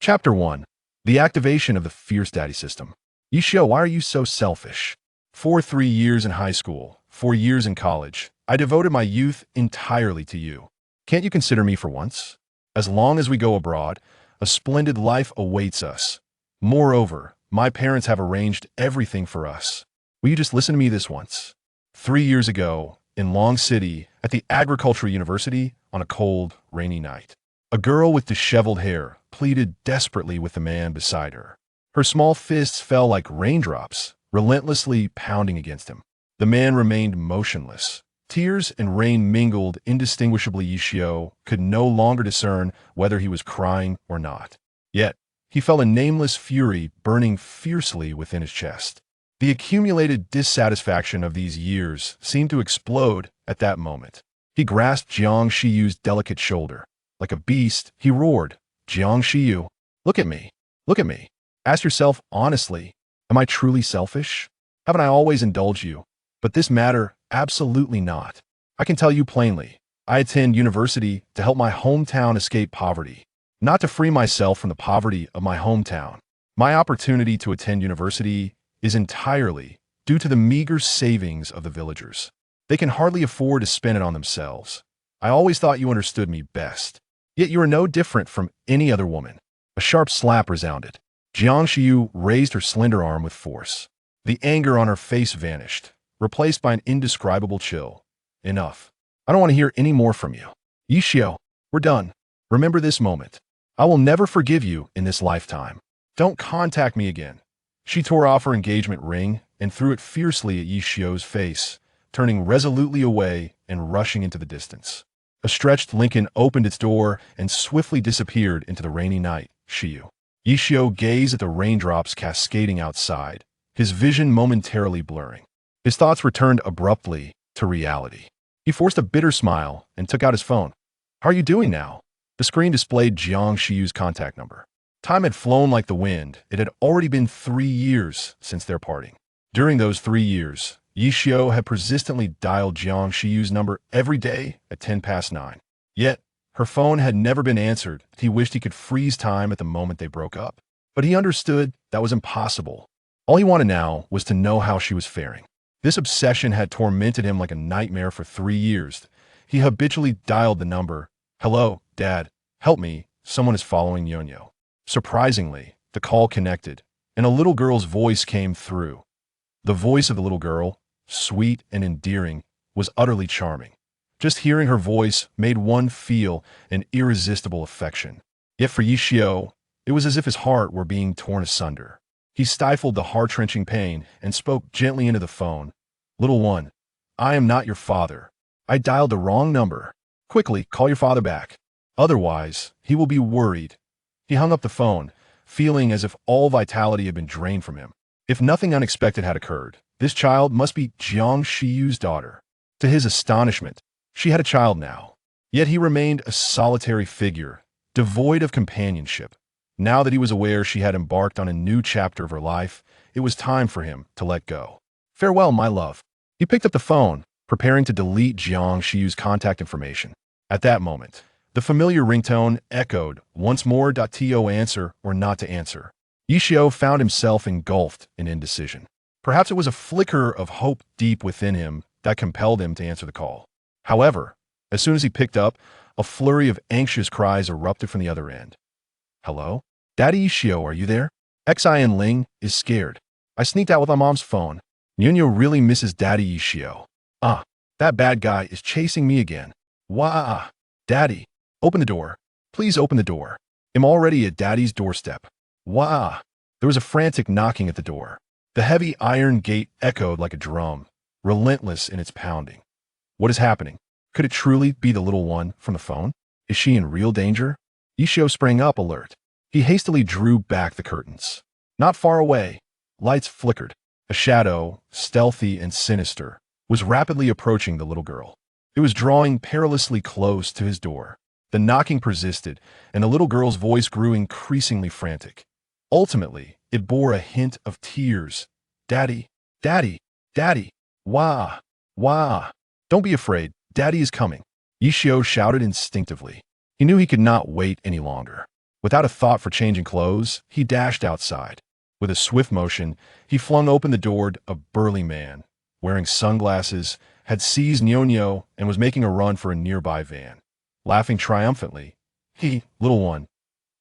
Chapter 1. The Activation of the Fierce Daddy System. Yishio, why are you so selfish? For 3 years in high school, 4 years in college, I devoted my youth entirely to you. Can't you consider me for once? As long as we go abroad, a splendid life awaits us. Moreover, my parents have arranged everything for us. Will you just listen to me this once? 3 years ago, in Long City, at the Agricultural University, on a cold, rainy night, a girl with disheveled hair pleaded desperately with the man beside her. Her small fists fell like raindrops, relentlessly pounding against him. The man remained motionless. Tears and rain mingled indistinguishably. Yishio could no longer discern whether he was crying or not. Yet, he felt a nameless fury burning fiercely within his chest. The accumulated dissatisfaction of these years seemed to explode at that moment. He grasped Jiang Shiyu's delicate shoulder. Like a beast, he roared, "Jiang Shiyu, look at me. Look at me. Ask yourself honestly, am I truly selfish? Haven't I always indulged you? But this matter, absolutely not. I can tell you plainly, I attend university to help my hometown escape poverty, not to free myself from the poverty of my hometown. My opportunity to attend university is entirely due to the meager savings of the villagers. They can hardly afford to spend it on themselves. I always thought you understood me best. Yet you are no different from any other woman." A sharp slap resounded. Jiang Shiyu raised her slender arm with force. The anger on her face vanished, replaced by an indescribable chill. "Enough. I don't want to hear any more from you. Yishio, we're done. Remember this moment. I will never forgive you in this lifetime. Don't contact me again." She tore off her engagement ring and threw it fiercely at Yishio's face, turning resolutely away and rushing into the distance. A stretched Lincoln opened its door and swiftly disappeared into the rainy night. Yishio gazed at the raindrops cascading outside, his vision momentarily blurring. His thoughts returned abruptly to reality. He forced a bitter smile and took out his phone. "How are you doing now?" The screen displayed Jiang Shiyu's contact number. Time had flown like the wind. It had already been 3 years since their parting. During those 3 years, Yishio had persistently dialed Jiang Shiyu's number every day at 9:10. Yet, her phone had never been answered. He wished he could freeze time at the moment they broke up. But he understood that was impossible. All he wanted now was to know how she was faring. This obsession had tormented him like a nightmare for 3 years. He habitually dialed the number. "Hello, Dad. Help me. Someone is following Nyonyo." Surprisingly, the call connected, and a little girl's voice came through. The voice of the little girl, sweet and endearing, was utterly charming. Just hearing her voice made one feel an irresistible affection. Yet for Yishio, it was as if his heart were being torn asunder. He stifled the heart-wrenching pain and spoke gently into the phone. "Little one, I am not your father. I dialed the wrong number. Quickly, call your father back. Otherwise, he will be worried." He hung up the phone, feeling as if all vitality had been drained from him. If nothing unexpected had occurred, this child must be Jiang Shiyu's daughter. To his astonishment, she had a child now. Yet he remained a solitary figure, devoid of companionship. Now that he was aware she had embarked on a new chapter of her life, it was time for him to let go. "Farewell, my love." He picked up the phone, preparing to delete Jiang Shiyu's contact information. At that moment, the familiar ringtone echoed once more. To answer or not to answer. Yishio found himself engulfed in indecision. Perhaps it was a flicker of hope deep within him that compelled him to answer the call. However, as soon as he picked up, a flurry of anxious cries erupted from the other end. "Hello? Daddy Yishio, are you there? Xin Ling is scared. I sneaked out with my mom's phone. Nyonyo really misses Daddy Yishio. That bad guy is chasing me again. Wah! Daddy, open the door. Please open the door. I'm already at Daddy's doorstep. Wah!" There was a frantic knocking at the door. The heavy iron gate echoed like a drum, relentless in its pounding. What is happening? Could it truly be the little one from the phone? Is she in real danger? Yishio sprang up, alert. He hastily drew back the curtains. Not far away, lights flickered. A shadow, stealthy and sinister, was rapidly approaching the little girl. It was drawing perilously close to his door. The knocking persisted, and the little girl's voice grew increasingly frantic. Ultimately, it bore a hint of tears. "Daddy, Daddy, Daddy, wah, wah. Don't be afraid, Daddy is coming." Yishio shouted instinctively. He knew he could not wait any longer. Without a thought for changing clothes, he dashed outside. With a swift motion, he flung open the door. A burly man, wearing sunglasses, had seized Nyonyo and was making a run for a nearby van. Laughing triumphantly, "Little one,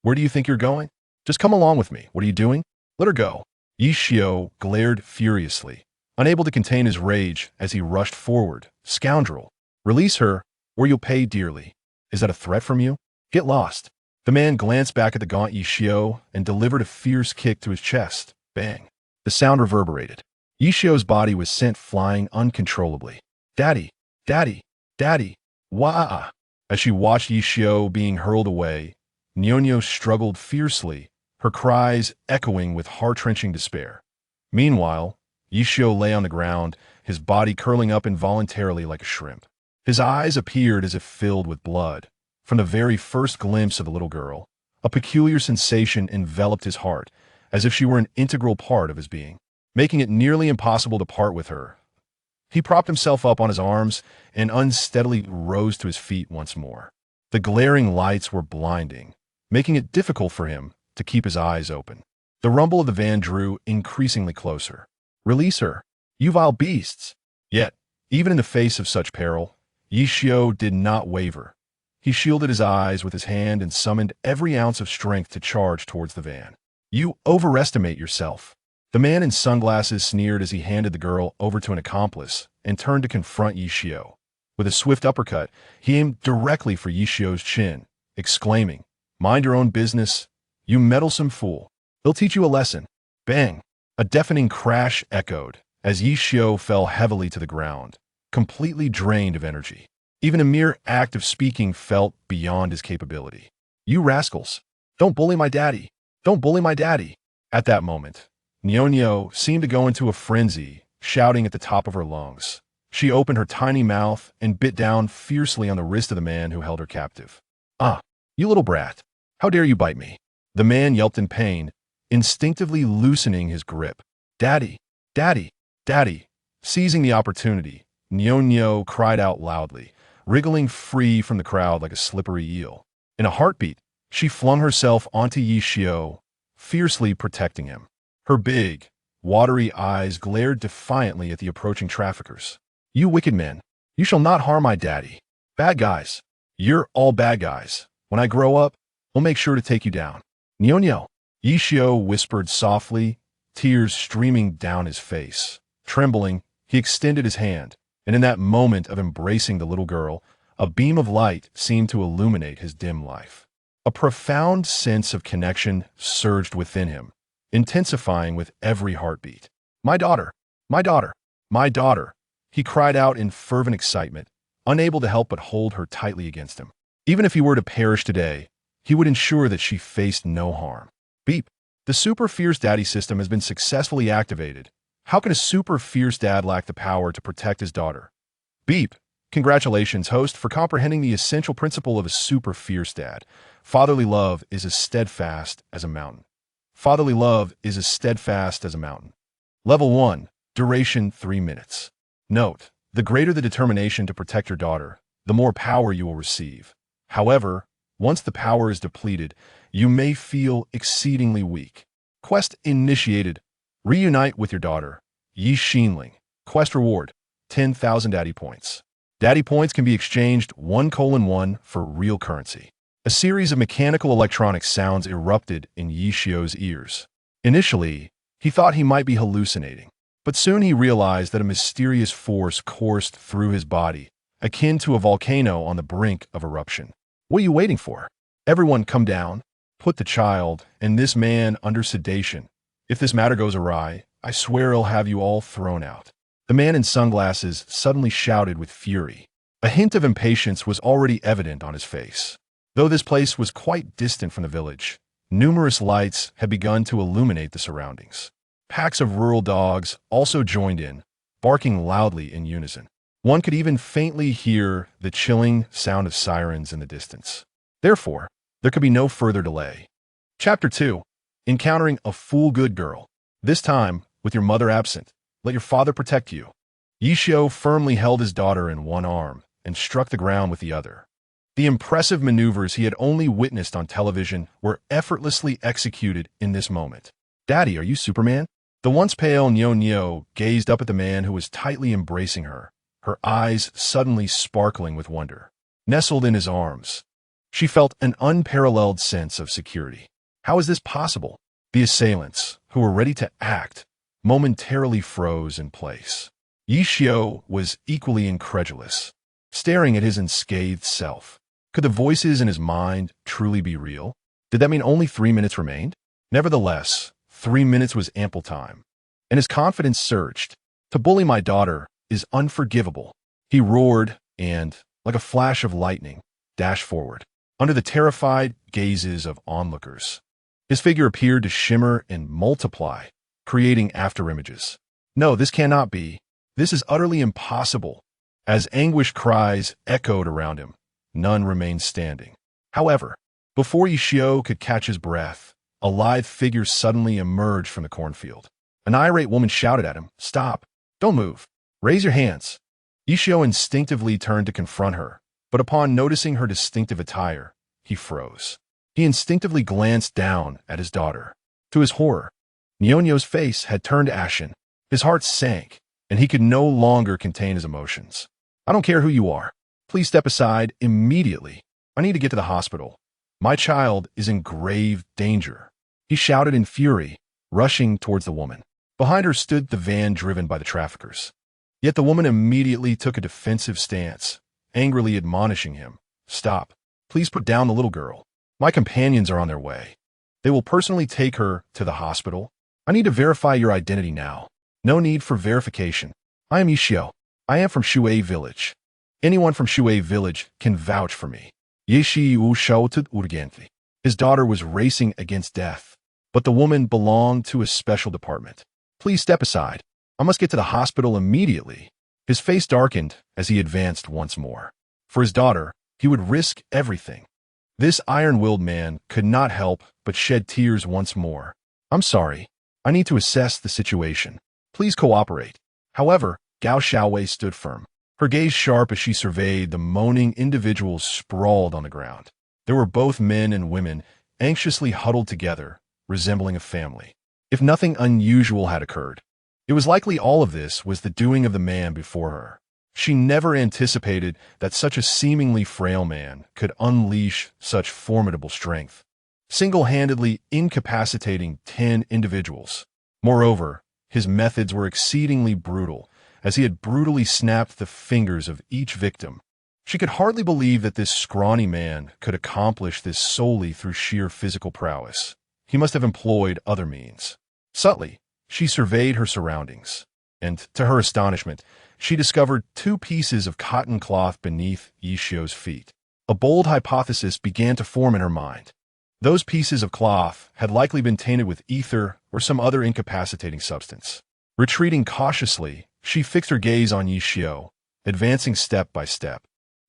where do you think you're going? Just come along with me. What are you doing? Let her go." Yishio glared furiously, unable to contain his rage as he rushed forward. "Scoundrel, release her, or you'll pay dearly. Is that a threat from you? Get lost." The man glanced back at the gaunt Yishio and delivered a fierce kick to his chest. Bang. The sound reverberated. Yishio's body was sent flying uncontrollably. "Daddy! Daddy! Daddy! Wah!" As she watched Yishio being hurled away, Nyonyo struggled fiercely, her cries echoing with heart-wrenching despair. Meanwhile, Yishio lay on the ground, his body curling up involuntarily like a shrimp. His eyes appeared as if filled with blood. From the very first glimpse of the little girl, a peculiar sensation enveloped his heart, as if she were an integral part of his being, making it nearly impossible to part with her. He propped himself up on his arms and unsteadily rose to his feet once more. The glaring lights were blinding, making it difficult for him to keep his eyes open. The rumble of the van drew increasingly closer. "Release her, you vile beasts!" Yet, even in the face of such peril, Yishio did not waver. He shielded his eyes with his hand and summoned every ounce of strength to charge towards the van. "You overestimate yourself." The man in sunglasses sneered as he handed the girl over to an accomplice and turned to confront Yishio. With a swift uppercut, he aimed directly for Yishio's chin, exclaiming, "Mind your own business, you meddlesome fool. He'll teach you a lesson." Bang! A deafening crash echoed as Yishio fell heavily to the ground, completely drained of energy. Even a mere act of speaking felt beyond his capability. "You rascals! Don't bully my daddy! Don't bully my daddy!" At that moment, Nyonyo seemed to go into a frenzy, shouting at the top of her lungs. She opened her tiny mouth and bit down fiercely on the wrist of the man who held her captive. "Ah, you little brat! How dare you bite me?" The man yelped in pain, instinctively loosening his grip. "Daddy! Daddy! Daddy!" Seizing the opportunity, Nyonyo cried out loudly, wriggling free from the crowd like a slippery eel. In a heartbeat, she flung herself onto Yishio, fiercely protecting him. Her big, watery eyes glared defiantly at the approaching traffickers. "You wicked men! You shall not harm my daddy! Bad guys! You're all bad guys! When I grow up, I'll make sure to take you down." "Nyonyo!" Yishio whispered softly, tears streaming down his face. Trembling, he extended his hand, and in that moment of embracing the little girl, a beam of light seemed to illuminate his dim life. A profound sense of connection surged within him, intensifying with every heartbeat. "My daughter! My daughter! My daughter!" he cried out in fervent excitement, unable to help but hold her tightly against him. Even if he were to perish today, he would ensure that she faced no harm. Beep. The Super Fierce Daddy system has been successfully activated. How can a super fierce dad lack the power to protect his daughter? Beep. Congratulations, host, for comprehending the essential principle of a super fierce dad. Fatherly love is as steadfast as a mountain. Fatherly love is as steadfast as a mountain. Level 1. Duration 3 minutes. Note, the greater the determination to protect your daughter, the more power you will receive. However, once the power is depleted, you may feel exceedingly weak. Quest initiated. Reunite with your daughter, Yi Xinling. Quest reward, 10,000 daddy points. Daddy points can be exchanged 1:1 for real currency. A series of mechanical electronic sounds erupted in Yishio's ears. Initially, he thought he might be hallucinating, but soon he realized that a mysterious force coursed through his body, akin to a volcano on the brink of eruption. "What are you waiting for? Everyone come down. Put the child and this man under sedation. If this matter goes awry, I swear I'll have you all thrown out." The man in sunglasses suddenly shouted with fury. A hint of impatience was already evident on his face. Though this place was quite distant from the village, numerous lights had begun to illuminate the surroundings. Packs of rural dogs also joined in, barking loudly in unison. One could even faintly hear the chilling sound of sirens in the distance. Therefore, there could be no further delay. Chapter 2. Encountering a fool-good girl. This time, with your mother absent, let your father protect you. Yishio firmly held his daughter in one arm and struck the ground with the other. The impressive maneuvers he had only witnessed on television were effortlessly executed in this moment. "Daddy, are you Superman?" The once pale Nyo gazed up at the man who was tightly embracing her, her eyes suddenly sparkling with wonder. Nestled in his arms, she felt an unparalleled sense of security. How is this possible? The assailants, who were ready to act, momentarily froze in place. Yi Xiao was equally incredulous, staring at his unscathed self. Could the voices in his mind truly be real? Did that mean only 3 minutes remained? Nevertheless, 3 minutes was ample time, and his confidence surged. "To bully my daughter is unforgivable," he roared and, like a flash of lightning, dashed forward. Under the terrified gazes of onlookers, his figure appeared to shimmer and multiply, creating afterimages. "No, this cannot be. This is utterly impossible." As anguished cries echoed around him, none remained standing. However, before Yishio could catch his breath, a lithe figure suddenly emerged from the cornfield. An irate woman shouted at him, "Stop! Don't move! Raise your hands!" Yishio instinctively turned to confront her, but upon noticing her distinctive attire, he froze. He instinctively glanced down at his daughter. To his horror, Nyonyo's face had turned ashen. His heart sank, and he could no longer contain his emotions. "I don't care who you are. Please step aside immediately. I need to get to the hospital. My child is in grave danger," he shouted in fury, rushing towards the woman. Behind her stood the van driven by the traffickers. Yet the woman immediately took a defensive stance, angrily admonishing him, "Stop. Please put down the little girl. My companions are on their way. They will personally take her to the hospital. I need to verify your identity now." "No need for verification. I am Ishio. I am from Shuei Village. Anyone from Shuei Village can vouch for me." Yeshi Wu shouted urgently. His daughter was racing against death, but the woman belonged to a special department. "Please step aside. I must get to the hospital immediately." His face darkened as he advanced once more. For his daughter, he would risk everything. This iron-willed man could not help but shed tears once more. "I'm sorry. I need to assess the situation. Please cooperate." However, Gao Xiaowei stood firm, her gaze sharp as she surveyed the moaning individuals sprawled on the ground. They were both men and women, anxiously huddled together, resembling a family. If nothing unusual had occurred, it was likely all of this was the doing of the man before her. She never anticipated that such a seemingly frail man could unleash such formidable strength, single-handedly incapacitating 10 individuals. Moreover, his methods were exceedingly brutal, as he had brutally snapped the fingers of each victim. She could hardly believe that this scrawny man could accomplish this solely through sheer physical prowess. He must have employed other means. Subtly, she surveyed her surroundings, and, to her astonishment, she discovered 2 pieces of cotton cloth beneath Yishio's feet. A bold hypothesis began to form in her mind. Those pieces of cloth had likely been tainted with ether or some other incapacitating substance. Retreating cautiously, she fixed her gaze on Yishio, advancing step by step.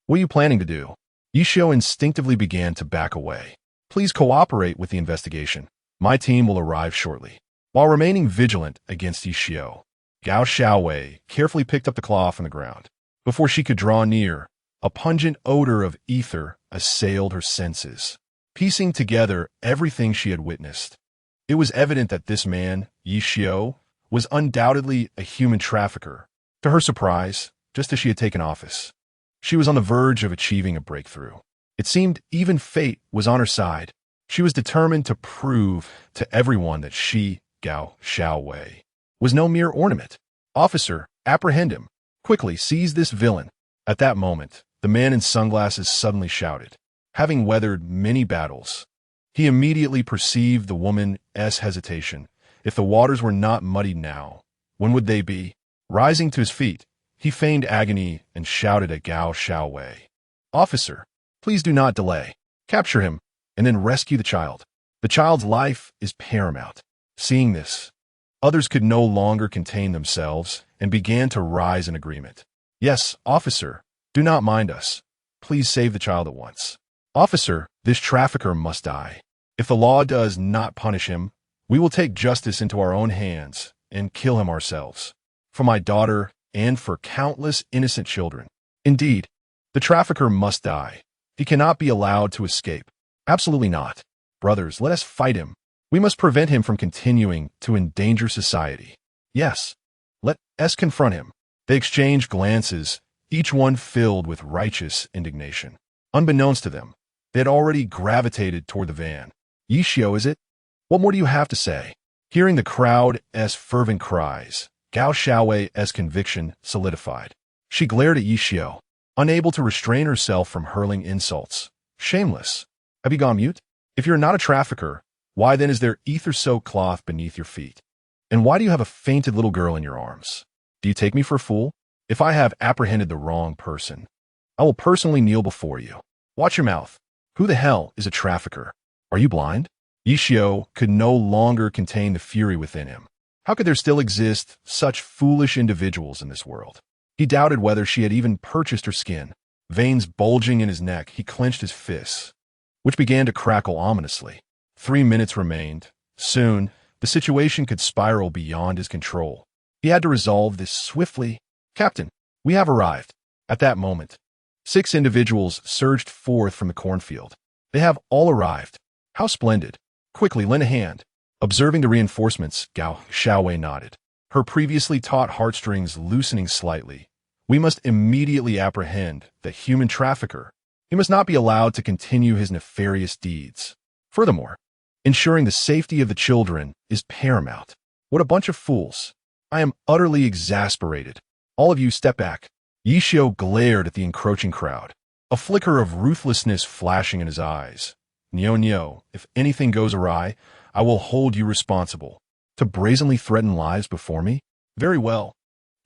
"What are you planning to do?" Yishio instinctively began to back away. "Please cooperate with the investigation. My team will arrive shortly." While remaining vigilant against Yishio, Gao Xiaowei carefully picked up the cloth on the ground. Before she could draw near, a pungent odor of ether assailed her senses. Piecing together everything she had witnessed, it was evident that this man, Yishio, was undoubtedly a human trafficker. To her surprise, just as she had taken office, she was on the verge of achieving a breakthrough. It seemed even fate was on her side. She was determined to prove to everyone that she, Gao Xiaowei, was no mere ornament. "Officer, apprehend him. Quickly, seize this villain." At that moment, the man in sunglasses suddenly shouted. Having weathered many battles, he immediately perceived the woman's hesitation. If the waters were not muddied now, when would they be? Rising to his feet, he feigned agony and shouted at Gao Xiaowei, "Officer, please do not delay. Capture him, and then rescue the child. The child's life is paramount." Seeing this, others could no longer contain themselves and began to rise in agreement. "Yes, officer, do not mind us. Please save the child at once." "Officer, this trafficker must die. If the law does not punish him, we will take justice into our own hands and kill him ourselves. For my daughter and for countless innocent children. Indeed, the trafficker must die. He cannot be allowed to escape. Absolutely not. Brothers, let us fight him. We must prevent him from continuing to endanger society. Yes, let us confront him. They exchanged glances, each one filled with righteous indignation. Unbeknownst to them, they had already gravitated toward the van. Yishio, is it? What more do you have to say? Hearing the crowd's fervent cries, Gao Xiaowei's conviction solidified. She glared at Yishio, unable to restrain herself from hurling insults. Shameless. Have you gone mute? If you're not a trafficker, why then is there ether-soaked cloth beneath your feet? And why do you have a fainted little girl in your arms? Do you take me for a fool? If I have apprehended the wrong person, I will personally kneel before you. Watch your mouth. Who the hell is a trafficker? Are you blind? Yishio could no longer contain the fury within him. How could there still exist such foolish individuals in this world? He doubted whether she had even purchased her skin. Veins bulging in his neck, he clenched his fists, which began to crackle ominously. 3 minutes remained. Soon, the situation could spiral beyond his control. He had to resolve this swiftly. Captain, we have arrived. At that moment, 6 individuals surged forth from the cornfield. They have all arrived. How splendid. Quickly, lend a hand. Observing the reinforcements, Gao Xiaowei nodded, her previously taut heartstrings loosening slightly. We must immediately apprehend the human trafficker. He must not be allowed to continue his nefarious deeds. Furthermore, ensuring the safety of the children is paramount. What a bunch of fools. I am utterly exasperated. All of you step back. Yishio glared at the encroaching crowd, a flicker of ruthlessness flashing in his eyes. Nyo, if anything goes awry, I will hold you responsible. To brazenly threaten lives before me? Very well.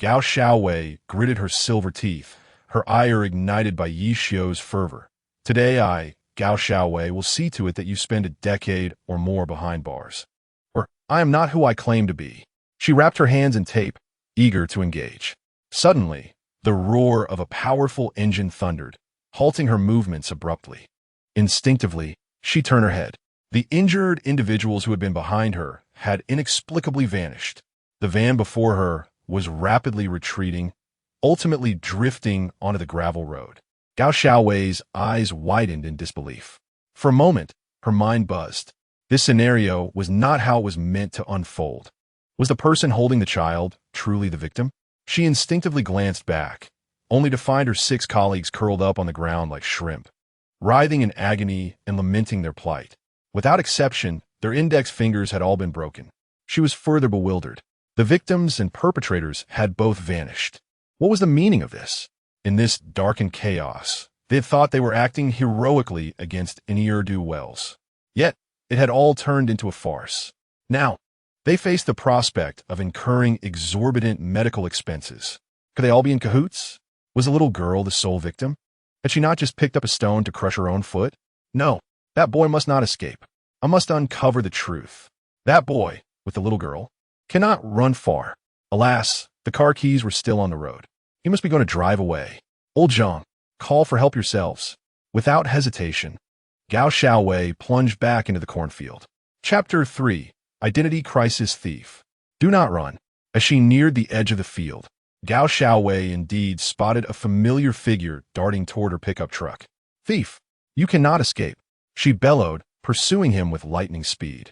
Gao Xiaowei gritted her silver teeth, her ire ignited by Yishio's fervor. Today I, Gao Xiaowei, will see to it that you spend a decade or more behind bars. Or, I am not who I claim to be. She wrapped her hands in tape, eager to engage. Suddenly, the roar of a powerful engine thundered, halting her movements abruptly. Instinctively, she turned her head. The injured individuals who had been behind her had inexplicably vanished. The van before her was rapidly retreating, ultimately drifting onto the gravel road. Gao Xiaowei's eyes widened in disbelief. For a moment, her mind buzzed. This scenario was not how it was meant to unfold. Was the person holding the child truly the victim? She instinctively glanced back, only to find her 6 colleagues curled up on the ground like shrimp, writhing in agony and lamenting their plight. Without exception, their index fingers had all been broken. She was further bewildered. The victims and perpetrators had both vanished. What was the meaning of this? In this darkened chaos, they had thought they were acting heroically against ne'er-do-wells. Yet, it had all turned into a farce. Now, they faced the prospect of incurring exorbitant medical expenses. Could they all be in cahoots? Was the little girl the sole victim? Had she not just picked up a stone to crush her own foot? No, that boy must not escape. I must uncover the truth. That boy, with the little girl, cannot run far. Alas, the car keys were still on the road. He must be going to drive away. Old Zhang, call for help yourselves. Without hesitation, Gao Xiaowei plunged back into the cornfield. Chapter 3, Identity Crisis Thief. Do not run. As she neared the edge of the field, Gao Xiaowei indeed spotted a familiar figure darting toward her pickup truck. Thief, you cannot escape, she bellowed, pursuing him with lightning speed.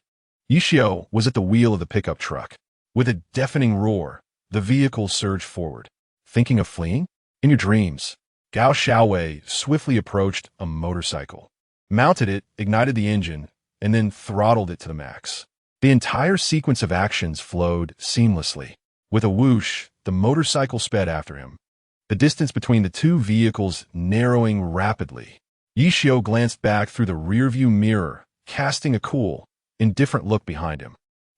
Yishio was at the wheel of the pickup truck. With a deafening roar, the vehicle surged forward. Thinking of fleeing? In your dreams. Gao Xiaowei swiftly approached a motorcycle, mounted it, ignited the engine, and then throttled it to the max. The entire sequence of actions flowed seamlessly. With a whoosh, the motorcycle sped after him, the distance between the two vehicles narrowing rapidly. Yishio glanced back through the rearview mirror, casting a cool, indifferent look behind him.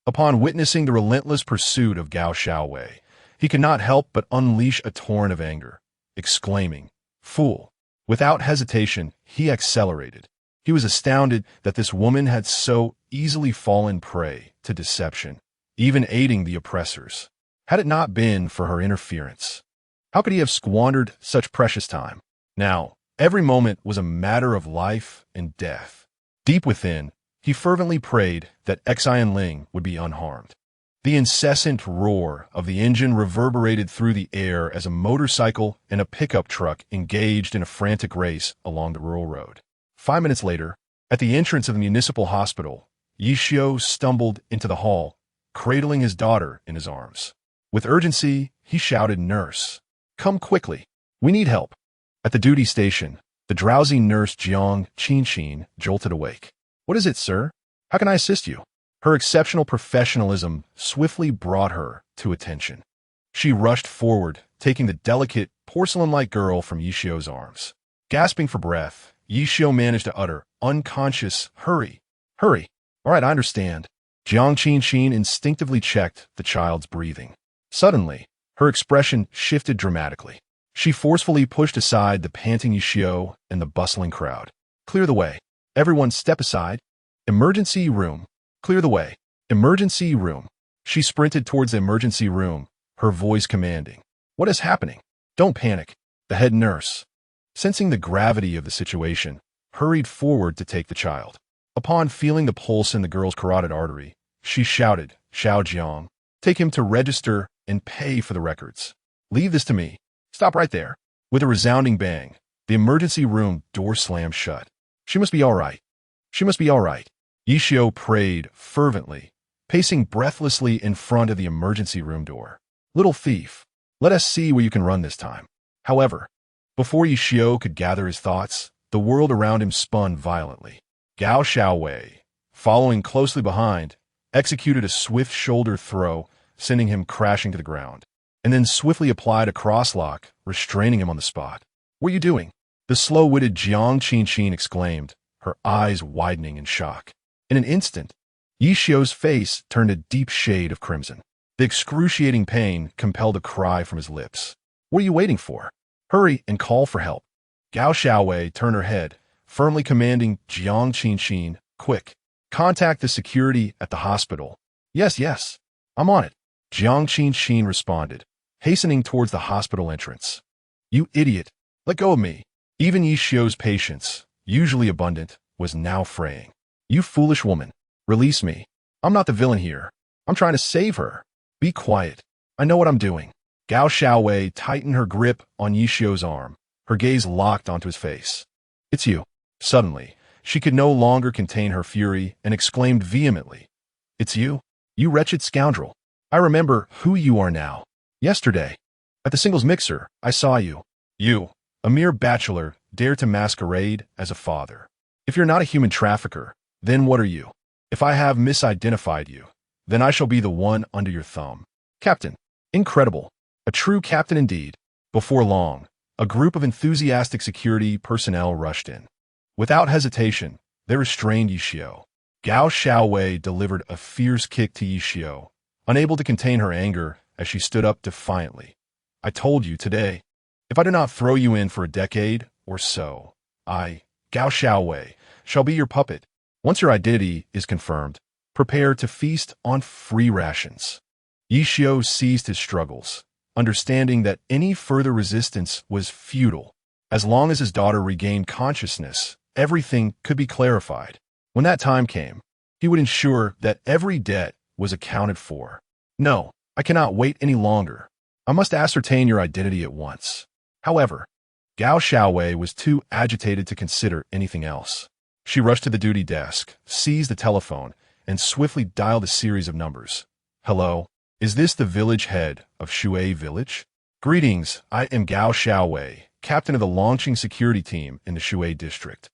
Upon witnessing the relentless pursuit of Gao Xiaowei, he could not help but unleash a torrent of anger, exclaiming, "Fool!" Without hesitation, he accelerated. He was astounded that this woman had so easily fallen prey to deception, even aiding the oppressors. Had it not been for her interference, how could he have squandered such precious time? Now, every moment was a matter of life and death. Deep within, he fervently prayed that Xian Ling would be unharmed. The incessant roar of the engine reverberated through the air as a motorcycle and a pickup truck engaged in a frantic race along the rural road. 5 minutes later, at the entrance of the municipal hospital, Yishio stumbled into the hall, cradling his daughter in his arms. With urgency, he shouted, "Nurse, come quickly. We need help." At the duty station, the drowsy nurse Jiang Qinshin jolted awake. "What is it, sir? How can I assist you?" Her exceptional professionalism swiftly brought her to attention. She rushed forward, taking the delicate, porcelain-like girl from Yishio's arms. Gasping for breath, Yishio managed to utter, "Unconscious, hurry, hurry." "All right, I understand." Jiang Qinshin instinctively checked the child's breathing. Suddenly, her expression shifted dramatically. She forcefully pushed aside the panting Yishio and the bustling crowd. "Clear the way. Everyone step aside. Emergency room. Clear the way. Emergency room." She sprinted towards the emergency room, her voice commanding. "What is happening?" "Don't panic." The head nurse, sensing the gravity of the situation, hurried forward to take the child. Upon feeling the pulse in the girl's carotid artery, she shouted, "Xiao Jiang, take him to register and pay for the records. Leave this to me. Stop right there." With a resounding bang, the emergency room door slammed shut. "She must be all right. She must be all right." Yishio prayed fervently, pacing breathlessly in front of the emergency room door. "Little thief, let us see where you can run this time." However, before Yishio could gather his thoughts, the world around him spun violently. Gao Xiaowei, following closely behind, executed a swift shoulder throw, sending him crashing to the ground, and then swiftly applied a crosslock, restraining him on the spot. "What are you doing?" the slow-witted Jiang Qinshin exclaimed, her eyes widening in shock. In an instant, Yishio's face turned a deep shade of crimson. The excruciating pain compelled a cry from his lips. "What are you waiting for? Hurry and call for help." Gao Xiaowei turned her head, firmly commanding Jiang Qinshin, "Quick, contact the security at the hospital." Yes, I'm on it," Jiang Qinshin responded, hastening towards the hospital entrance. "You idiot, let go of me." Even Yishio's patience, usually abundant, was now fraying. "You foolish woman, release me. I'm not the villain here. I'm trying to save her." "Be quiet. I know what I'm doing." Gao Xiaowei tightened her grip on Yishio's arm, her gaze locked onto his face. "It's you." Suddenly, she could no longer contain her fury and exclaimed vehemently, "It's you? You wretched scoundrel. I remember who you are now. Yesterday, at the singles mixer, I saw you. You, a mere bachelor, dare to masquerade as a father. If you're not a human trafficker, then what are you? If I have misidentified you, then I shall be the one under your thumb." "Captain, incredible. A true captain indeed." Before long, a group of enthusiastic security personnel rushed in. Without hesitation, they restrained Yishio. Gao Xiaowei delivered a fierce kick to Yishio, unable to contain her anger as she stood up defiantly. "I told you today, if I do not throw you in for a decade or so, I, Gao Xiaowei, shall be your puppet. Once your identity is confirmed, prepare to feast on free rations." Yishio ceased his struggles, understanding that any further resistance was futile. As long as his daughter regained consciousness, everything could be clarified. When that time came, he would ensure that every debt was accounted for. "No, I cannot wait any longer. I must ascertain your identity at once." However, Gao Xiaowei was too agitated to consider anything else. She rushed to the duty desk, seized the telephone, and swiftly dialed a series of numbers. "Hello, is this the village head of Shui Village? Greetings, I am Gao Xiaowei, captain of the Longqing security team in the Shui district.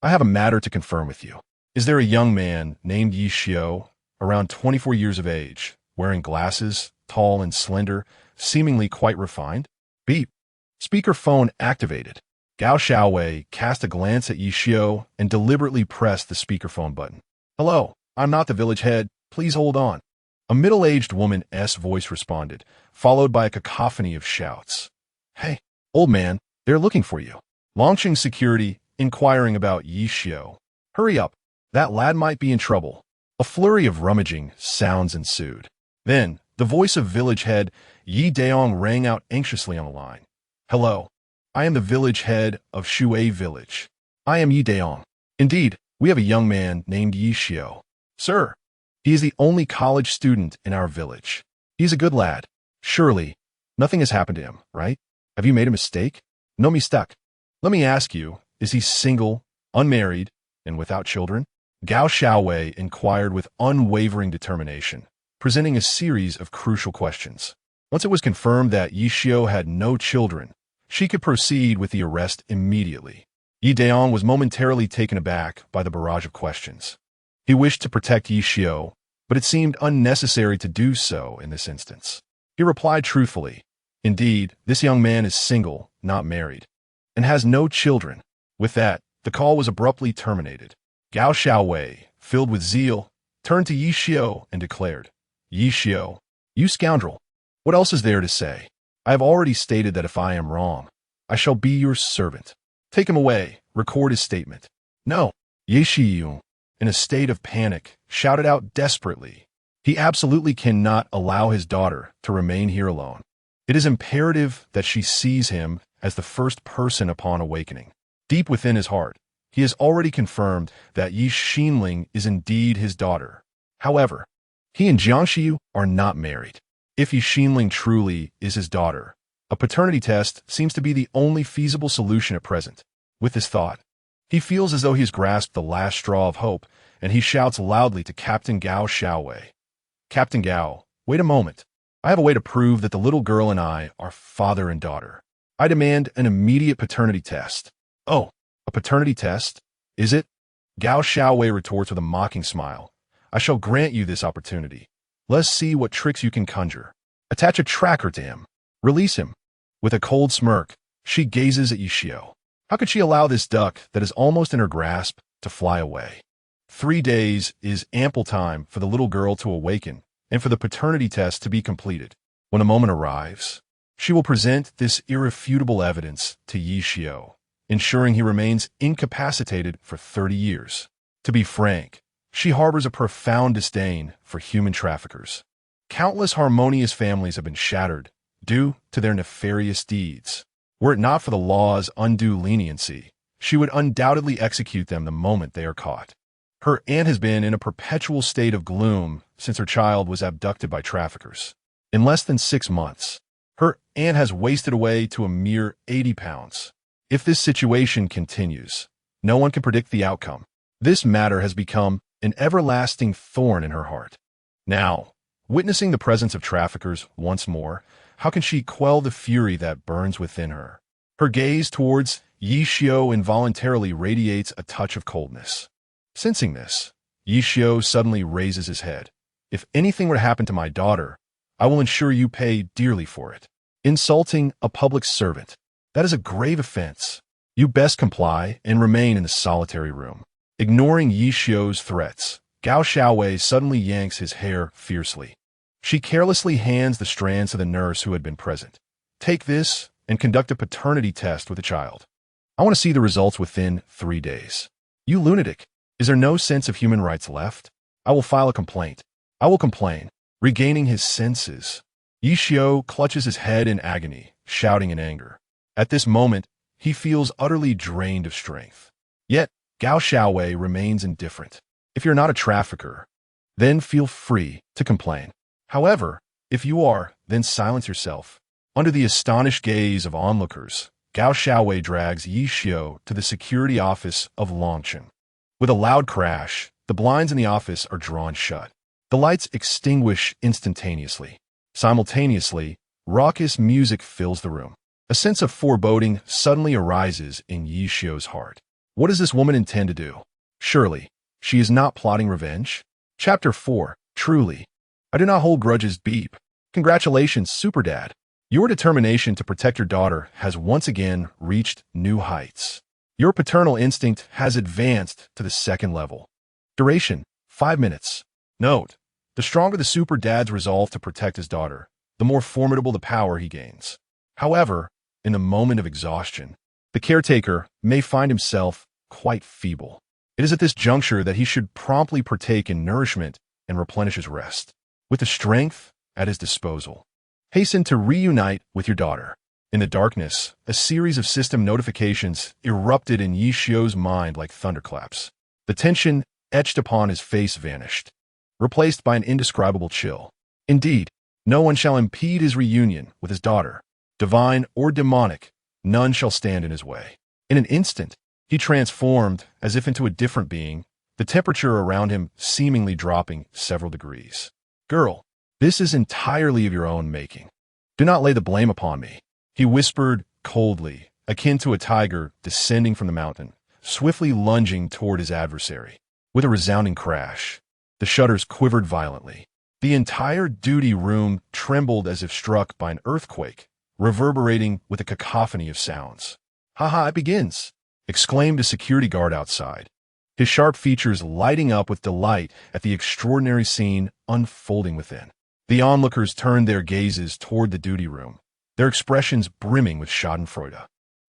I have a matter to confirm with you. Is there a young man named Yishio, around 24 years of age, wearing glasses, tall and slender, seemingly quite refined?" Beep. Speakerphone activated. Gao Xiaowei cast a glance at Yishio and deliberately pressed the speakerphone button. "Hello, I'm not the village head. Please hold on." A middle-aged woman's voice responded, followed by a cacophony of shouts. "Hey, old man, they're looking for you. Longqing security, inquiring about Yishio. Hurry up, that lad might be in trouble." A flurry of rummaging sounds ensued. Then, the voice of village head Yi Daong rang out anxiously on the line. "Hello, I am the village head of Shui Village. I am Yi Daong. Indeed, we have a young man named Yishio. Sir, He is the only college student in our village. He is a good lad. Surely, nothing has happened to him, right? Have you made a mistake? No mistake. Let me ask you, is he single, unmarried, and without children? Gao Xiaowei inquired with unwavering determination, presenting a series of crucial questions. Once it was confirmed that Yi Xiao had no children, she could proceed with the arrest immediately. Yi Daong was momentarily taken aback by the barrage of questions. He wished to protect Yi Xiao, but it seemed unnecessary to do so in this instance. He replied truthfully, "Indeed, this young man is single, not married, and has no children." With that, the call was abruptly terminated. Gao Xiaowei, filled with zeal, turned to Yi Xiao and declared, "Yi Xiao, you scoundrel! What else is there to say? I have already stated that if I am wrong, I shall be your servant. Take him away, record his statement." "No!" Ye Shiyun, in a state of panic, shouted out desperately. He absolutely cannot allow his daughter to remain here alone. It is imperative that she sees him as the first person upon awakening. Deep within his heart, he has already confirmed that Yi Xinling is indeed his daughter. However, he and Jiang Xiu are not married. If Yi Xinling truly is his daughter, a paternity test seems to be the only feasible solution at present. With this thought, he feels as though he has grasped the last straw of hope, and he shouts loudly to Captain Gao Xiaowei. "Captain Gao, wait a moment. I have a way to prove that the little girl and I are father and daughter. I demand an immediate paternity test." "Oh, a paternity test? Is it?" Gao Xiaowei retorts with a mocking smile. "I shall grant you this opportunity. Let's see what tricks you can conjure. Attach a tracker to him. Release him." With a cold smirk, she gazes at Yi Xiao. How could she allow this duck that is almost in her grasp to fly away? 3 days is ample time for the little girl to awaken and for the paternity test to be completed. When the moment arrives, she will present this irrefutable evidence to Yi Xiao, ensuring he remains incapacitated for 30 years. To be frank, she harbors a profound disdain for human traffickers. Countless harmonious families have been shattered due to their nefarious deeds. Were it not for the law's undue leniency, she would undoubtedly execute them the moment they are caught. Her aunt has been in a perpetual state of gloom since her child was abducted by traffickers. In less than 6 months, her aunt has wasted away to a mere 80 pounds. If this situation continues, no one can predict the outcome. This matter has become an everlasting thorn in her heart. Now, witnessing the presence of traffickers once more, how can she quell the fury that burns within her? Her gaze towards Yi Xiao involuntarily radiates a touch of coldness. Sensing this, Yi Xiao suddenly raises his head. "If anything were to happen to my daughter, I will ensure you pay dearly for it. Insulting a public servant, that is a grave offense. You best comply and remain in the solitary room." Ignoring Yi Xiao's threats, Gao Xiaowei suddenly yanks his hair fiercely. She carelessly hands the strands to the nurse who had been present. "Take this and conduct a paternity test with the child. I want to see the results within 3 days." "You lunatic! Is there no sense of human rights left? I will file a complaint. I will complain." Regaining his senses, Yi Xiao clutches his head in agony, shouting in anger. At this moment, he feels utterly drained of strength. Yet, Gao Xiaowei remains indifferent. If you're not a trafficker, then feel free to complain. However, if you are, then silence yourself. Under the astonished gaze of onlookers, Gao Xiaowei drags Yi Xiao to the security office of Longchen. With a loud crash, the blinds in the office are drawn shut. The lights extinguish instantaneously. Simultaneously, raucous music fills the room. A sense of foreboding suddenly arises in Yi Xiao's heart. What does this woman intend to do? Surely, she is not plotting revenge? Chapter 4. Truly, I do not hold grudges. Beep. Congratulations, Super Dad. Your determination to protect your daughter has once again reached new heights. Your paternal instinct has advanced to the 2nd level. Duration, 5 minutes. Note, the stronger the Super Dad's resolve to protect his daughter, the more formidable the power he gains. However, in the moment of exhaustion, the caretaker may find himself quite feeble. It is at this juncture that he should promptly partake in nourishment and replenish his rest. With the strength at his disposal, hasten to reunite with your daughter. In the darkness, a series of system notifications erupted in Yi Xiao's mind like thunderclaps. The tension etched upon his face vanished. replaced by an indescribable chill. Indeed, no one shall impede his reunion with his daughter. Divine or demonic, none shall stand in his way. In an instant, he transformed as if into a different being, the temperature around him seemingly dropping several degrees. Girl, this is entirely of your own making. Do not lay the blame upon me, he whispered coldly, akin to a tiger descending from the mountain, swiftly lunging toward his adversary. With a resounding crash, the shutters quivered violently. The entire duty room trembled as if struck by an earthquake, reverberating with a cacophony of sounds. "Ha, it begins!" exclaimed a security guard outside, his sharp features lighting up with delight at the extraordinary scene unfolding within. The onlookers turned their gazes toward the duty room, their expressions brimming with schadenfreude.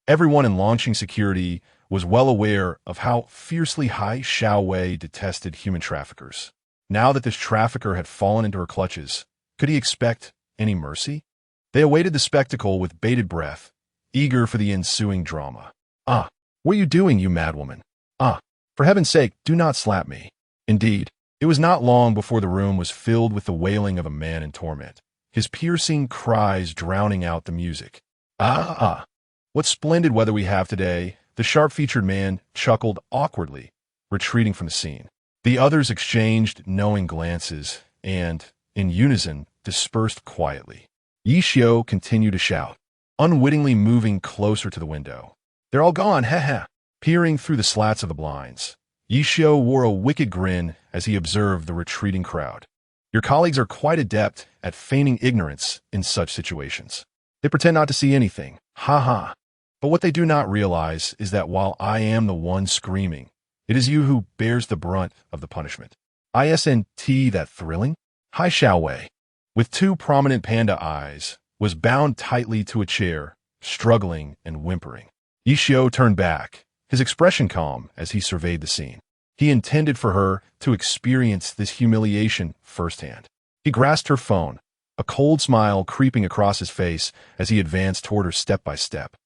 Everyone in launching security was well aware of how fiercely Hai Xiaowei detested human traffickers. Now that this trafficker had fallen into her clutches, could he expect any mercy? They awaited the spectacle with bated breath, eager for the ensuing drama. "Ah, what are you doing, you madwoman? Ah, for heaven's sake, do not slap me." Indeed, it was not long before the room was filled with the wailing of a man in torment, his piercing cries drowning out the music. Ah, what splendid weather we have today," the sharp-featured man chuckled awkwardly, retreating from the scene. The others exchanged knowing glances and, in unison, dispersed quietly. Yi Xiao continued to shout, unwittingly moving closer to the window. "They're all gone, ha. Peering through the slats of the blinds, Yi Xiao wore a wicked grin as he observed the retreating crowd. Your colleagues are quite adept at feigning ignorance in such situations. They pretend not to see anything, ha. But what they do not realize is that while I am the one screaming, it is you who bears the brunt of the punishment. Isn't that thrilling?" Hai Xiaowei, with two prominent panda eyes, was bound tightly to a chair, struggling and whimpering. Yi Xiao turned back, his expression calm as he surveyed the scene. He intended for her to experience this humiliation firsthand. He grasped her phone, a cold smile creeping across his face as he advanced toward her step by step.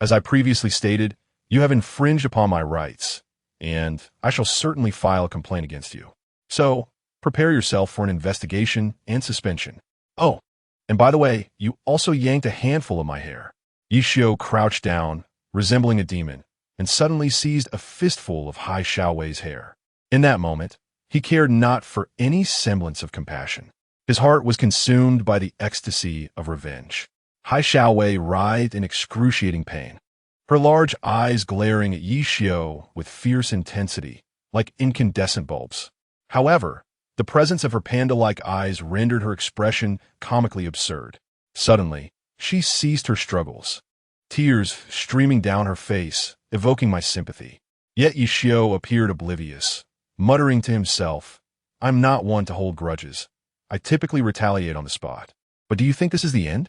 "As I previously stated, you have infringed upon my rights, and I shall certainly file a complaint against you. So, prepare yourself for an investigation and suspension. Oh, and by the way, you also yanked a handful of my hair." Yi Xiao crouched down, resembling a demon, and suddenly seized a fistful of Hai Xiaowei's hair. In that moment, he cared not for any semblance of compassion. His heart was consumed by the ecstasy of revenge. Hai Xiaowei writhed in excruciating pain, her large eyes glaring at Yi Xiao with fierce intensity, like incandescent bulbs. However, the presence of her panda-like eyes rendered her expression comically absurd. Suddenly, she ceased her struggles, tears streaming down her face, evoking my sympathy. Yet Yi Xiao appeared oblivious, muttering to himself, "I'm not one to hold grudges. I typically retaliate on the spot. But do you think this is the end?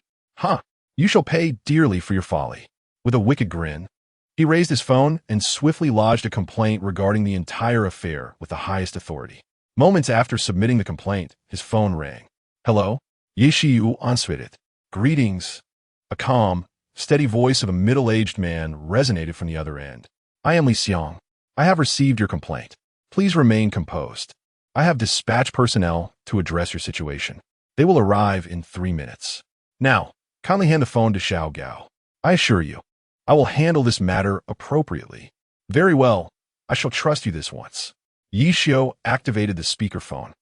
You shall pay dearly for your folly." With a wicked grin, he raised his phone and swiftly lodged a complaint regarding the entire affair with the highest authority. Moments after submitting the complaint, his phone rang. "Hello? Ye Xiu answered. Greetings." A calm, steady voice of a middle-aged man resonated from the other end. "I am Li Xiang. I have received your complaint. Please remain composed. I have dispatched personnel to address your situation. They will arrive in 3 minutes. Now, kindly hand the phone to Xiao Gao. I assure you, I will handle this matter appropriately." "Very well. I shall trust you this once." Yi Xiao activated the speakerphone,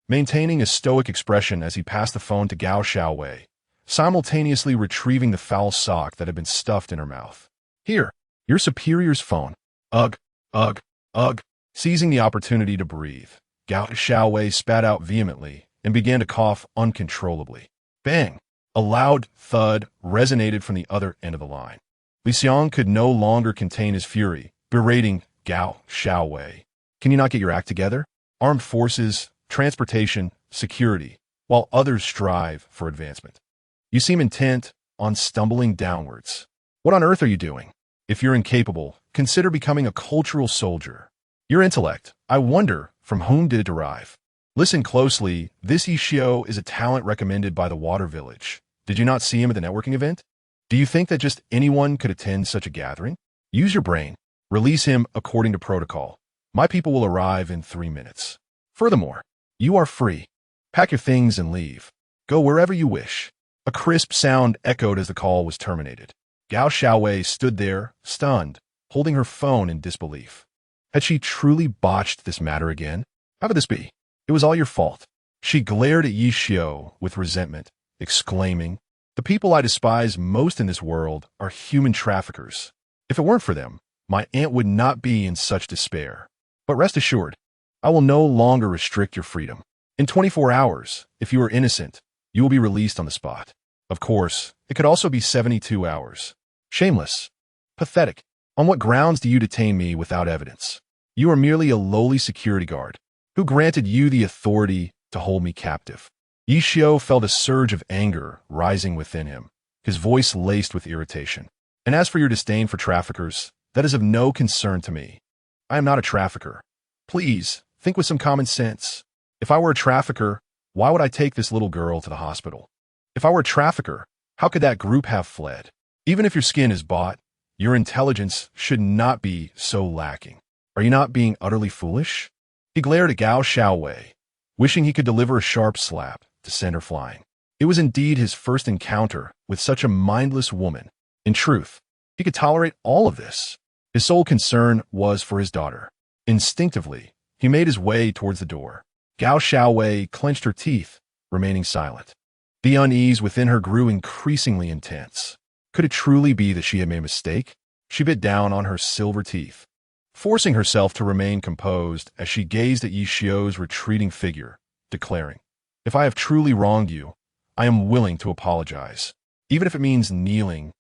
maintaining a stoic expression as he passed the phone to Gao Xiaowei, simultaneously retrieving the foul sock that had been stuffed in her mouth. "Here, your superior's phone." Ugh. Seizing the opportunity to breathe, Gao Xiaowei spat out vehemently and began to cough uncontrollably. Bang! A loud thud resonated from the other end of the line. Li Xiang could no longer contain his fury, berating Gao Xiaowei. "Can you not get your act together? Armed forces, transportation, security, while others strive for advancement. You seem intent on stumbling downwards. What on earth are you doing? If you're incapable, consider becoming a cultural soldier. Your intellect, I wonder, from whom did it derive? Listen closely, this Yi Xiao is a talent recommended by the Water Village. Did you not see him at the networking event? Do you think that just anyone could attend such a gathering? Use your brain. Release him according to protocol. My people will arrive in 3 minutes. Furthermore, You are free. Pack your things and leave. Go wherever you wish. A crisp sound echoed as the call was terminated. Gao Xiaowei stood there, stunned, holding her phone in disbelief. Had she truly botched this matter again? How could this be? It was all your fault. She glared at Yi Xiao with resentment, exclaiming, "The people I despise most in this world are human traffickers. If it weren't for them, my aunt would not be in such despair. But rest assured, I will no longer restrict your freedom. In 24 hours, if you are innocent, you will be released on the spot. Of course, it could also be 72 hours. Shameless. Pathetic. On what grounds do you detain me without evidence? You are merely a lowly security guard. Who granted you the authority to hold me captive?" Yi Xiao felt a surge of anger rising within him, his voice laced with irritation. "And as for your disdain for traffickers, that is of no concern to me. I am not a trafficker. Please, think with some common sense. If I were a trafficker, why would I take this little girl to the hospital? If I were a trafficker, how could that group have fled? Even if your skin is bought, your intelligence should not be so lacking. Are you not being utterly foolish?" He glared at Gao Xiaowei, wishing he could deliver a sharp slap to send her flying. It was indeed his first encounter with such a mindless woman. In truth, he could tolerate all of this. His sole concern was for his daughter. Instinctively, he made his way towards the door. Gao Xiaowei clenched her teeth, remaining silent. The unease within her grew increasingly intense. Could it truly be that she had made a mistake? She bit down on her silver teeth, forcing herself to remain composed as she gazed at Yi Xiao's retreating figure, declaring, "If I have truly wronged you, I am willing to apologize. Even if it means kneeling,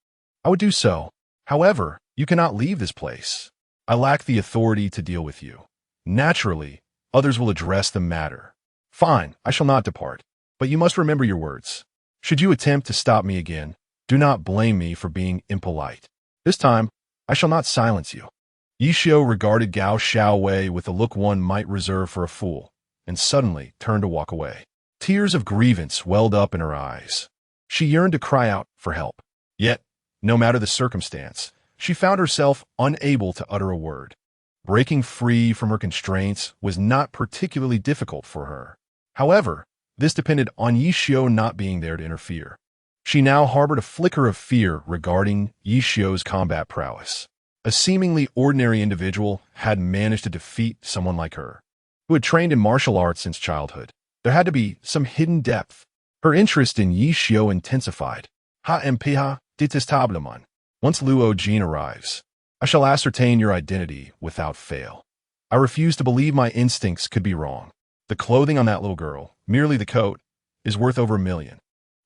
I would do so. However, you cannot leave this place. I lack the authority to deal with you. Naturally, others will address the matter. Fine, I shall not depart. But you must remember your words. Should you attempt to stop me again, do not blame me for being impolite. This time, I shall not silence you." Yi Xiao regarded Gao Xiaowei with the look one might reserve for a fool, and suddenly turned to walk away. Tears of grievance welled up in her eyes. She yearned to cry out for help. Yet, no matter the circumstance, she found herself unable to utter a word. Breaking free from her constraints was not particularly difficult for her. However, this depended on Yi Xiao not being there to interfere. She now harbored a flicker of fear regarding Yi Xiao's combat prowess. A seemingly ordinary individual had managed to defeat someone like her, who had trained in martial arts since childhood. There had to be some hidden depth. Her interest in Yi Xiao intensified. "Ha empiha detestablement. Once Luo Jin arrives, I shall ascertain your identity without fail. I refuse to believe my instincts could be wrong. The clothing on that little girl, merely the coat, is worth over $1 million.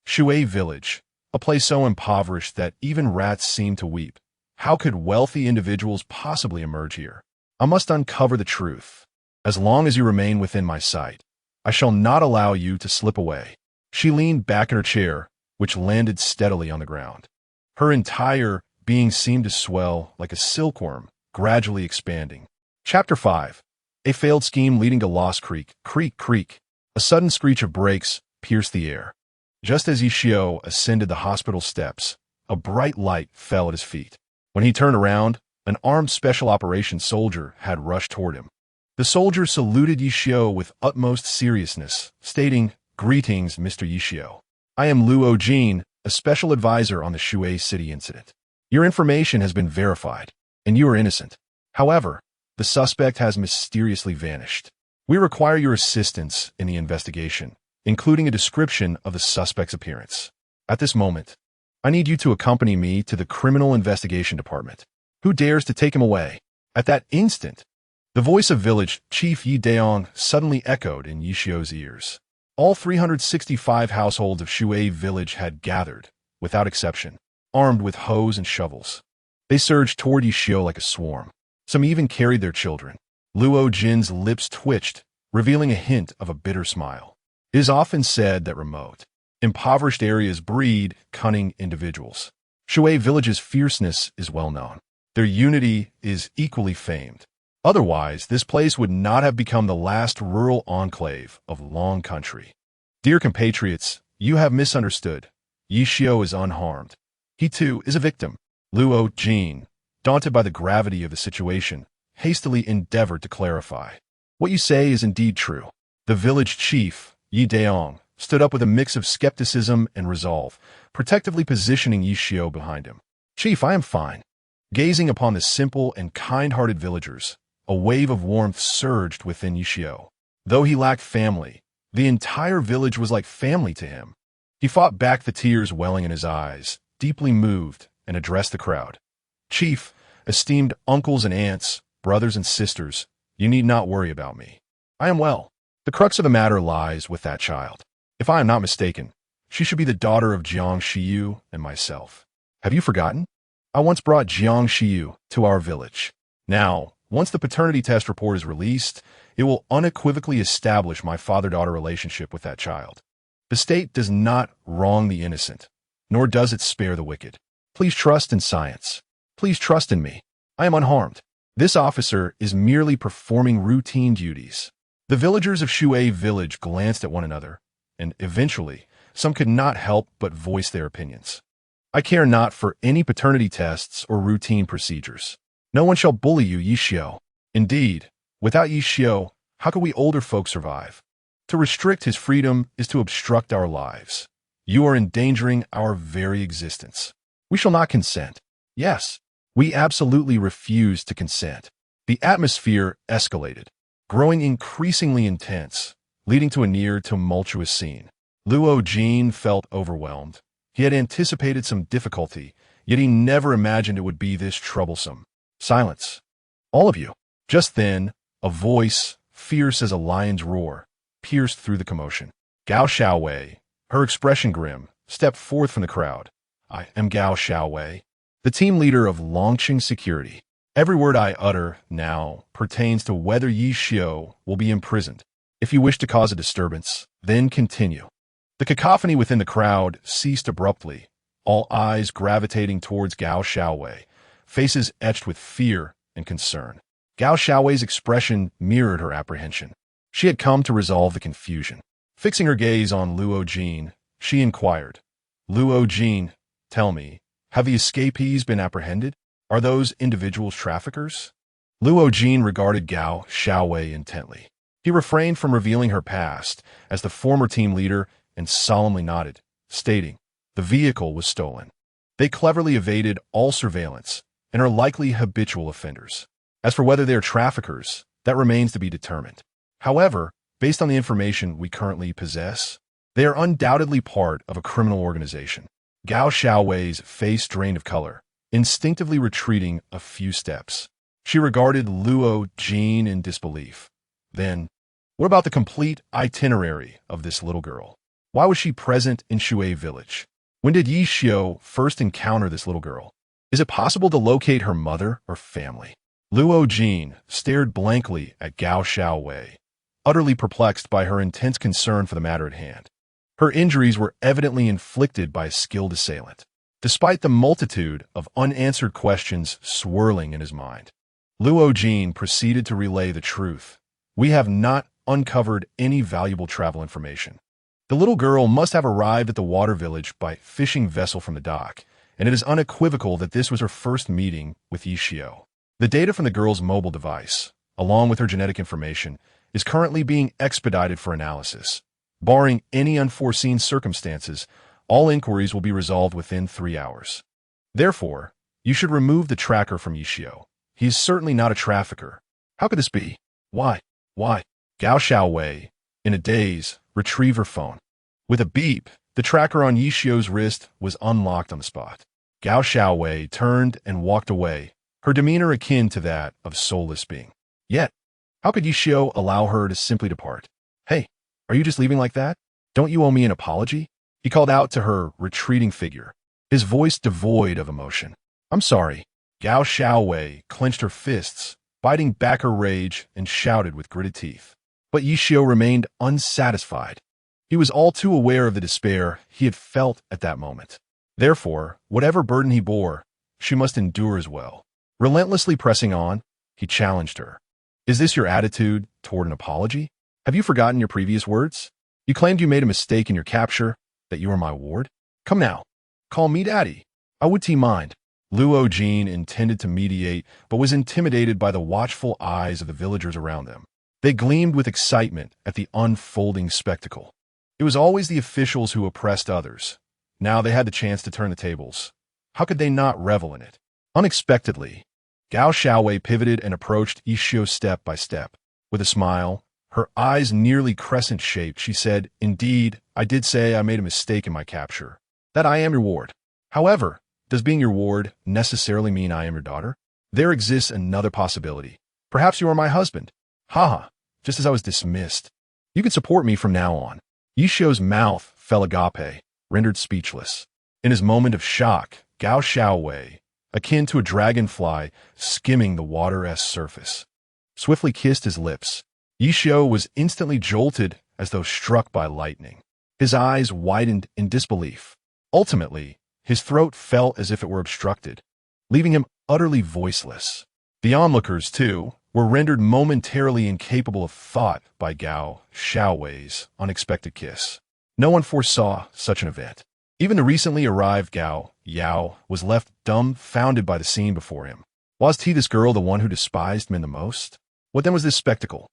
Shui Village, a place so impoverished that even rats seem to weep. How could wealthy individuals possibly emerge here? I must uncover the truth. As long as you remain within my sight, I shall not allow you to slip away." She leaned back in her chair, which landed steadily on the ground. Her entire being seemed to swell like a silkworm, gradually expanding. Chapter 5. A failed scheme leading to Lost Creek. Creak, creak. A sudden screech of brakes pierced the air. Just as Yi Xiao ascended the hospital steps, a bright light fell at his feet. When he turned around, an armed special operations soldier had rushed toward him. The soldier saluted Yi Xiao with utmost seriousness, stating, "Greetings, Mr. Yi Xiao. I am Luo Jin, a special advisor on the Shui City incident. Your information has been verified, and you are innocent. However, the suspect has mysteriously vanished. We require your assistance in the investigation, including a description of the suspect's appearance. At this moment, I need you to accompany me to the Criminal Investigation Department. Who dares to take him away?" At that instant, the voice of village chief Yi Daong suddenly echoed in Yi Xiao's ears. All 365 households of Shui village had gathered, without exception, armed with hoes and shovels. They surged toward Yi Xiao like a swarm. Some even carried their children. Luo Jin's lips twitched, revealing a hint of a bitter smile. It is often said that remote, impoverished areas breed cunning individuals. Shui village's fierceness is well known. Their unity is equally famed. Otherwise, this place would not have become the last rural enclave of Long Country. Dear compatriots, you have misunderstood. Yi Xiao is unharmed. He too is a victim. Luo Jin, daunted by the gravity of the situation, hastily endeavored to clarify. What you say is indeed true. The village chief, Yi Daong, stood up with a mix of skepticism and resolve, protectively positioning Yi Xiao behind him. "Chief, I am fine." Gazing upon the simple and kind-hearted villagers, a wave of warmth surged within Yi Xiao. Though he lacked family, the entire village was like family to him. He fought back the tears welling in his eyes, deeply moved, and addressed the crowd. "Chief, esteemed uncles and aunts, brothers and sisters, you need not worry about me. I am well. The crux of the matter lies with that child. If I am not mistaken, she should be the daughter of Jiang Shiyu and myself. Have you forgotten? I once brought Jiang Shiyu to our village. Now, once the paternity test report is released, it will unequivocally establish my father-daughter relationship with that child. The state does not wrong the innocent, nor does it spare the wicked. Please trust in science. Please trust in me. I am unharmed. This officer is merely performing routine duties." The villagers of Shui village glanced at one another, and eventually, some could not help but voice their opinions. "I care not for any paternity tests or routine procedures. No one shall bully you, Yi Xiao. Indeed, without Yi Xiao, how could we older folk survive? To restrict his freedom is to obstruct our lives. You are endangering our very existence. We shall not consent. Yes, we absolutely refuse to consent." The atmosphere escalated, growing increasingly intense, leading to a near tumultuous scene. Luo Jin felt overwhelmed. He had anticipated some difficulty, yet he never imagined it would be this troublesome. "Silence, all of you." Just then, a voice, fierce as a lion's roar, pierced through the commotion. Gao Xiaowei, her expression grim, stepped forth from the crowd. "I am Gao Xiaowei, the team leader of Longqing Security. Every word I utter now pertains to whether Yi Xiao will be imprisoned. If you wish to cause a disturbance, then continue." The cacophony within the crowd ceased abruptly, all eyes gravitating towards Gao Xiaowei, faces etched with fear and concern. Gao Xiaowei's expression mirrored her apprehension. She had come to resolve the confusion. Fixing her gaze on Luo Jin, she inquired, "Luo Jin, tell me, have the escapees been apprehended? Are those individuals traffickers?" Luo Jin regarded Gao Xiaowei intently. He refrained from revealing her past as the former team leader and solemnly nodded, stating, "The vehicle was stolen. They cleverly evaded all surveillance and are likely habitual offenders. As for whether they are traffickers, that remains to be determined. However, based on the information we currently possess, they are undoubtedly part of a criminal organization." Gao Xiaowei's face drained of color, instinctively retreating a few steps. She regarded Luo Jin in disbelief. Then, what about the complete itinerary of this little girl? Why was she present in Shui village? When did Yi Xiao first encounter this little girl? Is it possible to locate her mother or family? Luo Jin stared blankly at Gao Xiaowei, utterly perplexed by her intense concern for the matter at hand. Her injuries were evidently inflicted by a skilled assailant. Despite the multitude of unanswered questions swirling in his mind, Luo Jin proceeded to relay the truth. "We have not uncovered any valuable travel information. The little girl must have arrived at the water village by fishing vessel from the dock, and it is unequivocal that this was her first meeting with Yi Xiao. The data from the girl's mobile device, along with her genetic information, is currently being expedited for analysis. Barring any unforeseen circumstances, all inquiries will be resolved within 3 hours. Therefore, you should remove the tracker from Yi Xiao. He is certainly not a trafficker. How could this be? Why? Gao Xiaowei, in a daze, retrieved her phone. With a beep, the tracker on Yi Xiao's wrist was unlocked on the spot. Gao Xiaowei turned and walked away, her demeanor akin to that of soulless being. Yet, how could Yi Xiao allow her to simply depart? "Hey, are you just leaving like that? Don't you owe me an apology?" He called out to her retreating figure, his voice devoid of emotion. "I'm sorry." Gao Xiaowei clenched her fists, biting back her rage, and shouted with gritted teeth. But Yi Xiao remained unsatisfied. He was all too aware of the despair he had felt at that moment. Therefore, whatever burden he bore, she must endure as well. Relentlessly pressing on, he challenged her. "Is this your attitude toward an apology? Have you forgotten your previous words? You claimed you made a mistake in your capture, that you were my ward. Come now, call me daddy. I would mind." Luo Jin intended to mediate, but was intimidated by the watchful eyes of the villagers around them. They gleamed with excitement at the unfolding spectacle. It was always the officials who oppressed others. Now they had the chance to turn the tables. How could they not revel in it? Unexpectedly, Gao Xiaowei pivoted and approached Yi Xiu step by step. With a smile, her eyes nearly crescent-shaped, she said, "Indeed, I did say I made a mistake in my capture. That I am your ward. However, does being your ward necessarily mean I am your daughter? There exists another possibility. Perhaps you are my husband." Haha, just as I was dismissed. "You can support me from now on." Yi Xiu's mouth fell agape, rendered speechless. In his moment of shock, Gao Xiaowei, akin to a dragonfly skimming the water's surface, swiftly kissed his lips. Yi Xiu was instantly jolted as though struck by lightning. His eyes widened in disbelief. Ultimately, his throat felt as if it were obstructed, leaving him utterly voiceless. The onlookers, too, were rendered momentarily incapable of thought by Gao Xiaowei's unexpected kiss. No one foresaw such an event. Even the recently arrived Gao Yao was left dumbfounded by the scene before him. Was he, this girl, the one who despised men the most? What then was this spectacle?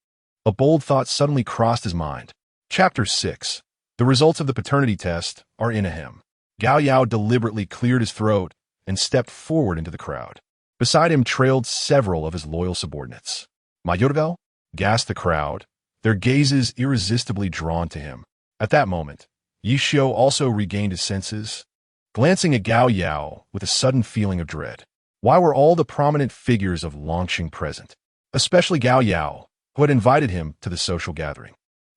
A bold thought suddenly crossed his mind. Chapter 6. The results of the paternity test are in a hymn. Gao Yao deliberately cleared his throat and stepped forward into the crowd. Beside him trailed several of his loyal subordinates. "Mayorvel?" gasped the crowd, their gazes irresistibly drawn to him. At that moment, Yi Xiu also regained his senses, glancing at Gao Yao with a sudden feeling of dread. Why were all the prominent figures of Longqing present? Especially Gao Yao, who had invited him to the social gathering.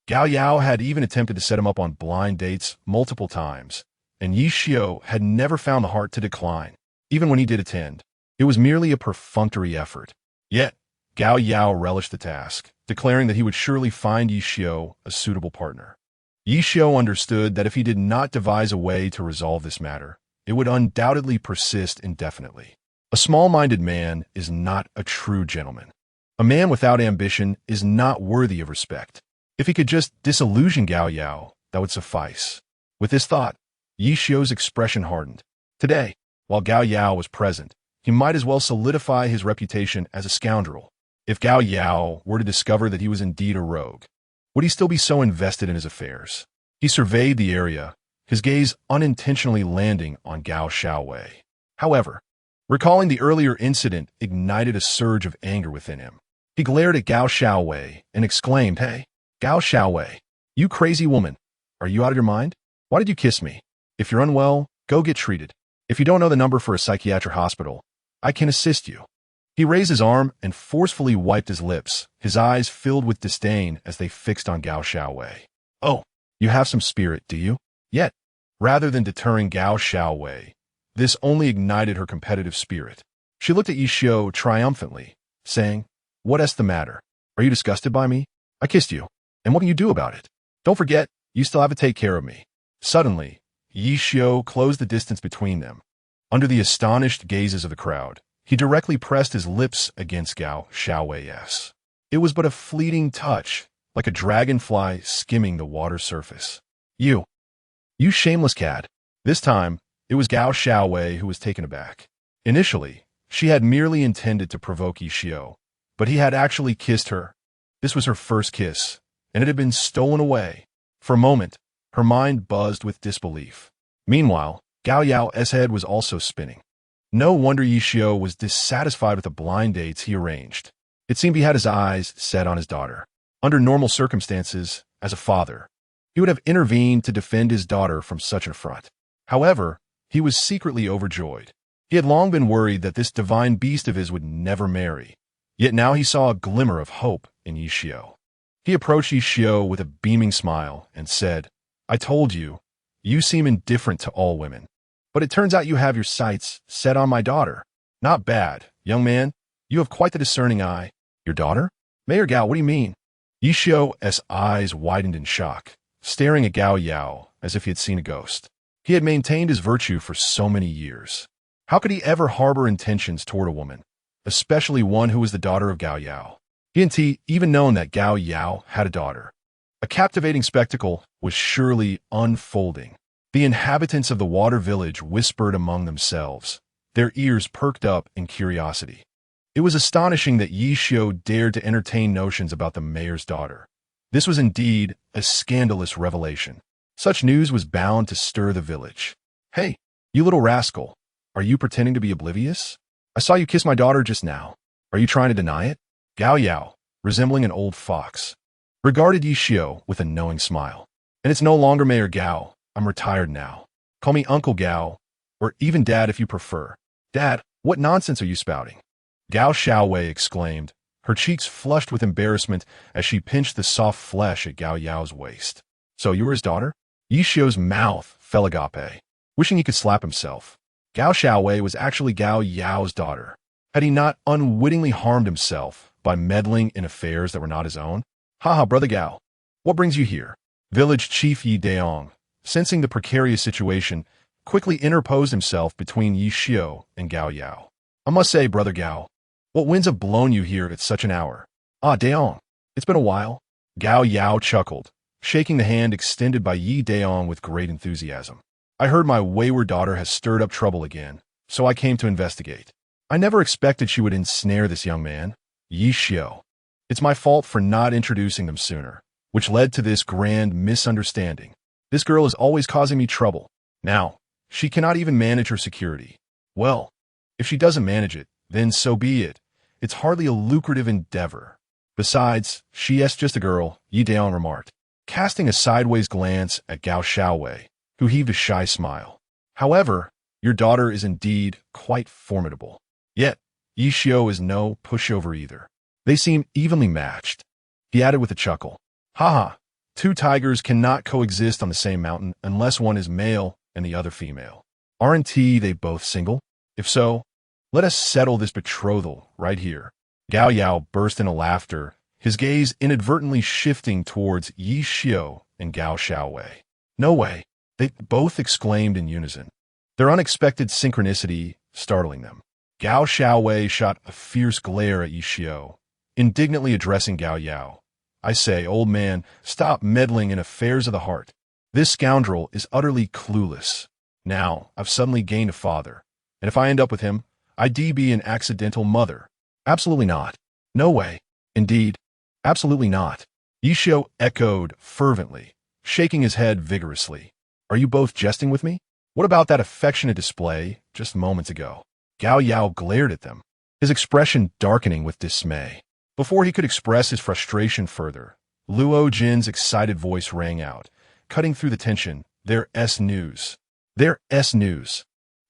Gao Yao had even attempted to set him up on blind dates multiple times, and Yi Xiu had never found the heart to decline, even when he did attend. It was merely a perfunctory effort. Yet, Gao Yao relished the task, declaring that he would surely find Yi Xiu a suitable partner. Yi Xiu understood that if he did not devise a way to resolve this matter, it would undoubtedly persist indefinitely. A small-minded man is not a true gentleman. A man without ambition is not worthy of respect. If he could just disillusion Gao Yao, that would suffice. With this thought, Yi Xiu's expression hardened. Today, while Gao Yao was present, he might as well solidify his reputation as a scoundrel. If Gao Yao were to discover that he was indeed a rogue, would he still be so invested in his affairs? He surveyed the area, his gaze unintentionally landing on Gao Xiaowei. However, recalling the earlier incident ignited a surge of anger within him. He glared at Gao Xiaowei and exclaimed, "Hey, Gao Xiaowei, you crazy woman, are you out of your mind? Why did you kiss me? If you're unwell, go get treated. If you don't know the number for a psychiatric hospital, I can assist you." He raised his arm and forcefully wiped his lips, his eyes filled with disdain as they fixed on Gao Xiaowei. "Oh, you have some spirit, do you?" Yet, rather than deterring Gao Xiaowei, this only ignited her competitive spirit. She looked at Yi Xiu triumphantly, saying, "What's the matter? Are you disgusted by me? I kissed you, and what can you do about it? Don't forget, you still have to take care of me." Suddenly, Yi Xiu closed the distance between them. Under the astonished gazes of the crowd, he directly pressed his lips against Gao Xiaowei's. It was but a fleeting touch, like a dragonfly skimming the water surface. You shameless cad." This time, it was Gao Xiaowei who was taken aback. Initially, she had merely intended to provoke Yi Xiu, but he had actually kissed her. This was her first kiss, and it had been stolen away. For a moment, her mind buzzed with disbelief. Meanwhile, Gao Yao's head was also spinning. No wonder Yi Xiu was dissatisfied with the blind dates he arranged. It seemed he had his eyes set on his daughter. Under normal circumstances, as a father, he would have intervened to defend his daughter from such an affront. However, he was secretly overjoyed. He had long been worried that this divine beast of his would never marry. Yet now he saw a glimmer of hope in Yi Xiu. He approached Yi Xiu with a beaming smile and said, "I told you, you seem indifferent to all women. But it turns out you have your sights set on my daughter. Not bad, young man. You have quite the discerning eye." "Your daughter? Mayor Gao, what do you mean?" Yi Xiu's eyes widened in shock, staring at Gao Yao as if he had seen a ghost. He had maintained his virtue for so many years. How could he ever harbor intentions toward a woman, especially one who was the daughter of Gao Yao? He hadn't even known that Gao Yao had a daughter. A captivating spectacle was surely unfolding. The inhabitants of the water village whispered among themselves, their ears perked up in curiosity. It was astonishing that Yi Xiao dared to entertain notions about the mayor's daughter. This was indeed a scandalous revelation. Such news was bound to stir the village. Hey, you little rascal, are you pretending to be oblivious? I saw you kiss my daughter just now. Are you trying to deny it? Gao Yao, resembling an old fox, regarded Yi Xiao with a knowing smile. And it's no longer Mayor Gao. I'm retired now. Call me Uncle Gao, or even Dad if you prefer. Dad, what nonsense are you spouting? Gao Xiaowei exclaimed, her cheeks flushed with embarrassment as she pinched the soft flesh at Gao Yao's waist. So you were his daughter? Yi Xiao's mouth fell agape, wishing he could slap himself. Gao Xiaowei was actually Gao Yao's daughter. Had he not unwittingly harmed himself by meddling in affairs that were not his own? Haha, brother Gao, what brings you here? Village Chief Yi Daong, sensing the precarious situation, quickly interposed himself between Yi Xiao and Gao Yao. I must say, brother Gao, what winds have blown you here at such an hour? Ah, Daong, it's been a while. Gao Yao chuckled, shaking the hand extended by Yi Daong with great enthusiasm. I heard my wayward daughter has stirred up trouble again, so I came to investigate. I never expected she would ensnare this young man, Yi Xiao. It's my fault for not introducing them sooner, which led to this grand misunderstanding. This girl is always causing me trouble. Now, she cannot even manage her security. Well, if she doesn't manage it, then so be it. It's hardly a lucrative endeavor. Besides, she is just a girl, Yi Daong remarked, casting a sideways glance at Gao Xiaowei, who heaved a shy smile. However, your daughter is indeed quite formidable. Yet, Yi Xiao is no pushover either. They seem evenly matched. He added with a chuckle. Haha, two tigers cannot coexist on the same mountain unless one is male and the other female. Aren't they both single? If so, let us settle this betrothal right here. Gao Yao burst into laughter, his gaze inadvertently shifting towards Yi Xiao and Gao Xiaowei. No way, they both exclaimed in unison, their unexpected synchronicity startling them. Gao Xiaowei shot a fierce glare at Yi Xiao, indignantly addressing Gao Yao. I say, old man, stop meddling in affairs of the heart. This scoundrel is utterly clueless. Now, I've suddenly gained a father, and if I end up with him, I'd be an accidental mother. Absolutely not. No way. Indeed, absolutely not. Yi Xiao echoed fervently, shaking his head vigorously. Are you both jesting with me? What about that affectionate display just moments ago? Gao Yao glared at them, his expression darkening with dismay. Before he could express his frustration further, Luo Jin's excited voice rang out, cutting through the tension. Their news. Their news.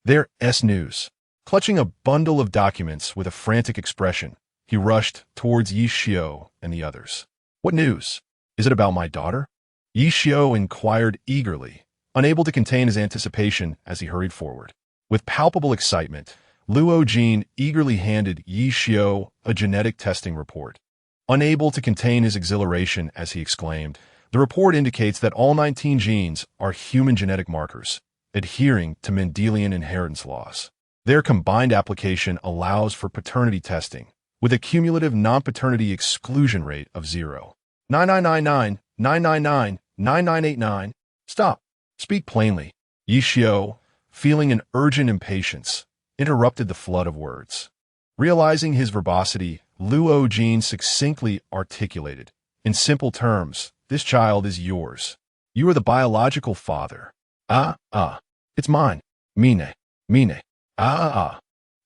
Their news. Clutching a bundle of documents with a frantic expression, he rushed towards Yi Xiao and the others. What news? Is it about my daughter? Yi Xiao inquired eagerly, unable to contain his anticipation as he hurried forward. With palpable excitement, Luo Jin eagerly handed Yi Xiao a genetic testing report. Unable to contain his exhilaration as he exclaimed, the report indicates that all 19 genes are human genetic markers, adhering to Mendelian inheritance laws. Their combined application allows for paternity testing, with a cumulative non-paternity exclusion rate of 0. 9999, 999, 9989. Stop. Speak plainly. Yi Xiao, feeling an urgent impatience, interrupted the flood of words. Realizing his verbosity, Luo Jin succinctly articulated, in simple terms, this child is yours. You are the biological father. It's mine. Mine. I'm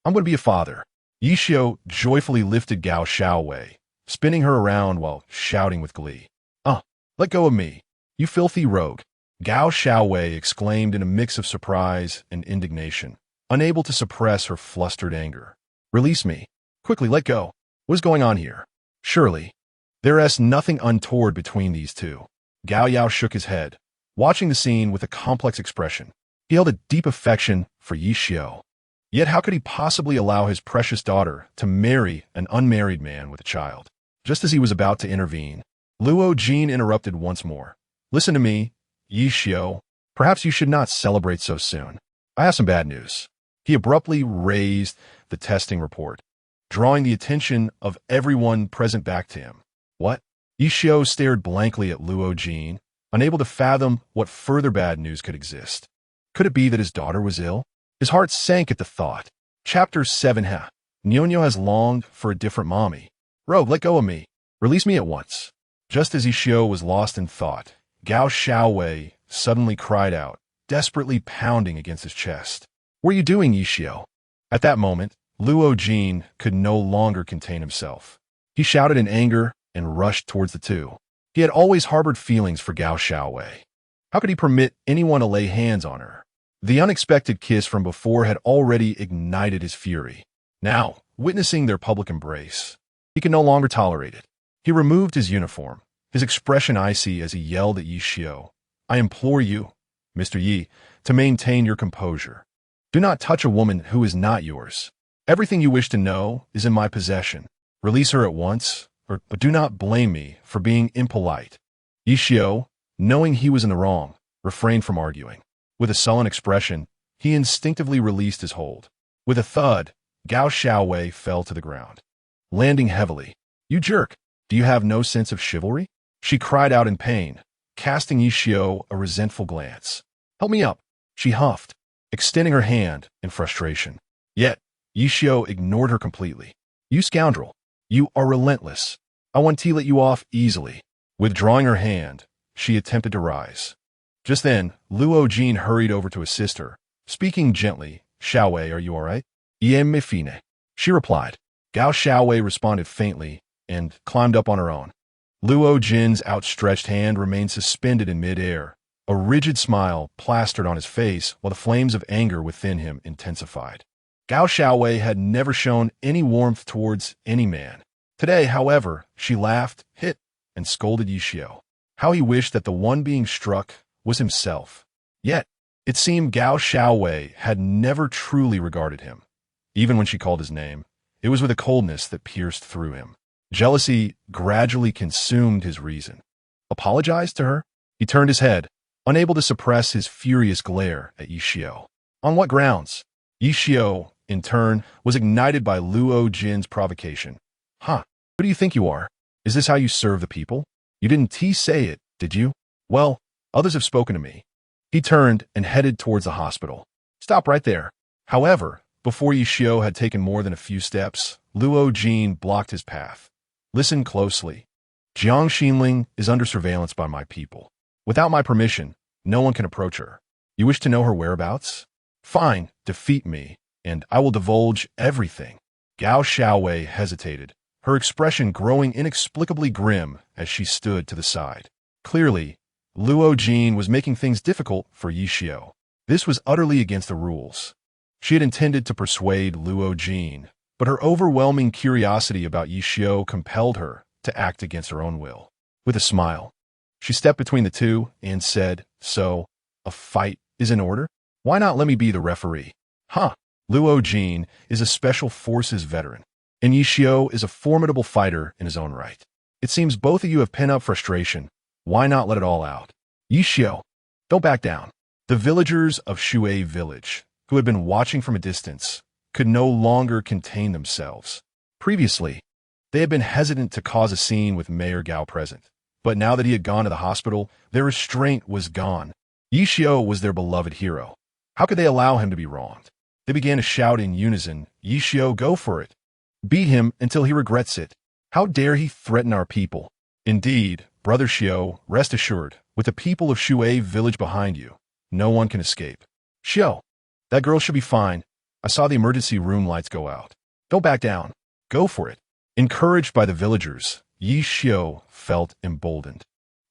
going to be a father. Yi Xiao joyfully lifted Gao Xiaowei, spinning her around while shouting with glee. Let go of me, you filthy rogue. Gao Xiaowei exclaimed in a mix of surprise and indignation, unable to suppress her flustered anger. Release me. Quickly, let go. What is going on here? Surely, there is nothing untoward between these two. Gao Yao shook his head, watching the scene with a complex expression. He held a deep affection for Yi Xiao. Yet how could he possibly allow his precious daughter to marry an unmarried man with a child? Just as he was about to intervene, Luo Jin interrupted once more. Listen to me, Yi Xiao. Perhaps you should not celebrate so soon. I have some bad news. He abruptly raised the testing report, drawing the attention of everyone present back to him. What? Yi Xiao stared blankly at Luo Jin, unable to fathom what further bad news could exist. Could it be that his daughter was ill? His heart sank at the thought. Chapter 7. Nyonyo has longed for a different mommy. Rogue, let go of me. Release me at once. Just as Ishio was lost in thought, Gao Xiaowei suddenly cried out, desperately pounding against his chest. What are you doing, Ishio? At that moment, Luo Jin could no longer contain himself. He shouted in anger and rushed towards the two. He had always harbored feelings for Gao Xiaowei. How could he permit anyone to lay hands on her? The unexpected kiss from before had already ignited his fury. Now, witnessing their public embrace, he could no longer tolerate it. He removed his uniform, his expression icy as he yelled at Yi Xiao. I implore you, Mr. Yi, to maintain your composure. Do not touch a woman who is not yours. Everything you wish to know is in my possession. Release her at once, but do not blame me for being impolite. Yi Xiao, knowing he was in the wrong, refrained from arguing. With a sullen expression, he instinctively released his hold. With a thud, Gao Xiaowei fell to the ground, landing heavily. You jerk! Do you have no sense of chivalry? She cried out in pain, casting Yi Xiao a resentful glance. Help me up, she huffed, extending her hand in frustration. Yet, Yi Xiao ignored her completely. You scoundrel! You are relentless. I want to let you off easily. Withdrawing her hand, she attempted to rise. Just then, Luo Jin hurried over to assist her, speaking gently. Xiaowei, are you all right? Iem me fine. She replied. Gao Xiaowei responded faintly and climbed up on her own. Luo Jin's outstretched hand remained suspended in midair. A rigid smile plastered on his face while the flames of anger within him intensified. Gao Xiaowei had never shown any warmth towards any man. Today, however, she laughed, hit, and scolded Yi Xiao. How he wished that the one being struck was himself. Yet, it seemed Gao Xiaowei had never truly regarded him. Even when she called his name, it was with a coldness that pierced through him. Jealousy gradually consumed his reason. Apologize to her? He turned his head, unable to suppress his furious glare at Yi Xiao. On what grounds? Yi Xiao, in turn, was ignited by Luo Jin's provocation. Huh, who do you think you are? Is this how you serve the people? You didn't say it, did you? Well, others have spoken to me. He turned and headed towards the hospital. Stop right there. However, before Yi Xiao had taken more than a few steps, Luo Jin blocked his path. Listen closely. Jiang Xinling is under surveillance by my people. Without my permission, no one can approach her. You wish to know her whereabouts? Fine, defeat me, and I will divulge everything. Gao Xiaowei hesitated, her expression growing inexplicably grim as she stood to the side. Clearly, Luo Jin was making things difficult for Yi Xiao. This was utterly against the rules. She had intended to persuade Luo Jin, but her overwhelming curiosity about Yi Xiao compelled her to act against her own will. With a smile, she stepped between the two and said, So, a fight is in order? Why not let me be the referee? Huh. Luo Jin is a special forces veteran, and Yi Xiao is a formidable fighter in his own right. It seems both of you have pent up frustration. Why not let it all out? Yi Xiao, don't back down. The villagers of Shui Village, who had been watching from a distance, could no longer contain themselves. Previously, they had been hesitant to cause a scene with Mayor Gao present, but now that he had gone to the hospital, their restraint was gone. Yi Xiao was their beloved hero. How could they allow him to be wronged? They began to shout in unison, Yi Xiao, go for it. Beat him until he regrets it. How dare he threaten our people? Indeed, Brother Xiao, rest assured, with the people of Shui Village behind you, no one can escape. Xiao, that girl should be fine. I saw the emergency room lights go out. Don't back down. Go for it. Encouraged by the villagers, Yi Xiao felt emboldened.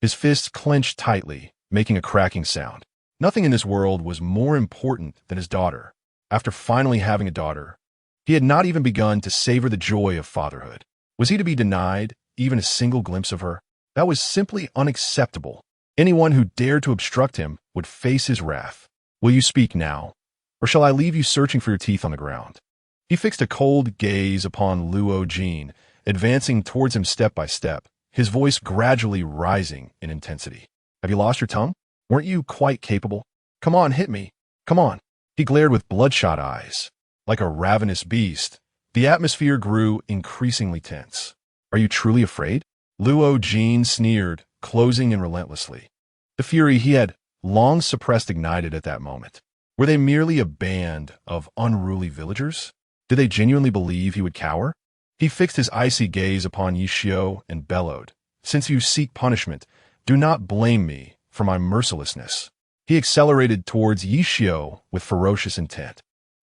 His fists clenched tightly, making a cracking sound. Nothing in this world was more important than his daughter. After finally having a daughter, he had not even begun to savor the joy of fatherhood. Was he to be denied even a single glimpse of her? That was simply unacceptable. Anyone who dared to obstruct him would face his wrath. Will you speak now, or shall I leave you searching for your teeth on the ground? He fixed a cold gaze upon Luo Jin, advancing towards him step by step, his voice gradually rising in intensity. Have you lost your tongue? Weren't you quite capable? Come on, hit me. Come on. He glared with bloodshot eyes. Like a ravenous beast, the atmosphere grew increasingly tense. Are you truly afraid? Luo Jin sneered, closing in relentlessly. The fury he had long suppressed ignited at that moment. Were they merely a band of unruly villagers? Did they genuinely believe he would cower? He fixed his icy gaze upon Yishio and bellowed, "Since you seek punishment, do not blame me for my mercilessness." He accelerated towards Yishio with ferocious intent.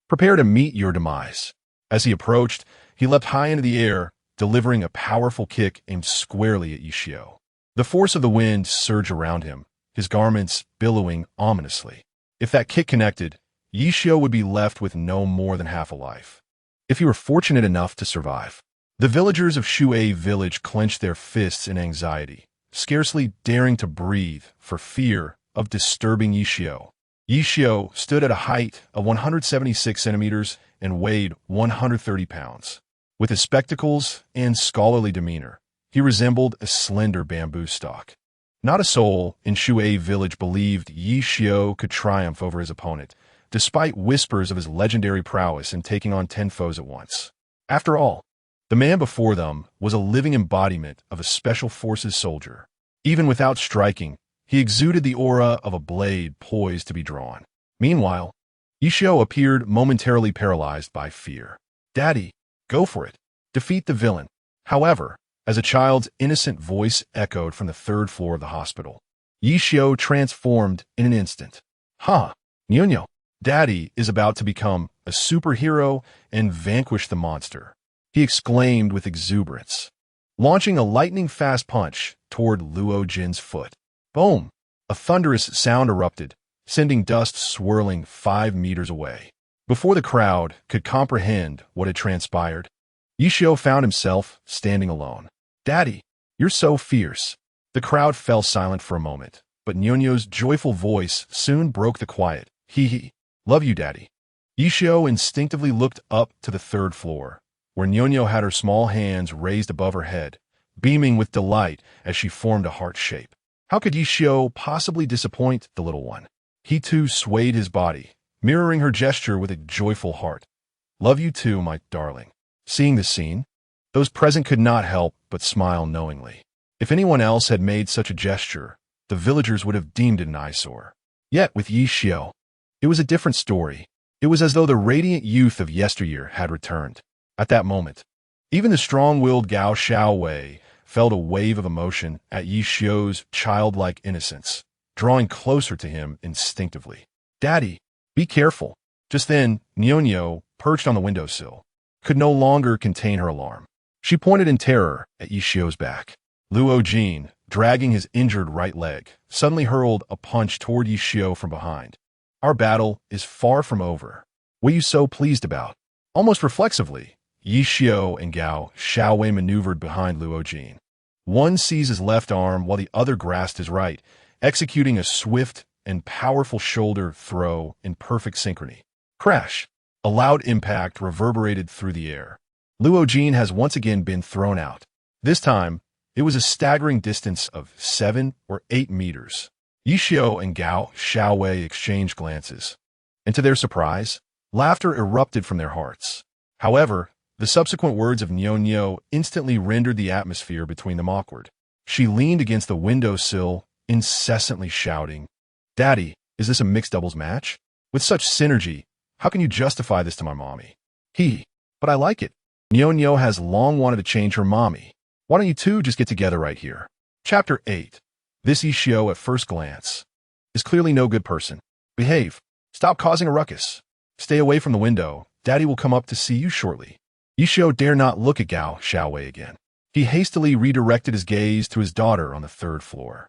"Prepare to meet your demise." As he approached, he leapt high into the air, delivering a powerful kick aimed squarely at Yishio. The force of the wind surged around him, his garments billowing ominously. If that kick connected, Yishio would be left with no more than half a life. If he were fortunate enough to survive. The villagers of Shuei village clenched their fists in anxiety, scarcely daring to breathe for fear of disturbing Yishio. Yishio stood at a height of 176 centimeters and weighed 130 pounds. With his spectacles and scholarly demeanor, he resembled a slender bamboo stalk. Not a soul in Shuei village believed Yishio could triumph over his opponent, despite whispers of his legendary prowess in taking on 10 foes at once. After all, the man before them was a living embodiment of a special forces soldier. Even without striking, he exuded the aura of a blade poised to be drawn. Meanwhile, Yishio appeared momentarily paralyzed by fear. "Daddy, go for it. Defeat the villain." However, as a child's innocent voice echoed from the third floor of the hospital, Yishio transformed in an instant. "Ha! Nyonyo, Daddy is about to become a superhero and vanquish the monster," he exclaimed with exuberance, launching a lightning-fast punch toward Luo Jin's foot. Boom! A thunderous sound erupted, sending dust swirling 5 meters away. Before the crowd could comprehend what had transpired, Yishio found himself standing alone. "Daddy, you're so fierce." The crowd fell silent for a moment, but Nyonyo's joyful voice soon broke the quiet. "Hee. Love you, Daddy." Yishio instinctively looked up to the third floor, where Nyonyo had her small hands raised above her head, beaming with delight as she formed a heart shape. How could Yishio possibly disappoint the little one? He too swayed his body, mirroring her gesture with a joyful heart. "Love you too, my darling." Seeing the scene, those present could not help but smile knowingly. If anyone else had made such a gesture, the villagers would have deemed it an eyesore. Yet with Yishio, it was a different story. It was as though the radiant youth of yesteryear had returned. At that moment, even the strong-willed Gao Xiaowei felt a wave of emotion at Yishio's childlike innocence, drawing closer to him instinctively. "Daddy, be careful." Just then, Nyonyo, perched on the windowsill, could no longer contain her alarm. She pointed in terror at Yishio's back. Luo Jin, dragging his injured right leg, suddenly hurled a punch toward Yishio from behind. "Our battle is far from over. What are you so pleased about?" Almost reflexively, Yishio and Gao Xiaowei maneuvered behind Luo Jin. One seized his left arm while the other grasped his right, executing a swift and powerful shoulder throw in perfect synchrony. Crash! A loud impact reverberated through the air. Luo Jin has once again been thrown out. This time, it was a staggering distance of 7 or 8 meters. Yishio and Gao Xiaowei exchanged glances, and to their surprise, laughter erupted from their hearts. However, the subsequent words of Nyonyo instantly rendered the atmosphere between them awkward. She leaned against the windowsill, incessantly shouting, "Daddy, is this a mixed doubles match? With such synergy, how can you justify this to my mommy?" But I like it. Nyonyo has long wanted to change her mommy. Why don't you two just get together right here?" Chapter 8. This Yishio at first glance is clearly no good person. Behave. Stop causing a ruckus. Stay away from the window. Daddy will come up to see you shortly. Yishio dare not look at Gao Xiaowei again. He hastily redirected his gaze to his daughter on the third floor,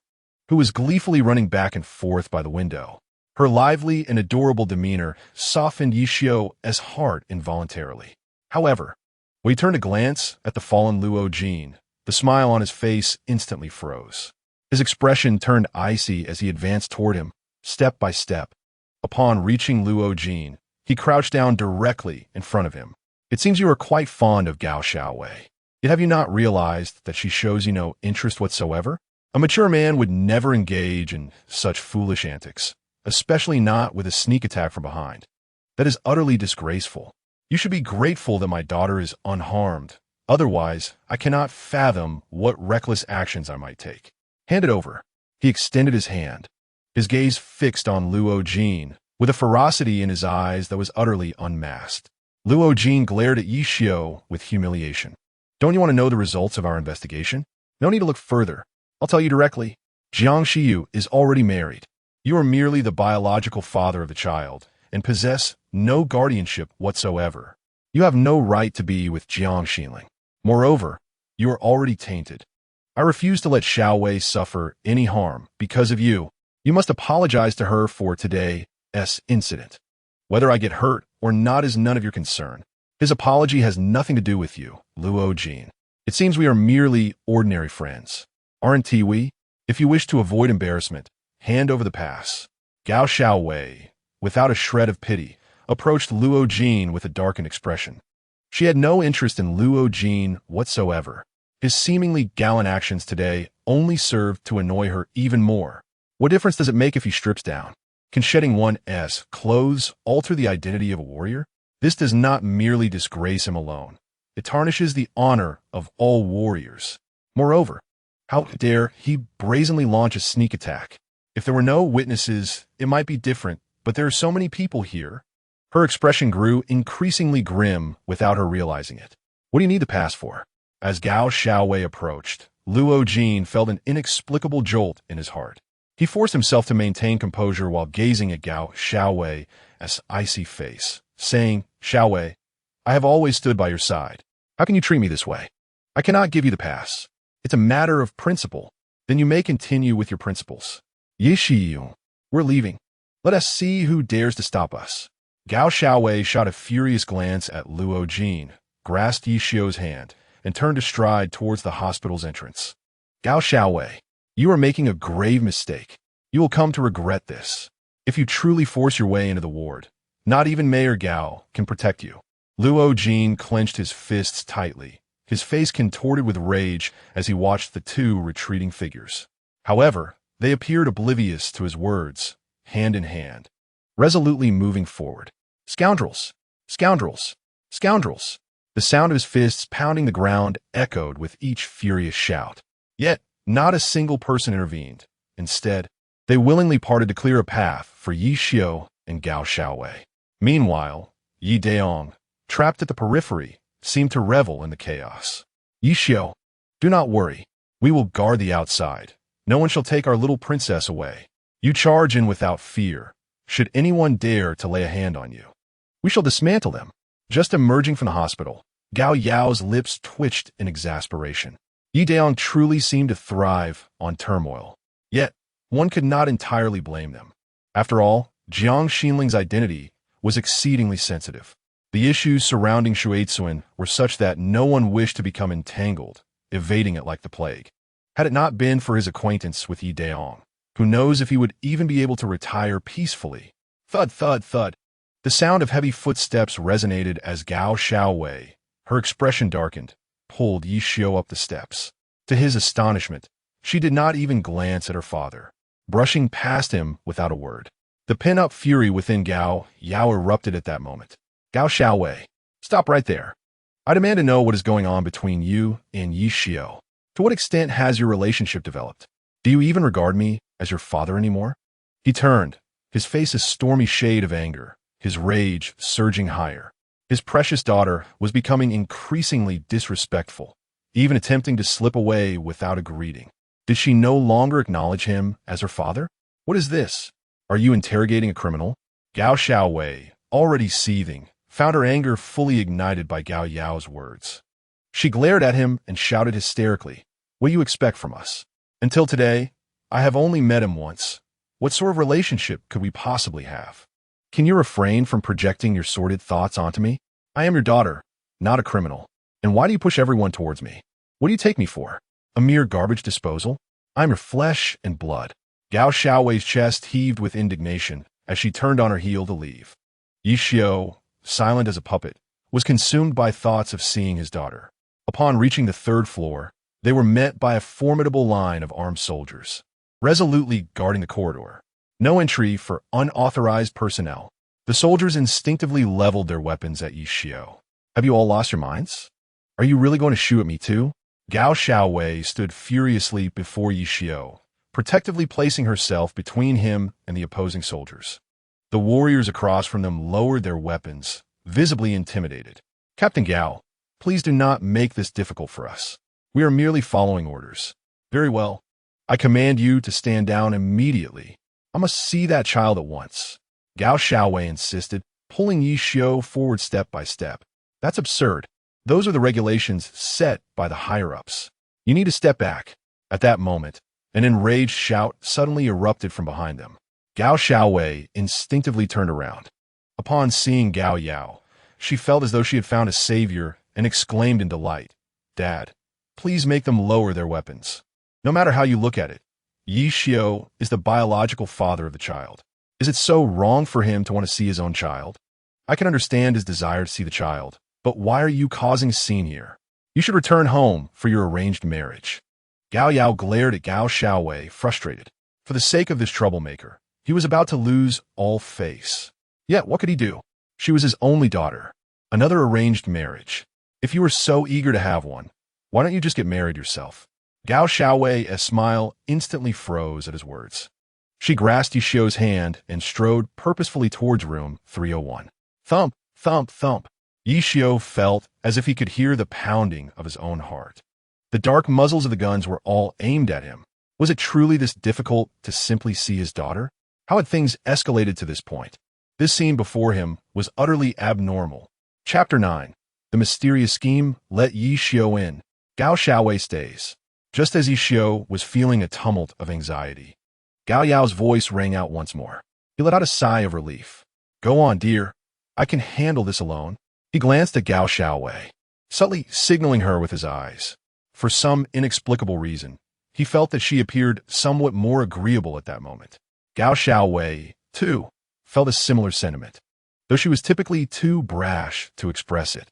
who was gleefully running back and forth by the window. Her lively and adorable demeanor softened Yishio as heart involuntarily. However, when he turned to glance at the fallen Luo Jin, the smile on his face instantly froze. His expression turned icy as he advanced toward him, step by step. Upon reaching Luo Jin, he crouched down directly in front of him. "It seems you are quite fond of Gao Xiaowei. Yet have you not realized that she shows you no interest whatsoever? A mature man would never engage in such foolish antics, especially not with a sneak attack from behind. That is utterly disgraceful. You should be grateful that my daughter is unharmed. Otherwise, I cannot fathom what reckless actions I might take. Hand it over." He extended his hand, his gaze fixed on Luo Jin, with a ferocity in his eyes that was utterly unmasked. Luo Jin glared at Yi Xiao with humiliation. Don't you want to know the results of our investigation? No need to look further. I'll tell you directly. Jiang Xiyu is already married. You are merely the biological father of the child and possess no guardianship whatsoever. You have no right to be with Jiang Xinling. Moreover, you are already tainted. I refuse to let Xiao Wei suffer any harm because of you. You must apologize to her for today's incident. Whether I get hurt or not is none of your concern. His apology has nothing to do with you, Luo Jin. It seems we are merely ordinary friends. Aren't we? If you wish to avoid embarrassment, hand over the pass. Gao Xiaowei, without a shred of pity, approached Luo Jin with a darkened expression. She had no interest in Luo Jin whatsoever. His seemingly gallant actions today only served to annoy her even more. What difference does it make if he strips down? Can shedding one's clothes alter the identity of a warrior? This does not merely disgrace him alone. It tarnishes the honor of all warriors. Moreover, how dare he brazenly launch a sneak attack? If there were no witnesses, it might be different, but there are so many people here. Her expression grew increasingly grim without her realizing it. What do you need the pass for? As Gao Xiaowei approached, Luo Jin felt an inexplicable jolt in his heart. He forced himself to maintain composure while gazing at Gao Xiaowei's icy face, saying, Xiaowei, I have always stood by your side. How can you treat me this way? I cannot give you the pass. It's a matter of principle. Then you may continue with your principles. Yi Xiyu, we're leaving. Let us see who dares to stop us. Gao Xiaowei shot a furious glance at Luo Jin, grasped Yi Xiu's hand, and turned a stride towards the hospital's entrance. Gao Xiaowei, you are making a grave mistake. You will come to regret this. If you truly force your way into the ward, not even Mayor Gao can protect you. Luo Jin clenched his fists tightly, his face contorted with rage as he watched the two retreating figures. However, they appeared oblivious to his words, hand in hand, resolutely moving forward. Scoundrels! Scoundrels! Scoundrels! The sound of his fists pounding the ground echoed with each furious shout. Yet, not a single person intervened. Instead, they willingly parted to clear a path for Yi Xiu and Gao Xiaowei. Meanwhile, Yi Daong, trapped at the periphery, seemed to revel in the chaos. Yi Xiu, do not worry. We will guard the outside. No one shall take our little princess away. You charge in without fear. Should anyone dare to lay a hand on you, we shall dismantle them. Just emerging from the hospital, Gao Yao's lips twitched in exasperation. Yi Daong truly seemed to thrive on turmoil. Yet, one could not entirely blame them. After all, Jiang Xinling's identity was exceedingly sensitive. The issues surrounding Shuaitsuan were such that no one wished to become entangled, evading it like the plague. Had it not been for his acquaintance with Yi Daong, who knows if he would even be able to retire peacefully. Thud, thud, thud. The sound of heavy footsteps resonated as Gao Xiaowei, her expression darkened, pulled Yi Xiu up the steps. To his astonishment, she did not even glance at her father, brushing past him without a word. The pent-up fury within Gao Yao erupted at that moment. Gao Xiaowei, stop right there. I demand to know what is going on between you and Yi Xiu. To what extent has your relationship developed? Do you even regard me as your father anymore? He turned, his face a stormy shade of anger, his rage surging higher. His precious daughter was becoming increasingly disrespectful, even attempting to slip away without a greeting. Did she no longer acknowledge him as her father? What is this? Are you interrogating a criminal? Gao Xiaowei, already seething, found her anger fully ignited by Gao Yao's words. She glared at him and shouted hysterically, "What do you expect from us? Until today, I have only met him once. What sort of relationship could we possibly have? Can you refrain from projecting your sordid thoughts onto me? I am your daughter, not a criminal. And why do you push everyone towards me? What do you take me for? A mere garbage disposal? I'm your flesh and blood." Gao Xiaowei's chest heaved with indignation as she turned on her heel to leave. Yi Xiu, silent as a puppet, was consumed by thoughts of seeing his daughter. Upon reaching the third floor, they were met by a formidable line of armed soldiers, resolutely guarding the corridor. No entry for unauthorized personnel. The soldiers instinctively leveled their weapons at Yi Xiu. Have you all lost your minds? Are you really going to shoot at me too? Gao Xiaowei stood furiously before Yi Xiu, protectively placing herself between him and the opposing soldiers. The warriors across from them lowered their weapons, visibly intimidated. Captain Gao, please do not make this difficult for us. We are merely following orders. Very well. I command you to stand down immediately. I must see that child at once. Gao Xiaowei insisted, pulling Yi Xiao forward step by step. That's absurd. Those are the regulations set by the higher-ups. You need to step back. At that moment, an enraged shout suddenly erupted from behind them. Gao Xiaowei instinctively turned around. Upon seeing Gao Yao, she felt as though she had found a savior and exclaimed in delight, "Dad, please make them lower their weapons." No matter how you look at it, Yi Xiao is the biological father of the child. Is it so wrong for him to want to see his own child? I can understand his desire to see the child, but why are you causing a scene here? You should return home for your arranged marriage. Gao Yao glared at Gao Xiaowei, frustrated. For the sake of this troublemaker, he was about to lose all face. Yet, what could he do? She was his only daughter. Another arranged marriage. If you were so eager to have one, why don't you just get married yourself? Gao Xiaowei's smile instantly froze at his words. She grasped Yi Xiao's hand and strode purposefully towards room 301. Thump, thump, thump. Yi Xiao felt as if he could hear the pounding of his own heart. The dark muzzles of the guns were all aimed at him. Was it truly this difficult to simply see his daughter? How had things escalated to this point? This scene before him was utterly abnormal. Chapter 9. The mysterious scheme, let Yi Xiao in. Gao Xiaowei stays. Just as Yi Xiao was feeling a tumult of anxiety, Gao Yao's voice rang out once more. He let out a sigh of relief. Go on, dear. I can handle this alone. He glanced at Gao Xiaowei, subtly signaling her with his eyes. For some inexplicable reason, he felt that she appeared somewhat more agreeable at that moment. Gao Xiaowei, too, felt a similar sentiment, though she was typically too brash to express it.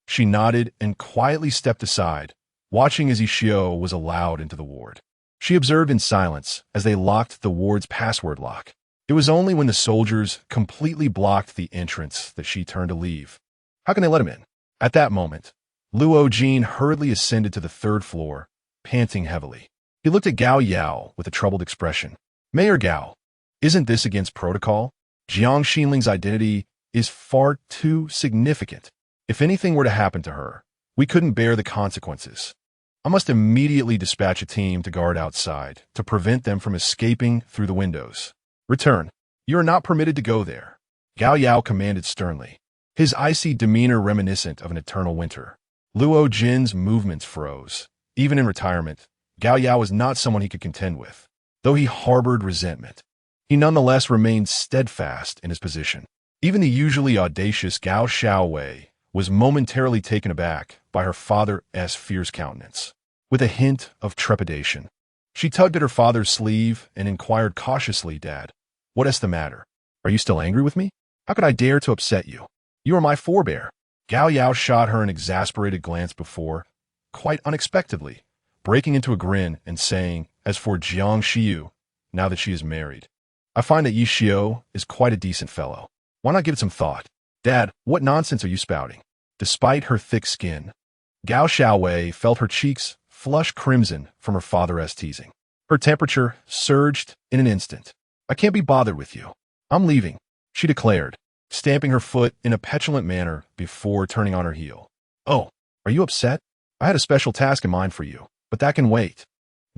She nodded and quietly stepped aside, watching as Yi Xiao was allowed into the ward. She observed in silence as they locked the ward's password lock. It was only when the soldiers completely blocked the entrance that she turned to leave. How can they let him in? At that moment, Luo Jin hurriedly ascended to the third floor, panting heavily. He looked at Gao Yao with a troubled expression. Mayor Gao, isn't this against protocol? Jiang Xinling's identity is far too significant. If anything were to happen to her, we couldn't bear the consequences. I must immediately dispatch a team to guard outside to prevent them from escaping through the windows. Return. You are not permitted to go there. Gao Yao commanded sternly, his icy demeanor reminiscent of an eternal winter. Luo Jin's movements froze. Even in retirement, Gao Yao was not someone he could contend with. Though he harbored resentment, he nonetheless remained steadfast in his position. Even the usually audacious Gao Xiaowei was momentarily taken aback by her father's fierce countenance. With a hint of trepidation, she tugged at her father's sleeve and inquired cautiously, Dad, what is the matter? Are you still angry with me? How could I dare to upset you? You are my forebear. Gao Yao shot her an exasperated glance before, quite unexpectedly, breaking into a grin and saying, as for Jiang Xiu, now that she is married, I find that Yi Xiao is quite a decent fellow. Why not give it some thought? Dad, what nonsense are you spouting? Despite her thick skin, Gao Xiaowei felt her cheeks flush crimson from her father's teasing. Her temperature surged in an instant. I can't be bothered with you. I'm leaving, she declared, stamping her foot in a petulant manner before turning on her heel. Oh, are you upset? I had a special task in mind for you, but that can wait.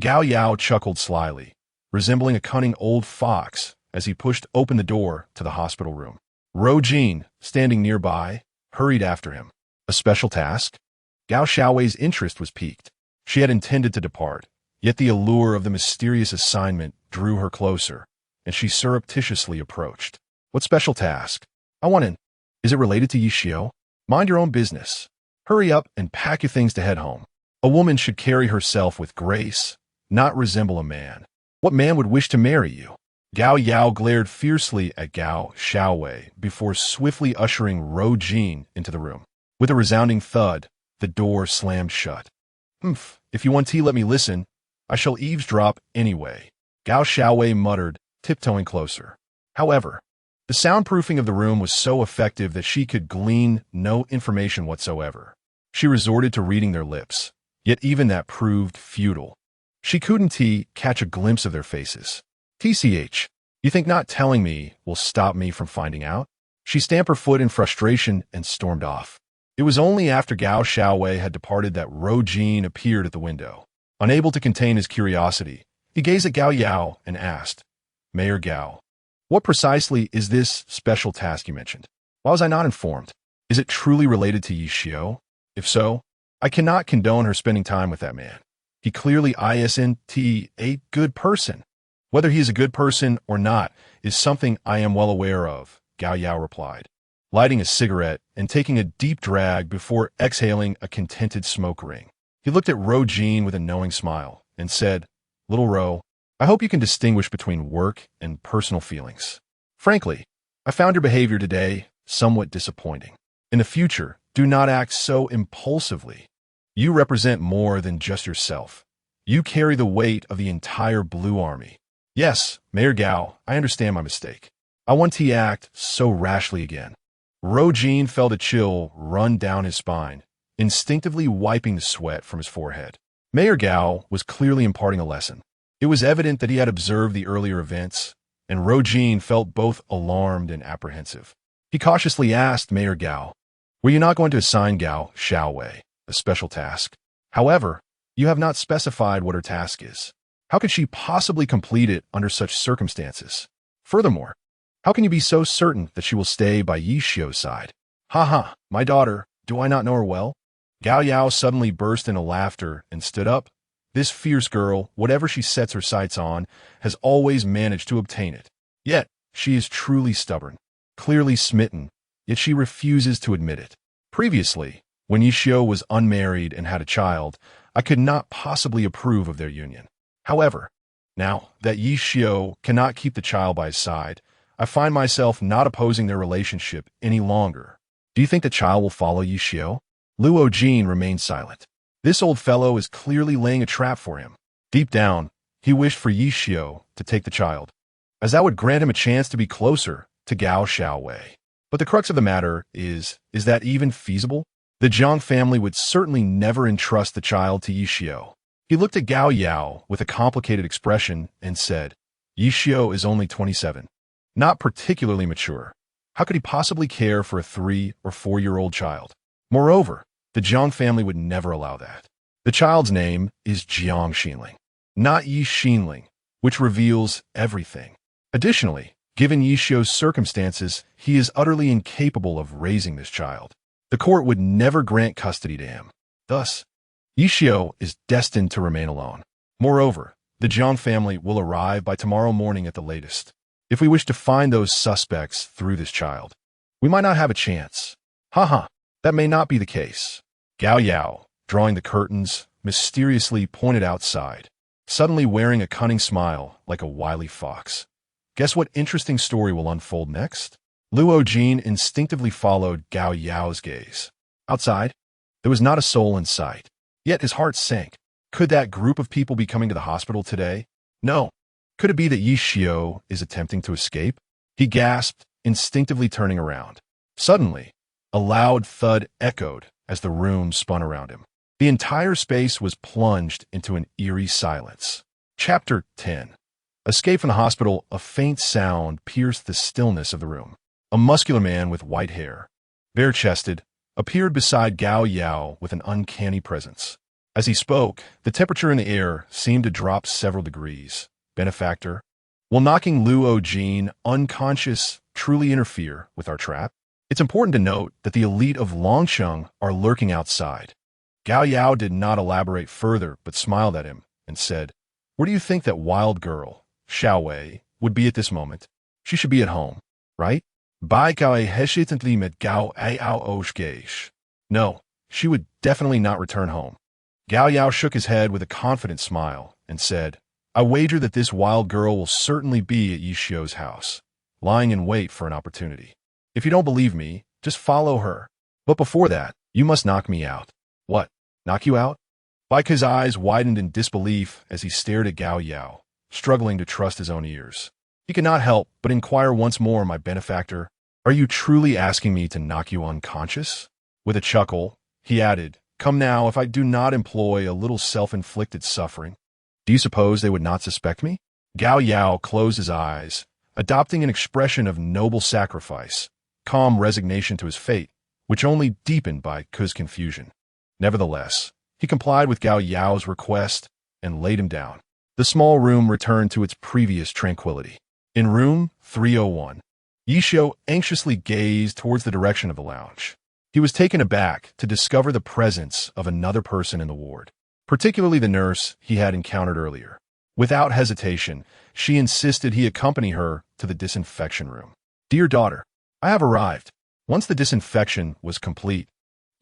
Gao Yao chuckled slyly, resembling a cunning old fox as he pushed open the door to the hospital room. Ro Jin, standing nearby, hurried after him. A special task? Gao Xiaowei's interest was piqued. She had intended to depart, yet the allure of the mysterious assignment drew her closer, and she surreptitiously approached. What special task? I want in. Is it related to Yi Xiao? Mind your own business. Hurry up and pack your things to head home. A woman should carry herself with grace, not resemble a man. What man would wish to marry you? Gao Yao glared fiercely at Gao Xiaowei before swiftly ushering Ro Jin into the room. With a resounding thud, the door slammed shut. If you want tea, let me listen. I shall eavesdrop anyway, Gao Xiaowei muttered, tiptoeing closer. However, the soundproofing of the room was so effective that she could glean no information whatsoever. She resorted to reading their lips, yet even that proved futile. She couldn't catch a glimpse of their faces. TCH, you think not telling me will stop me from finding out? She stamped her foot in frustration and stormed off. It was only after Gao Xiaowei had departed that Ro Jin appeared at the window. Unable to contain his curiosity, he gazed at Gao Yao and asked, Mayor Gao, what precisely is this special task you mentioned? Why was I not informed? Is it truly related to Yi Xiao? If so, I cannot condone her spending time with that man. He clearly isn't a good person. Whether he is a good person or not is something I am well aware of, Gao Yao replied, lighting a cigarette and taking a deep drag before exhaling a contented smoke ring. He looked at Ro Jin with a knowing smile and said, Little Ro, I hope you can distinguish between work and personal feelings. Frankly, I found your behavior today somewhat disappointing. In the future, do not act so impulsively. You represent more than just yourself. You carry the weight of the entire Blue Army. Yes, Mayor Gao, I understand my mistake. I won't act so rashly again. Ro Jin felt a chill run down his spine, instinctively wiping the sweat from his forehead. Mayor Gao was clearly imparting a lesson. It was evident that he had observed the earlier events, and Ro Jin felt both alarmed and apprehensive. He cautiously asked Mayor Gao, were you not going to assign Gao Xiaowei a special task? However, you have not specified what her task is. How could she possibly complete it under such circumstances? Furthermore, how can you be so certain that she will stay by Yi Xiao's side? Ha, my daughter, do I not know her well? Gao Yao suddenly burst into laughter and stood up. This fierce girl, whatever she sets her sights on, has always managed to obtain it. Yet, she is truly stubborn, clearly smitten, yet she refuses to admit it. Previously, when Yi Xiao was unmarried and had a child, I could not possibly approve of their union. However, now that Yi Xiao cannot keep the child by his side, I find myself not opposing their relationship any longer. Do you think the child will follow Yi Xiao? Luo Jin remained silent. This old fellow is clearly laying a trap for him. Deep down, he wished for Yi Xiao to take the child, as that would grant him a chance to be closer to Gao Xiaowei. But the crux of the matter is that even feasible? The Jiang family would certainly never entrust the child to Yi Xiao. He looked at Gao Yao with a complicated expression and said, Yi Xiao is only 27, not particularly mature. How could he possibly care for a 3- or 4-year-old child? Moreover, the Jiang family would never allow that. The child's name is Jiang Xinling, not Yi Xinling, which reveals everything. Additionally, given Yi Xiao's circumstances, he is utterly incapable of raising this child. The court would never grant custody to him. Thus, Yi Xiao is destined to remain alone. Moreover, the Jiang family will arrive by tomorrow morning at the latest. If we wish to find those suspects through this child, we might not have a chance. That may not be the case. Gao Yao, drawing the curtains, mysteriously pointed outside, suddenly wearing a cunning smile like a wily fox. Guess what interesting story will unfold next? Luo Jin instinctively followed Gao Yao's gaze. Outside, there was not a soul in sight. Yet his heart sank. Could that group of people be coming to the hospital today? No. Could it be that Yi Xiao is attempting to escape? He gasped, instinctively turning around. Suddenly, a loud thud echoed as the room spun around him. The entire space was plunged into an eerie silence. Chapter 10. Escape from the hospital, a faint sound pierced the stillness of the room. A muscular man with white hair, bare-chested, appeared beside Gao Yao with an uncanny presence. As he spoke, the temperature in the air seemed to drop several degrees. Benefactor, will knocking Luo Jin unconscious truly interfere with our trap? It's important to note that the elite of Longsheng are lurking outside. Gao Yao did not elaborate further but smiled at him and said, where do you think that wild girl, Xiaowei, would be at this moment? She should be at home, right? Bai Gao hesitantly met Gao Ao Oshgeish. No, she would definitely not return home. Gao Yao shook his head with a confident smile and said, I wager that this wild girl will certainly be at Yi Xiao's house, lying in wait for an opportunity. If you don't believe me, just follow her. But before that, you must knock me out. What? Knock you out? Bai Ke's eyes widened in disbelief as he stared at Gao Yao, struggling to trust his own ears. He could not help but inquire once more, my benefactor, are you truly asking me to knock you unconscious? With a chuckle, he added, come now, if I do not employ a little self-inflicted suffering, do you suppose they would not suspect me? Gao Yao closed his eyes, adopting an expression of noble sacrifice, calm resignation to his fate, which only deepened by Ku's confusion. Nevertheless, he complied with Gao Yao's request and laid him down. The small room returned to its previous tranquility. In room 301, Yishio anxiously gazed towards the direction of the lounge. He was taken aback to discover the presence of another person in the ward, particularly the nurse he had encountered earlier. Without hesitation, she insisted he accompany her to the disinfection room. "Dear daughter, I have arrived." Once the disinfection was complete,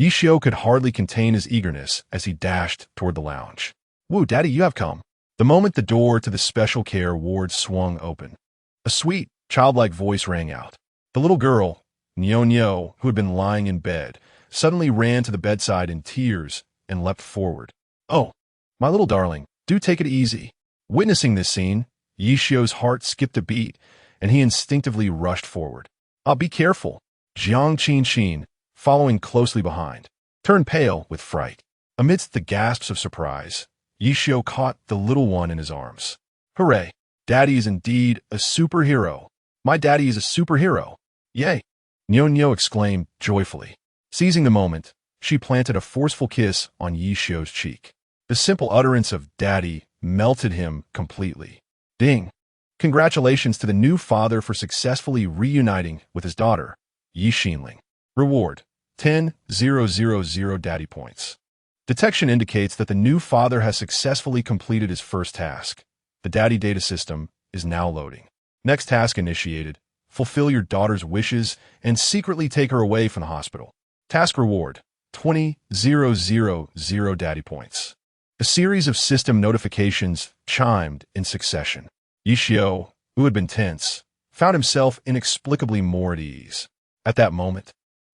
Yishio could hardly contain his eagerness as he dashed toward the lounge. "Woo, Daddy, you have come." The moment the door to the special care ward swung open, a sweet, childlike voice rang out. The little girl, Nyo, who had been lying in bed, suddenly ran to the bedside in tears and leapt forward. "Oh, my little darling, do take it easy." Witnessing this scene, Yishio's heart skipped a beat, and he instinctively rushed forward. "I'll be careful." Jiang Qinxin, following closely behind, turned pale with fright. Amidst the gasps of surprise, Yishio caught the little one in his arms. "Hooray! Daddy is indeed a superhero. My daddy is a superhero. Yay!" Nyo exclaimed joyfully. Seizing the moment, she planted a forceful kiss on Yishio's cheek. The simple utterance of "daddy" melted him completely. Ding! Congratulations to the new father for successfully reuniting with his daughter, Yi Xinling. Reward: 10,000 daddy points. Detection indicates that the new father has successfully completed his first task. The daddy data system is now loading. Next task initiated: fulfill your daughter's wishes and secretly take her away from the hospital. Task reward: 20,000 daddy points. A series of system notifications chimed in succession. Yishio, who had been tense, found himself inexplicably more at ease. At that moment,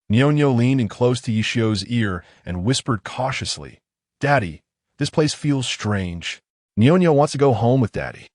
Nyo leaned in close to Yishio's ear and whispered cautiously, "Daddy, this place feels strange. Nyo wants to go home with Daddy.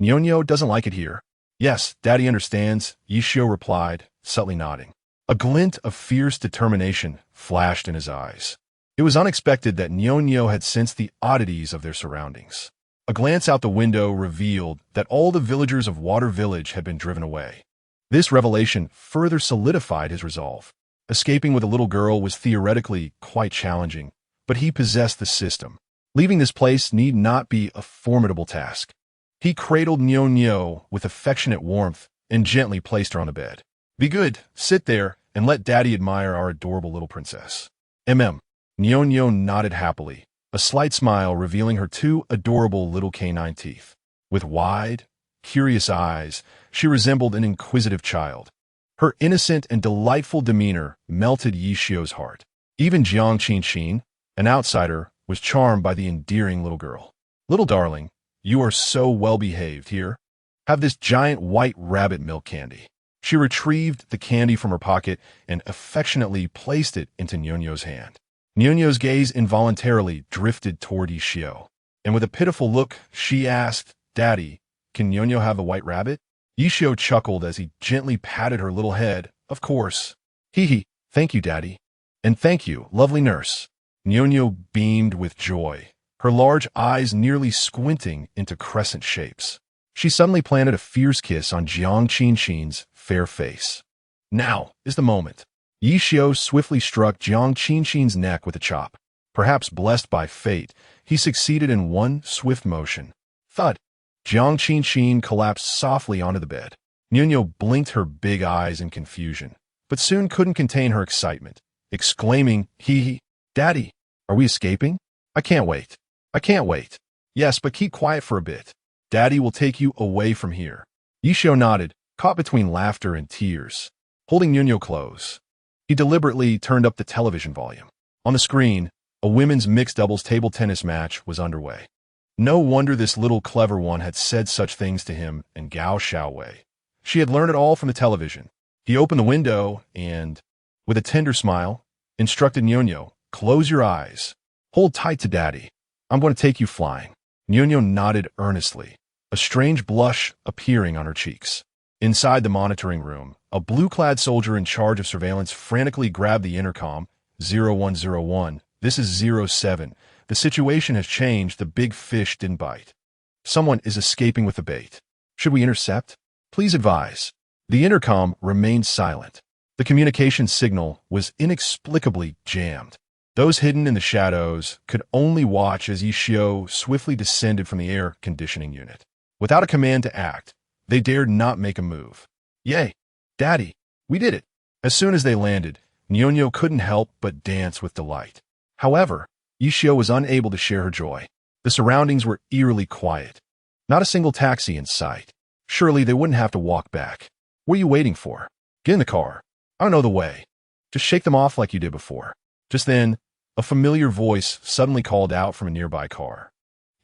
Nyo doesn't like it here." "Yes, Daddy understands," Yishio replied, subtly nodding. A glint of fierce determination flashed in his eyes. It was unexpected that Nyo had sensed the oddities of their surroundings. A glance out the window revealed that all the villagers of Water Village had been driven away. This revelation further solidified his resolve. Escaping with a little girl was theoretically quite challenging, but he possessed the system. Leaving this place need not be a formidable task. He cradled Nyo with affectionate warmth and gently placed her on the bed. "Be good, sit there, and let Daddy admire our adorable little princess." Nyo nodded happily, a slight smile revealing her two adorable little canine teeth. With wide, curious eyes, she resembled an inquisitive child. Her innocent and delightful demeanor melted Yishio's heart. Even Jiang Qinxin, an outsider, was charmed by the endearing little girl. "Little darling, you are so well-behaved. Here, have this giant white rabbit milk candy." She retrieved the candy from her pocket and affectionately placed it into Nyo's hand. Nyo's gaze involuntarily drifted toward Yishio, and with a pitiful look, she asked, "Daddy, can Nyo have a white rabbit?" Yishio chuckled as he gently patted her little head. "Of course." "Hee, thank you, Daddy." "And thank you, lovely nurse." Nyo beamed with joy, her large eyes nearly squinting into crescent shapes. She suddenly planted a fierce kiss on Jiang Qinxin's fair face. "Now is the moment." Yishio swiftly struck Jiang Qinxin's neck with a chop. Perhaps blessed by fate, he succeeded in one swift motion. Thud! Jiang Qinxin collapsed softly onto the bed. Nyo blinked her big eyes in confusion, but soon couldn't contain her excitement, exclaiming, "Hee, Daddy, are we escaping? I can't wait. I can't wait." "Yes, but keep quiet for a bit. Daddy will take you away from here." Yishio nodded, caught between laughter and tears. Holding Nyo close, he deliberately turned up the television volume. On the screen, a women's mixed doubles table tennis match was underway. No wonder this little clever one had said such things to him and Gao Xiaowei. She had learned it all from the television. He opened the window and, with a tender smile, instructed Nyo, "Close your eyes. Hold tight to Daddy. I'm going to take you flying." Nyo nodded earnestly, a strange blush appearing on her cheeks. Inside the monitoring room, a blue-clad soldier in charge of surveillance frantically grabbed the intercom. 0101, this is 07. The situation has changed. The big fish didn't bite. Someone is escaping with the bait. Should we intercept? Please advise. The intercom remained silent. The communication signal was inexplicably jammed. Those hidden in the shadows could only watch as Ishio swiftly descended from the air conditioning unit. Without a command to act, they dared not make a move. Yay! Daddy, we did it! As soon as they landed, Nyonyo couldn't help but dance with delight. However, Ishio was unable to share her joy. The surroundings were eerily quiet. Not a single taxi in sight. Surely they wouldn't have to walk back. What are you waiting for? Get in the car. I don't know the way. Just shake them off like you did before. Just then, a familiar voice suddenly called out from a nearby car.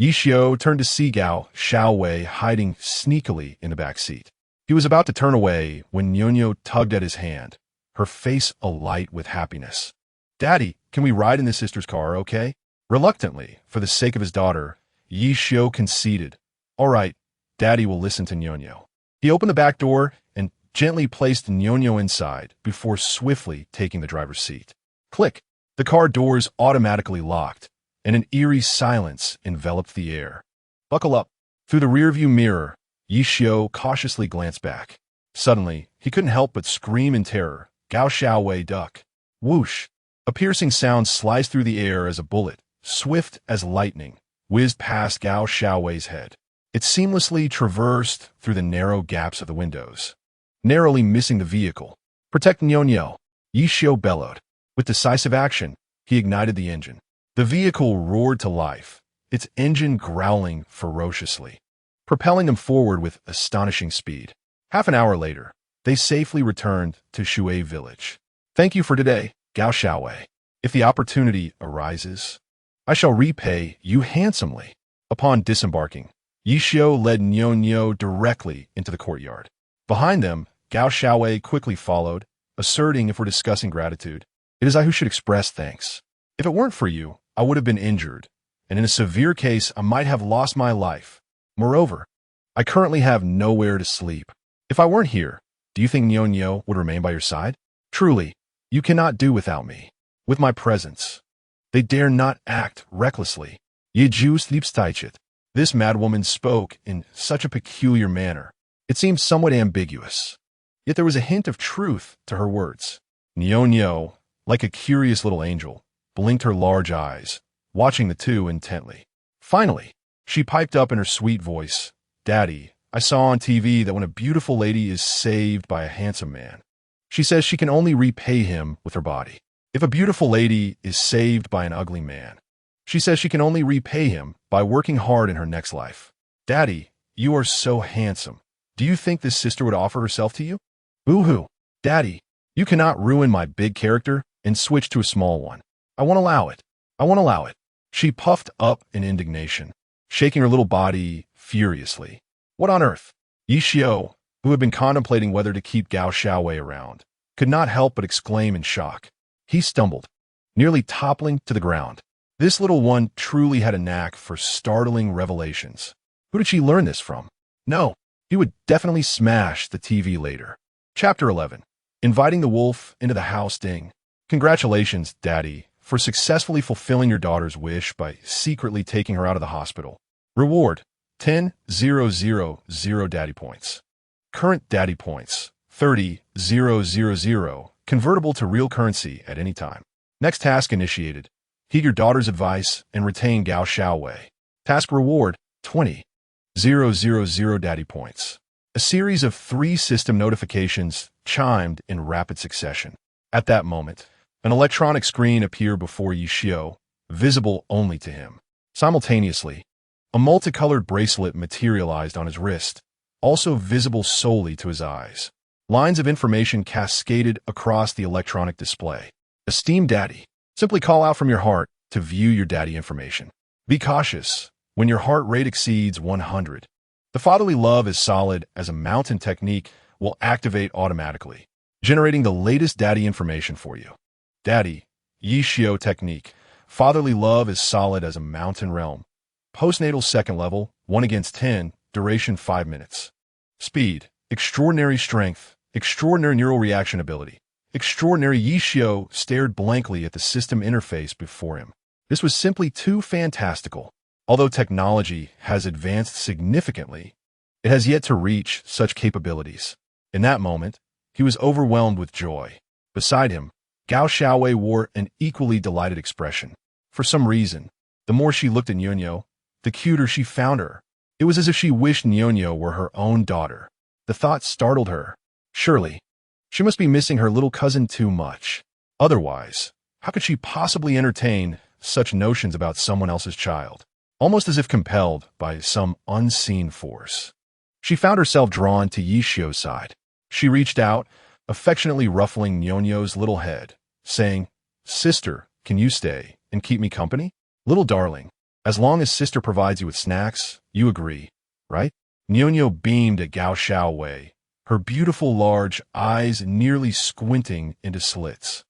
Ishio turned to see Gao Xiaowei hiding sneakily in the back seat. He was about to turn away when Nyonyo tugged at his hand, her face alight with happiness. Daddy, can we ride in the sister's car, okay? Reluctantly, for the sake of his daughter, Ishio conceded. All right, Daddy will listen to Nyonyo. He opened the back door and gently placed Nyonyo inside before swiftly taking the driver's seat. Click! The car doors automatically locked, and an eerie silence enveloped the air. Buckle up. Through the rearview mirror, Ishio cautiously glanced back. Suddenly, he couldn't help but scream in terror. Gao Xiaowei duck. Whoosh! A piercing sound sliced through the air as a bullet, swift as lightning, whizzed past Gao Xiaowei's head. It seamlessly traversed through the narrow gaps of the windows, narrowly missing the vehicle. Protect Nyonyo, Ishio bellowed. With decisive action, he ignited the engine. The vehicle roared to life, its engine growling ferociously, propelling them forward with astonishing speed. Half an hour later, they safely returned to Shui village. Thank you for today, Gao Xiaowei. If the opportunity arises, I shall repay you handsomely. Upon disembarking, Ishio led Nyonyo directly into the courtyard. Behind them, Gao Xiaowei quickly followed, asserting if we're discussing gratitude, it is I who should express thanks. If it weren't for you, I would have been injured, and in a severe case, I might have lost my life. Moreover, I currently have nowhere to sleep. If I weren't here, do you think Nyonyo would remain by your side? Truly, you cannot do without me. With my presence, they dare not act recklessly. Yeju sleepsteichet. This madwoman spoke in such a peculiar manner. It seemed somewhat ambiguous. Yet there was a hint of truth to her words. Nyonyo, like a curious little angel, blinked her large eyes, watching the two intently. Finally, she piped up in her sweet voice, Daddy, I saw on TV that when a beautiful lady is saved by a handsome man, she says she can only repay him with her body. If a beautiful lady is saved by an ugly man, she says she can only repay him by working hard in her next life. Daddy, you are so handsome. Do you think this sister would offer herself to you? Boo-hoo. Daddy, you cannot ruin my big character and switch to a small one. I won't allow it. I won't allow it. She puffed up in indignation, shaking her little body furiously. What on earth? Ishio, who had been contemplating whether to keep Gao Xiaowei around, could not help but exclaim in shock. He stumbled, nearly toppling to the ground. This little one truly had a knack for startling revelations. Who did she learn this from? No, he would definitely smash the TV later. Chapter 11. Inviting the wolf into the house. Ding. Congratulations, Daddy, for successfully fulfilling your daughter's wish by secretly taking her out of the hospital. Reward, 10,000 Daddy points. Current Daddy points, 30,000, convertible to real currency at any time. Next task initiated. Heed your daughter's advice and retain Gao Xiaowei. Task reward, 20,000 Daddy points. A series of 3 system notifications chimed in rapid succession. At that moment, an electronic screen appeared before Ishio, visible only to him. Simultaneously, a multicolored bracelet materialized on his wrist, also visible solely to his eyes. Lines of information cascaded across the electronic display. Esteemed Daddy, simply call out from your heart to view your daddy information. Be cautious when your heart rate exceeds 100. The fatherly love is solid as a mountain technique will activate automatically, generating the latest daddy information for you. Daddy, Ishio technique. Fatherly love is solid as a mountain realm. Postnatal second level, 1 against 10, duration 5 minutes. Speed, extraordinary strength, extraordinary neural reaction ability. Extraordinary. Ishio stared blankly at the system interface before him. This was simply too fantastical. Although technology has advanced significantly, it has yet to reach such capabilities. In that moment, He was overwhelmed with joy. Beside him, Gao Xiaowei wore an equally delighted expression. For some reason, the more she looked at Nyonyo, the cuter she found her. It was as if she wished Nyonyo were her own daughter. The thought startled her. Surely, she must be missing her little cousin too much. Otherwise, how could she possibly entertain such notions about someone else's child? Almost as if compelled by some unseen force, she found herself drawn to Yishio's side. She reached out, affectionately ruffling Nyonyo's little head, saying, "Sister, can you stay and keep me company? Little darling, as long as sister provides you with snacks, you agree, right?" Nyonyo beamed at Gao Xiaowei, her beautiful large eyes nearly squinting into slits.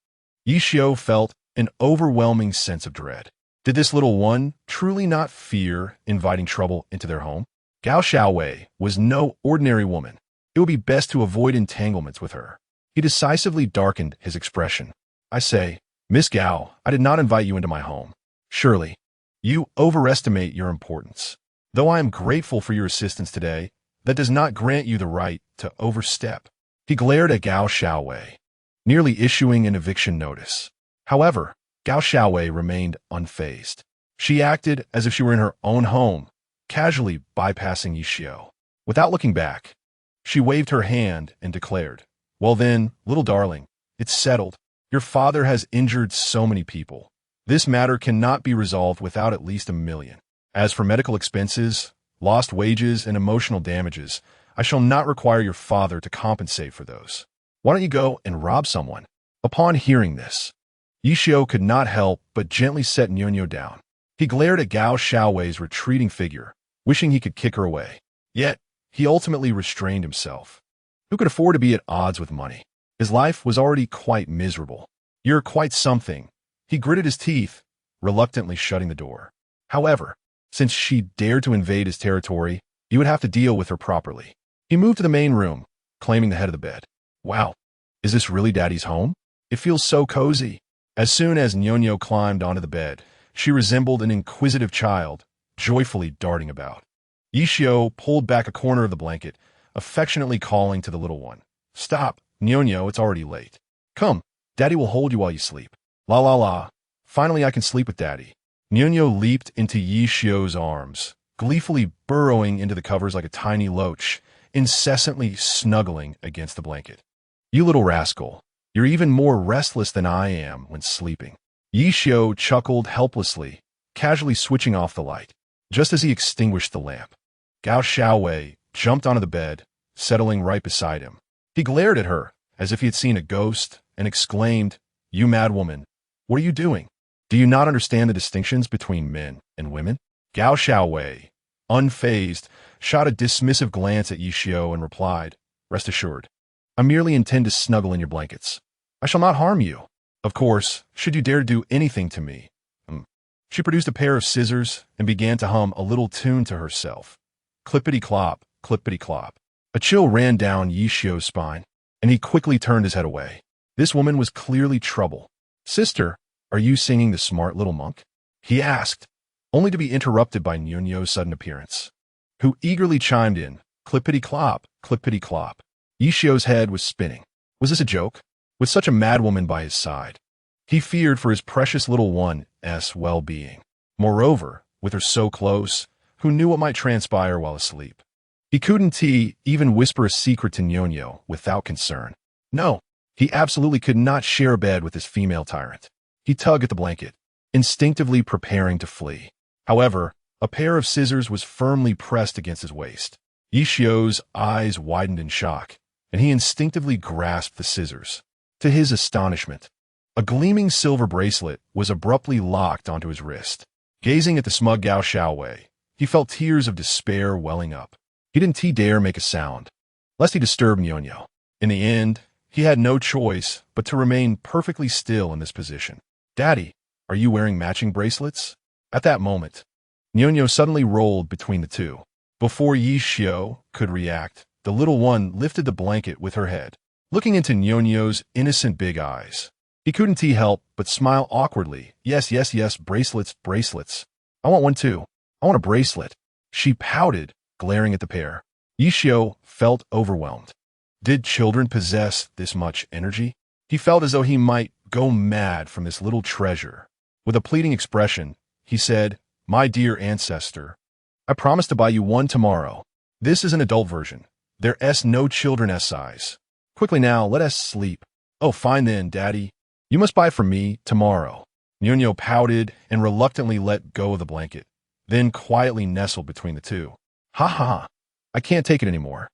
Yishio felt an overwhelming sense of dread. Did this little one truly not fear inviting trouble into their home? Gao Xiaowei was no ordinary woman. It would be best to avoid entanglements with her. He decisively darkened his expression. "I say, Miss Gao, I did not invite you into my home. Surely, you overestimate your importance. Though I am grateful for your assistance today, that does not grant you the right to overstep." He glared at Gao Xiaowei, nearly issuing an eviction notice. However, Gao Xiaowei remained unfazed. She acted as if she were in her own home, casually bypassing Yishio. Without looking back, she waved her hand and declared, "Well then, little darling, it's settled. Your father has injured so many people. This matter cannot be resolved without at least $1 million. As for medical expenses, lost wages, and emotional damages, I shall not require your father to compensate for those. Why don't you go and rob someone?" Upon hearing this, Yishio could not help but gently set Nyonyo down. He glared at Gao Xiaowei's retreating figure, wishing he could kick her away. Yet, he ultimately restrained himself. Who could afford to be at odds with money? His life was already quite miserable. "You're quite something." He gritted his teeth, reluctantly shutting the door. However, since she dared to invade his territory, he would have to deal with her properly. He moved to the main room, claiming the head of the bed. "Wow, is this really Daddy's home? It feels so cozy." As soon as Nyonyo climbed onto the bed, she resembled an inquisitive child, joyfully darting about. Yishio pulled back a corner of the blanket, affectionately calling to the little one. "Stop, Nyonyo, it's already late. Come, Daddy will hold you while you sleep." "La la la, finally I can sleep with Daddy." Nyonyo leaped into Yishio's arms, gleefully burrowing into the covers like a tiny loach, incessantly snuggling against the blanket. "You little rascal. You're even more restless than I am when sleeping." Yishio chuckled helplessly, casually switching off the light. Just as he extinguished the lamp, Gao Xiaowei jumped onto the bed, settling right beside him. He glared at her as if he had seen a ghost and exclaimed, "You mad woman, what are you doing? Do you not understand the distinctions between men and women?" Gao Xiaowei, unfazed, shot a dismissive glance at Yishio and replied, "Rest assured, I merely intend to snuggle in your blankets. I shall not harm you. Of course, should you dare to do anything to me." She produced a pair of scissors and began to hum a little tune to herself. Clippity-clop, clippity-clop. A chill ran down Yishio's spine, and he quickly turned his head away. This woman was clearly trouble. "Sister, are you singing the smart little monk?" he asked, only to be interrupted by Nyonyo's sudden appearance, who eagerly chimed in, "Clippity-clop, clippity-clop." Yishio's head was spinning. Was this a joke? With such a madwoman by his side, he feared for his precious little one's well-being. Moreover, with her so close, who knew what might transpire while asleep? He couldn't even whisper a secret to Nyonyo without concern. No, he absolutely could not share a bed with this female tyrant. He tugged at the blanket, instinctively preparing to flee. However, a pair of scissors was firmly pressed against his waist. Yishio's eyes widened in shock, and he instinctively grasped the scissors. To his astonishment, a gleaming silver bracelet was abruptly locked onto his wrist. Gazing at the smug Gao Xiaowei, he felt tears of despair welling up. He didn't dare make a sound, lest he disturb Nyonyo. In the end, he had no choice but to remain perfectly still in this position. "Daddy, are you wearing matching bracelets?" At that moment, Nyonyo suddenly rolled between the two. Before Yishio could react, the little one lifted the blanket with her head, looking into Nyonyo's innocent big eyes. He couldn't help but smile awkwardly. Yes, bracelets, bracelets. I want one too. I want a bracelet." She pouted, glaring at the pair. Yishio felt overwhelmed. Did children possess this much energy? He felt as though he might go mad from this little treasure. With a pleading expression, he said, "My dear ancestor, I promise to buy you one tomorrow. This is an adult version. There's no children size. Quickly now, let us sleep." "Oh, fine then, Daddy. You must buy for me tomorrow." Nuño pouted and reluctantly let go of the blanket, then quietly nestled between the two. "Ha ha ha. I can't take it anymore.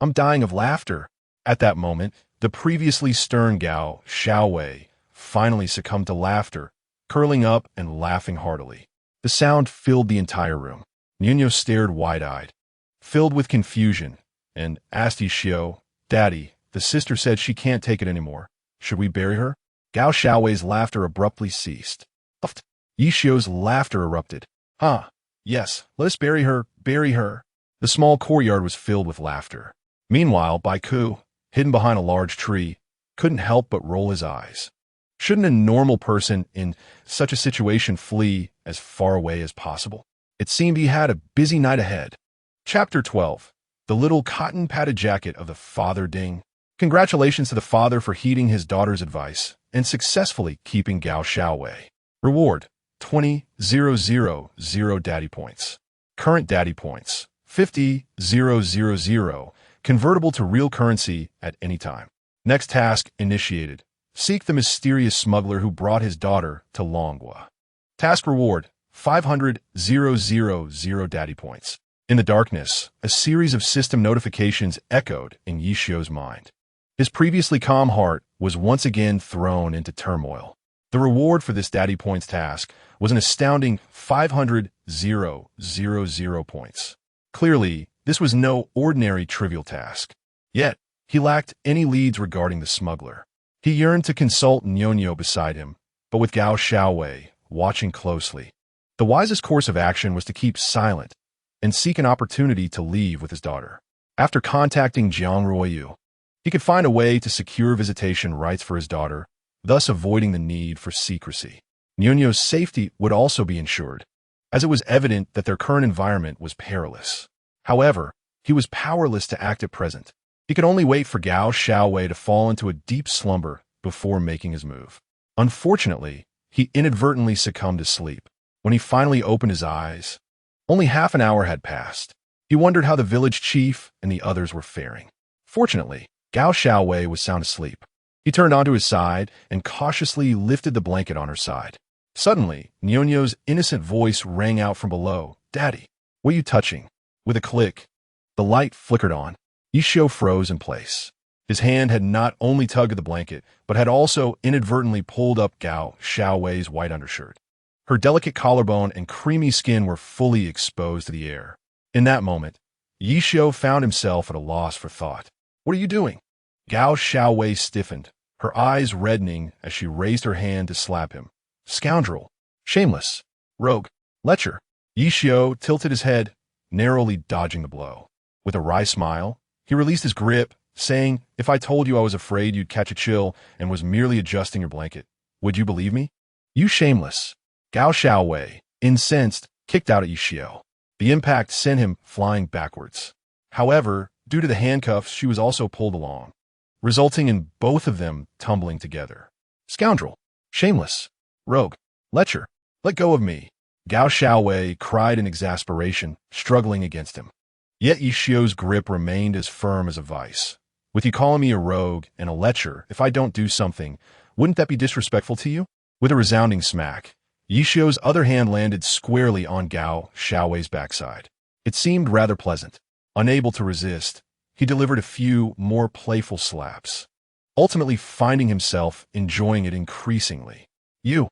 I'm dying of laughter." At that moment, the previously stern Gao Xiaowei finally succumbed to laughter, curling up and laughing heartily. The sound filled the entire room. Nuño stared wide-eyed, filled with confusion, and asked Yishio, "Daddy, the sister said she can't take it anymore. Should we bury her?" Gao Xiaowei's laughter abruptly ceased. Yishio's laughter erupted. "Huh, yes, let us bury her, bury her." The small courtyard was filled with laughter. Meanwhile, Baiku, hidden behind a large tree, couldn't help but roll his eyes. Shouldn't a normal person in such a situation flee as far away as possible? It seemed he had a busy night ahead. Chapter 12. The Little Cotton-Padded Jacket of the Father Ding. Congratulations to the father for heeding his daughter's advice and successfully keeping Gao Xiaowei. Reward, 20,000 daddy points. Current daddy points, 50,000, convertible to real currency at any time. Next task initiated. Seek the mysterious smuggler who brought his daughter to Longwa. Task reward, 500,000 daddy points. In the darkness, a series of system notifications echoed in Yishio's mind. His previously calm heart was once again thrown into turmoil. The reward for this daddy points task was an astounding 500,000 points. Clearly, this was no ordinary trivial task. Yet, he lacked any leads regarding the smuggler. He yearned to consult Nuño beside him, but with Gao Xiaowei watching closely. The wisest course of action was to keep silent and seek an opportunity to leave with his daughter. After contacting Jiang Ruoyu, he could find a way to secure visitation rights for his daughter, thus avoiding the need for secrecy. Nuño's safety would also be ensured, as it was evident that their current environment was perilous. However, he was powerless to act at present. He could only wait for Gao Xiaowei to fall into a deep slumber before making his move. Unfortunately, he inadvertently succumbed to sleep. When he finally opened his eyes, only half an hour had passed. He wondered how the village chief and the others were faring. Fortunately, Gao Xiaowei was sound asleep. He turned onto his side and cautiously lifted the blanket on her side. Suddenly, Nuño's innocent voice rang out from below. "Daddy, what are you touching?" With a click, the light flickered on. Yishio froze in place. His hand had not only tugged at the blanket, but had also inadvertently pulled up Gao Xiaowei's white undershirt. Her delicate collarbone and creamy skin were fully exposed to the air. In that moment, Yishio found himself at a loss for thought. "What are you doing?" Gao Xiaowei stiffened, her eyes reddening as she raised her hand to slap him. "Scoundrel! Shameless! Rogue! Lecher!" Yishio tilted his head, narrowly dodging the blow. With a wry smile, he released his grip, saying, "If I told you I was afraid you'd catch a chill and was merely adjusting your blanket, would you believe me? You shameless!" Gao Xiaowei, incensed, kicked out at Yishio. The impact sent him flying backwards. However, due to the handcuffs, she was also pulled along, resulting in both of them tumbling together. "Scoundrel! Shameless! Rogue! Lecher! Let go of me!" Gao Xiaowei cried in exasperation, struggling against him. Yet Yishio's grip remained as firm as a vice. "With you calling me a rogue and a lecher, if I don't do something, wouldn't that be disrespectful to you?" With a resounding smack, Yishio's other hand landed squarely on Gao Xiaowei's backside. It seemed rather pleasant. Unable to resist, he delivered a few more playful slaps, ultimately finding himself enjoying it increasingly. You!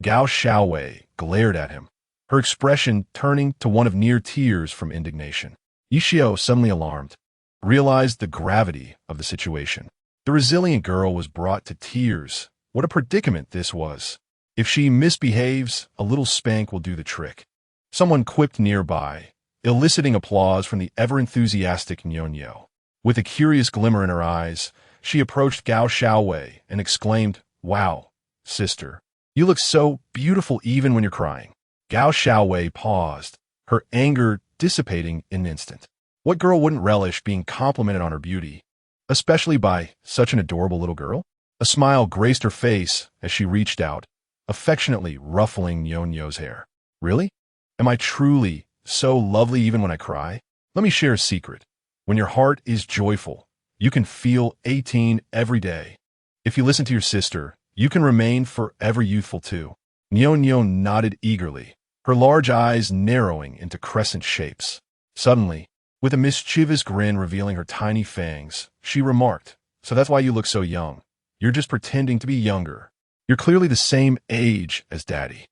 Gao Xiaowei glared at him, her expression turning to one of near tears from indignation. Yishio, suddenly alarmed, realized the gravity of the situation. The resilient girl was brought to tears. What a predicament this was. If she misbehaves, a little spank will do the trick. Someone quipped nearby, eliciting applause from the ever-enthusiastic Nuño. With a curious glimmer in her eyes, she approached Gao Xiaowei and exclaimed, "Wow, sister, you look so beautiful even when you're crying." Gao Xiaowei paused, her anger dissipating in an instant. What girl wouldn't relish being complimented on her beauty, especially by such an adorable little girl? A smile graced her face as she reached out, affectionately ruffling Nyo-Nyo's hair. Really? Am I truly so lovely even when I cry? Let me share a secret. When your heart is joyful, you can feel 18 every day. If you listen to your sister, you can remain forever youthful too. Nyo-Nyo nodded eagerly, her large eyes narrowing into crescent shapes. Suddenly, with a mischievous grin revealing her tiny fangs, she remarked, "So that's why you look so young. You're just pretending to be younger. You're clearly the same age as Daddy."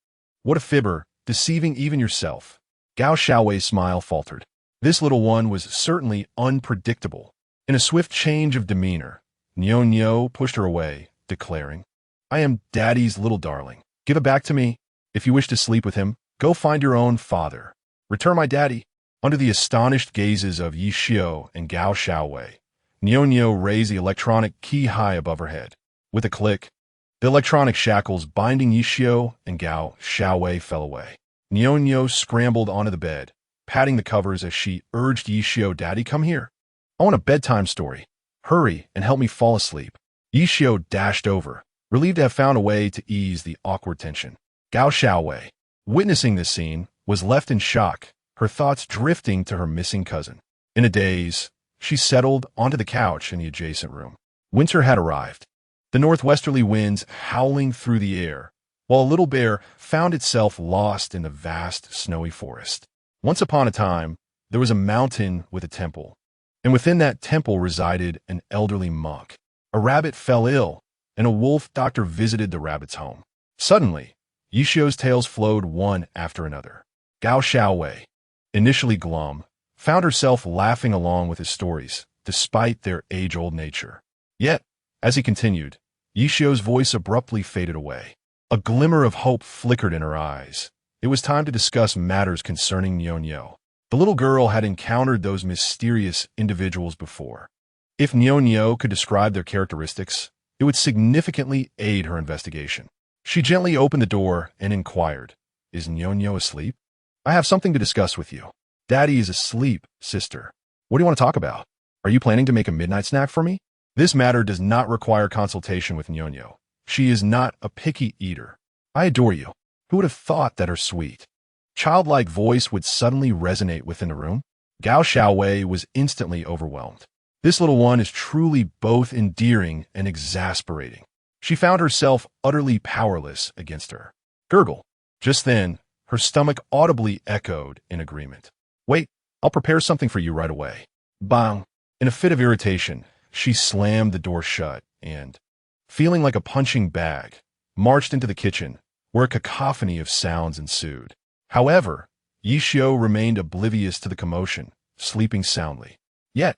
What a fibber, deceiving even yourself. Gao Xiaowei's smile faltered. This little one was certainly unpredictable. In a swift change of demeanor, Nyo-Nyo pushed her away, declaring, "I am Daddy's little darling. Give it back to me. If you wish to sleep with him, go find your own father. Return my daddy." Under the astonished gazes of Yi Xiao and Gao Xiaowei, Nyo-Nyo raised the electronic key high above her head. With a click, the electronic shackles binding Yi Xiao and Gao Xiaowei fell away. Nyo-Nyo scrambled onto the bed, patting the covers as she urged Yi Xiao, "Daddy, come here. I want a bedtime story. Hurry and help me fall asleep." Yi Xiao dashed over, relieved to have found a way to ease the awkward tension. Gao Xiaowei, witnessing this scene, was left in shock, her thoughts drifting to her missing cousin. In a daze, she settled onto the couch in the adjacent room. Winter had arrived, the northwesterly winds howling through the air, while a little bear found itself lost in the vast snowy forest. Once upon a time, there was a mountain with a temple, and within that temple resided an elderly monk. A rabbit fell ill, and a wolf doctor visited the rabbit's home. Suddenly, Yi Xiao's tales flowed one after another. Gao Xiaowei, initially glum, found herself laughing along with his stories, despite their age-old nature. Yet, as he continued, Yi Xiao's voice abruptly faded away. A glimmer of hope flickered in her eyes. It was time to discuss matters concerning Nyo-Nyo. The little girl had encountered those mysterious individuals before. If Nyo-Nyo could describe their characteristics, it would significantly aid her investigation. She gently opened the door and inquired, "Is Nyo-Nyo asleep? I have something to discuss with you." "Daddy is asleep, sister. What do you want to talk about? Are you planning to make a midnight snack for me?" This matter does not require consultation with Nyo-Nyo. She is not a picky eater. "I adore you." Who would have thought that her sweet, childlike voice would suddenly resonate within the room? Gao Xiaowei was instantly overwhelmed. This little one is truly both endearing and exasperating. She found herself utterly powerless against her. Gurgle. Just then, her stomach audibly echoed in agreement. "Wait, I'll prepare something for you right away." Bang! In a fit of irritation, she slammed the door shut and, feeling like a punching bag, marched into the kitchen, where a cacophony of sounds ensued. However, Yi Xiao remained oblivious to the commotion, sleeping soundly. Yet,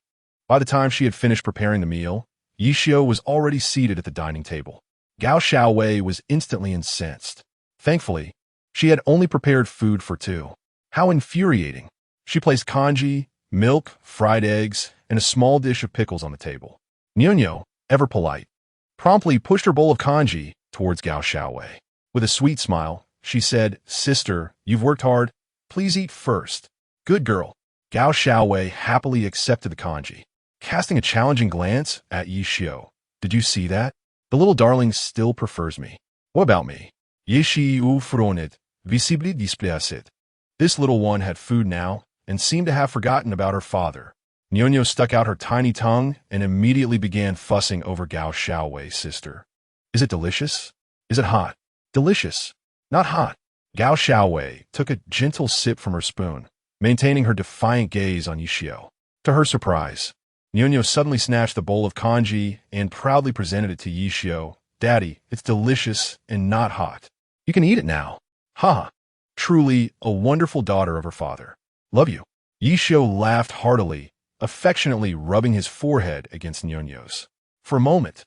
by the time she had finished preparing the meal, Yi Xiao was already seated at the dining table. Gao Xiaowei was instantly incensed. Thankfully, she had only prepared food for two. How infuriating! She placed congee, milk, fried eggs, and a small dish of pickles on the table. Nyo-Nyo, ever polite, promptly pushed her bowl of congee towards Gao Xiaowei. With a sweet smile, she said, "Sister, you've worked hard. Please eat first." "Good girl." Gao Xiaowei happily accepted the congee, casting a challenging glance at Yi Xiao. "Did you see that? The little darling still prefers me. What about me?" Yi Xiao frowned, visibly displeased. This little one had food now and seemed to have forgotten about her father. Nyo-Nyo stuck out her tiny tongue and immediately began fussing over Gao Xiaowei's sister. "Is it delicious? Is it hot?" "Delicious, not hot." Gao Xiaowei took a gentle sip from her spoon, maintaining her defiant gaze on Yi Xiao. To her surprise, Nyo-Nyo suddenly snatched the bowl of congee and proudly presented it to Yi Xiao. "Daddy, it's delicious and not hot. You can eat it now." "Ha! Truly a wonderful daughter of her father. Love you." Yi Xiao laughed heartily, affectionately rubbing his forehead against Nyo-Nyo's. For a moment,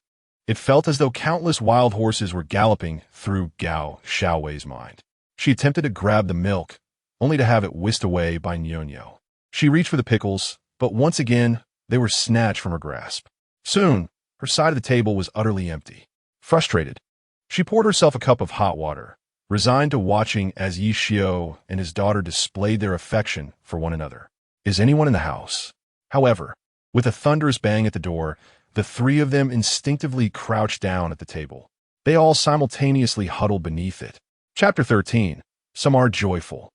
it felt as though countless wild horses were galloping through Gao Xiaowei's mind. She attempted to grab the milk, only to have it whisked away by Nyo-Nyo. She reached for the pickles, but once again, they were snatched from her grasp. Soon, her side of the table was utterly empty. Frustrated, she poured herself a cup of hot water, resigned to watching as Yi Xiao and his daughter displayed their affection for one another. "Is anyone in the house?" However, with a thunderous bang at the door, the three of them instinctively crouched down at the table. They all simultaneously huddled beneath it. Chapter 13. Some are joyful.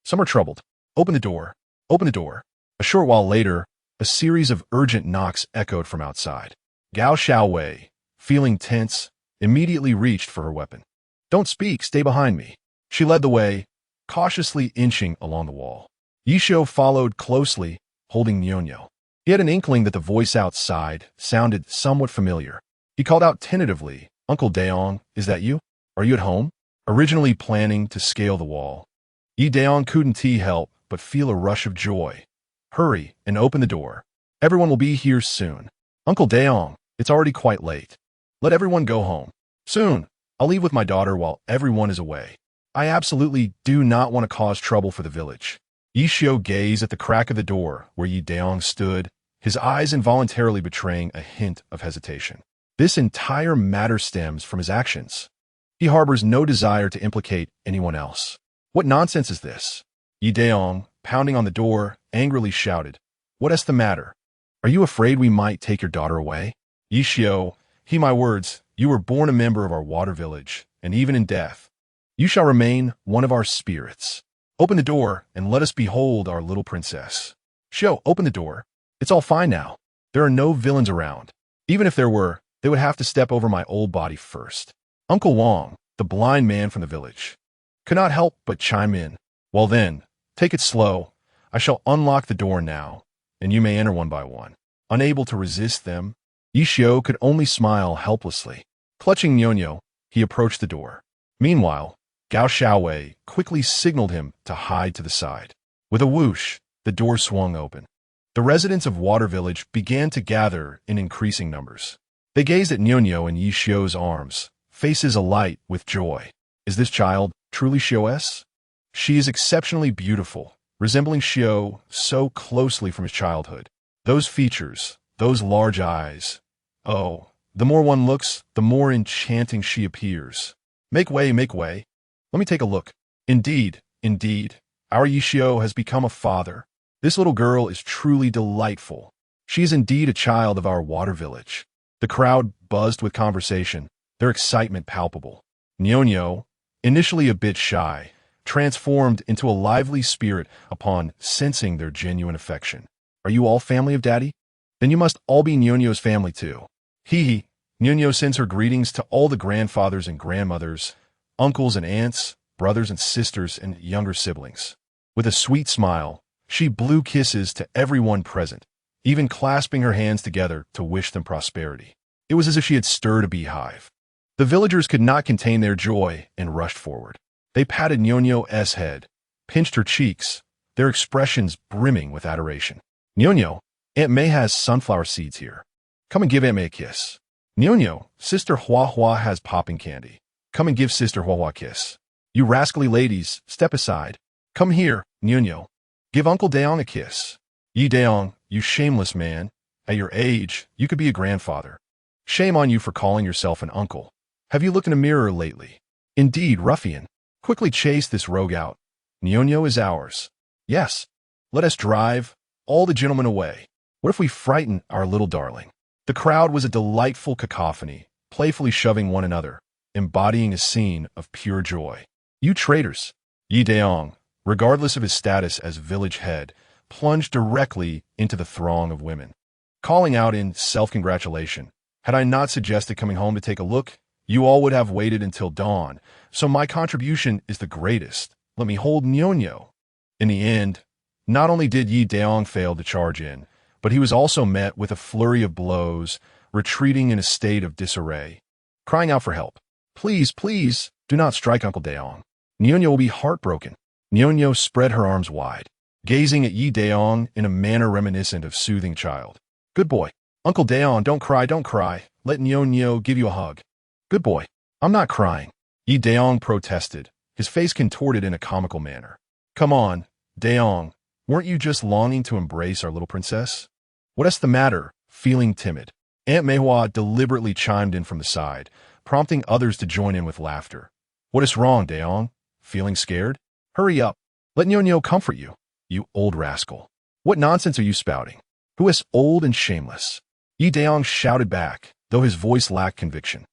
Some are troubled. Open the door. Open the door. A short while later, a series of urgent knocks echoed from outside. Gao Xiaowei, feeling tense, immediately reached for her weapon. Don't speak, stay behind me. She led the way, cautiously inching along the wall. Yishio followed closely, holding Nyonyo. He had an inkling that the voice outside sounded somewhat familiar. He called out tentatively, Uncle Daong, is that you? Are you at home? Originally planning to scale the wall, Yi Daong couldn't help but feel a rush of joy. Hurry and open the door. Everyone will be here soon. Uncle Daong, it's already quite late. Let everyone go home. Soon, I'll leave with my daughter while everyone is away. I absolutely do not want to cause trouble for the village. Yishio gazed at the crack of the door where Yi Daong stood, his eyes involuntarily betraying a hint of hesitation. This entire matter stems from his actions. He harbors no desire to implicate anyone else. What nonsense is this? Yi Daong, pounding on the door, angrily shouted, What is the matter? Are you afraid we might take your daughter away? Yishio, heed my words, you were born a member of our water village, and even in death, you shall remain one of our spirits. Open the door and let us behold our little princess. Shio, open the door. It's all fine now. There are no villains around. Even if there were, they would have to step over my old body first. Uncle Wong, the blind man from the village, could not help but chime in. Well then, take it slow. I shall unlock the door now, and you may enter one by one. Unable to resist them, Yishio could only smile helplessly. Clutching Nyonyo, he approached the door. Meanwhile, Gao Xiaowei quickly signaled him to hide to the side. With a whoosh, the door swung open. The residents of Water Village began to gather in increasing numbers. They gazed at Nyonyo in Yishio's arms, faces alight with joy. Is this child truly Xio's? She is exceptionally beautiful, resembling Xio so closely from his childhood. Those features, those large eyes. Oh, the more one looks, the more enchanting she appears. Make way, make way. Let me take a look. Indeed, indeed, our Yishio has become a father. This little girl is truly delightful. She is indeed a child of our water village. The crowd buzzed with conversation, their excitement palpable. Nyonyo, initially a bit shy, transformed into a lively spirit upon sensing their genuine affection. Are you all family of Daddy? Then you must all be Nyonyo's family too. Hee. Nyonyo sends her greetings to all the grandfathers and grandmothers, uncles and aunts, brothers and sisters, and younger siblings. With a sweet smile, she blew kisses to everyone present, even clasping her hands together to wish them prosperity. It was as if she had stirred a beehive. The villagers could not contain their joy and rushed forward. They patted Nyonyo's head, pinched her cheeks, their expressions brimming with adoration. Nyonyo, Aunt May has sunflower seeds here. Come and give Aunt May a kiss. Nyonyo, Sister Hua Hua has popping candy. Come and give Sister Hua Hua a kiss. You rascally ladies, step aside. Come here, Nyonyo. Give Uncle Daong a kiss. Yi Daong, you shameless man. At your age, you could be a grandfather. Shame on you for calling yourself an uncle. Have you looked in a mirror lately? Indeed, ruffian. Quickly chase this rogue out. Nyonyo is ours. Yes. Let us drive all the gentlemen away. What if we frighten our little darling? The crowd was a delightful cacophony, playfully shoving one another, embodying a scene of pure joy. You traitors! Yi Daong, regardless of his status as village head, plunged directly into the throng of women, calling out in self-congratulation, Had I not suggested coming home to take a look, you all would have waited until dawn, so my contribution is the greatest. Let me hold Nyonyo. In the end, not only did Yi Daong fail to charge in, but he was also met with a flurry of blows, retreating in a state of disarray, crying out for help. Please, please, do not strike Uncle Daong. Nyonyo will be heartbroken. Nyonyo spread her arms wide, gazing at Yi Daong in a manner reminiscent of soothing a child. Good boy. Uncle Daong, don't cry, don't cry. Let Nyonyo give you a hug. Good boy. I'm not crying. Yi Daong protested, his face contorted in a comical manner. Come on, Daong. Weren't you just longing to embrace our little princess? What's the matter? Feeling timid. Aunt Meihua deliberately chimed in from the side, prompting others to join in with laughter. What is wrong, Daong? Feeling scared? Hurry up. Let Nyonyo comfort you, you old rascal. What nonsense are you spouting? Who is old and shameless? Yi Daong shouted back, though his voice lacked conviction.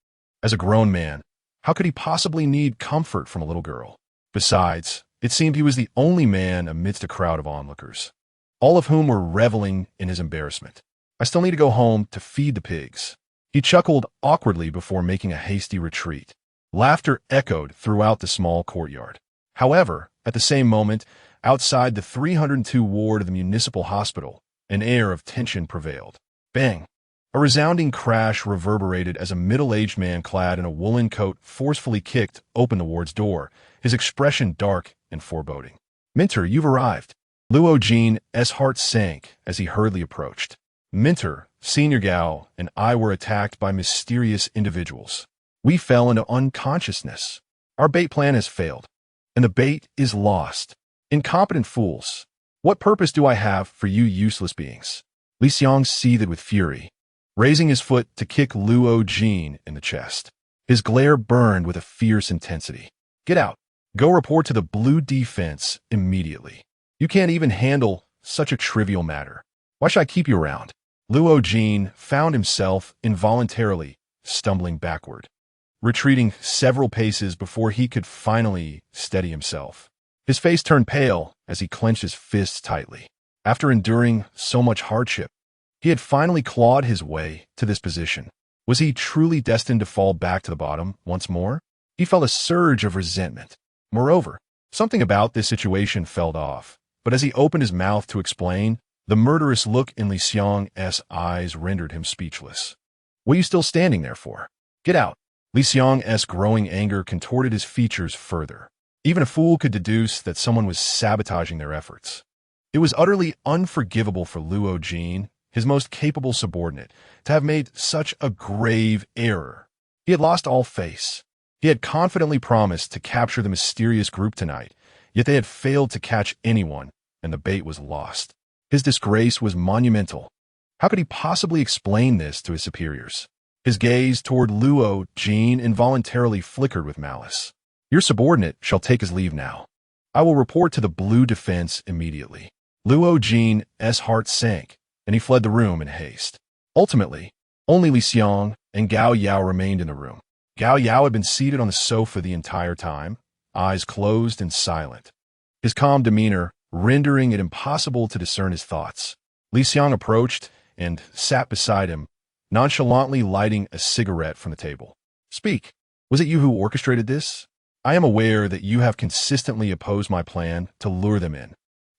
As a grown man, how could he possibly need comfort from a little girl? Besides, it seemed he was the only man amidst a crowd of onlookers, all of whom were reveling in his embarrassment. I still need to go home to feed the pigs. He chuckled awkwardly before making a hasty retreat. Laughter echoed throughout the small courtyard. However, at the same moment, outside the 302 ward of the municipal hospital, an air of tension prevailed. Bang! A resounding crash reverberated as a middle-aged man clad in a woolen coat forcefully kicked open the ward's door, his expression dark and foreboding. "Minter, you've arrived." Luo Jin's heart sank as he hurriedly approached. "Minter, Senior Gao, and I were attacked by mysterious individuals. We fell into unconsciousness. Our bait plan has failed, and the bait is lost. Incompetent fools. What purpose do I have for you useless beings?" Li Xiong seethed with fury, raising his foot to kick Luo Jin in the chest. His glare burned with a fierce intensity. "Get out. Go report to the Blue Defense immediately. You can't even handle such a trivial matter. Why should I keep you around?" Luo Jin found himself involuntarily stumbling backward, retreating several paces before he could finally steady himself. His face turned pale as he clenched his fists tightly. After enduring so much hardship, he had finally clawed his way to this position. Was he truly destined to fall back to the bottom once more? He felt a surge of resentment. Moreover, something about this situation felt off, but as he opened his mouth to explain, the murderous look in Li Xiong's eyes rendered him speechless. "What are you still standing there for? Get out." Li Xiong's growing anger contorted his features further. Even a fool could deduce that someone was sabotaging their efforts. It was utterly unforgivable for Luo Jin, his most capable subordinate, to have made such a grave error. He had lost all face. He had confidently promised to capture the mysterious group tonight, yet they had failed to catch anyone, and the bait was lost. His disgrace was monumental. How could he possibly explain this to his superiors? His gaze toward Luo Jin involuntarily flickered with malice. "Your subordinate shall take his leave now. I will report to the Blue Defense immediately." Luo Jin's heart sank, and he fled the room in haste. Ultimately, only Li Xiong and Gao Yao remained in the room. Gao Yao had been seated on the sofa the entire time, eyes closed and silent, his calm demeanor rendering it impossible to discern his thoughts. Li Xiong approached and sat beside him, nonchalantly lighting a cigarette from the table. "Speak. Was it you who orchestrated this? I am aware that you have consistently opposed my plan to lure them in.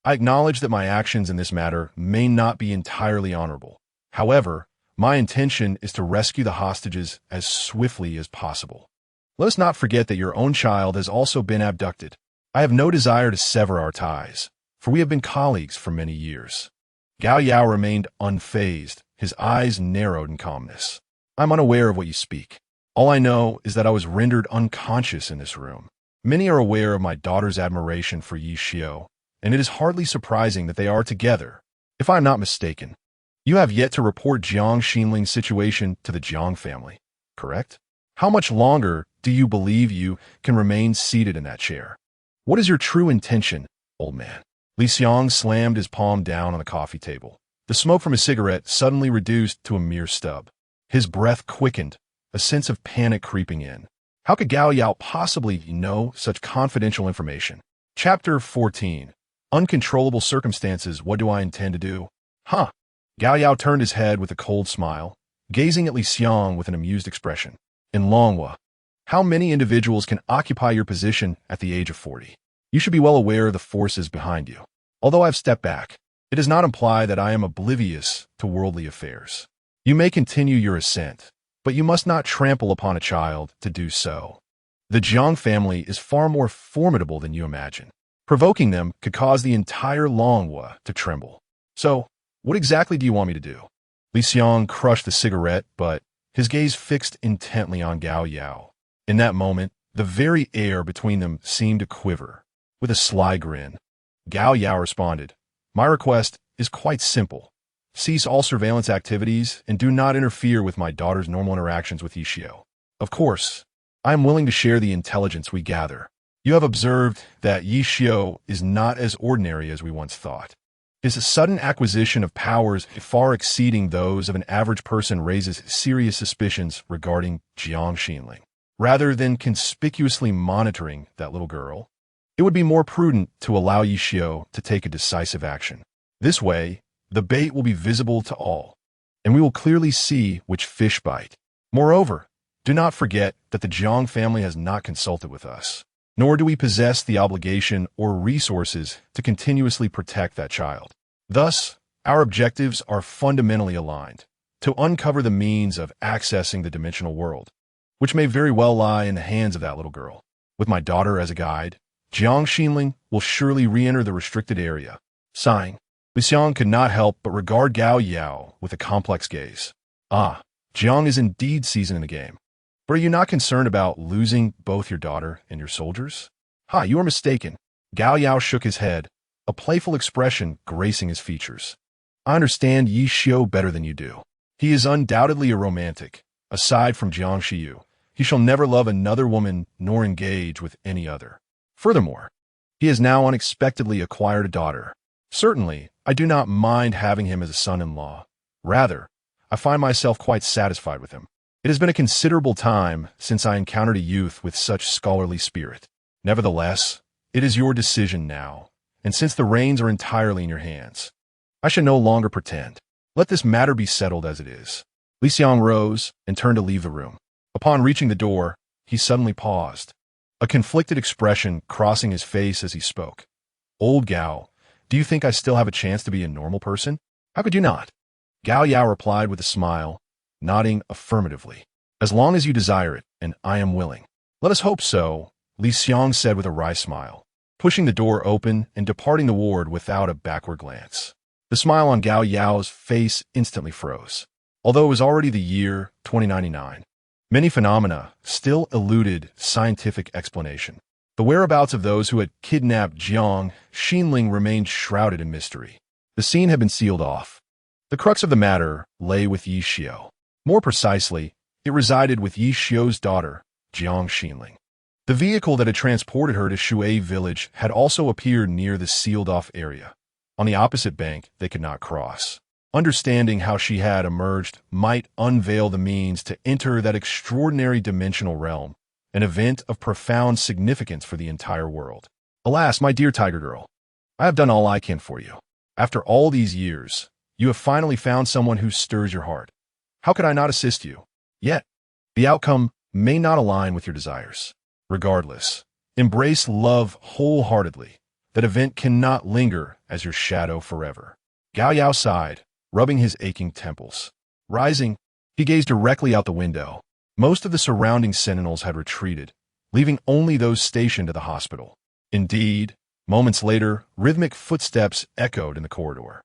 I acknowledge that my actions in this matter may not be entirely honorable. However, my intention is to rescue the hostages as swiftly as possible. Let us not forget that your own child has also been abducted. I have no desire to sever our ties, for we have been colleagues for many years." Gao Yao remained unfazed, his eyes narrowed in calmness. "I'm unaware of what you speak. All I know is that I was rendered unconscious in this room. Many are aware of my daughter's admiration for Yi Xiao, and it is hardly surprising that they are together. If I am not mistaken, you have yet to report Jiang Xinling's situation to the Jiang family, correct? How much longer do you believe you can remain seated in that chair? What is your true intention, old man?" Li Xiong slammed his palm down on the coffee table. The smoke from his cigarette suddenly reduced to a mere stub. His breath quickened, a sense of panic creeping in. How could Gao Yao possibly know such confidential information? Chapter 14. Uncontrollable circumstances. What do I intend to do? Huh. Gao Yao turned his head with a cold smile, gazing at Li Xiong with an amused expression. "In Longhua, how many individuals can occupy your position at the age of 40? You should be well aware of the forces behind you. Although I've stepped back, it does not imply that I am oblivious to worldly affairs. You may continue your ascent, but you must not trample upon a child to do so. The Jiang family is far more formidable than you imagine. Provoking them could cause the entire Longhua to tremble. So, what exactly do you want me to do?" Li Xiong crushed the cigarette, but his gaze fixed intently on Gao Yao. In that moment, the very air between them seemed to quiver. With a sly grin, Gao Yao responded, "My request is quite simple. Cease all surveillance activities and do not interfere with my daughter's normal interactions with Yi Xiao. Of course, I am willing to share the intelligence we gather. You have observed that Yi Xiao is not as ordinary as we once thought. His sudden acquisition of powers far exceeding those of an average person raises serious suspicions regarding Jiang Xinling. Rather than conspicuously monitoring that little girl, it would be more prudent to allow Yishio to take a decisive action. This way, the bait will be visible to all, and we will clearly see which fish bite. Moreover, do not forget that the Jiang family has not consulted with us, nor do we possess the obligation or resources to continuously protect that child. Thus, our objectives are fundamentally aligned: to uncover the means of accessing the dimensional world, which may very well lie in the hands of that little girl. With my daughter as a guide, Jiang Xinling will surely re-enter the restricted area. Sighing, Li Xiang could not help but regard Gao Yao with a complex gaze. Ah, Jiang is indeed seasoned in the game. But are you not concerned about losing both your daughter and your soldiers? Ha, you are mistaken. Gao Yao shook his head, a playful expression gracing his features. I understand Yi Xiu better than you do. He is undoubtedly a romantic. Aside from Jiang Xiu, he shall never love another woman nor engage with any other. Furthermore, he has now unexpectedly acquired a daughter. Certainly, I do not mind having him as a son-in-law. Rather, I find myself quite satisfied with him. It has been a considerable time since I encountered a youth with such scholarly spirit. Nevertheless, it is your decision now, and since the reins are entirely in your hands, I shall no longer pretend. Let this matter be settled as it is. Li Xiang rose and turned to leave the room. Upon reaching the door, he suddenly paused, a conflicted expression crossing his face as he spoke. Old Gao, do you think I still have a chance to be a normal person? How could you not? Gao Yao replied with a smile, nodding affirmatively. As long as you desire it, and I am willing. Let us hope so, Li Xiang said with a wry smile, pushing the door open and departing the ward without a backward glance. The smile on Gao Yao's face instantly froze. Although it was already the year 2099, many phenomena still eluded scientific explanation. The whereabouts of those who had kidnapped Jiang Xinling remained shrouded in mystery. The scene had been sealed off. The crux of the matter lay with Yi Xiu. More precisely, it resided with Yi Xiu's daughter, Jiang Xinling. The vehicle that had transported her to Shui village had also appeared near the sealed-off area. On the opposite bank, they could not cross. Understanding how she had emerged might unveil the means to enter that extraordinary dimensional realm, an event of profound significance for the entire world. Alas, my dear Tiger Girl, I have done all I can for you. After all these years, you have finally found someone who stirs your heart. How could I not assist you? Yet, the outcome may not align with your desires. Regardless, embrace love wholeheartedly. That event cannot linger as your shadow forever. Gao Yao sighed, rubbing his aching temples. Rising, he gazed directly out the window. Most of the surrounding sentinels had retreated, leaving only those stationed at the hospital. Indeed, moments later, rhythmic footsteps echoed in the corridor.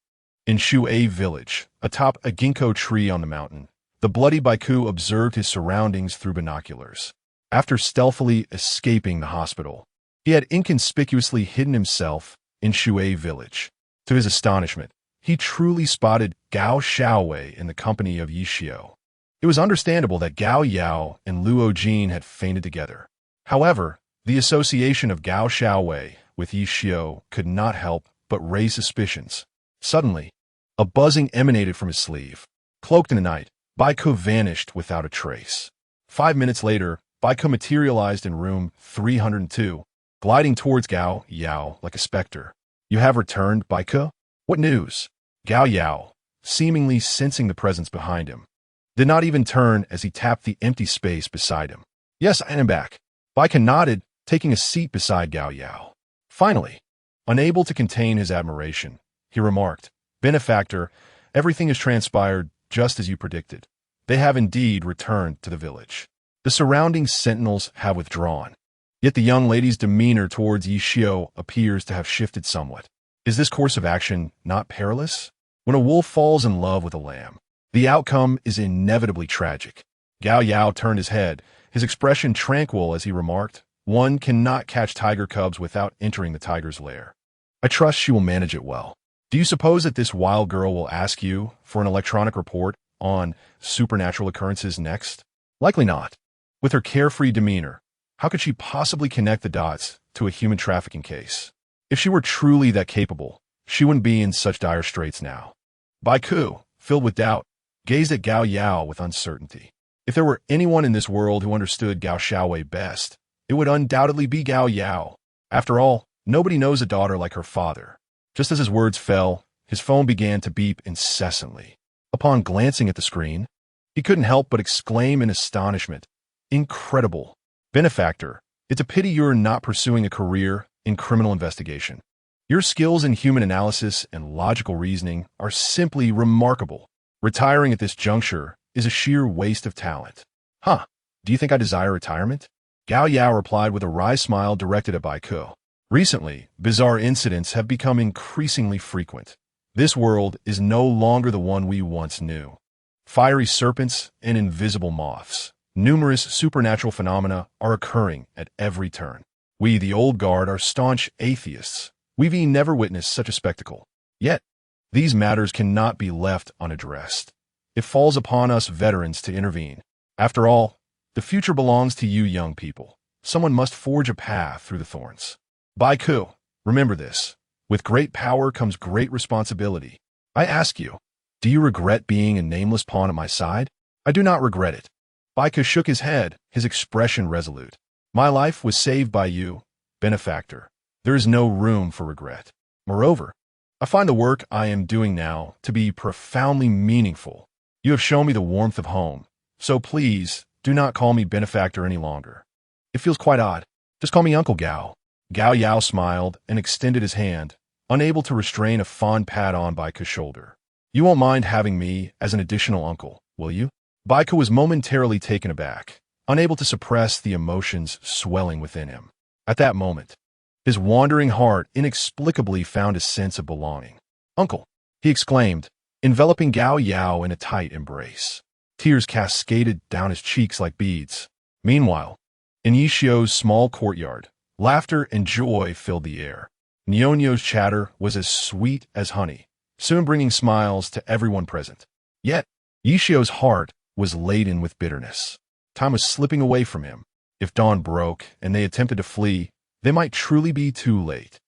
In Shui village, atop a ginkgo tree on the mountain, the bloody Baiku observed his surroundings through binoculars. After stealthily escaping the hospital, he had inconspicuously hidden himself in Shui village. To his astonishment, he truly spotted Gao Xiaowei in the company of Yi Xiu. It was understandable that Gao Yao and Luo Jin had fainted together. However, the association of Gao Xiaowei with Yi Xiu could not help but raise suspicions. Suddenly, a buzzing emanated from his sleeve. Cloaked in the night, Baiku vanished without a trace. 5 minutes later, Baiku materialized in room 302, gliding towards Gao Yao like a specter. You have returned, Baiku? What news? Gao Yao, seemingly sensing the presence behind him, did not even turn as he tapped the empty space beside him. Yes, I am back. Baiku nodded, taking a seat beside Gao Yao. Finally, unable to contain his admiration, he remarked, Benefactor, everything has transpired just as you predicted. They have indeed returned to the village. The surrounding sentinels have withdrawn. Yet the young lady's demeanor towards Yi Xiu appears to have shifted somewhat. Is this course of action not perilous? When a wolf falls in love with a lamb, the outcome is inevitably tragic. Gao Yao turned his head, his expression tranquil as he remarked, One cannot catch tiger cubs without entering the tiger's lair. I trust she will manage it well. Do you suppose that this wild girl will ask you for an electronic report on supernatural occurrences next? Likely not. With her carefree demeanor, how could she possibly connect the dots to a human trafficking case? If she were truly that capable, she wouldn't be in such dire straits now. Baiku, filled with doubt, gazed at Gao Yao with uncertainty. If there were anyone in this world who understood Gao Xiaowei best, it would undoubtedly be Gao Yao. After all, nobody knows a daughter like her father. Just as his words fell, his phone began to beep incessantly. Upon glancing at the screen, he couldn't help but exclaim in astonishment, "Incredible! Benefactor, it's a pity you're not pursuing a career in criminal investigation. Your skills in human analysis and logical reasoning are simply remarkable. Retiring at this juncture is a sheer waste of talent." "Huh, do you think I desire retirement?" Gao Yao replied with a wry smile directed at Baiku. Recently, bizarre incidents have become increasingly frequent. This world is no longer the one we once knew. Fiery serpents and invisible moths. Numerous supernatural phenomena are occurring at every turn. We, the old guard, are staunch atheists. We've never witnessed such a spectacle. Yet, these matters cannot be left unaddressed. It falls upon us veterans to intervene. After all, the future belongs to you young people. Someone must forge a path through the thorns. Baiku, remember this. With great power comes great responsibility. I ask you, do you regret being a nameless pawn at my side? I do not regret it. Baiku shook his head, his expression resolute. My life was saved by you, benefactor. There is no room for regret. Moreover, I find the work I am doing now to be profoundly meaningful. You have shown me the warmth of home, so please do not call me benefactor any longer. It feels quite odd. Just call me Uncle Gao. Gao Yao smiled and extended his hand, unable to restrain a fond pat on Baiku's shoulder. You won't mind having me as an additional uncle, will you? Baiku was momentarily taken aback, unable to suppress the emotions swelling within him. At that moment, his wandering heart inexplicably found a sense of belonging. "Uncle," he exclaimed, enveloping Gao Yao in a tight embrace. Tears cascaded down his cheeks like beads. Meanwhile, in Yishio's small courtyard, laughter and joy filled the air. Nyonyo's chatter was as sweet as honey, soon bringing smiles to everyone present. Yet, Yishio's heart was laden with bitterness. Time was slipping away from him. If dawn broke and they attempted to flee, they might truly be too late.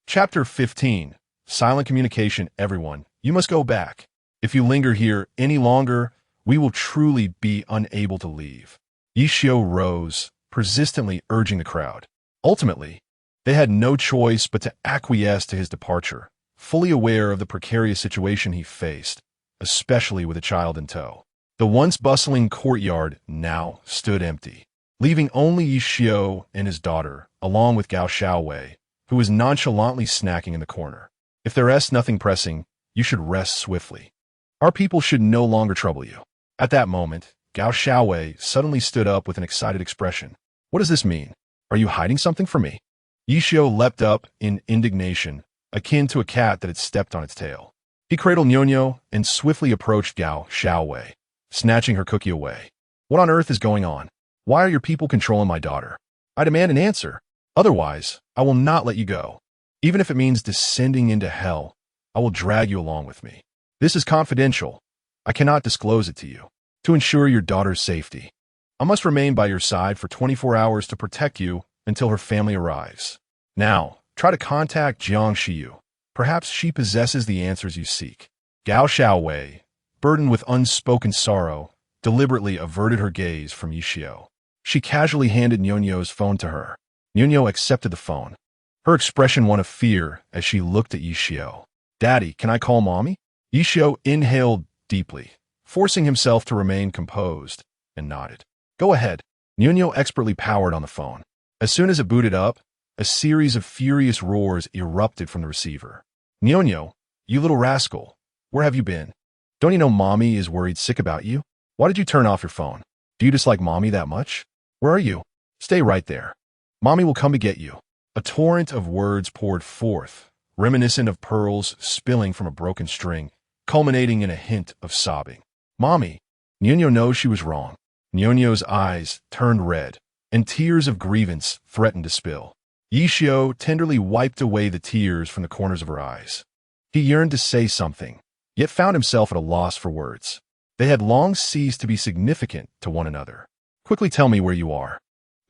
Chapter 15. Silent communication. Everyone, you must go back. If you linger here any longer, we will truly be unable to leave. Yishio rose, persistently urging the crowd. Ultimately, they had no choice but to acquiesce to his departure, fully aware of the precarious situation he faced, especially with a child in tow. The once bustling courtyard now stood empty, leaving only Yishio and his daughter, along with Gao Xiaowei, who was nonchalantly snacking in the corner. If there is nothing pressing, you should rest swiftly. Our people should no longer trouble you. At that moment, Gao Xiaowei suddenly stood up with an excited expression. What does this mean? Are you hiding something from me? Yishio leapt up in indignation, akin to a cat that had stepped on its tail. He cradled Nyonyo and swiftly approached Gao Xiaowei, snatching her cookie away. What on earth is going on? Why are your people controlling my daughter? I demand an answer. Otherwise, I will not let you go. Even if it means descending into hell, I will drag you along with me. This is confidential. I cannot disclose it to you. To ensure your daughter's safety, I must remain by your side for 24 hours to protect you until her family arrives. Now, try to contact Jiang Shiyu. Perhaps she possesses the answers you seek. Gao Xiaowei, burdened with unspoken sorrow, deliberately averted her gaze from Yishio. She casually handed Nyonyo's phone to her. Nyonyo accepted the phone, her expression one of fear as she looked at Yishio. Daddy, can I call Mommy? Yishio inhaled deeply, forcing himself to remain composed, and nodded. Go ahead. Nyonyo expertly powered on the phone. As soon as it booted up, a series of furious roars erupted from the receiver. Nyonyo, you little rascal, where have you been? Don't you know Mommy is worried sick about you? Why did you turn off your phone? Do you dislike Mommy that much? Where are you? Stay right there. Mommy will come to get you. A torrent of words poured forth, reminiscent of pearls spilling from a broken string, culminating in a hint of sobbing. Mommy, Nyonyo knows she was wrong. Nyonyo's eyes turned red, and tears of grievance threatened to spill. Yishio tenderly wiped away the tears from the corners of her eyes. He yearned to say something, yet found himself at a loss for words. They had long ceased to be significant to one another. Quickly tell me where you are.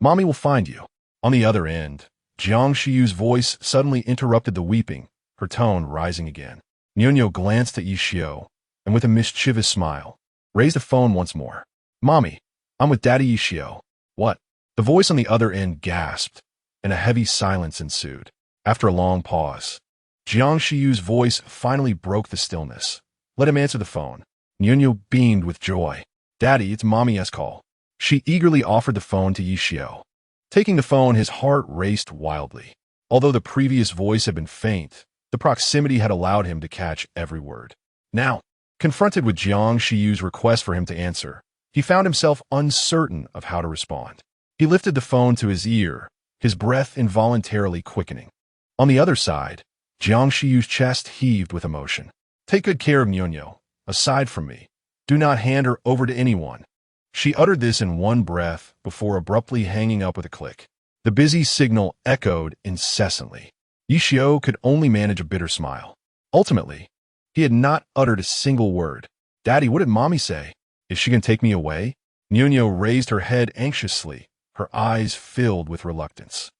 Mommy will find you. On the other end, Jiang Shiyu's voice suddenly interrupted the weeping, her tone rising again. Nyonyo glanced at Yishio, and with a mischievous smile, raised the phone once more. Mommy, I'm with Daddy Yishio. What? The voice on the other end gasped, and a heavy silence ensued. After a long pause, Jiang Shiyu's voice finally broke the stillness. Let him answer the phone. Nyonyo beamed with joy. Daddy, it's Mommy's call. She eagerly offered the phone to Yishio. Taking the phone, his heart raced wildly. Although the previous voice had been faint, the proximity had allowed him to catch every word. Now, confronted with Jiang Shiyu's request for him to answer, he found himself uncertain of how to respond. He lifted the phone to his ear, his breath involuntarily quickening. On the other side, Jiang Shiyu's chest heaved with emotion. Take good care of Nyonyo, aside from me. Do not hand her over to anyone. She uttered this in one breath before abruptly hanging up with a click. The busy signal echoed incessantly. Yishio could only manage a bitter smile. Ultimately, he had not uttered a single word. Daddy, what did Mommy say? Is she going to take me away? Nyonyo raised her head anxiously, her eyes filled with reluctance.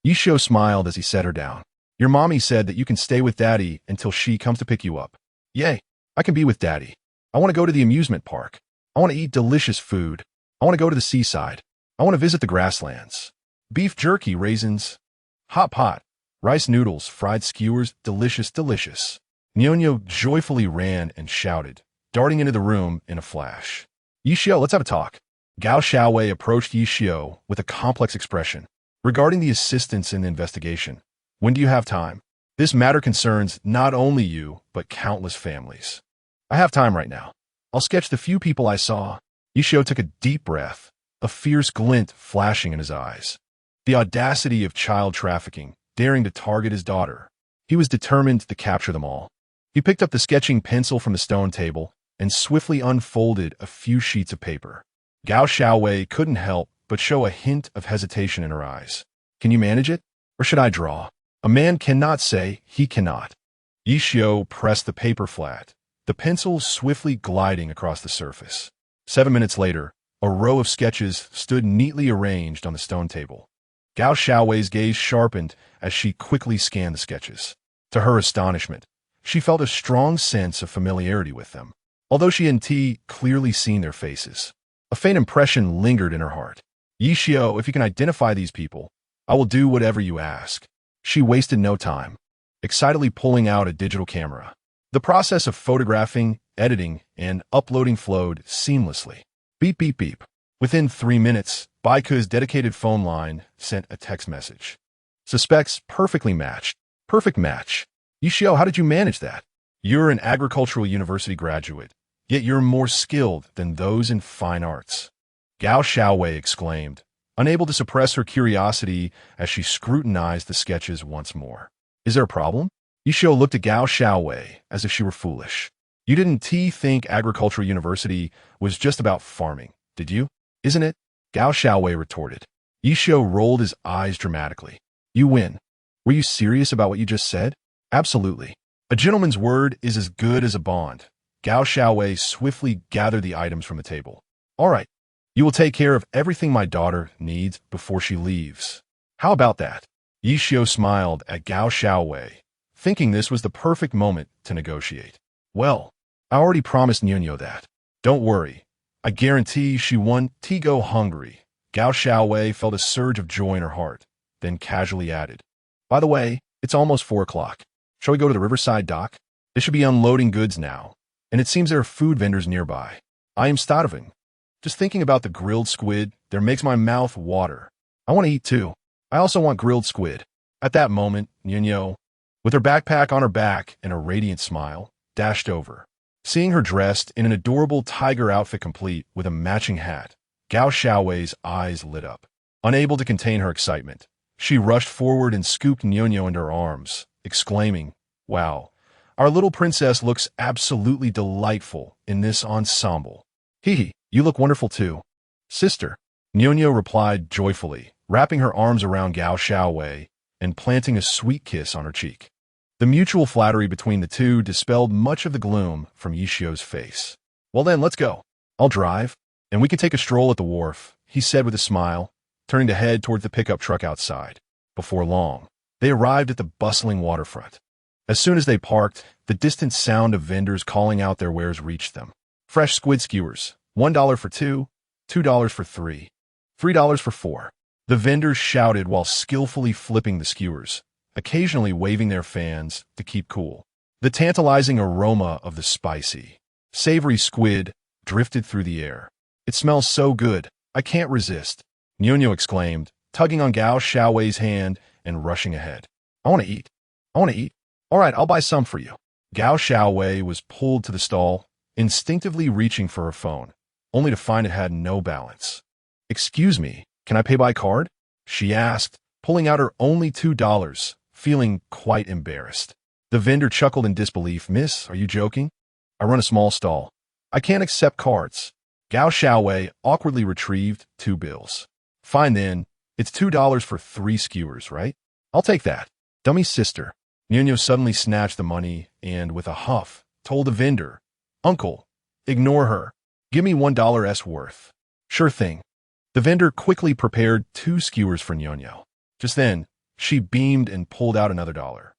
Yishio smiled as he set her down. Your mommy said that you can stay with Daddy until she comes to pick you up. Yay, I can be with Daddy. I want to go to the amusement park. I want to eat delicious food. I want to go to the seaside. I want to visit the grasslands. Beef jerky, raisins, hot pot, rice noodles, fried skewers, delicious, delicious. Nyonyo joyfully ran and shouted, darting into the room in a flash. Yishio, let's have a talk. Gao Xiaowei approached Yishio with a complex expression. Regarding the assistance in the investigation, when do you have time? This matter concerns not only you, but countless families. I have time right now. I'll sketch the few people I saw. Yishio took a deep breath, a fierce glint flashing in his eyes. The audacity of child trafficking, daring to target his daughter. He was determined to capture them all. He picked up the sketching pencil from the stone table and swiftly unfolded a few sheets of paper. Gao Xiaowei couldn't help but show a hint of hesitation in her eyes. Can you manage it? Or should I draw? A man cannot say he cannot. Yishio pressed the paper flat, the pencil swiftly gliding across the surface. 7 minutes later, a row of sketches stood neatly arranged on the stone table. Gao Xiaowei's gaze sharpened as she quickly scanned the sketches. To her astonishment, she felt a strong sense of familiarity with them, although she hadn't clearly seen their faces. A faint impression lingered in her heart. Yishio, if you can identify these people, I will do whatever you ask. She wasted no time, excitedly pulling out a digital camera. The process of photographing, editing, and uploading flowed seamlessly. Beep, beep, beep. Within 3 minutes, Baiku's dedicated phone line sent a text message. Suspects perfectly matched. Perfect match. Yishio, how did you manage that? You're an agricultural university graduate, yet you're more skilled than those in fine arts. Gao Xiaowei exclaimed, unable to suppress her curiosity as she scrutinized the sketches once more. Is there a problem? Yishio looked at Gao Xiaowei as if she were foolish. You didn't think agricultural university was just about farming, did you? Isn't it? Gao Xiaowei retorted. Yishio rolled his eyes dramatically. You win. Were you serious about what you just said? Absolutely. A gentleman's word is as good as a bond. Gao Xiaowei swiftly gathered the items from the table. All right. You will take care of everything my daughter needs before she leaves. How about that? Yishio smiled at Gao Xiaowei, thinking this was the perfect moment to negotiate. Well, I already promised Nyonyo that. Don't worry. I guarantee she won't go hungry. Gao Xiaowei felt a surge of joy in her heart, then casually added, by the way, it's almost 4 o'clock. Shall we go to the riverside dock? They should be unloading goods now, and it seems there are food vendors nearby. I am starving. Just thinking about the grilled squid there makes my mouth water. I want to eat too. I also want grilled squid. At that moment, Nyonyo, with her backpack on her back and a radiant smile, dashed over. Seeing her dressed in an adorable tiger outfit complete with a matching hat, Gao Xiaowei's eyes lit up. Unable to contain her excitement, she rushed forward and scooped Nyonyo into her arms, exclaiming, Wow, our little princess looks absolutely delightful in this ensemble. Hee, you look wonderful too. Sister, Nyonyo replied joyfully, wrapping her arms around Gao Xiaowei and planting a sweet kiss on her cheek. The mutual flattery between the two dispelled much of the gloom from Yishio's face. Well then, let's go. I'll drive, and we can take a stroll at the wharf, he said with a smile, turning to head toward the pickup truck outside. Before long, they arrived at the bustling waterfront. As soon as they parked, the distant sound of vendors calling out their wares reached them. Fresh squid skewers, $1 for two, $2 for three, $3 for four. The vendors shouted while skillfully flipping the skewers, occasionally waving their fans to keep cool. The tantalizing aroma of the spicy, savory squid drifted through the air. "It smells so good, I can't resist," Nuno exclaimed, tugging on Gao Xiaowei's hand and rushing ahead. "I want to eat. I want to eat. All right, I'll buy some for you." Gao Xiaowei was pulled to the stall, instinctively reaching for her phone, only to find it had no balance. "Excuse me, can I pay by card?" she asked, pulling out her only $2, feeling quite embarrassed. The vendor chuckled in disbelief. "Miss, are you joking? I run a small stall. I can't accept cards." Gao Xiaowei awkwardly retrieved 2 bills. "Fine then, it's $2 for 3 skewers, right? I'll take that." Dummy sister. Nuno suddenly snatched the money and, with a huff, told the vendor, "Uncle, ignore her. Give me $1's worth." "Sure thing." The vendor quickly prepared 2 skewers for Nuno. Just then, she beamed and pulled out another dollar.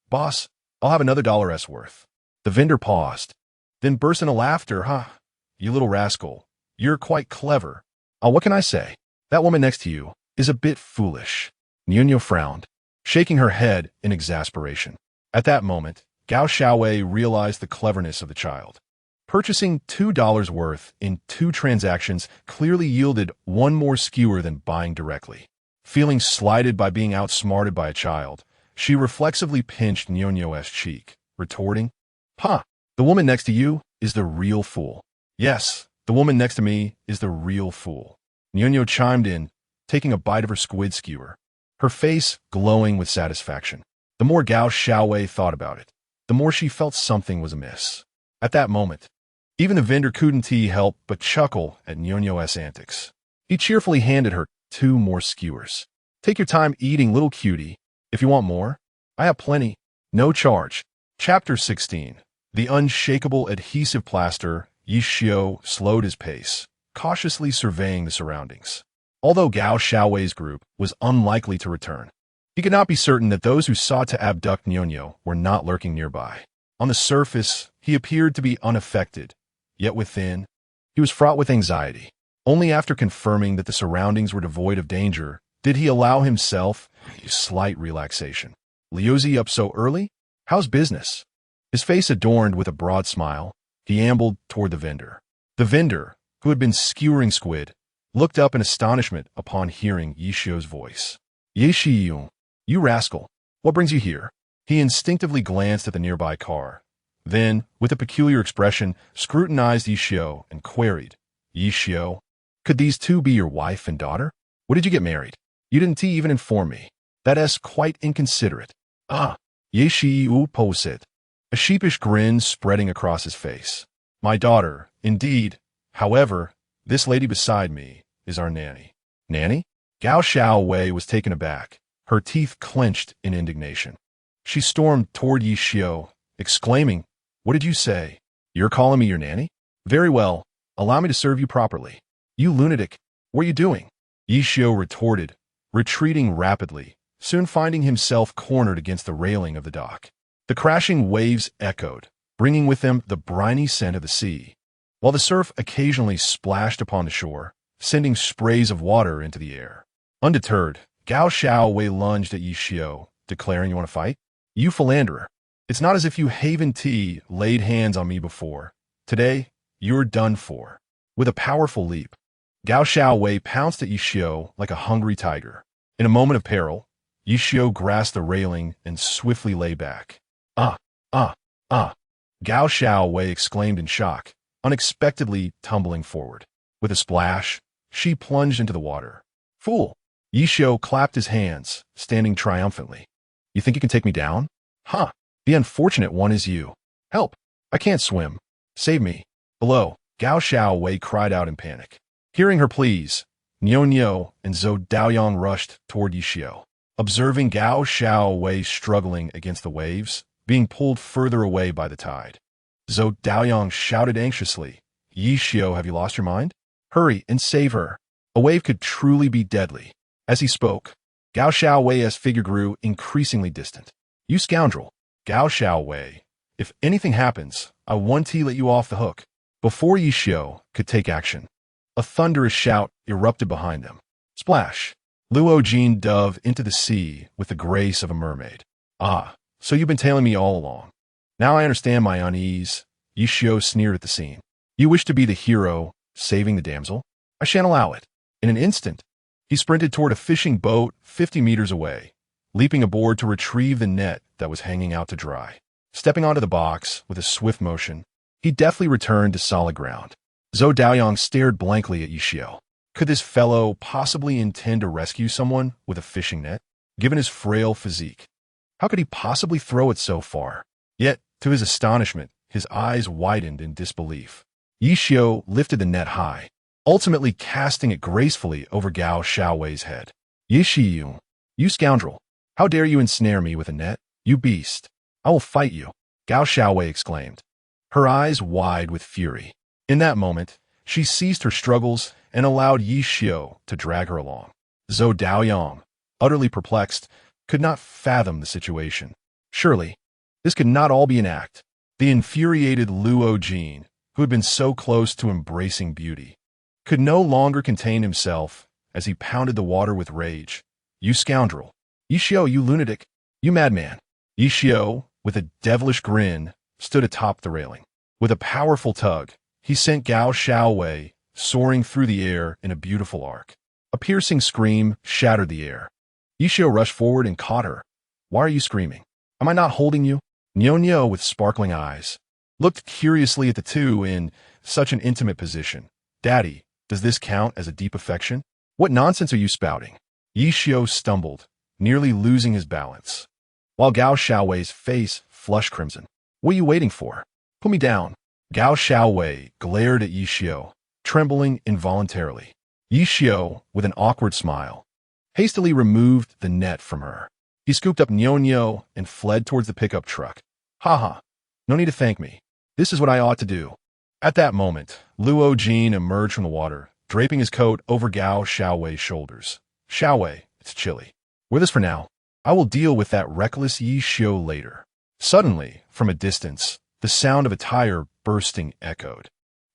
"Boss, I'll have another $1's worth." The vendor paused, then burst into laughter. "Ha, you little rascal. You're quite clever. What can I say? That woman next to you is a bit foolish." Nuno frowned, shaking her head in exasperation. At that moment, Gao Xiaowei realized the cleverness of the child. Purchasing $2 worth in 2 transactions clearly yielded 1 more skewer than buying directly. Feeling slighted by being outsmarted by a child, she reflexively pinched Nuno's cheek, retorting, "Ha, the woman next to you is the real fool." "Yes, the woman next to me is the real fool," Nuno chimed in, taking a bite of her squid skewer, her face glowing with satisfaction. The more Gao Xiaowei thought about it, the more she felt something was amiss. At that moment, even the vendor couldn't help but chuckle at Nuno's antics. He cheerfully handed her 2 more skewers. "Take your time eating, little cutie. If you want more, I have plenty. No charge." Chapter 16. The unshakable adhesive plaster. Yi Xiao slowed his pace, cautiously surveying the surroundings. Although Gao Xiaowei's group was unlikely to return, he could not be certain that those who sought to abduct Nuno were not lurking nearby. On the surface, he appeared to be unaffected, yet within, he was fraught with anxiety. Only after confirming that the surroundings were devoid of danger did he allow himself a slight relaxation. "Liuzi up so early? How's business?" His face adorned with a broad smile, he ambled toward the vendor. The vendor, who had been skewering squid, looked up in astonishment upon hearing Yi Xiao's voice. "Ye Shiyun, you rascal, what brings you here?" He instinctively glanced at the nearby car, then, with a peculiar expression, scrutinized Yi Xiao and queried, "Yi Xiao, could these 2 be your wife and daughter? When did you get married? You didn't even inform me. That's quite inconsiderate." "Ah," Ye Shiyu posed, a sheepish grin spreading across his face. "My daughter, indeed. However, this lady beside me is our nanny." "Nanny?" Gao Xiaowei was taken aback, her teeth clenched in indignation. She stormed toward Yi Xiao, exclaiming, "What did you say? You're calling me your nanny? Very well, allow me to serve you properly." "You lunatic, what are you doing?" Yi Xiao retorted, retreating rapidly, soon finding himself cornered against the railing of the dock. The crashing waves echoed, bringing with them the briny scent of the sea, while the surf occasionally splashed upon the shore, sending sprays of water into the air. Undeterred, Gao Xiaowei lunged at Yi Xiao, declaring, "You want to fight? You philanderer. It's not as if you Haven Tea laid hands on me before. Today, you're done for." With a powerful leap, Gao Xiaowei pounced at Yi Xiao like a hungry tiger. In a moment of peril, Yi Xiao grasped the railing and swiftly lay back. "Ah, ah, ah!" Gao Xiaowei exclaimed in shock, unexpectedly tumbling forward. With a splash, she plunged into the water. "Fool!" Yi Xiao clapped his hands, standing triumphantly. "You think you can take me down? Huh! The unfortunate one is you. Help! I can't swim. Save me. Below!" Gao Xiaowei cried out in panic. Hearing her pleas, Niu and Zhou Daoyang rushed toward Yi Xiao. Observing Gao Xiaowei struggling against the waves, being pulled further away by the tide, Zhou Daoyang shouted anxiously, "Yi Xiao, have you lost your mind? Hurry and save her. A wave could truly be deadly." As he spoke, Gao Xiaowei's figure grew increasingly distant. "You scoundrel! Gao Xiaowei, if anything happens, I want to let you off the hook. Before Yi Xiu could take action, a thunderous shout erupted behind them. Splash! Luo Jin dove into the sea with the grace of a mermaid. Ah, so you've been tailing me all along. Now I understand my unease. Yi Xiu sneered at the scene. You wish to be the hero, saving the damsel? I shan't allow it. In an instant, he sprinted toward a fishing boat 50 meters away, leaping aboard to retrieve the net that was hanging out to dry. Stepping onto the box with a swift motion, he deftly returned to solid ground. Zhou Daoyang stared blankly at Yi Xiu. Could this fellow possibly intend to rescue someone with a fishing net? Given his frail physique, how could he possibly throw it so far? Yet, to his astonishment, his eyes widened in disbelief. Yi Xiu lifted the net high, ultimately casting it gracefully over Gao Xiaowei's head. Yi Xiu, you scoundrel! How dare you ensnare me with a net? You beast! I will fight you! Gao Xiaowei exclaimed, her eyes wide with fury. In that moment, she ceased her struggles and allowed Yi Xiu to drag her along. Zhou Daoyang, utterly perplexed, could not fathom the situation. Surely, this could not all be an act. The infuriated Luo Jin, who had been so close to embracing beauty, could no longer contain himself as he pounded the water with rage. You scoundrel! Yi Xiu, you lunatic! You madman! Yi Xiu, with a devilish grin, stood atop the railing. With a powerful tug, he sent Gao Xiaowei soaring through the air in a beautiful arc. A piercing scream shattered the air. Yi Xiu rushed forward and caught her. Why are you screaming? Am I not holding you? Niu, with sparkling eyes, looked curiously at the two in such an intimate position. Daddy, does this count as a deep affection? What nonsense are you spouting? Yi Xiu stumbled, nearly losing his balance, while Gao Xiaowei's face flushed crimson. What are you waiting for? Put me down. Gao Xiaowei glared at Yi Xiu, trembling involuntarily. Yi Xiu, with an awkward smile, hastily removed the net from her. He scooped up Niu and fled towards the pickup truck. Ha! No need to thank me. This is what I ought to do. At that moment, Luo Jin emerged from the water, draping his coat over Gao Xiaowei's shoulders. Xiaowei, it's chilly. Wear this for now. I will deal with that reckless Yi Xiu later. Suddenly, from a distance, the sound of a tire bursting echoed.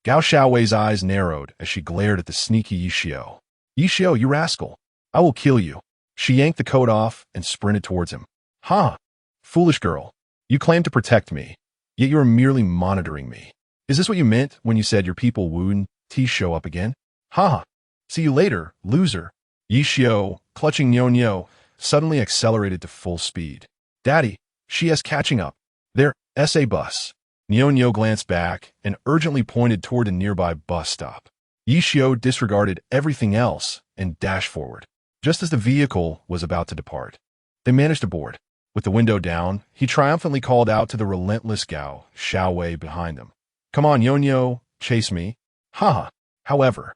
Gao Xiaowei's eyes narrowed as she glared at the sneaky Yi Xiu. Yi Xiu, you rascal! I will kill you. She yanked the coat off and sprinted towards him. Ha! Foolish girl. You claim to protect me, yet you are merely monitoring me. Is this what you meant when you said your people wouldn't show up again? Ha! See you later, loser. Yi Xiu, clutching Niu, suddenly accelerated to full speed. Daddy, she is catching up. There, SA bus. Niu glanced back and urgently pointed toward a nearby bus stop. Yi Xiu disregarded everything else and dashed forward. Just as the vehicle was about to depart, they managed to board. With the window down, he triumphantly called out to the relentless Gao Xiaowei behind them. Come on, Niu, chase me. Ha! However,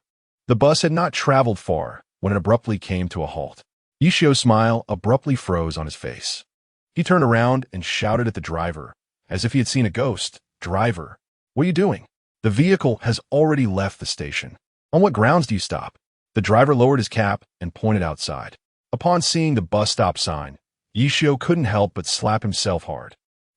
the bus had not traveled far when it abruptly came to a halt. Yi Xiu's smile abruptly froze on his face. He turned around and shouted at the driver, as if he had seen a ghost. Driver, what are you doing? The vehicle has already left the station. On what grounds do you stop? The driver lowered his cap and pointed outside. Upon seeing the bus stop sign, Yi Xiu couldn't help but slap himself hard.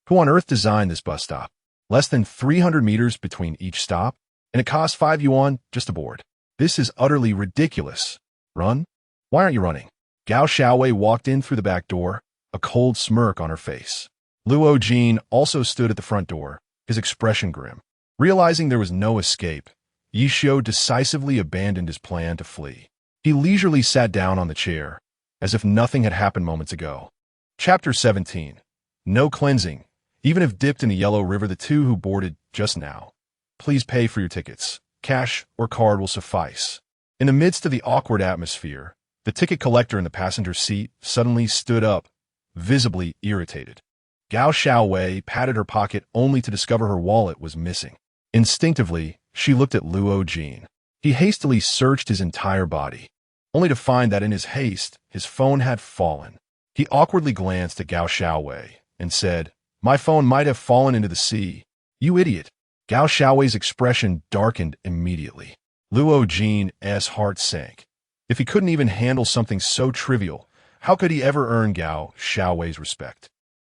Who on earth designed this bus stop? Less than 300 meters between each stop, and it costs 5 yuan just to board. This is utterly ridiculous. Run? Why aren't you running? Gao Xiaowei walked in through the back door, a cold smirk on her face. Luo Jin also stood at the front door, his expression grim. Realizing there was no escape, Yi Xiu decisively abandoned his plan to flee. He leisurely sat down on the chair, as if nothing had happened moments ago. Chapter 17. No cleansing. Even if dipped in a yellow river, the two who boarded just now. Please pay for your tickets. Cash or card will suffice. In the midst of the awkward atmosphere, the ticket collector in the passenger seat suddenly stood up, visibly irritated. Gao Xiaowei patted her pocket only to discover her wallet was missing. Instinctively, she looked at Luo Jin. He hastily searched his entire body, only to find that in his haste, his phone had fallen. He awkwardly glanced at Gao Xiaowei and said, My phone might have fallen into the sea. You idiot. Gao Xiaowei's expression darkened immediately. Luo Jin's heart sank. If he couldn't even handle something so trivial, how could he ever earn Gao Xiaowei's respect?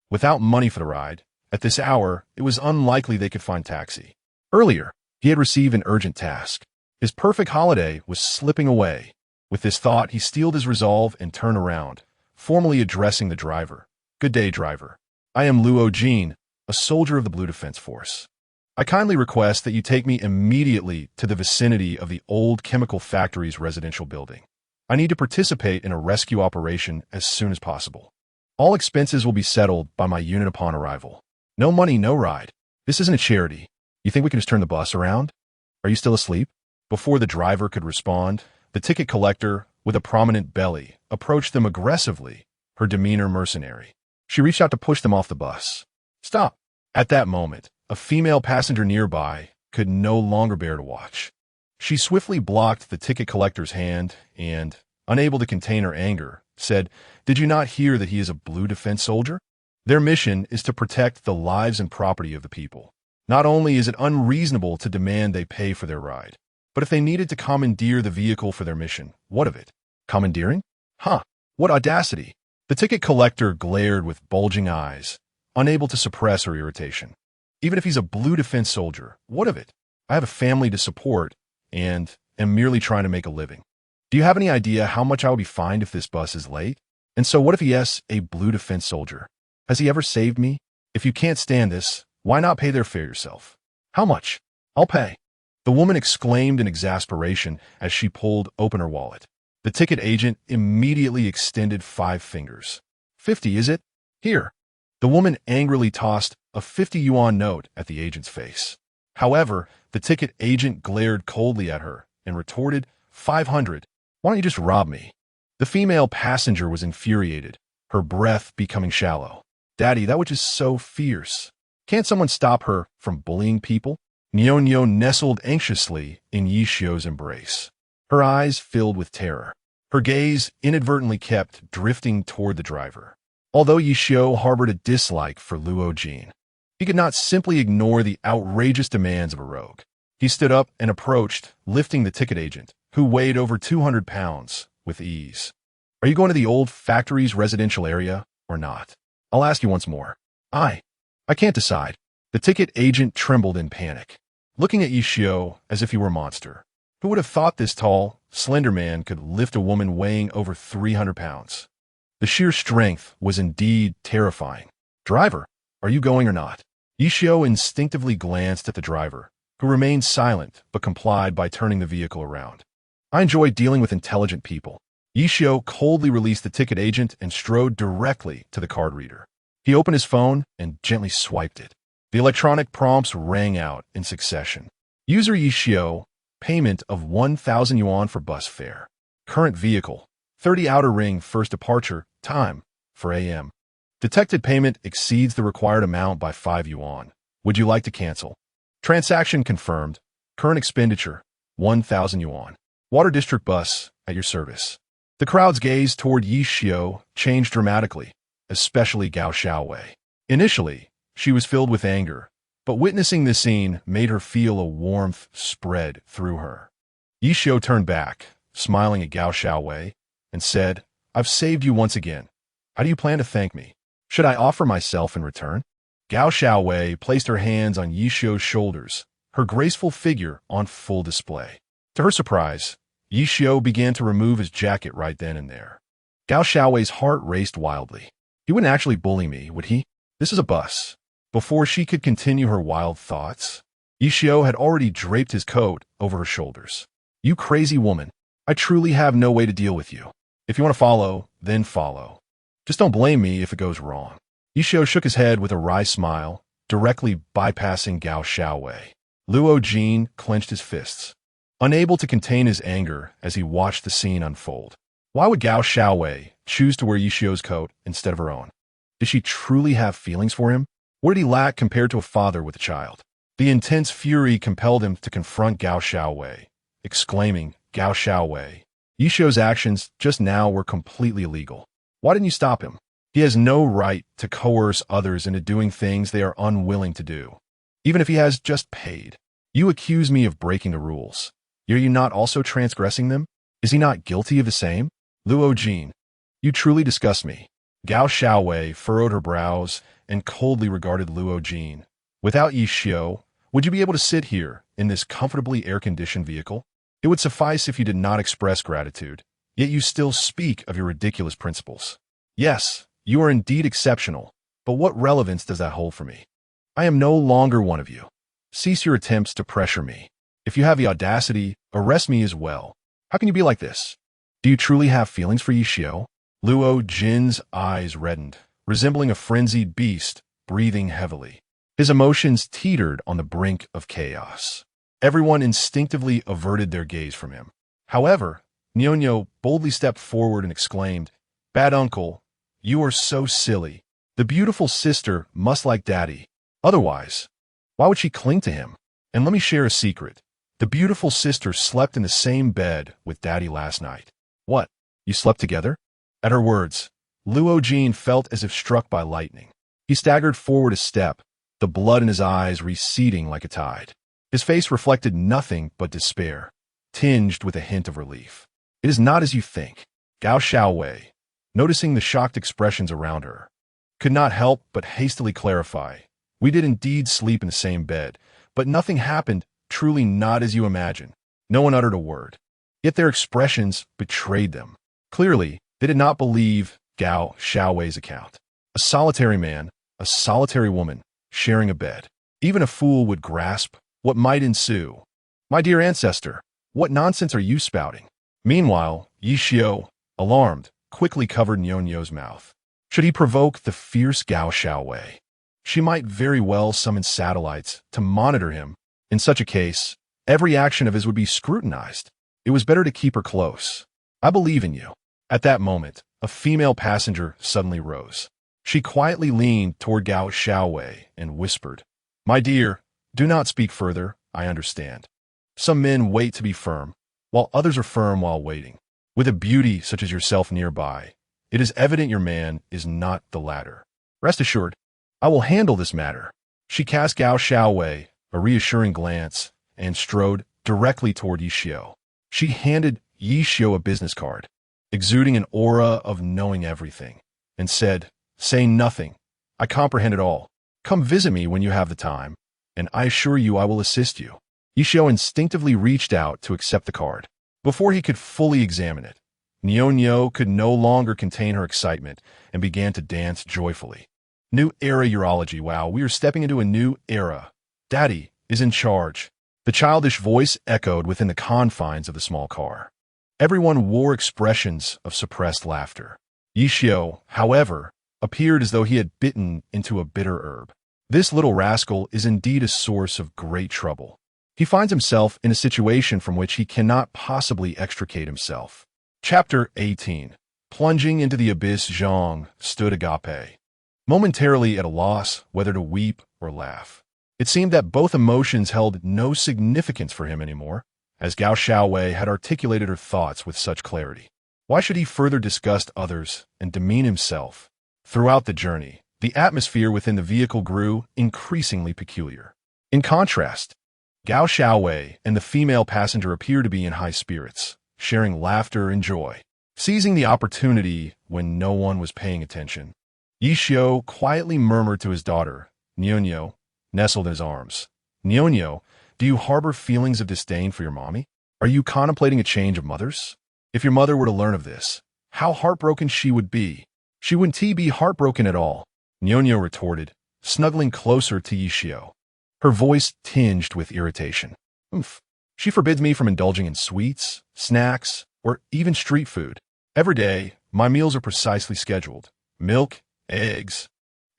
Without money for the ride, At this hour, it was unlikely they could find taxi. Earlier, he had received an urgent task. His perfect holiday was slipping away. With this thought, he steeled his resolve and turned around, formally addressing the driver. "Good day, driver. I am Luo Jin, a soldier of the Blue Defense Force. I kindly request that you take me immediately to the vicinity of the old chemical factory's residential building. I need to participate in a rescue operation as soon as possible. All expenses will be settled by my unit upon arrival. No money, no ride. This isn't a charity. You think we can just turn the bus around? Are you still asleep?" Before the driver could respond, the ticket collector, with a prominent belly, approached them aggressively, her demeanor mercenary. She reached out to push them off the bus. "Stop!" At that moment, a female passenger nearby could no longer bear to watch. She swiftly blocked the ticket collector's hand and, unable to contain her anger, said, "Did you not hear that he is a Blue Defense soldier? Their mission is to protect the lives and property of the people. Not only is it unreasonable to demand they pay for their ride, but if they needed to commandeer the vehicle for their mission, what of it? Commandeering? Huh, what audacity!" The ticket collector glared with bulging eyes, unable to suppress her irritation. "Even if he's a Blue Defense soldier, what of it? I have a family to support and am merely trying to make a living. Do you have any idea how much I will be fined if this bus is late? And so what if he is a Blue Defense soldier? Has he ever saved me? If you can't stand this, why not pay their fare yourself? How much? I'll pay." The woman exclaimed in exasperation as she pulled open her wallet. The ticket agent immediately extended 5 fingers. "50, is it? Here." The woman angrily tossed a 50 yuan note at the agent's face. However, the ticket agent glared coldly at her and retorted, 500. Why don't you just rob me?" The female passenger was infuriated, her breath becoming shallow. "Daddy, that was just so fierce. Can't someone stop her from bullying people?" Nyo nestled anxiously in Yishio's embrace. Her eyes filled with terror. Her gaze inadvertently kept drifting toward the driver. Although Yishio harbored a dislike for Luo Jin, he could not simply ignore the outrageous demands of a rogue. He stood up and approached, lifting the ticket agent, who weighed over 200 pounds, with ease. "Are you going to the old factory's residential area or not? I'll ask you once more." I can't decide." The ticket agent trembled in panic, looking at Yishio as if he were a monster. Who would have thought this tall, slender man could lift a woman weighing over 300 pounds? The sheer strength was indeed terrifying. "Driver, are you going or not?" Yishio instinctively glanced at the driver, who remained silent but complied by turning the vehicle around. "I enjoy dealing with intelligent people." Yishio coldly released the ticket agent and strode directly to the card reader. He opened his phone and gently swiped it. The electronic prompts rang out in succession. User Yishio, payment of 1,000 yuan for bus fare. Current vehicle, 30 Outer Ring, first departure, time, 4 a.m. Detected payment exceeds the required amount by 5 yuan. Would you like to cancel? Transaction confirmed. Current expenditure, 1,000 yuan. Water District bus, at your service. The crowd's gaze toward Yishio changed dramatically, especially Gao Xiaowei. Initially, she was filled with anger, but witnessing the scene made her feel a warmth spread through her. Yishio turned back, smiling at Gao Xiaowei, and said, "I've saved you once again. How do you plan to thank me? Should I offer myself in return?" Gao Xiaowei placed her hands on Yishio's shoulders, her graceful figure on full display. To her surprise, Yishio began to remove his jacket right then and there. Gao Xiaowei's heart raced wildly. He wouldn't actually bully me, would he? This is a bus. Before she could continue her wild thoughts, Yishio had already draped his coat over her shoulders. "You crazy woman. I truly have no way to deal with you. If you want to follow, then follow. Just don't blame me if it goes wrong." Yishio shook his head with a wry smile, directly bypassing Gao Xiaowei. Luo Jin clenched his fists, unable to contain his anger as he watched the scene unfold. Why would Gao Xiaowei choose to wear Yishio's coat instead of her own? Did she truly have feelings for him? What did he lack compared to a father with a child? The intense fury compelled him to confront Gao Xiaowei, exclaiming, "Gao Xiaowei, Yishio's actions just now were completely illegal. Why didn't you stop him? He has no right to coerce others into doing things they are unwilling to do, even if he has just paid. You accuse me of breaking the rules. Are you not also transgressing them? Is he not guilty of the same? Luo Jin, you truly disgust me. Gao Xiaowei furrowed her brows and coldly regarded Luo Jin. Without Yi Xiu, would you be able to sit here in this comfortably air-conditioned vehicle? It would suffice if you did not express gratitude, yet you still speak of your ridiculous principles. Yes, you are indeed exceptional, but what relevance does that hold for me? I am no longer one of you. Cease your attempts to pressure me. If you have the audacity, arrest me as well. How can you be like this? Do you truly have feelings for Yi Xiu? Luo Jin's eyes reddened, resembling a frenzied beast, breathing heavily. His emotions teetered on the brink of chaos. Everyone instinctively averted their gaze from him. However, Nyonyo boldly stepped forward and exclaimed, "Bad uncle, you are so silly. The beautiful sister must like daddy. Otherwise, why would she cling to him? And let me share a secret. The beautiful sister slept in the same bed with daddy last night." "What? You slept together?" At her words, Luo Jin felt as if struck by lightning. He staggered forward a step, the blood in his eyes receding like a tide. His face reflected nothing but despair, tinged with a hint of relief. "It is not as you think." Gao Xiaowei, noticing the shocked expressions around her, could not help but hastily clarify. "We did indeed sleep in the same bed, but nothing happened, truly not as you imagine." No one uttered a word, yet their expressions betrayed them. Clearly, they did not believe Gao Xiaowei's account. A solitary man, a solitary woman, sharing a bed. Even a fool would grasp what might ensue. "My dear ancestor, what nonsense are you spouting?" Meanwhile, Yi Xiu, alarmed, quickly covered Nyonyo's mouth. Should he provoke the fierce Gao Xiaowei, she might very well summon satellites to monitor him. In such a case, every action of his would be scrutinized. It was better to keep her close. "I believe in you." At that moment, a female passenger suddenly rose. She quietly leaned toward Gao Xiaowei and whispered, "My dear, do not speak further, I understand. Some men wait to be firm, while others are firm while waiting. With a beauty such as yourself nearby, it is evident your man is not the latter. Rest assured, I will handle this matter." She cast Gao Xiaowei a reassuring glance and strode directly toward Yi Xiu. She handed Yi Xiu a business card, exuding an aura of knowing everything, and said, "Say nothing. I comprehend it all. Come visit me when you have the time, and I assure you I will assist you." Yi Xiu instinctively reached out to accept the card. Before he could fully examine it, Nyonyo could no longer contain her excitement and began to dance joyfully. "New era urology, wow, we are stepping into a new era. Daddy is in charge." The childish voice echoed within the confines of the small car. Everyone wore expressions of suppressed laughter. Yi Xiu, however, appeared as though he had bitten into a bitter herb. This little rascal is indeed a source of great trouble. He finds himself in a situation from which he cannot possibly extricate himself. Chapter 18. Plunging into the abyss, Zhang stood agape, momentarily at a loss whether to weep or laugh. It seemed that both emotions held no significance for him anymore, as Gao Xiaowei had articulated her thoughts with such clarity. Why should he further disgust others and demean himself? Throughout the journey, the atmosphere within the vehicle grew increasingly peculiar. In contrast, Gao Xiaowei and the female passenger appeared to be in high spirits, sharing laughter and joy. Seizing the opportunity when no one was paying attention, Yi Xiu quietly murmured to his daughter, Nyonyo, nestled in his arms. "Nyonyo, do you harbor feelings of disdain for your mommy? Are you contemplating a change of mothers? If your mother were to learn of this, how heartbroken she would be." "She wouldn't be heartbroken at all," Nyonyo retorted, snuggling closer to Yi Xiu. Her voice tinged with irritation. "Oof. She forbids me from indulging in sweets, snacks, or even street food. Every day, my meals are precisely scheduled. Milk, eggs,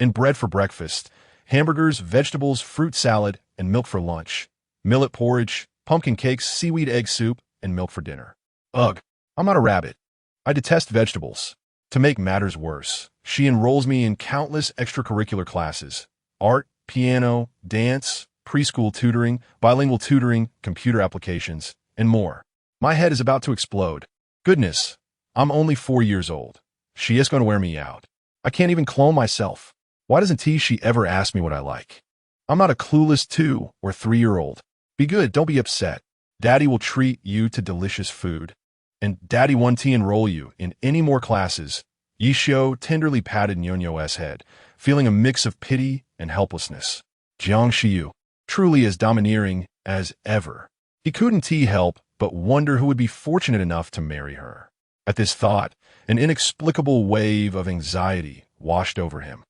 and bread for breakfast, hamburgers, vegetables, fruit salad, and milk for lunch, millet porridge, pumpkin cakes, seaweed egg soup, and milk for dinner. Ugh, I'm not a rabbit. I detest vegetables. To make matters worse, she enrolls me in countless extracurricular classes: art, piano, dance, preschool tutoring, bilingual tutoring, computer applications, and more. My head is about to explode. Goodness, I'm only 4 years old. She is going to wear me out. I can't even clone myself. Why doesn't she ever ask me what I like? I'm not a clueless 2 or 3-year-old. Be good, don't be upset. Daddy will treat you to delicious food. And Daddy won't enroll you in any more classes. Yishio tenderly patted Nyonyo's head, feeling a mix of pity and helplessness. Jiang Shiyu, truly as domineering as ever. He couldn't help but wonder who would be fortunate enough to marry her. At this thought, an inexplicable wave of anxiety washed over him.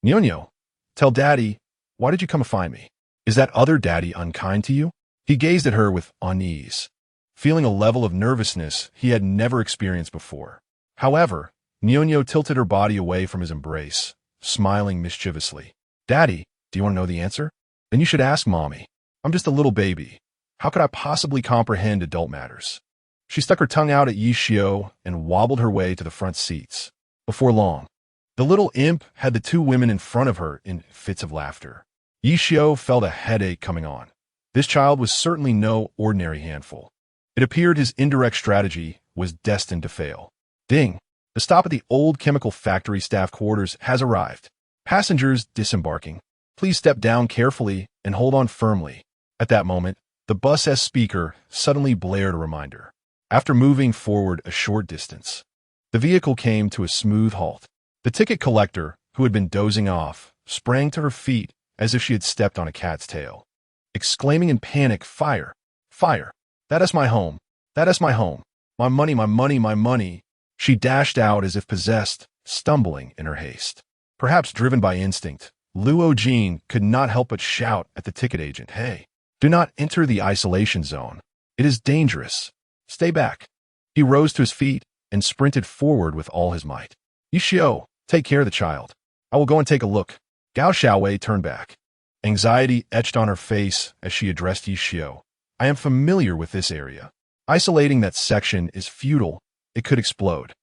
Nyonyo, tell Daddy, why did you come to find me? Is that other daddy unkind to you? He gazed at her with unease, feeling a level of nervousness he had never experienced before. However, Nyonyo tilted her body away from his embrace, smiling mischievously. Daddy, do you want to know the answer? Then you should ask Mommy. I'm just a little baby. How could I possibly comprehend adult matters? She stuck her tongue out at Yishio and wobbled her way to the front seats. Before long, the little imp had the two women in front of her in fits of laughter. Yishio felt a headache coming on. This child was certainly no ordinary handful. It appeared his indirect strategy was destined to fail. Ding! The stop at the old chemical factory staff quarters has arrived. Passengers disembarking. Please step down carefully and hold on firmly. At that moment, the bus's speaker suddenly blared a reminder. After moving forward a short distance, the vehicle came to a smooth halt. The ticket collector, who had been dozing off, sprang to her feet as if she had stepped on a cat's tail. Exclaiming in panic, "Fire! Fire! That is my home! That is my home! My money, my money, my money!" She dashed out as if possessed, stumbling in her haste. Perhaps driven by instinct, Luo Jin could not help but shout at the ticket agent, "Hey, do not enter the isolation zone. It is dangerous. Stay back." He rose to his feet and sprinted forward with all his might. "Yishio, take care of the child. I will go and take a look." Gao Xiaowei turned back. Anxiety etched on her face as she addressed Yishio. "I am familiar with this area. Isolating that section is futile. It could explode.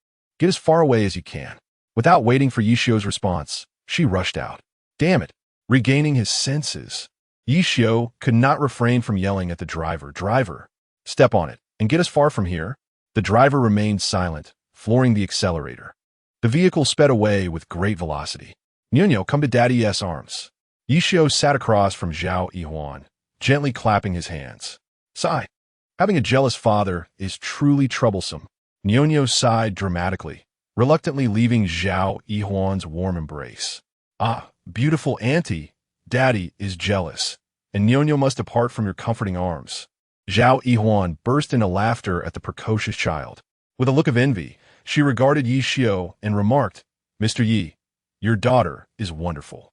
Get as far away as you can." Without waiting for Yishio's response, she rushed out. Damn it! Regaining his senses, Yishio could not refrain from yelling at the driver, "Driver, step on it and get as far from here." The driver remained silent, flooring the accelerator. The vehicle sped away with great velocity. "Nyonyo, come to Daddy's arms." Yishio sat across from Zhao Yihuan, gently clapping his hands. Sigh. Having a jealous father is truly troublesome. Nyonyo sighed dramatically, reluctantly leaving Zhao Yihuan's warm embrace. "Ah, beautiful auntie, Daddy is jealous, and Nyonyo must depart from your comforting arms." Zhao Yihuan burst into laughter at the precocious child. With a look of envy, she regarded Yishio and remarked, "Mr. Yi, your daughter is wonderful.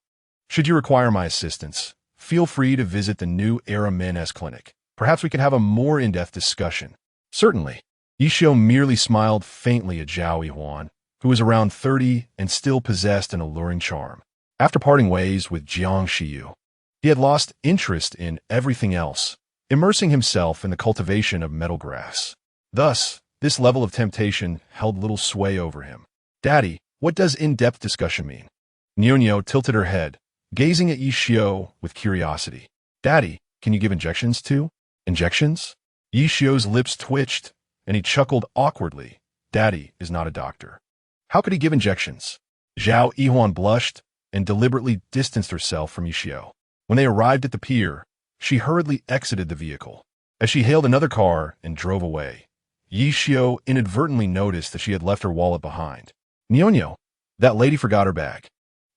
Should you require my assistance, feel free to visit the new Era Men's Clinic. Perhaps we can have a more in-depth discussion." "Certainly." Yishio merely smiled faintly at Zhao Yihuan, who was around 30 and still possessed an alluring charm. After parting ways with Jiang Shiyu, he had lost interest in everything else, immersing himself in the cultivation of metal grass. Thus, this level of temptation held little sway over him. "Daddy, what does in-depth discussion mean?" Nyonyo tilted her head, gazing at Yishio with curiosity. "Daddy, can you give injections too?" "Injections?" Yishio's lips twitched, and he chuckled awkwardly. "Daddy is not a doctor. How could he give injections?" Zhao Yihuan blushed and deliberately distanced herself from Yishio. When they arrived at the pier, she hurriedly exited the vehicle. As she hailed another car and drove away, Yishio inadvertently noticed that she had left her wallet behind. "Nyonyo, that lady forgot her bag.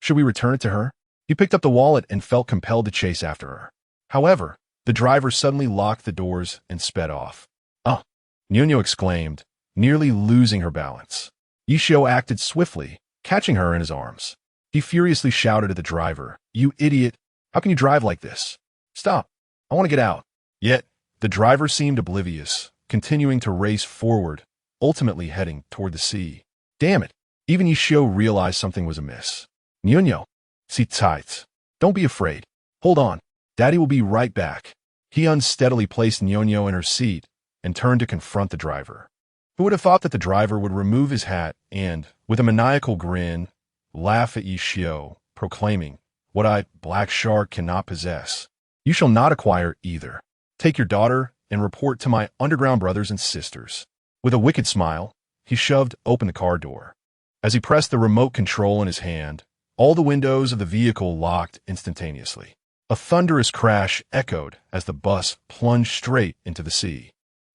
Should we return it to her?" He picked up the wallet and felt compelled to chase after her. However, the driver suddenly locked the doors and sped off. "Oh!" Nyonyo exclaimed, nearly losing her balance. Yishio acted swiftly, catching her in his arms. He furiously shouted at the driver, "You idiot! How can you drive like this? Stop! I want to get out." Yet, the driver seemed oblivious, continuing to race forward, ultimately heading toward the sea. Damn it! Even Yishio realized something was amiss. "Nyonyo, sit tight. Don't be afraid. Hold on. Daddy will be right back." He unsteadily placed Nyonyo in her seat and turned to confront the driver. Who would have thought that the driver would remove his hat and, with a maniacal grin, laugh at Yishio, proclaiming, "What I, Black Shark, cannot possess, you shall not acquire either. Take your daughter and report to my underground brothers and sisters." With a wicked smile, he shoved open the car door. As he pressed the remote control in his hand, all the windows of the vehicle locked instantaneously. A thunderous crash echoed as the bus plunged straight into the sea.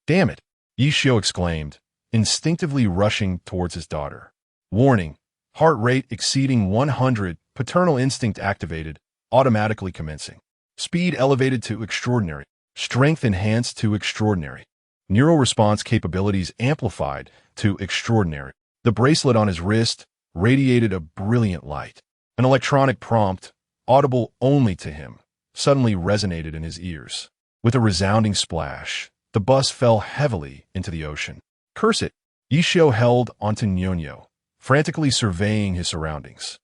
"Damn it!" Yishio exclaimed, instinctively rushing towards his daughter. "Warning, heart rate exceeding 100, paternal instinct activated, automatically commencing. Speed elevated to extraordinary, strength enhanced to extraordinary, neural response capabilities amplified to extraordinary. The bracelet on his wrist radiated a brilliant light. An electronic prompt, audible only to him, suddenly resonated in his ears. With a resounding splash, the bus fell heavily into the ocean. Curse it! Yishio held onto Nyonyo, frantically surveying his surroundings.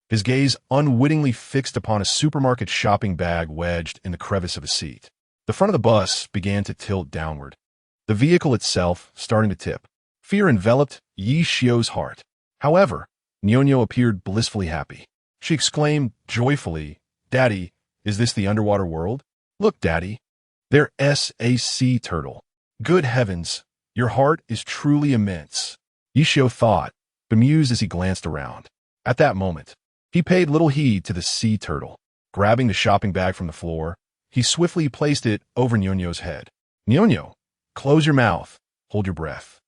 His gaze unwittingly fixed upon a supermarket shopping bag wedged in the crevice of a seat. The front of the bus began to tilt downward, the vehicle itself starting to tip. Fear enveloped Yishio's heart. However, Nyonyo appeared blissfully happy. She exclaimed joyfully, "Daddy, is this the underwater world? Look, Daddy. There's a sea turtle. Good heavens, your heart is truly immense." Yishio thought, bemused as he glanced around. At that moment, he paid little heed to the sea turtle. Grabbing the shopping bag from the floor, he swiftly placed it over Nyonyo's head. "Nyonyo, close your mouth, hold your breath,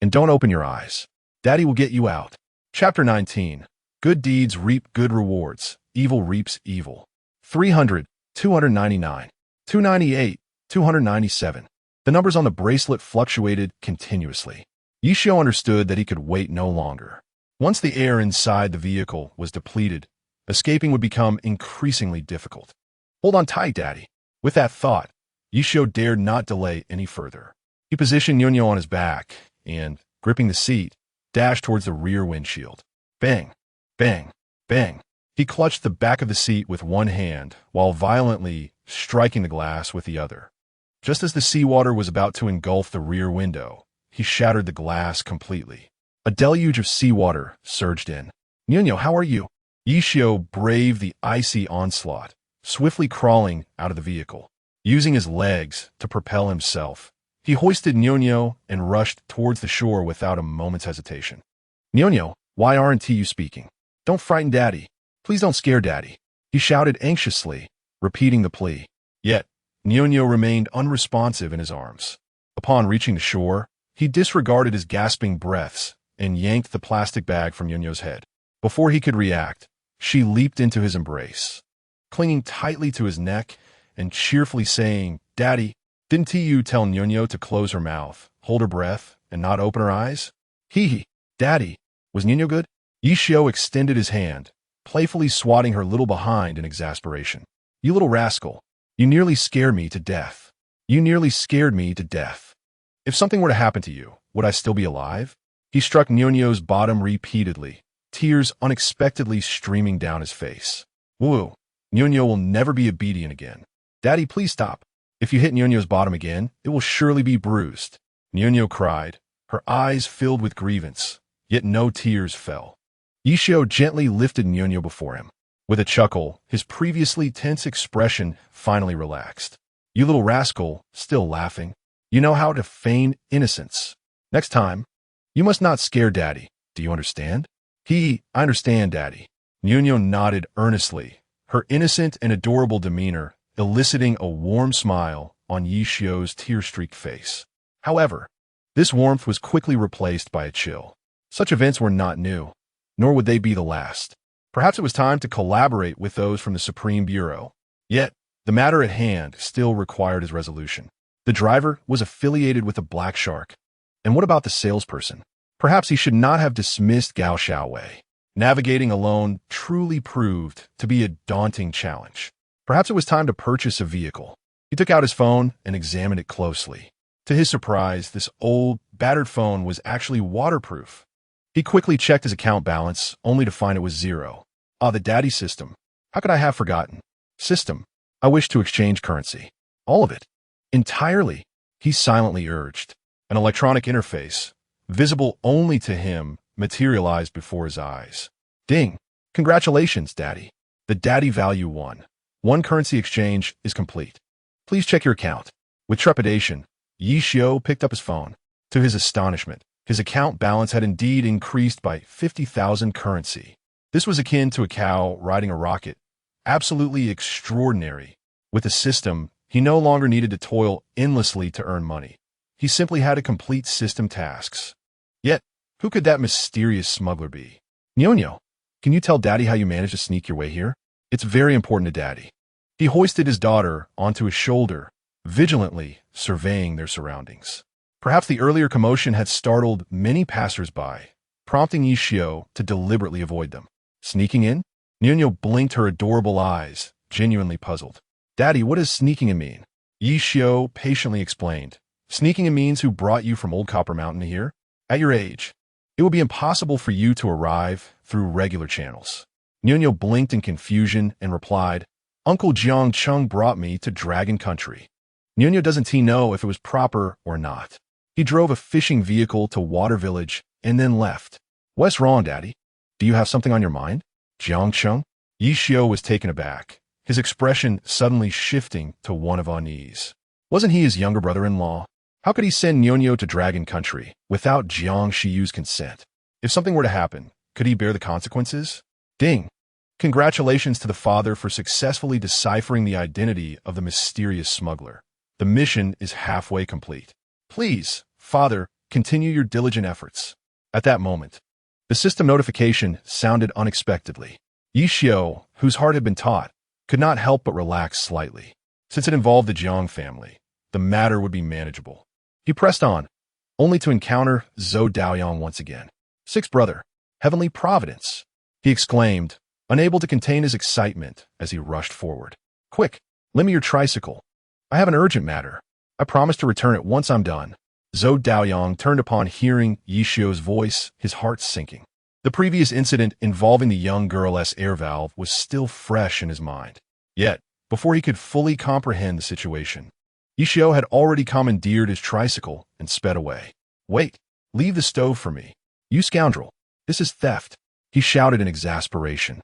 and don't open your eyes. Daddy will get you out." Chapter 19. Good deeds reap good rewards. Evil reaps evil. 300, 299, 298, 297. The numbers on the bracelet fluctuated continuously. Yishio understood that he could wait no longer. Once the air inside the vehicle was depleted, escaping would become increasingly difficult. "Hold on tight, Daddy." With that thought, Yishio dared not delay any further. He positioned Nyonyo on his back and, gripping the seat, dashed towards the rear windshield. Bang! Bang! Bang! He clutched the back of the seat with one hand while violently striking the glass with the other. Just as the seawater was about to engulf the rear window, he shattered the glass completely. A deluge of seawater surged in. "Nyonyo, how are you?" Yishio braved the icy onslaught, swiftly crawling out of the vehicle. Using his legs to propel himself, he hoisted Nyonyo and rushed towards the shore without a moment's hesitation. "Nyonyo, why aren't you speaking? Don't frighten Daddy. Please don't scare Daddy," he shouted anxiously, repeating the plea. Yet, Nyonyo remained unresponsive in his arms. Upon reaching the shore, he disregarded his gasping breaths and yanked the plastic bag from Nyonyo's head. Before he could react, she leaped into his embrace, clinging tightly to his neck and cheerfully saying, "Daddy, didn't you tell Nyonyo to close her mouth, hold her breath, and not open her eyes?" Hee. "Daddy, was Nyonyo good?" Yishio extended his hand, playfully swatting her little behind in exasperation. "You little rascal, you nearly scared me to death. You nearly scared me to death. If something were to happen to you, would I still be alive?" He struck Nyonyo's bottom repeatedly, tears unexpectedly streaming down his face. "Woo, Nyonyo will never be obedient again. Daddy, please stop. If you hit Nyonyo's bottom again, it will surely be bruised." Nyonyo cried, her eyes filled with grievance, yet no tears fell. Yishio gently lifted Nyonyo before him. With a chuckle, his previously tense expression finally relaxed. "You little rascal, still laughing. You know how to feign innocence. Next time, you must not scare Daddy. Do you understand?" I understand, Daddy." Nyonyo nodded earnestly, her innocent and adorable demeanor eliciting a warm smile on Yishio's tear-streaked face. However, this warmth was quickly replaced by a chill. Such events were not new, nor would they be the last. Perhaps it was time to collaborate with those from the Supreme Bureau. Yet, the matter at hand still required his resolution. The driver was affiliated with the Black Shark. And what about the salesperson? Perhaps he should not have dismissed Gao Xiaowei. Navigating alone truly proved to be a daunting challenge. Perhaps it was time to purchase a vehicle. He took out his phone and examined it closely. To his surprise, this old, battered phone was actually waterproof. He quickly checked his account balance, only to find it was zero. Ah, the daddy system. How could I have forgotten? System. I wish to exchange currency. All of it. Entirely, he silently urged. An electronic interface, visible only to him, materialized before his eyes. Ding! Congratulations, Daddy. The Daddy value 1. One currency exchange is complete. Please check your account. With trepidation, Yishio picked up his phone. To his astonishment, his account balance had indeed increased by 50,000 currency. This was akin to a cow riding a rocket. Absolutely extraordinary. With the system, he no longer needed to toil endlessly to earn money. He simply had to complete system tasks. Yet, who could that mysterious smuggler be? Nyonyo, can you tell Daddy how you managed to sneak your way here? It's very important to Daddy. He hoisted his daughter onto his shoulder, vigilantly surveying their surroundings. Perhaps the earlier commotion had startled many passers-by, prompting Ishio to deliberately avoid them. Sneaking in? Nyonyo blinked her adorable eyes, genuinely puzzled. Daddy, what does sneaking in mean? Ishio patiently explained. Sneaking in means who brought you from Old Copper Mountain to here? At your age, it would be impossible for you to arrive through regular channels. Nyonyo blinked in confusion and replied, Uncle Jiang Chung brought me to Dragon Country. Nyonyo doesn't know if it was proper or not. He drove a fishing vehicle to Water Village and then left. What's wrong, Daddy? Do you have something on your mind? Jiang Chung? Ishio was taken aback, his expression suddenly shifting to one of unease. Wasn't he his younger brother-in-law? How could he send Nyonyo to Dragon Country without Jiang Shiyu's consent? If something were to happen, could he bear the consequences? Ding! Congratulations to the father for successfully deciphering the identity of the mysterious smuggler. The mission is halfway complete. Please, Father, continue your diligent efforts. At that moment, the system notification sounded unexpectedly. Ishio, whose heart had been taught, could not help but relax slightly. Since it involved the Jiang family, the matter would be manageable. He pressed on, only to encounter Zhou Daoyang once again. Sixth brother, heavenly providence, he exclaimed, unable to contain his excitement as he rushed forward. Quick, lend me your tricycle. I have an urgent matter. I promise to return it once I'm done. Zhou Daoyang turned upon hearing Yishio's voice, his heart sinking. The previous incident involving the young girl's air valve was still fresh in his mind. Yet, before he could fully comprehend the situation, Yishio had already commandeered his tricycle and sped away. Wait, leave the stove for me. You scoundrel, this is theft, he shouted in exasperation,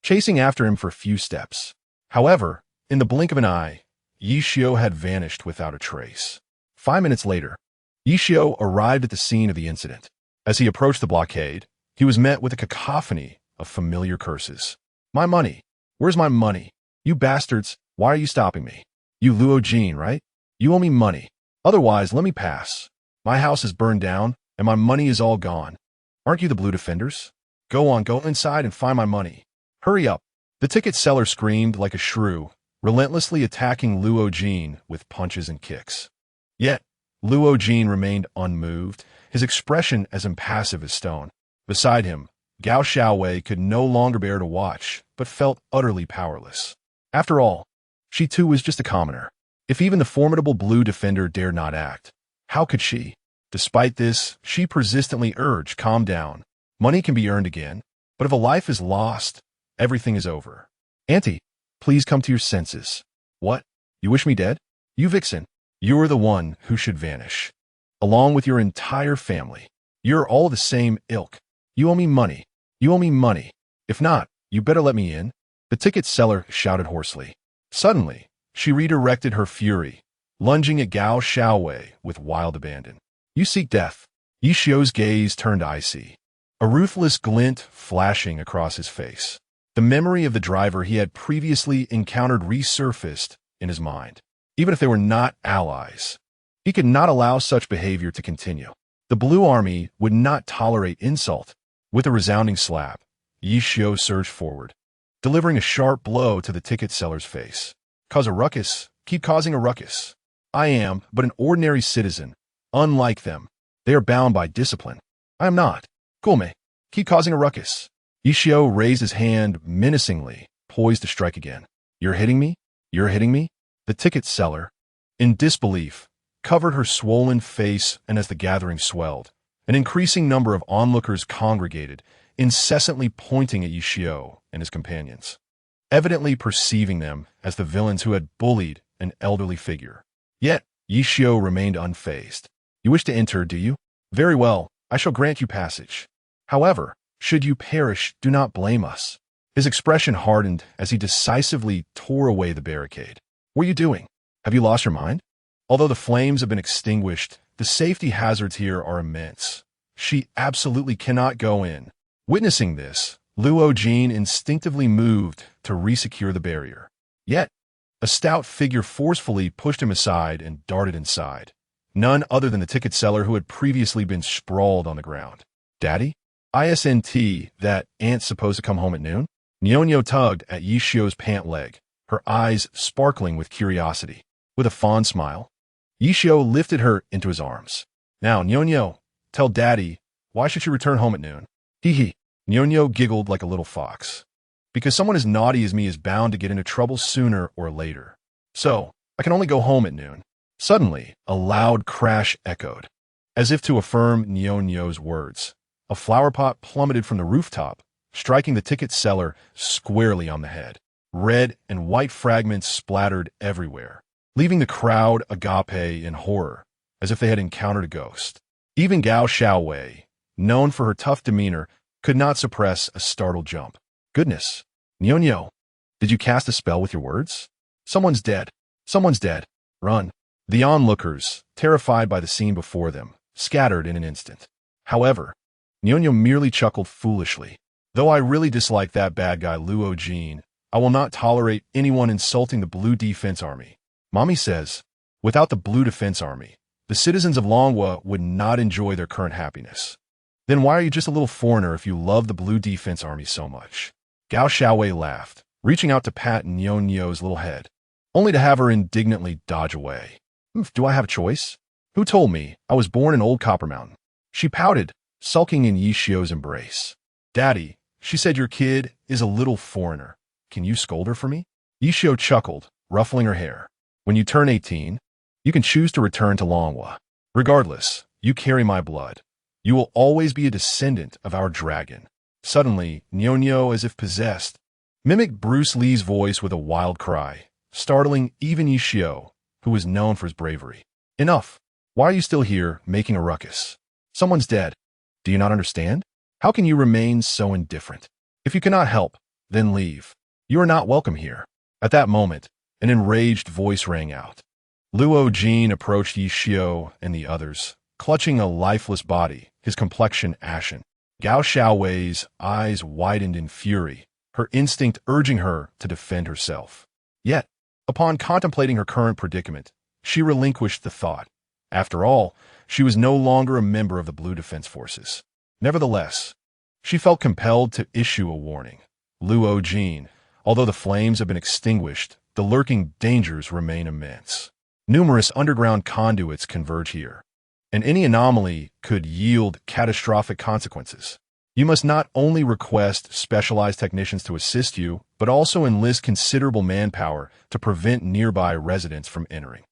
chasing after him for a few steps. However, in the blink of an eye, Yishio had vanished without a trace. 5 minutes later, Yishio arrived at the scene of the incident. As he approached the blockade, he was met with a cacophony of familiar curses. My money! Where's my money? You bastards, why are you stopping me? You Luo Jin, right? You owe me money. Otherwise, let me pass. My house is burned down, and my money is all gone. Aren't you the Blue Defenders? Go on, go inside and find my money. Hurry up. The ticket seller screamed like a shrew, relentlessly attacking Luo Jin with punches and kicks. Yet, Luo Jin remained unmoved, his expression as impassive as stone. Beside him, Gao Xiaowei could no longer bear to watch, but felt utterly powerless. After all, she too was just a commoner. If even the formidable Blue Defender dared not act, how could she? Despite this, she persistently urged, calm down. Money can be earned again, but if a life is lost, everything is over. Auntie, please come to your senses. What? You wish me dead? You vixen, you're the one who should vanish. Along with your entire family. You're all the same ilk. You owe me money. You owe me money. If not, you better let me in. The ticket seller shouted hoarsely. Suddenly, she redirected her fury, lunging at Gao Xiaowei with wild abandon. You seek death. Yishio's gaze turned icy, a ruthless glint flashing across his face. The memory of the driver he had previously encountered resurfaced in his mind. Even if they were not allies, he could not allow such behavior to continue. The Blue Army would not tolerate insult. With a resounding slap, Yishio surged forward, delivering a sharp blow to the ticket seller's face. Cause a ruckus, keep causing a ruckus. I am but an ordinary citizen. Unlike them, they are bound by discipline. I am not. Gulme, keep causing a ruckus. Ishio raised his hand menacingly, poised to strike again. You're hitting me? You're hitting me? The ticket seller, in disbelief, covered her swollen face, and as the gathering swelled, an increasing number of onlookers congregated, incessantly pointing at Ishio and his companions, evidently perceiving them as the villains who had bullied an elderly figure. Yet, Yishio remained unfazed. You wish to enter, do you? Very well, I shall grant you passage. However, should you perish, do not blame us. His expression hardened as he decisively tore away the barricade. What are you doing? Have you lost your mind? Although the flames have been extinguished, the safety hazards here are immense. She absolutely cannot go in. Witnessing this, Luo Jin instinctively moved to resecure the barrier. Yet, a stout figure forcefully pushed him aside and darted inside. None other than the ticket seller who had previously been sprawled on the ground. Daddy? Isn't that aunt supposed to come home at noon? Nyonyo tugged at Yishio's pant leg, her eyes sparkling with curiosity. With a fond smile, Yishio lifted her into his arms. Now, Nyonyo, tell Daddy, why should you return home at noon? Hee hee. Nyonyo giggled like a little fox. Because someone as naughty as me is bound to get into trouble sooner or later. So, I can only go home at noon. Suddenly, a loud crash echoed. As if to affirm Nyonyo's words, a flower pot plummeted from the rooftop, striking the ticket seller squarely on the head. Red and white fragments splattered everywhere, leaving the crowd agape in horror, as if they had encountered a ghost. Even Gao Xiaowei, known for her tough demeanor, could not suppress a startled jump. Goodness, Nyonyo, did you cast a spell with your words? Someone's dead. Someone's dead. Run. The onlookers, terrified by the scene before them, scattered in an instant. However, Nyonyo merely chuckled foolishly. Though I really dislike that bad guy Luo Jin, I will not tolerate anyone insulting the Blue Defense Army. Mommy says, without the Blue Defense Army, the citizens of Longhua would not enjoy their current happiness. Then why are you just a little foreigner if you love the Blue Defense Army so much? Gao Xiaowei laughed, reaching out to pat Nyonyo's little head, only to have her indignantly dodge away. Do I have a choice? Who told me I was born in Old Copper Mountain? She pouted, sulking in Yishio's embrace. Daddy, she said your kid is a little foreigner. Can you scold her for me? Yishio chuckled, ruffling her hair. When you turn 18, you can choose to return to Longhua. Regardless, you carry my blood. You will always be a descendant of our dragon. Suddenly, Nyonyo, as if possessed, mimicked Bruce Lee's voice with a wild cry, startling even Yishio, who was known for his bravery. Enough. Why are you still here, making a ruckus? Someone's dead. Do you not understand? How can you remain so indifferent? If you cannot help, then leave. You are not welcome here. At that moment, an enraged voice rang out. Luo Jin approached Yishio and the others, clutching a lifeless body, his complexion ashen. Gao Xiaowei's eyes widened in fury, her instinct urging her to defend herself. Yet, upon contemplating her current predicament, she relinquished the thought. After all, she was no longer a member of the Blue Defense Forces. Nevertheless, she felt compelled to issue a warning. Luo Jin, although the flames have been extinguished, the lurking dangers remain immense. Numerous underground conduits converge here, and any anomaly could yield catastrophic consequences. You must not only request specialized technicians to assist you, but also enlist considerable manpower to prevent nearby residents from entering.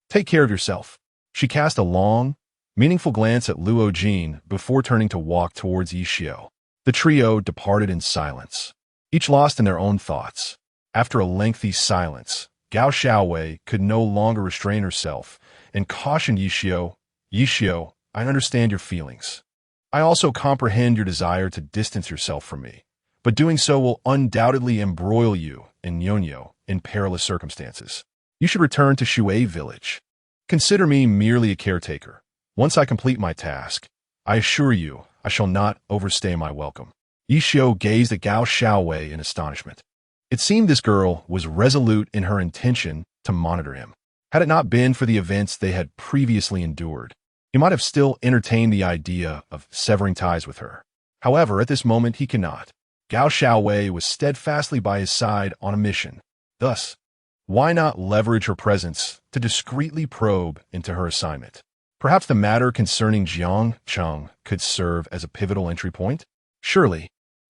Take care of yourself. She cast a long, meaningful glance at Luo Jin before turning to walk towards Yishio. The trio departed in silence, each lost in their own thoughts. After a lengthy silence, Gao Xiaowei could no longer restrain herself and cautioned Yishio, Yishio, I understand your feelings. I also comprehend your desire to distance yourself from me, but doing so will undoubtedly embroil you and Nyonyo in perilous circumstances. You should return to Shui village. Consider me merely a caretaker. Once I complete my task, I assure you I shall not overstay my welcome. Yishio gazed at Gao Xiaowei in astonishment. It seemed this girl was resolute in her intention to monitor him. Had it not been for the events they had previously endured, he might have still entertained the idea of severing ties with her. However, at this moment he cannot. Gao Xiaowei was steadfastly by his side on a mission. Thus, why not leverage her presence to discreetly probe into her assignment? Perhaps the matter concerning Jiang Cheng could serve as a pivotal entry point? Surely,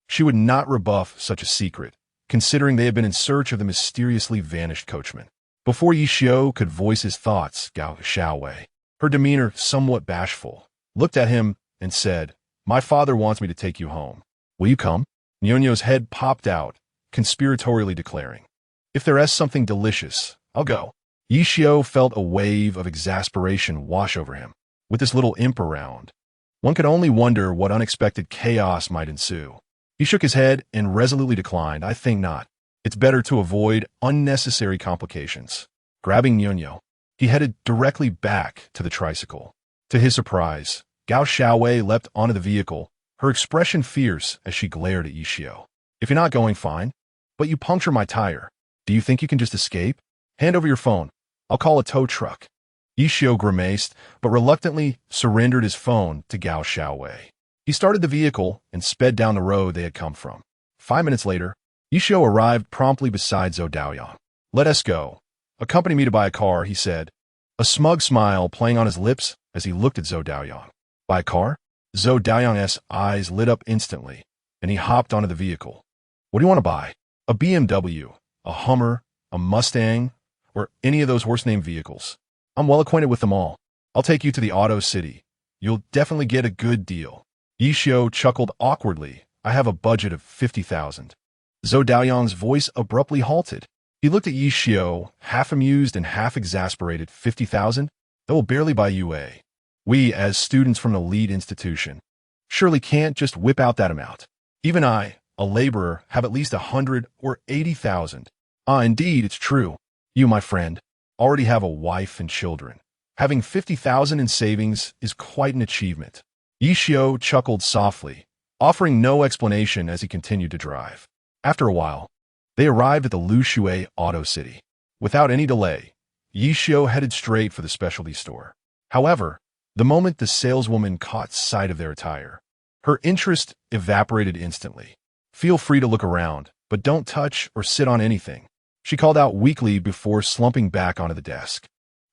she would not rebuff such a secret, considering they had been in search of the mysteriously vanished coachman. Before Yishio could voice his thoughts, Gao Xiaowei, her demeanor somewhat bashful, looked at him and said, My father wants me to take you home. Will you come? Nyonyo's head popped out, conspiratorially declaring, If there is something delicious, I'll go. Yishio felt a wave of exasperation wash over him. With this little imp around, one could only wonder what unexpected chaos might ensue. He shook his head and resolutely declined, I think not. It's better to avoid unnecessary complications. Grabbing Nyonyo, he headed directly back to the tricycle. To his surprise, Gao Xiaowei leapt onto the vehicle, her expression fierce as she glared at Yishio. If you're not going, fine. But you puncture my tire. Do you think you can just escape? Hand over your phone. I'll call a tow truck. Yishio grimaced, but reluctantly surrendered his phone to Gao Xiaowei. He started the vehicle and sped down the road they had come from. 5 minutes later, Yishio arrived promptly beside Zhou Daoyang. "Let us go. Accompany me to buy a car," he said, a smug smile playing on his lips as he looked at Zhou Daoyang. "Buy a car?" Zhou Daoyang's eyes lit up instantly, and he hopped onto the vehicle. "What do you want to buy? A BMW, a Hummer, a Mustang, or any of those horse-named vehicles? I'm well acquainted with them all. I'll take you to the Auto City. You'll definitely get a good deal." Yishio chuckled awkwardly. "I have a budget of 50,000. Zhou Daoyang's voice abruptly halted. He looked at Yishio, half amused and half exasperated. 50,000? That will barely buy you a. We, as students from an elite institution, surely can't just whip out that amount. Even I, a laborer, have at least 100 or 80,000. Ah, indeed, it's true. You, my friend, already have a wife and children. Having 50,000 in savings is quite an achievement." Yishio chuckled softly, offering no explanation as he continued to drive. After a while, they arrived at the Lushui Auto City. Without any delay, Yishio headed straight for the specialty store. However, the moment the saleswoman caught sight of their attire, her interest evaporated instantly. "Feel free to look around, but don't touch or sit on anything," she called out weakly before slumping back onto the desk.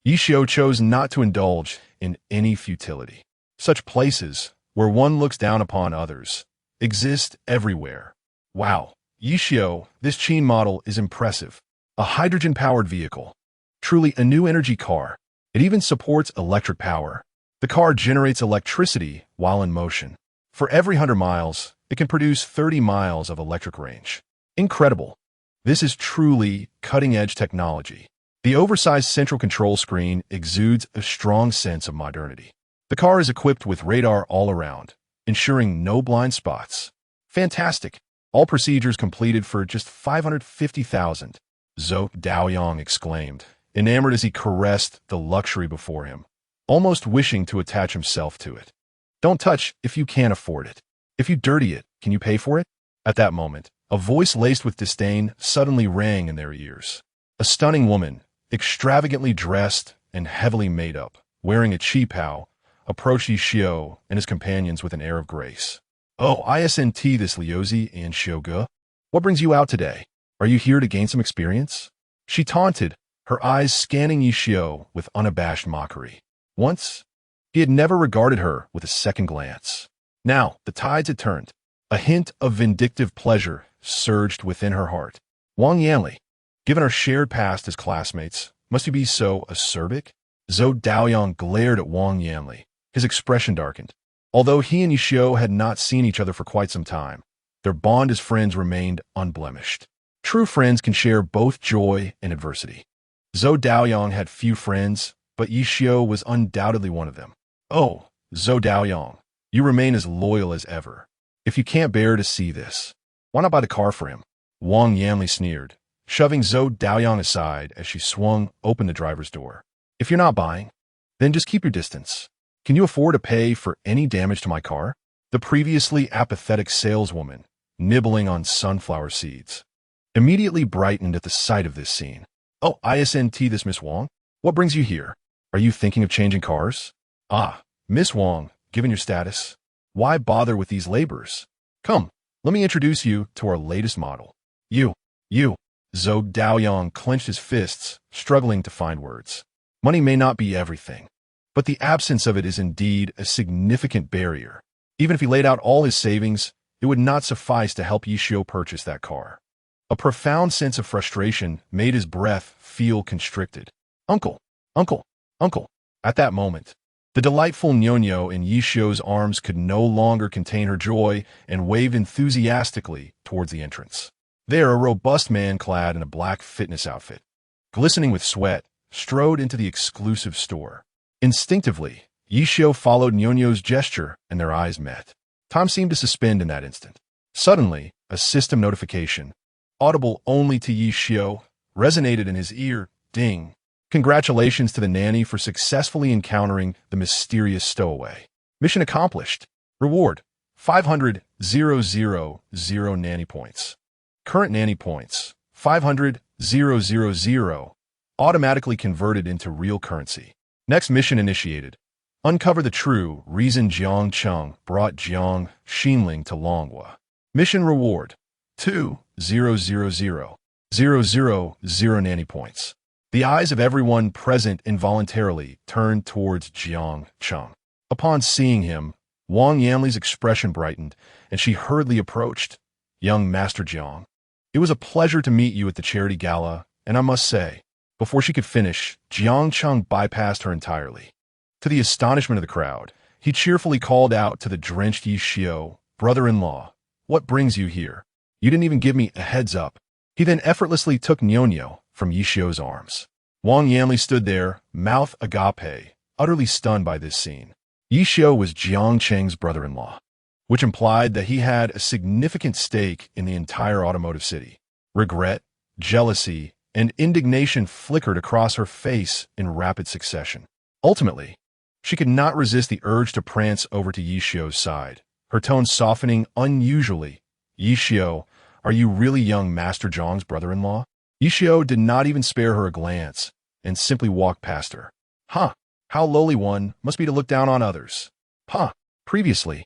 Yishio chose not to indulge in any futility. Such places, where one looks down upon others, exist everywhere. "Wow, Yishio, this Qin model is impressive. A hydrogen-powered vehicle. Truly a new energy car. It even supports electric power. The car generates electricity while in motion. For every 100 miles, it can produce 30 miles of electric range. Incredible. This is truly cutting-edge technology." The oversized central control screen exudes a strong sense of modernity. The car is equipped with radar all around, ensuring no blind spots. "Fantastic. All procedures completed for just 550,000. Zhou Daoyang exclaimed, enamored as he caressed the luxury before him, almost wishing to attach himself to it. "Don't touch if you can't afford it. If you dirty it, can you pay for it?" At that moment, a voice laced with disdain suddenly rang in their ears. A stunning woman, extravagantly dressed and heavily made up, wearing a qipao, approached Yishio and his companions with an air of grace. "Oh, isn't this Liuzi and Shioge? What brings you out today? Are you here to gain some experience?" She taunted, her eyes scanning Yishio with unabashed mockery. Once, he had never regarded her with a second glance. Now, the tides had turned. A hint of vindictive pleasure surged within her heart. Wang Yanli, given our shared past as classmates, must you be so acerbic? Zhou Daoyang glared at Wang Yanli. His expression darkened. Although he and Yishio had not seen each other for quite some time, their bond as friends remained unblemished. True friends can share both joy and adversity. Zhou Daoyang had few friends, but Yishio was undoubtedly one of them. "Oh, Zhou Daoyang, you remain as loyal as ever. If you can't bear to see this, why not buy the car for him?" Wang Yanli sneered, shoving Zhou Daoyang aside as she swung open the driver's door. "If you're not buying, then just keep your distance. Can you afford to pay for any damage to my car?" The previously apathetic saleswoman, nibbling on sunflower seeds, immediately brightened at the sight of this scene. "Oh, isn't this Miss Wang? What brings you here? Are you thinking of changing cars?" "Ah, Miss Wang, given your status, why bother with these laborers? Come, let me introduce you to our latest model." You. Zhou Daoyang clenched his fists, struggling to find words. Money may not be everything, but the absence of it is indeed a significant barrier. Even if he laid out all his savings, it would not suffice to help Yishio purchase that car. A profound sense of frustration made his breath feel constricted. Uncle! At that moment, the delightful Nyonyo in Yishio's arms could no longer contain her joy and waved enthusiastically towards the entrance. There, a robust man clad in a black fitness outfit, glistening with sweat, strode into the exclusive store. Instinctively, Yishio followed Nyonyo's gesture and their eyes met. Time seemed to suspend in that instant. Suddenly, a system notification, audible only to Yishio, resonated in his ear. Ding. Congratulations to the nanny for successfully encountering the mysterious stowaway. Mission accomplished. Reward, 500,000 nanny points. Current nanny points, 500,000, automatically converted into real currency. Next mission initiated. Uncover the true reason Jiang Cheng brought Jiang Xinling to Longhua. Mission reward: 2,000,000 nanny points. The eyes of everyone present involuntarily turned towards Jiang Cheng. Upon seeing him, Wang Yanli's expression brightened, and she hurriedly approached. Young Master Jiang, it was a pleasure to meet you at the charity gala, and I must say, before she could finish, Jiang Cheng bypassed her entirely. To the astonishment of the crowd, he cheerfully called out to the drenched Yi Xiao, brother-in-law, what brings you here? You didn't even give me a heads up. He then effortlessly took Nyonyo from Yi Xiao's arms. Wang Yanli stood there, mouth agape, utterly stunned by this scene. Yi Xiao was Jiang Cheng's brother-in-law, which implied that he had a significant stake in the entire automotive city. Regret, jealousy, and indignation flickered across her face in rapid succession. Ultimately, she could not resist the urge to prance over to Yi Xiao's side, her tone softening unusually. Yi Xiao, are you really young Master Zhang's brother-in-law? Yi Xiao did not even spare her a glance, and simply walked past her. Huh, how lowly one must be to look down on others. Huh, previously,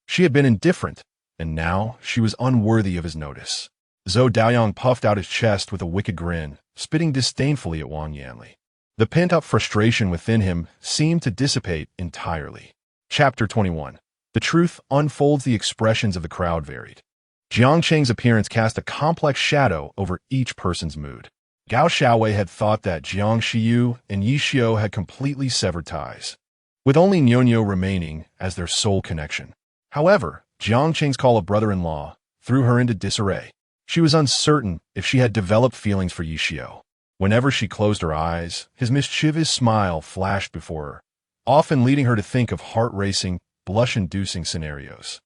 she had been indifferent, and now she was unworthy of his notice. Zhou Daoyang puffed out his chest with a wicked grin, spitting disdainfully at Wang Yanli. The pent-up frustration within him seemed to dissipate entirely. Chapter 21. The truth unfolds. The expressions of the crowd varied. Jiang Cheng's appearance cast a complex shadow over each person's mood. Gao Xiaowei had thought that Jiang Xiyu and Yi Xiao had completely severed ties, with only Nyonyo remaining as their sole connection. However, Jiang Cheng's call of brother-in-law threw her into disarray. She was uncertain if she had developed feelings for Yi Xiao. Whenever she closed her eyes, his mischievous smile flashed before her, often leading her to think of heart-racing, blush-inducing scenarios.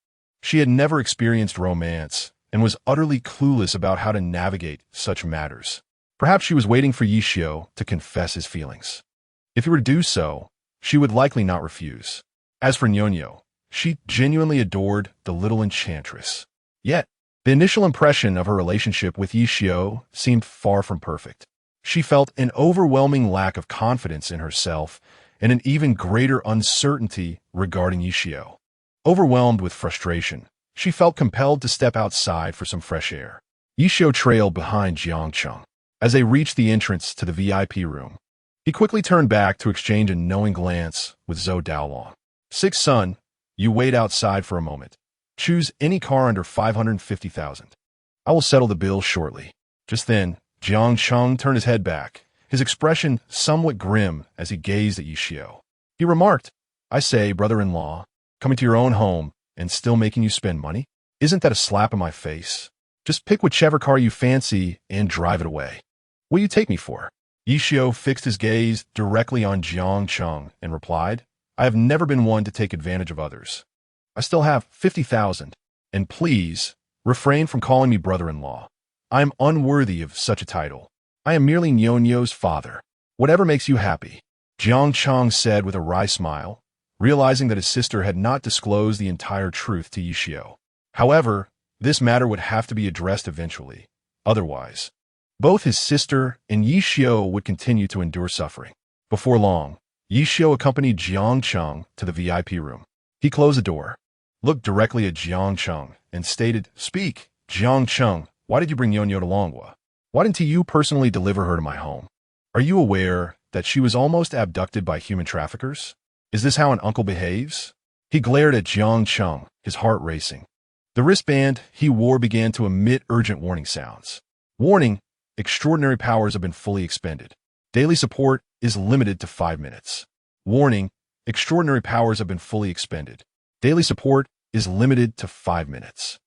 She had never experienced romance and was utterly clueless about how to navigate such matters. Perhaps she was waiting for Yi Xiao to confess his feelings. If he were to do so, she would likely not refuse. As for Nyonyo, she genuinely adored the little enchantress. Yet, the initial impression of her relationship with Yi Xiao seemed far from perfect. She felt an overwhelming lack of confidence in herself and an even greater uncertainty regarding Yi Xiao. Overwhelmed with frustration, she felt compelled to step outside for some fresh air. Yi Xiao trailed behind Jiang Cheng. As they reached the entrance to the VIP room, he quickly turned back to exchange a knowing glance with Zhou Daolong. Sixth son, you wait outside for a moment. Choose any car under 550,000. I will settle the bill shortly. Just then, Jiang Cheng turned his head back, his expression somewhat grim as he gazed at Yi Xiao. He remarked, I say, brother-in-law, coming to your own home and still making you spend money? Isn't that a slap in my face? Just pick whichever car you fancy and drive it away. What do you take me for? Yi Xiao fixed his gaze directly on Jiang Cheng and replied, I have never been one to take advantage of others. I still have 50,000, and please, refrain from calling me brother-in-law. I am unworthy of such a title. I am merely Nyonyo's father. Whatever makes you happy, Jiang Cheng said with a wry smile, realizing that his sister had not disclosed the entire truth to Yi Xiao. However, this matter would have to be addressed eventually. Otherwise, both his sister and Yi Xiao would continue to endure suffering. Before long, Yi Xiao accompanied Jiang Cheng to the VIP room. He closed the door, looked directly at Jiang Cheng, and stated, Speak, Jiang Cheng, why did you bring Nyonyo to Longhua? Why didn't you personally deliver her to my home? Are you aware that she was almost abducted by human traffickers? Is this how an uncle behaves? He glared at Jiang Cheng, his heart racing. The wristband he wore began to emit urgent warning sounds. Warning, extraordinary powers have been fully expended. Daily support is limited to 5 minutes. Warning, extraordinary powers have been fully expended. Daily support is limited to 5 minutes.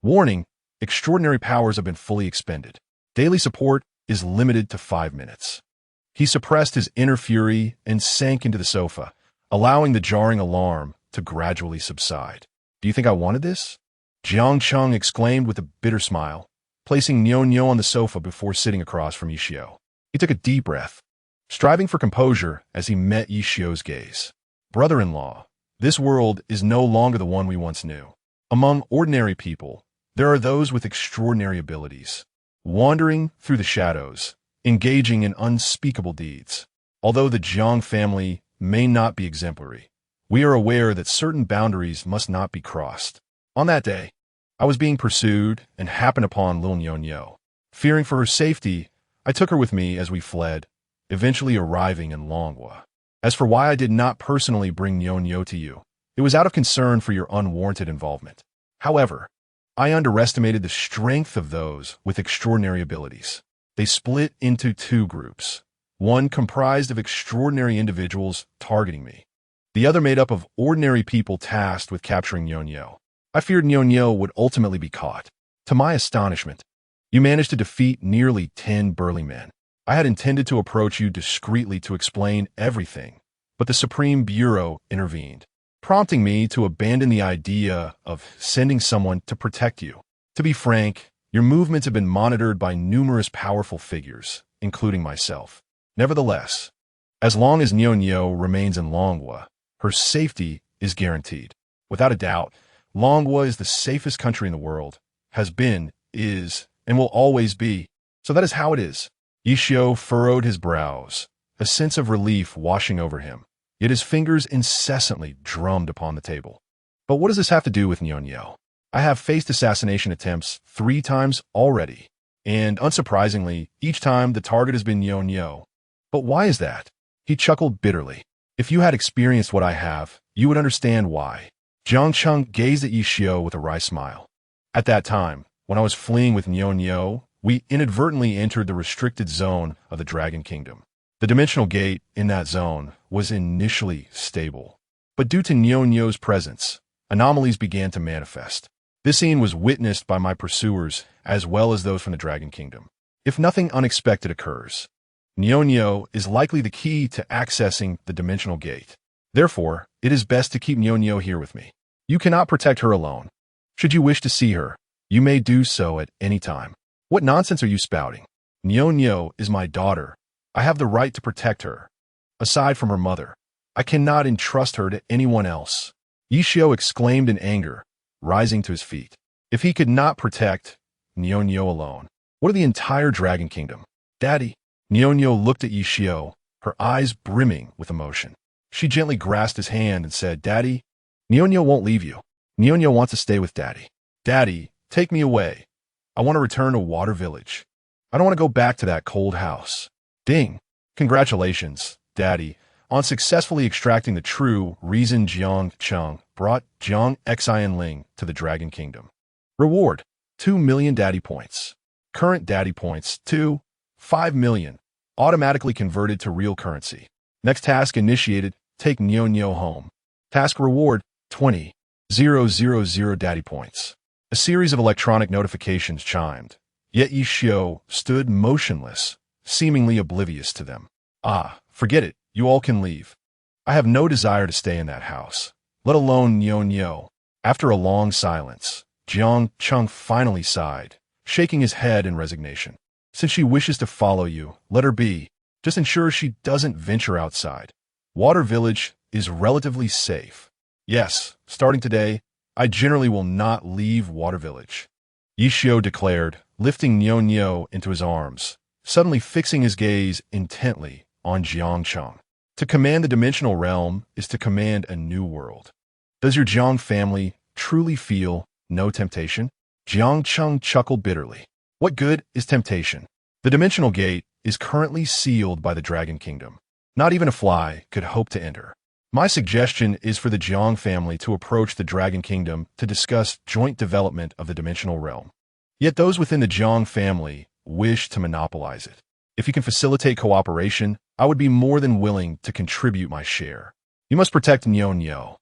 Warning, extraordinary powers have been fully expended. Daily support is limited to 5 minutes. He suppressed his inner fury and sank into the sofa, allowing the jarring alarm to gradually subside. Do you think I wanted this? Jiang Cheng exclaimed with a bitter smile, placing Nyonyo on the sofa before sitting across from Yi Xiao. He took a deep breath, striving for composure as he met Yi Xiao's gaze. Brother-in-law, this world is no longer the one we once knew. Among ordinary people, there are those with extraordinary abilities, wandering through the shadows, engaging in unspeakable deeds. Although the Jiang family may not be exemplary, We are aware that certain boundaries must not be crossed. On that day, I was being pursued and happened upon Lil Nyonyo. Fearing for her safety, I took her with me as we fled, eventually arriving in Longwa. As for why I did not personally bring Nyonyo to you, it was out of concern for your unwarranted involvement. However, I underestimated the strength of those with extraordinary abilities. They split into two groups, one comprised of extraordinary individuals targeting me, the other made up of ordinary people tasked with capturing Nyonyo. I feared Nyonyo would ultimately be caught. To my astonishment, you managed to defeat nearly 10 burly men. I had intended to approach you discreetly to explain everything, but the Supreme Bureau intervened, prompting me to abandon the idea of sending someone to protect you. To be frank, your movements have been monitored by numerous powerful figures, including myself. Nevertheless, as long as Nyonyo remains in Longwa, her safety is guaranteed. Without a doubt, Longwa is the safest country in the world, has been, is, and will always be. So that is how it is. Yishio furrowed his brows, a sense of relief washing over him, yet his fingers incessantly drummed upon the table. But what does this have to do with Nyonyo? I have faced assassination attempts 3 times already, and unsurprisingly, each time the target has been Nyonyo. But why is that? He chuckled bitterly. If you had experienced what I have, you would understand why. Jiang Cheng gazed at Yishio with a wry smile. At that time, when I was fleeing with Nyonyo, we inadvertently entered the restricted zone of the Dragon Kingdom. The dimensional gate in that zone was initially stable, but due to Nyonyo's presence, anomalies began to manifest. This scene was witnessed by my pursuers as well as those from the Dragon Kingdom. If nothing unexpected occurs, Nyonyo is likely the key to accessing the dimensional gate. Therefore, it is best to keep Nyonyo here with me. You cannot protect her alone. Should you wish to see her, you may do so at any time. What nonsense are you spouting? Nyonyo is my daughter. I have the right to protect her. Aside from her mother, I cannot entrust her to anyone else. Yishio exclaimed in anger, rising to his feet. If he could not protect Nyonyo alone, what of the entire Dragon Kingdom? Daddy. Nyonyo looked at Yishio, her eyes brimming with emotion. She gently grasped his hand and said, Daddy, Nyonyo won't leave you. Nyonyo wants to stay with Daddy. Daddy, take me away. I want to return to Water Village. I don't want to go back to that cold house. Ding. Congratulations, Daddy, on successfully extracting the true reason. Jiang Cheng brought Jiang Xianling to the Dragon Kingdom. Reward, 2 million Daddy points. Current Daddy points, 5 million. Automatically converted to real currency. Next task initiated, take Nyonyo home. Task reward, 20,000 Daddy points. A series of electronic notifications chimed, yet Yishio stood motionless, seemingly oblivious to them. Ah, forget it, you all can leave. I have no desire to stay in that house, let alone Nyonyo. After a long silence, Jiang Cheng finally sighed, shaking his head in resignation. Since she wishes to follow you, let her be. Just ensure she doesn't venture outside. Water Village is relatively safe. Yes, starting today, I generally will not leave Water Village. Yishio declared, lifting Nyonyo into his arms, suddenly fixing his gaze intently on Jiang Cheng. To command the dimensional realm is to command a new world. Does your Jiang family truly feel no temptation? Jiang Cheng chuckled bitterly. What good is temptation? The dimensional gate is currently sealed by the Dragon Kingdom. Not even a fly could hope to enter. My suggestion is for the Jiang family to approach the Dragon Kingdom to discuss joint development of the dimensional realm. Yet those within the Jiang family wish to monopolize it. If you can facilitate cooperation, I would be more than willing to contribute my share. You must protect Nyonyo.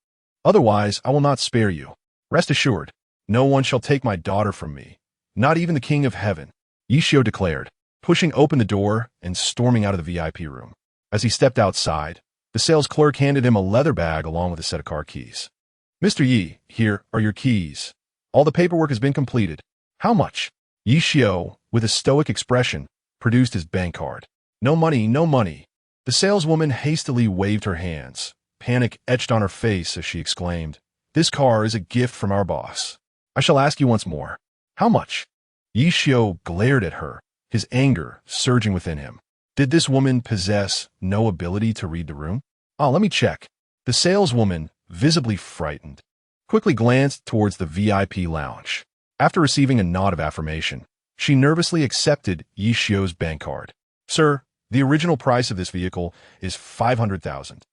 Otherwise, I will not spare you. Rest assured, no one shall take my daughter from me, not even the King of Heaven, Yishio declared, pushing open the door and storming out of the VIP room. As he stepped outside, the sales clerk handed him a leather bag along with a set of car keys. Mr. Yi, here are your keys. All the paperwork has been completed. How much? Yishio, with a stoic expression, produced his bank card. No money, no money. The saleswoman hastily waved her hands. Panic etched on her face as she exclaimed, This car is a gift from our boss. I shall ask you once more. How much? Yishio glared at her, his anger surging within him. Did this woman possess no ability to read the room? Let me check. The saleswoman visibly frightened, quickly glanced towards the VIP lounge. After receiving a nod of affirmation, she nervously accepted Yi Xiu's bank card. Sir, the original price of this vehicle is 500,000.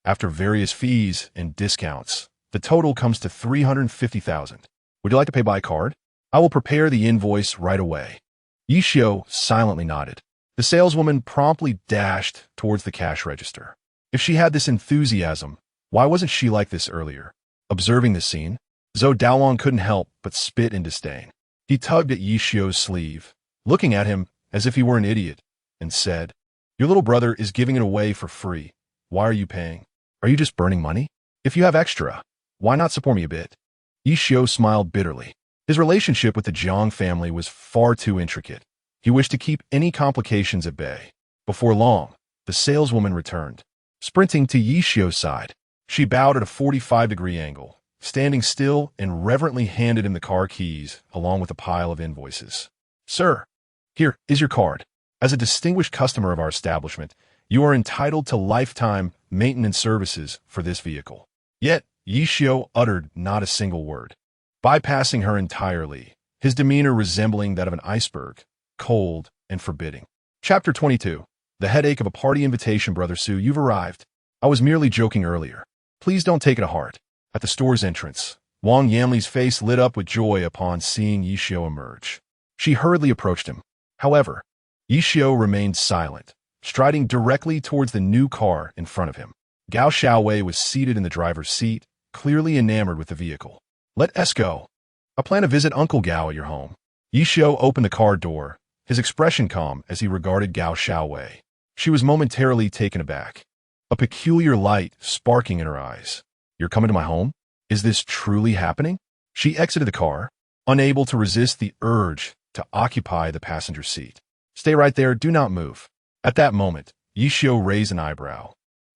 After various fees and discounts, the total comes to 350,000. Would you like to pay by card? I will prepare the invoice right away. Yi Xiu silently nodded. The saleswoman promptly dashed towards the cash register. If she had this enthusiasm, why wasn't she like this earlier? Observing this scene, Zhou Daolong couldn't help but spit in disdain. He tugged at Yi Xiu's sleeve, looking at him as if he were an idiot, and said, "Your little brother is giving it away for free. Why are you paying? Are you just burning money? If you have extra, why not support me a bit?" Yi Xiu smiled bitterly. His relationship with the Jiang family was far too intricate. He wished to keep any complications at bay. Before long, the saleswoman returned. Sprinting to Yi Xiu's side, she bowed at a 45-degree angle, standing still and reverently handed him the car keys along with a pile of invoices. "Sir, here is your card. As a distinguished customer of our establishment, you are entitled to lifetime maintenance services for this vehicle." Yet, Yi Xiu uttered not a single word, bypassing her entirely, his demeanor resembling that of an iceberg, cold and forbidding. Chapter 22. The headache of a party invitation. Brother Su, you've arrived. I was merely joking earlier. Please don't take it to heart. At the store's entrance, Wang Yanli's face lit up with joy upon seeing Yi Xiu emerge. She hurriedly approached him. However, Yi Xiu remained silent, striding directly towards the new car in front of him. Gao Xiaowei was seated in the driver's seat, clearly enamored with the vehicle. "Let us go. I plan to visit Uncle Gao at your home." Yi Xiu opened the car door, his expression calm as he regarded Gao Xiaowei. She was momentarily taken aback, a peculiar light sparking in her eyes. "You're coming to my home? Is this truly happening?" She exited the car, unable to resist the urge to occupy the passenger seat. "Stay right there, do not move." At that moment, Yi Xiu raised an eyebrow,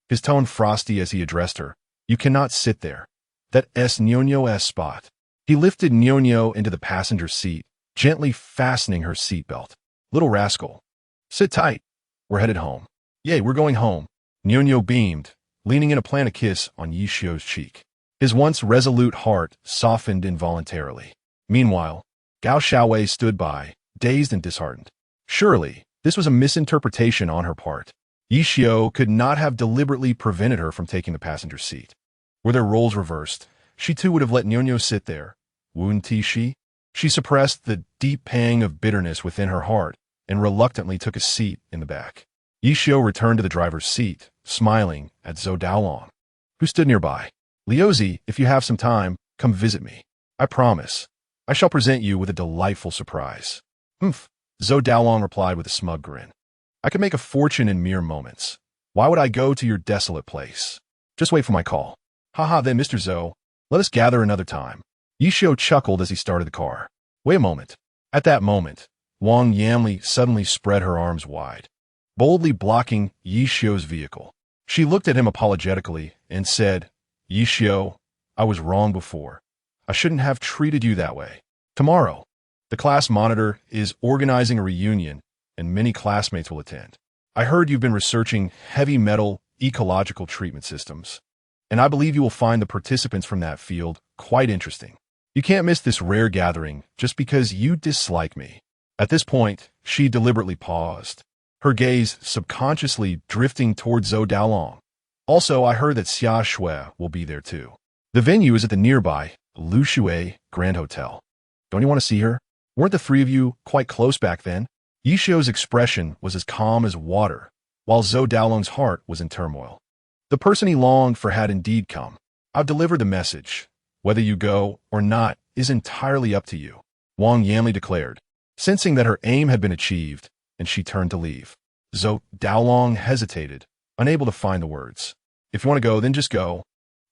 his tone frosty as he addressed her. "You cannot sit there. That es Nyonyo spot." He lifted Nyonyo into the passenger seat, gently fastening her seatbelt. "Little rascal. Sit tight. We're headed home." "Yay, we're going home." Nyonyo beamed, leaning in to plant a kiss on Yi Xiu's cheek. His once resolute heart softened involuntarily. Meanwhile, Gao Xiaowei stood by, dazed and disheartened. Surely, this was a misinterpretation on her part. Yi Xiu could not have deliberately prevented her from taking the passenger seat. Were their roles reversed, she too would have let Nyonyo sit there. Wouldn't she? She suppressed the deep pang of bitterness within her heart and reluctantly took a seat in the back. Yi Xiu returned to the driver's seat, smiling at Zhou Daolong, who stood nearby. "Liuzi, if you have some time, come visit me. I promise. I shall present you with a delightful surprise." "Humph," Zhou Daolong replied with a smug grin. "I could make a fortune in mere moments. Why would I go to your desolate place? Just wait for my call." "Haha, then, Mr. Zhou, let us gather another time." Yi Xiu chuckled as he started the car. "Wait a moment." At that moment, Wang Yanli suddenly spread her arms wide, boldly blocking Yi Xiu's vehicle. She looked at him apologetically and said, "Yi Xiu, I was wrong before. I shouldn't have treated you that way. Tomorrow, the class monitor is organizing a reunion and many classmates will attend. I heard you've been researching heavy metal ecological treatment systems, and I believe you will find the participants from that field quite interesting. You can't miss this rare gathering just because you dislike me." At this point, she deliberately paused, her gaze subconsciously drifting towards Zhou Daolong. "Also, I heard that Xia Shui will be there too. The venue is at the nearby Lu Shui Grand Hotel. Don't you want to see her? Weren't the three of you quite close back then?" Yi Xiu's expression was as calm as water, while Zhou Daolong's heart was in turmoil. The person he longed for had indeed come. "I've delivered the message. Whether you go or not is entirely up to you," Wang Yanli declared, sensing that her aim had been achieved, and she turned to leave. Zhou Daolong hesitated, unable to find the words. "If you want to go, then just go.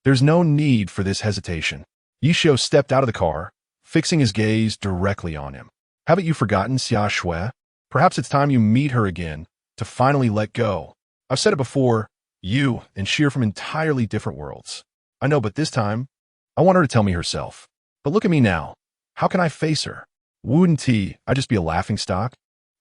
There's no need for this hesitation." Yi Xiu stepped out of the car, fixing his gaze directly on him. "Haven't you forgotten Xia Shui? Perhaps it's time you meet her again to finally let go. I've said it before, you and she are from entirely different worlds. I know, but this time, I want her to tell me herself. But look at me now. How can I face her? Wouldn't I just be a laughingstock?"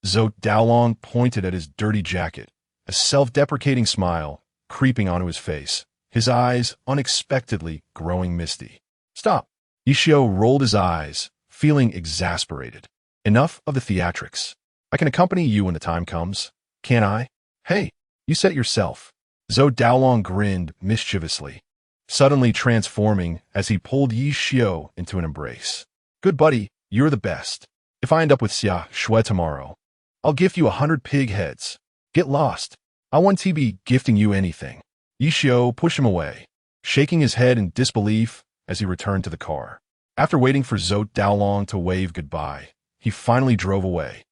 Zhou Daolong pointed at his dirty jacket, a self-deprecating smile creeping onto his face. his eyes unexpectedly growing misty. Stop. Ishio rolled his eyes, feeling exasperated. Enough of the theatrics. I can accompany you when the time comes. Can't I? Hey, you said it yourself. Zhou Daolong grinned mischievously, suddenly transforming as he pulled Yi Xiao into an embrace. Good buddy, you're the best. If I end up with Xia Shui tomorrow, I'll gift you 100 pig heads. Get lost. I won't be gifting you anything. Yi Xiao pushed him away, shaking his head in disbelief as he returned to the car. After waiting for Zhou Daolong to wave goodbye, he finally drove away.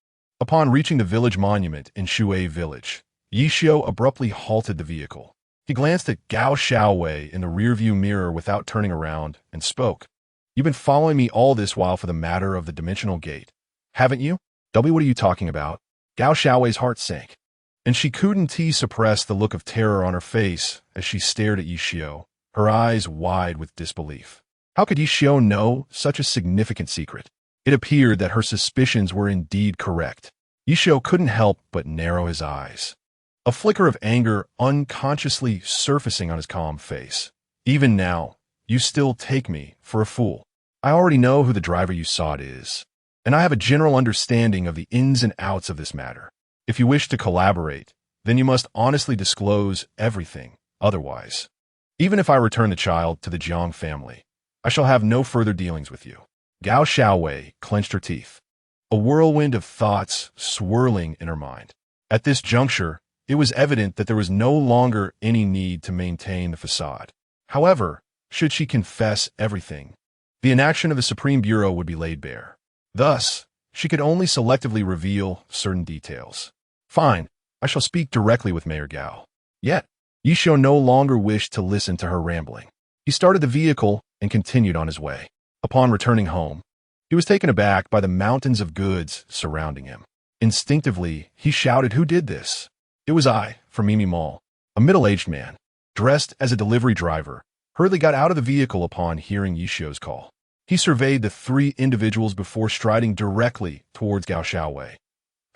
Upon reaching the village monument in Shui village, Yi Xiao abruptly halted the vehicle. He glanced at Gao Xiaowei in the rearview mirror without turning around and spoke. You've been following me all this while for the matter of the dimensional gate, haven't you? W, what are you talking about? Gao Xiaowei's heart sank, and she couldn't suppress the look of terror on her face as she stared at Yi Xiao, her eyes wide with disbelief. How could Yi Xiao know such a significant secret? It appeared that her suspicions were indeed correct. Yi Xiao couldn't help but narrow his eyes, a flicker of anger unconsciously surfacing on his calm face. Even now, you still take me for a fool. I already know who the driver you sought is, and I have a general understanding of the ins and outs of this matter. If you wish to collaborate, then you must honestly disclose everything. Otherwise, even if I return the child to the Jiang family, I shall have no further dealings with you. Gao Xiaowei clenched her teeth, a whirlwind of thoughts swirling in her mind. At this juncture, it was evident that there was no longer any need to maintain the facade. However, should she confess everything, the inaction of the Supreme Bureau would be laid bare. Thus, she could only selectively reveal certain details. Fine, I shall speak directly with Mayor Gao. Yet, Yi Xiao no longer wished to listen to her rambling. He started the vehicle and continued on his way. Upon returning home, he was taken aback by the mountains of goods surrounding him. Instinctively, he shouted, "Who did this?" It was I, from Mimi Mall. A middle-aged man, dressed as a delivery driver, hurriedly got out of the vehicle upon hearing Yi Xiao's call. He surveyed the three individuals before striding directly towards Gao Xiaowei.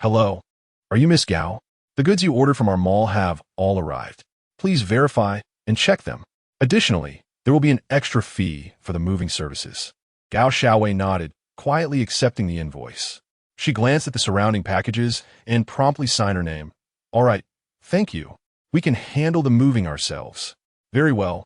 Hello, are you Miss Gao? The goods you ordered from our mall have all arrived. Please verify and check them. Additionally, there will be an extra fee for the moving services. Gao Xiaowei nodded, quietly accepting the invoice. She glanced at the surrounding packages and promptly signed her name. All right, thank you. We can handle the moving ourselves. Very well.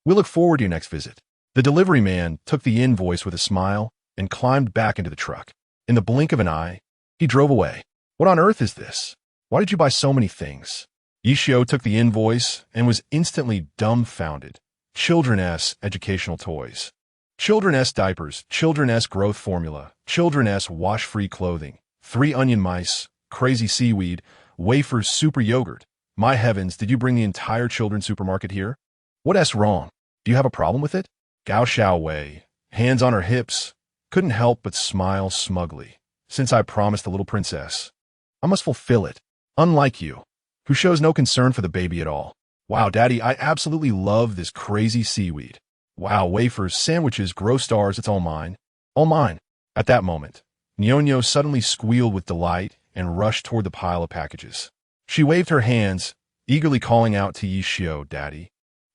We'll look forward to your next visit. The delivery man took the invoice with a smile and climbed back into the truck. In the blink of an eye, he drove away. What on earth is this? Why did you buy so many things? Yi Xiao took the invoice and was instantly dumbfounded. Children-s educational toys, Children-s diapers, Children-s growth formula, Children-s wash-free clothing, 3 onion mice, crazy seaweed, wafers, super yogurt. My heavens, did you bring the entire children's supermarket here? What's wrong? Do you have a problem with it? Gao Xiaowei, hands on her hips, couldn't help but smile smugly. Since I promised the little princess, I must fulfill it. Unlike you, who shows no concern for the baby at all. Wow, Daddy, I absolutely love this crazy seaweed. Wow, wafers, sandwiches, grow stars, it's all mine. All mine. At that moment, Nyonyo suddenly squealed with delight and rushed toward the pile of packages. She waved her hands, eagerly calling out to Yi Xiao, Daddy.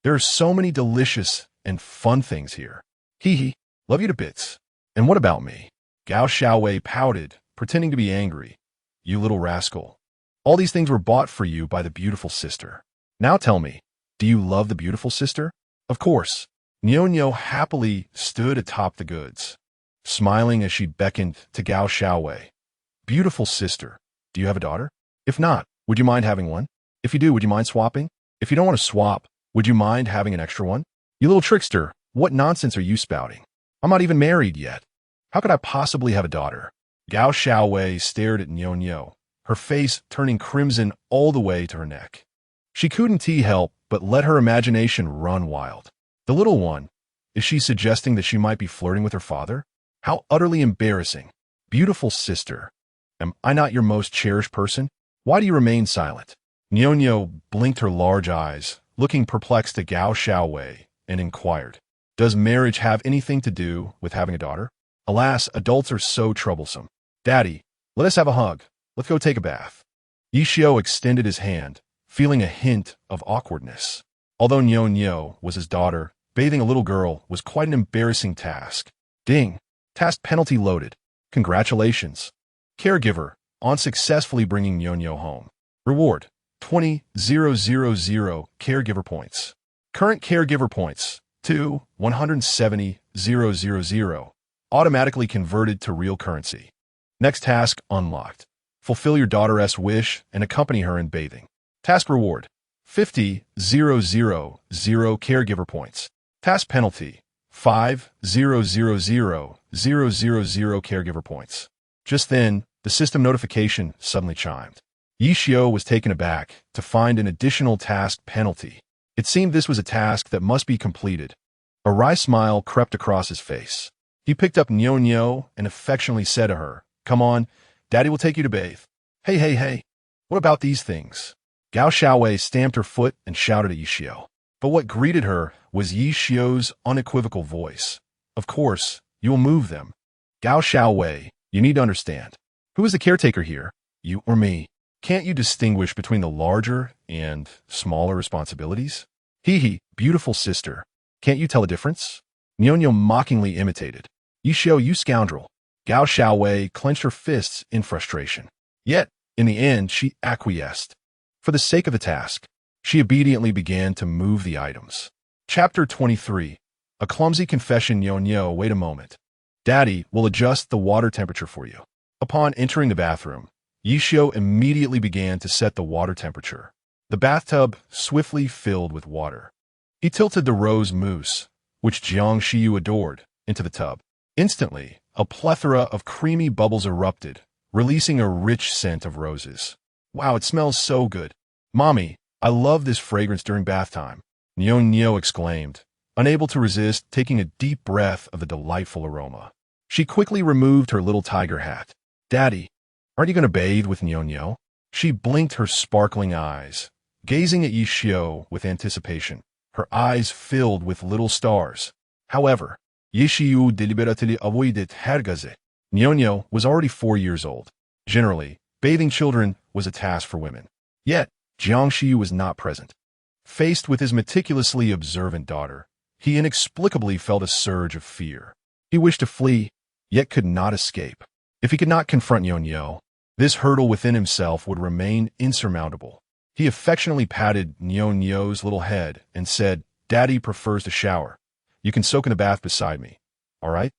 There are so many delicious and fun things here. Hee hee, love you to bits. And what about me? Gao Xiaowei pouted, pretending to be angry. You little rascal. All these things were bought for you by the beautiful sister. Now tell me, do you love the beautiful sister? Of course. Nyonyo happily stood atop the goods, smiling as she beckoned to Gao Xiaowei. Beautiful sister, do you have a daughter? If not, would you mind having one? If you do, would you mind swapping? If you don't want to swap, would you mind having an extra one? You little trickster, what nonsense are you spouting? I'm not even married yet. How could I possibly have a daughter? Gao Xiaowei stared at Nyonyo, her face turning crimson all the way to her neck. She couldn't help but let her imagination run wild. The little one, is she suggesting that she might be flirting with her father? How utterly embarrassing. Beautiful sister, am I not your most cherished person? Why do you remain silent? Nyonyo blinked her large eyes, looking perplexed at Gao Xiaowei, and inquired, does marriage have anything to do with having a daughter? Alas, adults are so troublesome. Daddy, let us have a hug. Let's go take a bath. Yi Xiao extended his hand, feeling a hint of awkwardness. Although Nyo was his daughter, bathing a little girl was quite an embarrassing task. Ding! Task penalty loaded. Congratulations. Caregiver, on successfully bringing Nyo home. Reward, 20,000 caregiver points. Current caregiver points, 170,000, automatically converted to real currency. Next task unlocked. Fulfill your daughter's wish and accompany her in bathing. Task reward, 50,000 caregiver points. Task penalty, 5,000 caregiver points. Just then, the system notification suddenly chimed. Yishio was taken aback to find an additional task penalty. It seemed this was a task that must be completed. A wry smile crept across his face. He picked up Nyo and affectionately said to her, "Come on, Daddy will take you to bathe." Hey, what about these things? Gao Xiaowei stamped her foot and shouted at Yishio. But what greeted her was Yishio's unequivocal voice. "Of course, you will move them. Gao Xiaowei, you need to understand. Who is the caretaker here? You or me? Can't you distinguish between the larger and smaller responsibilities? Hee, beautiful sister. Can't you tell a difference?" Nyo mockingly imitated. "Yishio, you scoundrel." Gao Xiaowei clenched her fists in frustration. Yet, in the end, she acquiesced. For the sake of the task, she obediently began to move the items. Chapter 23. A clumsy confession. Nyo, wait a moment. Daddy will adjust the water temperature for you. Upon entering the bathroom, Yishio immediately began to set the water temperature. The bathtub swiftly filled with water. He tilted the rose mousse, which Jiang Shiyu adored, into the tub. Instantly, a plethora of creamy bubbles erupted, releasing a rich scent of roses. "Wow, it smells so good. Mommy, I love this fragrance during bath time," Nyo exclaimed, unable to resist taking a deep breath of the delightful aroma. She quickly removed her little tiger hat. "Daddy, aren't you going to bathe with Nyo?" She blinked her sparkling eyes, gazing at Yishio with anticipation, her eyes filled with little stars. However, Yishio deliberately avoided hergaze. Nyo was already 4 years old. Generally, bathing children was a task for women. Yet, Jiang Shiyu was not present. Faced with his meticulously observant daughter, he inexplicably felt a surge of fear. He wished to flee, yet could not escape. If he could not confront Nyo, this hurdle within himself would remain insurmountable. He affectionately patted Nyo's little head and said, "Daddy prefers to shower. You can soak in the bath beside me, all right?"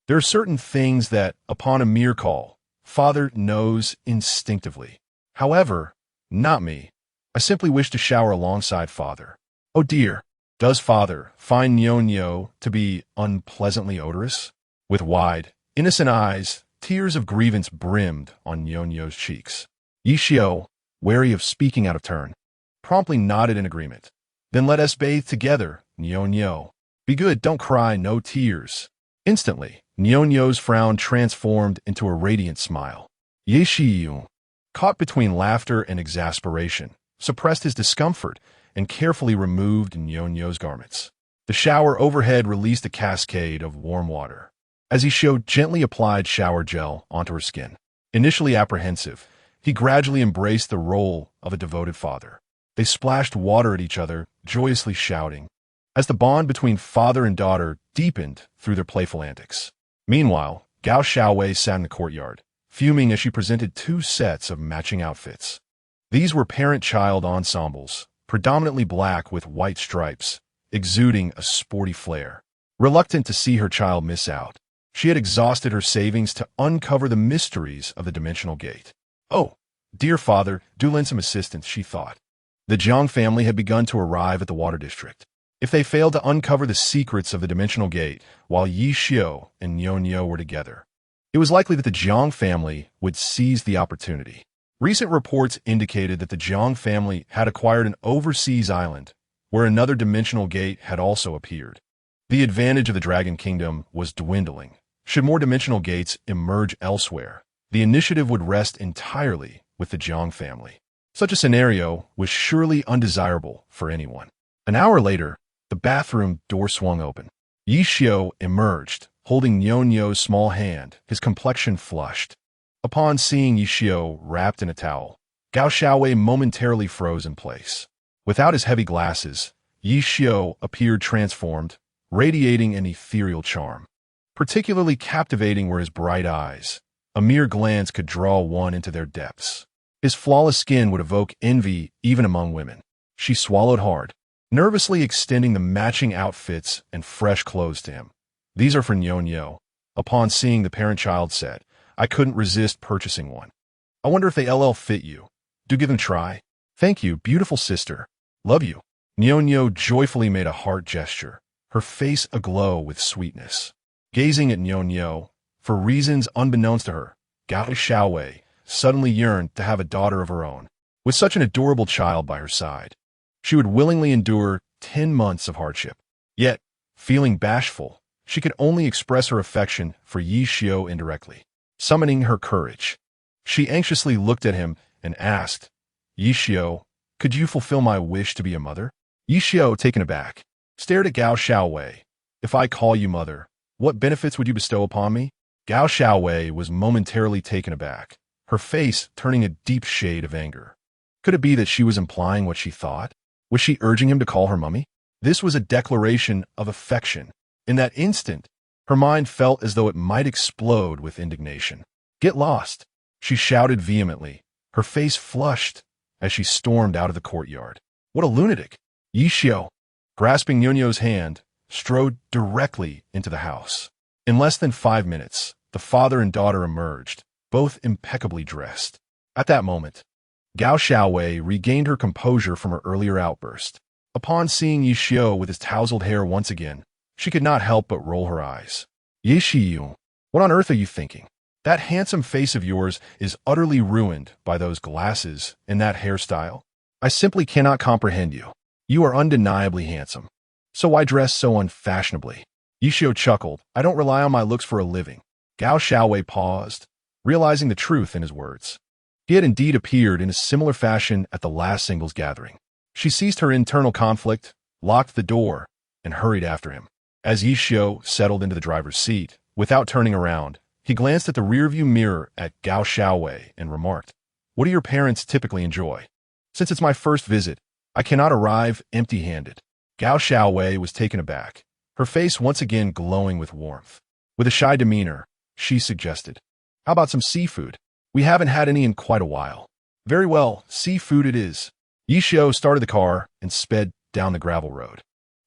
There are certain things that, upon a mere call, Father knows instinctively. However, not me. I simply wish to shower alongside Father. Oh dear, does Father find Nyo to be unpleasantly odorous? With wide, innocent eyes, tears of grievance brimmed on Nyo's cheeks. Yishio, wary of speaking out of turn, promptly nodded in agreement. "Then let us bathe together, Nyo. Be good, don't cry, no tears." Instantly, Nyo's frown transformed into a radiant smile. Yishiyu, caught between laughter and exasperation, suppressed his discomfort and carefully removed Nyo's garments. The shower overhead released a cascade of warm water. As Yishio gently applied shower gel onto her skin, initially apprehensive, he gradually embraced the role of a devoted father. They splashed water at each other, joyously shouting, as the bond between father and daughter deepened through their playful antics. Meanwhile, Gao Xiaowei sat in the courtyard, fuming as she presented 2 sets of matching outfits. These were parent-child ensembles, predominantly black with white stripes, exuding a sporty flair. Reluctant to see her child miss out, she had exhausted her savings to uncover the mysteries of the dimensional gate. "Oh, dear father, do lend some assistance," she thought. The Jiang family had begun to arrive at the water district. If they failed to uncover the secrets of the dimensional gate while Yishio and Nyo were together, it was likely that the Jiang family would seize the opportunity. Recent reports indicated that the Jiang family had acquired an overseas island where another dimensional gate had also appeared. The advantage of the Dragon Kingdom was dwindling. Should more dimensional gates emerge elsewhere, the initiative would rest entirely with the Jiang family. Such a scenario was surely undesirable for anyone. An hour later, the bathroom door swung open. Yishio emerged, holding Nyo's small hand, his complexion flushed. Upon seeing Yishio wrapped in a towel, Gao Xiaowei momentarily froze in place. Without his heavy glasses, Yi Xiao appeared transformed, radiating an ethereal charm. Particularly captivating were his bright eyes. A mere glance could draw one into their depths. His flawless skin would evoke envy even among women. She swallowed hard, nervously extending the matching outfits and fresh clothes to him. These are for Nyonyo. Upon seeing the parent-child set, I couldn't resist purchasing one. I wonder if they LL fit you. Do give them a try. Thank you, beautiful sister. Love you. Nyonyo joyfully made a heart gesture, her face aglow with sweetness. Gazing at Nyonyo, for reasons unbeknownst to her, Gao Xiaowei suddenly yearned to have a daughter of her own. With such an adorable child by her side, she would willingly endure 10 months of hardship. Yet, feeling bashful, she could only express her affection for Yi Xiao indirectly. Summoning her courage, she anxiously looked at him and asked, Yi Xiao, could you fulfill my wish to be a mother? Yi Xiao, taken aback, stared at Gao Xiaowei. If I call you mother, what benefits would you bestow upon me? Gao Xiaowei was momentarily taken aback, her face turning a deep shade of anger. Could it be that she was implying what she thought? Was she urging him to call her mummy? This was a declaration of affection. In that instant, her mind felt as though it might explode with indignation. Get lost, she shouted vehemently, her face flushed as she stormed out of the courtyard. What a lunatic! Yi Xiao, grasping Nyonyo's hand, strode directly into the house. In less than 5 minutes, the father and daughter emerged, both impeccably dressed. At that moment, Gao Xiaowei regained her composure from her earlier outburst. Upon seeing Yi Xiao with his tousled hair once again, she could not help but roll her eyes. Yi Xiao, what on earth are you thinking? That handsome face of yours is utterly ruined by those glasses and that hairstyle. I simply cannot comprehend you. You are undeniably handsome. So why dress so unfashionably? Yi Xiao chuckled. I don't rely on my looks for a living. Gao Xiaowei paused, realizing the truth in his words. He had indeed appeared in a similar fashion at the last singles gathering. She ceased her internal conflict, locked the door, and hurried after him. As Yi Xiao settled into the driver's seat, without turning around, he glanced at the rearview mirror at Gao Xiaowei and remarked, What do your parents typically enjoy? Since it's my first visit, I cannot arrive empty-handed. Gao Xiaowei was taken aback, her face once again glowing with warmth. With a shy demeanor, she suggested, How about some seafood? We haven't had any in quite a while. Very well, seafood it is. Yi Xiao started the car and sped down the gravel road.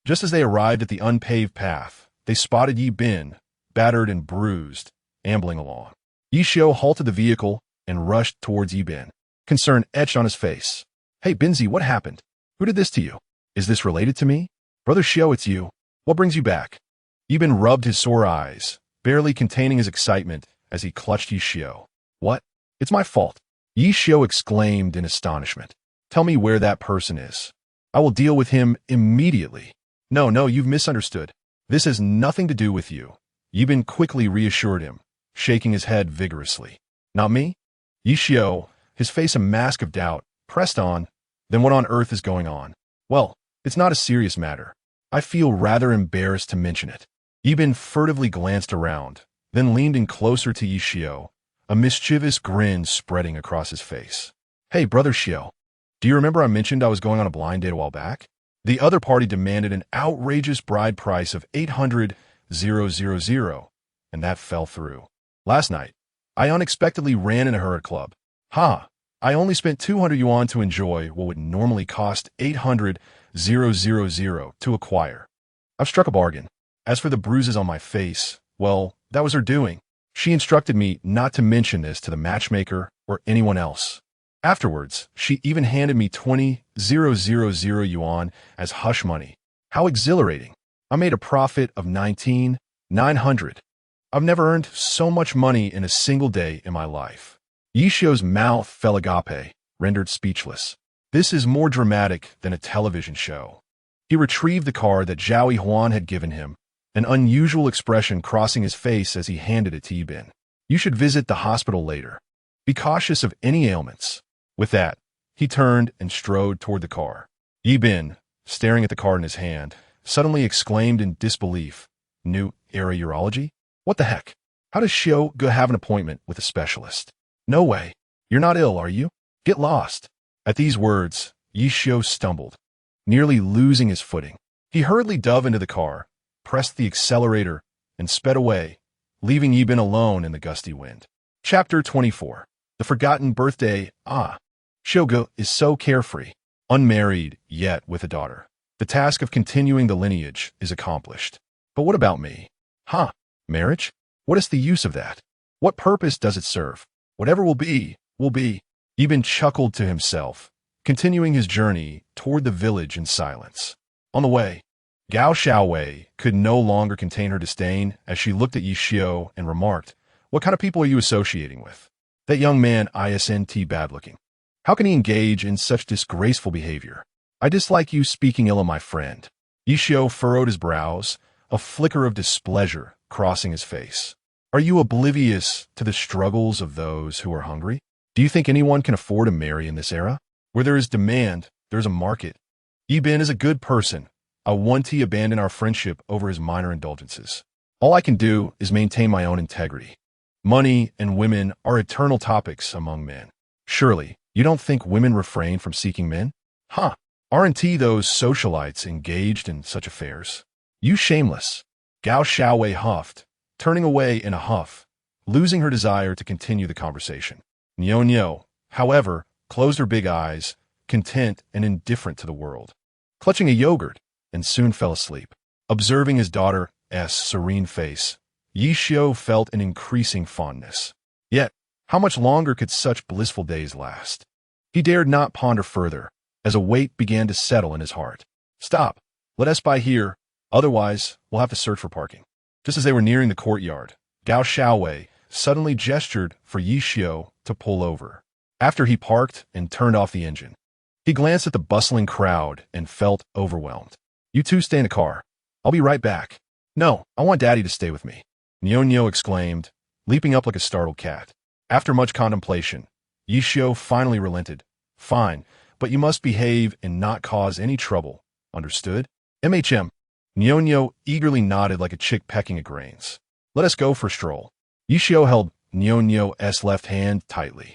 Just as they arrived at the unpaved path, they spotted Yi Bin, battered and bruised, ambling along. Yi Xiao halted the vehicle and rushed towards Yi Bin, concern etched on his face. Hey, Binzi, what happened? Who did this to you? Is this related to me? Brother Xiao, it's you. What brings you back? Yi Bin rubbed his sore eyes, barely containing his excitement as he clutched Yi Xiao. What? It's my fault. Yi Xiao exclaimed in astonishment. Tell me where that person is. I will deal with him immediately. No, you've misunderstood. This has nothing to do with you. Yi Bin quickly reassured him, shaking his head vigorously. Not me? Yi Xiao, his face a mask of doubt, pressed on. Then what on earth is going on? Well, it's not a serious matter. I feel rather embarrassed to mention it. Yi Bin furtively glanced around, then leaned in closer to Yi Xiao, a mischievous grin spreading across his face. Hey, Brother Xiao, do you remember I mentioned I was going on a blind date a while back? The other party demanded an outrageous bride price of 800,000, and that fell through. Last night, I unexpectedly ran into her at club. I only spent 200 yuan to enjoy what would normally cost 800,000 to acquire. I've struck a bargain. As for the bruises on my face, well, that was her doing. She instructed me not to mention this to the matchmaker or anyone else. Afterwards, she even handed me 20,000 yuan as hush money. How exhilarating. I made a profit of 19,900. I've never earned so much money in a single day in my life. Yi Xiao's mouth fell agape, rendered speechless. This is more dramatic than a television show. He retrieved the card that Zhao Huan had given him, an unusual expression crossing his face as he handed it to Yi Bin. You should visit the hospital later. Be cautious of any ailments. With that, he turned and strode toward the car. Yi Bin, staring at the card in his hand, suddenly exclaimed in disbelief, New era urology? What the heck? How does Xiao go have an appointment with a specialist? No way. You're not ill, are you? Get lost. At these words, Yi Xiao stumbled, nearly losing his footing. He hurriedly dove into the car, pressed the accelerator, and sped away, leaving Yibin alone in the gusty wind. Chapter 24. The Forgotten Birthday. Shogo is so carefree, unmarried, yet with a daughter. The task of continuing the lineage is accomplished. But what about me? Marriage? What is the use of that? What purpose does it serve? Whatever will be, will be. Yibin chuckled to himself, continuing his journey toward the village in silence. On the way, Gao Xiaowei could no longer contain her disdain as she looked at Yi Xiao and remarked, "What kind of people are you associating with? That young man isn't bad-looking. How can he engage in such disgraceful behavior? I dislike you speaking ill of my friend." Yi Xiao furrowed his brows, a flicker of displeasure crossing his face. "Are you oblivious to the struggles of those who are hungry? Do you think anyone can afford to marry in this era? Where there is demand, there is a market. Yibin is a good person. I want to abandon our friendship over his minor indulgences. All I can do is maintain my own integrity. Money and women are eternal topics among men. Surely, you don't think women refrain from seeking men? Aren't those socialites engaged in such affairs? You shameless." Gao Xiaowei huffed, turning away in a huff, losing her desire to continue the conversation. Nyo, however, closed her big eyes, content and indifferent to the world, clutching a yogurt, and soon fell asleep. Observing his daughter's serene face, Yi Xiao felt an increasing fondness. Yet, how much longer could such blissful days last? He dared not ponder further, as a weight began to settle in his heart. "Stop. Let us buy here. Otherwise, we'll have to search for parking." Just as they were nearing the courtyard, Gao Xiaowei suddenly gestured for Yi Xiao to pull over. After he parked and turned off the engine, he glanced at the bustling crowd and felt overwhelmed. "You two stay in the car. I'll be right back." "No, I want Daddy to stay with me," Nyo exclaimed, leaping up like a startled cat. After much contemplation, Yi Xiao finally relented. "Fine, but you must behave and not cause any trouble. Understood?" Nyo eagerly nodded like a chick pecking at grains. "Let us go for a stroll." Yi Xiao held Nyo's left hand tightly.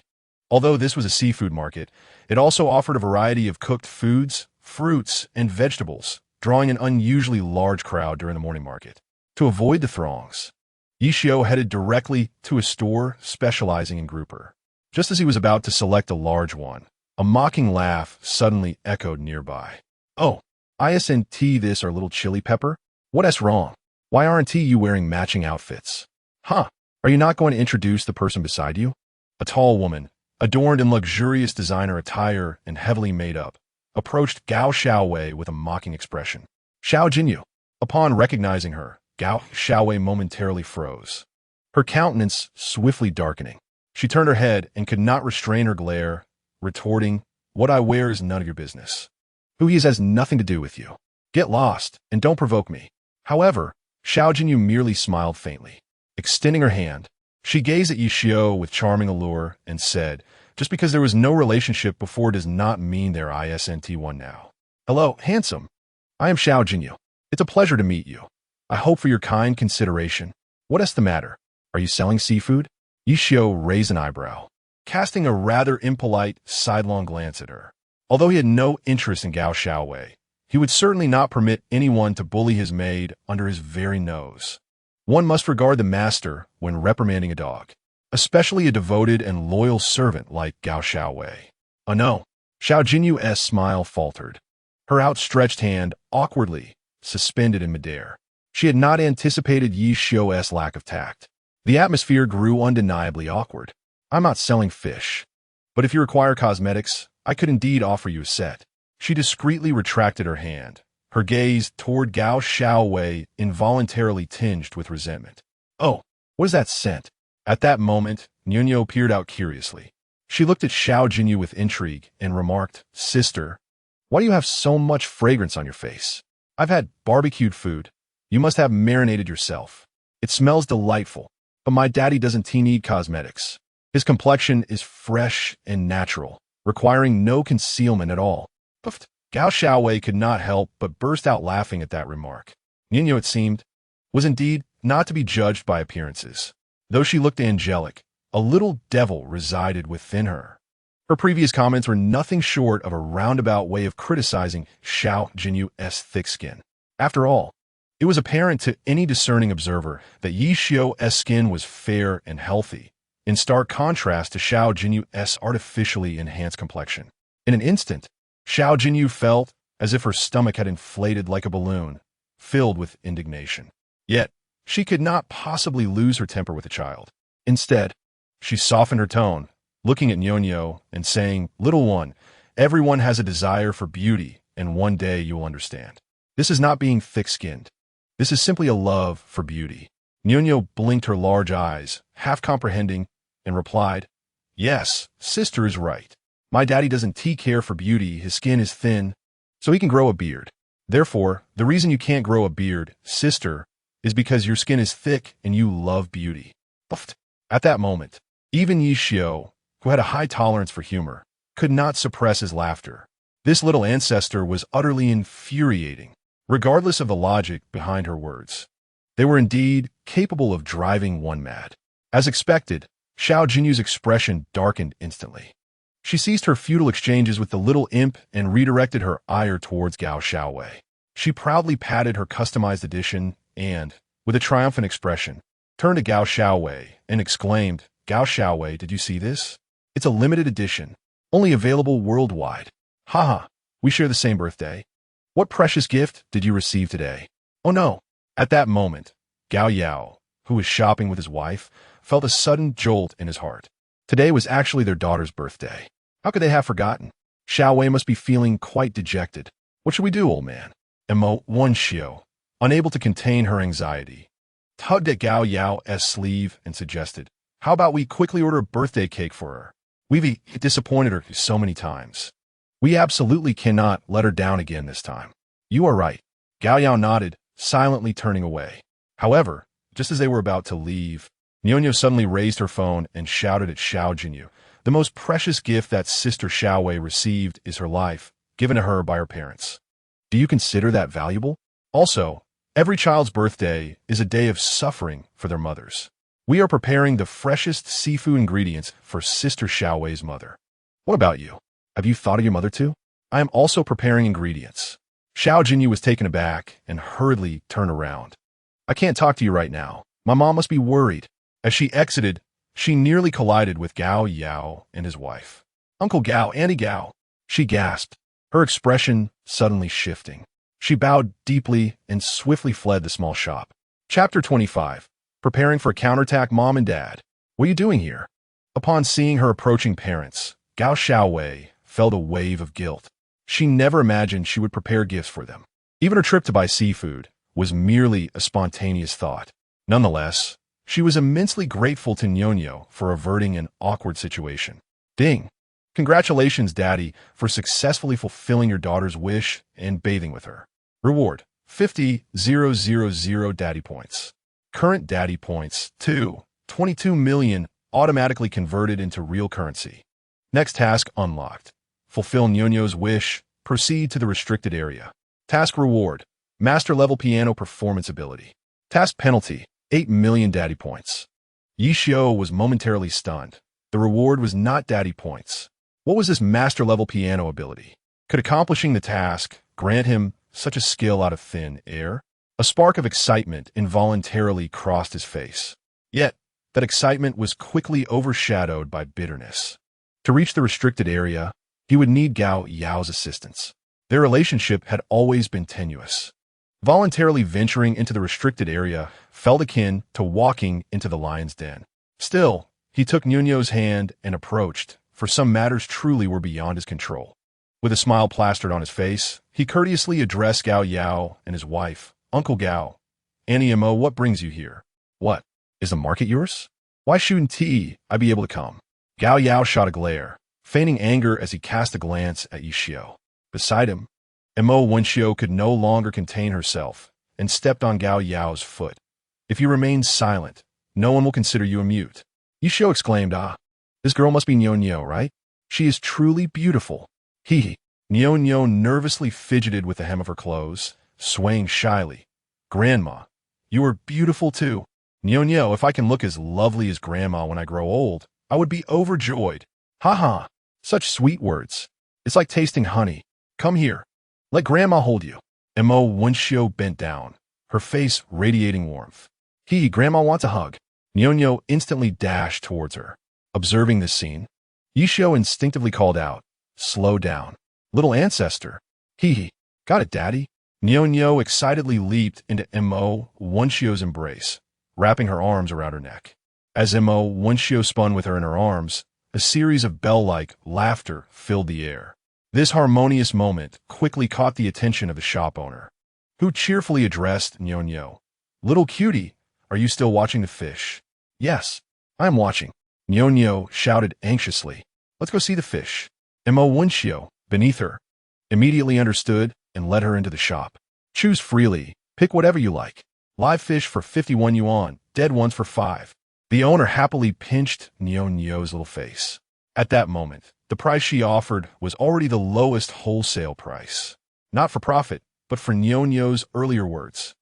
Although this was a seafood market, it also offered a variety of cooked foods, fruits, and vegetables, drawing an unusually large crowd during the morning market. To avoid the throngs, Yi Xiao headed directly to a store specializing in grouper. Just as he was about to select a large one, a mocking laugh suddenly echoed nearby. "Oh, isn't this our little chili pepper? What's wrong? Why aren't you wearing matching outfits? Are you not going to introduce the person beside you?" A tall woman, adorned in luxurious designer attire and heavily made up, approached Gao Xiaowei with a mocking expression. "Xiao Jinyu." Upon recognizing her, Gao Xiaowei momentarily froze, her countenance swiftly darkening. She turned her head and could not restrain her glare, retorting, "What I wear is none of your business. Who he is has nothing to do with you. Get lost, and don't provoke me." However, Xiao Jinyu merely smiled faintly. Extending her hand, she gazed at Yi Xiao with charming allure and said, "Just because there was no relationship before does not mean there isn't one now. Hello, handsome. I am Xiao Jinyu. It's a pleasure to meet you. I hope for your kind consideration. What is the matter? Are you selling seafood?" Yi Xiao raised an eyebrow, casting a rather impolite, sidelong glance at her. Although he had no interest in Gao Xiaowei, he would certainly not permit anyone to bully his maid under his very nose. One must regard the master when reprimanding a dog, especially a devoted and loyal servant like Gao Xiaowei. "Oh no." Xiao Jinyu's smile faltered, her outstretched hand awkwardly suspended in midair. She had not anticipated Yi Xiao's lack of tact. The atmosphere grew undeniably awkward. "I'm not selling fish, but if you require cosmetics, I could indeed offer you a set." She discreetly retracted her hand, her gaze toward Gao Xiaowei involuntarily tinged with resentment. "Oh, what is that scent?" At that moment, Nyo peered out curiously. She looked at Xiao Jinyu with intrigue and remarked, "Sister, why do you have so much fragrance on your face? I've had barbecued food. You must have marinated yourself. It smells delightful, but my daddy doesn't need cosmetics. His complexion is fresh and natural, requiring no concealment at all." Puffed. Gao Xiaowei could not help but burst out laughing at that remark. Nino, it seemed, was indeed not to be judged by appearances. Though she looked angelic, a little devil resided within her. Her previous comments were nothing short of a roundabout way of criticizing Xiao Jinyu's thick skin. After all, it was apparent to any discerning observer that Yi Xiu's skin was fair and healthy, in stark contrast to Xiao Jinyu's artificially enhanced complexion. In an instant, Xiao Jinyu felt as if her stomach had inflated like a balloon, filled with indignation. Yet, she could not possibly lose her temper with the child. Instead, she softened her tone, looking at Nyonyo and saying, "Little one, everyone has a desire for beauty, and one day you will understand. This is not being thick-skinned. This is simply a love for beauty." Nyonyo blinked her large eyes, half comprehending, and replied, "Yes, sister is right. My daddy doesn't care for beauty, his skin is thin, so he can grow a beard. Therefore, the reason you can't grow a beard, sister, is because your skin is thick and you love beauty." At that moment, even Yi Xiu, who had a high tolerance for humor, could not suppress his laughter. This little ancestor was utterly infuriating, regardless of the logic behind her words. They were indeed capable of driving one mad. As expected, Xiao Jinyu's expression darkened instantly. She ceased her futile exchanges with the little imp and redirected her ire towards Gao Xiaowei. She proudly patted her customized edition and, with a triumphant expression, turned to Gao Xiaowei and exclaimed, "Gao Xiaowei, did you see this? It's a limited edition, only available worldwide. Haha, we share the same birthday. What precious gift did you receive today?" Oh no! At that moment, Gao Yao, who was shopping with his wife, felt a sudden jolt in his heart. Today was actually their daughter's birthday. How could they have forgotten? Xiaowei must be feeling quite dejected. What should we do, old man? Emo Wenxiu, unable to contain her anxiety, tugged at Gao Yao's sleeve and suggested, "How about we quickly order a birthday cake for her? We've disappointed her so many times. We absolutely cannot let her down again this time." "You are right." Gao Yao nodded, silently turning away. However, just as they were about to leave, Nyonyo suddenly raised her phone and shouted at Xiao Jinyu, "The most precious gift that Sister Xiaowei received is her life, given to her by her parents. Do you consider that valuable? Also, every child's birthday is a day of suffering for their mothers. We are preparing the freshest seafood ingredients for Sister Xiaowei's mother. What about you? Have you thought of your mother too? I am also preparing ingredients." Xiao Jinyu was taken aback and hurriedly turned around. "I can't talk to you right now. My mom must be worried." As she exited, she nearly collided with Gao Yao and his wife. "Uncle Gao, Auntie Gao," she gasped, her expression suddenly shifting. She bowed deeply and swiftly fled the small shop. Chapter 25. Preparing for a counterattack. Mom and Dad, what are you doing here? Upon seeing her approaching parents, Gao Xiaowei felt a wave of guilt. She never imagined she would prepare gifts for them. Even her trip to buy seafood was merely a spontaneous thought. Nonetheless, she was immensely grateful to Nyonyo for averting an awkward situation. Ding! Congratulations, Daddy, for successfully fulfilling your daughter's wish and bathing with her. Reward: 50,000 Daddy points. Current Daddy points: 22 million, automatically converted into real currency. Next task unlocked. Fulfill Nyonyo's wish. Proceed to the restricted area. Task reward: Master level piano performance ability. Task penalty: 8 million Daddy points. Yi Xiu was momentarily stunned. The reward was not Daddy points. What was this master level piano ability? Could accomplishing the task grant him such a skill out of thin air? A spark of excitement involuntarily crossed his face. Yet, that excitement was quickly overshadowed by bitterness. To reach the restricted area, he would need Gao Yao's assistance. Their relationship had always been tenuous. Voluntarily venturing into the restricted area felt akin to walking into the lion's den. Still, he took Nyonyo's hand and approached, for some matters truly were beyond his control. With a smile plastered on his face, he courteously addressed Gao Yao and his wife, "Uncle Gao, Auntie Mo, what brings you here? What, is the market yours? Why shouldn't I be able to come?" Gao Yao shot a glare, feigning anger as he cast a glance at Yi Xiu. Beside him, Mo Wenxiu could no longer contain herself and stepped on Gao Yao's foot. "If you remain silent, no one will consider you a mute." Yi Xiu exclaimed, "Ah, this girl must be Nyonyo, right? She is truly beautiful." Nyonyo nervously fidgeted with the hem of her clothes, swaying shyly. "Grandma, you are beautiful too." "Nyonyo, if I can look as lovely as Grandma when I grow old, I would be overjoyed." "Ha ha, Such sweet words. It's like tasting honey. Come here. Let Grandma hold you. Mo Wenshio bent down, her face radiating warmth. Grandma wants a hug. Nyonyo instantly dashed towards her. Observing this scene, Yishio instinctively called out, "Slow down. Little ancestor." Got it, Daddy. Nyonyo excitedly leaped into Mo Wenshio's embrace, wrapping her arms around her neck. As Mo Wenshio spun with her in her arms, a series of bell-like laughter filled the air. This harmonious moment quickly caught the attention of the shop owner, who cheerfully addressed Nyonyo. "Little cutie, are you still watching the fish?" "Yes, I am watching," Nyonyo shouted anxiously. "Let's go see the fish." Mo Wenshio, beneath her, immediately understood and led her into the shop. "Choose freely, pick whatever you like. Live fish for 51 yuan, dead ones for 5. The owner happily pinched Nyonyo's little face. At that moment, the price she offered was already the lowest wholesale price. Not for profit, but for Nyonyo's earlier words.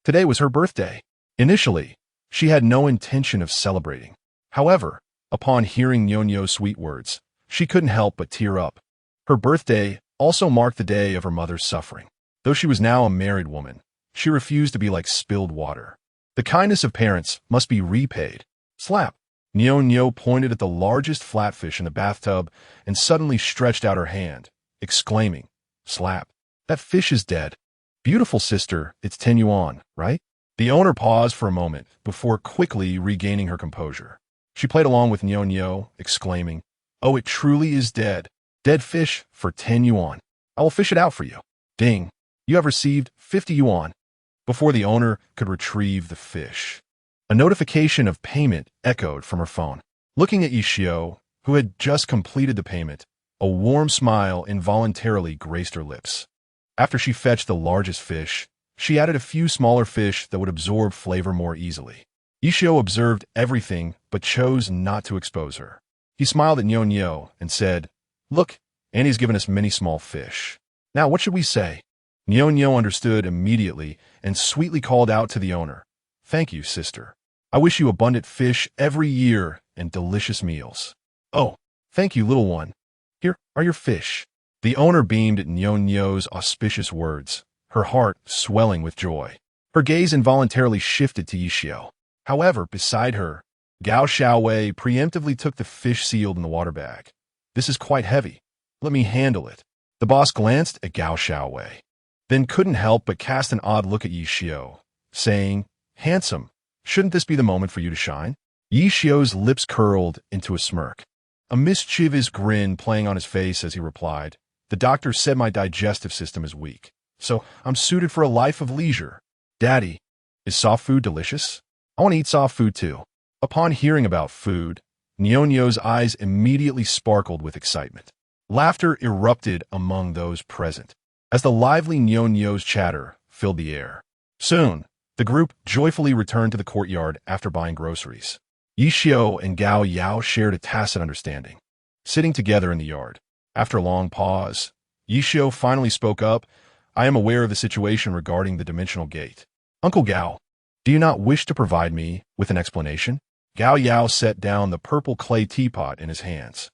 Today was her birthday. Initially, she had no intention of celebrating. However, upon hearing Nyonyo's sweet words, she couldn't help but tear up. Her birthday also marked the day of her mother's suffering. Though she was now a married woman, she refused to be like spilled water. The kindness of parents must be repaid. Slap! Nyonyo pointed at the largest flatfish in the bathtub and suddenly stretched out her hand, exclaiming, "Slap! That fish is dead. Beautiful sister, it's 10 yuan, right?" The owner paused for a moment before quickly regaining her composure. She played along with Nyonyo, exclaiming, "Oh, it truly is dead. Dead fish for 10 yuan. I will fish it out for you." Ding! You have received 50 yuan. Before the owner could retrieve the fish, a notification of payment echoed from her phone. Looking at Yishio, who had just completed the payment, a warm smile involuntarily graced her lips. After she fetched the largest fish, she added a few smaller fish that would absorb flavor more easily. Yishio observed everything but chose not to expose her. He smiled at Nyonyo and said, "Look, Annie's given us many small fish. Now what should we say?" Nyonyo understood immediately and sweetly called out to the owner, "Thank you, sister. I wish you abundant fish every year and delicious meals." "Oh, thank you, little one. Here are your fish." The owner beamed at Nyonyo's auspicious words, her heart swelling with joy. Her gaze involuntarily shifted to Yishio. However, beside her, Gao Xiaowei preemptively took the fish sealed in the water bag. "This is quite heavy. Let me handle it." The boss glanced at Gao Xiaowei, then couldn't help but cast an odd look at Yishio, saying, "Handsome, shouldn't this be the moment for you to shine?" Yishio's lips curled into a smirk, a mischievous grin playing on his face as he replied, "The doctor said my digestive system is weak, so I'm suited for a life of leisure." "Daddy, is soft food delicious? I want to eat soft food too." Upon hearing about food, Nyonyo's eyes immediately sparkled with excitement. Laughter erupted among those present, as the lively Nyonyo's chatter filled the air. Soon, the group joyfully returned to the courtyard after buying groceries. Yishio and Gao Yao shared a tacit understanding, sitting together in the yard. After a long pause, Yishio finally spoke up, "I am aware of the situation regarding the dimensional gate. Uncle Gao, do you not wish to provide me with an explanation?" Gao Yao set down the purple clay teapot in his hands,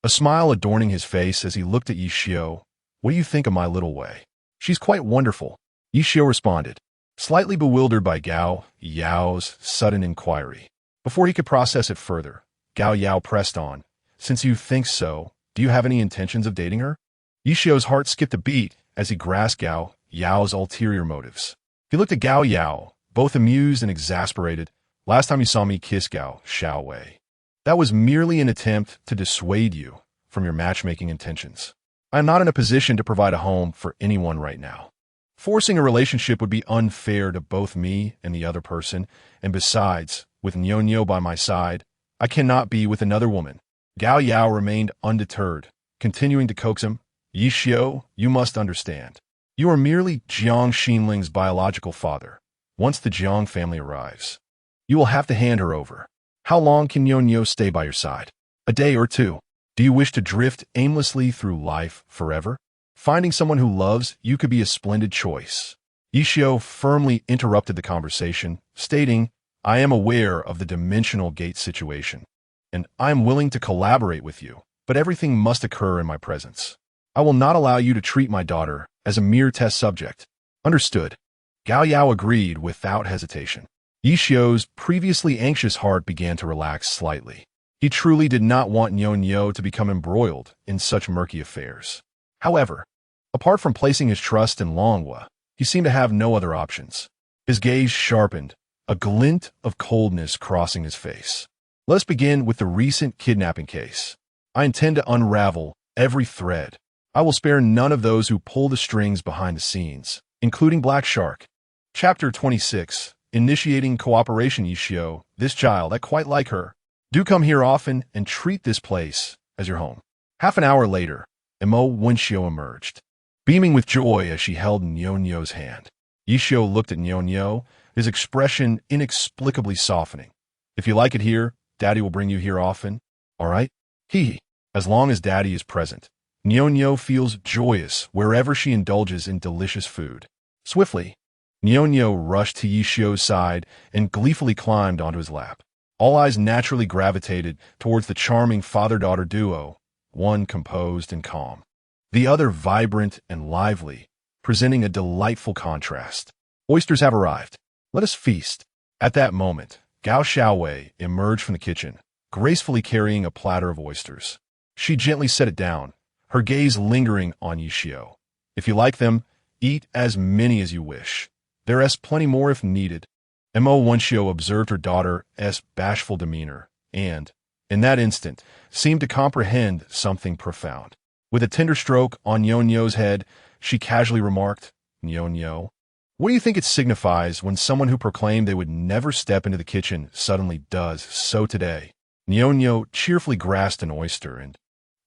a smile adorning his face as he looked at Yishio. "What do you think of my little Wei?" "She's quite wonderful," Yishio responded, slightly bewildered by Gao Yao's sudden inquiry. Before he could process it further, Gao Yao pressed on, "Since you think so, do you have any intentions of dating her?" Yishio's heart skipped a beat as he grasped Gao Yao's ulterior motives. He looked at Gao Yao, both amused and exasperated. "Last time you saw me kiss Gao Xiaowei, that was merely an attempt to dissuade you from your matchmaking intentions. I am not in a position to provide a home for anyone right now. Forcing a relationship would be unfair to both me and the other person, and besides, with Nyonyo by my side, I cannot be with another woman." Gao Yao remained undeterred, continuing to coax him. "Yishio, you must understand. You are merely Jiang Xinling's biological father. Once the Jiang family arrives, you will have to hand her over. How long can Nyonyo stay by your side? A day or two? Do you wish to drift aimlessly through life forever? Finding someone who loves you could be a splendid choice." Yishio firmly interrupted the conversation, stating, "I am aware of the dimensional gate situation, and I am willing to collaborate with you, but everything must occur in my presence. I will not allow you to treat my daughter as a mere test subject. Understood. Gao Yao agreed without hesitation. Yi Xiu's previously anxious heart began to relax slightly. He truly did not want Niao to become embroiled in such murky affairs. However, apart from placing his trust in Longhua, he seemed to have no other options. His gaze sharpened, a glint of coldness crossing his face. Let's begin with the recent kidnapping case. I intend to unravel every thread. I will spare none of those who pull the strings behind the scenes, including Black Shark. Chapter 26. Initiating cooperation. Yi Xiu, this child, I quite like her. Do come here often and treat this place as your home. Half an hour later, Mo Wenxiu emerged, beaming with joy as she held Niao's hand. Yi Xiu looked at Niao, his expression inexplicably softening. If you like it here, Daddy will bring you here often. All right? Hee. As long as Daddy is present. Niao feels joyous wherever she indulges in delicious food. Swiftly, Niao rushed to Yi Xiu's side and gleefully climbed onto his lap. All eyes naturally gravitated towards the charming father-daughter duo, one composed and calm, the other vibrant and lively, presenting a delightful contrast. Oysters have arrived. Let us feast. At that moment, Gao Xiaowei emerged from the kitchen, gracefully carrying a platter of oysters. She gently set it down, her gaze lingering on Yi Xiu. If you like them, eat as many as you wish. There's plenty more if needed. Mo Wenxiu observed her daughter's bashful demeanor and, in that instant, seemed to comprehend something profound. With a tender stroke on Niao's head, she casually remarked, Niao, what do you think it signifies when someone who proclaimed they would never step into the kitchen suddenly does so today? Niao cheerfully grasped an oyster and,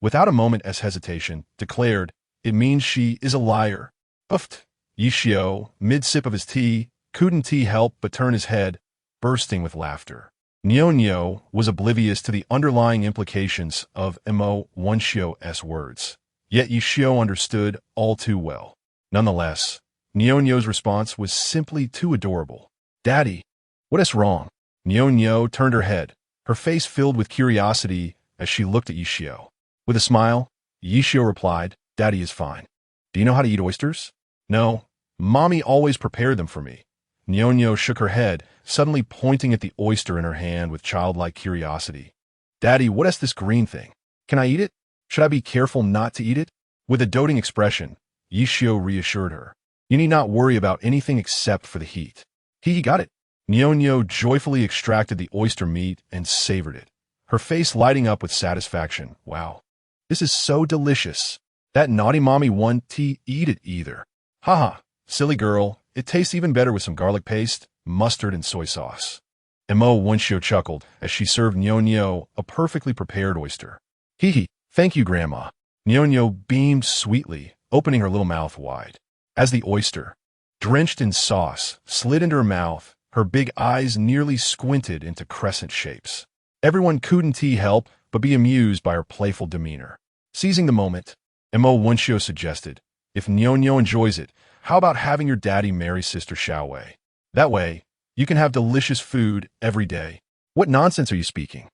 without a moment's hesitation, declared, it means she is a liar. Uffed. Yi Xiu, mid-sip of his tea, couldn't help but turn his head, bursting with laughter. Niao was oblivious to the underlying implications of Mo Wenxiu's words, yet Yi Xiu understood all too well. Nonetheless, Niao's response was simply too adorable. Daddy, what is wrong? Niao turned her head, her face filled with curiosity as she looked at Yi Xiu. With a smile, Yi Xiu replied, Daddy is fine. Do you know how to eat oysters? No, Mommy always prepared them for me. Niao shook her head, suddenly pointing at the oyster in her hand with childlike curiosity. Daddy, what is this green thing? Can I eat it? Should I be careful not to eat it? With a doting expression, Yi Xiu reassured her. You need not worry about anything except for the heat. He got it. Niao joyfully extracted the oyster meat and savored it, her face lighting up with satisfaction. Wow, this is so delicious. That naughty mommy won't eat it either. Haha, silly girl, it tastes even better with some garlic paste, mustard, and soy sauce. Mo Wenxiu chuckled as she served Niao a perfectly prepared oyster. Hee, thank you, Grandma. Niao beamed sweetly, opening her little mouth wide. As the oyster, drenched in sauce, slid into her mouth, her big eyes nearly squinted into crescent shapes. Everyone couldn't help but be amused by her playful demeanor. Seizing the moment, Mo Wenxiu suggested, if Niao enjoys it, how about having your daddy marry Sister Xiaowei? That way, you can have delicious food every day. What nonsense are you speaking?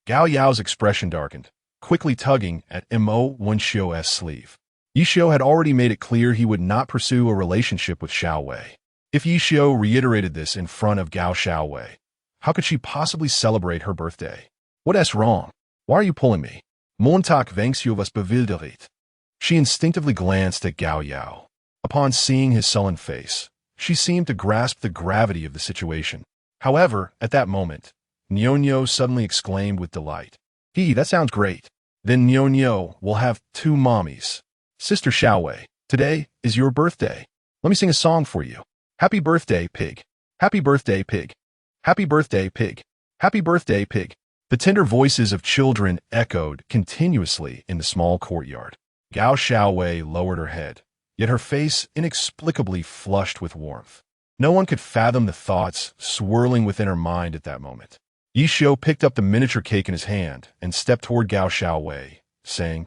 Gao Yao's expression darkened, quickly tugging at Mo Wenxiu's sleeve. Yi Xiu had already made it clear he would not pursue a relationship with Xiaowei. If Yi Xiu reiterated this in front of Gao Xiaowei, how could she possibly celebrate her birthday? What's wrong? Why are you pulling me? Montag vängs you was bewildert. She instinctively glanced at Gao Yao. Upon seeing his sullen face, she seemed to grasp the gravity of the situation. However, at that moment, Niao suddenly exclaimed with delight. That sounds great. Then Niao will have two mommies. Sister Xiaowei, today is your birthday. Let me sing a song for you. Happy birthday, pig. Happy birthday, pig. Happy birthday, pig. Happy birthday, pig. The tender voices of children echoed continuously in the small courtyard. Gao Xiaowei lowered her head, yet her face inexplicably flushed with warmth. No one could fathom the thoughts swirling within her mind at that moment. Yi Xiu picked up the miniature cake in his hand and stepped toward Gao Xiaowei, saying,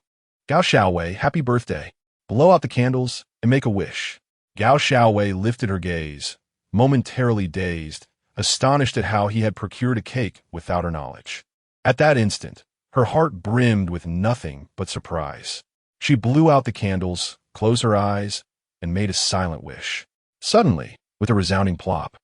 Gao Xiaowei, happy birthday. Blow out the candles and make a wish. Gao Xiaowei lifted her gaze, momentarily dazed, astonished at how he had procured a cake without her knowledge. At that instant, Her heart brimmed with nothing but surprise. She blew out the candles, closed her eyes, and made a silent wish. Suddenly, with a resounding plop,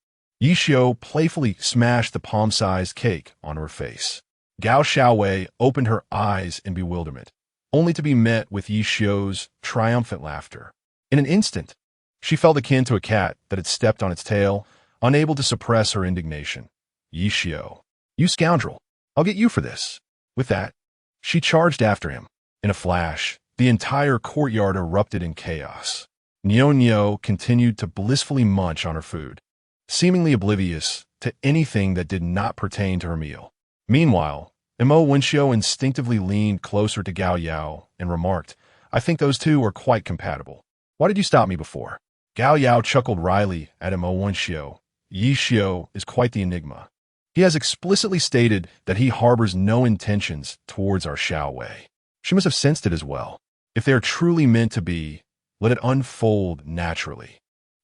Yishio playfully smashed the palm-sized cake onto her face. Gao Xiaowei opened her eyes in bewilderment, only to be met with Yishio's triumphant laughter. In an instant, she felt akin to a cat that had stepped on its tail, unable to suppress her indignation. Yishio, you scoundrel, I'll get you for this. With that, she charged after him. In a flash, the entire courtyard erupted in chaos. Nyo continued to blissfully munch on her food, seemingly oblivious to anything that did not pertain to her meal. Meanwhile, Mo Wenxiu instinctively leaned closer to Gao Yao and remarked, I think those two are quite compatible. Why did you stop me before? Gao Yao chuckled wryly at Mo Wenxiu. Yishio is quite the enigma. He has explicitly stated that he harbors no intentions towards our Xiaowei. She must have sensed it as well. If they are truly meant to be, let it unfold naturally.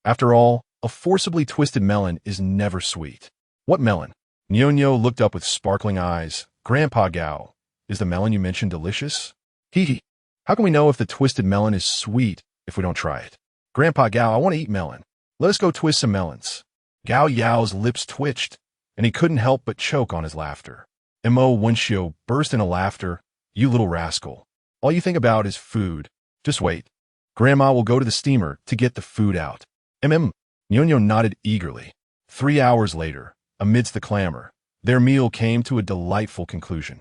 After all, a forcibly twisted melon is never sweet. What melon? Nyo looked up with sparkling eyes. Grandpa Gao, is the melon you mentioned delicious? Hee. How can we know if the twisted melon is sweet if we don't try it? Grandpa Gao, I want to eat melon. Let us go twist some melons. Gao Yao's lips twitched, and he couldn't help but choke on his laughter. Mo Wenxiu burst into laughter. You little rascal. All you think about is food. Just wait. Grandma will go to the steamer to get the food out. Nyo nodded eagerly. 3 hours later, amidst the clamor, their meal came to a delightful conclusion.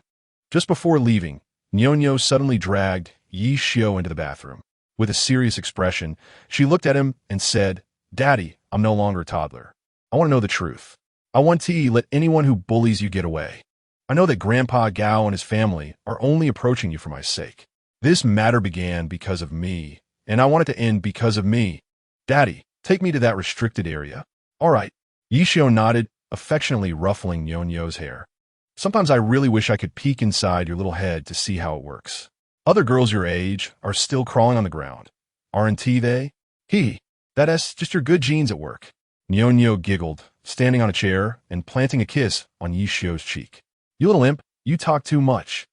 Just before leaving, Nyo suddenly dragged Yishio into the bathroom. With a serious expression, she looked at him and said, Daddy, I'm no longer a toddler. I want to know the truth. I want to let anyone who bullies you get away. I know that Grandpa Gao and his family are only approaching you for my sake. This matter began because of me, and I want it to end because of me. Daddy, take me to that restricted area. All right. Yishio nodded, affectionately ruffling Nyo's hair. Sometimes I really wish I could peek inside your little head to see how it works. Other girls your age are still crawling on the ground. Aren't they? That's just your good genes at work. Nyo giggled, standing on a chair and planting a kiss on Yishio's cheek. You little imp, you talk too much.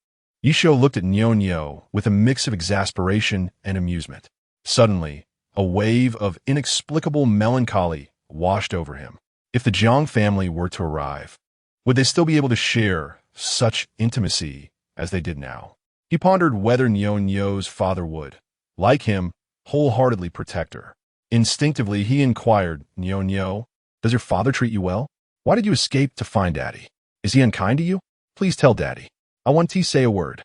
Yishio looked at Nyo with a mix of exasperation and amusement. Suddenly, a wave of inexplicable melancholy washed over him. If the Jiang family were to arrive, would they still be able to share such intimacy as they did now? He pondered whether Nyo's father would, like him, wholeheartedly protect her. Instinctively, he inquired, Nyo, does your father treat you well? Why did you escape to find Daddy? Is he unkind to you? Please tell Daddy. I want to say a word.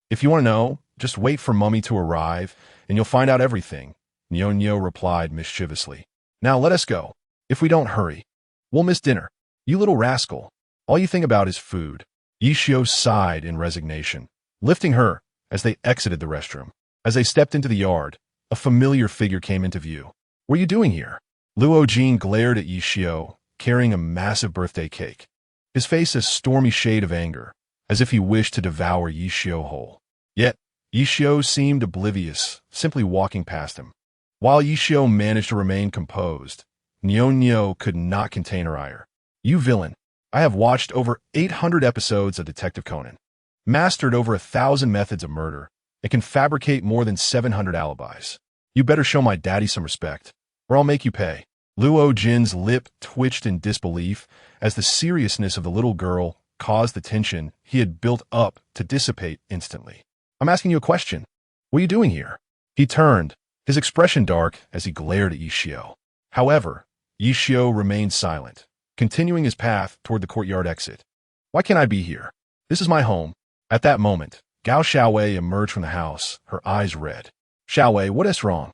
If you want to know, just wait for Mummy to arrive, and you'll find out everything, Nyo replied mischievously. Now let us go. If we don't hurry, we'll miss dinner. You little rascal. All you think about is food. Yishio sighed in resignation, lifting her as they exited the restroom. As they stepped into the yard, a familiar figure came into view. What are you doing here? Luo Jin glared at Yishio, carrying a massive birthday cake. His face a stormy shade of anger, as if he wished to devour Yishio whole. Yet, Yishio seemed oblivious, simply walking past him. While Yishio managed to remain composed, Nyo could not contain her ire. You villain. I have watched over 800 episodes of Detective Conan, mastered over 1,000 methods of murder, and can fabricate more than 700 alibis. You better show my daddy some respect, or I'll make you pay. Luo Jin's lip twitched in disbelief as the seriousness of the little girl caused the tension he had built up to dissipate instantly. I'm asking you a question. What are you doing here? He turned, his expression dark as he glared at Yishio. However, Yishio remained silent, continuing his path toward the courtyard exit. Why can't I be here? This is my home. At that moment, Gao Xiaowei emerged from the house, her eyes red. Xiaowei, what is wrong?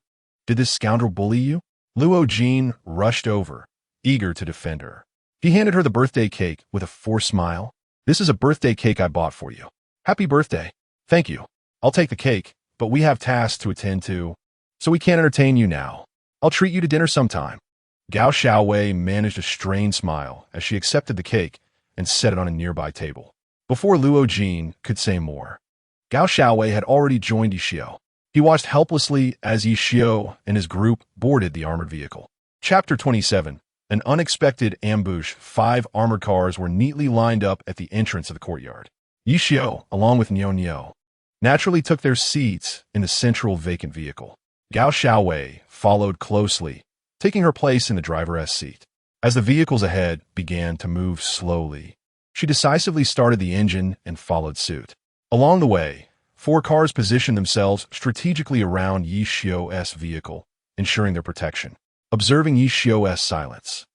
Did this scoundrel bully you? Luo Jin rushed over, eager to defend her. He handed her the birthday cake with a forced smile. This is a birthday cake I bought for you. Happy birthday. Thank you. I'll take the cake, but we have tasks to attend to, so we can't entertain you now. I'll treat you to dinner sometime. Gao Xiaowei managed a strained smile as she accepted the cake and set it on a nearby table. Before Luo Jin could say more, Gao Xiaowei had already joined Yishio. He watched helplessly as Yishio and his group boarded the armored vehicle. Chapter 27. An unexpected ambush. 5 armored cars were neatly lined up at the entrance of the courtyard. Yishio, along with Niao, naturally took their seats in the central vacant vehicle. Gao Xiaowei followed closely, taking her place in the driver's seat. As the vehicles ahead began to move slowly, she decisively started the engine and followed suit. Along the way, 4 cars positioned themselves strategically around Yishio's vehicle, ensuring their protection. Observing Yishio's silence,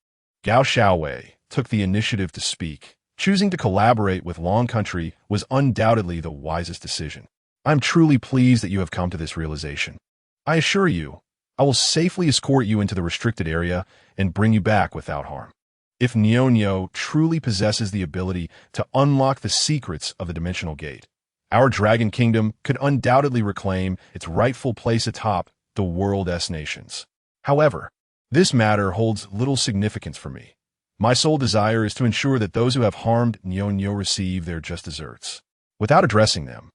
Gao Xiaowei took the initiative to speak. Choosing to collaborate with Long Country was undoubtedly the wisest decision. I'm truly pleased that you have come to this realization. I assure you, I will safely escort you into the restricted area and bring you back without harm. If Niao truly possesses the ability to unlock the secrets of the Dimensional Gate, our Dragon Kingdom could undoubtedly reclaim its rightful place atop the world's nations. However, this matter holds little significance for me. My sole desire is to ensure that those who have harmed Niao receive their just desserts. Without addressing them,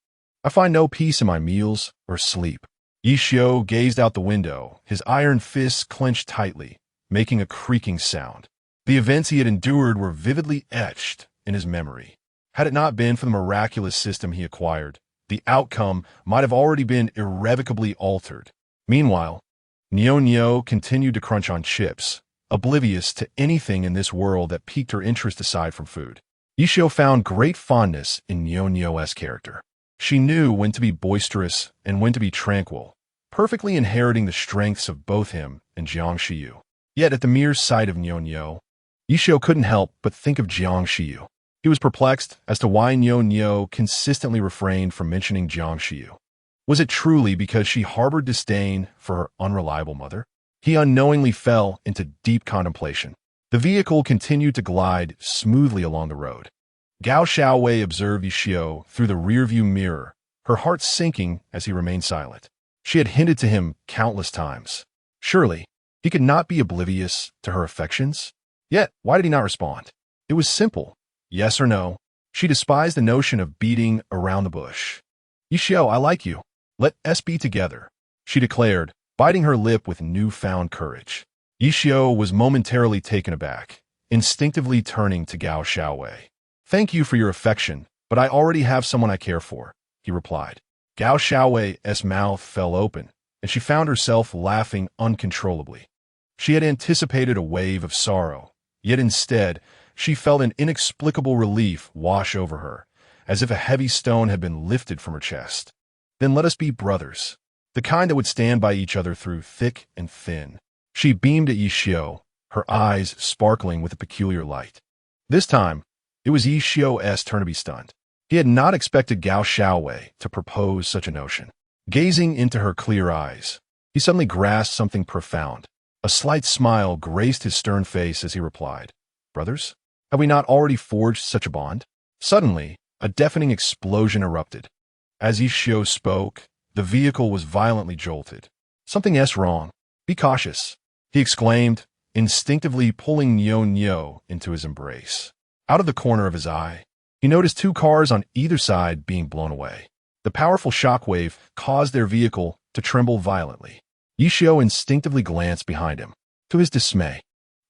I find no peace in my meals or sleep. Yishio gazed out the window, his iron fists clenched tightly, making a creaking sound. The events he had endured were vividly etched in his memory. Had it not been for the miraculous system he acquired, the outcome might have already been irrevocably altered. Meanwhile, Niao continued to crunch on chips, oblivious to anything in this world that piqued her interest aside from food. Yishio found great fondness in Niao's character. She knew when to be boisterous and when to be tranquil, perfectly inheriting the strengths of both him and Jiang Shiyu. Yet at the mere sight of Niao, Yishio couldn't help but think of Jiang Shiyu. He was perplexed as to why Niao consistently refrained from mentioning Jiang Shiyu. Was it truly because she harbored disdain for her unreliable mother? He unknowingly fell into deep contemplation. The vehicle continued to glide smoothly along the road. Gao Xiaowei observed Yishio through the rearview mirror, her heart sinking as he remained silent. She had hinted to him countless times. Surely, he could not be oblivious to her affections? Yet, why did he not respond? It was simple. Yes or no. She despised the notion of beating around the bush. Yishio, I like you. Let us be together, she declared, biting her lip with newfound courage. Yishio was momentarily taken aback, instinctively turning to Gao Xiaowei. Thank you for your affection, but I already have someone I care for, he replied. Gao Xiaowei's mouth fell open, and she found herself laughing uncontrollably. She had anticipated a wave of sorrow, yet instead, she felt an inexplicable relief wash over her, as if a heavy stone had been lifted from her chest. Then let us be brothers, the kind that would stand by each other through thick and thin. She beamed at Yishio, her eyes sparkling with a peculiar light. This time, it was Yishio's turn to be stunned. He had not expected Gao Xiaowei to propose such a notion. Gazing into her clear eyes, he suddenly grasped something profound. A slight smile graced his stern face as he replied, "Brothers, have we not already forged such a bond?" Suddenly, a deafening explosion erupted. As Yishio spoke, the vehicle was violently jolted. "Something's wrong. Be cautious," he exclaimed, instinctively pulling Niao into his embrace. Out of the corner of his eye, he noticed 2 cars on either side being blown away. The powerful shockwave caused their vehicle to tremble violently. Yishio instinctively glanced behind him. To his dismay,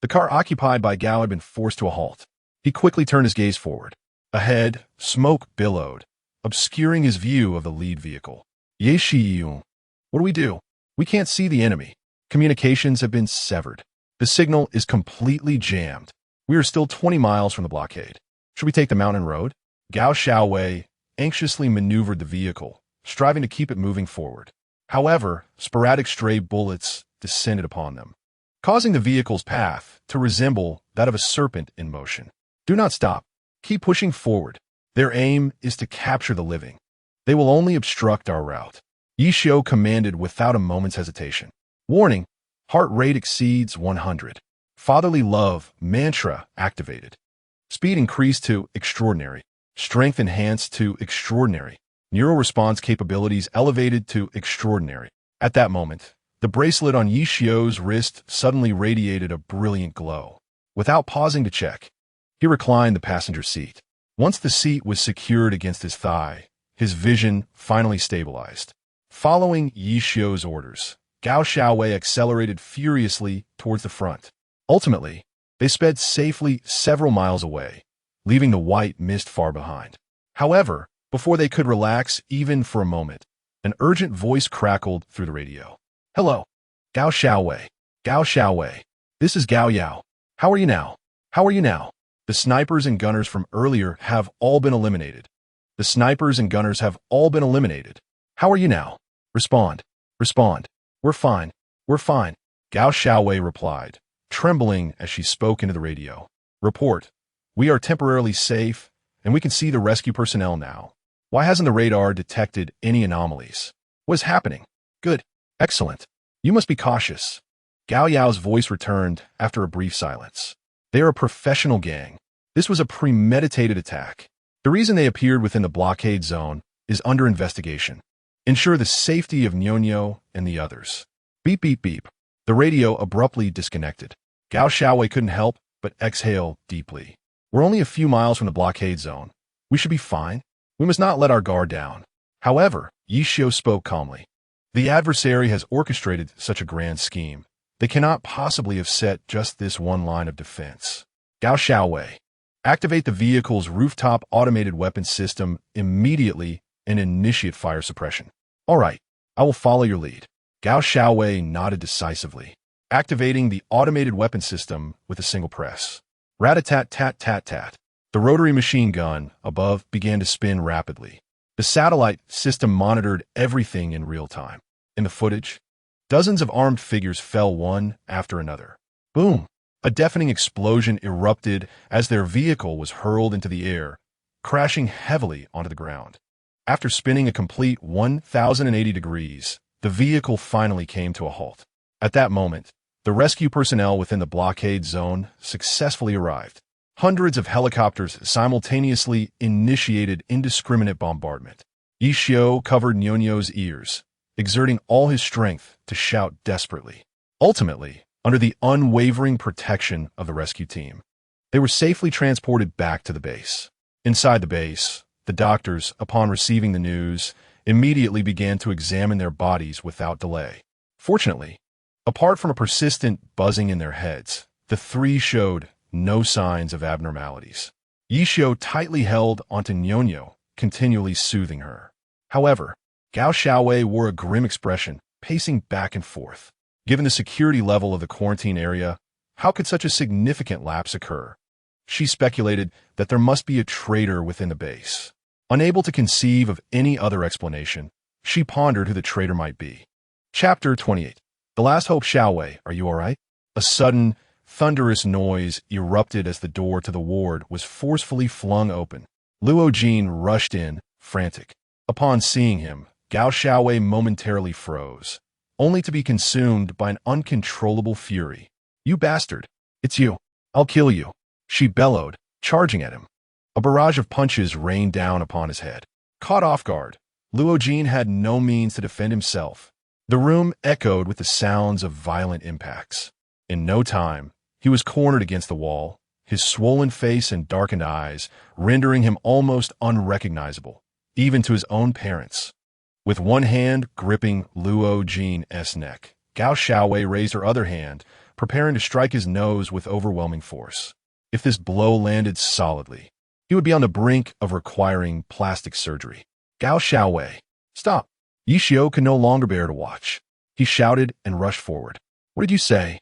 the car occupied by Gao had been forced to a halt. He quickly turned his gaze forward. Ahead, smoke billowed, obscuring his view of the lead vehicle. Ye Shiyu, what do we do? We can't see the enemy. Communications have been severed. The signal is completely jammed. We are still 20 miles from the blockade. Should we take the mountain road? Gao Xiaowei anxiously maneuvered the vehicle, striving to keep it moving forward. However, sporadic stray bullets descended upon them, causing the vehicle's path to resemble that of a serpent in motion. Do not stop. Keep pushing forward. Their aim is to capture the living. They will only obstruct our route. Yishio commanded without a moment's hesitation. Warning, heart rate exceeds 100. Fatherly love mantra activated. Speed increased to extraordinary. Strength enhanced to extraordinary. Neural response capabilities elevated to extraordinary. At that moment, the bracelet on Yishio's wrist suddenly radiated a brilliant glow. Without pausing to check, he reclined the passenger seat. Once the seat was secured against his thigh, his vision finally stabilized. Following Yishio's orders, Gao Xiaowei accelerated furiously towards the front. Ultimately, they sped safely several miles away, leaving the white mist far behind. However, before they could relax even for a moment, an urgent voice crackled through the radio. "Hello. Gao Xiaowei. Gao Xiaowei. This is Gao Yao. How are you now? How are you now? The snipers and gunners from earlier have all been eliminated. The snipers and gunners have all been eliminated. How are you now? Respond. Respond. We're fine. We're fine." Gao Xiaowei replied, trembling as she spoke into the radio. "Report. We are temporarily safe, and we can see the rescue personnel now. Why hasn't the radar detected any anomalies? What is happening? Good. Excellent. You must be cautious." Gao Yao's voice returned after a brief silence. "They are a professional gang. This was a premeditated attack. The reason they appeared within the blockade zone is under investigation. Ensure the safety of Nyonyo and the others." Beep, beep, beep. The radio abruptly disconnected. Gao Xiaowei couldn't help but exhale deeply. "We're only a few miles from the blockade zone. We should be fine. We must not let our guard down." However, Yi Xiu spoke calmly. "The adversary has orchestrated such a grand scheme. They cannot possibly have set just this one line of defense. Gao Xiaowei, activate the vehicle's rooftop automated weapon system immediately and initiate fire suppression." "All right, I will follow your lead." Gao Xiaowei nodded decisively, activating the automated weapon system with a single press. Rat-a-tat-tat-tat-tat. The rotary machine gun above began to spin rapidly. The satellite system monitored everything in real time. In the footage, dozens of armed figures fell one after another. Boom! A deafening explosion erupted as their vehicle was hurled into the air, crashing heavily onto the ground. After spinning a complete 1,080 degrees, the vehicle finally came to a halt. At that moment, the rescue personnel within the blockade zone successfully arrived. Hundreds of helicopters simultaneously initiated indiscriminate bombardment. Yi Xiu covered Nyonyo's ears, exerting all his strength to shout desperately. Ultimately, under the unwavering protection of the rescue team, they were safely transported back to the base. Inside the base, the doctors, upon receiving the news, immediately began to examine their bodies without delay. Fortunately, apart from a persistent buzzing in their heads, the three showed no signs of abnormalities. Yi Xiu tightly held onto Nyonyo, continually soothing her. However, Gao Xiaowei wore a grim expression, pacing back and forth. Given the security level of the quarantine area, how could such a significant lapse occur? She speculated that there must be a traitor within the base. Unable to conceive of any other explanation, she pondered who the traitor might be. Chapter 28. The Last Hope. Xiaowei, are you all right? A sudden, thunderous noise erupted as the door to the ward was forcefully flung open. Luo Jin rushed in, frantic. Upon seeing him, Gao Xiaowei momentarily froze, only to be consumed by an uncontrollable fury. "You bastard! It's you! I'll kill you!" she bellowed, charging at him. A barrage of punches rained down upon his head. Caught off guard, Luo Jin had no means to defend himself. The room echoed with the sounds of violent impacts. In no time, he was cornered against the wall, his swollen face and darkened eyes rendering him almost unrecognizable, even to his own parents. With one hand gripping Luo Jin's neck, Gao Xiaowei raised her other hand, preparing to strike his nose with overwhelming force. If this blow landed solidly, he would be on the brink of requiring plastic surgery. "Gao Xiaowei, stop!" Yi Xiu could no longer bear to watch. He shouted and rushed forward. "What did you say?"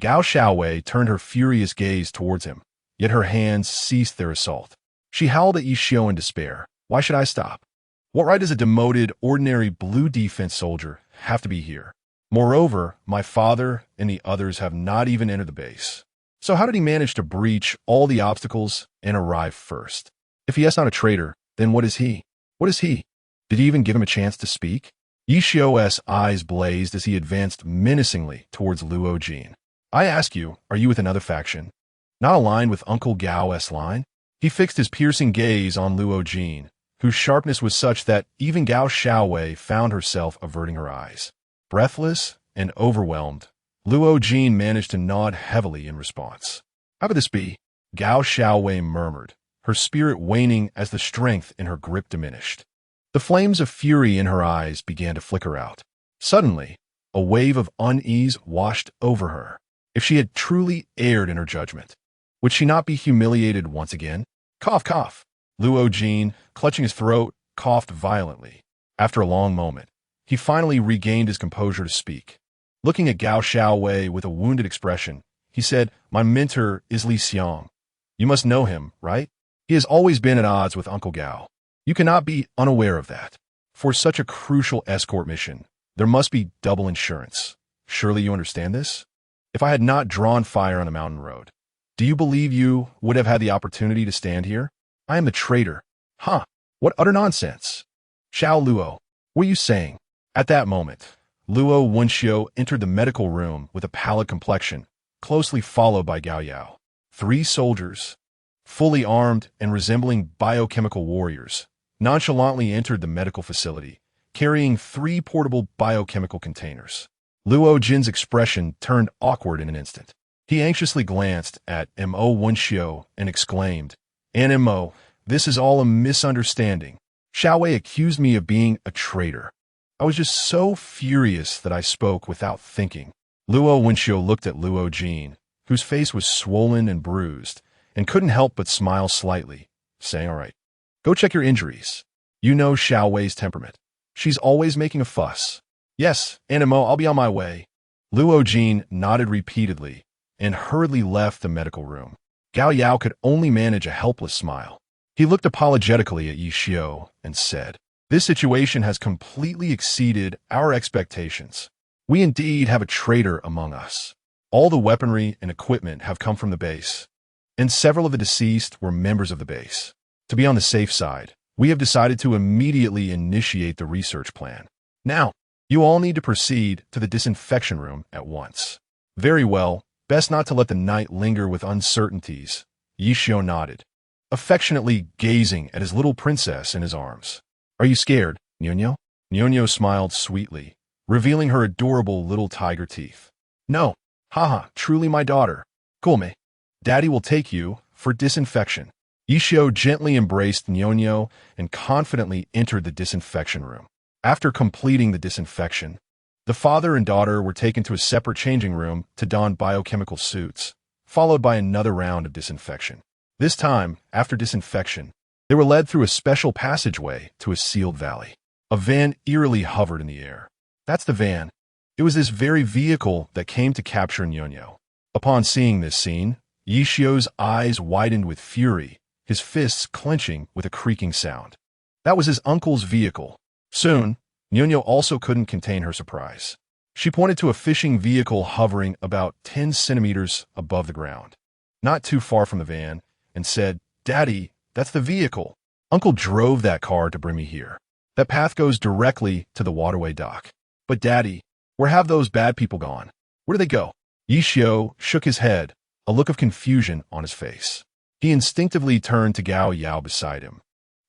Gao Xiaowei turned her furious gaze towards him, yet her hands ceased their assault. She howled at Yi Xiu in despair. "Why should I stop? What right does a demoted, ordinary blue defense soldier have to be here? Moreover, my father and the others have not even entered the base. So how did he manage to breach all the obstacles and arrive first? If he is not a traitor, then what is he? What is he? Did he even give him a chance to speak?" Yi Xiu's eyes blazed as he advanced menacingly towards Luo Jin. "I ask you, are you with another faction? Not aligned with Uncle Gao's line?" He fixed his piercing gaze on Luo Jin, whose sharpness was such that even Gao Xiaowei found herself averting her eyes. Breathless and overwhelmed, Luo Jin managed to nod heavily in response. "How could this be?" Gao Xiaowei murmured, her spirit waning as the strength in her grip diminished. The flames of fury in her eyes began to flicker out. Suddenly, a wave of unease washed over her. If she had truly erred in her judgment, would she not be humiliated once again? Cough, cough. Luo Jin, clutching his throat, coughed violently. After a long moment, he finally regained his composure to speak. Looking at Gao Xiaowei with a wounded expression, he said, "My mentor is Li Xiang. You must know him, right? He has always been at odds with Uncle Gao. You cannot be unaware of that. For such a crucial escort mission, there must be double insurance. Surely you understand this? If I had not drawn fire on the mountain road, do you believe you would have had the opportunity to stand here? I am the traitor." Huh, what utter nonsense. Xiao Luo, what are you saying? At that moment, Luo Wenxiu entered the medical room with a pallid complexion, closely followed by Gao Yao. 3 soldiers, fully armed and resembling biochemical warriors, nonchalantly entered the medical facility, carrying 3 portable biochemical containers. Luo Jin's expression turned awkward in an instant. He anxiously glanced at Mo Wenxiu and exclaimed, "Mo, this is all a misunderstanding. Xiaowei accused me of being a traitor. I was just so furious that I spoke without thinking." Luo Wenxiu looked at Luo Jin, whose face was swollen and bruised, and couldn't help but smile slightly, saying, "All right, go check your injuries. You know Xiaowei's temperament. She's always making a fuss." "Yes, Mo, I'll be on my way." Luo Jin nodded repeatedly and hurriedly left the medical room. Gao Yao could only manage a helpless smile. He looked apologetically at Yi Xiu and said, "This situation has completely exceeded our expectations. We indeed have a traitor among us. All the weaponry and equipment have come from the base, and several of the deceased were members of the base. To be on the safe side, we have decided to immediately initiate the research plan. Now, you all need to proceed to the disinfection room at once." "Very well. Best not to let the night linger with uncertainties." Yi Xiu nodded, affectionately gazing at his little princess in his arms. "Are you scared, Nyonyo?" Nyonyo smiled sweetly, revealing her adorable little tiger teeth. "No. Haha, truly my daughter. Kulme. Daddy will take you for disinfection." Yi Xiu gently embraced Nyonyo and confidently entered the disinfection room. After completing the disinfection, the father and daughter were taken to a separate changing room to don biochemical suits, followed by another round of disinfection. This time, after disinfection, they were led through a special passageway to a sealed valley. A van eerily hovered in the air. "That's the van." It was this very vehicle that came to capture Nyonyo. Upon seeing this scene, Yi Xiu's eyes widened with fury, his fists clenching with a creaking sound. That was his uncle's vehicle. Soon, Nyonyo also couldn't contain her surprise. She pointed to a fishing vehicle hovering about 10 centimeters above the ground, not too far from the van, and said, "Daddy, that's the vehicle. Uncle drove that car to bring me here. That path goes directly to the waterway dock." "But Daddy, where have those bad people gone? Where do they go?" Yi Xiu shook his head, a look of confusion on his face. He instinctively turned to Gao Yao beside him.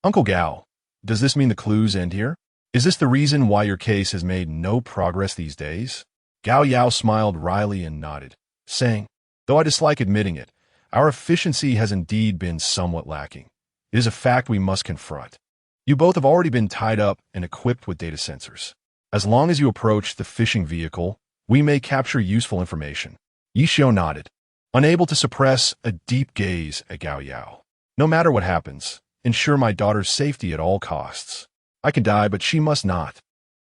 "Uncle Gao, does this mean the clues end here? Is this the reason why your case has made no progress these days?" Gao Yao smiled wryly and nodded, saying, "Though I dislike admitting it, our efficiency has indeed been somewhat lacking. It is a fact we must confront. You both have already been tied up and equipped with data sensors. As long as you approach the fishing vehicle, we may capture useful information." Yi Xiu nodded, unable to suppress a deep gaze at Gao Yao. "No matter what happens, ensure my daughter's safety at all costs. I can die, but she must not."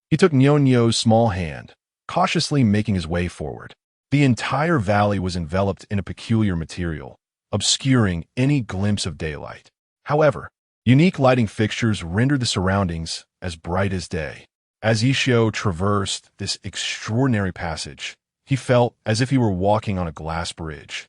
He took Nyonyo's small hand, cautiously making his way forward. The entire valley was enveloped in a peculiar material, obscuring any glimpse of daylight. However, unique lighting fixtures rendered the surroundings as bright as day. As Yi Xiu traversed this extraordinary passage, he felt as if he were walking on a glass bridge,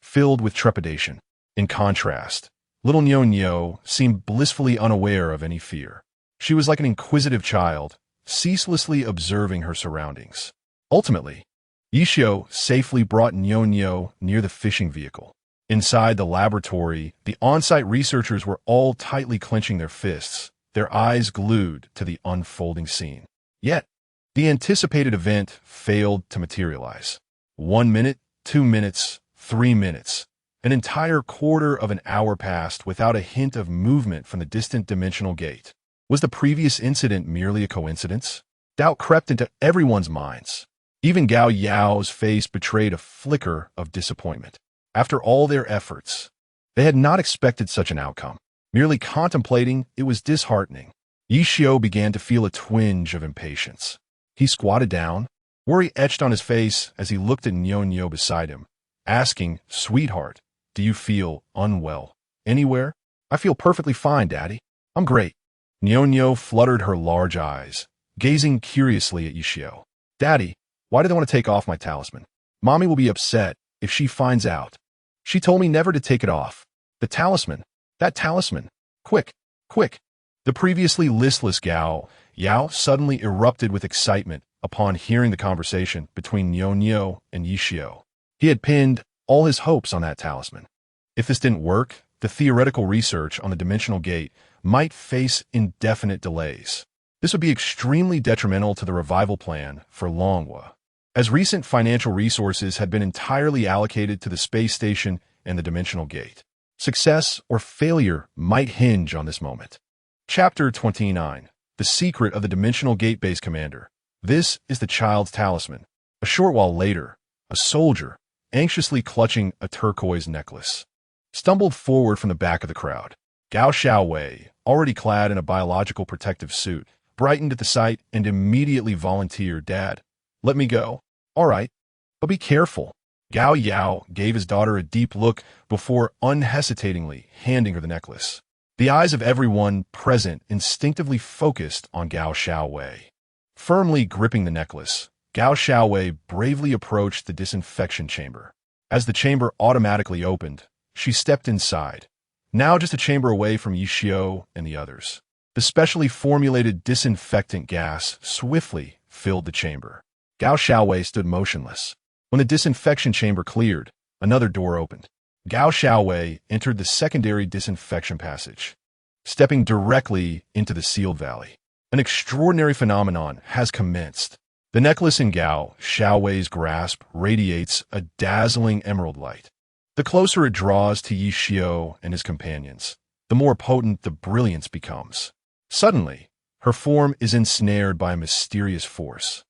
filled with trepidation. In contrast, little Nyonyo seemed blissfully unaware of any fear. She was like an inquisitive child, ceaselessly observing her surroundings. Ultimately, Yi Xiu safely brought Nyonyo near the fishing vehicle. Inside the laboratory, the on-site researchers were all tightly clenching their fists, their eyes glued to the unfolding scene. Yet, the anticipated event failed to materialize. 1 minute, 2 minutes, 3 minutes. An entire quarter of an hour passed without a hint of movement from the distant dimensional gate. Was the previous incident merely a coincidence? Doubt crept into everyone's minds. Even Gao Yao's face betrayed a flicker of disappointment. After all their efforts, they had not expected such an outcome. Merely contemplating it was disheartening. Yishio began to feel a twinge of impatience. He squatted down, worry etched on his face as he looked at Nyo beside him, asking, "Sweetheart, do you feel unwell? Anywhere?" "I feel perfectly fine, Daddy. I'm great." Nyo fluttered her large eyes, gazing curiously at Yishio. "Daddy, why do they want to take off my talisman? Mommy will be upset if she finds out. She told me never to take it off. The talisman. That talisman. Quick, quick." The previously listless Gao Yao suddenly erupted with excitement upon hearing the conversation between Nyo and Yishio. He had pinned all his hopes on that talisman. If this didn't work, the theoretical research on the dimensional gate might face indefinite delays. This would be extremely detrimental to the revival plan for Longhua, as recent financial resources had been entirely allocated to the space station and the dimensional gate. Success or failure might hinge on this moment. Chapter 29. The Secret of the Dimensional Gate Base Commander. This is the child's talisman. A short while later, a soldier, anxiously clutching a turquoise necklace, stumbled forward from the back of the crowd. Gao Xiaowei, already clad in a biological protective suit, brightened at the sight and immediately volunteered, "Dad, let me go." "All right, but be careful." Gao Yao gave his daughter a deep look before unhesitatingly handing her the necklace. The eyes of everyone present instinctively focused on Gao Xiaowei. Firmly gripping the necklace, Gao Xiaowei bravely approached the disinfection chamber. As the chamber automatically opened, she stepped inside, now just a chamber away from Yishio and the others. The specially formulated disinfectant gas swiftly filled the chamber. Gao Xiaowei stood motionless. When the disinfection chamber cleared, another door opened. Gao Xiaowei entered the secondary disinfection passage, stepping directly into the sealed valley. An extraordinary phenomenon has commenced. The necklace in Gao Xiaowei's grasp radiates a dazzling emerald light. The closer it draws to Yishio and his companions, the more potent the brilliance becomes. Suddenly, her form is ensnared by a mysterious force,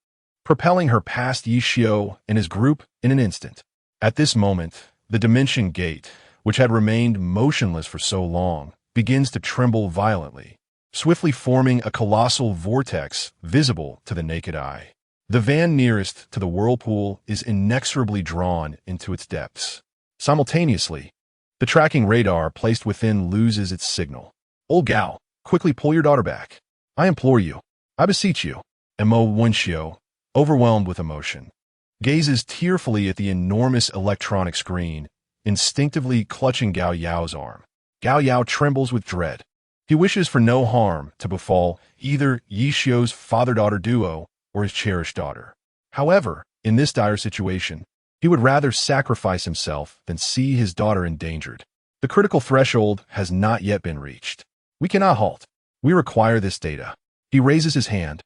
propelling her past Yishio and his group in an instant. At this moment, the dimension gate, which had remained motionless for so long, begins to tremble violently, swiftly forming a colossal vortex visible to the naked eye. The van nearest to the whirlpool is inexorably drawn into its depths. Simultaneously, the tracking radar placed within loses its signal. "Old Gao, quickly pull your daughter back. I implore you. I beseech you." Mo Wenshio, overwhelmed with emotion, gazes tearfully at the enormous electronic screen, instinctively clutching Gao Yao's arm. Gao Yao trembles with dread. He wishes for no harm to befall either Yishio's father-daughter duo or his cherished daughter. However, in this dire situation, he would rather sacrifice himself than see his daughter endangered. The critical threshold has not yet been reached. "We cannot halt. We require this data." He raises his hand,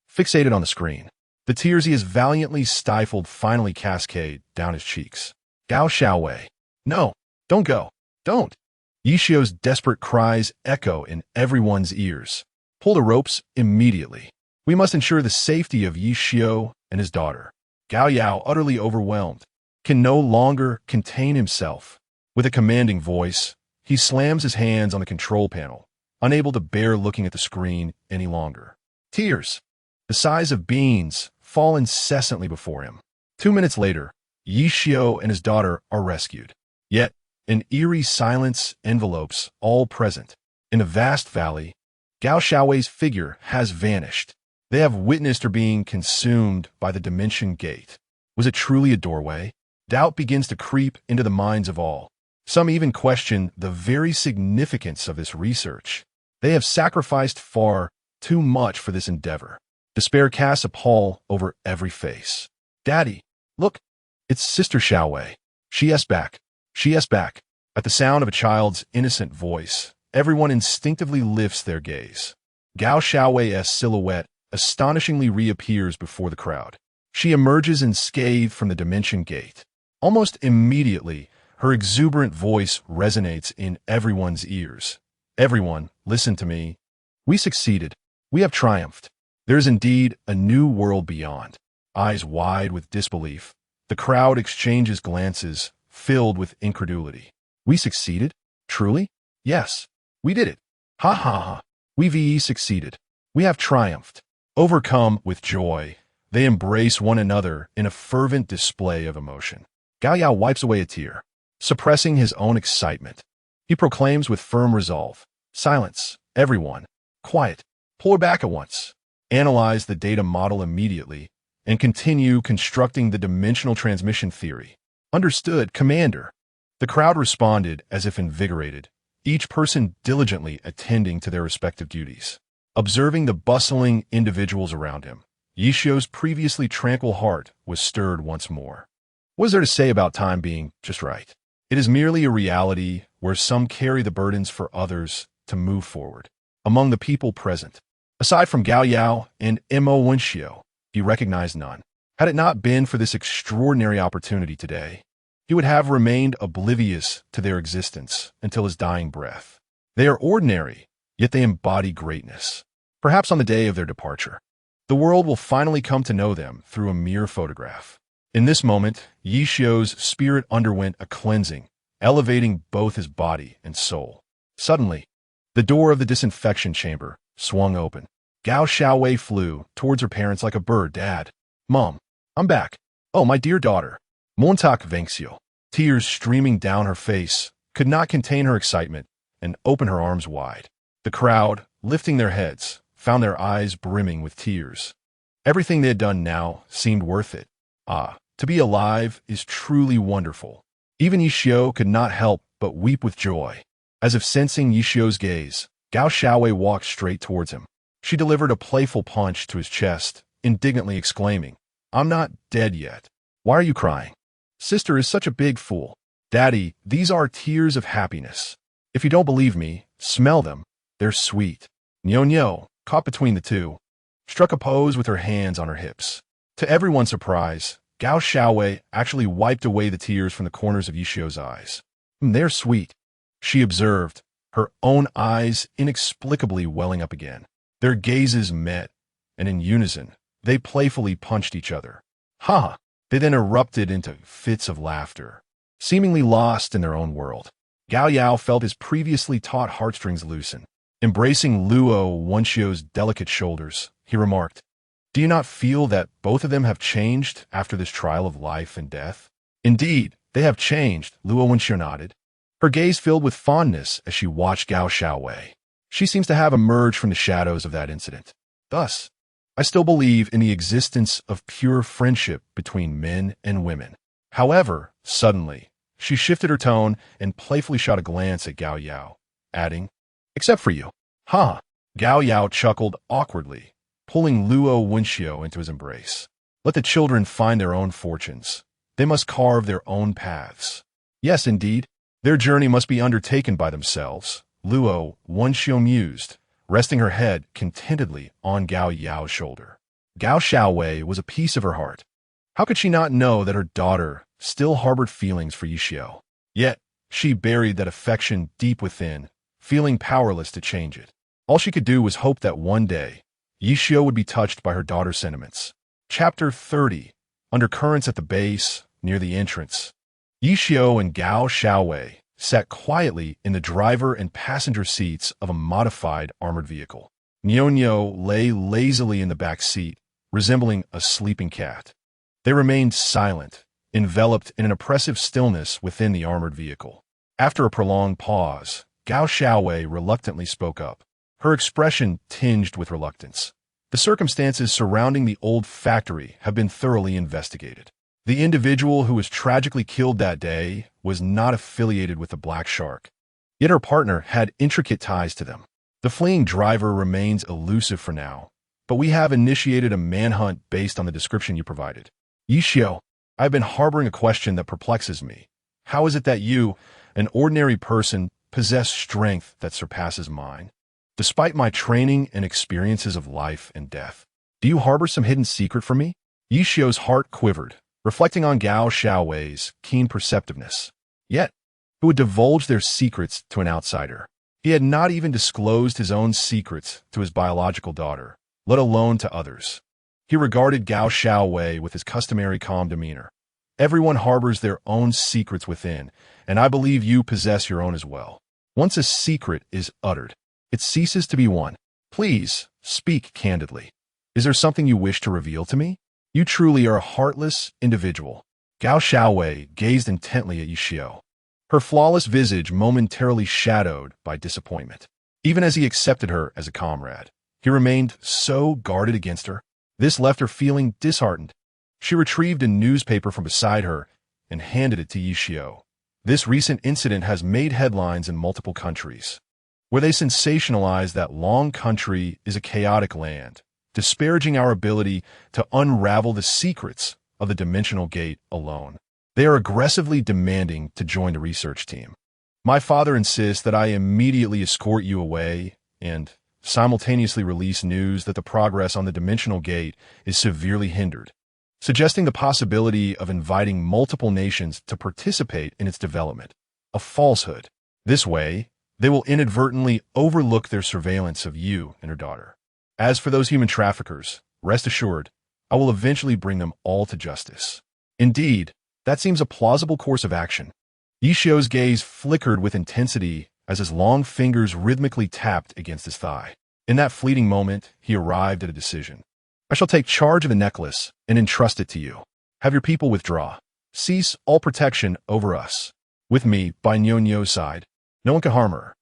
fixated on the screen. The tears he has valiantly stifled finally cascade down his cheeks. "Gao Xiaowei, no, don't go, don't." Yishio's desperate cries echo in everyone's ears. "Pull the ropes immediately. We must ensure the safety of Yishio and his daughter." Gao Yao, utterly overwhelmed, can no longer contain himself. With a commanding voice, he slams his hands on the control panel, unable to bear looking at the screen any longer. Tears, the size of beans, fall incessantly before him. 2 minutes later, Yishio and his daughter are rescued. Yet, an eerie silence envelopes all present. In the vast valley, Gao Xiaowei's figure has vanished. They have witnessed her being consumed by the dimension gate. Was it truly a doorway? Doubt begins to creep into the minds of all. Some even question the very significance of this research. They have sacrificed far too much for this endeavor. Despair casts a pall over every face. "Daddy, look, it's Sister Xiaowei. She is back. She is back." At the sound of a child's innocent voice, everyone instinctively lifts their gaze. Gao Xiaowei's silhouette astonishingly reappears before the crowd. She emerges unscathed from the dimension gate. Almost immediately, her exuberant voice resonates in everyone's ears. "Everyone, listen to me. We succeeded. We have triumphed. There is indeed a new world beyond." Eyes wide with disbelief, the crowd exchanges glances filled with incredulity. "We succeeded? Truly?" "Yes. We did it. Ha ha ha. We've succeeded. We have triumphed. Overcome with joy, they embrace one another in a fervent display of emotion. Gao Yao wipes away a tear, suppressing his own excitement. He proclaims with firm resolve, "Silence, everyone. Quiet. Pull her back at once. Analyze the data model immediately and continue constructing the dimensional transmission theory." "Understood, Commander." The crowd responded as if invigorated, each person diligently attending to their respective duties. Observing the bustling individuals around him, Yishio's previously tranquil heart was stirred once more. What is there to say about time being just right? It is merely a reality where some carry the burdens for others to move forward. Among the people present, aside from Gao Yao and Mo Wenshio, he recognized none. Had it not been for this extraordinary opportunity today, he would have remained oblivious to their existence until his dying breath. They are ordinary, yet they embody greatness. Perhaps on the day of their departure, the world will finally come to know them through a mere photograph. In this moment, Yishio's spirit underwent a cleansing, elevating both his body and soul. Suddenly, the door of the disinfection chamber swung open. Gao Xiaowei flew towards her parents like a bird. "Dad, Mom, I'm back. Oh, my dear daughter." Montak Vengxiu, tears streaming down her face, could not contain her excitement and opened her arms wide. The crowd, lifting their heads, found their eyes brimming with tears. Everything they had done now seemed worth it. To be alive is truly wonderful. Even Yishio could not help but weep with joy. As if sensing Yishio's gaze, Gao Xiaowei walked straight towards him. She delivered a playful punch to his chest, indignantly exclaiming, "I'm not dead yet. Why are you crying? Sister is such a big fool. Daddy, these are tears of happiness. If you don't believe me, smell them. They're sweet." Nyo, caught between the two, struck a pose with her hands on her hips. To everyone's surprise, Gao Xiaowei actually wiped away the tears from the corners of Yishio's eyes. "They're sweet," she observed, her own eyes inexplicably welling up again. Their gazes met, and in unison, they playfully punched each other. "Ha!" They then erupted into fits of laughter. Seemingly lost in their own world, Gao Yao felt his previously taut heartstrings loosen. Embracing Luo Wenshio's delicate shoulders, he remarked, "Do you not feel that both of them have changed after this trial of life and death?" "Indeed, they have changed," Luo Wenshio nodded. Her gaze filled with fondness as she watched Gao Xiaowei. She seems to have emerged from the shadows of that incident. "Thus, I still believe in the existence of pure friendship between men and women." However, suddenly, she shifted her tone and playfully shot a glance at Gao Yao, adding, "Except for you." "Ha!" Gao Yao chuckled awkwardly, pulling Luo Wenshio into his embrace. "Let the children find their own fortunes. They must carve their own paths." "Yes, indeed. Their journey must be undertaken by themselves," Luo Wenshio mused, resting her head contentedly on Gao Yao's shoulder. Gao Xiaowei was a piece of her heart. How could she not know that her daughter still harbored feelings for Yishio? Yet, she buried that affection deep within, feeling powerless to change it. All she could do was hope that one day, Yishio would be touched by her daughter's sentiments. Chapter 30. Undercurrents at the base, near the entrance. Yishio and Gao Xiaowei sat quietly in the driver and passenger seats of a modified armored vehicle. Nyo lay lazily in the back seat, resembling a sleeping cat. They remained silent, enveloped in an oppressive stillness within the armored vehicle. After a prolonged pause, Gao Xiaowei reluctantly spoke up, her expression tinged with reluctance. "The circumstances surrounding the old factory have been thoroughly investigated. The individual who was tragically killed that day was not affiliated with the Black Shark, yet her partner had intricate ties to them. The fleeing driver remains elusive for now, but we have initiated a manhunt based on the description you provided. Yishio, I've been harboring a question that perplexes me. How is it that you, an ordinary person, possess strength that surpasses mine? Despite my training and experiences of life and death, do you harbor some hidden secret from me?" Yishio's heart quivered, reflecting on Gao Xiaowei's keen perceptiveness. Yet, who would divulge their secrets to an outsider? He had not even disclosed his own secrets to his biological daughter, let alone to others. He regarded Gao Xiaowei with his customary calm demeanor. "Everyone harbors their own secrets within, and I believe you possess your own as well. Once a secret is uttered, it ceases to be one. Please, speak candidly. Is there something you wish to reveal to me? You truly are a heartless individual. Gao Xiaowei gazed intently at Yishio, her flawless visage momentarily shadowed by disappointment. Even as he accepted her as a comrade, he remained so guarded against her. This left her feeling disheartened. She retrieved a newspaper from beside her and handed it to Yishio. This recent incident has made headlines in multiple countries, where they sensationalize that Long Country is a chaotic land, disparaging our ability to unravel the secrets of the Dimensional Gate alone. They are aggressively demanding to join the research team. My father insists that I immediately escort you away and simultaneously release news that the progress on the Dimensional Gate is severely hindered, suggesting the possibility of inviting multiple nations to participate in its development. A falsehood. This way, they will inadvertently overlook their surveillance of you and her daughter. As for those human traffickers, rest assured, I will eventually bring them all to justice. Indeed, that seems a plausible course of action. Yishio's gaze flickered with intensity as his long fingers rhythmically tapped against his thigh. In that fleeting moment, he arrived at a decision. I shall take charge of the necklace and entrust it to you. Have your people withdraw. Cease all protection over us. With me, by Nyonyo's side, no one can harm her.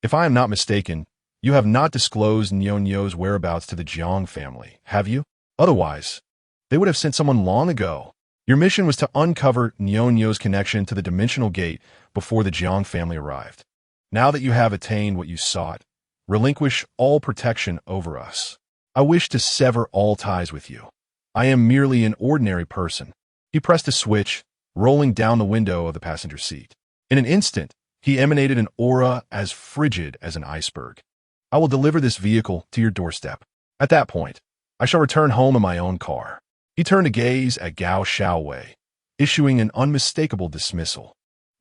If I am not mistaken, you have not disclosed Nyonyo's whereabouts to the Jiang family, have you? Otherwise, they would have sent someone long ago. Your mission was to uncover Nyonyo's connection to the Dimensional Gate before the Jiang family arrived. Now that you have attained what you sought, relinquish all protection over us. I wish to sever all ties with you. I am merely an ordinary person. He pressed a switch, rolling down the window of the passenger seat. In an instant, he emanated an aura as frigid as an iceberg. I will deliver this vehicle to your doorstep. At that point, I shall return home in my own car. He turned to gaze at Gao Xiaowei, issuing an unmistakable dismissal.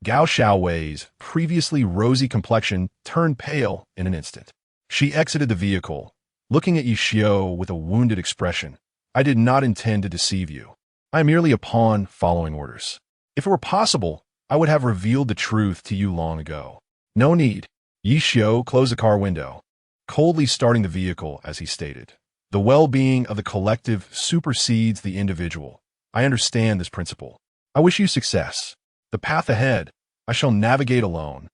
Gao Xiaowei's previously rosy complexion turned pale in an instant. She exited the vehicle, looking at Yishio with a wounded expression. I did not intend to deceive you. I am merely a pawn following orders. If it were possible, I would have revealed the truth to you long ago. No need. Yishio closed the car window, coldly starting the vehicle as he stated. The well-being of the collective supersedes the individual. I understand this principle. I wish you success. The path ahead, I shall navigate alone.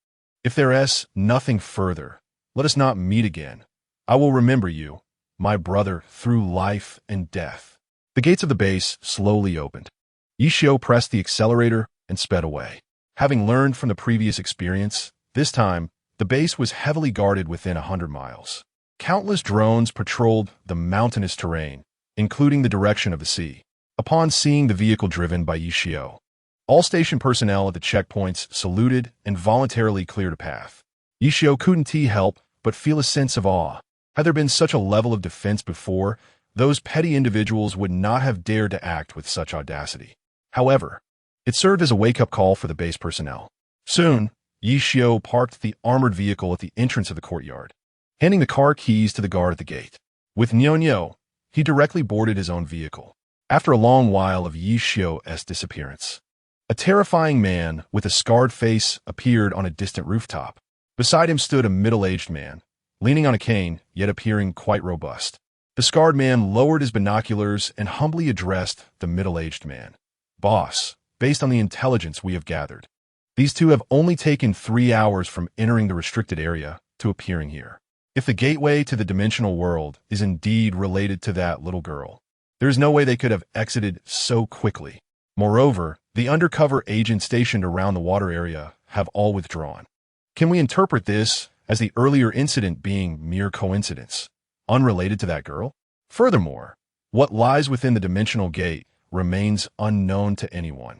If there is nothing further, let us not meet again. I will remember you, my brother, through life and death. The gates of the base slowly opened. Yishio pressed the accelerator and sped away. Having learned from the previous experience, this time, the base was heavily guarded within 100 miles. Countless drones patrolled the mountainous terrain, including the direction of the sea. Upon seeing the vehicle driven by Yishio, all station personnel at the checkpoints saluted and voluntarily cleared a path. Yishio couldn't help but feel a sense of awe. Had there been such a level of defense before, those petty individuals would not have dared to act with such audacity. However, it served as a wake-up call for the base personnel. Soon, Yishio parked the armored vehicle at the entrance of the courtyard, handing the car keys to the guard at the gate. With Nyonyo, he directly boarded his own vehicle. After a long while of Yishio's disappearance, a terrifying man with a scarred face appeared on a distant rooftop. Beside him stood a middle-aged man, leaning on a cane, yet appearing quite robust. The scarred man lowered his binoculars and humbly addressed the middle-aged man. Boss, based on the intelligence we have gathered, these two have only taken 3 hours from entering the restricted area to appearing here. If the gateway to the dimensional world is indeed related to that little girl, there is no way they could have exited so quickly. Moreover, the undercover agents stationed around the water area have all withdrawn. Can we interpret this as the earlier incident being mere coincidence, unrelated to that girl? Furthermore, what lies within the dimensional gate remains unknown to anyone.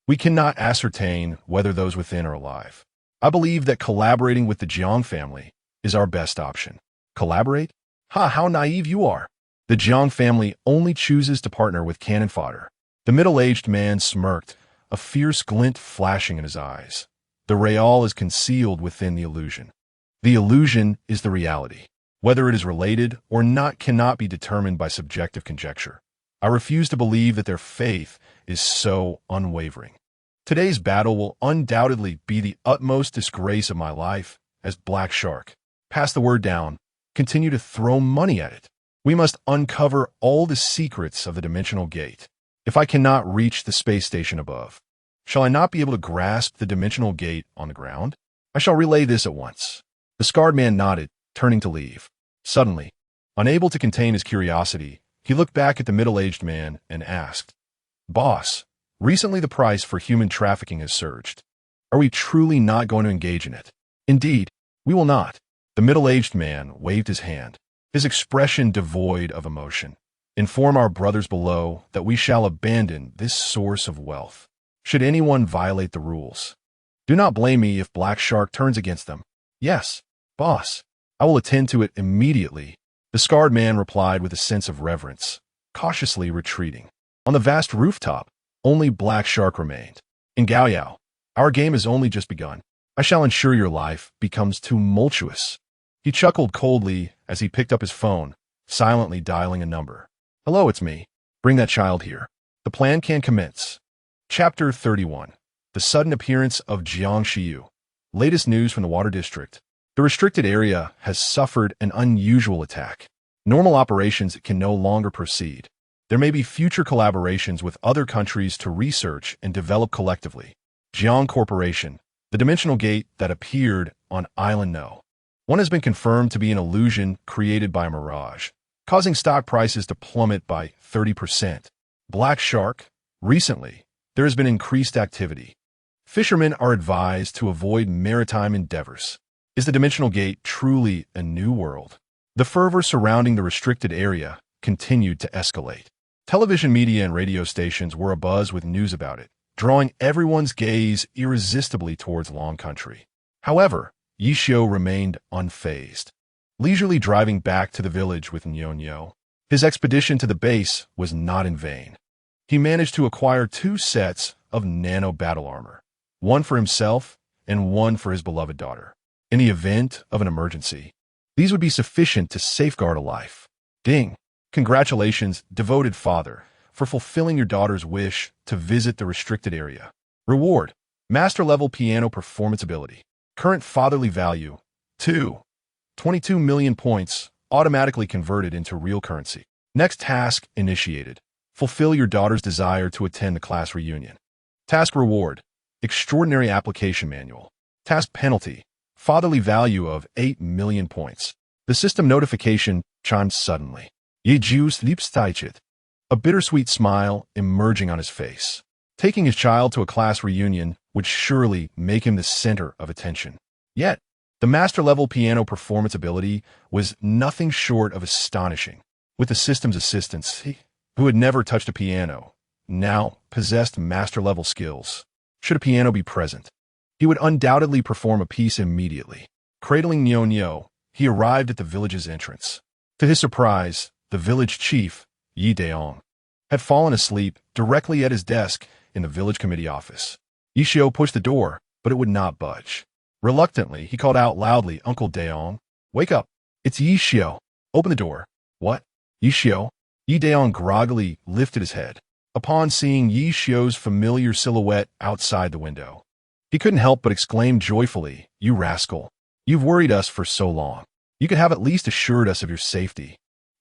We cannot ascertain whether those within are alive. I believe that collaborating with the Jiang family is our best option. Collaborate? How naive you are. The Jiang family only chooses to partner with cannon fodder. The middle-aged man smirked, a fierce glint flashing in his eyes. The real is concealed within the illusion. The illusion is the reality. Whether it is related or not cannot be determined by subjective conjecture. I refuse to believe that their faith is so unwavering. Today's battle will undoubtedly be the utmost disgrace of my life as Black Shark. Pass the word down. Continue to throw money at it. We must uncover all the secrets of the dimensional gate. If I cannot reach the space station above, shall I not be able to grasp the dimensional gate on the ground? I shall relay this at once. The scarred man nodded, turning to leave. Suddenly, unable to contain his curiosity, he looked back at the middle-aged man and asked, "Boss, recently the price for human trafficking has surged. Are we truly not going to engage in it?" "Indeed, we will not." The middle-aged man waved his hand, his expression devoid of emotion. "Inform our brothers below that we shall abandon this source of wealth, should anyone violate the rules. Do not blame me if Black Shark turns against them." "Yes, boss. I will attend to it immediately," the scarred man replied with a sense of reverence, cautiously retreating. On the vast rooftop, only Black Shark remained. "In Gaoyao, our game has only just begun. I shall ensure your life becomes tumultuous." He chuckled coldly as he picked up his phone, silently dialing a number. "Hello, it's me. Bring that child here. The plan can commence." Chapter 31. The sudden appearance of Jiang Xiu. Latest news from the Water District. The restricted area has suffered an unusual attack. Normal operations can no longer proceed. There may be future collaborations with other countries to research and develop collectively. Jiang Corporation, the dimensional gate that appeared on Island No. 1 has been confirmed to be an illusion created by a mirage, causing stock prices to plummet by 30%. Black Shark. Recently, there has been increased activity. Fishermen are advised to avoid maritime endeavors. Is the dimensional gate truly a new world? The fervor surrounding the restricted area continued to escalate. Television media and radio stations were abuzz with news about it, drawing everyone's gaze irresistibly towards Long Country. However, Yishio remained unfazed, leisurely driving back to the village with Nyonyo. His expedition to the base was not in vain. He managed to acquire 2 sets of nano battle armor, one for himself and one for his beloved daughter. In the event of an emergency, these would be sufficient to safeguard a life. Ding! Congratulations, devoted father, for fulfilling your daughter's wish to visit the restricted area. Reward: Master Level Piano Performance Ability. Current fatherly value: 22 million points, automatically converted into real currency. Next task initiated. Fulfill your daughter's desire to attend the class reunion. Task reward: Extraordinary Application Manual. Task penalty: Fatherly value of 8 million points. The system notification chimed suddenly. Ye juice liebsteichit. A bittersweet smile emerging on his face. Taking his child to a class reunion would surely make him the center of attention. Yet, the master-level piano performance ability was nothing short of astonishing. With the system's assistance, he, who had never touched a piano, now possessed master-level skills. Should a piano be present, he would undoubtedly perform a piece immediately. Cradling Nyonyo, he arrived at the village's entrance. To his surprise, the village chief, Yi Daong, had fallen asleep directly at his desk in the village committee office. Yishio pushed the door, but it would not budge. Reluctantly, he called out loudly, "Uncle Daong, wake up. It's Yishio. Open the door." "What?" "Yishio." Yi Daong groggily lifted his head upon seeing Yishio's familiar silhouette outside the window. He couldn't help but exclaim joyfully, "You rascal. You've worried us for so long. You could have at least assured us of your safety."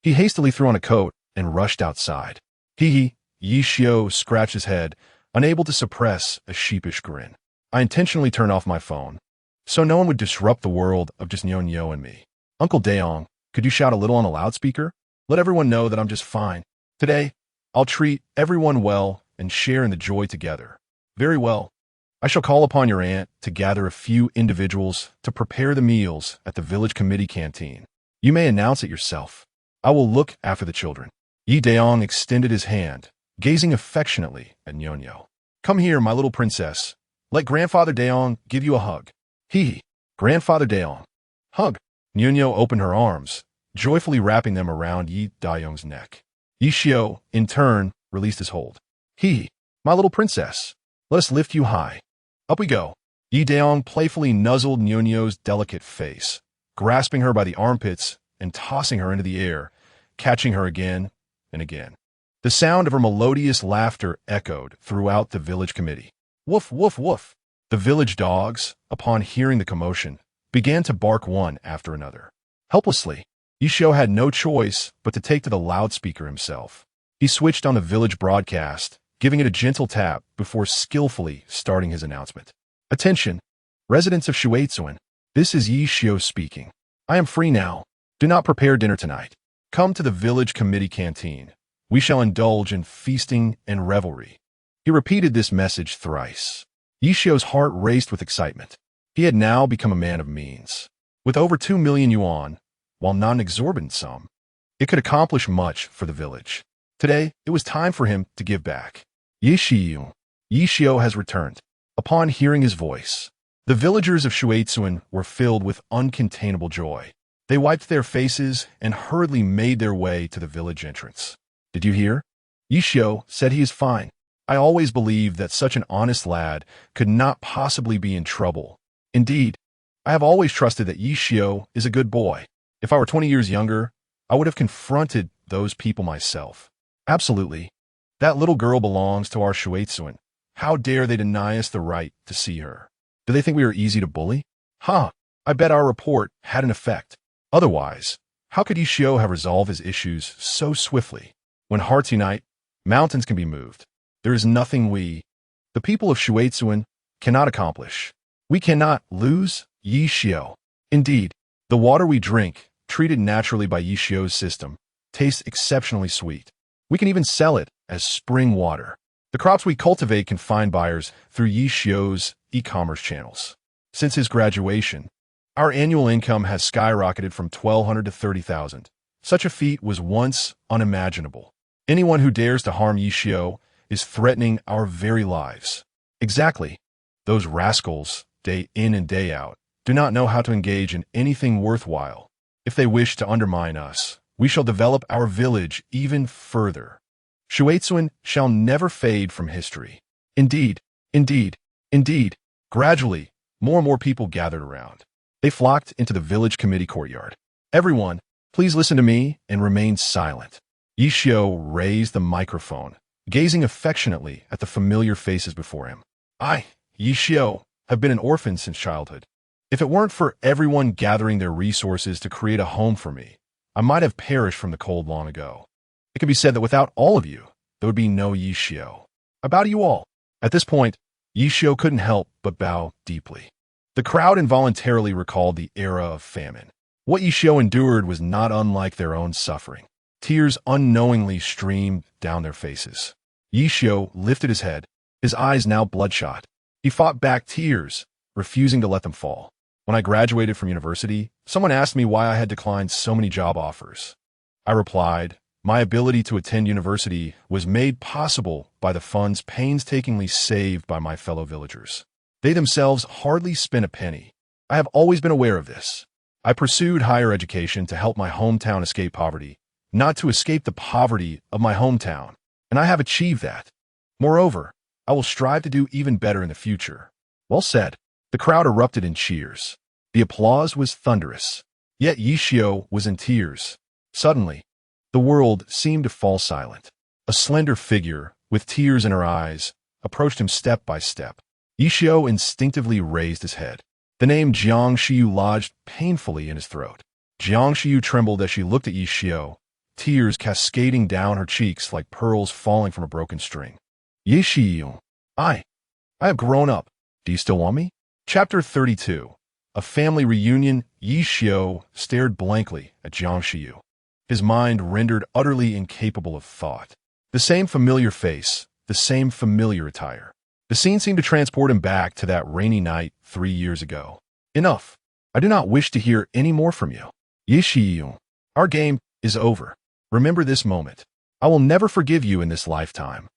He hastily threw on a coat and rushed outside. Yishio scratched his head, unable to suppress a sheepish grin. "I intentionally turned off my phone, so no one would disrupt the world of just Nyonyo and me. Uncle Daong, could you shout a little on a loudspeaker? Let everyone know that I'm just fine. Today, I'll treat everyone well and share in the joy together." "Very well. I shall call upon your aunt to gather a few individuals to prepare the meals at the village committee canteen. You may announce it yourself. I will look after the children." Yi Daong extended his hand, gazing affectionately at Nyonyo. "Come here, my little princess. Let Grandfather Daong give you a hug." Grandfather Daong. Hug. Nyonyo opened her arms, joyfully wrapping them around Yi Daong's neck. Yishio, in turn, released his hold. My little princess. Let us lift you high. Up we go." Yi Daong playfully nuzzled Nyonyo's delicate face, grasping her by the armpits and tossing her into the air, catching her again and again. The sound of her melodious laughter echoed throughout the village committee. Woof, woof, woof. The village dogs, upon hearing the commotion, began to bark one after another. Helplessly, Yishio had no choice but to take to the loudspeaker himself. He switched on the village broadcast, giving it a gentle tap before skillfully starting his announcement. Attention, residents of Shueitsuan, this is Yishio speaking. I am free now. Do not prepare dinner tonight. Come to the village committee canteen. We shall indulge in feasting and revelry. He repeated this message thrice. Yishio's heart raced with excitement. He had now become a man of means. With over 2 million yuan, while not an exorbitant sum, it could accomplish much for the village. Today, it was time for him to give back. Yishio has returned. Upon hearing his voice, the villagers of Shueitsuan were filled with uncontainable joy. They wiped their faces and hurriedly made their way to the village entrance. Did you hear? Yishio said he is fine. I always believed that such an honest lad could not possibly be in trouble. Indeed, I have always trusted that Yishio is a good boy. If I were 20 years younger, I would have confronted those people myself. Absolutely. That little girl belongs to our Shueitsuan. How dare they deny us the right to see her? Do they think we are easy to bully? I bet our report had an effect. Otherwise, how could Yishio have resolved his issues so swiftly? When hearts unite, mountains can be moved. There is nothing we, the people of Shueitsuan, cannot accomplish. We cannot lose Yishio. Indeed, the water we drink, treated naturally by Yishio's system, tastes exceptionally sweet. We can even sell it as spring water. The crops we cultivate can find buyers through Yishio's e-commerce channels. Since his graduation, our annual income has skyrocketed from 1,200 to 30,000. Such a feat was once unimaginable. Anyone who dares to harm Yishio is threatening our very lives. Exactly. Those rascals, day in and day out, do not know how to engage in anything worthwhile. If they wish to undermine us, we shall develop our village even further. Shueitsuan shall never fade from history. Indeed. Gradually, more and more people gathered around. They flocked into the village committee courtyard. Everyone, please listen to me and remain silent. Yishio raised the microphone, gazing affectionately at the familiar faces before him. I, Yishio, have been an orphan since childhood. If it weren't for everyone gathering their resources to create a home for me, I might have perished from the cold long ago. It can be said that without all of you, there would be no Yishio. I bow to you all. At this point, Yishio couldn't help but bow deeply. The crowd involuntarily recalled the era of famine. What Yishio endured was not unlike their own suffering. Tears unknowingly streamed down their faces. Yishio lifted his head, his eyes now bloodshot. He fought back tears, refusing to let them fall. When I graduated from university, someone asked me why I had declined so many job offers. I replied, my ability to attend university was made possible by the funds painstakingly saved by my fellow villagers. They themselves hardly spent a penny. I have always been aware of this. I pursued higher education to help my hometown escape poverty, not to escape the poverty of my hometown, and I have achieved that. Moreover, I will strive to do even better in the future. Well said. The crowd erupted in cheers. The applause was thunderous. Yet Yishio was in tears. Suddenly, the world seemed to fall silent. A slender figure, with tears in her eyes, approached him step by step. Yishio instinctively raised his head. The name Jiang Shiyu lodged painfully in his throat. Jiang Shiyu trembled as she looked at Yishio, tears cascading down her cheeks like pearls falling from a broken string. Yishio, I have grown up. Do you still want me? Chapter 32. A family reunion. Yishio stared blankly at Jiang Shiyu, his mind rendered utterly incapable of thought. The same familiar face, the same familiar attire. The scene seemed to transport him back to that rainy night 3 years ago. Enough. I do not wish to hear any more from you. Yishio, our game is over. Remember this moment. I will never forgive you in this lifetime.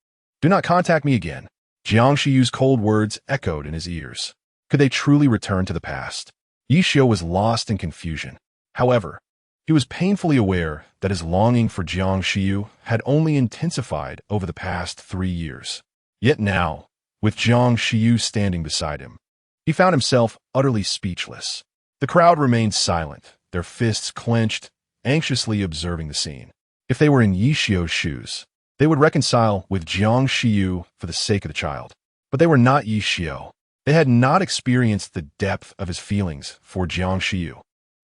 Do not contact me again. Jiang Shiyu's cold words echoed in his ears. Could they truly return to the past? Yishio was lost in confusion. However, he was painfully aware that his longing for Jiang Shiyu had only intensified over the past 3 years. Yet now, with Jiang Shiyu standing beside him, he found himself utterly speechless. The crowd remained silent, their fists clenched, anxiously observing the scene. If they were in Yishio's shoes, they would reconcile with Jiang Shiyu for the sake of the child. But they were not Yi Xiao. They had not experienced the depth of his feelings for Jiang Shiyu.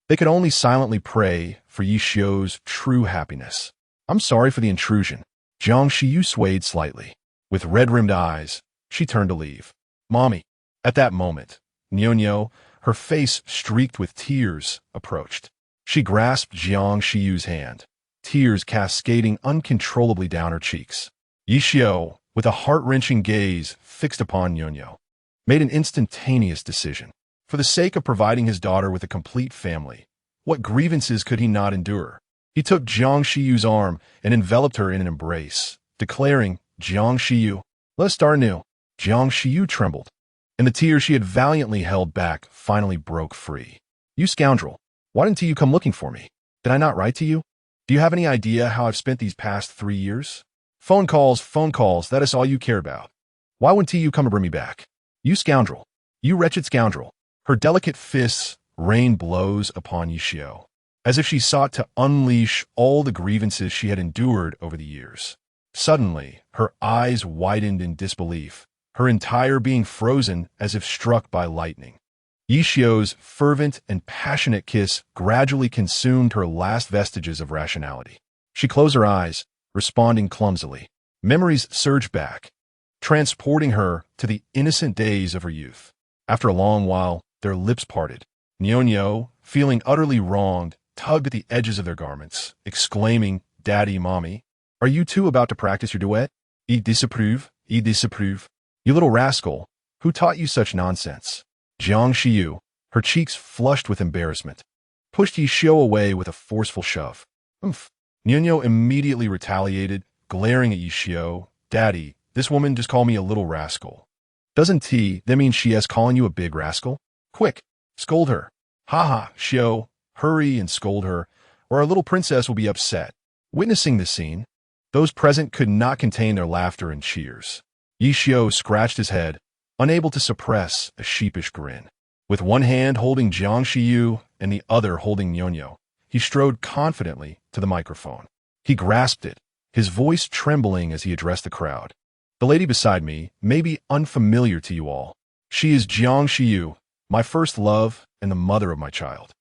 They could only silently pray for Yi Xiao's true happiness. I'm sorry for the intrusion. Jiang Shiyu swayed slightly. With red-rimmed eyes, she turned to leave. Mommy. At that moment, Nyonyo, her face streaked with tears, approached. She grasped Jiang Shiyu's hand, tears cascading uncontrollably down her cheeks. Yi Xiao, with a heart-wrenching gaze fixed upon Nyonyo, made an instantaneous decision. For the sake of providing his daughter with a complete family, what grievances could he not endure? He took Jiang Shiyu's arm and enveloped her in an embrace, declaring, Jiang Shiyu, let us start anew. Jiang Shiyu trembled, and the tears she had valiantly held back finally broke free. You scoundrel, why didn't you come looking for me? Did I not write to you? Do you have any idea how I've spent these past 3 years? Phone calls, that is all you care about. Why wouldn't you come and bring me back? You scoundrel, you wretched scoundrel. Her delicate fists rained blows upon Yi Xiao, as if she sought to unleash all the grievances she had endured over the years. Suddenly, her eyes widened in disbelief, her entire being frozen as if struck by lightning. Yi Xiao's fervent and passionate kiss gradually consumed her last vestiges of rationality. She closed her eyes, responding clumsily. Memories surged back, transporting her to the innocent days of her youth. After a long while, their lips parted. Nyonyo, feeling utterly wronged, tugged at the edges of their garments, exclaiming, Daddy, Mommy, are you two about to practice your duet? I disapprove, I disapprove. You little rascal, who taught you such nonsense? Jiang Shiyu, her cheeks flushed with embarrassment, pushed Yi Xiao away with a forceful shove. Umph. Nyonyo immediately retaliated, glaring at Yi Xiao. Daddy, this woman just called me a little rascal. Doesn't that mean she is calling you a big rascal? Quick, scold her. Ha, Xiao, hurry and scold her, or our little princess will be upset. Witnessing this scene, those present could not contain their laughter and cheers. Yi Xiao scratched his head, unable to suppress a sheepish grin. With one hand holding Jiang Shiyu and the other holding Nyonyo, he strode confidently to the microphone. He grasped it, his voice trembling as he addressed the crowd. The lady beside me may be unfamiliar to you all. She is Jiang Shiyu, my first love and the mother of my child.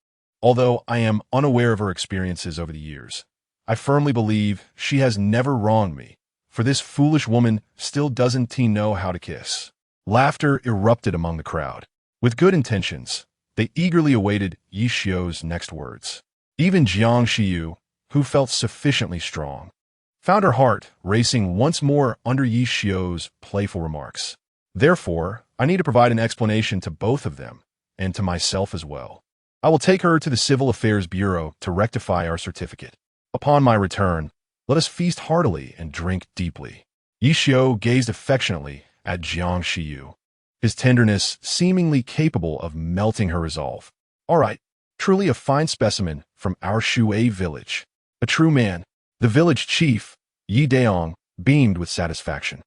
Although I am unaware of her experiences over the years, I firmly believe she has never wronged me, for this foolish woman still doesn't know how to kiss. Laughter erupted among the crowd. With good intentions, they eagerly awaited Yi Xiao's next words. Even Jiang Shiyu, who felt sufficiently strong, found her heart racing once more under Yi Xiao's playful remarks. Therefore, I need to provide an explanation to both of them, and to myself as well. I will take her to the Civil Affairs Bureau to rectify our certificate. Upon my return, let us feast heartily and drink deeply. Yi Xiao gazed affectionately at Jiang Shiyu, his tenderness seemingly capable of melting her resolve. All right, truly a fine specimen from our Shui village. A true man. The village chief, Yi Daong, beamed with satisfaction.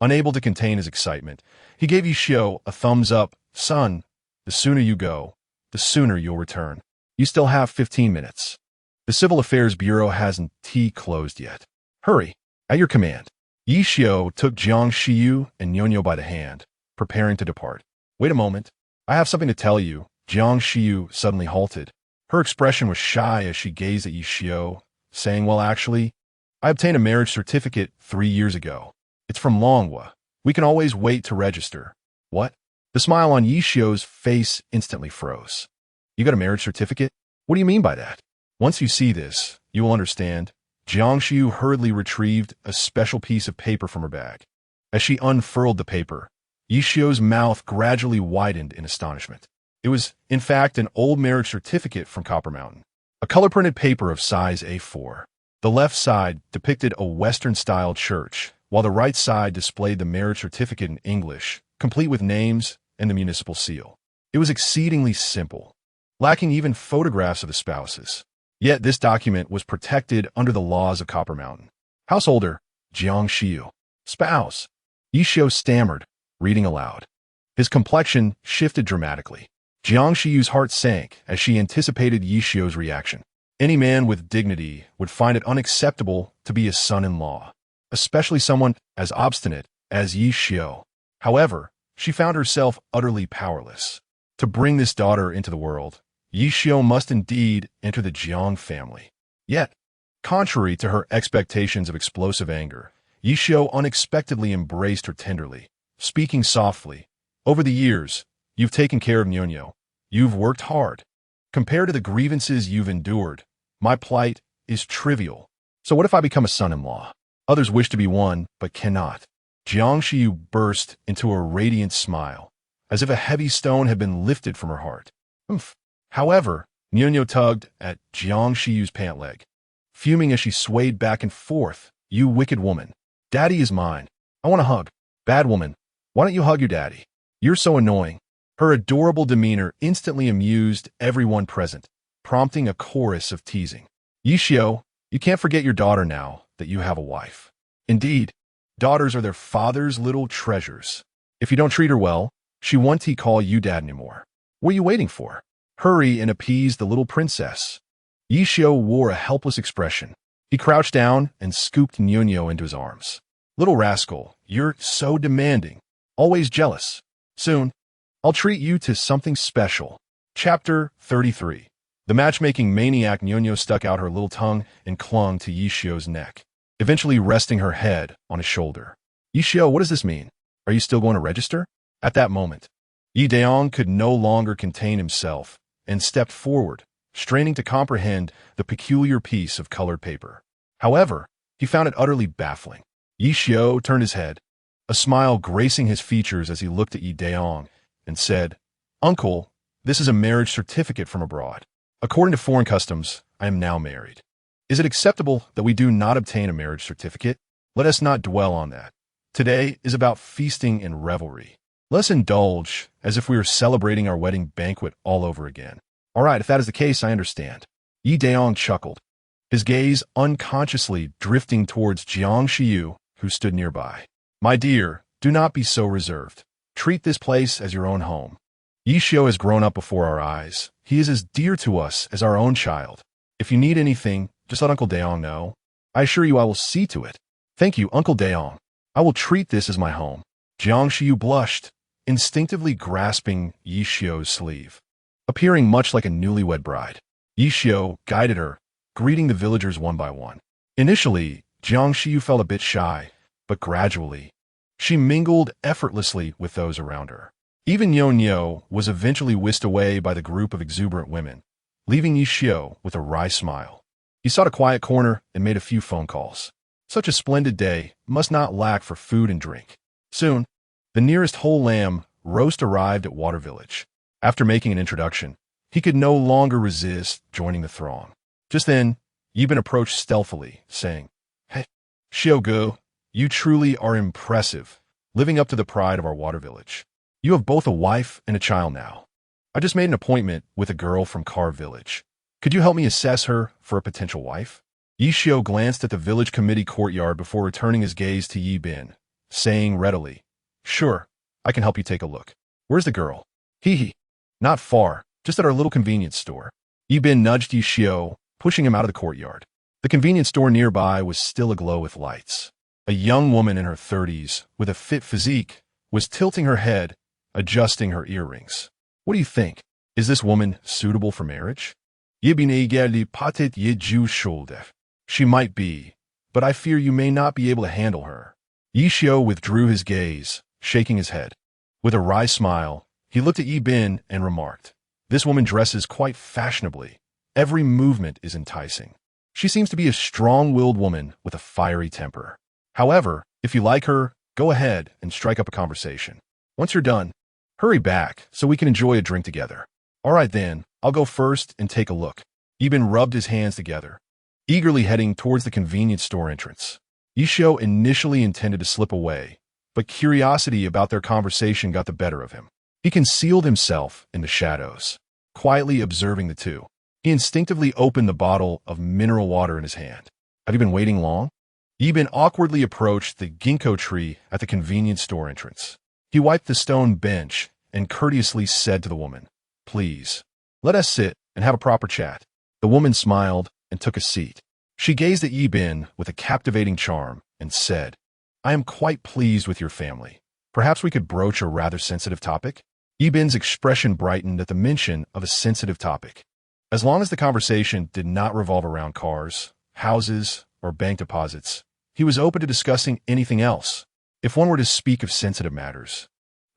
Unable to contain his excitement, he gave Yi Xiao a thumbs up. Son, the sooner you go, the sooner you'll return. You still have 15 minutes. The Civil Affairs Bureau hasn't closed yet. Hurry, at your command. Yi Xiao took Jiang Shiyu and Nyonyo by the hand, preparing to depart. Wait a moment. I have something to tell you. Jiang Shiyu suddenly halted. Her expression was shy as she gazed at Yi Xiao, saying, well, actually, I obtained a marriage certificate 3 years ago. It's from Longhua. We can always wait to register. What? The smile on Yi Xiao's face instantly froze. You got a marriage certificate? What do you mean by that? Once you see this, you will understand. Jiang Shiyu hurriedly retrieved a special piece of paper from her bag. As she unfurled the paper, Yi Xiao's mouth gradually widened in astonishment. It was, in fact, an old marriage certificate from Copper Mountain. A color-printed paper of size A4. The left side depicted a Western-style church, while the right side displayed the marriage certificate in English, complete with names and the municipal seal. It was exceedingly simple, lacking even photographs of the spouses. Yet this document was protected under the laws of Copper Mountain. Householder, Jiang Shiyu. Spouse. Yi Xiao stammered, reading aloud. His complexion shifted dramatically. Jiang Shiyu's heart sank as she anticipated Yi Xiao's reaction. Any man with dignity would find it unacceptable to be his son-in-law, especially someone as obstinate as Yi Xiao. However, she found herself utterly powerless. To bring this daughter into the world, Yi Xiao must indeed enter the Jiang family. Yet, contrary to her expectations of explosive anger, Yi Xiao unexpectedly embraced her tenderly, speaking softly. Over the years, you've taken care of Nyonyo. You've worked hard. Compared to the grievances you've endured, my plight is trivial. So what if I become a son-in-law? Others wish to be one, but cannot. Jiang Shiyu burst into a radiant smile, as if a heavy stone had been lifted from her heart. Humph. However, Nyonyo tugged at Jiang Shiyu's pant leg, fuming as she swayed back and forth. You wicked woman. Daddy is mine. I want a hug. Bad woman. Why don't you hug your daddy? You're so annoying. Her adorable demeanor instantly amused everyone present, prompting a chorus of teasing. Yi Xiao, you can't forget your daughter now that you have a wife. Indeed, daughters are their father's little treasures. If you don't treat her well, she won't call you dad anymore. What are you waiting for? Hurry and appease the little princess. Yi Xiao wore a helpless expression. He crouched down and scooped Nyonyo into his arms. Little rascal, you're so demanding. Always jealous. Soon, I'll treat you to something special. Chapter 33. The matchmaking maniac Nyonyo stuck out her little tongue and clung to Yi Xiao's neck, eventually resting her head on his shoulder. Yi Xiao, what does this mean? Are you still going to register? At that moment, Yi Daong could no longer contain himself and stepped forward, straining to comprehend the peculiar piece of colored paper. However, he found it utterly baffling. Yi Xiao turned his head, a smile gracing his features as he looked at Yi Daong, and said, Uncle, this is a marriage certificate from abroad. According to foreign customs, I am now married. Is it acceptable that we do not obtain a marriage certificate? Let us not dwell on that. Today is about feasting and revelry. Let us indulge as if we were celebrating our wedding banquet all over again. All right, if that is the case, I understand. Yi Daong chuckled, his gaze unconsciously drifting towards Jiang Shiyu, who stood nearby. My dear, do not be so reserved. Treat this place as your own home. Yi Xiao has grown up before our eyes. He is as dear to us as our own child. If you need anything, just let Uncle Daong know. I assure you I will see to it. Thank you, Uncle Daong. I will treat this as my home. Jiang Shiyu blushed, instinctively grasping Yi Xiao's sleeve, appearing much like a newlywed bride. Yi Xiao guided her, greeting the villagers one by one. Initially, Jiang Shiyu felt a bit shy, but gradually, she mingled effortlessly with those around her. Even Nyonyo was eventually whisked away by the group of exuberant women, leaving Yi Xiao with a wry smile. He sought a quiet corner and made a few phone calls. Such a splendid day must not lack for food and drink. Soon, the nearest whole lamb roast arrived at Water Village. After making an introduction, he could no longer resist joining the throng. Just then, Yibin approached stealthily, saying, Hey, Xiaogu, you truly are impressive, living up to the pride of our Water Village. You have both a wife and a child now. I just made an appointment with a girl from Car Village. Could you help me assess her for a potential wife? Yi Xiao glanced at the village committee courtyard before returning his gaze to Yi Bin, saying readily, Sure, I can help you take a look. Where's the girl? Hee. Not far, just at our little convenience store. Yi Bin nudged Yi Xiao, pushing him out of the courtyard. The convenience store nearby was still aglow with lights. A young woman in her 30s, with a fit physique, was tilting her head, adjusting her earrings. What do you think? Is this woman suitable for marriage? Yi Bin eagerly patted Yi Ju's shoulder. She might be, but I fear you may not be able to handle her. Yi Xiao withdrew his gaze, shaking his head. With a wry smile, he looked at Yi Bin and remarked, This woman dresses quite fashionably. Every movement is enticing. She seems to be a strong-willed woman with a fiery temper. However, if you like her, go ahead and strike up a conversation. Once you're done, hurry back so we can enjoy a drink together. All right then, I'll go first and take a look. Yi Bin rubbed his hands together, eagerly heading towards the convenience store entrance. Yi Xiao initially intended to slip away, but curiosity about their conversation got the better of him. He concealed himself in the shadows, quietly observing the two. He instinctively opened the bottle of mineral water in his hand. Have you been waiting long? Yi Bin awkwardly approached the ginkgo tree at the convenience store entrance. He wiped the stone bench and courteously said to the woman, Please, let us sit and have a proper chat. The woman smiled and took a seat. She gazed at Yi Bin with a captivating charm and said, I am quite pleased with your family. Perhaps we could broach a rather sensitive topic? Ibin's expression brightened at the mention of a sensitive topic. As long as the conversation did not revolve around cars, houses, or bank deposits, he was open to discussing anything else. If one were to speak of sensitive matters,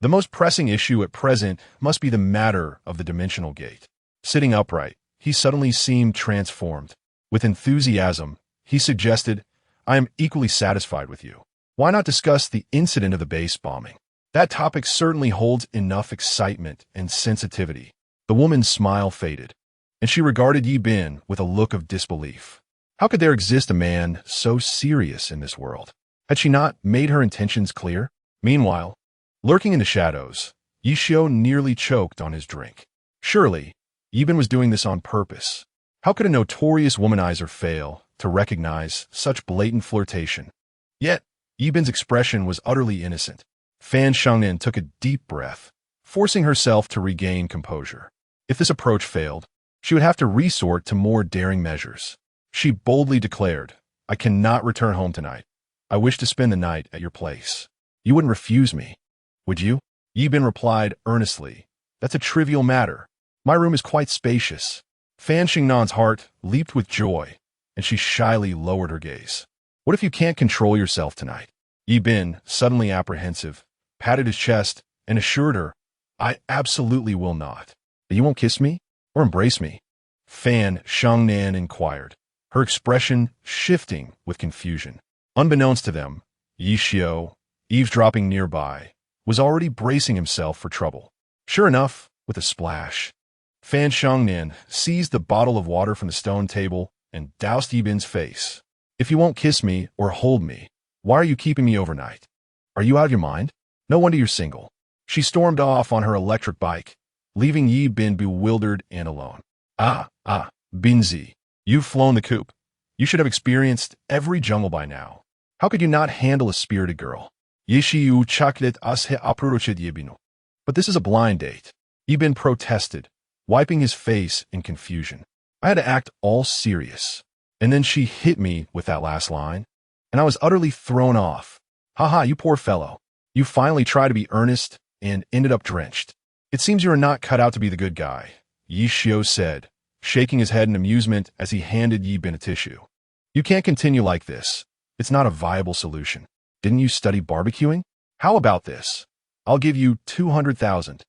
the most pressing issue at present must be the matter of the dimensional gate. Sitting upright, he suddenly seemed transformed. With enthusiasm, he suggested, "I am equally satisfied with you. Why not discuss the incident of the base bombing? That topic certainly holds enough excitement and sensitivity." The woman's smile faded, and she regarded Yi Bin with a look of disbelief. How could there exist a man so serious in this world? Had she not made her intentions clear? Meanwhile, lurking in the shadows, Yi Xiao nearly choked on his drink. Surely, Yi Bin was doing this on purpose. How could a notorious womanizer fail to recognize such blatant flirtation? Yet, Yi Bin's expression was utterly innocent. Fan Shangnian took a deep breath, forcing herself to regain composure. If this approach failed, she would have to resort to more daring measures. She boldly declared, "I cannot return home tonight. I wish to spend the night at your place. You wouldn't refuse me, would you?" Yi Bin replied earnestly, "That's a trivial matter. My room is quite spacious." Fan Xingnan's heart leaped with joy, and she shyly lowered her gaze. "What if you can't control yourself tonight?" Yi Bin, suddenly apprehensive, patted his chest and assured her, "I absolutely will not." "You won't kiss me or embrace me?" Fan Shangnan inquired, her expression shifting with confusion. Unbeknownst to them, Yi Xiao, eavesdropping nearby, was already bracing himself for trouble. Sure enough, with a splash, Fan Shangnan seized the bottle of water from the stone table and doused Yi Bin's face. "If you won't kiss me or hold me, why are you keeping me overnight? Are you out of your mind? No wonder you're single." She stormed off on her electric bike, leaving Yi Bin bewildered and alone. Binzi, you've flown the coop. You should have experienced every jungle by now. How could you not handle a spirited girl? Yishiu chaklet ashe aprurochid Yibinu. But this is a blind date. Yi Bin protested, wiping his face in confusion. I had to act all serious. And then she hit me with that last line, and I was utterly thrown off. Haha, you poor fellow. You finally tried to be earnest and ended up drenched. It seems you are not cut out to be the good guy, Yi Xiao said, shaking his head in amusement as he handed Yi Bin a tissue. You can't continue like this. It's not a viable solution. Didn't you study barbecuing? How about this? I'll give you 200,000.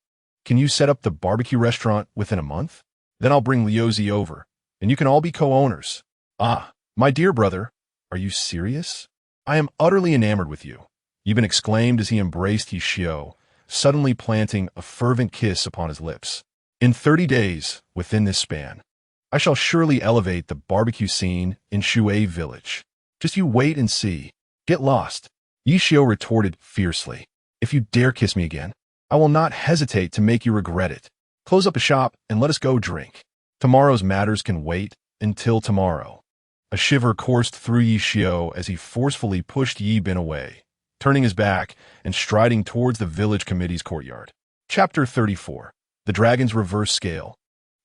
Can you set up the barbecue restaurant within a month? Then I'll bring Liuzi over, and you can all be co-owners. Ah, my dear brother, are you serious? I am utterly enamored with you, Yi Bin exclaimed as he embraced Yi Xiao, suddenly planting a fervent kiss upon his lips. In 30 days, within this span, I shall surely elevate the barbecue scene in Shui village. Just you wait and see. Get lost. Yi Xiao retorted fiercely. If you dare kiss me again, I will not hesitate to make you regret it. Close up the shop and let us go drink. Tomorrow's matters can wait until tomorrow. A shiver coursed through Yi Xiao as he forcefully pushed Yi Bin away, turning his back and striding towards the village committee's courtyard. Chapter 34. The Dragon's Reverse Scale.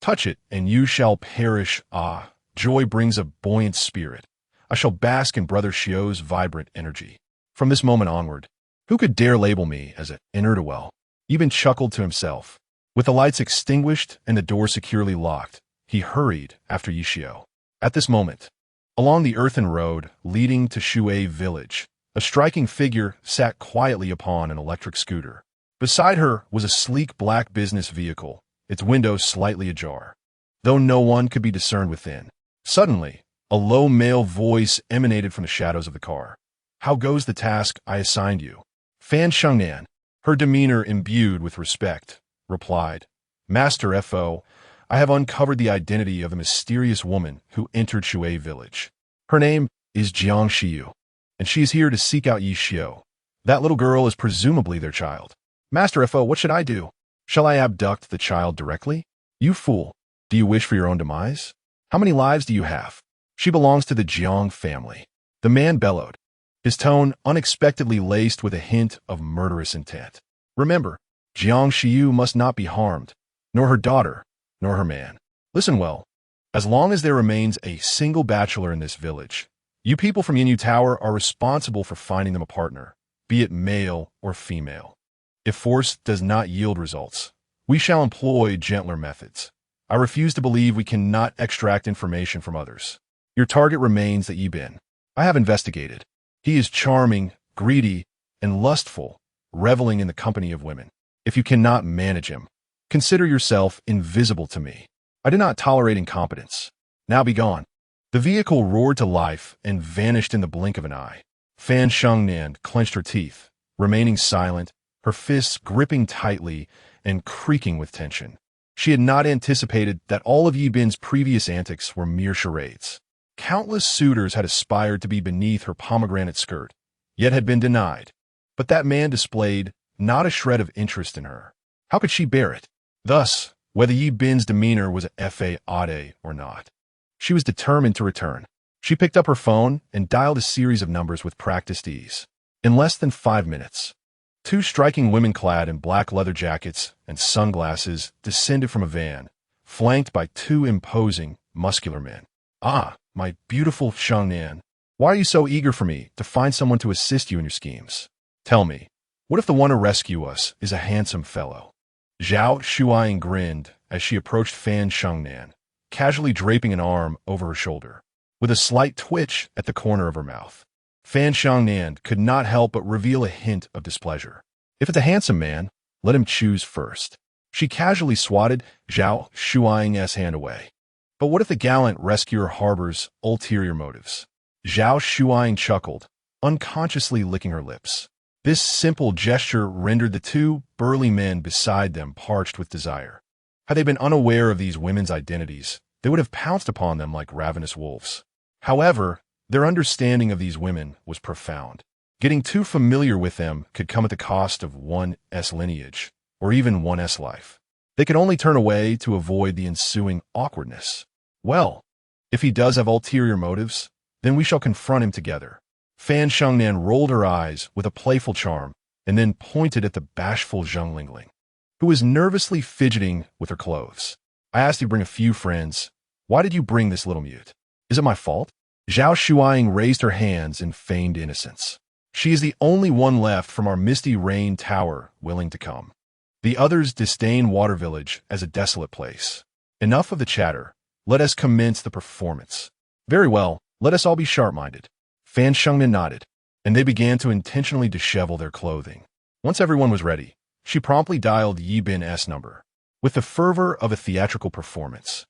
Touch it, and you shall perish. Ah, joy brings a buoyant spirit. I shall bask in Brother Xiao's vibrant energy. From this moment onward, who could dare label me as an inertwell? Yi Bin chuckled to himself. With the lights extinguished and the door securely locked, he hurried after Yi Xiao. At this moment, along the earthen road leading to Shui village, a striking figure sat quietly upon an electric scooter. Beside her was a sleek black business vehicle, its windows slightly ajar, though no one could be discerned within. Suddenly, a low male voice emanated from the shadows of the car. How goes the task I assigned you? Fan Shangnan, her demeanor imbued with respect, replied, Master Fo, I have uncovered the identity of the mysterious woman who entered Shui village. Her name is Jiang Xiu, and she is here to seek out Yi Xiao. That little girl is presumably their child. Master Fo, what should I do? Shall I abduct the child directly? You fool. Do you wish for your own demise? How many lives do you have? She belongs to the Jiang family. The man bellowed, his tone unexpectedly laced with a hint of murderous intent. Remember, Jiang Xiu must not be harmed, nor her daughter, nor her man. Listen well. As long as there remains a single bachelor in this village, you people from Yinyu Tower are responsible for finding them a partner, be it male or female. If force does not yield results, we shall employ gentler methods. I refuse to believe we cannot extract information from others. Your target remains that Yi Bin. I have investigated. He is charming, greedy, and lustful, reveling in the company of women. If you cannot manage him, consider yourself invisible to me. I do not tolerate incompetence. Now be gone. The vehicle roared to life and vanished in the blink of an eye. Fan Shengnan clenched her teeth, remaining silent, her fists gripping tightly and creaking with tension. She had not anticipated that all of Yi Bin's previous antics were mere charades. Countless suitors had aspired to be beneath her pomegranate skirt, yet had been denied. But that man displayed not a shred of interest in her. How could she bear it? Thus, whether Yi Bin's demeanor was a fade or not, she was determined to return. She picked up her phone and dialed a series of numbers with practiced ease. In less than 5 minutes, 2 striking women clad in black leather jackets and sunglasses descended from a van, flanked by 2 imposing, muscular men. Ah, my beautiful Shengnan, why are you so eager for me to find someone to assist you in your schemes? Tell me, what if the one to rescue us is a handsome fellow? Zhao Shuaing grinned as she approached Fan Shengnan, casually draping an arm over her shoulder, with a slight twitch at the corner of her mouth. Fan Shengnan could not help but reveal a hint of displeasure. If it's a handsome man, let him choose first. She casually swatted Zhao Shuaing's hand away. But what if the gallant rescuer harbors ulterior motives? Zhao Shuaing chuckled, unconsciously licking her lips. This simple gesture rendered the 2 burly men beside them parched with desire. Had they been unaware of these women's identities, they would have pounced upon them like ravenous wolves. However, their understanding of these women was profound. Getting too familiar with them could come at the cost of one's lineage, or even one's life. They could only turn away to avoid the ensuing awkwardness. Well, if he does have ulterior motives, then we shall confront him together. Fan Shengnan rolled her eyes with a playful charm and then pointed at the bashful Zheng Lingling, who was nervously fidgeting with her clothes. I asked you to bring a few friends. Why did you bring this little mute? Is it my fault? Zhao Shuaing raised her hands in feigned innocence. She is the only one left from our Misty Rain Tower willing to come. The others disdain Water Village as a desolate place. Enough of the chatter. Let us commence the performance. Very well, let us all be sharp-minded. Fan Shengnan nodded, and they began to intentionally dishevel their clothing. Once everyone was ready, she promptly dialed Yi Bin's number. With the fervor of a theatrical performance,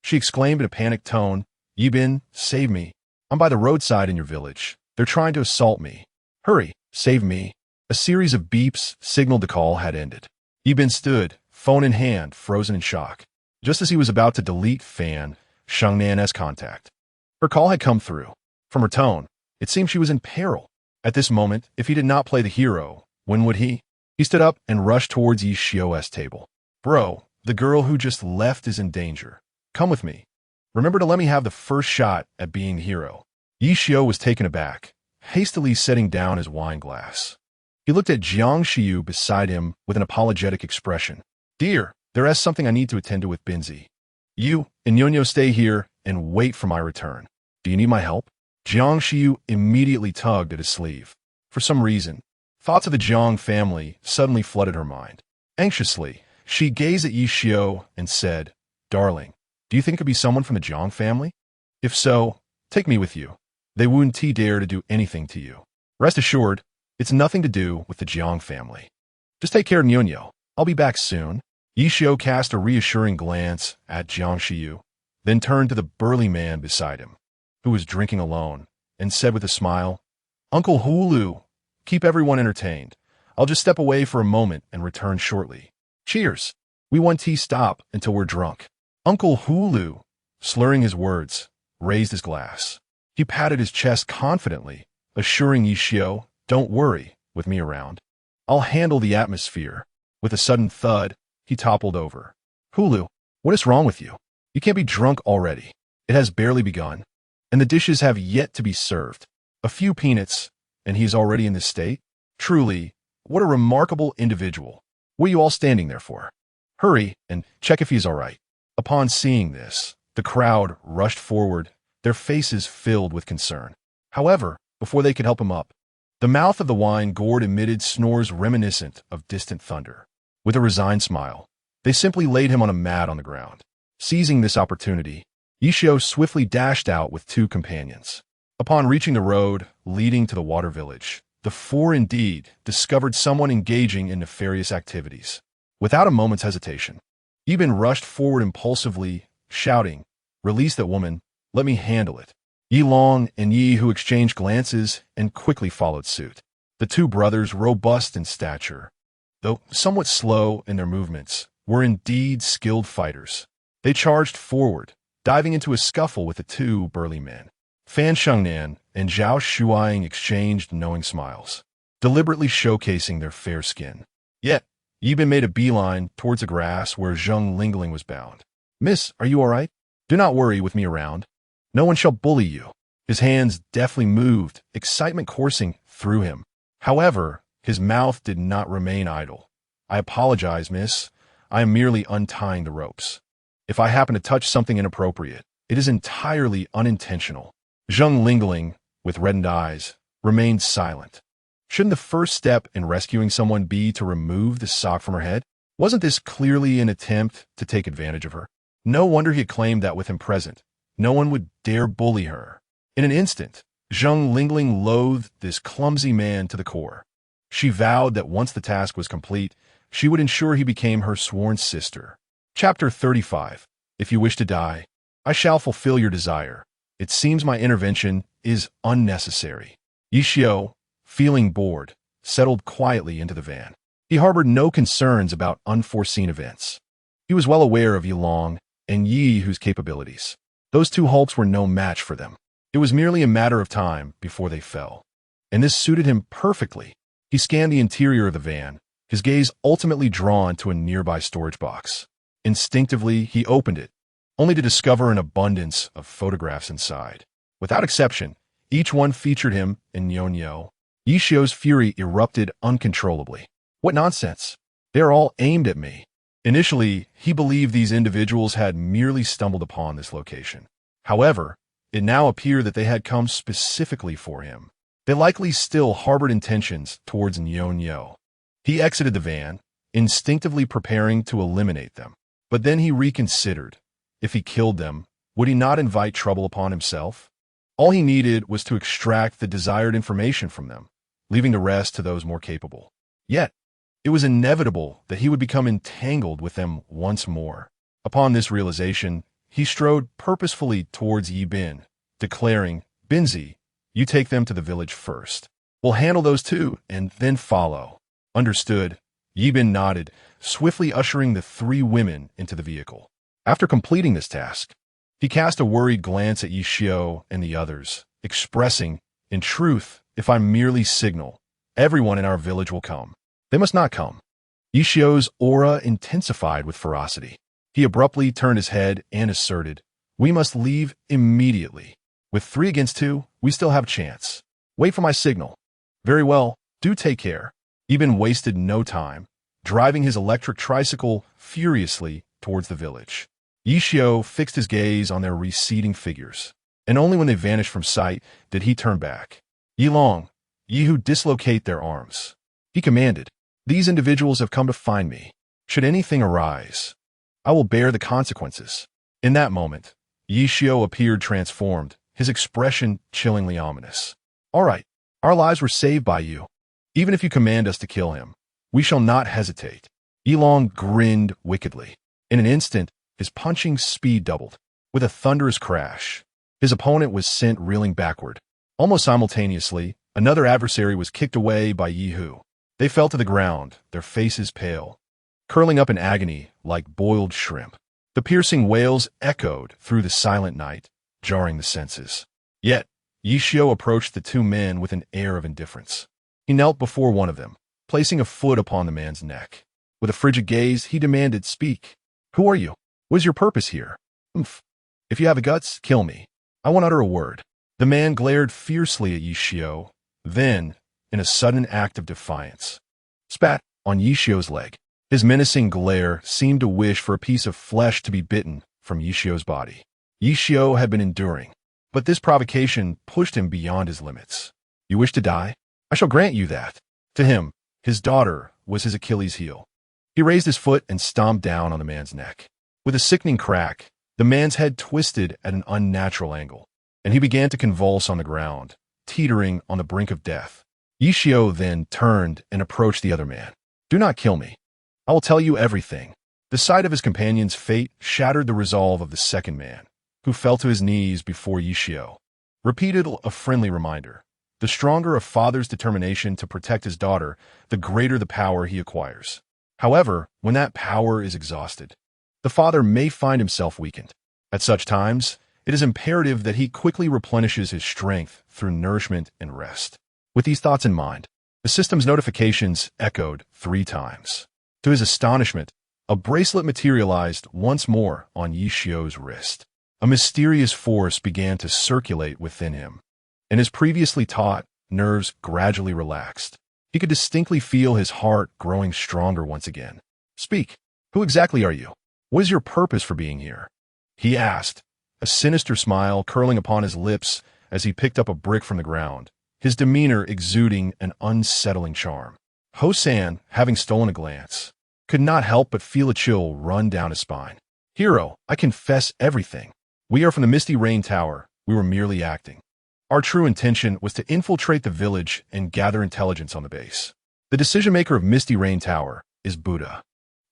she exclaimed in a panicked tone, Yi Bin, save me. I'm by the roadside in your village. They're trying to assault me. Hurry, save me. A series of beeps signaled the call had ended. Yi Bin stood, phone in hand, frozen in shock, just as he was about to delete Fan Shengnan's contact. Her call had come through. From her tone, it seemed she was in peril. At this moment, if he did not play the hero, when would he? He stood up and rushed towards Yi Xiao's table. Bro, the girl who just left is in danger. Come with me. Remember to let me have the first shot at being the hero. Yi Xiao was taken aback, hastily setting down his wine glass. He looked at Jiang Xiu beside him with an apologetic expression. Dear, there is something I need to attend to with Binzi. You and Nyonyo stay here and wait for my return. Do you need my help? Jiang Xiu immediately tugged at his sleeve. For some reason, thoughts of the Jiang family suddenly flooded her mind. Anxiously, she gazed at Yi Xiao and said, Darling, do you think it could be someone from the Jiang family? If so, take me with you. They wouldn't dare to do anything to you. Rest assured, it's nothing to do with the Jiang family. Just take care of Nyonyo. I'll be back soon. Yi Xiao cast a reassuring glance at Jiang Xiu, then turned to the burly man beside him, who was drinking alone, and said with a smile, Uncle Hulu, keep everyone entertained. I'll just step away for a moment and return shortly. Cheers. We won't stop until we're drunk. Uncle Hulu, slurring his words, raised his glass. He patted his chest confidently, assuring Yi Xiao, don't worry, with me around. I'll handle the atmosphere. With a sudden thud, he toppled over. Hulu, what is wrong with you? You can't be drunk already. It has barely begun, and the dishes have yet to be served. A few peanuts, and he's already in this state? Truly, what a remarkable individual. What are you all standing there for? Hurry and check if he's all right. Upon seeing this, the crowd rushed forward, their faces filled with concern. However, before they could help him up, The mouth of the wine-gourd emitted snores reminiscent of distant thunder. With a resigned smile, they simply laid him on a mat on the ground. Seizing this opportunity, Yishio swiftly dashed out with two companions. Upon reaching the road leading to the water village, the four indeed discovered someone engaging in nefarious activities. Without a moment's hesitation, Eben rushed forward impulsively, shouting, "Release that woman, let me handle it." Yi Long and Yi Hu exchanged glances and quickly followed suit. The two brothers, robust in stature, though somewhat slow in their movements, were indeed skilled fighters. They charged forward, diving into a scuffle with the two burly men. Fan Shengnan and Zhao Shuaying exchanged knowing smiles, deliberately showcasing their fair skin. Yet, Yibin made a beeline towards the grass where Zheng Lingling was bound. "Miss, are you all right? Do not worry with me around. No one shall bully you." His hands deftly moved, excitement coursing through him. However, his mouth did not remain idle. "I apologize, miss. I am merely untying the ropes. If I happen to touch something inappropriate, it is entirely unintentional." Zheng Lingling, with reddened eyes, remained silent. Shouldn't the first step in rescuing someone be to remove the sock from her head? Wasn't this clearly an attempt to take advantage of her? No wonder he had claimed that with him present, no one would dare bully her. In an instant, Zheng Lingling loathed this clumsy man to the core. She vowed that once the task was complete, she would ensure he became her sworn sister. Chapter 35. If you wish to die, I shall fulfill your desire. It seems my intervention is unnecessary. Yishio, feeling bored, settled quietly into the van. He harbored no concerns about unforeseen events. He was well aware of Yi Long and Yi Hu's capabilities. Those two hulks were no match for them. It was merely a matter of time before they fell. And this suited him perfectly. He scanned the interior of the van, his gaze ultimately drawn to a nearby storage box. Instinctively, he opened it, only to discover an abundance of photographs inside. Without exception, each one featured him in Nyonyo. Yishio's fury erupted uncontrollably. What nonsense! They are all aimed at me. Initially, he believed these individuals had merely stumbled upon this location. However, it now appeared that they had come specifically for him. They likely still harbored intentions towards Nyonyo. He exited the van, instinctively preparing to eliminate them. But then he reconsidered. If he killed them, would he not invite trouble upon himself? All he needed was to extract the desired information from them, leaving the rest to those more capable. Yet, it was inevitable that he would become entangled with them once more. Upon this realization, he strode purposefully towards Yi Bin, declaring, "Binzi, you take them to the village first. We'll handle those two and then follow." Understood. Yi Bin nodded, swiftly ushering the three women into the vehicle. After completing this task, he cast a worried glance at Yishio and the others, expressing, "In truth, if I merely signal, everyone in our village will come. They must not come." Yishio's aura intensified with ferocity. He abruptly turned his head and asserted, "We must leave immediately. With 3 against 2, we still have a chance. Wait for my signal." "Very well, do take care." Eben wasted no time, driving his electric tricycle furiously towards the village. Yishio fixed his gaze on their receding figures, and only when they vanished from sight did he turn back. "Yi Long, Yi Hu, dislocate their arms." He commanded, "These individuals have come to find me. Should anything arise, I will bear the consequences." In that moment, Yishio appeared transformed, his expression chillingly ominous. "All right, our lives were saved by you. Even if you command us to kill him, we shall not hesitate." Yi Long grinned wickedly. In an instant, his punching speed doubled. With a thunderous crash, his opponent was sent reeling backward. Almost simultaneously, another adversary was kicked away by Yi Hu. They fell to the ground, their faces pale, curling up in agony like boiled shrimp. The piercing wails echoed through the silent night, jarring the senses. Yet, Yishio approached the two men with an air of indifference. He knelt before one of them, placing a foot upon the man's neck. With a frigid gaze, he demanded, "Speak. Who are you? What is your purpose here?" "Umph. If you have the guts, kill me. I won't utter a word." The man glared fiercely at Yishio, then, in a sudden act of defiance, spat on Yishio's leg. His menacing glare seemed to wish for a piece of flesh to be bitten from Yishio's body. Yishio had been enduring, but this provocation pushed him beyond his limits. "You wish to die? I shall grant you that. To him, his daughter was his Achilles heel. He raised his foot and stomped down on the man's neck. With a sickening crack, the man's head twisted at an unnatural angle, and he began to convulse on the ground, teetering on the brink of death. Yishio then turned and approached the other man. Do not kill me. I will tell you everything. The sight of his companion's fate shattered the resolve of the second man, who fell to his knees before Yishio. Repeated a friendly reminder. The stronger a father's determination to protect his daughter, the greater the power he acquires. However, when that power is exhausted, the father may find himself weakened. At such times, it is imperative that he quickly replenishes his strength through nourishment and rest. With these thoughts in mind, the system's notifications echoed 3 times. To his astonishment, a bracelet materialized once more on Yishio's wrist. A mysterious force began to circulate within him, and his previously taut nerves gradually relaxed. He could distinctly feel his heart growing stronger once again. Speak. Who exactly are you? What is your purpose for being here? He asked, a sinister smile curling upon his lips as he picked up a brick from the ground, his demeanor exuding an unsettling charm. Hosan, having stolen a glance, could not help but feel a chill run down his spine. Hero, I confess everything. We are from the Misty Rain Tower. We were merely acting. Our true intention was to infiltrate the village and gather intelligence on the base. The decision-maker of Misty Rain Tower is Buddha,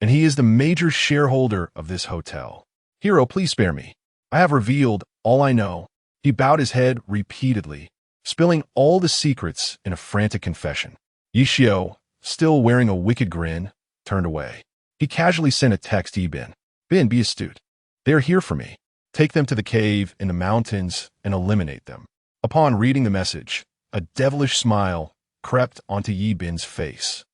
and he is the major shareholder of this hotel. Hero, please spare me. I have revealed all I know. He bowed his head repeatedly, spilling all the secrets in a frantic confession. Yishio, still wearing a wicked grin, turned away. He casually sent a text to Bin. Bin, be astute. They are here for me. Take them to the cave in the mountains and eliminate them. Upon reading the message, a devilish smile crept onto Yi Bin's face,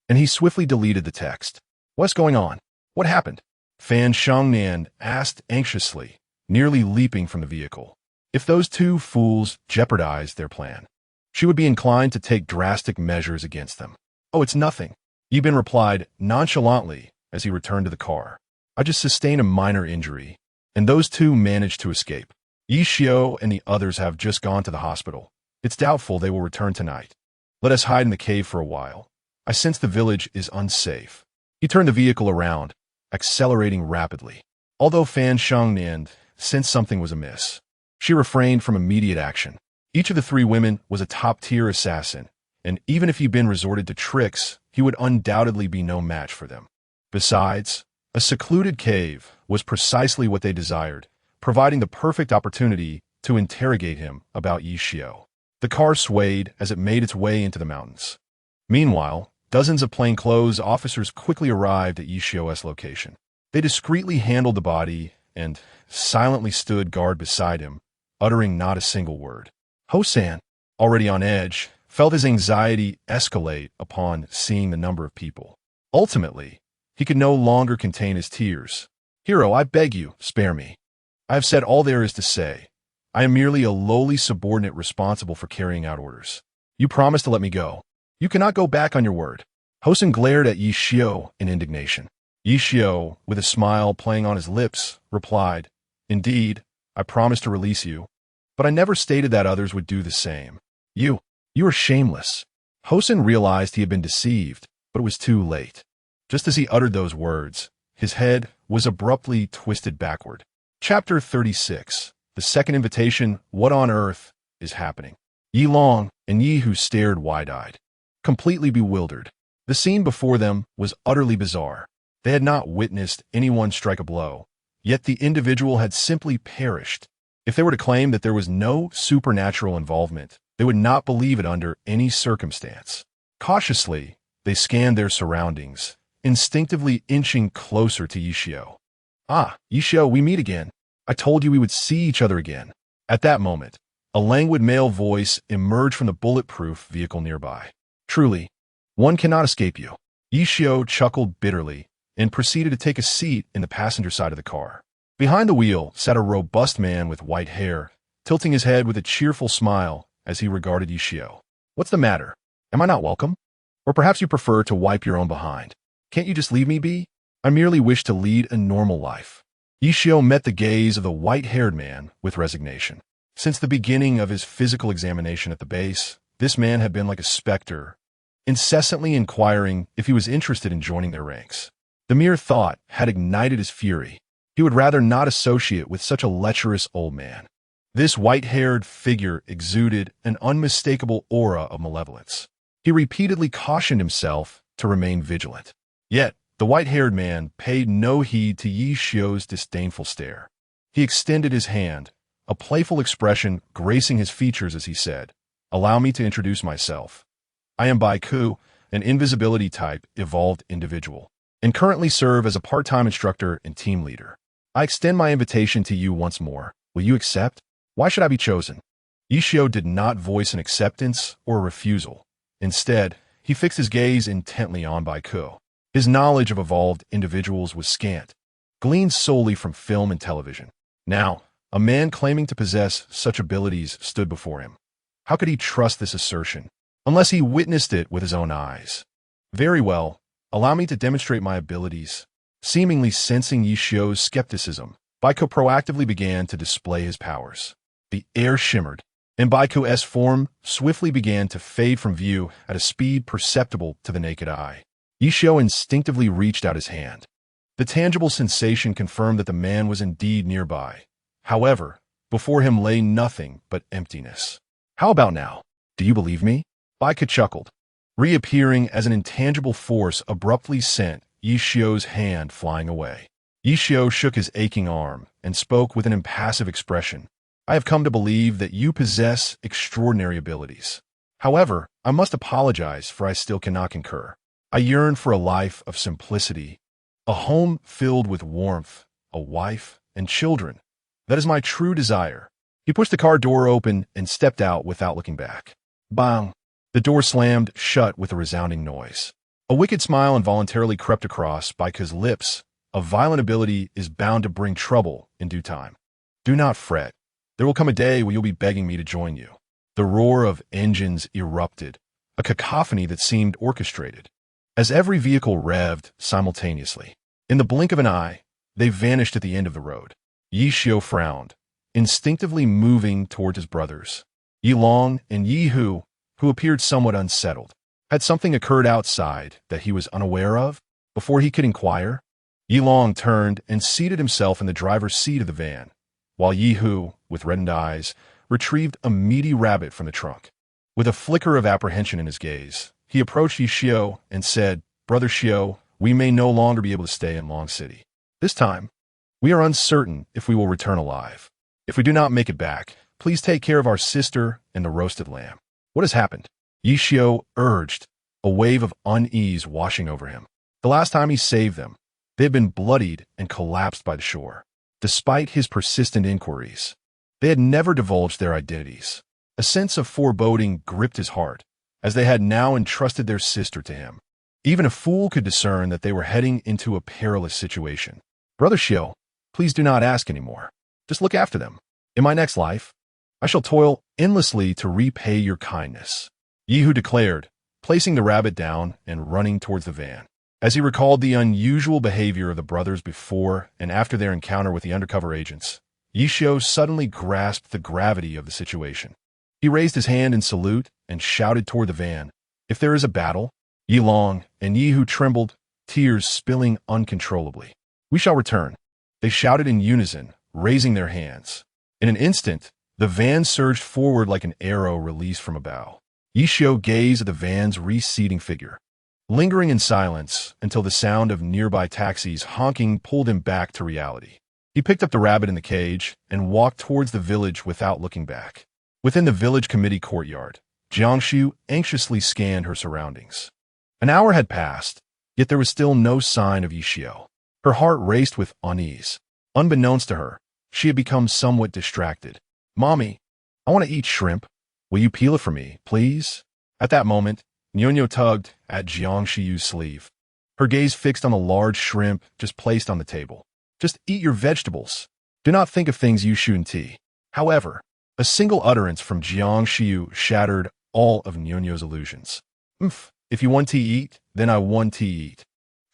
and he swiftly deleted the text. What's going on? What happened? Fan Shangnan asked anxiously, nearly leaping from the vehicle. If those 2 fools jeopardized their plan, she would be inclined to take drastic measures against them. Oh, it's nothing. Yi Bin replied nonchalantly as he returned to the car. I just sustained a minor injury, and those 2 managed to escape. Yishio and the others have just gone to the hospital. It's doubtful they will return tonight. Let us hide in the cave for a while. I sense the village is unsafe. He turned the vehicle around, accelerating rapidly. Although Fan Shangnan sensed something was amiss, she refrained from immediate action. Each of the 3 women was a top-tier assassin, and even if Yi Bin resorted to tricks, he would undoubtedly be no match for them. Besides, a secluded cave was precisely what they desired, providing the perfect opportunity to interrogate him about Yishio. The car swayed as it made its way into the mountains. Meanwhile, dozens of plainclothes officers quickly arrived at Yishio's location. They discreetly handled the body and silently stood guard beside him, uttering not a single word. Hosan, already on edge, felt his anxiety escalate upon seeing the number of people. Ultimately, he could no longer contain his tears. Hero, I beg you, spare me. I have said all there is to say. I am merely a lowly subordinate responsible for carrying out orders. You promised to let me go. You cannot go back on your word. Hosan glared at Yishio in indignation. Yishio, with a smile playing on his lips, replied, Indeed, I promised to release you, but I never stated that others would do the same. You are shameless. Hosan realized he had been deceived, but it was too late. Just as he uttered those words, his head was abruptly twisted backward. Chapter 36. The second invitation, What on earth is happening? Yi Long and Yi Hu stared wide-eyed, completely bewildered. The scene before them was utterly bizarre. They had not witnessed anyone strike a blow, yet the individual had simply perished. If they were to claim that there was no supernatural involvement, they would not believe it under any circumstance. Cautiously, they scanned their surroundings, instinctively inching closer to Yishio. Ah, Yishio, we meet again. I told you we would see each other again. At that moment, a languid male voice emerged from the bulletproof vehicle nearby. Truly, one cannot escape you. Yishio chuckled bitterly and proceeded to take a seat in the passenger side of the car. Behind the wheel sat a robust man with white hair, tilting his head with a cheerful smile as he regarded Yishio. What's the matter? Am I not welcome? Or perhaps you prefer to wipe your own behind? Can't you just leave me be? I merely wish to lead a normal life. Yishio met the gaze of the white-haired man with resignation. Since the beginning of his physical examination at the base, this man had been like a specter, incessantly inquiring if he was interested in joining their ranks. The mere thought had ignited his fury. He would rather not associate with such a lecherous old man. This white-haired figure exuded an unmistakable aura of malevolence. He repeatedly cautioned himself to remain vigilant. Yet, the white-haired man paid no heed to Yi Xiu's disdainful stare. He extended his hand, a playful expression gracing his features as he said, "Allow me to introduce myself. I am Bai Ku, an invisibility-type evolved individual, and currently serve as a part-time instructor and team leader. I extend my invitation to you once more. Will you accept? Why should I be chosen?" Yi Xiu did not voice an acceptance or a refusal. Instead, he fixed his gaze intently on Bai Ku. His knowledge of evolved individuals was scant, gleaned solely from film and television. Now, a man claiming to possess such abilities stood before him. How could he trust this assertion, unless he witnessed it with his own eyes? "Very well, allow me to demonstrate my abilities." Seemingly sensing Yi Xiu's skepticism, Bai Ku proactively began to display his powers. The air shimmered, and Bai Ku's form swiftly began to fade from view at a speed perceptible to the naked eye. Yi Xiu instinctively reached out his hand. The tangible sensation confirmed that the man was indeed nearby. However, before him lay nothing but emptiness. "How about now? Do you believe me?" Bai Ku chuckled. Reappearing as an intangible force abruptly sent Yi Xiu's hand flying away. Yi Xiu shook his aching arm and spoke with an impassive expression. "I have come to believe that you possess extraordinary abilities. However, I must apologize, for I still cannot concur. I yearn for a life of simplicity, a home filled with warmth, a wife, and children. That is my true desire." He pushed the car door open and stepped out without looking back. Bang! The door slammed shut with a resounding noise. A wicked smile involuntarily crept across Bai Ku's lips. A violent ability is bound to bring trouble in due time. "Do not fret. There will come a day when you'll be begging me to join you." The roar of engines erupted, a cacophony that seemed orchestrated, as every vehicle revved simultaneously. In the blink of an eye, they vanished at the end of the road. Yi Xiu frowned, instinctively moving toward his brothers. Yi Long and Yi Hu, who appeared somewhat unsettled. Had something occurred outside that he was unaware of? Before he could inquire, Yi Long turned and seated himself in the driver's seat of the van, while Yi Hu, with reddened eyes, retrieved a meaty rabbit from the trunk. With a flicker of apprehension in his gaze, he approached Yi Xiu and said, "Brother Xiu, we may no longer be able to stay in Long City. This time, we are uncertain if we will return alive. If we do not make it back, please take care of our sister and the roasted lamb." "What has happened?" Yi Xiu urged, a wave of unease washing over him. The last time he saved them, they had been bloodied and collapsed by the shore. Despite his persistent inquiries, they had never divulged their identities. A sense of foreboding gripped his heart, as they had now entrusted their sister to him. Even a fool could discern that they were heading into a perilous situation. "Brother Xiu, please do not ask anymore. Just look after them. In my next life, I shall toil endlessly to repay your kindness," Yi Hu declared, placing the rabbit down and running towards the van. As he recalled the unusual behavior of the brothers before and after their encounter with the undercover agents, Yi Xiu suddenly grasped the gravity of the situation. He raised his hand in salute and shouted toward the van, "If there is a battle," Yi Long and Yi Hu trembled, tears spilling uncontrollably. "We shall return," they shouted in unison, raising their hands. In an instant, the van surged forward like an arrow released from a bow. Yi Xiu gazed at the van's receding figure, lingering in silence until the sound of nearby taxis honking pulled him back to reality. He picked up the rabbit in the cage and walked towards the village without looking back. Within the village committee courtyard, Jiangxiu anxiously scanned her surroundings. An hour had passed, yet there was still no sign of Yi Xiu. Her heart raced with unease. Unbeknownst to her, she had become somewhat distracted. "Mommy, I want to eat shrimp. Will you peel it for me, please?" At that moment, Nyonyo tugged at Jiangxiu's sleeve, her gaze fixed on the large shrimp just placed on the table. "Just eat your vegetables. Do not think of things you shouldn't tea." However, a single utterance from Jiangxiu shattered all of Nyonyo's illusions. If you want to eat, then I want to eat."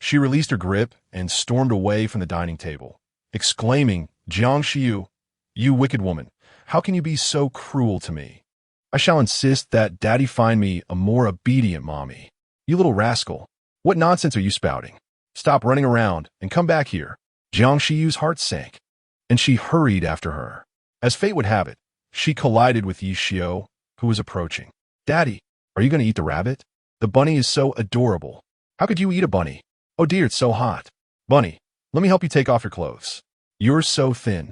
She released her grip and stormed away from the dining table, exclaiming, "Jiangxiu, you wicked woman, how can you be so cruel to me?" I shall insist that daddy find me a more obedient mommy. You little rascal. What nonsense are you spouting? Stop running around and come back here. Jiang Shiyu's heart sank, and she hurried after her. As fate would have it, she collided with Yi Xiao, who was approaching. Daddy, are you going to eat the rabbit? The bunny is so adorable. How could you eat a bunny? Oh dear, it's so hot. Bunny, let me help you take off your clothes. You're so thin.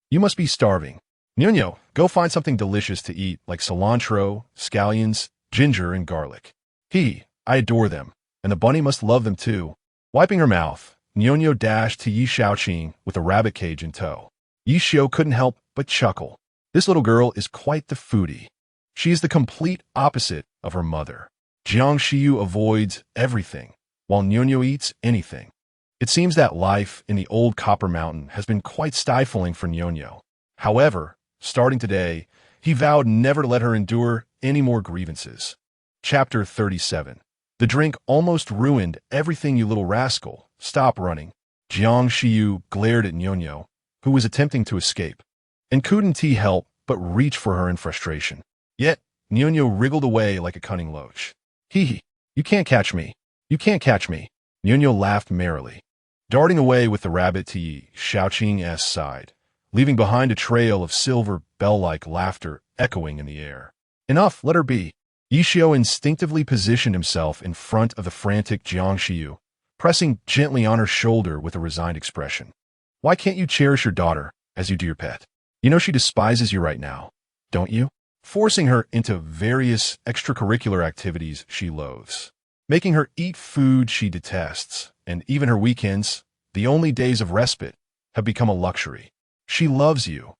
You must be starving. Nyonyo, go find something delicious to eat like cilantro, scallions, ginger, and garlic. I adore them, and the bunny must love them too. Wiping her mouth, Nyonyo dashed to Yi Xiaoqing with a rabbit cage in tow. Yi Xiao couldn't help but chuckle. This little girl is quite the foodie. She is the complete opposite of her mother. Jiang Shiyu avoids everything, while Nyonyo eats anything. It seems that life in the old Copper Mountain has been quite stifling for Nyonyo. However, starting today, he vowed never to let her endure any more grievances. Chapter 37. The drink almost ruined everything, you little rascal. Stop running. Jiang Shiyu glared at Nyonyo, who was attempting to escape, and couldn't he help but reach for her in frustration. Yet, Nyonyo wriggled away like a cunning loach. You can't catch me. You can't catch me. Nyonyo laughed merrily, darting away with the rabbit to Yi Xiaoqing's side, leaving behind a trail of silver bell-like laughter echoing in the air. Enough, let her be. Yi Xiao instinctively positioned himself in front of the frantic Jiang Shiyu, pressing gently on her shoulder with a resigned expression. Why can't you cherish your daughter as you do your pet? You know she despises you right now, don't you? Forcing her into various extracurricular activities she loathes, making her eat food she detests, and even her weekends, the only days of respite, have become a luxury. She loves you,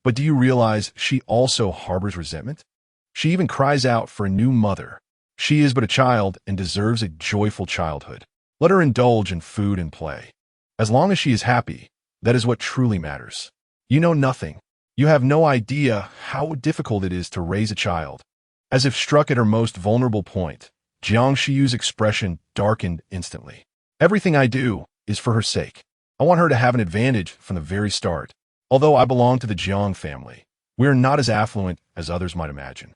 but do you realize she also harbors resentment? She even cries out for a new mother. She is but a child and deserves a joyful childhood. Let her indulge in food and play. As long as she is happy, that is what truly matters. You know nothing. You have no idea how difficult it is to raise a child. As if struck at her most vulnerable point, Jiang Shiyu's expression darkened instantly. Everything I do is for her sake. I want her to have an advantage from the very start. Although I belong to the Jiang family, we are not as affluent as others might imagine.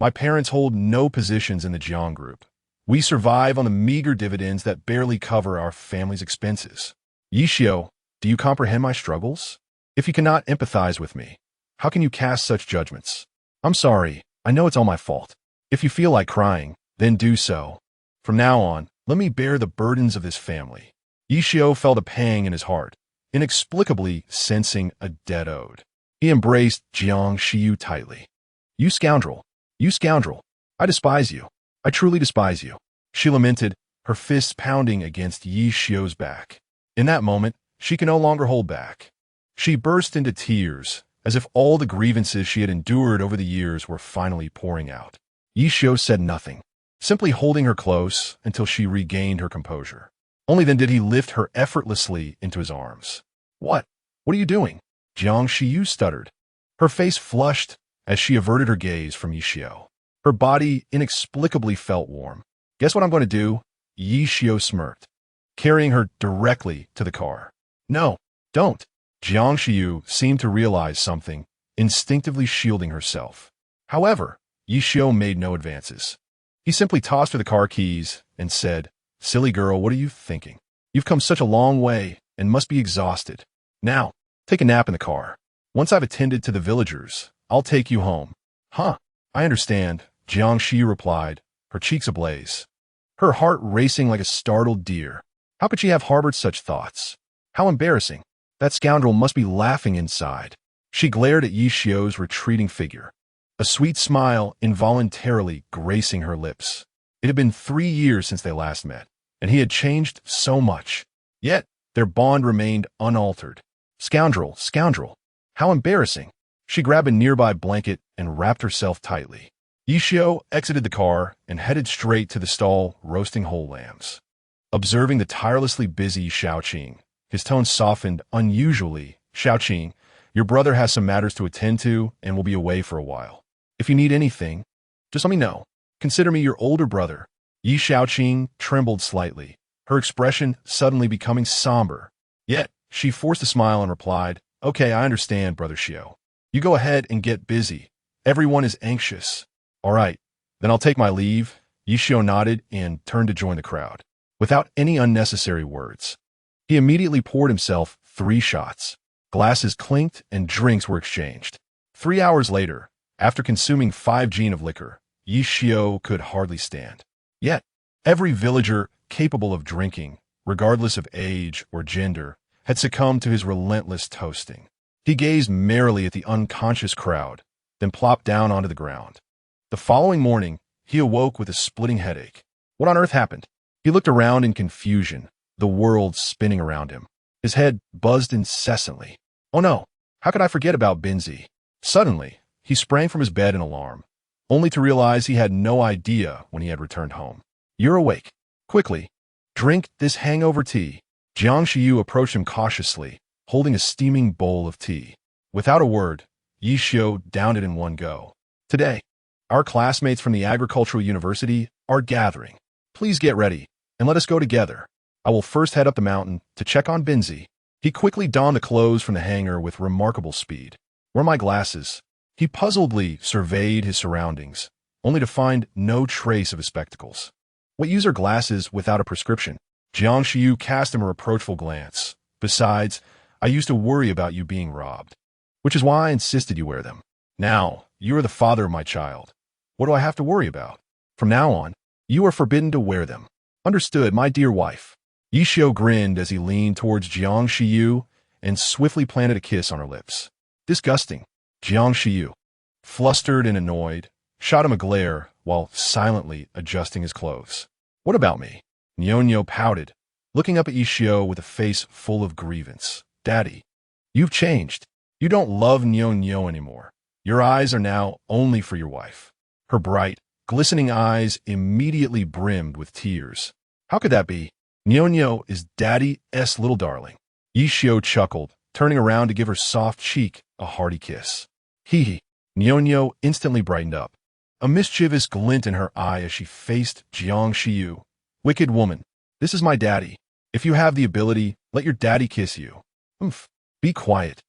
My parents hold no positions in the Jiang group. We survive on the meager dividends that barely cover our family's expenses. Yi Xiao, do you comprehend my struggles? If you cannot empathize with me, how can you cast such judgments? I'm sorry, I know it's all my fault. If you feel like crying, then do so. From now on, let me bear the burdens of this family. Yi Xiao felt a pang in his heart, inexplicably sensing a debt owed. He embraced Jiang Shiyu tightly. You scoundrel! You scoundrel! I despise you. I truly despise you. She lamented, her fists pounding against Yi Xiao's back. In that moment, she could no longer hold back. She burst into tears, as if all the grievances she had endured over the years were finally pouring out. Yi Xiao said nothing, simply holding her close until she regained her composure. Only then did he lift her effortlessly into his arms. What? What are you doing? Jiang Shiyu stuttered. Her face flushed as she averted her gaze from Yi Xiao. Her body inexplicably felt warm. Guess what I'm going to do? Yi Xiao smirked, carrying her directly to the car. No, don't. Jiang Shiyu seemed to realize something, instinctively shielding herself. However, Yi Xiao made no advances. He simply tossed her the car keys and said, Silly girl, what are you thinking? You've come such a long way and must be exhausted. Now, take a nap in the car. Once I've attended to the villagers, I'll take you home. Huh, I understand, Jiang Shiyu replied, her cheeks ablaze, her heart racing like a startled deer. How could she have harbored such thoughts? How embarrassing. That scoundrel must be laughing inside. She glared at Yi Xiao's retreating figure, a sweet smile involuntarily gracing her lips. It had been 3 years since they last met, and he had changed so much. Yet, their bond remained unaltered. Scoundrel, scoundrel. How embarrassing. She grabbed a nearby blanket and wrapped herself tightly. Yi Xiao exited the car and headed straight to the stall roasting whole lambs. Observing the tirelessly busy Xiaoqing, his tone softened unusually. Xiaoqing, your brother has some matters to attend to and will be away for a while. If you need anything, just let me know. Consider me your older brother. Yi Xiaoqing trembled slightly, her expression suddenly becoming somber. Yet, she forced a smile and replied, Okay, I understand, Brother Xiao. You go ahead and get busy. Everyone is anxious. All right, then I'll take my leave. Yishio nodded and turned to join the crowd. Without any unnecessary words, he immediately poured himself 3 shots. Glasses clinked and drinks were exchanged. 3 hours later, after consuming 5 gin of liquor, Yishio could hardly stand. Yet, every villager capable of drinking, regardless of age or gender, had succumbed to his relentless toasting. He gazed merrily at the unconscious crowd, then plopped down onto the ground. The following morning, he awoke with a splitting headache. What on earth happened? He looked around in confusion, the world spinning around him. His head buzzed incessantly. Oh no, how could I forget about Binzi? Suddenly, he sprang from his bed in alarm, only to realize he had no idea when he had returned home. You're awake. Quickly, drink this hangover tea. Jiang Shiyu approached him cautiously, holding a steaming bowl of tea. Without a word, Yishio downed it in one go. Today, our classmates from the Agricultural University are gathering. Please get ready, and let us go together. I will first head up the mountain to check on Binzi. He quickly donned the clothes from the hanger with remarkable speed. Where are my glasses? He puzzledly surveyed his surroundings, only to find no trace of his spectacles. What use are glasses without a prescription? Jiang Shiyu cast him a reproachful glance. Besides, I used to worry about you being robbed, which is why I insisted you wear them. Now, you are the father of my child. What do I have to worry about? From now on, you are forbidden to wear them. Understood, my dear wife. Yishio grinned as he leaned towards Jiang Shiyu and swiftly planted a kiss on her lips. Disgusting. Jiang Shiyu, flustered and annoyed, shot him a glare while silently adjusting his clothes. What about me? Nyonyo pouted, looking up at Yishio with a face full of grievance. Daddy, you've changed. You don't love Nyonyo anymore. Your eyes are now only for your wife. Her bright, glistening eyes immediately brimmed with tears. How could that be? Nyonyo is Daddy's little darling. Yishio chuckled, turning around to give her soft cheek a hearty kiss. Hee hee. Nyonyo instantly brightened up, a mischievous glint in her eye as she faced Jiang Shiyu. Wicked woman, this is my daddy. If you have the ability, let your daddy kiss you. Be quiet.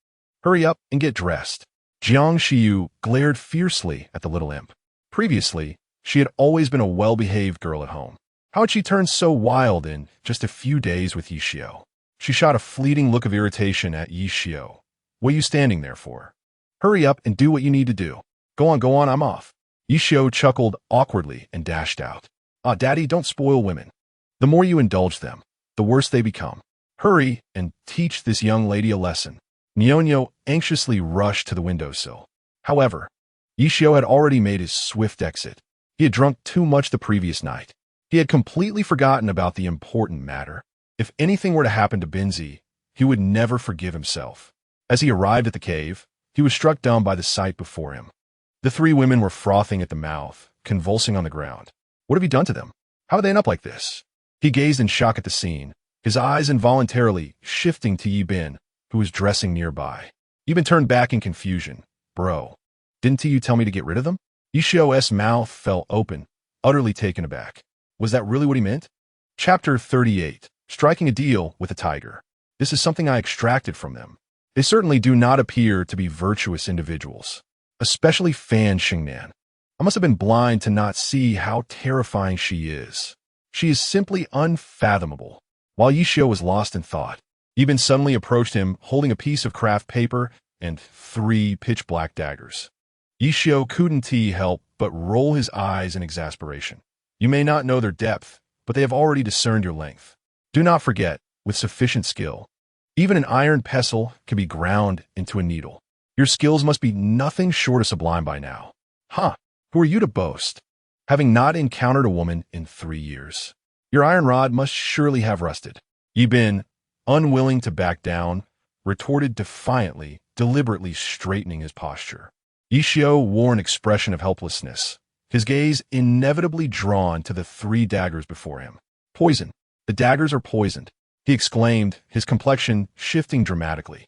Hurry up and get dressed. Jiang Shiyu glared fiercely at the little imp. Previously, she had always been a well-behaved girl at home. How had she turned so wild in just a few days with Yishio? She shot a fleeting look of irritation at Yishio. What are you standing there for? Hurry up and do what you need to do. Go on, I'm off. Yishio chuckled awkwardly and dashed out. Daddy, don't spoil women. The more you indulge them, the worse they become. Hurry and teach this young lady a lesson. Nyonyo anxiously rushed to the windowsill. However, Yishio had already made his swift exit. He had drunk too much the previous night. He had completely forgotten about the important matter. If anything were to happen to Binzi, he would never forgive himself. As he arrived at the cave, he was struck dumb by the sight before him. The 3 women were frothing at the mouth, convulsing on the ground. What have you done to them? How did they end up like this? He gazed in shock at the scene, his eyes involuntarily shifting to Yi Bin, who was dressing nearby. Yi Bin turned back in confusion. Bro, didn't you tell me to get rid of them? Yishio's mouth fell open, utterly taken aback. Was that really what he meant? Chapter 38. Striking a deal with a tiger. This is something I extracted from them. They certainly do not appear to be virtuous individuals, especially Fan Xingnan. I must have been blind to not see how terrifying she is. She is simply unfathomable. While Yishio was lost in thought, Yi Bin suddenly approached him holding a piece of craft paper and 3 pitch-black daggers. Yishio couldn't help but roll his eyes in exasperation. You may not know their depth, but they have already discerned your length. Do not forget, with sufficient skill, even an iron pestle can be ground into a needle. Your skills must be nothing short of sublime by now. Who are you to boast, having not encountered a woman in 3 years? Your iron rod must surely have rusted. Yi Bin, unwilling to back down, retorted defiantly, deliberately straightening his posture. Yishio wore an expression of helplessness, his gaze inevitably drawn to the 3 daggers before him. Poison. The daggers are poisoned, he exclaimed, his complexion shifting dramatically.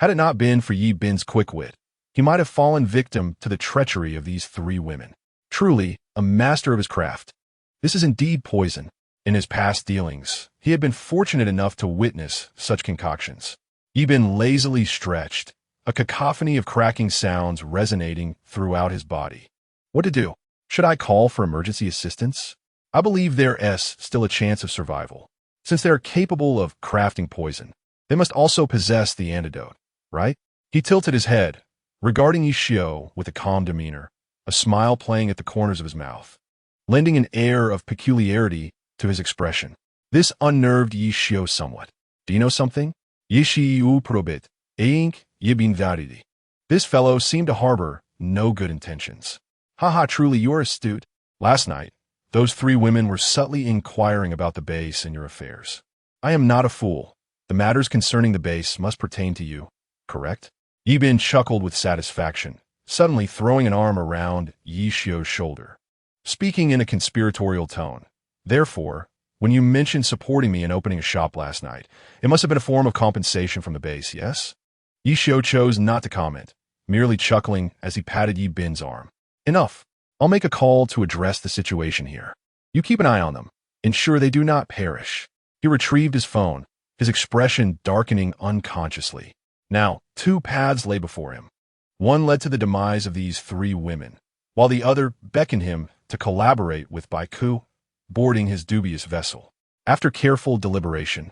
Had it not been for Yi Bin's quick wit, he might have fallen victim to the treachery of these 3 women. Truly, a master of his craft. This is indeed poison. In his past dealings, he had been fortunate enough to witness such concoctions. Yi Bin lazily stretched, a cacophony of cracking sounds resonating throughout his body. What to do? Should I call for emergency assistance? I believe there's still a chance of survival. Since they are capable of crafting poison, they must also possess the antidote, right? He tilted his head, regarding Ishio with a calm demeanor, a smile playing at the corners of his mouth, lending an air of peculiarity to his expression. This unnerved Ishio somewhat. Do you know something? Yishiu probit, eink yibin varidi. This fellow seemed to harbor no good intentions. Haha, truly you are astute. Last night, those three women were subtly inquiring about the base and your affairs. I am not a fool. The matters concerning the base must pertain to you, correct? Yibin chuckled with satisfaction, suddenly throwing an arm around Yishio's shoulder, speaking in a conspiratorial tone. Therefore, when you mentioned supporting me in opening a shop last night, it must have been a form of compensation from the base, yes? Yishio chose not to comment, merely chuckling as he patted Yibin's arm. Enough. I'll make a call to address the situation here. You keep an eye on them. Ensure they do not perish. He retrieved his phone, his expression darkening unconsciously. Now, two paths lay before him. One led to the demise of these three women, while the other beckoned him to collaborate with Baiku, boarding his dubious vessel. After careful deliberation,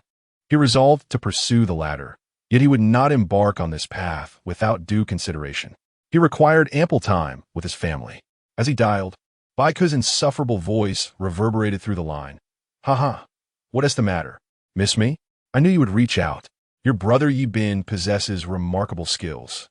he resolved to pursue the latter, yet he would not embark on this path without due consideration. He required ample time with his family. As he dialed, Baiku's insufferable voice reverberated through the line. Haha, what is the matter? Miss me? I knew you would reach out. Your brother Yibin possesses remarkable skills.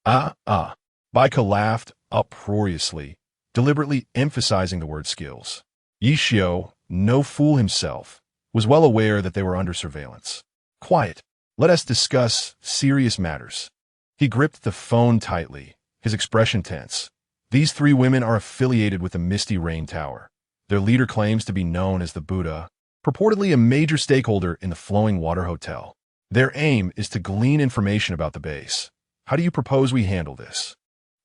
Baiku laughed uproariously, deliberately emphasizing the word skills. Yishio, no fool himself, was well aware that they were under surveillance. Quiet. Let us discuss serious matters. He gripped the phone tightly, his expression tense. These three women are affiliated with the Misty Rain Tower. Their leader claims to be known as the Buddha, purportedly a major stakeholder in the Flowing Water Hotel. Their aim is to glean information about the base. How do you propose we handle this?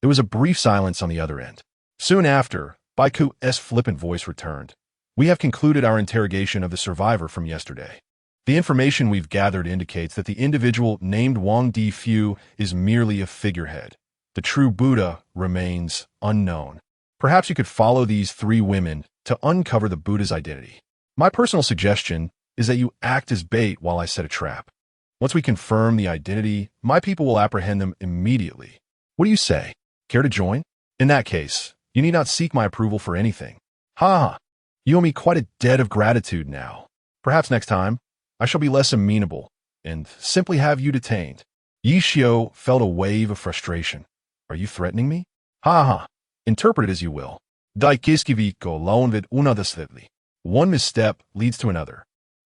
There was a brief silence on the other end. Soon after, Baiku's flippant voice returned. We have concluded our interrogation of the survivor from yesterday. The information we've gathered indicates that the individual named Wang Di-Fu is merely a figurehead. The true Buddha remains unknown. Perhaps you could follow these three women to uncover the Buddha's identity. My personal suggestion is that you act as bait while I set a trap. Once we confirm the identity, my people will apprehend them immediately. What do you say? Care to join? In that case, you need not seek my approval for anything. Ha! You owe me quite a debt of gratitude now. Perhaps next time, I shall be less amenable and simply have you detained. Yishio felt a wave of frustration. Are you threatening me? Ha! Interpret it as you will. Daikiskiviko launvid unadasletli. One misstep leads to another.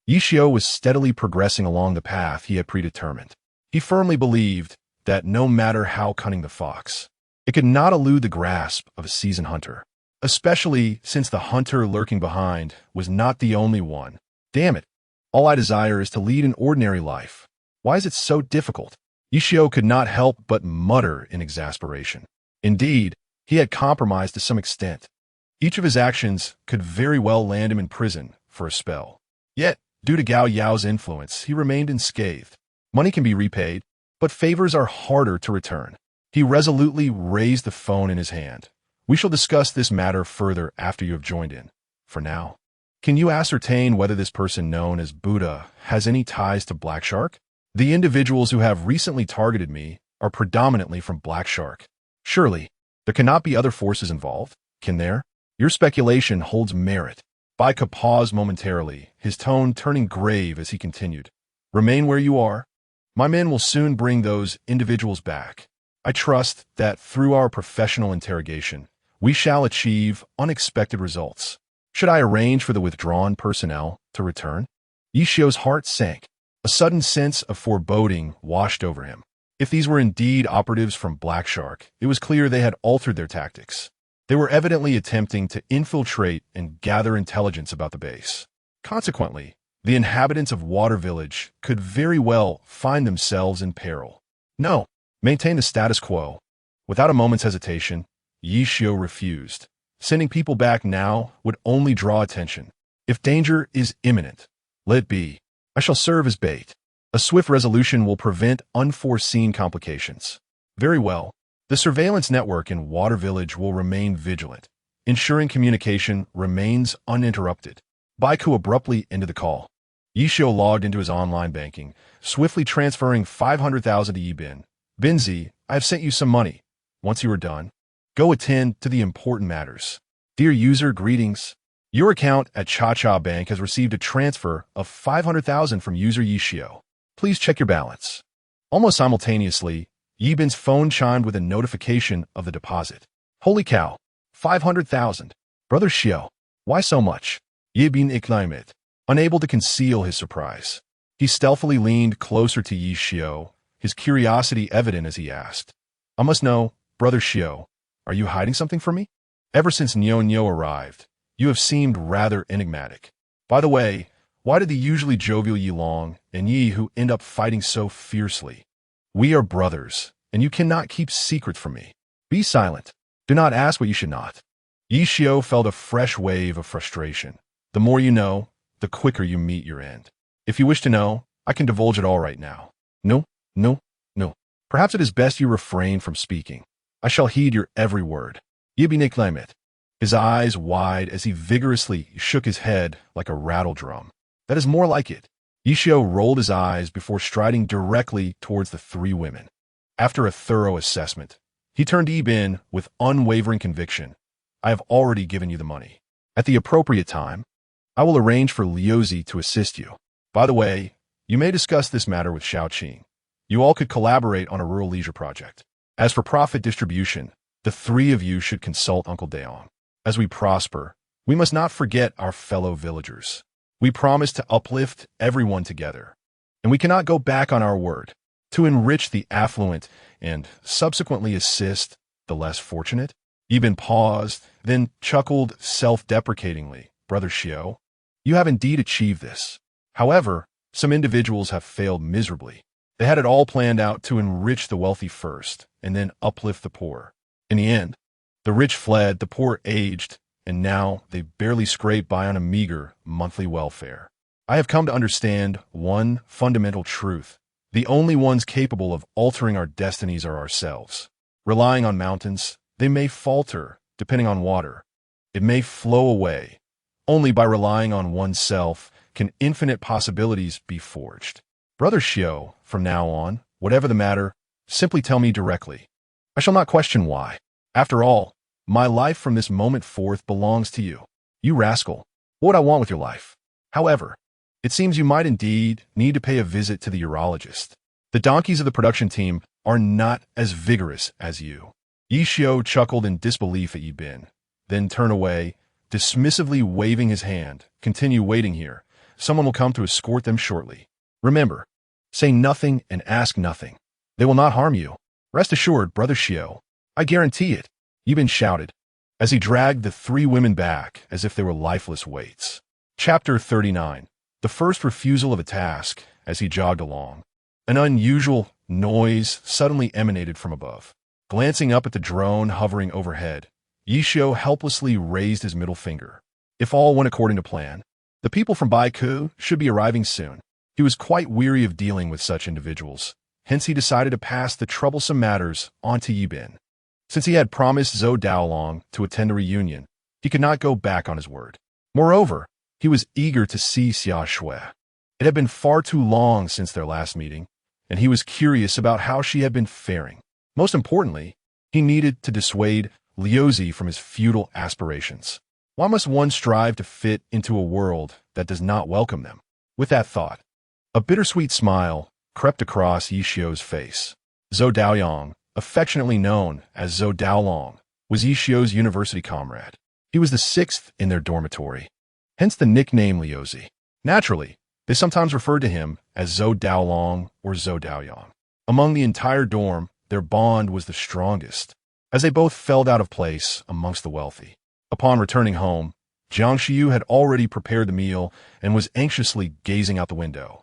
Yishio was steadily progressing along the path he had predetermined. He firmly believed that no matter how cunning the fox, it could not elude the grasp of a seasoned hunter, especially since the hunter lurking behind was not the only one. Damn it. All I desire is to lead an ordinary life. Why is it so difficult? Yishio could not help but mutter in exasperation. Indeed, he had compromised to some extent. Each of his actions could very well land him in prison for a spell. Yet, due to Gao Yao's influence, he remained unscathed. Money can be repaid, but favors are harder to return. He resolutely raised the phone in his hand. We shall discuss this matter further after you have joined in. For now, can you ascertain whether this person known as Buddha has any ties to Black Shark? The individuals who have recently targeted me are predominantly from Black Shark. Surely, there cannot be other forces involved, can there? Your speculation holds merit. Baiku paused momentarily, his tone turning grave as he continued. Remain where you are. My men will soon bring those individuals back. I trust that through our professional interrogation, we shall achieve unexpected results. Should I arrange for the withdrawn personnel to return? Yishio's heart sank. A sudden sense of foreboding washed over him. If these were indeed operatives from Black Shark, it was clear they had altered their tactics. They were evidently attempting to infiltrate and gather intelligence about the base. Consequently, the inhabitants of Water Village could very well find themselves in peril. No, maintain the status quo. Without a moment's hesitation, Yishio refused. Sending people back now would only draw attention. If danger is imminent, let it be. I shall serve as bait. A swift resolution will prevent unforeseen complications. Very well. The surveillance network in Water Village will remain vigilant. ensuring communication remains uninterrupted. Baiku abruptly ended the call. Yishio logged into his online banking, swiftly transferring 500,000 to Yibin. Binzi, I have sent you some money. Once you are done, go attend to the important matters. Dear user, greetings. Your account at Cha-Cha Bank has received a transfer of 500,000 from user Yishio. Please check your balance. Almost simultaneously, Yibin's phone chimed with a notification of the deposit. Holy cow! 500,000. Brother Shio, why so much? Yibin exclaimed, unable to conceal his surprise. He stealthily leaned closer to Yishio, his curiosity evident as he asked, I must know, Brother Shio, are you hiding something from me? Ever since Nyo arrived, you have seemed rather enigmatic. By the way, why did the usually jovial Yi Long and Yi Hu end up fighting so fiercely? We are brothers, and you cannot keep secrets from me. Be silent. Do not ask what you should not. Yishio felt a fresh wave of frustration. The more you know, the quicker you meet your end. If you wish to know, I can divulge it all right now. No. Perhaps it is best you refrain from speaking. I shall heed your every word. Yibin claimed, his eyes wide as he vigorously shook his head like a rattle drum. That is more like it. Yishio rolled his eyes before striding directly towards the three women. After a thorough assessment, he turned to Yibin with unwavering conviction. I have already given you the money. At the appropriate time, I will arrange for Liuzi to assist you. By the way, you may discuss this matter with Xiaoqing. You all could collaborate on a rural leisure project. As for profit distribution, the three of you should consult Uncle Daong. As we prosper, we must not forget our fellow villagers. We promise to uplift everyone together, and we cannot go back on our word. To enrich the affluent and subsequently assist the less fortunate? Yibin paused, then chuckled self-deprecatingly. Brother Shio, you have indeed achieved this. However, some individuals have failed miserably. They had it all planned out to enrich the wealthy first, and then uplift the poor. In the end, the rich fled, the poor aged, and now they barely scrape by on a meager monthly welfare. I have come to understand one fundamental truth. The only ones capable of altering our destinies are ourselves. Relying on mountains, they may falter, depending on water. It may flow away. Only by relying on oneself can infinite possibilities be forged. Brother Shio, from now on, whatever the matter, simply tell me directly. I shall not question why. After all, my life from this moment forth belongs to you. You rascal, what would I want with your life? However, it seems you might indeed need to pay a visit to the urologist. The donkeys of the production team are not as vigorous as you. Yishio chuckled in disbelief at Yibin, then turned away, dismissively waving his hand. Continue waiting here. Someone will come to escort them shortly. Remember, say nothing and ask nothing. They will not harm you. Rest assured, Brother Shio. I guarantee it. Yibin shouted, as he dragged the three women back as if they were lifeless weights. Chapter 39. The first refusal of a task. As he jogged along, an unusual noise suddenly emanated from above. Glancing up at the drone hovering overhead, Yishio helplessly raised his middle finger. If all went according to plan, the people from Baiku should be arriving soon. He was quite weary of dealing with such individuals, hence he decided to pass the troublesome matters on to Yibin. Since he had promised Zhou Daolong to attend a reunion, he could not go back on his word. Moreover, he was eager to see Xia Shui. It had been far too long since their last meeting, and he was curious about how she had been faring. Most importantly, he needed to dissuade Liuzi from his futile aspirations. Why must one strive to fit into a world that does not welcome them? With that thought, a bittersweet smile crept across Yishio's face. Zhou Daoyong, affectionately known as Zhou Daolong, was Yishio's university comrade. He was the sixth in their dormitory, hence the nickname Liuzi. Naturally, they sometimes referred to him as Zhou Daolong or Zhou Daoyong. Among the entire dorm, their bond was the strongest, as they both fell out of place amongst the wealthy. Upon returning home, Jiang Xiu had already prepared the meal and was anxiously gazing out the window.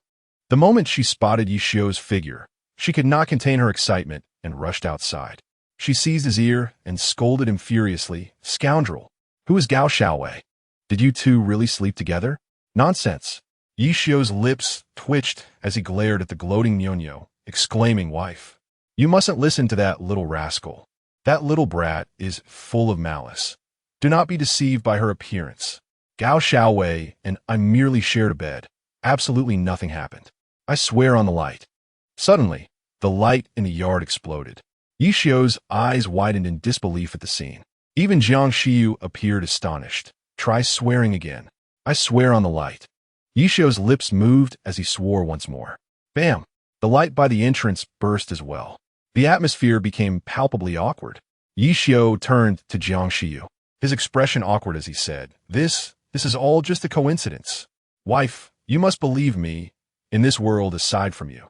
The moment she spotted Yishio's figure, she could not contain her excitement and rushed outside. She seized his ear and scolded him furiously. Scoundrel! Who is Gao Xiaowei? Did you two really sleep together? Nonsense! Yishio's lips twitched as he glared at the gloating Nyonyo, exclaiming, Wife, you mustn't listen to that little rascal. That little brat is full of malice. Do not be deceived by her appearance. Gao Xiaowei and I merely shared a bed. Absolutely nothing happened. I swear on the light. Suddenly, the light in the yard exploded. Yi Xiu's eyes widened in disbelief at the scene. Even Jiang Xiu appeared astonished. Try swearing again. I swear on the light. Yi Xiu's lips moved as he swore once more. Bam! The light by the entrance burst as well. The atmosphere became palpably awkward. Yi Xiu turned to Jiang Xiu, his expression awkward as he said, This is all just a coincidence. Wife, you must believe me, in this world aside from you,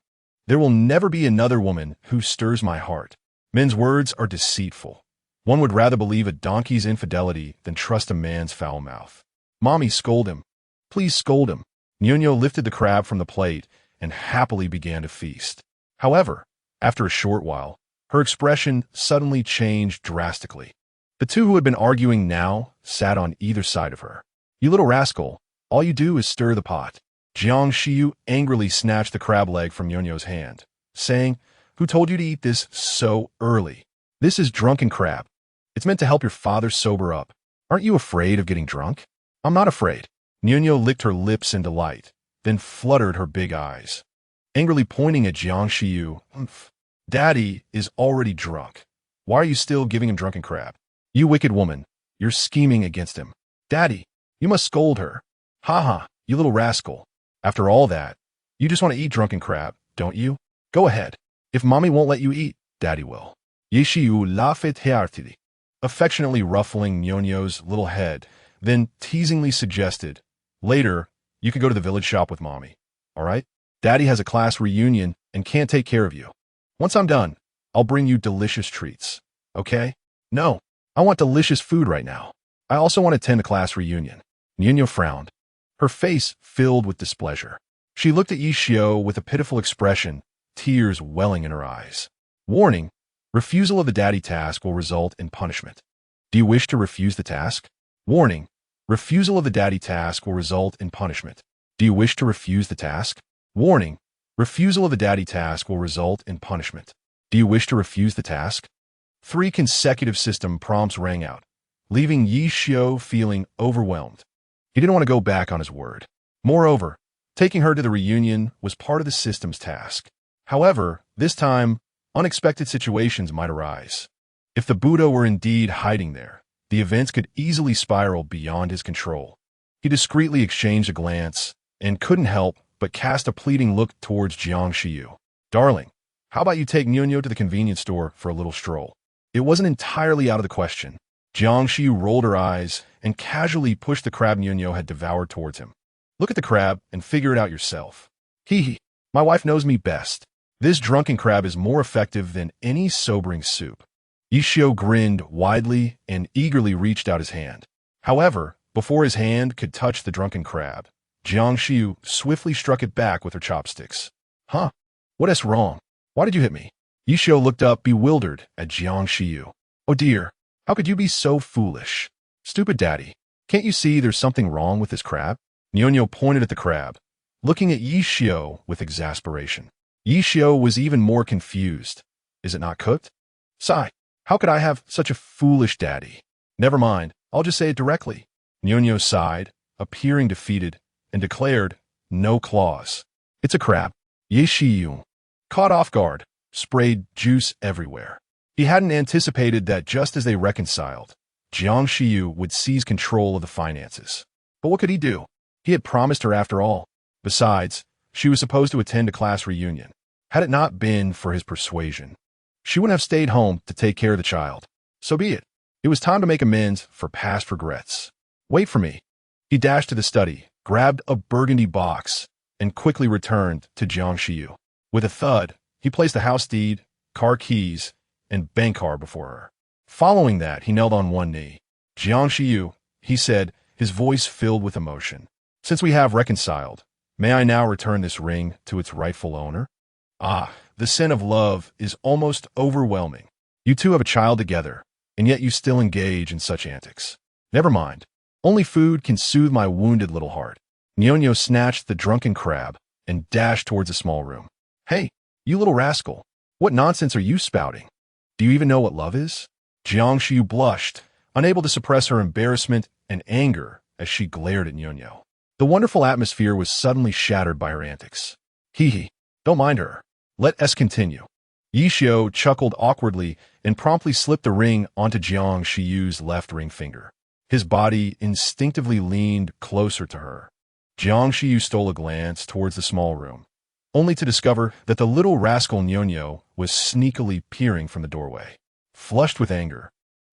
there will never be another woman who stirs my heart. Men's words are deceitful. One would rather believe a donkey's infidelity than trust a man's foul mouth. Mommy, scold him. Please scold him. Nyonyo lifted the crab from the plate and happily began to feast. However, after a short while, her expression suddenly changed drastically. The two who had been arguing now sat on either side of her. You little rascal, all you do is stir the pot. Jiang Xiu angrily snatched the crab leg from Nyonyo's hand, saying, Who told you to eat this so early? This is drunken crab. It's meant to help your father sober up. Aren't you afraid of getting drunk? I'm not afraid. Nyonyo licked her lips in delight, then fluttered her big eyes. Angrily pointing at Jiang Xiu, Daddy is already drunk. Why are you still giving him drunken crab? You wicked woman, you're scheming against him. Daddy, you must scold her. Ha ha, you little rascal. After all that, you just want to eat drunken crab, don't you? Go ahead. If Mommy won't let you eat, Daddy will. Yi Xiu laughed heartily, affectionately ruffling Nyonyo's little head, then teasingly suggested, Later, you can go to the village shop with Mommy, all right? Daddy has a class reunion and can't take care of you. Once I'm done, I'll bring you delicious treats, okay? No, I want delicious food right now. I also want to attend a class reunion. Nyonyo frowned. Her face filled with displeasure. She looked at Yi Xiu with a pitiful expression, tears welling in her eyes. Warning, refusal of the daddy task will result in punishment. Do you wish to refuse the task? Warning, refusal of the daddy task will result in punishment. Do you wish to refuse the task? Warning, refusal of the daddy task will result in punishment. Do you wish to refuse the task? 3 consecutive system prompts rang out, leaving Yi Xiu feeling overwhelmed. He didn't want to go back on his word. Moreover, taking her to the reunion was part of the system's task. However, this time, unexpected situations might arise. If the Buddha were indeed hiding there, the events could easily spiral beyond his control. He discreetly exchanged a glance and couldn't help but cast a pleading look towards Jiang Xiu. Darling, how about you take Nyonyo to the convenience store for a little stroll? It wasn't entirely out of the question. Jiang Xiu rolled her eyes and casually pushed the crab Nyonyo had devoured towards him. Look at the crab and figure it out yourself. Hee, my wife knows me best. This drunken crab is more effective than any sobering soup. Yi Xiu grinned widely and eagerly reached out his hand. However, before his hand could touch the drunken crab, Jiang Xiu swiftly struck it back with her chopsticks. Huh? What is wrong? Why did you hit me? Yi Xiu looked up bewildered at Jiang Xiu. Oh dear, how could you be so foolish? Stupid daddy, can't you see there's something wrong with this crab? Nyonyo pointed at the crab, looking at Yi Xiu with exasperation. Yi Xiu was even more confused. Is it not cooked? Sigh, how could I have such a foolish daddy? Never mind, I'll just say it directly. Nyonyo sighed, appearing defeated, and declared, No claws. It's a crab. Yi Xiu, caught off guard, sprayed juice everywhere. He hadn't anticipated that just as they reconciled, Jiang Xiu would seize control of the finances. But what could he do? He had promised her after all. Besides, she was supposed to attend a class reunion. Had it not been for his persuasion, she wouldn't have stayed home to take care of the child. So be it. It was time to make amends for past regrets. Wait for me. He dashed to the study, grabbed a burgundy box, and quickly returned to Jiang Xiu. With a thud, he placed the house deed, car keys, and bank card before her. Following that, he knelt on one knee. Jiang Xiu, he said, his voice filled with emotion. Since we have reconciled, may I now return this ring to its rightful owner? Ah, the sin of love is almost overwhelming. You two have a child together, and yet you still engage in such antics. Never mind. Only food can soothe my wounded little heart. Nyonyo snatched the drunken crab and dashed towards a small room. Hey, you little rascal, what nonsense are you spouting? Do you even know what love is? Jiang Xiu blushed, unable to suppress her embarrassment and anger as she glared at Nyonyo. The wonderful atmosphere was suddenly shattered by her antics. Hee hee, don't mind her. Let us continue. Yishio chuckled awkwardly and promptly slipped the ring onto Jiang Shiyu's left ring finger. His body instinctively leaned closer to her. Jiang Shiyu stole a glance towards the small room, only to discover that the little rascal Nyonyo was sneakily peering from the doorway. Flushed with anger,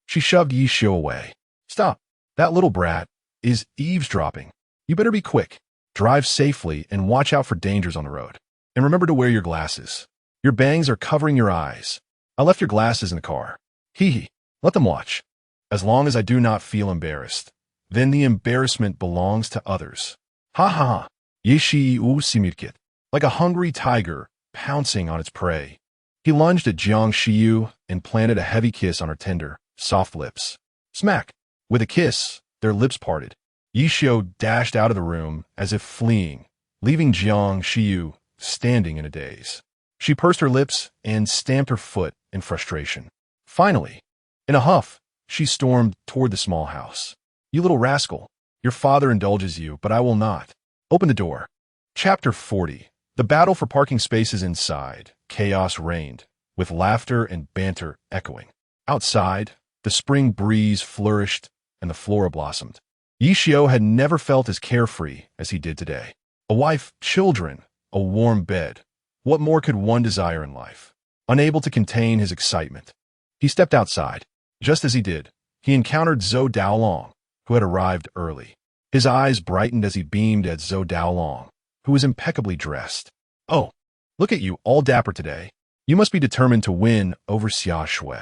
she shoved Yishio away. Stop. That little brat is eavesdropping. You better be quick. Drive safely and watch out for dangers on the road. And remember to wear your glasses. Your bangs are covering your eyes. I left your glasses in the car. Hee hee. Let them watch. As long as I do not feel embarrassed, then the embarrassment belongs to others. Ha ha ha. Yeshii simirkit. Like a hungry tiger pouncing on its prey. He lunged at Jiang Shiyu and planted a heavy kiss on her tender, soft lips. Smack. With a kiss, their lips parted. Yishio dashed out of the room as if fleeing, leaving Jiang Shiyu standing in a daze. She pursed her lips and stamped her foot in frustration. Finally, in a huff, she stormed toward the small house. You little rascal, your father indulges you, but I will not. Open the door. Chapter 40. The battle for parking spaces inside. Chaos reigned, with laughter and banter echoing. Outside, the spring breeze flourished and the flora blossomed. Yishio had never felt as carefree as he did today. A wife, children, a warm bed. What more could one desire in life? Unable to contain his excitement, he stepped outside. Just as he did, he encountered Zhou Daolong, who had arrived early. His eyes brightened as he beamed at Zhou Daolong, who was impeccably dressed. Oh, look at you, all dapper today. You must be determined to win over Xia Shui.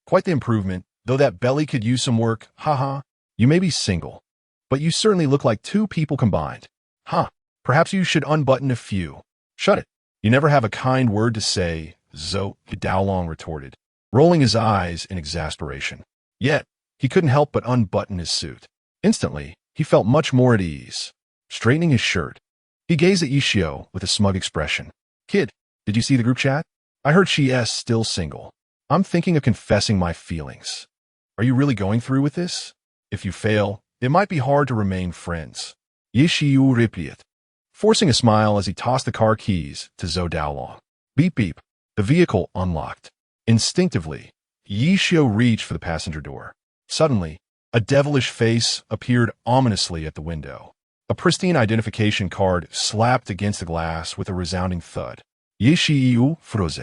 Quite the improvement, though that belly could use some work, haha. You may be single, but you certainly look like two people combined. Huh, perhaps you should unbutton a few. Shut it. You never have a kind word to say, Zhou Daolong retorted, rolling his eyes in exasperation. Yet, he couldn't help but unbutton his suit. Instantly, he felt much more at ease. Straightening his shirt, he gazed at Yishio with a smug expression. Kid, did you see the group chat? I heard she's still single. I'm thinking of confessing my feelings. Are you really going through with this? If you fail, it might be hard to remain friends. Yishiu replied, forcing a smile as he tossed the car keys to Zhou Daolong. Beep beep. The vehicle unlocked. Instinctively, Yishio reached for the passenger door. Suddenly, a devilish face appeared ominously at the window. A pristine identification card slapped against the glass with a resounding thud. Yishiu froze.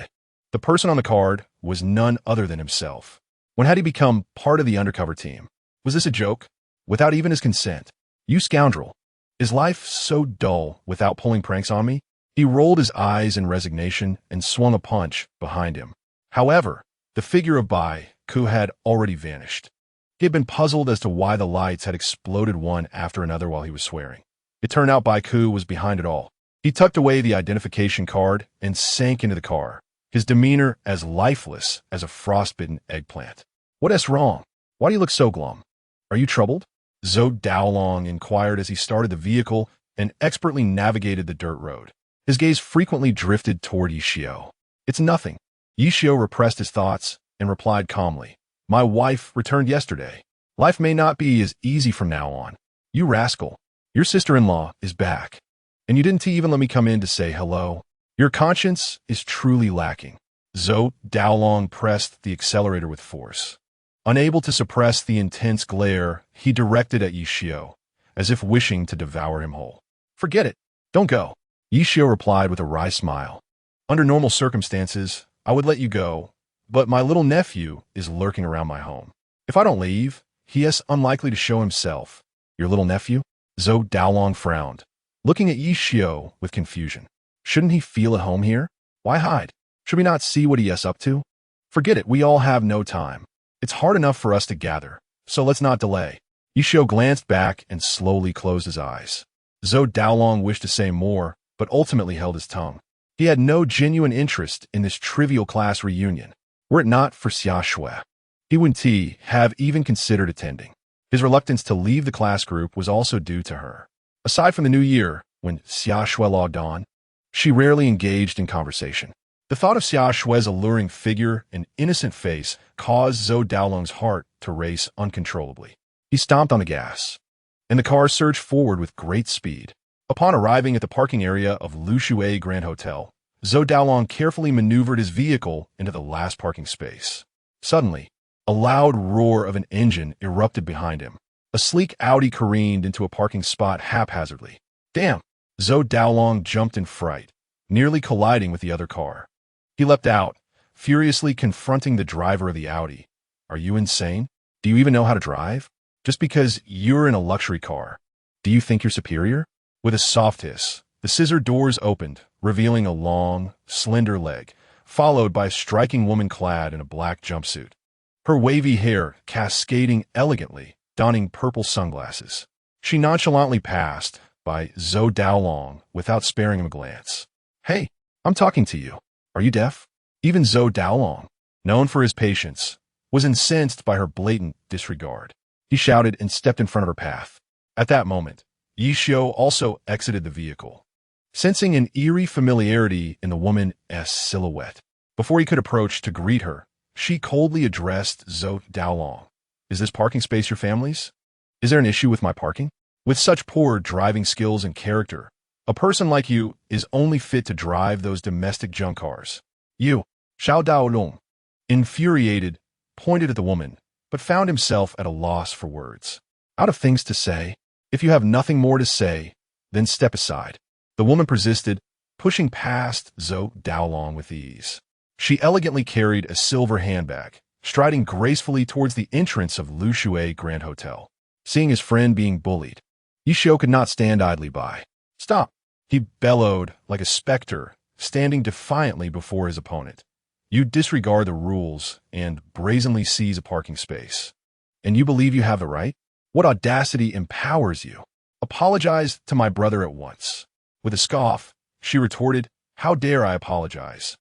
The person on the card was none other than himself. When had he become part of the undercover team? Was this a joke? Without even his consent. You scoundrel. Is life so dull without pulling pranks on me? He rolled his eyes in resignation and swung a punch behind him. However, the figure of Bai Ku had already vanished. He had been puzzled as to why the lights had exploded one after another while he was swearing. It turned out Bai Ku was behind it all. He tucked away the identification card and sank into the car, his demeanor as lifeless as a frostbitten eggplant. What's wrong? Why do you look so glum? Are you troubled? Zhou Daolong inquired as he started the vehicle and expertly navigated the dirt road. His gaze frequently drifted toward Yishio. It's nothing. Yishio repressed his thoughts and replied calmly. My wife returned yesterday. Life may not be as easy from now on. You rascal. Your sister-in-law is back. And you didn't even let me come in to say hello. Your conscience is truly lacking. Zhou Daolong pressed the accelerator with force. Unable to suppress the intense glare, he directed at Yishio, as if wishing to devour him whole. Forget it. Don't go. Yishio replied with a wry smile. Under normal circumstances, I would let you go, but my little nephew is lurking around my home. If I don't leave, he is unlikely to show himself. Your little nephew? Zhou Daolong frowned, looking at Yishio with confusion. Shouldn't he feel at home here? Why hide? Should we not see what he is up to? Forget it, we all have no time. It's hard enough for us to gather, so let's not delay. Yishio glanced back and slowly closed his eyes. Zhou Daolong wished to say more, but ultimately held his tongue. He had no genuine interest in this trivial class reunion. Were it not for Xia Shui, he wouldn't have even considered attending. His reluctance to leave the class group was also due to her. Aside from the new year, when Xia Shui logged on, she rarely engaged in conversation. The thought of Xia Shui's alluring figure and innocent face caused Zhou Daolong's heart to race uncontrollably. He stomped on the gas, and the car surged forward with great speed. Upon arriving at the parking area of Lushui Grand Hotel, Zhou Daolong carefully maneuvered his vehicle into the last parking space. Suddenly, a loud roar of an engine erupted behind him. A sleek Audi careened into a parking spot haphazardly. Damn! Zhou Daolong jumped in fright, nearly colliding with the other car. He leapt out, furiously confronting the driver of the Audi. Are you insane? Do you even know how to drive? Just because you're in a luxury car, do you think you're superior? With a soft hiss, the scissor doors opened, revealing a long, slender leg, followed by a striking woman clad in a black jumpsuit. Her wavy hair cascading elegantly, donning purple sunglasses. She nonchalantly passed by Zhou Daolong without sparing him a glance. Hey, I'm talking to you. Are you deaf? Even Zhou Daolong, known for his patience, was incensed by her blatant disregard. He shouted and stepped in front of her path. At that moment, Yi Xiu also exited the vehicle, sensing an eerie familiarity in the woman's silhouette. Before he could approach to greet her, she coldly addressed Zhou Daolong. Is this parking space your family's? Is there an issue with my parking? With such poor driving skills and character, a person like you is only fit to drive those domestic junk cars. You, Xiao Daolong, infuriated, pointed at the woman, but found himself at a loss for words. Out of things to say, if you have nothing more to say, then step aside. The woman persisted, pushing past Zhou Daolong with ease. She elegantly carried a silver handbag, striding gracefully towards the entrance of Lushui Grand Hotel. Seeing his friend being bullied, Yi Xiu could not stand idly by. Stop! He bellowed like a specter, standing defiantly before his opponent. You disregard the rules and brazenly seize a parking space. And you believe you have the right? What audacity empowers you? Apologize to my brother at once. With a scoff, she retorted, How dare I apologize?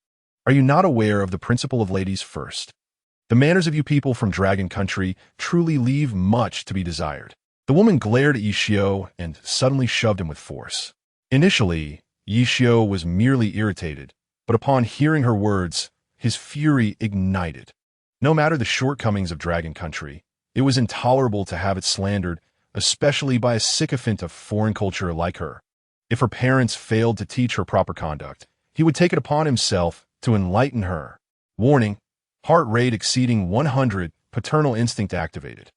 Are you not aware of the principle of ladies first? The manners of you people from Dragon Country truly leave much to be desired. The woman glared at Yi Xiu and suddenly shoved him with force. Initially, Yi Xiu was merely irritated, but upon hearing her words, his fury ignited. No matter the shortcomings of Dragon Country, it was intolerable to have it slandered, especially by a sycophant of foreign culture like her. If her parents failed to teach her proper conduct, he would take it upon himself to enlighten her. Warning: heart rate exceeding 100, paternal instinct activated.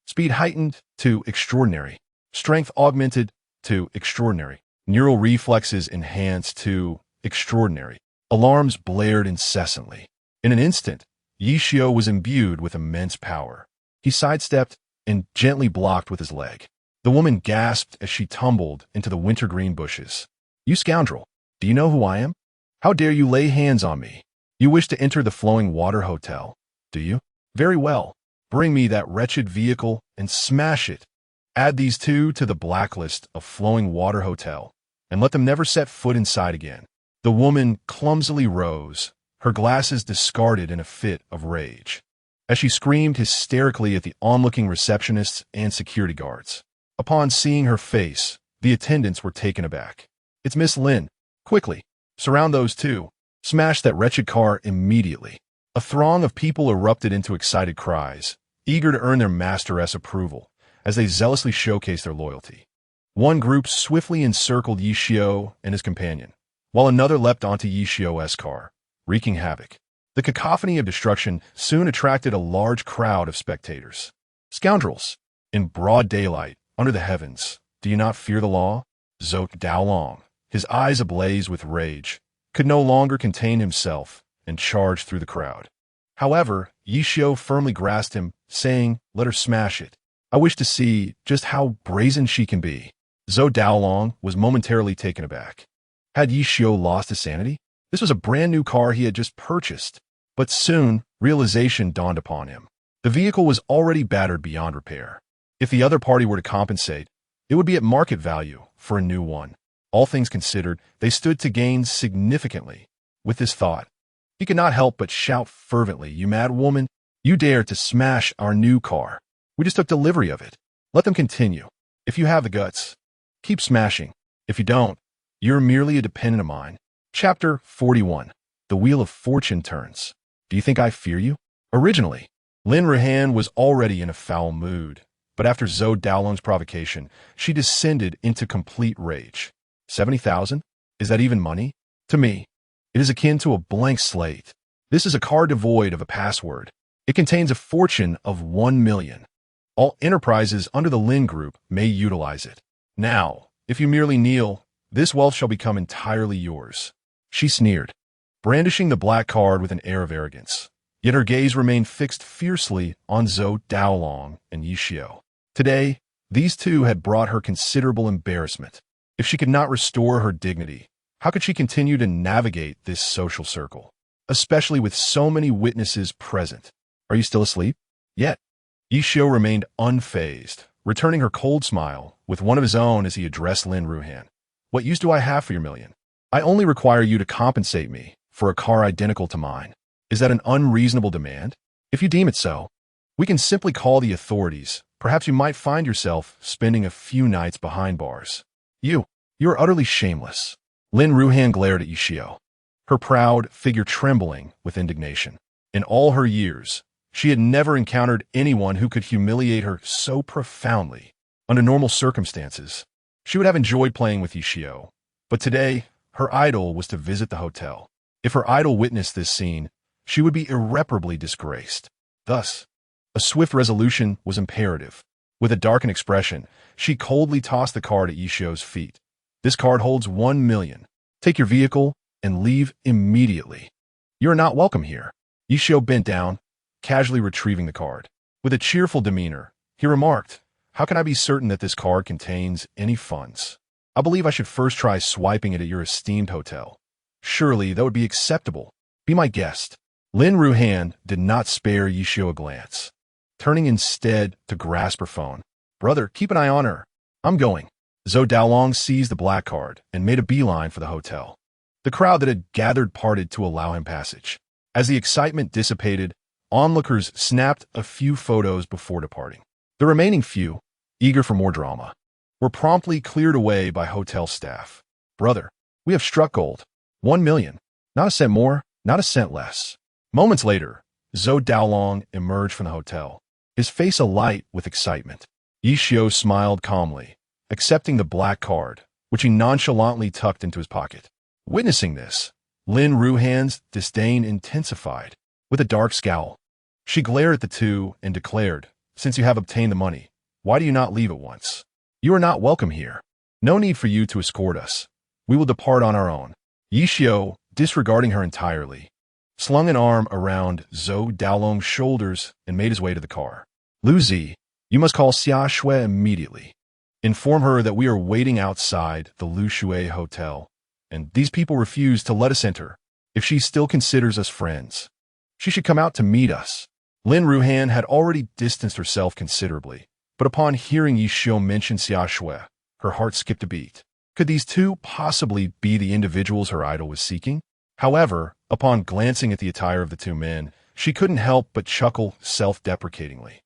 Speed heightened to extraordinary. Strength augmented to extraordinary. Neural reflexes enhanced to extraordinary. Alarms blared incessantly. In an instant, Yi Xiu was imbued with immense power. He sidestepped and gently blocked with his leg. The woman gasped as she tumbled into the wintergreen bushes. You scoundrel! Do you know who I am? How dare you lay hands on me? You wish to enter the Flowing Water Hotel, do you? Very well. Bring me that wretched vehicle and smash it. Add these two to the blacklist of Flowing Water Hotel, and let them never set foot inside again. The woman clumsily rose, her glasses discarded in a fit of rage, as she screamed hysterically at the onlooking receptionists and security guards. Upon seeing her face, the attendants were taken aback. It's Miss Lin. Quickly, surround those two. Smash that wretched car immediately. A throng of people erupted into excited cries, eager to earn their masteress' approval, as they zealously showcased their loyalty. One group swiftly encircled Yi Xiu and his companion, while another leapt onto Yi Xiu's car, wreaking havoc. The cacophony of destruction soon attracted a large crowd of spectators. Scoundrels! In broad daylight, under the heavens, do you not fear the law? Zhou Daolong, his eyes ablaze with rage, could no longer contain himself and charged through the crowd. However, Yi Xiu firmly grasped him, saying, Let her smash it. I wish to see just how brazen she can be. Zhou Daolong was momentarily taken aback. Had Yi Xiu lost his sanity? This was a brand new car he had just purchased. But soon, realization dawned upon him. The vehicle was already battered beyond repair. If the other party were to compensate, it would be at market value for a new one. All things considered, they stood to gain significantly. With this thought, he could not help but shout fervently, You mad woman! You dare to smash our new car. We just took delivery of it. Let them continue. If you have the guts, keep smashing. If you don't, you're merely a dependent of mine. Chapter 41. the wheel of fortune turns. Do you think I fear you? Originally, Lin Ruhan was already in a foul mood, but after Zhou Daolong's provocation, she descended into complete rage. 70,000? Is that even money? To me, it is akin to a blank slate. This is a card devoid of a password. It contains a fortune of 1 million. All enterprises under the Lin Group may utilize it. Now, if you merely kneel, this wealth shall become entirely yours. She sneered, brandishing the black card with an air of arrogance. Yet her gaze remained fixed fiercely on Zhou Daolong and Yi Xiao. Today, these two had brought her considerable embarrassment. If she could not restore her dignity, how could she continue to navigate this social circle, especially with so many witnesses present? Are you still asleep? Yet, Yi Xiao remained unfazed, returning her cold smile with one of his own as he addressed Lin Ruhan. What use do I have for your million? I only require you to compensate me for a car identical to mine. Is that an unreasonable demand? If you deem it so, we can simply call the authorities. Perhaps you might find yourself spending a few nights behind bars. You are utterly shameless. Lin Ruhan glared at Yi Xiao, her proud figure trembling with indignation. In all her years, she had never encountered anyone who could humiliate her so profoundly. Under normal circumstances, she would have enjoyed playing with Yi Xiao, but today, her idol was to visit the hotel. If her idol witnessed this scene, she would be irreparably disgraced. Thus, a swift resolution was imperative. With a darkened expression, she coldly tossed the card at Yi Xiao's feet. This card holds 1 million. Take your vehicle and leave immediately. You are not welcome here. Yi Xiao bent down, casually retrieving the card. With a cheerful demeanor, he remarked, "How can I be certain that this card contains any funds? I believe I should first try swiping it at your esteemed hotel. Surely that would be acceptable. Be my guest." Lin Ruhan did not spare Yi Xiao a glance, turning instead to grasp her phone. "Brother, keep an eye on her. I'm going." Zhou Daolong seized the black card and made a beeline for the hotel. The crowd that had gathered parted to allow him passage. As the excitement dissipated, onlookers snapped a few photos before departing. The remaining few, eager for more drama, were promptly cleared away by hotel staff. "Brother, we have struck gold. 1 million. Not a cent more, not a cent less." Moments later, Zhou Daolong emerged from the hotel, his face alight with excitement. Yi Xiao smiled calmly, accepting the black card, which he nonchalantly tucked into his pocket. Witnessing this, Lin Ruhan's disdain intensified. With a dark scowl, she glared at the two and declared, "Since you have obtained the money, why do you not leave at once? You are not welcome here. No need for you to escort us. We will depart on our own." Yi Xiao, disregarding her entirely, slung an arm around Zhou Daolong's shoulders and made his way to the car. "Lu Zi, you must call Xia Shui immediately. Inform her that we are waiting outside the Lu Shui Hotel, and these people refuse to let us enter. If she still considers us friends, she should come out to meet us." Lin Ruhan had already distanced herself considerably, but upon hearing Yi Xiao mention Xia Shui, her heart skipped a beat. Could these two possibly be the individuals her idol was seeking? However, upon glancing at the attire of the two men, she couldn't help but chuckle self-deprecatingly.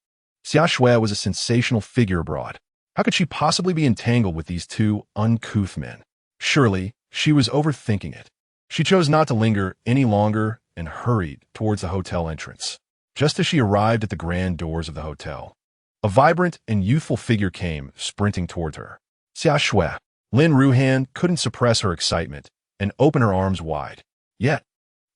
Xia Shui was a sensational figure abroad. How could she possibly be entangled with these two uncouth men? Surely, she was overthinking it. She chose not to linger any longer and hurried towards the hotel entrance. Just as she arrived at the grand doors of the hotel, a vibrant and youthful figure came sprinting towards her. "Xia Shui." Lin Ruhan couldn't suppress her excitement and open her arms wide. Yet,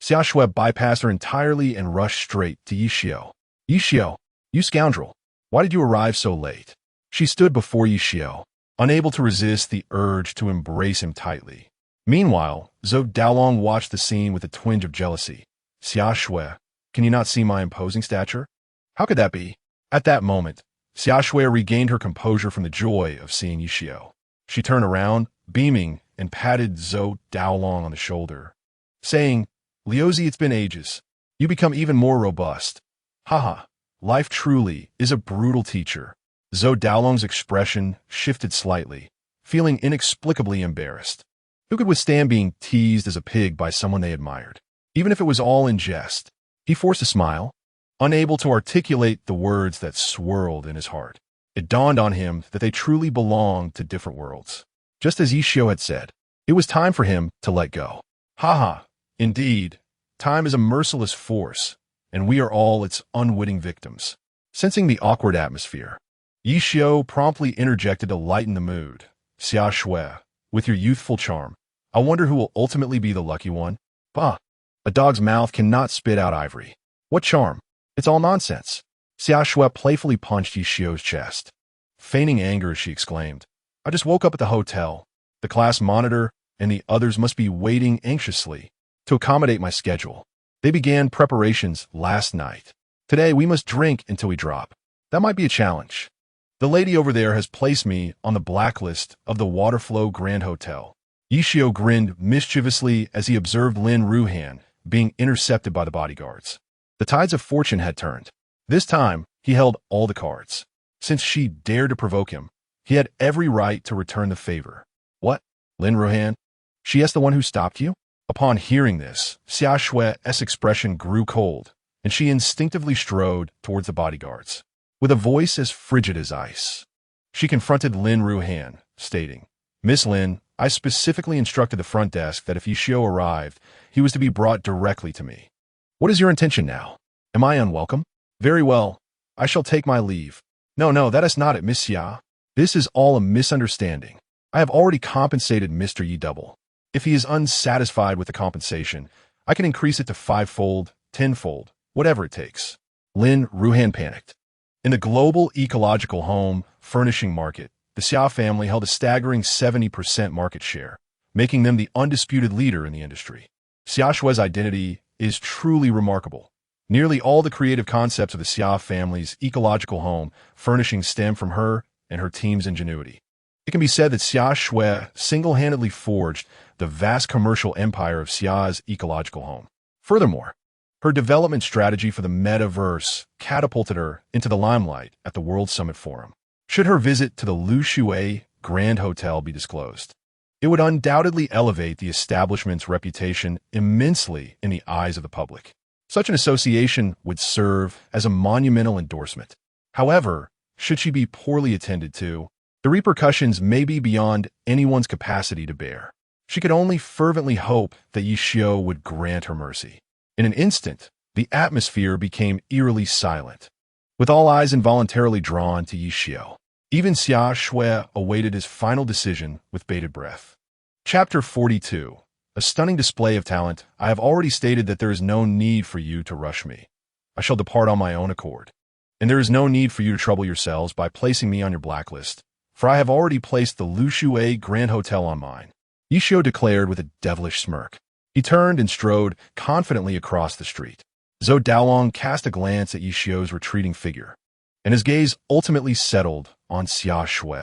Xia Shui bypassed her entirely and rushed straight to Yi Xiao. "Yi Xiao, you scoundrel, why did you arrive so late?" She stood before Yi Xiao, unable to resist the urge to embrace him tightly. Meanwhile, Zhou Daolong watched the scene with a twinge of jealousy. "Xia Shui, can you not see my imposing stature? How could that be?" At that moment, Xia Shui regained her composure from the joy of seeing Yi Xiao. She turned around, beaming, and patted Zhou Daolong on the shoulder, saying, "Liuzi, it's been ages. You become even more robust. Haha, life truly is a brutal teacher." Zhou Daolong's expression shifted slightly, feeling inexplicably embarrassed. Who could withstand being teased as a pig by someone they admired? Even if it was all in jest, he forced a smile, unable to articulate the words that swirled in his heart. It dawned on him that they truly belonged to different worlds. Just as Yi Xiao had said, it was time for him to let go. "Haha, indeed, Time is a merciless force, and we are all its unwitting victims. Sensing the awkward atmosphere, Yi Xiao promptly interjected to lighten the mood. Xia Shui, with your youthful charm, I wonder who will ultimately be the lucky one? Bah! A dog's mouth cannot spit out ivory. What charm? It's all nonsense. Xia Shui playfully punched Yi Xiao's chest. Feigning anger, she exclaimed, I just woke up at the hotel. The class monitor and the others must be waiting anxiously to accommodate my schedule. They began preparations last night. Today we must drink until we drop. That might be a challenge. The lady over there has placed me on the blacklist of the Waterflow Grand Hotel. Yi Xiao grinned mischievously as he observed Lin Ruhan being intercepted by the bodyguards. The tides of fortune had turned. This time, he held all the cards. Since she dared to provoke him, he had every right to return the favor. What? Lin Ruhan? She is the one who stopped you? Upon hearing this, Xia Shui's expression grew cold, and she instinctively strode towards the bodyguards. With a voice as frigid as ice, she confronted Lin Ruhan, stating, Miss Lin, I specifically instructed the front desk that if Yi Xiao arrived, he was to be brought directly to me. What is your intention now? Am I unwelcome? Very well. I shall take my leave. No, that is not it, Miss Xia. This is all a misunderstanding. I have already compensated Mr. Yi double. If he is unsatisfied with the compensation, I can increase it to 5-fold, 10-fold, whatever it takes. Lin Ruhan panicked. In the global ecological home furnishing market, the Xia family held a staggering 70% market share, making them the undisputed leader in the industry. Xia Shui's identity is truly remarkable. Nearly all the creative concepts of the Xia family's ecological home furnishing stem from her and her team's ingenuity. It can be said that Xia Shui single-handedly forged the vast commercial empire of Xia's ecological home. Furthermore, her development strategy for the metaverse catapulted her into the limelight at the World Summit Forum. Should her visit to the Lu Shui Grand Hotel be disclosed, it would undoubtedly elevate the establishment's reputation immensely in the eyes of the public. Such an association would serve as a monumental endorsement. However, should she be poorly attended to, the repercussions may be beyond anyone's capacity to bear. She could only fervently hope that Yi Xiao would grant her mercy. In an instant, the atmosphere became eerily silent, with all eyes involuntarily drawn to Yi Xiao. Even Xia Shui awaited his final decision with bated breath. Chapter 42. A stunning display of talent. I have already stated that there is no need for you to rush me. I shall depart on my own accord. And there is no need for you to trouble yourselves by placing me on your blacklist, for I have already placed the Lu Shui Grand Hotel on mine. Yi Xiao declared with a devilish smirk. He turned and strode confidently across the street. Zhou Daolong cast a glance at Yi Xiao's retreating figure, and his gaze ultimately settled on Xia Shui.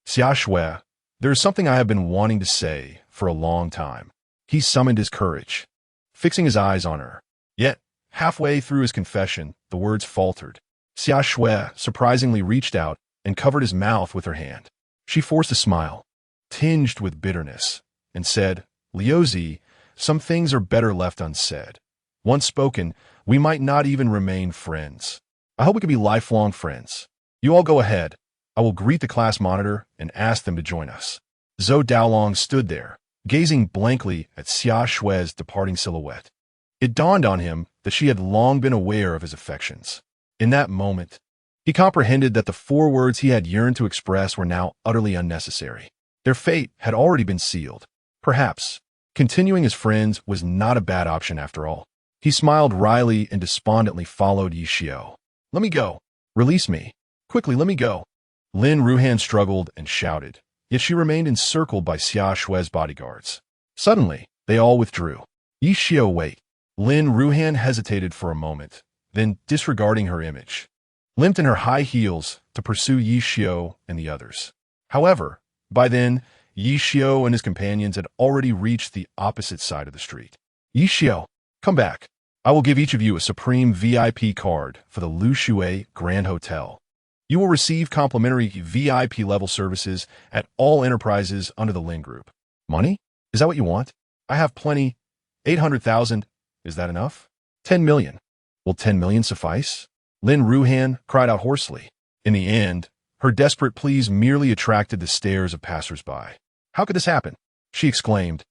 Xia Shui, there is something I have been wanting to say for a long time. He summoned his courage, fixing his eyes on her. Yet, halfway through his confession, the words faltered. Xia Shui surprisingly reached out and covered his mouth with her hand. She forced a smile, tinged with bitterness, and said, Liuzi, some things are better left unsaid. Once spoken, we might not even remain friends. I hope we can be lifelong friends. You all go ahead. I will greet the class monitor and ask them to join us. Zhou Daolong stood there, gazing blankly at Xia Shui's departing silhouette. It dawned on him that she had long been aware of his affections. In that moment, he comprehended that the 4 words he had yearned to express were now utterly unnecessary. Their fate had already been sealed. Perhaps continuing as friends was not a bad option after all. He smiled wryly and despondently followed Yi Xiao. Let me go. Release me. Quickly, let me go. Lin Ruhan struggled and shouted, yet she remained encircled by Xia Shui's bodyguards. Suddenly, they all withdrew. Yi Xiao, wait. Lin Ruhan hesitated for a moment, then, disregarding her image, limped in her high heels to pursue Yi Xiao and the others. However, by then, Yi Xiao and his companions had already reached the opposite side of the street. Yi Xiao, come back. I will give each of you a supreme VIP card for the Lu Shui Grand Hotel. You will receive complimentary VIP level services at all enterprises under the Lin Group. Money? Is that what you want? I have plenty. 800,000. Is that enough? 10 million. Will 10 million suffice? Lin Ruhan cried out hoarsely. In the end, her desperate pleas merely attracted the stares of passers-by. How could this happen? She exclaimed.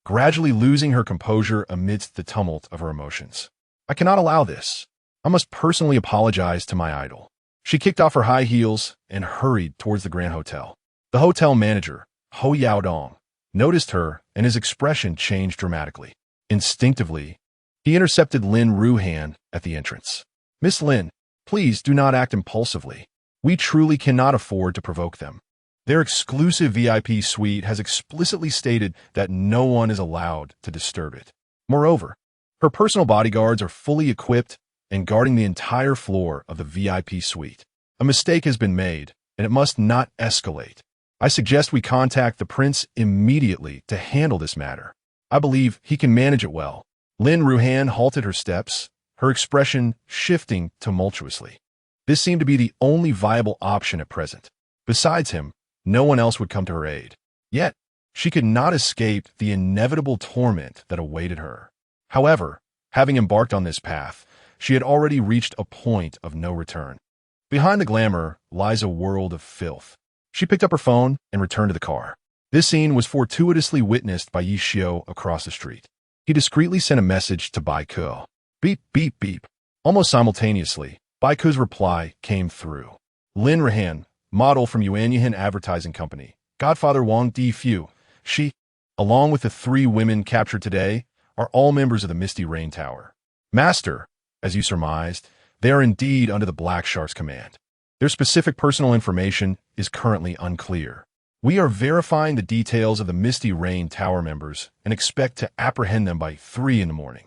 gradually losing her composure amidst the tumult of her emotions. I cannot allow this. I must personally apologize to my idol. She kicked off her high heels and hurried towards the Grand Hotel. The hotel manager, Ho Yaodong, noticed her and his expression changed dramatically. Instinctively, he intercepted Lin Ruhan at the entrance. Miss Lin, please do not act impulsively. We truly cannot afford to provoke them. Their exclusive VIP suite has explicitly stated that no one is allowed to disturb it. Moreover, her personal bodyguards are fully equipped and guarding the entire floor of the VIP suite. A mistake has been made, and it must not escalate. I suggest we contact the prince immediately to handle this matter. I believe he can manage it well. Lin Ruhan halted her steps, her expression shifting tumultuously. This seemed to be the only viable option at present. Besides him, no one else would come to her aid. Yet, she could not escape the inevitable torment that awaited her. However, having embarked on this path, she had already reached a point of no return. Behind the glamour lies a world of filth. She picked up her phone and returned to the car. This scene was fortuitously witnessed by Yi Xiao across the street. He discreetly sent a message to Bai Ke. Beep, beep, beep. Almost simultaneously, Bai Ke's reply came through. Lin Ruhan, model from Yuanyuan Advertising Company, Godfather Wang Di-Fu. She, along with the 3 women captured today, are all members of the Misty Rain Tower. Master, as you surmised, they are indeed under the Black Shark's command. Their specific personal information is currently unclear. We are verifying the details of the Misty Rain Tower members and expect to apprehend them by 3 in the morning.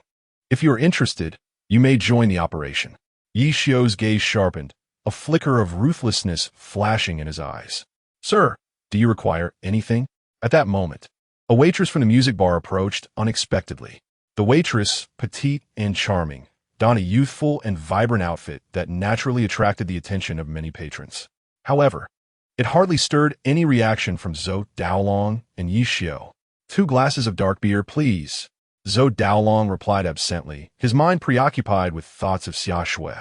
If you are interested, you may join the operation. Yi Xiao's gaze sharpened, a flicker of ruthlessness flashing in his eyes. Sir, do you require anything? At that moment, a waitress from the music bar approached unexpectedly. The waitress, petite and charming, donned a youthful and vibrant outfit that naturally attracted the attention of many patrons. However, it hardly stirred any reaction from Zhou Daolong and Yi Xiao. 2 glasses of dark beer, please. Zhou Daolong replied absently, his mind preoccupied with thoughts of Xia Shui.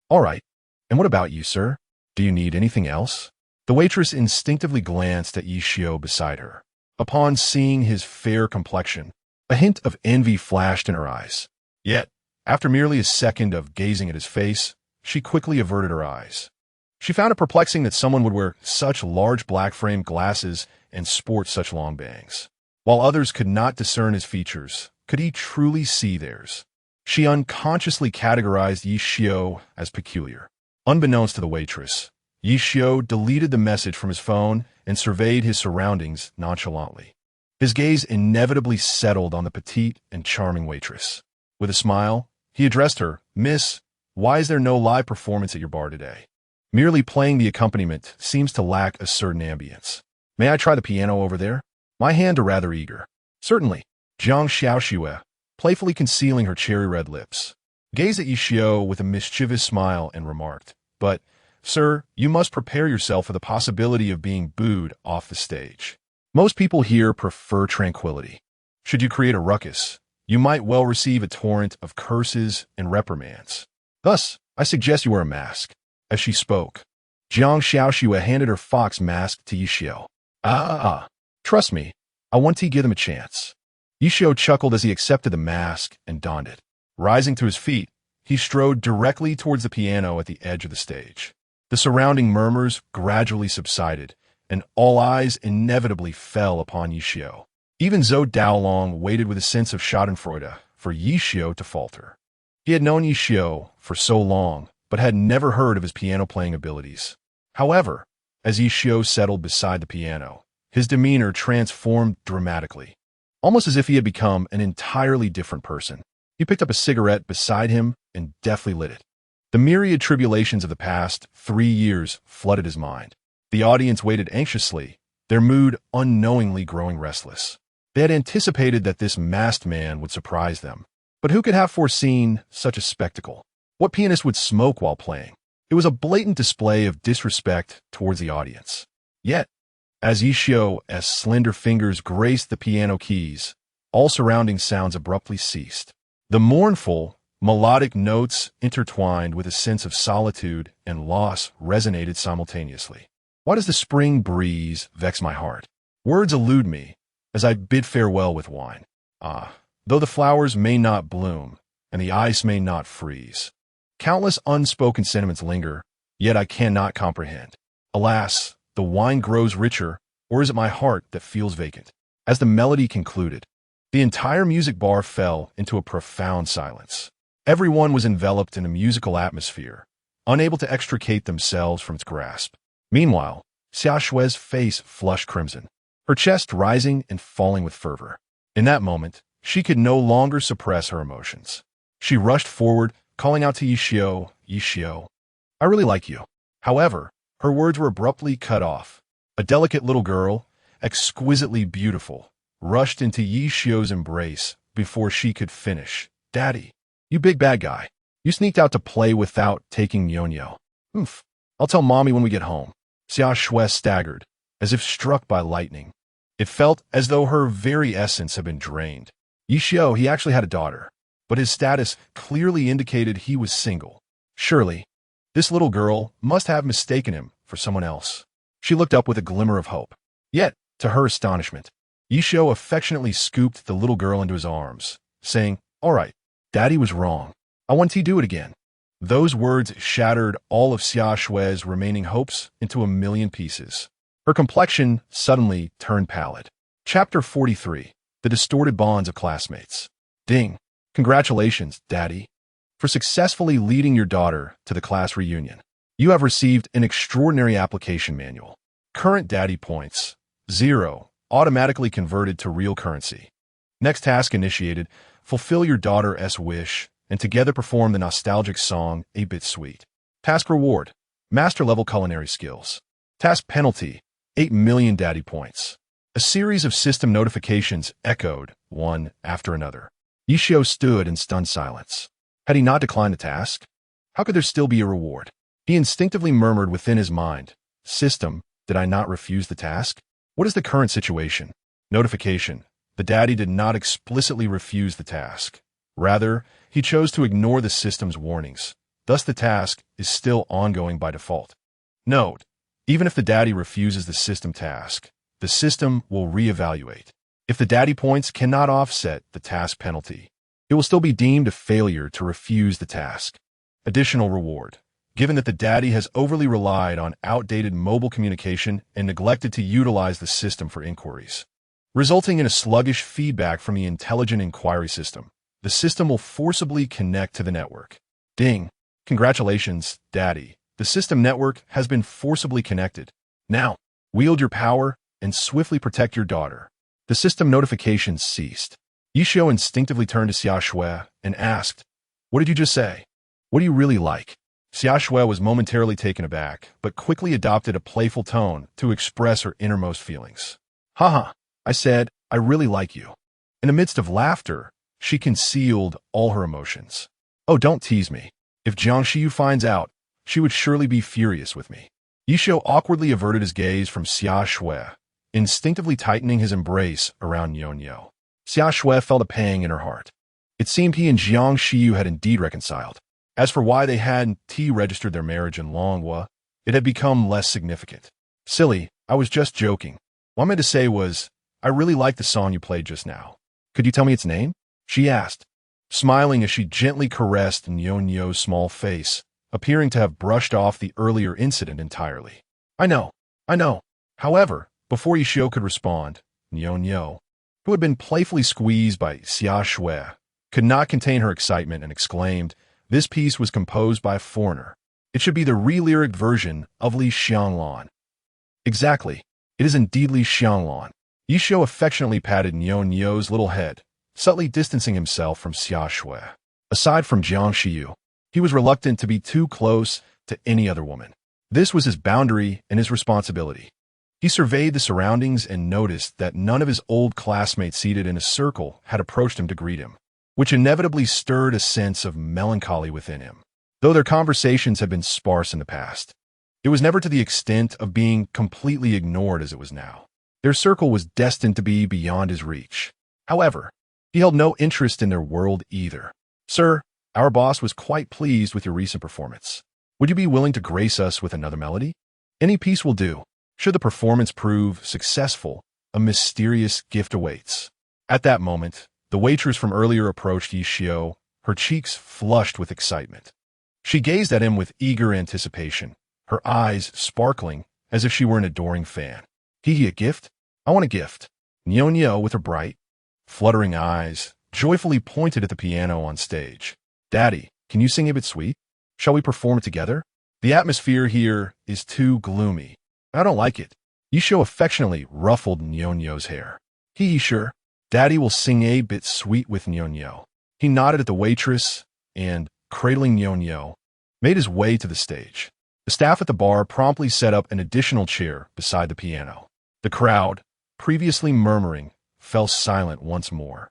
All right. And what about you, sir? Do you need anything else? The waitress instinctively glanced at Yi Xiao beside her. Upon seeing his fair complexion, a hint of envy flashed in her eyes. Yet, after merely a second of gazing at his face, she quickly averted her eyes. She found it perplexing that someone would wear such large black-framed glasses and sport such long bangs. While others could not discern his features, could he truly see theirs? She unconsciously categorized Yi Xiao as peculiar. Unbeknownst to the waitress, Yi Xiao deleted the message from his phone and surveyed his surroundings nonchalantly. His gaze inevitably settled on the petite and charming waitress. With a smile, he addressed her, Miss, why is there no live performance at your bar today? Merely playing the accompaniment seems to lack a certain ambience. May I try the piano over there? My hand are rather eager. Certainly. Jiang Xiaoxue, playfully concealing her cherry-red lips, gazed at Yi Xiao with a mischievous smile and remarked, But, sir, you must prepare yourself for the possibility of being booed off the stage. Most people here prefer tranquility. Should you create a ruckus, you might well receive a torrent of curses and reprimands. Thus, I suggest you wear a mask. As she spoke, Jiang Xiaoxue handed her fox mask to Yi Xiao. Trust me, I want to give them a chance. Yi Xiao chuckled as he accepted the mask and donned it. Rising to his feet, he strode directly towards the piano at the edge of the stage. The surrounding murmurs gradually subsided, and all eyes inevitably fell upon Yi Xiao. Even Zhou Daolong waited with a sense of schadenfreude for Yi Xiao to falter. He had known Yi Xiao for so long, but had never heard of his piano-playing abilities. However, as Yi Xiao settled beside the piano, his demeanor transformed dramatically, almost as if he had become an entirely different person. He picked up a cigarette beside him and deftly lit it. The myriad tribulations of the past 3 years flooded his mind. The audience waited anxiously, their mood unknowingly growing restless. They had anticipated that this masked man would surprise them. But who could have foreseen such a spectacle? What pianist would smoke while playing? It was a blatant display of disrespect towards the audience. Yet, as Yi Xiao's slender fingers graced the piano keys, all surrounding sounds abruptly ceased. The mournful, melodic notes intertwined with a sense of solitude and loss resonated simultaneously. Why does the spring breeze vex my heart? Words elude me as I bid farewell with wine. Ah, though the flowers may not bloom, and the ice may not freeze. Countless unspoken sentiments linger, yet I cannot comprehend. Alas, the wine grows richer, or is it my heart that feels vacant? As the melody concluded, the entire music bar fell into a profound silence. Everyone was enveloped in a musical atmosphere, unable to extricate themselves from its grasp. Meanwhile, Xia Shui's face flushed crimson, her chest rising and falling with fervor. In that moment, she could no longer suppress her emotions. She rushed forward, calling out to Yishio, "Yishio, I really like you." However, her words were abruptly cut off. A delicate little girl, exquisitely beautiful, rushed into Yishio's embrace before she could finish. "Daddy, you big bad guy. You sneaked out to play without taking Nyonyo." "Oof. I'll tell Mommy when we get home." Xia Shui staggered, as if struck by lightning. It felt as though her very essence had been drained. Yishio, he actually had a daughter, but his status clearly indicated he was single. Surely, this little girl must have mistaken him for someone else. She looked up with a glimmer of hope. Yet, to her astonishment, Yishio affectionately scooped the little girl into his arms, saying, "All right, Daddy was wrong. I want to do it again." Those words shattered all of Xia Shui's remaining hopes into a million pieces. Her complexion suddenly turned pallid. Chapter 43. The Distorted Bonds of Classmates. Ding. Congratulations, Daddy, for successfully leading your daughter to the class reunion. You have received an extraordinary application manual. Current Daddy points, 0, automatically converted to real currency. Next task initiated, fulfill your daughter's wish, and together perform the nostalgic song, A Bit Sweet. Task reward, master-level culinary skills. Task penalty, 8 million Daddy points. A series of system notifications echoed, one after another. Yishio stood in stunned silence. Had he not declined the task? How could there still be a reward? He instinctively murmured within his mind, "System, did I not refuse the task? What is the current situation?" Notification. The Daddy did not explicitly refuse the task. Rather, he chose to ignore the system's warnings. Thus, the task is still ongoing by default. Note, even if the Daddy refuses the system task, the system will reevaluate. If the Daddy points cannot offset the task penalty, it will still be deemed a failure to refuse the task. Additional reward. Given that the Daddy has overly relied on outdated mobile communication and neglected to utilize the system for inquiries, resulting in a sluggish feedback from the intelligent inquiry system, the system will forcibly connect to the network. Ding. Congratulations, Daddy. The system network has been forcibly connected. Now, wield your power and swiftly protect your daughter. The system notifications ceased. Yishio instinctively turned to Xia Shui and asked, "What did you just say? What do you really like?" Xia Shui was momentarily taken aback, but quickly adopted a playful tone to express her innermost feelings. "Haha, I said, I really like you." In the midst of laughter, she concealed all her emotions. "Oh, don't tease me. If Jiang Shiyu finds out, she would surely be furious with me." Yishio awkwardly averted his gaze from Xia Shui, instinctively tightening his embrace around Nyonyo. Xia Shui felt a pang in her heart. It seemed he and Jiang Shiyu had indeed reconciled. As for why they hadn't registered their marriage in Longhua, it had become less significant. "Silly, I was just joking. What I meant to say was, I really like the song you played just now. Could you tell me its name?" she asked, smiling as she gently caressed Nyonyo's small face, appearing to have brushed off the earlier incident entirely. I know. However, before Yishio could respond, Nyonyo, who had been playfully squeezed by Xia Shui, could not contain her excitement and exclaimed, "This piece was composed by a foreigner. It should be the re-lyric version of Li Xianglan." "Exactly. It is indeed Li Xianglan." Yishio affectionately patted Nyonyo's little head, subtly distancing himself from Xia Shui. Aside from Jiang Shiyu, he was reluctant to be too close to any other woman. This was his boundary and his responsibility. He surveyed the surroundings and noticed that none of his old classmates seated in a circle had approached him to greet him, which inevitably stirred a sense of melancholy within him. Though their conversations had been sparse in the past, it was never to the extent of being completely ignored as it was now. Their circle was destined to be beyond his reach. However, he held no interest in their world either. "Sir, our boss was quite pleased with your recent performance. Would you be willing to grace us with another melody? Any piece will do. Should the performance prove successful, a mysterious gift awaits." At that moment, The waitress from earlier approached Yi Xiao, her cheeks flushed with excitement. She gazed at him with eager anticipation, her eyes sparkling as if she were an adoring fan. "He a gift? I want a gift." Nyo, with her bright, fluttering eyes, joyfully pointed at the piano on stage. "Daddy, can you sing a bit sweet? Shall we perform it together? The atmosphere here is too gloomy. I don't like it." Yisho affectionately ruffled Nyo's hair. Sure. Daddy will sing a bit sweet with Nyo." He nodded at the waitress and, cradling Nyo, made his way to the stage. The staff at the bar promptly set up an additional chair beside the piano. The crowd, previously murmuring, fell silent once more,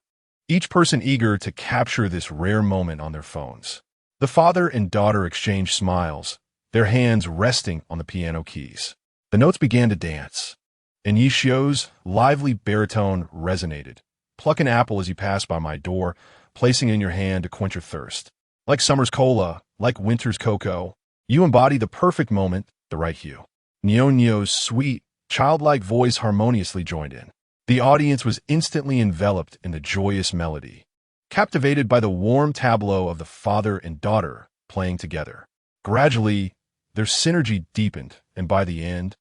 each person eager to capture this rare moment on their phones. The father and daughter exchanged smiles, their hands resting on the piano keys. The notes began to dance, and Yishio's lively baritone resonated. "Pluck an apple as you pass by my door, placing it in your hand to quench your thirst. Like summer's cola, like winter's cocoa, you embody the perfect moment, the right hue." Nyo's sweet, childlike voice harmoniously joined in. The audience was instantly enveloped in the joyous melody, captivated by the warm tableau of the father and daughter playing together. Gradually, their synergy deepened, and by the end,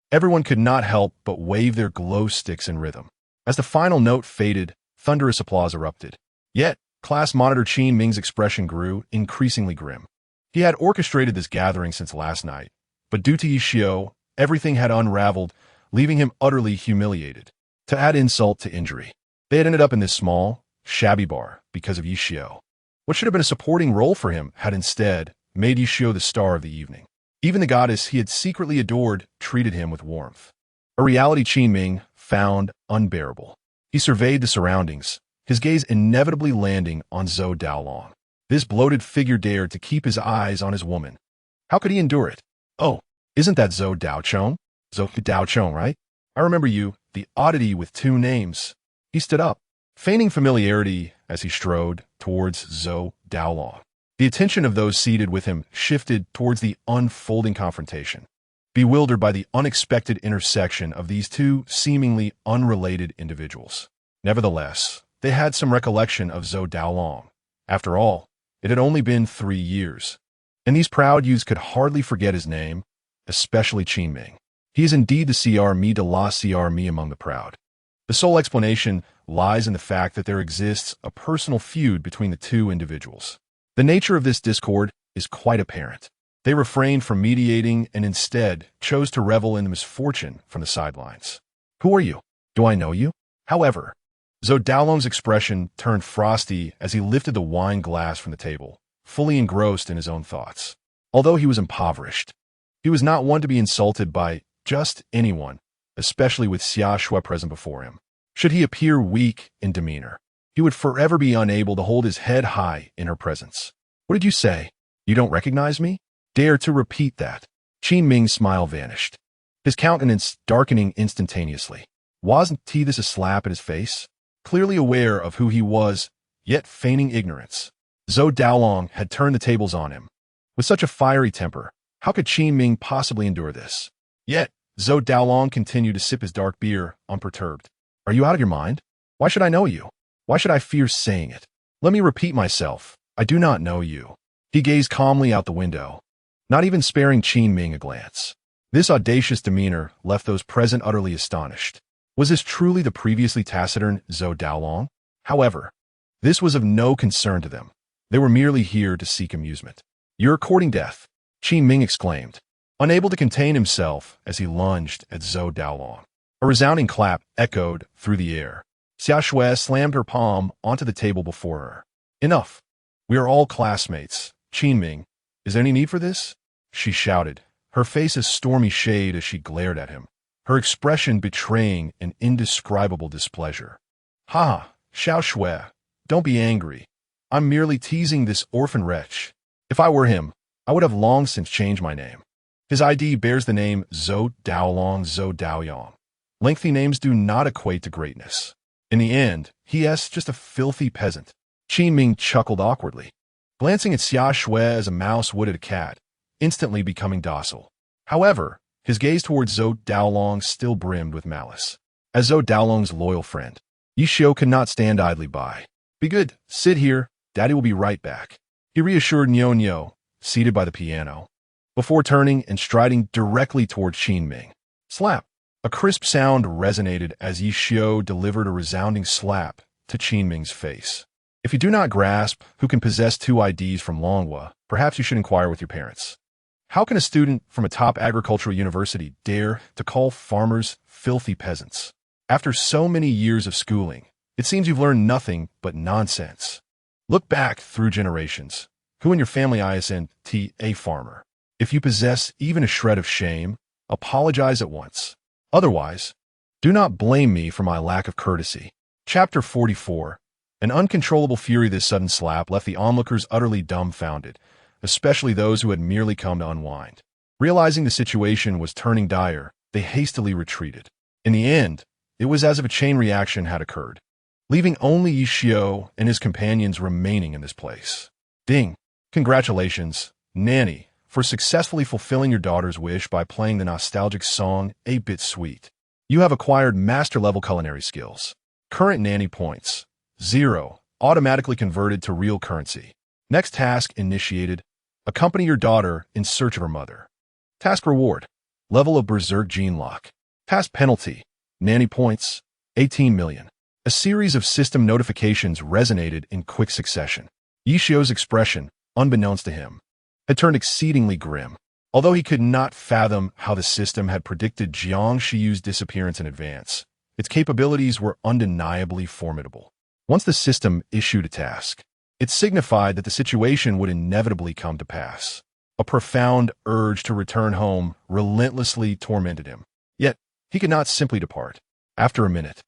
everyone could not help but wave their glow sticks in rhythm. As the final note faded, thunderous applause erupted. Yet, class monitor Qin Ming's expression grew increasingly grim. He had orchestrated this gathering since last night, but due to Yishio, everything had unraveled, leaving him utterly humiliated. To add insult to injury, they had ended up in this small, shabby bar because of Yishio. What should have been a supporting role for him had instead made Yishio the star of the evening. Even the goddess he had secretly adored treated him with warmth. A reality Qin Ming found unbearable. He surveyed the surroundings, his gaze inevitably landing on Zhou Daolong. This bloated figure dared to keep his eyes on his woman. How could he endure it? "Oh, isn't that Zhou Daochong? Zhou Daochong, right? I remember you, the oddity with two names." He stood up, feigning familiarity as he strode towards Zhou Daolong. The attention of those seated with him shifted towards the unfolding confrontation, bewildered by the unexpected intersection of these two seemingly unrelated individuals. Nevertheless, they had some recollection of Zhou Daolong. After all, it had only been 3 years, and these proud youths could hardly forget his name, especially Qin Ming. He is indeed the CR de la CR among the proud. The sole explanation lies in the fact that there exists a personal feud between the two individuals. The nature of this discord is quite apparent. They refrained from mediating and instead chose to revel in the misfortune from the sidelines. "Who are you? Do I know you?" However, Zhou Daolong's expression turned frosty as he lifted the wine glass from the table, fully engrossed in his own thoughts. Although he was impoverished, he was not one to be insulted by just anyone, especially with Xia Shui present before him. Should he appear weak in demeanor, he would forever be unable to hold his head high in her presence. "What did you say? You don't recognize me? Dare to repeat that." Qin Ming's smile vanished, his countenance darkening instantaneously. Wasn't this a slap at his face? Clearly aware of who he was, yet feigning ignorance, Zhou Daolong had turned the tables on him. With such a fiery temper, how could Qin Ming possibly endure this? Yet, Zhou Daolong continued to sip his dark beer, unperturbed. "Are you out of your mind? Why should I know you? Why should I fear saying it? Let me repeat myself. I do not know you." He gazed calmly out the window, not even sparing Qin Ming a glance. This audacious demeanor left those present utterly astonished. Was this truly the previously taciturn Zhou Daolong? However, this was of no concern to them. They were merely here to seek amusement. "You're courting death," Qin Ming exclaimed, unable to contain himself as he lunged at Zhou Daolong. A resounding clap echoed through the air. Xia Shui slammed her palm onto the table before her. "Enough. We are all classmates. Qin Ming, is there any need for this?" she shouted, her face a stormy shade as she glared at him, her expression betraying an indescribable displeasure. "Ha, Xiao Shui, don't be angry. I'm merely teasing this orphan wretch. If I were him, I would have long since changed my name. His ID bears the name Zhou Daolong Zhou Daoyong. Lengthy names do not equate to greatness. In the end, he is just a filthy peasant." Qin Ming chuckled awkwardly, glancing at Xia Shui as a mouse would at a cat, instantly becoming docile. However, his gaze towards Zhou Daolong still brimmed with malice. As Zhou Daolong's loyal friend, Yishio could not stand idly by. Be good, sit here, Daddy will be right back. He reassured Nyo Nyo, seated by the piano, before turning and striding directly toward Qin Ming. Slap! A crisp sound resonated as Yi Xiao delivered a resounding slap to Qin Ming's face. If you do not grasp who can possess 2 IDs from Longhua, perhaps you should inquire with your parents. How can a student from a top agricultural university dare to call farmers filthy peasants? After so many years of schooling, it seems you've learned nothing but nonsense. Look back through generations. Who in your family isn't a farmer? If you possess even a shred of shame, apologize at once. Otherwise, do not blame me for my lack of courtesy. Chapter 44. An uncontrollable fury. This sudden slap left the onlookers utterly dumbfounded, especially those who had merely come to unwind. Realizing the situation was turning dire, they hastily retreated. In the end, it was as if a chain reaction had occurred, leaving only Yi Xiao and his companions remaining in this place. Ding! Congratulations, Nanny, for successfully fulfilling your daughter's wish by playing the nostalgic song 8-Bit Sweet. You have acquired master-level culinary skills. Current Nanny points, 0, automatically converted to real currency. Next task initiated. Accompany your daughter in search of her mother. Task reward, level of Berserk Gene Lock. Task penalty, Nanny points, 18 million. A series of system notifications resonated in quick succession. Yi Xiao's expression, unbeknownst to him, had turned exceedingly grim. Although he could not fathom how the system had predicted Jiang Shiyu's disappearance in advance, its capabilities were undeniably formidable. Once the system issued a task, it signified that the situation would inevitably come to pass. A profound urge to return home relentlessly tormented him. Yet, he could not simply depart. After a minute,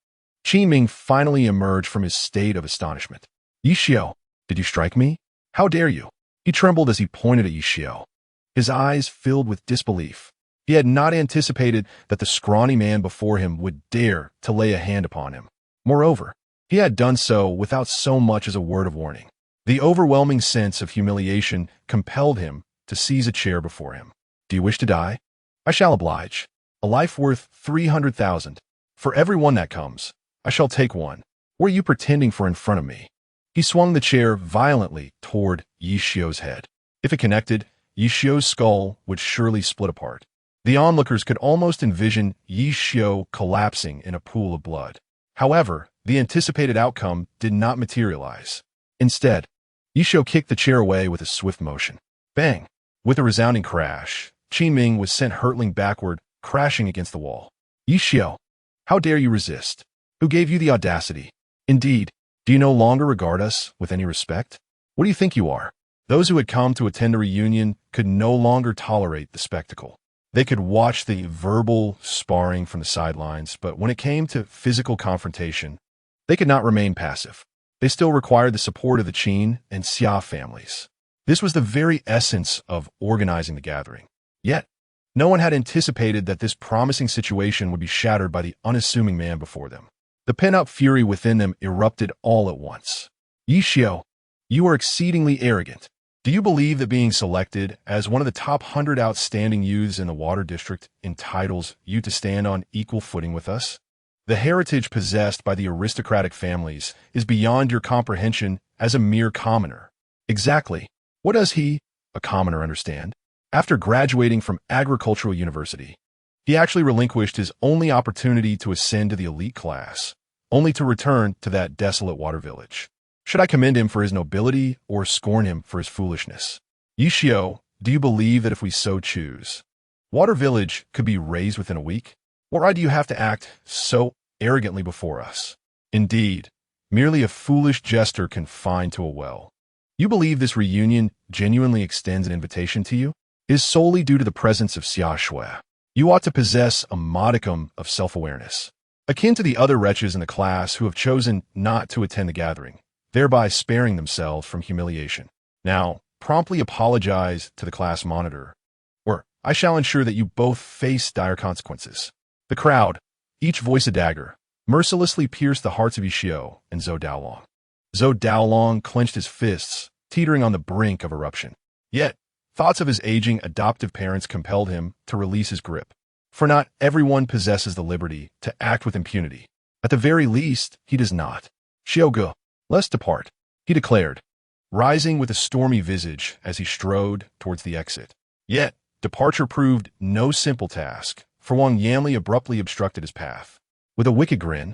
Qin Ming finally emerged from his state of astonishment. Yi Xiao, did you strike me? How dare you? He trembled as he pointed at Yi Xiao, his eyes filled with disbelief. He had not anticipated that the scrawny man before him would dare to lay a hand upon him. Moreover, he had done so without so much as a word of warning. The overwhelming sense of humiliation compelled him to seize a chair before him. Do you wish to die? I shall oblige. A life worth 300,000. For every one that comes, I shall take one. What are you pretending for in front of me? He swung the chair violently toward Yi Xiao's head. If it connected, Yi Xiao's skull would surely split apart. The onlookers could almost envision Yi Xiao collapsing in a pool of blood. However, the anticipated outcome did not materialize. Instead, Yi Xiao kicked the chair away with a swift motion. Bang! With a resounding crash, Qin Ming was sent hurtling backward, crashing against the wall. Yi Xiao, how dare you resist? Who gave you the audacity? Indeed, do you no longer regard us with any respect? What do you think you are? Those who had come to attend the reunion could no longer tolerate the spectacle. They could watch the verbal sparring from the sidelines, but when it came to physical confrontation, they could not remain passive. They still required the support of the Qin and Xia families. This was the very essence of organizing the gathering. Yet, no one had anticipated that this promising situation would be shattered by the unassuming man before them. The pent-up fury within them erupted all at once. Yi Xiao, you are exceedingly arrogant. Do you believe that being selected as one of the top 100 outstanding youths in the Water District entitles you to stand on equal footing with us? The heritage possessed by the aristocratic families is beyond your comprehension as a mere commoner. Exactly. What does he, a commoner, understand? After graduating from Agricultural University, he actually relinquished his only opportunity to ascend to the elite class, only to return to that desolate water village. Should I commend him for his nobility or scorn him for his foolishness? Yi Xiao, do you believe that if we so choose, Water Village could be raised within a week? Why do you have to act so arrogantly before us? Indeed, merely a foolish jester confined to a well. You believe this reunion genuinely extends an invitation to you? It is solely due to the presence of Xia Shui. You ought to possess a modicum of self-awareness, akin to the other wretches in the class who have chosen not to attend the gathering, thereby sparing themselves from humiliation. Now, promptly apologize to the class monitor, or I shall ensure that you both face dire consequences. The crowd, each voice a dagger, mercilessly pierced the hearts of Yi Xiao and Zhou Daolong. Zhou Daolong clenched his fists, teetering on the brink of eruption. Yet, thoughts of his aging adoptive parents compelled him to release his grip. For not everyone possesses the liberty to act with impunity. At the very least, he does not. Xiaoge, Let's depart, he declared, rising with a stormy visage as he strode towards the exit. Yet, departure proved no simple task, for Wang Yanli abruptly obstructed his path. With a wicked grin,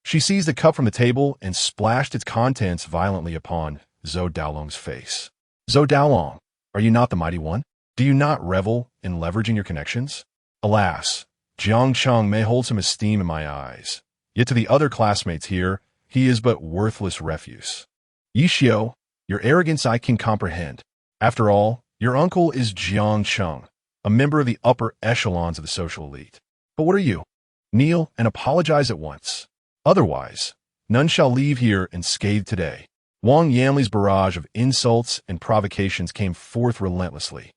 she seized the cup from the table and splashed its contents violently upon Zhou Daolong's face. Zhou Daolong, are you not the mighty one? Do you not revel in leveraging your connections? Alas, Jiang Cheng may hold some esteem in my eyes, yet to the other classmates here, he is but worthless refuse. Yi Xiao, your arrogance I can comprehend. After all, your uncle is Jiang Cheng, a member of the upper echelons of the social elite. But what are you? Kneel and apologize at once. Otherwise, none shall leave here unscathed today. Wang Yanli's barrage of insults and provocations came forth relentlessly.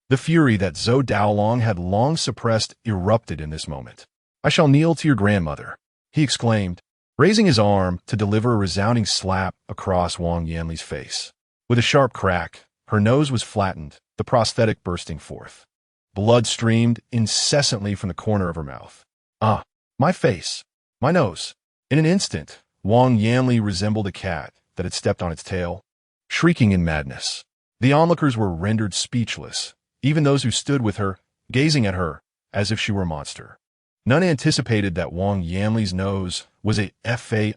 The fury that Zhou Daolong had long suppressed erupted in this moment. I shall kneel to your grandmother, he exclaimed, raising his arm to deliver a resounding slap across Wang Yanli's face. With a sharp crack, her nose was flattened, the prosthetic bursting forth. Blood streamed incessantly from the corner of her mouth. Ah, my face, my nose. In an instant, Wang Yanli resembled a cat that had stepped on its tail, shrieking in madness. The onlookers were rendered speechless, even those who stood with her, gazing at her as if she were a monster. None anticipated that Wang Yanli's nose was a fade.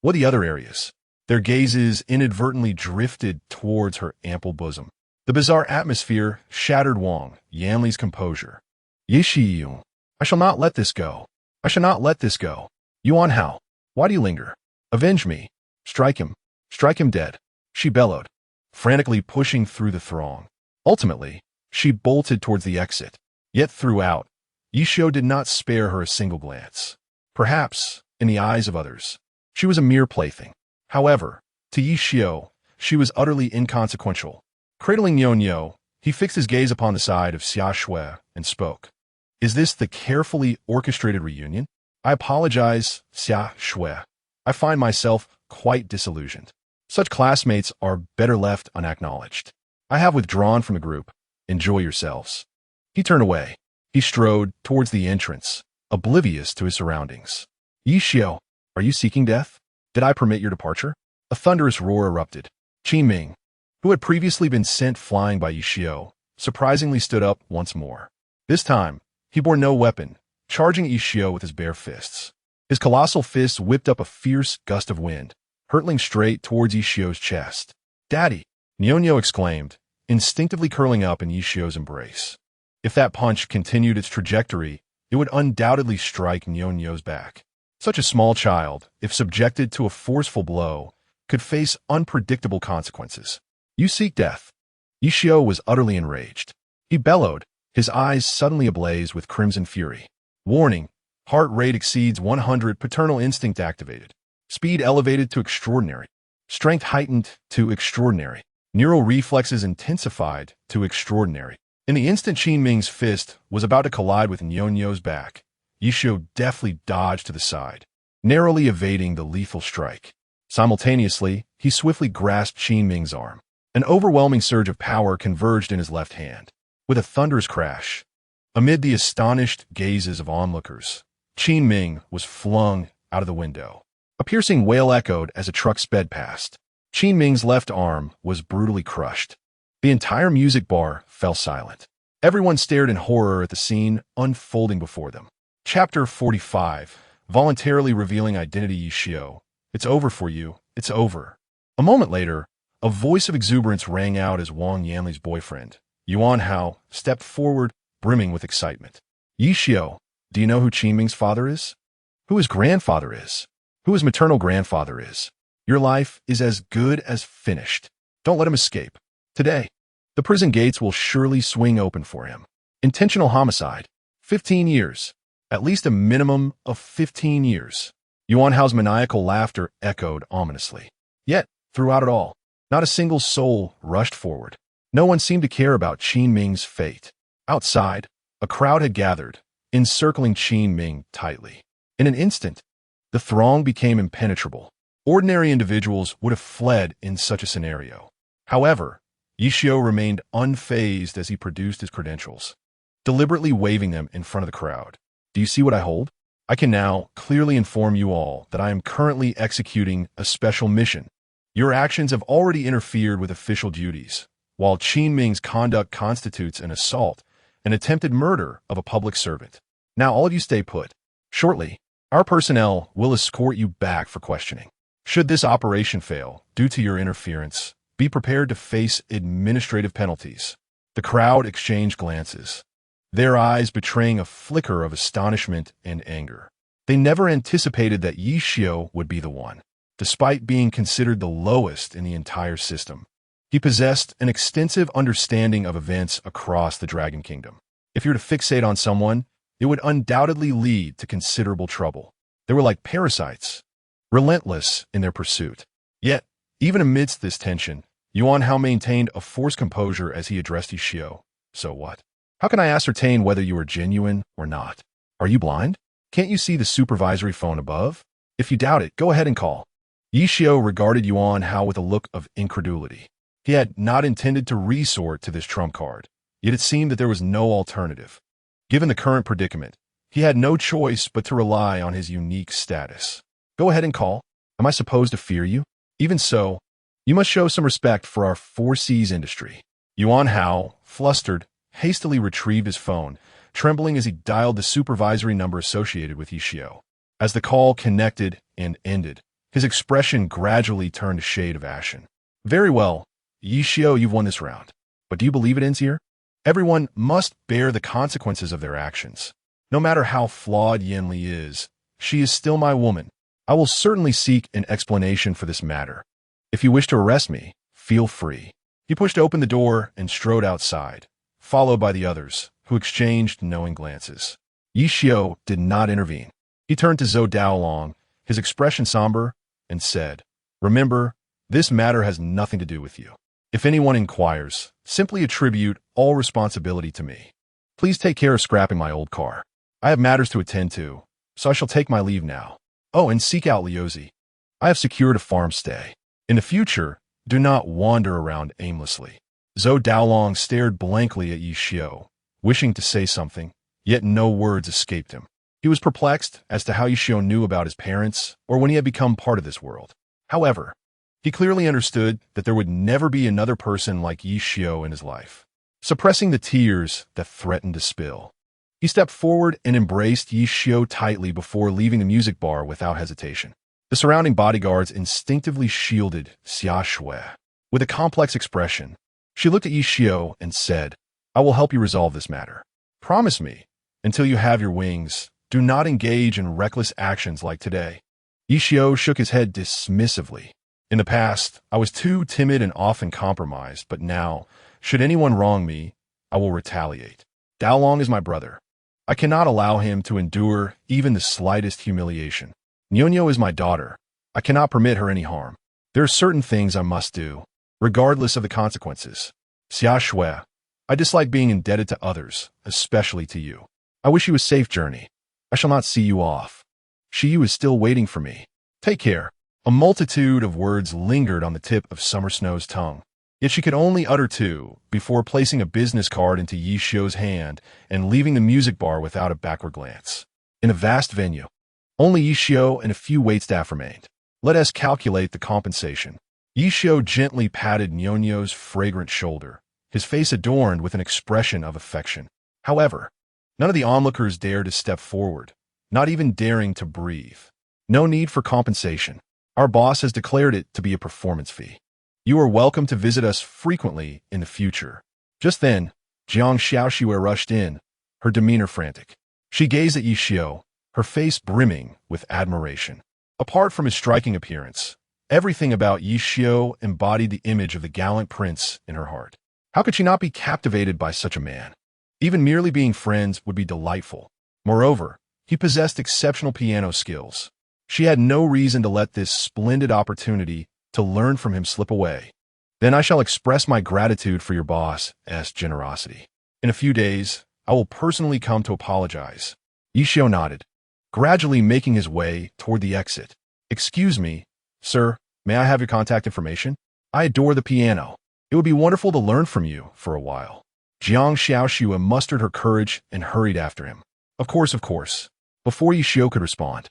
What the other areas? Their gazes inadvertently drifted towards her ample bosom. The bizarre atmosphere shattered Wang Yanli's composure. Yi Shiyun, I shall not let this go. I shall not let this go. Yuan Hao, why do you linger? Avenge me. Strike him dead, she bellowed, frantically pushing through the throng. Ultimately, she bolted towards the exit. Yet throughout, Yi Xiao did not spare her a single glance. Perhaps, in the eyes of others, she was a mere plaything. However, to Yi Xiao, she was utterly inconsequential. Cradling Nyonyo, he fixed his gaze upon the side of Xia Shui and spoke. Is this the carefully orchestrated reunion? I apologize, Xia Shui. I find myself quite disillusioned. Such classmates are better left unacknowledged. I have withdrawn from the group. Enjoy yourselves. He turned away. He strode towards the entrance, oblivious to his surroundings. Yi Xiao, are you seeking death? Did I permit your departure? A thunderous roar erupted. Qin Ming, who had previously been sent flying by Yi Xiao, surprisingly stood up once more. This time, he bore no weapon, charging Yi Xiao with his bare fists. His colossal fists whipped up a fierce gust of wind, hurtling straight towards Yi Xiao's chest. Daddy, Nyonyo exclaimed, instinctively curling up in Yi Xiao's embrace. If that punch continued its trajectory, it would undoubtedly strike Nyonyo's back. Such a small child, if subjected to a forceful blow, could face unpredictable consequences. You seek death. Yi Xiao was utterly enraged. He bellowed, his eyes suddenly ablaze with crimson fury. Warning, heart rate exceeds 100, paternal instinct activated. Speed elevated to extraordinary. Strength heightened to extraordinary. Neural reflexes intensified to extraordinary. In the instant Qin Ming's fist was about to collide with Nyonyo's back, Yi Xiao deftly dodged to the side, narrowly evading the lethal strike. Simultaneously, he swiftly grasped Qin Ming's arm. An overwhelming surge of power converged in his left hand. With a thunderous crash, amid the astonished gazes of onlookers, Qin Ming was flung out of the window. A piercing wail echoed as a truck sped past. Qin Ming's left arm was brutally crushed. The entire music bar fell silent. Everyone stared in horror at the scene unfolding before them. Chapter 45, voluntarily revealing identity. Yi Xiao, it's over for you, it's over. A moment later, a voice of exuberance rang out as Wang Yanli's boyfriend, Yuan Hao, stepped forward, brimming with excitement. Yi Xiao, do you know who Qin Ming's father is? Who his grandfather is? Who his maternal grandfather is? Your life is as good as finished. Don't let him escape. Today, the prison gates will surely swing open for him. Intentional homicide. 15 years. At least a minimum of 15 years. Yuan Hao's maniacal laughter echoed ominously. Yet, throughout it all, not a single soul rushed forward. No one seemed to care about Qin Ming's fate. Outside, a crowd had gathered, encircling Qin Ming tightly. In an instant, the throng became impenetrable. Ordinary individuals would have fled in such a scenario. However, Yi Xiao remained unfazed as he produced his credentials, deliberately waving them in front of the crowd. Do you see what I hold? I can now clearly inform you all that I am currently executing a special mission. Your actions have already interfered with official duties, while Qin Ming's conduct constitutes an assault, an attempted murder of a public servant. Now all of you stay put. Shortly, our personnel will escort you back for questioning. Should this operation fail due to your interference, be prepared to face administrative penalties. The crowd exchanged glances, their eyes betraying a flicker of astonishment and anger. They never anticipated that Yi Xiao would be the one. Despite being considered the lowest in the entire system, he possessed an extensive understanding of events across the Dragon Kingdom. If you were to fixate on someone, it would undoubtedly lead to considerable trouble. They were like parasites, relentless in their pursuit. Yet, even amidst this tension, Yuan Hao maintained a forced composure as he addressed Yi Xiao. So what? How can I ascertain whether you are genuine or not? Are you blind? Can't you see the supervisory phone above? If you doubt it, go ahead and call. Yi Xiao regarded Yuan Hao with a look of incredulity. He had not intended to resort to this trump card, yet it seemed that there was no alternative. Given the current predicament, he had no choice but to rely on his unique status. Go ahead and call. Am I supposed to fear you? Even so, you must show some respect for our 4Cs industry. Yuan Hao, flustered, hastily retrieved his phone, trembling as he dialed the supervisory number associated with Yi Xiao. As the call connected and ended, his expression gradually turned a shade of ashen. Very well, Yi Xiao, you've won this round. But do you believe it ends here? Everyone must bear the consequences of their actions. No matter how flawed Yanli is, she is still my woman. I will certainly seek an explanation for this matter. If you wish to arrest me, feel free. He pushed open the door and strode outside, followed by the others, who exchanged knowing glances. Yi Xiao did not intervene. He turned to Zhou Daolong, his expression somber, and said, "Remember, this matter has nothing to do with you. If anyone inquires, simply attribute all responsibility to me. Please take care of scrapping my old car. I have matters to attend to, so I shall take my leave now. Oh, and seek out Liuzi. I have secured a farm stay. In the future, do not wander around aimlessly." Zhou Daolong stared blankly at Yi Xiao, wishing to say something, yet no words escaped him. He was perplexed as to how Yi Xiao knew about his parents or when he had become part of this world. However, he clearly understood that there would never be another person like Yi Xiao in his life. Suppressing the tears that threatened to spill, he stepped forward and embraced Yi Xiao tightly before leaving the music bar without hesitation. The surrounding bodyguards instinctively shielded Xia Shui. With a complex expression, she looked at Yi Xiao and said, "I will help you resolve this matter. Promise me, until you have your wings, do not engage in reckless actions like today." Yi Xiao shook his head dismissively. "In the past, I was too timid and often compromised, but now, should anyone wrong me, I will retaliate. Daolong is my brother. I cannot allow him to endure even the slightest humiliation. Nyonyo is my daughter. I cannot permit her any harm. There are certain things I must do, regardless of the consequences. Xia Shui, I dislike being indebted to others, especially to you. I wish you a safe journey. I shall not see you off. Shiyu is still waiting for me. Take care." A multitude of words lingered on the tip of Summer Snow's tongue, yet she could only utter two before placing a business card into Yi Xiao's hand and leaving the music bar without a backward glance. In a vast venue, only Yi Xiao and a few waitstaff remained. Let us calculate the compensation. Yi Xiao gently patted Nyonyo's fragrant shoulder, his face adorned with an expression of affection. However, none of the onlookers dared to step forward, not even daring to breathe. "No need for compensation. Our boss has declared it to be a performance fee. You are welcome to visit us frequently in the future." Just then, Jiang Xiaoxue rushed in, her demeanor frantic. She gazed at Yi Xiao, her face brimming with admiration. Apart from his striking appearance, everything about Yi Xiao embodied the image of the gallant prince in her heart. How could she not be captivated by such a man? Even merely being friends would be delightful. Moreover, he possessed exceptional piano skills. She had no reason to let this splendid opportunity to learn from him slip away. "Then I shall express my gratitude for your boss's generosity. In a few days, I will personally come to apologize." Yi Xiao nodded, gradually making his way toward the exit. "Excuse me, sir, may I have your contact information? I adore the piano. It would be wonderful to learn from you for a while." Jiang Xiaoxue mustered her courage and hurried after him. Of course. Before Ishio could respond,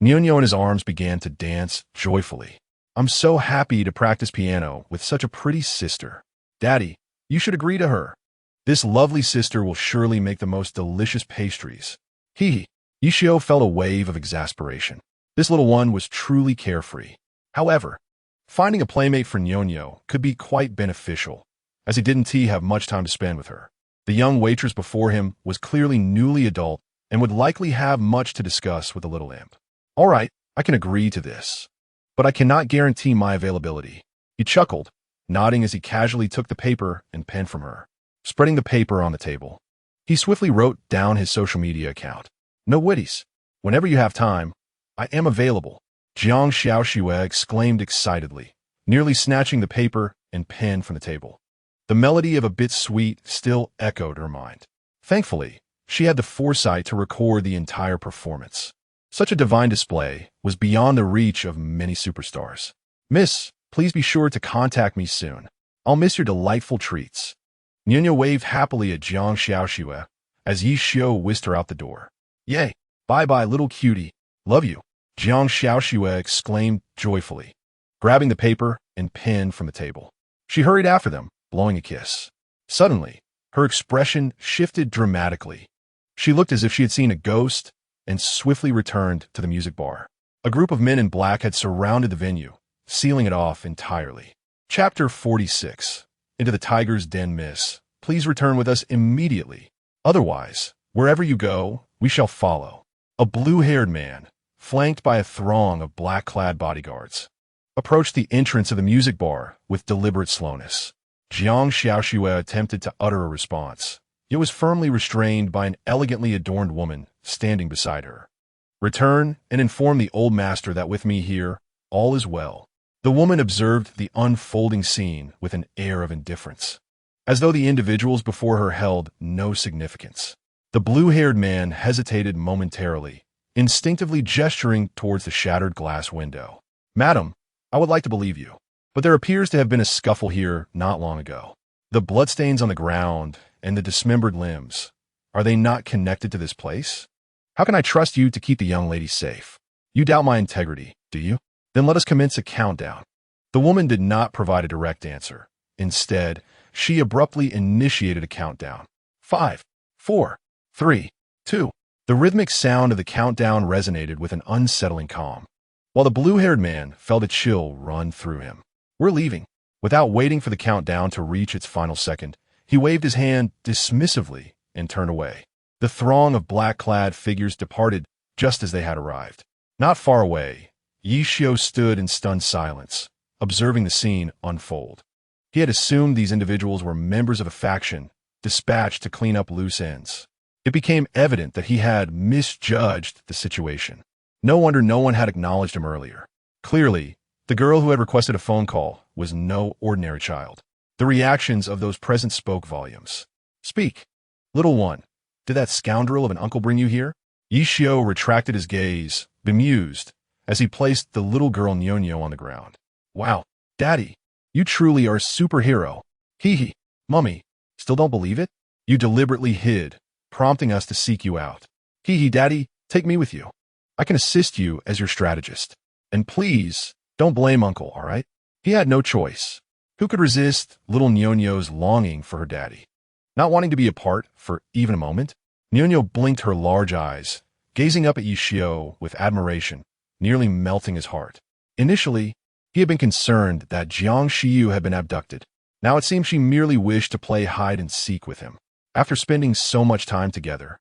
Nyonyo in his arms began to dance joyfully. I'm so happy to practice piano with such a pretty sister. Daddy, you should agree to her. This lovely sister will surely make the most delicious pastries. Hee. Ishio felt a wave of exasperation. This little one was truly carefree. However, finding a playmate for Nyonyo could be quite beneficial, as he didn't have much time to spend with her. The young waitress before him was clearly newly adult and would likely have much to discuss with the little imp. All right, I can agree to this, but I cannot guarantee my availability. He chuckled, nodding as he casually took the paper and pen from her. Spreading the paper on the table, he swiftly wrote down his social media account. No witties. Whenever you have time, I am available. Jiang Xiaoxue exclaimed excitedly, nearly snatching the paper and pen from the table. The melody of A Bit Sweet still echoed her mind. Thankfully, she had the foresight to record the entire performance. Such a divine display was beyond the reach of many superstars. Miss, please be sure to contact me soon. I'll miss your delightful treats. Nyonyo waved happily at Jiang Xiaoxue as Yi Xiao whisked her out the door. Yay! Bye-bye, little cutie. Love you. Jiang Xiaoxue exclaimed joyfully, grabbing the paper and pen from the table. She hurried after them, blowing a kiss. Suddenly, her expression shifted dramatically. She looked as if she had seen a ghost and swiftly returned to the music bar. A group of men in black had surrounded the venue, sealing it off entirely. Chapter 46. Into the Tiger's Den, miss. Please return with us immediately. Otherwise, wherever you go, we shall follow. A blue-haired man, flanked by a throng of black-clad bodyguards, approached the entrance of the music bar with deliberate slowness. Jiang Xiaoxue attempted to utter a response, yet was firmly restrained by an elegantly adorned woman standing beside her. Return and inform the old master that with me here, all is well. The woman observed the unfolding scene with an air of indifference, as though the individuals before her held no significance. The blue-haired man hesitated momentarily, instinctively gesturing towards the shattered glass window. Madam, I would like to believe you, but there appears to have been a scuffle here not long ago. The bloodstains on the ground and the dismembered limbs, are they not connected to this place? How can I trust you to keep the young lady safe? You doubt my integrity, do you? Then let us commence a countdown. The woman did not provide a direct answer. Instead, she abruptly initiated a countdown. 5, 4, 3, 2. The rhythmic sound of the countdown resonated with an unsettling calm, while the blue-haired man felt a chill run through him. We're leaving. Without waiting for the countdown to reach its final second, he waved his hand dismissively and turned away. The throng of black-clad figures departed just as they had arrived. Not far away, Yi Xiao stood in stunned silence, observing the scene unfold. He had assumed these individuals were members of a faction dispatched to clean up loose ends. It became evident that he had misjudged the situation. No wonder no one had acknowledged him earlier. Clearly, the girl who had requested a phone call was no ordinary child. The reactions of those present spoke volumes. Speak. Little one, did that scoundrel of an uncle bring you here? Yi Xiao retracted his gaze, bemused, as he placed the little girl Nyonyo on the ground. Wow, Daddy, you truly are a superhero. Hee hee. Mummy, still don't believe it? You deliberately hid, prompting us to seek you out. Hee hee, Daddy, take me with you. I can assist you as your strategist. And please, don't blame Uncle, all right? He had no choice. Who could resist little Nyonyo's longing for her daddy? Not wanting to be apart for even a moment, Nyonyo blinked her large eyes, gazing up at Yi Xiao with admiration, nearly melting his heart. Initially, he had been concerned that Jiang Xiu had been abducted. Now it seemed she merely wished to play hide-and-seek with him. After spending so much time together,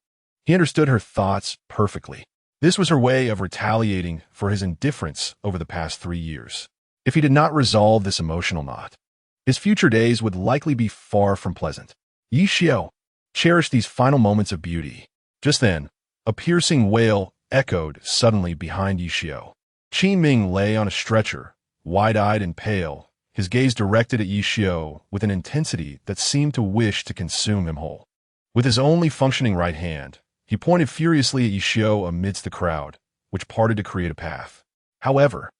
he understood her thoughts perfectly. This was her way of retaliating for his indifference over the past 3 years. If he did not resolve this emotional knot, his future days would likely be far from pleasant. Yi Xiao cherished these final moments of beauty. Just then, a piercing wail echoed suddenly behind Yi Xiao. Qin Ming lay on a stretcher, wide-eyed and pale, his gaze directed at Yi Xiao with an intensity that seemed to wish to consume him whole. With his only functioning right hand, he pointed furiously at Yi Xiao amidst the crowd, which parted to create a path. However,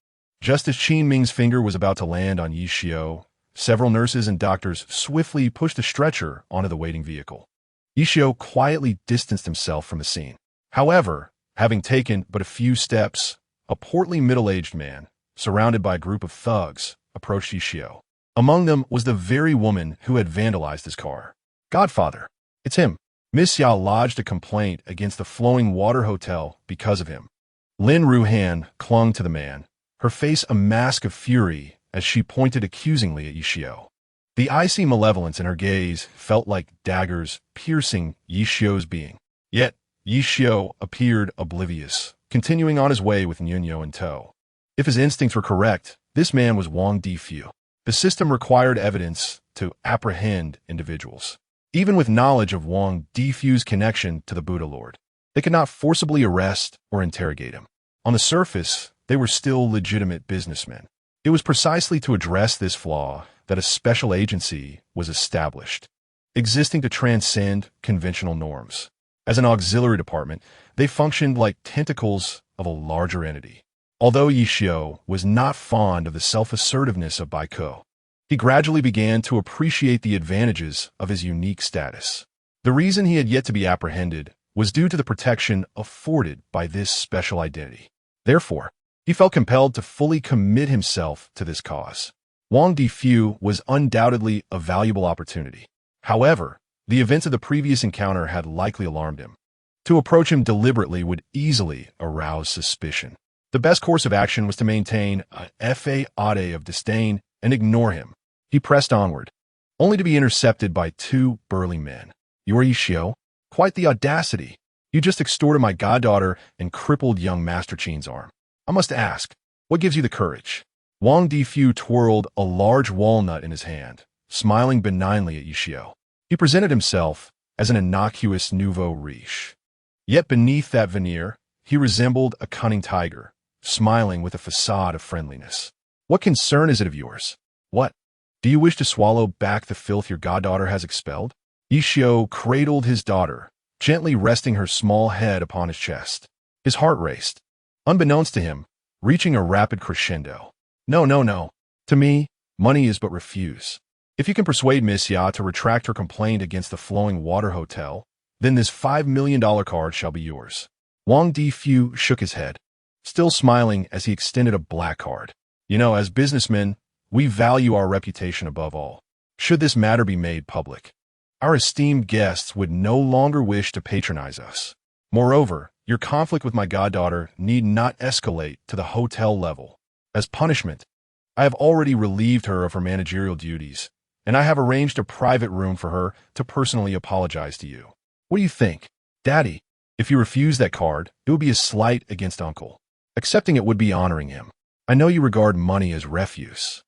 just as Qin Ming's finger was about to land on Yi Xiao, several nurses and doctors swiftly pushed the stretcher onto the waiting vehicle. Yi Xiao quietly distanced himself from the scene. However, Having taken but a few steps, a portly middle-aged man, surrounded by a group of thugs, approached Yishio. Among them was the very woman who had vandalized his car. "Godfather, it's him." Miss Yao lodged a complaint against the Flowing Water Hotel because of him. Lin Ruhan clung to the man, her face a mask of fury as she pointed accusingly at Yishio. The icy malevolence in her gaze felt like daggers piercing Yishio's being. Yet, Yishio appeared oblivious, continuing on his way with Nyunyo in tow. If his instincts were correct, this man was Wang Difu. The system required evidence to apprehend individuals. Even with knowledge of Wang Difu's connection to the Buddha Lord, they could not forcibly arrest or interrogate him. On the surface, they were still legitimate businessmen. It was precisely to address this flaw that a special agency was established, existing to transcend conventional norms. As an auxiliary department, they functioned like tentacles of a larger entity. Although Yishio was not fond of the self-assertiveness of Baiko, he gradually began to appreciate the advantages of his unique status. The reason he had yet to be apprehended was due to the protection afforded by this special identity. Therefore, he felt compelled to fully commit himself to this cause. Wang Difu was undoubtedly a valuable opportunity. However, the events of the previous encounter had likely alarmed him. To approach him deliberately would easily arouse suspicion. The best course of action was to maintain a faade of disdain and ignore him. He pressed onward, only to be intercepted by two burly men. "You're Yishio? Quite the audacity. You just extorted my goddaughter and crippled young Master Qin's arm. I must ask, what gives you the courage?" Wang Difu twirled a large walnut in his hand, smiling benignly at Yishio. He presented himself as an innocuous nouveau riche. Yet beneath that veneer, he resembled a cunning tiger, smiling with a facade of friendliness. "What concern is it of yours? What? Do you wish to swallow back the filth your goddaughter has expelled?" Yishio cradled his daughter, gently resting her small head upon his chest. His heart raced, unbeknownst to him, reaching a rapid crescendo. "No, no, no. To me, money is but refuse. If you can persuade Miss Ya to retract her complaint against the Flowing Water Hotel, then this $5 million card shall be yours." Wang Difu shook his head, still smiling as he extended a black card. "You know, as businessmen, we value our reputation above all. Should this matter be made public, our esteemed guests would no longer wish to patronize us. Moreover, your conflict with my goddaughter need not escalate to the hotel level. As punishment, I have already relieved her of her managerial duties, and I have arranged a private room for her to personally apologize to you. What do you think? Daddy, if you refuse that card, it would be a slight against Uncle. Accepting it would be honoring him. I know you regard money as refuse,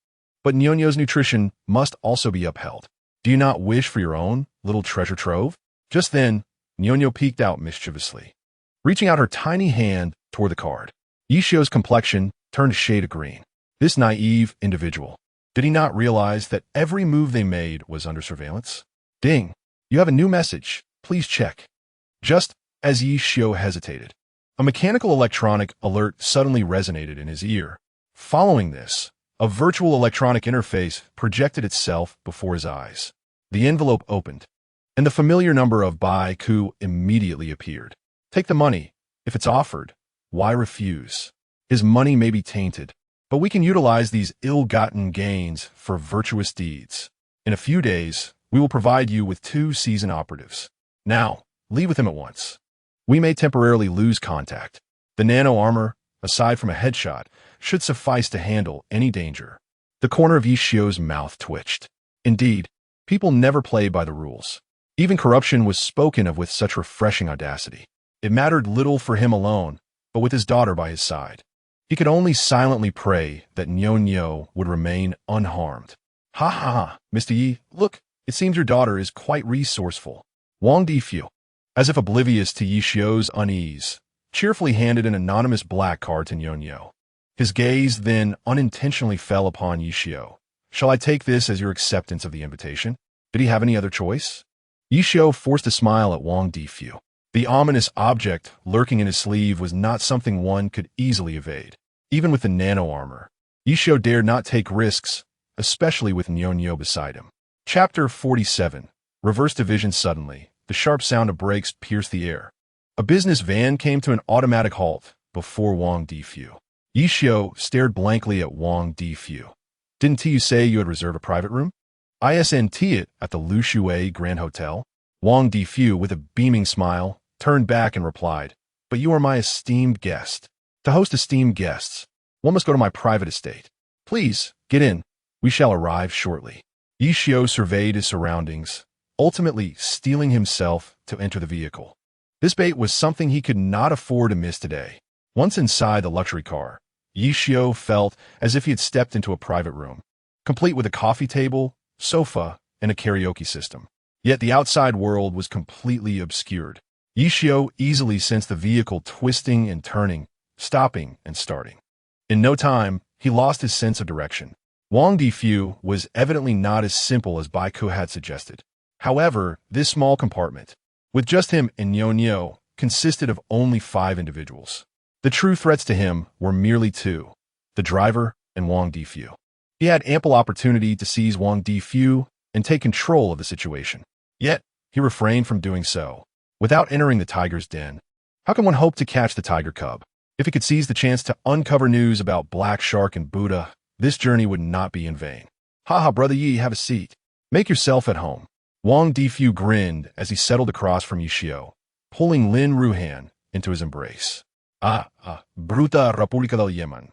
but Nyonyo's nutrition must also be upheld. Do you not wish for your own little treasure trove?" Just then, Nyonyo peeked out mischievously, reaching out her tiny hand toward the card. Yishio's complexion turned a shade of green. This naive individual, did he not realize that every move they made was under surveillance? "Ding! You have a new message. Please check." Just as Yishio hesitated, a mechanical electronic alert suddenly resonated in his ear. Following this, a virtual electronic interface projected itself before his eyes. The envelope opened, and the familiar number of Bai Ku immediately appeared. "Take the money. If it's offered, why refuse? His money may be tainted, but we can utilize these ill-gotten gains for virtuous deeds. In a few days, we will provide you with 2 seasoned operatives. Now, leave with him at once. We may temporarily lose contact. The nano armor, aside from a headshot, should suffice to handle any danger." The corner of Yishio's mouth twitched. Indeed, people never play by the rules. Even corruption was spoken of with such refreshing audacity. It mattered little for him alone, but with his daughter by his side, he could only silently pray that Nyonyo would remain unharmed. "Ha ha ha, Mr. Yi, look, it seems your daughter is quite resourceful." Wang Difu, as if oblivious to Yishio's unease, cheerfully handed an anonymous black card to Nyonyo. His gaze then unintentionally fell upon Yishio. "Shall I take this as your acceptance of the invitation?" Did he have any other choice? Yishio forced a smile at Wang Difu. The ominous object lurking in his sleeve was not something one could easily evade. Even with the nano armor, Yishio dared not take risks, especially with Nyonyo beside him. Chapter 47. Reverse division. Suddenly, the sharp sound of brakes pierced the air. A business van came to an automatic halt before Wang Difu. Yishio stared blankly at Wang Difu. Didn't you say you had reserved a private room? ISNT it at the Lu Shui Grand Hotel? Wang Difu, with a beaming smile, turned back and replied, But you are my esteemed guest. To host esteemed guests, one must go to my private estate. Please, get in. We shall arrive shortly. Yishio surveyed his surroundings, ultimately steeling himself to enter the vehicle. This bait was something he could not afford to miss today. Once inside the luxury car, Yishio felt as if he had stepped into a private room, complete with a coffee table, sofa, and a karaoke system. Yet the outside world was completely obscured. Yishio easily sensed the vehicle twisting and turning, stopping and starting. In no time, he lost his sense of direction. Wang Difu was evidently not as simple as Baiku had suggested. However, this small compartment, with just him and Nyo, consisted of only 5 individuals. The true threats to him were merely 2, the driver and Wang Difu. He had ample opportunity to seize Wang Difu and take control of the situation. Yet, he refrained from doing so. Without entering the tiger's den, how can one hope to catch the tiger cub? If he could seize the chance to uncover news about Black Shark and Buddha, this journey would not be in vain. Haha, Brother Yi, have a seat. Make yourself at home. Wang Difu grinned as he settled across from Yishio, pulling Lin Ruhan into his embrace. Bruta República del Yemen.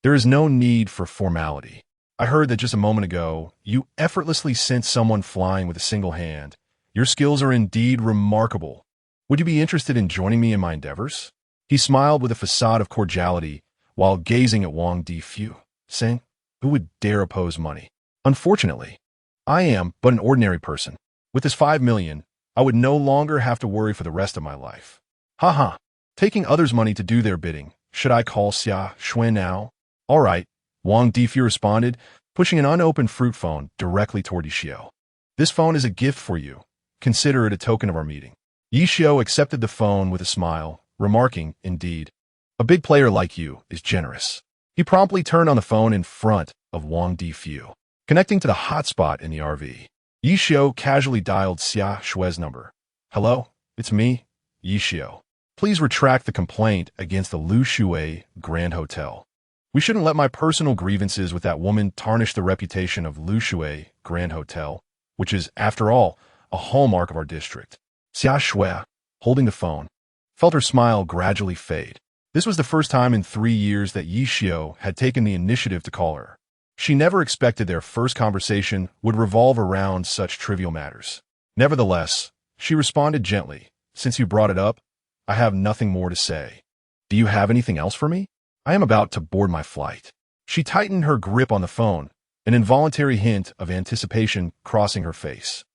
There is no need for formality. I heard that just a moment ago, you effortlessly sent someone flying with a single hand. Your skills are indeed remarkable. Would you be interested in joining me in my endeavors? He smiled with a facade of cordiality while gazing at Wang Difu, saying, Who would dare oppose money? Unfortunately, I am but an ordinary person. With this 5 million, I would no longer have to worry for the rest of my life. Haha, taking others' money to do their bidding. Should I call Xia Xue now? All right, Wang Difu responded, pushing an unopened fruit phone directly toward Yishio. This phone is a gift for you. Consider it a token of our meeting. Yishio accepted the phone with a smile, remarking, Indeed, a big player like you is generous. He promptly turned on the phone in front of Wang Difu, connecting to the hotspot in the RV. Yishio casually dialed Xia Xue's number. Hello, it's me, Yishio. Please retract the complaint against the Lu Shui Grand Hotel. We shouldn't let my personal grievances with that woman tarnish the reputation of Lu Shui Grand Hotel, which is, after all, a hallmark of our district. Xia Xue, holding the phone, felt her smile gradually fade. This was the first time in 3 years that Yishio had taken the initiative to call her. She never expected their first conversation would revolve around such trivial matters. Nevertheless, she responded gently, Since you brought it up, I have nothing more to say. Do you have anything else for me? I am about to board my flight. She tightened her grip on the phone, an involuntary hint of anticipation crossing her face.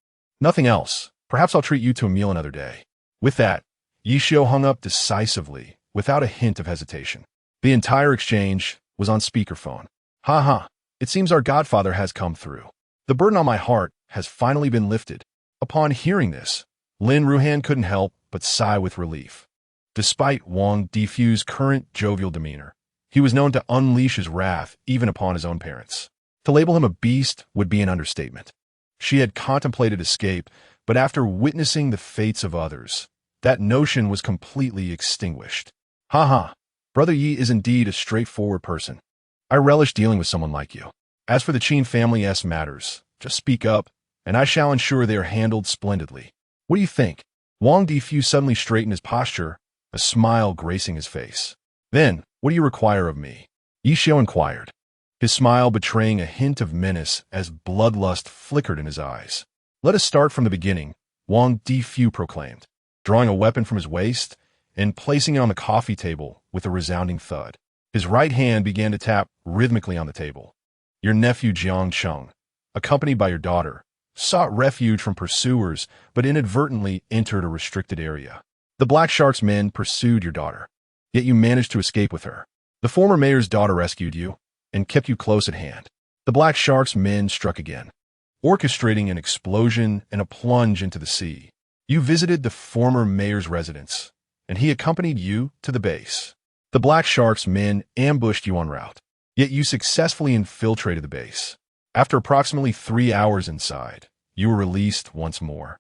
Nothing else. Perhaps I'll treat you to a meal another day. With that, Yishio hung up decisively, without a hint of hesitation. The entire exchange was on speakerphone. Ha. It seems our godfather has come through. The burden on my heart has finally been lifted. Upon hearing this, Lin Ruhan couldn't help but sigh with relief. Despite Wang Difu's current jovial demeanor, he was known to unleash his wrath even upon his own parents. To label him a beast would be an understatement. She had contemplated escape, but after witnessing the fates of others, that notion was completely extinguished. Ha. Brother Yi is indeed a straightforward person. I relish dealing with someone like you. As for the Qin family's matters, just speak up, and I shall ensure they are handled splendidly. What do you think? Wang Difu suddenly straightened his posture, a smile gracing his face. Then, what do you require of me? Yishio inquired, his smile betraying a hint of menace as bloodlust flickered in his eyes. Let us start from the beginning, Wang Difu proclaimed, drawing a weapon from his waist and placing it on the coffee table with a resounding thud. His right hand began to tap rhythmically on the table. Your nephew Jiang Cheng, accompanied by your daughter, sought refuge from pursuers but inadvertently entered a restricted area. The Black Shark's men pursued your daughter, yet you managed to escape with her. The former mayor's daughter rescued you and kept you close at hand. The Black Shark's men struck again, orchestrating an explosion and a plunge into the sea. You visited the former mayor's residence, and he accompanied you to the base. The Black Shark's men ambushed you en route, yet you successfully infiltrated the base. After approximately 3 hours inside, you were released once more.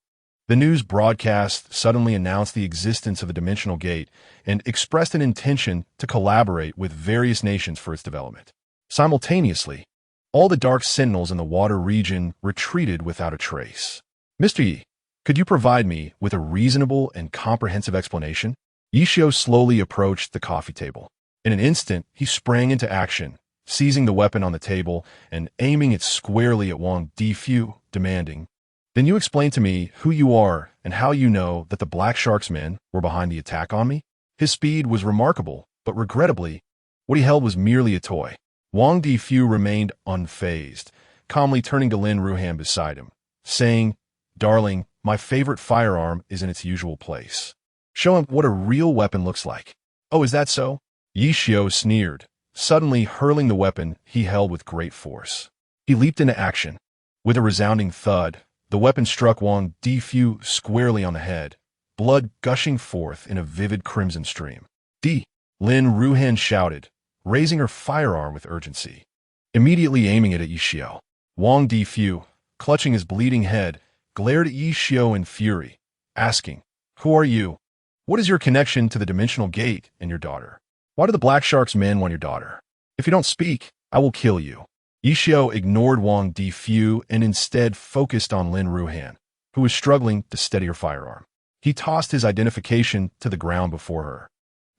The news broadcast suddenly announced the existence of a dimensional gate and expressed an intention to collaborate with various nations for its development. Simultaneously, all the dark sentinels in the water region retreated without a trace. Mr. Yi, could you provide me with a reasonable and comprehensive explanation? Yishio slowly approached the coffee table. In an instant, he sprang into action, seizing the weapon on the table and aiming it squarely at Wang Difu, demanding, "Then you explain to me who you are and how you know that the Black Shark's men were behind the attack on me?" His speed was remarkable, but regrettably, what he held was merely a toy. Wang Difu remained unfazed, calmly turning to Lin Ruhan beside him, saying, "Darling, my favorite firearm is in its usual place. Show him what a real weapon looks like." "Oh, is that so?" Yishio sneered, suddenly hurling the weapon he held with great force. He leaped into action. With a resounding thud, the weapon struck Wang Difu squarely on the head, blood gushing forth in a vivid crimson stream. Lin Ruhan shouted, raising her firearm with urgency, immediately aiming it at Yishio. Wang Difu, clutching his bleeding head, glared at Yishio in fury, asking, "Who are you? What is your connection to the dimensional gate and your daughter? Why do the Black Shark's men want your daughter? If you don't speak, I will kill you." Yishio ignored Wang Difu and instead focused on Lin Ruhan, who was struggling to steady her firearm. He tossed his identification to the ground before her,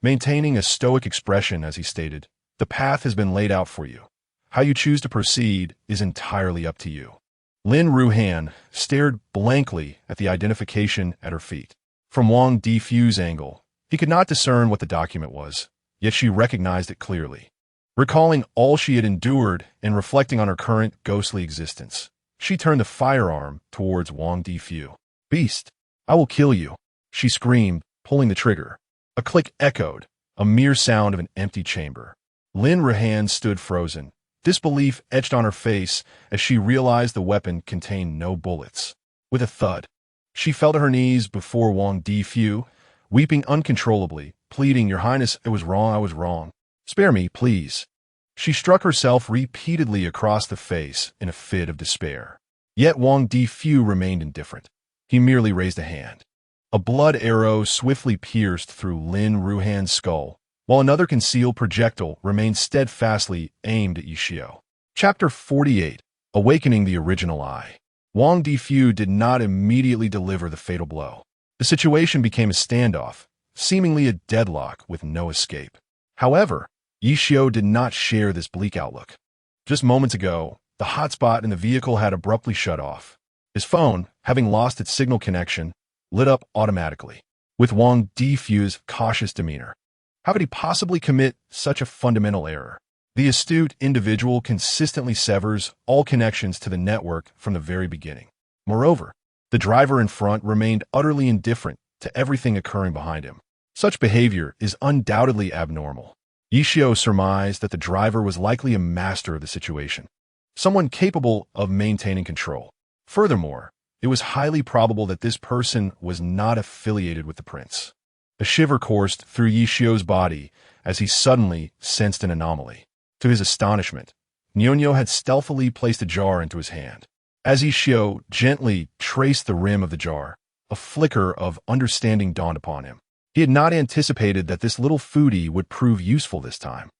maintaining a stoic expression as he stated, "The path has been laid out for you. How you choose to proceed is entirely up to you." Lin Ruhan stared blankly at the identification at her feet. From Wang Difu's angle, he could not discern what the document was, yet she recognized it clearly. Recalling all she had endured and reflecting on her current ghostly existence, she turned the firearm towards Wang Difu. "Beast, I will kill you," she screamed, pulling the trigger. A click echoed, a mere sound of an empty chamber. Lin Ruhan stood frozen, disbelief etched on her face as she realized the weapon contained no bullets. With a thud, she fell to her knees before Wang Difu, weeping uncontrollably, pleading, "Your Highness, I was wrong. Spare me, please." She struck herself repeatedly across the face in a fit of despair. Yet Wang Difu remained indifferent. He merely raised a hand. A blood arrow swiftly pierced through Lin Ruhan's skull, while another concealed projectile remained steadfastly aimed at Yishio. Chapter 48. Awakening the Original I. Wang Difu did not immediately deliver the fatal blow. The situation became a standoff, seemingly a deadlock with no escape. However, Yishio did not share this bleak outlook. Just moments ago, the hotspot in the vehicle had abruptly shut off. His phone, having lost its signal connection, lit up automatically. With Wang Difu's cautious demeanor, how could he possibly commit such a fundamental error? The astute individual consistently severs all connections to the network from the very beginning. Moreover, the driver in front remained utterly indifferent to everything occurring behind him. Such behavior is undoubtedly abnormal. Yishio surmised that the driver was likely a master of the situation, someone capable of maintaining control. Furthermore, it was highly probable that this person was not affiliated with the prince. A shiver coursed through Yishio's body as he suddenly sensed an anomaly. To his astonishment, Nyonyo had stealthily placed a jar into his hand. As Yishio gently traced the rim of the jar, a flicker of understanding dawned upon him. He had not anticipated that this little foodie would prove useful this time.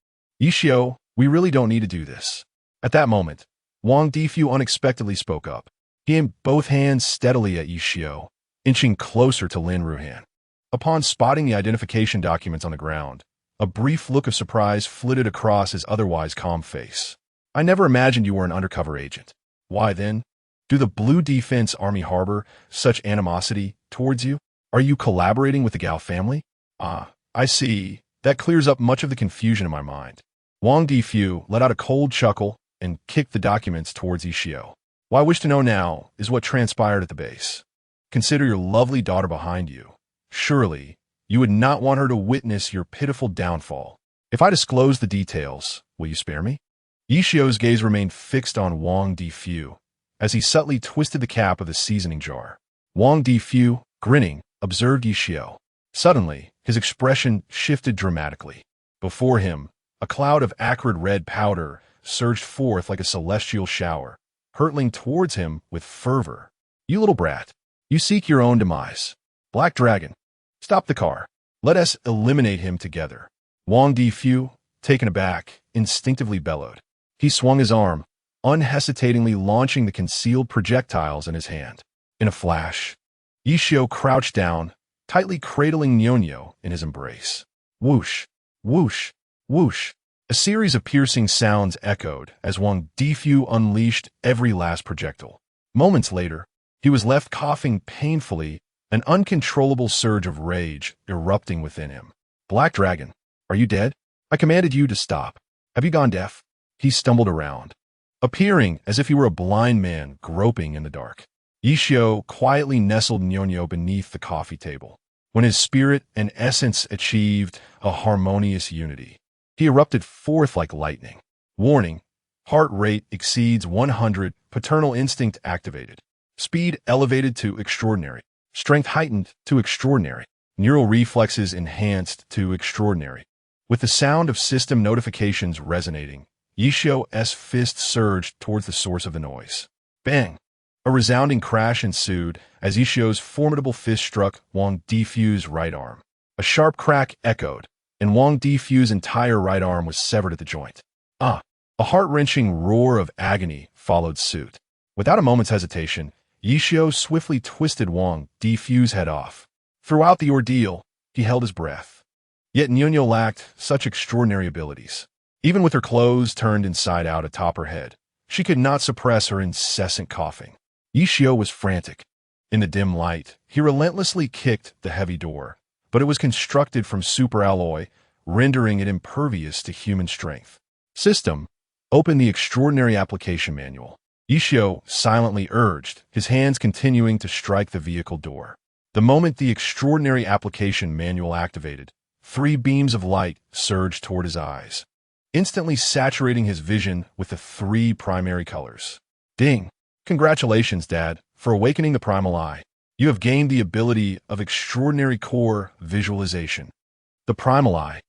"Yishio, we really don't need to do this." At that moment, Wang Difu unexpectedly spoke up. He aimed both hands steadily at Yishio, inching closer to Lin Ruhan. Upon spotting the identification documents on the ground, a brief look of surprise flitted across his otherwise calm face. "I never imagined you were an undercover agent. Why then, do the Blue Defense Army harbor such animosity towards you? Are you collaborating with the Gao family?" "Ah, I see. That clears up much of the confusion in my mind." Wang Difu let out a cold chuckle and kicked the documents towards Yishio. "What I wish to know now is what transpired at the base. Consider your lovely daughter behind you. Surely, you would not want her to witness your pitiful downfall. If I disclose the details, will you spare me?" Yishio's gaze remained fixed on Wang Difu as he subtly twisted the cap of the seasoning jar. Wang Difu, grinning, observed Yishio. Suddenly, his expression shifted dramatically. Before him, a cloud of acrid red powder surged forth like a celestial shower, hurtling towards him with fervor. "You little brat, You seek your own demise. Black Dragon, stop the car. Let us eliminate him together. Wang Difu, taken aback, instinctively bellowed. He swung his arm, unhesitatingly launching the concealed projectiles in his hand. In a flash, Yishio crouched down, tightly cradling Nyonyo in his embrace. Whoosh, whoosh, whoosh. A series of piercing sounds echoed as Wang Difu unleashed every last projectile. Moments later, he was left coughing painfully, an uncontrollable surge of rage erupting within him. Black Dragon, are you dead? I commanded you to stop. Have you gone deaf? He stumbled around, appearing as if he were a blind man groping in the dark. Yishio quietly nestled Nyonyo beneath the coffee table. When his spirit and essence achieved a harmonious unity, he erupted forth like lightning. Warning, heart rate exceeds 100, paternal instinct activated. Speed elevated to extraordinary. Strength heightened to extraordinary. Neural reflexes enhanced to extraordinary. With the sound of system notifications resonating, Yishio's fist surged towards the source of the noise. Bang! A resounding crash ensued as Yishio's formidable fist struck Wang Difu's right arm. A sharp crack echoed, and Wang Difu's entire right arm was severed at the joint. A heart-wrenching roar of agony followed suit. Without a moment's hesitation, Yishio swiftly twisted Wang Difu's head off. Throughout the ordeal, he held his breath. Yet Nyonyo lacked such extraordinary abilities. Even with her clothes turned inside out atop her head, she could not suppress her incessant coughing. Yishio was frantic. In the dim light, he relentlessly kicked the heavy door, but it was constructed from superalloy, rendering it impervious to human strength. System, open the extraordinary application manual. Yishio silently urged, his hands continuing to strike the vehicle door. The moment the extraordinary application manual activated, 3 beams of light surged toward his eyes, instantly saturating his vision with the 3 primary colors. Ding! Congratulations, Dad, for awakening the primal eye. You have gained the ability of extraordinary core visualization. The primal eye.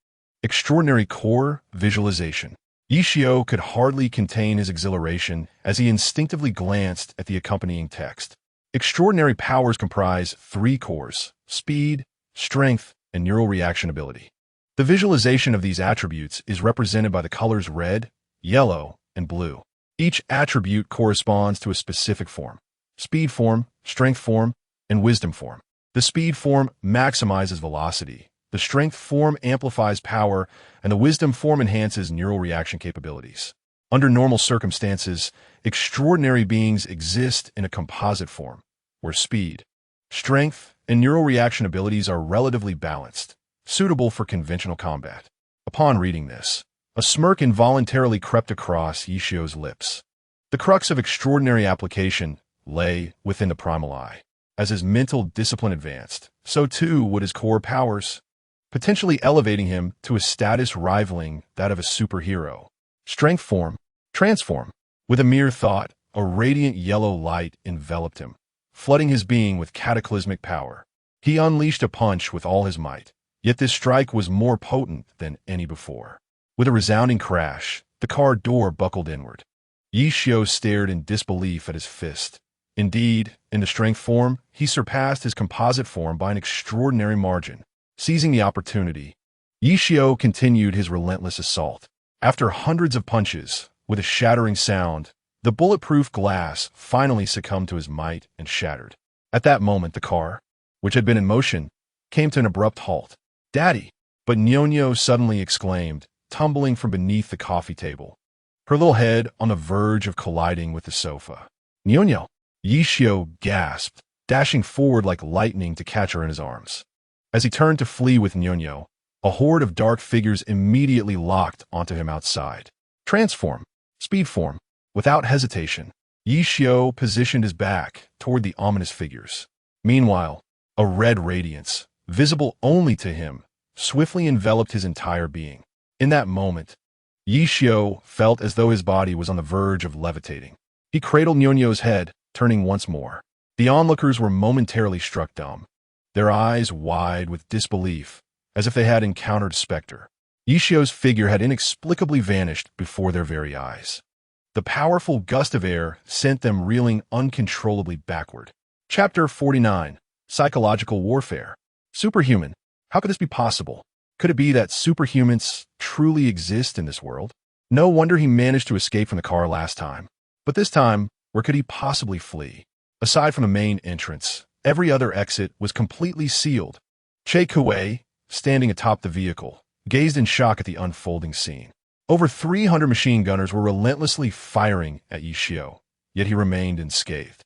Extraordinary core visualization. Yishio could hardly contain his exhilaration as he instinctively glanced at the accompanying text. Extraordinary powers comprise 3 cores: speed, strength, and neural reaction ability. The visualization of these attributes is represented by the colors red, yellow, and blue. Each attribute corresponds to a specific form: speed form, strength form, and wisdom form. The speed form maximizes velocity, the strength form amplifies power, and the wisdom form enhances neural reaction capabilities. Under normal circumstances, extraordinary beings exist in a composite form, where speed, strength, and neural reaction abilities are relatively balanced, suitable for conventional combat. Upon reading this, a smirk involuntarily crept across Yishio's lips. The crux of extraordinary application lay within the primal eye. As his mental discipline advanced, so too would his core powers, potentially elevating him to a status rivaling that of a superhero. Strength form, transform. With a mere thought, a radiant yellow light enveloped him, flooding his being with cataclysmic power. He unleashed a punch with all his might, yet this strike was more potent than any before. With a resounding crash, the car door buckled inward. Yishio stared in disbelief at his fist. Indeed, in the strength form, he surpassed his composite form by an extraordinary margin. Seizing the opportunity, Yishio continued his relentless assault. After hundreds of punches, with a shattering sound, the bulletproof glass finally succumbed to his might and shattered. At that moment, the car, which had been in motion, came to an abrupt halt. "Daddy!" But Nyonyo suddenly exclaimed, tumbling from beneath the coffee table, her little head on the verge of colliding with the sofa. "Nyonyo!" Yishio gasped, dashing forward like lightning to catch her in his arms. As he turned to flee with Nyonyo, a horde of dark figures immediately locked onto him outside. Transform, speed form. Without hesitation, Yishio positioned his back toward the ominous figures. Meanwhile, a red radiance, visible only to him, swiftly enveloped his entire being. In that moment, Yishio felt as though his body was on the verge of levitating. He cradled Nyonyo's head, turning once more. The onlookers were momentarily struck dumb, their eyes wide with disbelief, as if they had encountered a specter. Yishio's figure had inexplicably vanished before their very eyes. The powerful gust of air sent them reeling uncontrollably backward. Chapter 49. Psychological Warfare. Superhuman. How could this be possible? Could it be that superhumans truly exist in this world? No wonder he managed to escape from the car last time. But this time, where could he possibly flee? Aside from the main entrance, every other exit was completely sealed. Che Kuei, standing atop the vehicle, gazed in shock at the unfolding scene. Over 300 machine gunners were relentlessly firing at Yishio, yet he remained unscathed.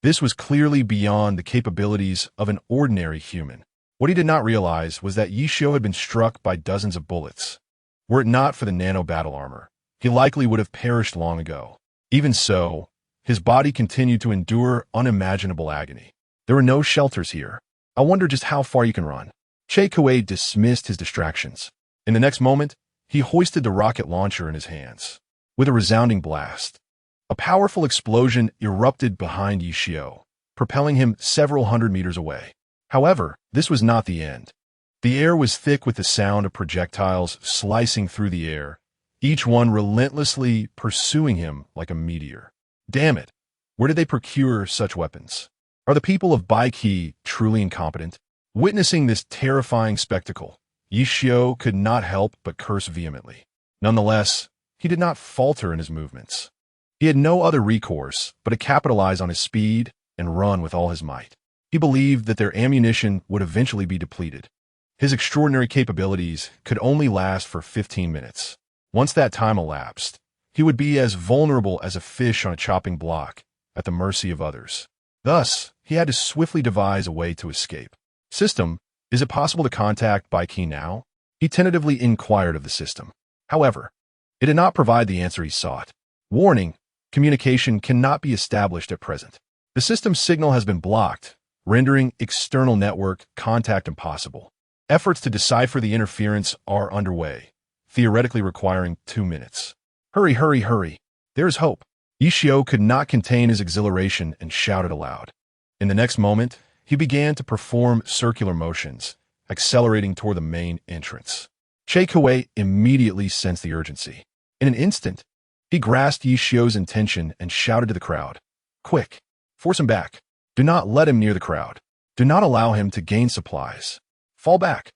This was clearly beyond the capabilities of an ordinary human. What he did not realize was that Yishio had been struck by dozens of bullets. Were it not for the nano battle armor, he likely would have perished long ago. Even so, his body continued to endure unimaginable agony. There were no shelters here. I wonder just how far you can run. Che Kuei dismissed his distractions. In the next moment, he hoisted the rocket launcher in his hands. With a resounding blast, a powerful explosion erupted behind Yishio, propelling him several hundred meters away. However, this was not the end. The air was thick with the sound of projectiles slicing through the air, each one relentlessly pursuing him like a meteor. Damn it! Where did they procure such weapons? Are the people of Baiki truly incompetent? Witnessing this terrifying spectacle, Yishio could not help but curse vehemently. Nonetheless, he did not falter in his movements. He had no other recourse but to capitalize on his speed and run with all his might. He believed that their ammunition would eventually be depleted. His extraordinary capabilities could only last for 15 minutes. Once that time elapsed, he would be as vulnerable as a fish on a chopping block, at the mercy of others. Thus, he had to swiftly devise a way to escape. System, is it possible to contact Baiki now? He tentatively inquired of the system. However, it did not provide the answer he sought. Warning, communication cannot be established at present. The system's signal has been blocked, rendering external network contact impossible. Efforts to decipher the interference are underway, theoretically requiring 2 minutes. Hurry, hurry, hurry. There is hope. Yishio could not contain his exhilaration and shouted aloud. In the next moment, he began to perform circular motions, accelerating toward the main entrance. Che Kuei immediately sensed the urgency. In an instant, he grasped Yishio's intention and shouted to the crowd. Quick! Force him back. Do not let him near the crowd. Do not allow him to gain supplies. Fall back.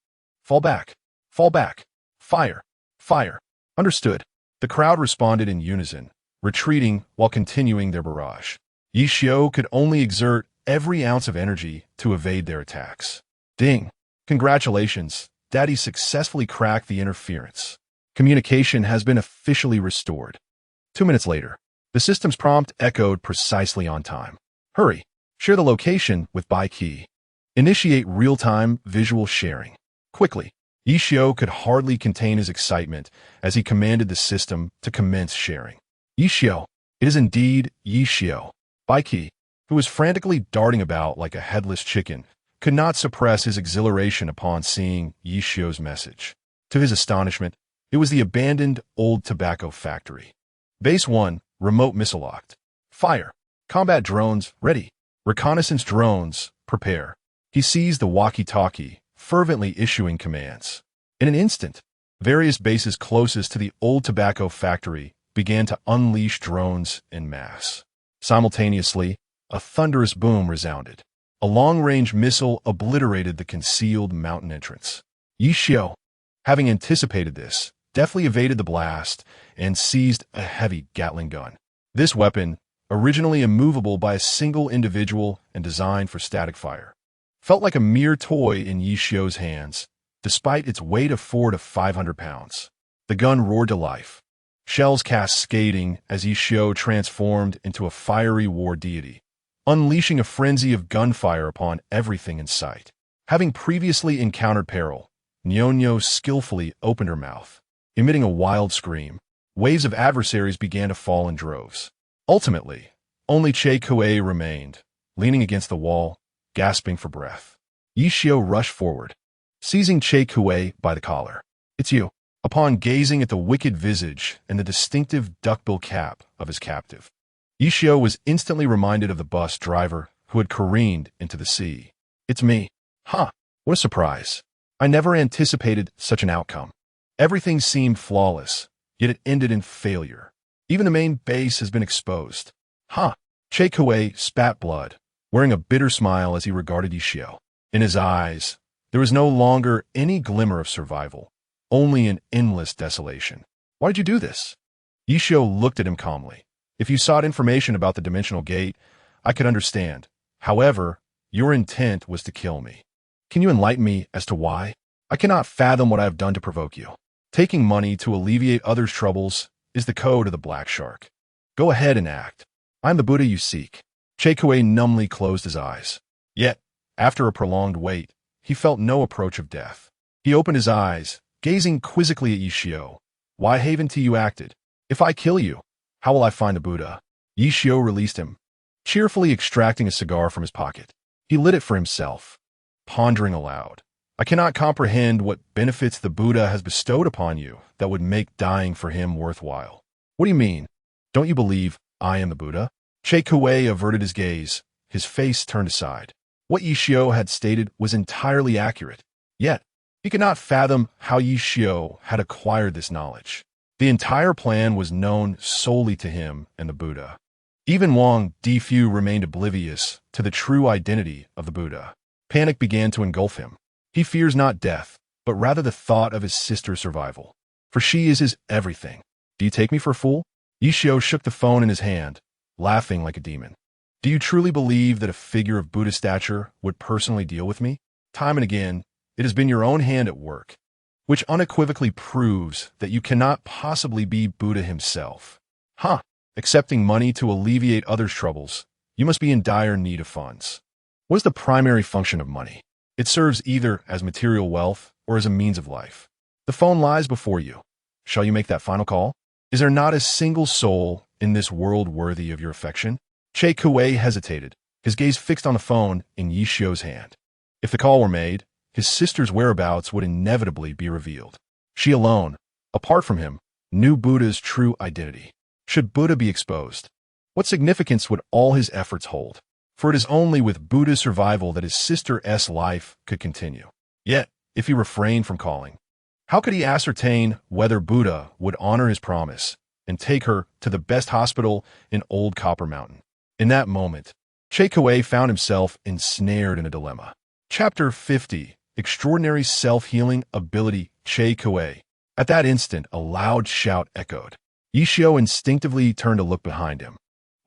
Fall back. Fall back. Fire. Fire. Understood. The crowd responded in unison, retreating while continuing their barrage. Yishio could only exert every ounce of energy to evade their attacks. Ding! Congratulations, Daddy successfully cracked the interference. Communication has been officially restored. 2 minutes later, the system's prompt echoed precisely on time. Hurry! Share the location with Baiki. Initiate real-time visual sharing. Quickly! Yishio could hardly contain his excitement as he commanded the system to commence sharing. Yishio! It is indeed Yishio. Baiki, who was frantically darting about like a headless chicken, could not suppress his exhilaration upon seeing Yishio's message. To his astonishment, it was the abandoned old tobacco factory. Base 1, remote missile locked. Fire. Combat drones, ready. Reconnaissance drones, prepare. He seized the walkie-talkie, fervently issuing commands. In an instant, various bases closest to the old tobacco factory began to unleash drones en masse. Simultaneously, a thunderous boom resounded. A long-range missile obliterated the concealed mountain entrance. Yishio, having anticipated this, deftly evaded the blast and seized a heavy Gatling gun. This weapon, originally immovable by a single individual and designed for static fire, felt like a mere toy in Yishio's hands, despite its weight of 400 to 500 pounds. The gun roared to life. Shells cascading as Yishio transformed into a fiery war deity, unleashing a frenzy of gunfire upon everything in sight. Having previously encountered peril, Nyonyo skillfully opened her mouth. Emitting a wild scream, waves of adversaries began to fall in droves. Ultimately, only Che Kuei remained, leaning against the wall, gasping for breath. Yishio rushed forward, seizing Che Kuei by the collar. It's you. Upon gazing at the wicked visage and the distinctive duckbill cap of his captive, Yishio was instantly reminded of the bus driver who had careened into the sea. It's me. Huh, what a surprise. I never anticipated such an outcome. Everything seemed flawless, yet it ended in failure. Even the main base has been exposed. Huh. Che Kuei spat blood, wearing a bitter smile as he regarded Yishio. In his eyes, there was no longer any glimmer of survival, only an endless desolation. Why did you do this? Yishio looked at him calmly. If you sought information about the dimensional gate, I could understand. However, your intent was to kill me. Can you enlighten me as to why? I cannot fathom what I have done to provoke you. Taking money to alleviate others' troubles is the code of the Black Shark. Go ahead and act. I am the Buddha you seek. Cheikue numbly closed his eyes. Yet, after a prolonged wait, he felt no approach of death. He opened his eyes, gazing quizzically at Yishio. Why haven't you acted? If I kill you, how will I find the Buddha? Yishio released him, cheerfully extracting a cigar from his pocket. He lit it for himself, pondering aloud. I cannot comprehend what benefits the Buddha has bestowed upon you that would make dying for him worthwhile. What do you mean? Don't you believe I am the Buddha? Cheikue averted his gaze, his face turned aside. What Yishio had stated was entirely accurate. Yet, he could not fathom how Yishio had acquired this knowledge. The entire plan was known solely to him and the Buddha. Even Wang Difu remained oblivious to the true identity of the Buddha. Panic began to engulf him. He fears not death, but rather the thought of his sister's survival. For she is his everything. Do you take me for a fool? Yishio shook the phone in his hand, laughing like a demon. Do you truly believe that a figure of Buddha stature would personally deal with me? Time and again, it has been your own hand at work, which unequivocally proves that you cannot possibly be Buddha himself. Huh! Accepting money to alleviate others' troubles, you must be in dire need of funds. What is the primary function of money? It serves either as material wealth or as a means of life. The phone lies before you. Shall you make that final call? Is there not a single soul in this world worthy of your affection? Cheikue hesitated, his gaze fixed on the phone in Yishio's hand. If the call were made, his sister's whereabouts would inevitably be revealed. She alone, apart from him, knew Buddha's true identity. Should Buddha be exposed, what significance would all his efforts hold? For it is only with Buddha's survival that his sister's life could continue. Yet, if he refrained from calling, how could he ascertain whether Buddha would honor his promise and take her to the best hospital in Old Copper Mountain? In that moment, Cheikue found himself ensnared in a dilemma. Chapter 50, Extraordinary Self-Healing Ability, Cheikue. At that instant, a loud shout echoed. Yishio instinctively turned to look behind him.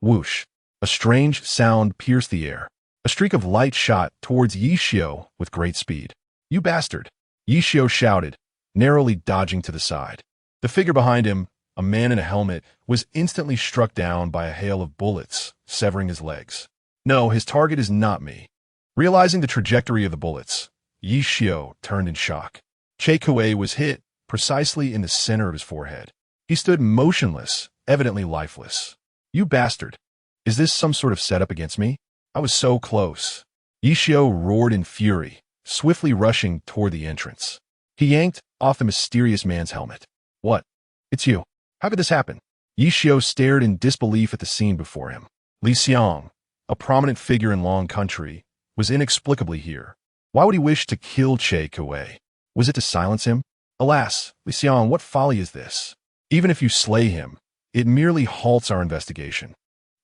Whoosh! A strange sound pierced the air. A streak of light shot towards Yishio with great speed. You bastard! Yishio shouted, narrowly dodging to the side. The figure behind him, a man in a helmet, was instantly struck down by a hail of bullets, severing his legs. No, his target is not me. Realizing the trajectory of the bullets, Yishio turned in shock. Cheikue was hit precisely in the center of his forehead. He stood motionless, evidently lifeless. You bastard! Is this some sort of setup against me? I was so close. Yishio roared in fury, swiftly rushing toward the entrance. He yanked off the mysterious man's helmet. What? It's you. How could this happen? Yishio stared in disbelief at the scene before him. Li Xiang, a prominent figure in Long Country, was inexplicably here. Why would he wish to kill Cheikue? Was it to silence him? Alas, Li Xiang, what folly is this? Even if you slay him, it merely halts our investigation.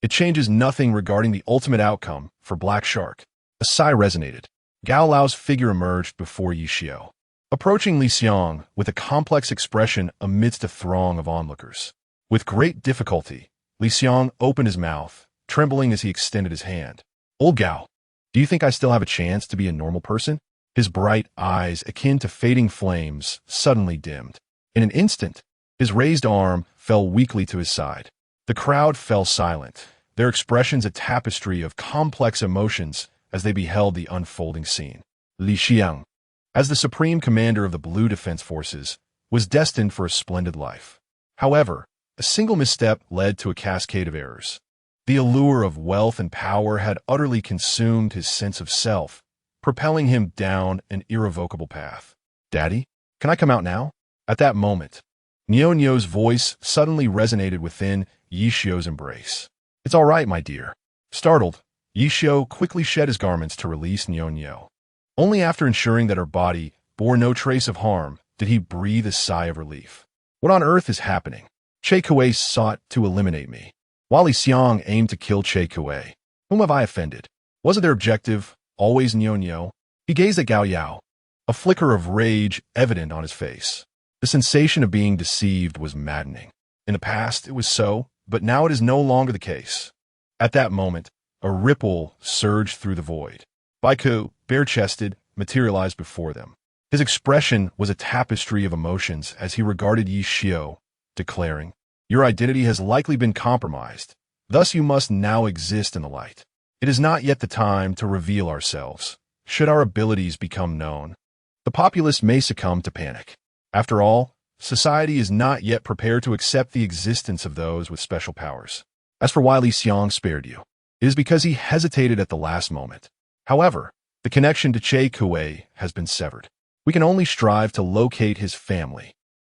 It changes nothing regarding the ultimate outcome for Black Shark. A sigh resonated. Gao Lao's figure emerged before Yishio, approaching Li Xiang with a complex expression amidst a throng of onlookers. With great difficulty, Li Xiang opened his mouth, trembling as he extended his hand. Old Gao, do you think I still have a chance to be a normal person? His bright eyes, akin to fading flames, suddenly dimmed. In an instant, his raised arm fell weakly to his side. The crowd fell silent, their expressions a tapestry of complex emotions as they beheld the unfolding scene. Li Xiang, as the supreme commander of the Blue Defense Forces, was destined for a splendid life. However, a single misstep led to a cascade of errors. The allure of wealth and power had utterly consumed his sense of self, propelling him down an irrevocable path. Daddy, can I come out now? At that moment, Nyonyo's voice suddenly resonated within Yishio's embrace. It's all right, my dear. Startled, Yishio quickly shed his garments to release Nyonyo. Only after ensuring that her body bore no trace of harm did he breathe a sigh of relief. What on earth is happening? Cheikue sought to eliminate me, while Li Xiang aimed to kill Cheikue. Whom have I offended? Wasn't their objective always Nyo? He gazed at Gao Yao, a flicker of rage evident on his face. The sensation of being deceived was maddening. In the past, it was so, but now it is no longer the case. At that moment, a ripple surged through the void. Baiku, bare-chested, materialized before them. His expression was a tapestry of emotions as he regarded Yi Xiao, declaring, "Your identity has likely been compromised. Thus you must now exist in the light. It is not yet the time to reveal ourselves. Should our abilities become known, the populace may succumb to panic. After all, society is not yet prepared to accept the existence of those with special powers. As for why Li Xiang spared you, it is because he hesitated at the last moment. However, the connection to Che Kuei has been severed. We can only strive to locate his family.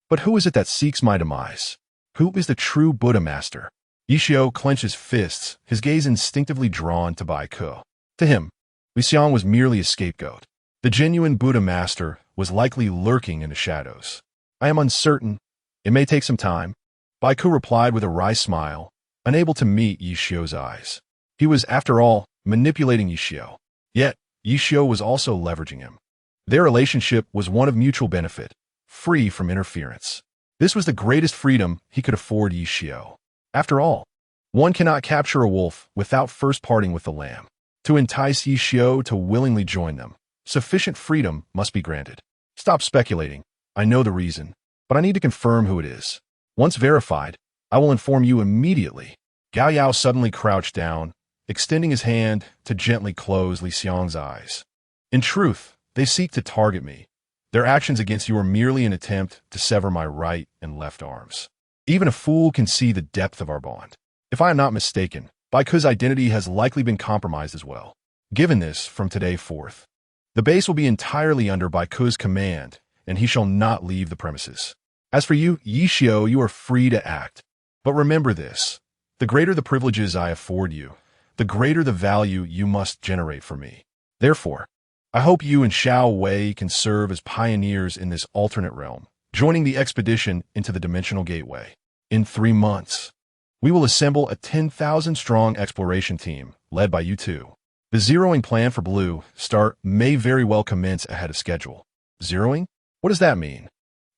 But who is it that seeks my demise? Who is the true Buddha master?" Yi Xiao clenches fists, his gaze instinctively drawn to Bai Ke. To him, Li Xiang was merely a scapegoat. The genuine Buddha master was likely lurking in the shadows. "I am uncertain. It may take some time." Bai Ke replied with a wry smile, unable to meet Yi Xiao's eyes. He was, after all, manipulating Yi Xiao. Yet, Yi Xiao was also leveraging him. Their relationship was one of mutual benefit, free from interference. This was the greatest freedom he could afford Yi Xiao. After all, one cannot capture a wolf without first parting with the lamb. To entice Yi Xiao to willingly join them, sufficient freedom must be granted. "Stop speculating. I know the reason, but I need to confirm who it is. Once verified, I will inform you immediately." Gao Yao suddenly crouched down, extending his hand to gently close Li Xiang's eyes. "In truth, they seek to target me. Their actions against you are merely an attempt to sever my right and left arms. Even a fool can see the depth of our bond. If I am not mistaken, Bai Ke's identity has likely been compromised as well. Given this, from today forth, the base will be entirely under Bai Ke's command, and he shall not leave the premises. As for you, Yi Xiao, you are free to act. But remember this, the greater the privileges I afford you, the greater the value you must generate for me. Therefore, I hope you and Xiao Wei can serve as pioneers in this alternate realm, joining the expedition into the Dimensional Gateway. In 3 months, we will assemble a 10,000-strong exploration team, led by you two. The zeroing plan for Blue Star may very well commence ahead of schedule. Zeroing? What does that mean?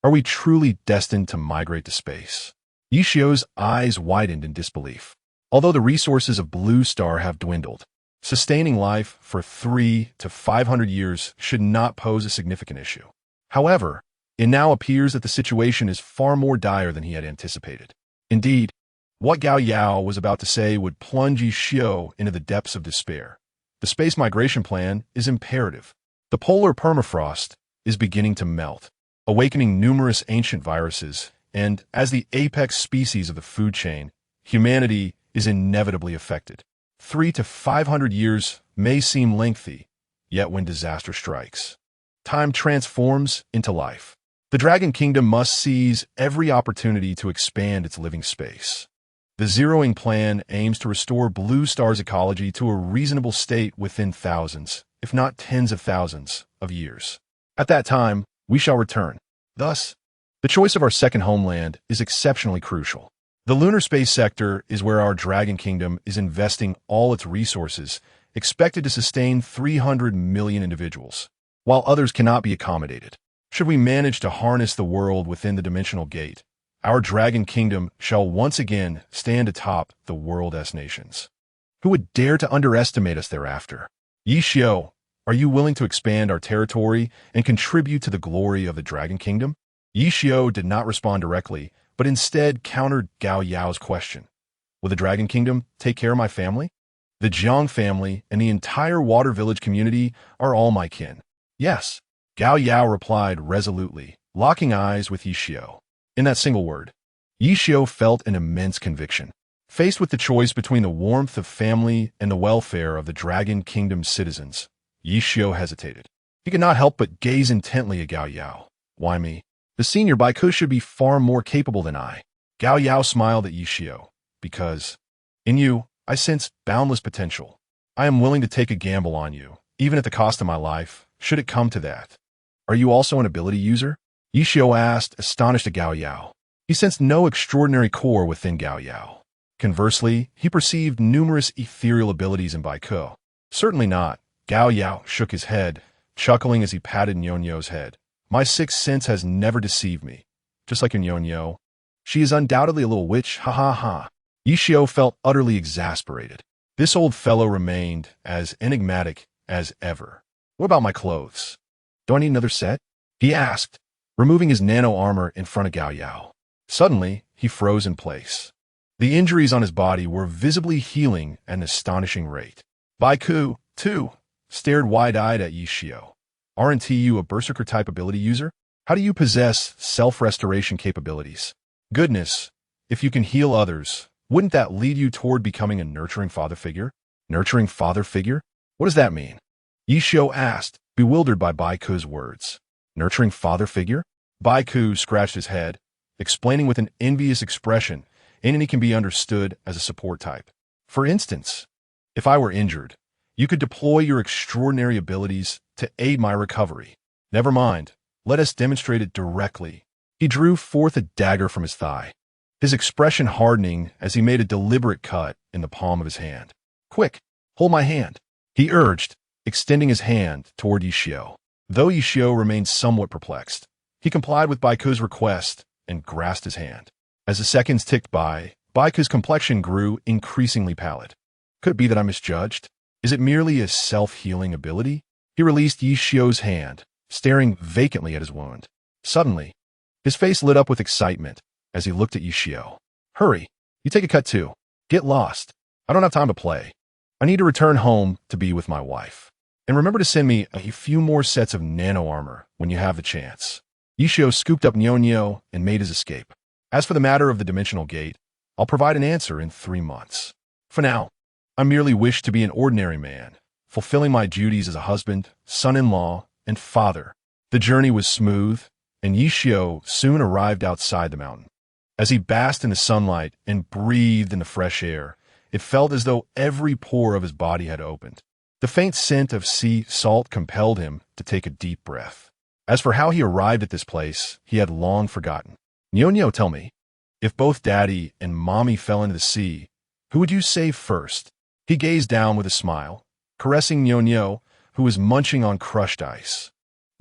Are we truly destined to migrate to space?" Yi Xiao's eyes widened in disbelief. Although the resources of Blue Star have dwindled, sustaining life for 300 to 500 years should not pose a significant issue. However, it now appears that the situation is far more dire than he had anticipated. Indeed, what Gao Yao was about to say would plunge Yi Xiao into the depths of despair. The space migration plan is imperative. The polar permafrost is beginning to melt, awakening numerous ancient viruses, and as the apex species of the food chain, humanity is inevitably affected. 300 to 500 years may seem lengthy, yet when disaster strikes, time transforms into life. The Dragon Kingdom must seize every opportunity to expand its living space. The zeroing plan aims to restore Blue Star's ecology to a reasonable state within thousands, if not tens of thousands, of years. At that time, we shall return. Thus, the choice of our second homeland is exceptionally crucial. The lunar space sector is where our Dragon Kingdom is investing all its resources, expected to sustain 300 million individuals, while others cannot be accommodated. Should we manage to harness the world within the dimensional gate, our Dragon Kingdom shall once again stand atop the world's nations. Who would dare to underestimate us thereafter? Yi Xiao, are you willing to expand our territory and contribute to the glory of the Dragon Kingdom? Yi Xiao did not respond directly, but instead countered Gao Yao's question. Will the Dragon Kingdom take care of my family? The Jiang family and the entire Water Village community are all my kin. Yes, Gao Yao replied resolutely, locking eyes with Yi Xiao. In that single word, Yi Xiao felt an immense conviction. Faced with the choice between the warmth of family and the welfare of the Dragon Kingdom's citizens, Yi Xiao hesitated. He could not help but gaze intently at Gao Yao. Why me? The senior Bai Ke should be far more capable than I. Gao Yao smiled at Yi Xiao, because, in you, I sense boundless potential. I am willing to take a gamble on you, even at the cost of my life, should it come to that. Are you also an ability user? Yi Xiao asked, astonished at Gao Yao. He sensed no extraordinary core within Gao Yao. Conversely, he perceived numerous ethereal abilities in Bai Ke. Certainly not. Gao Yao shook his head, chuckling as he patted Nyonyo's head. My sixth sense has never deceived me. Just like your Nyonyo. She is undoubtedly a little witch, ha ha ha. Yishio felt utterly exasperated. This old fellow remained as enigmatic as ever. What about my clothes? Do I need another set? He asked, removing his nano armor in front of Gao Yao. Suddenly, he froze in place. The injuries on his body were visibly healing at an astonishing rate. Baiku, too, stared wide-eyed at Yishio. Aren't you a berserker-type ability user? How do you possess self-restoration capabilities? Goodness, if you can heal others, wouldn't that lead you toward becoming a nurturing father figure? Nurturing father figure? What does that mean? Yishio asked, bewildered by Baiku's words. Nurturing father figure? Baiku scratched his head, explaining with an envious expression, and he can be understood as a support type. For instance, if I were injured, you could deploy your extraordinary abilities to aid my recovery. Never mind, let us demonstrate it directly. He drew forth a dagger from his thigh, his expression hardening as he made a deliberate cut in the palm of his hand. Quick, hold my hand, he urged, extending his hand toward Yishio. Though Yishio remained somewhat perplexed, he complied with Baiku's request and grasped his hand. As the seconds ticked by, Baiku's complexion grew increasingly pallid. Could it be that I misjudged? Is it merely a self-healing ability? He released Yishio's hand, staring vacantly at his wound. Suddenly, his face lit up with excitement as he looked at Yishio. Hurry, you take a cut too. Get lost. I don't have time to play. I need to return home to be with my wife. And remember to send me a few more sets of nano armor when you have the chance. Yishio scooped up Nyonyo and made his escape. As for the matter of the dimensional gate, I'll provide an answer in 3 months. For now, I merely wish to be an ordinary man, fulfilling my duties as a husband, son-in-law, and father. The journey was smooth, and Yishio soon arrived outside the mountain. As he basked in the sunlight and breathed in the fresh air, it felt as though every pore of his body had opened. The faint scent of sea salt compelled him to take a deep breath. As for how he arrived at this place, he had long forgotten. Nyonyo, tell me, if both Daddy and Mommy fell into the sea, who would you save first? He gazed down with a smile, caressing Nyonyo, who was munching on crushed ice.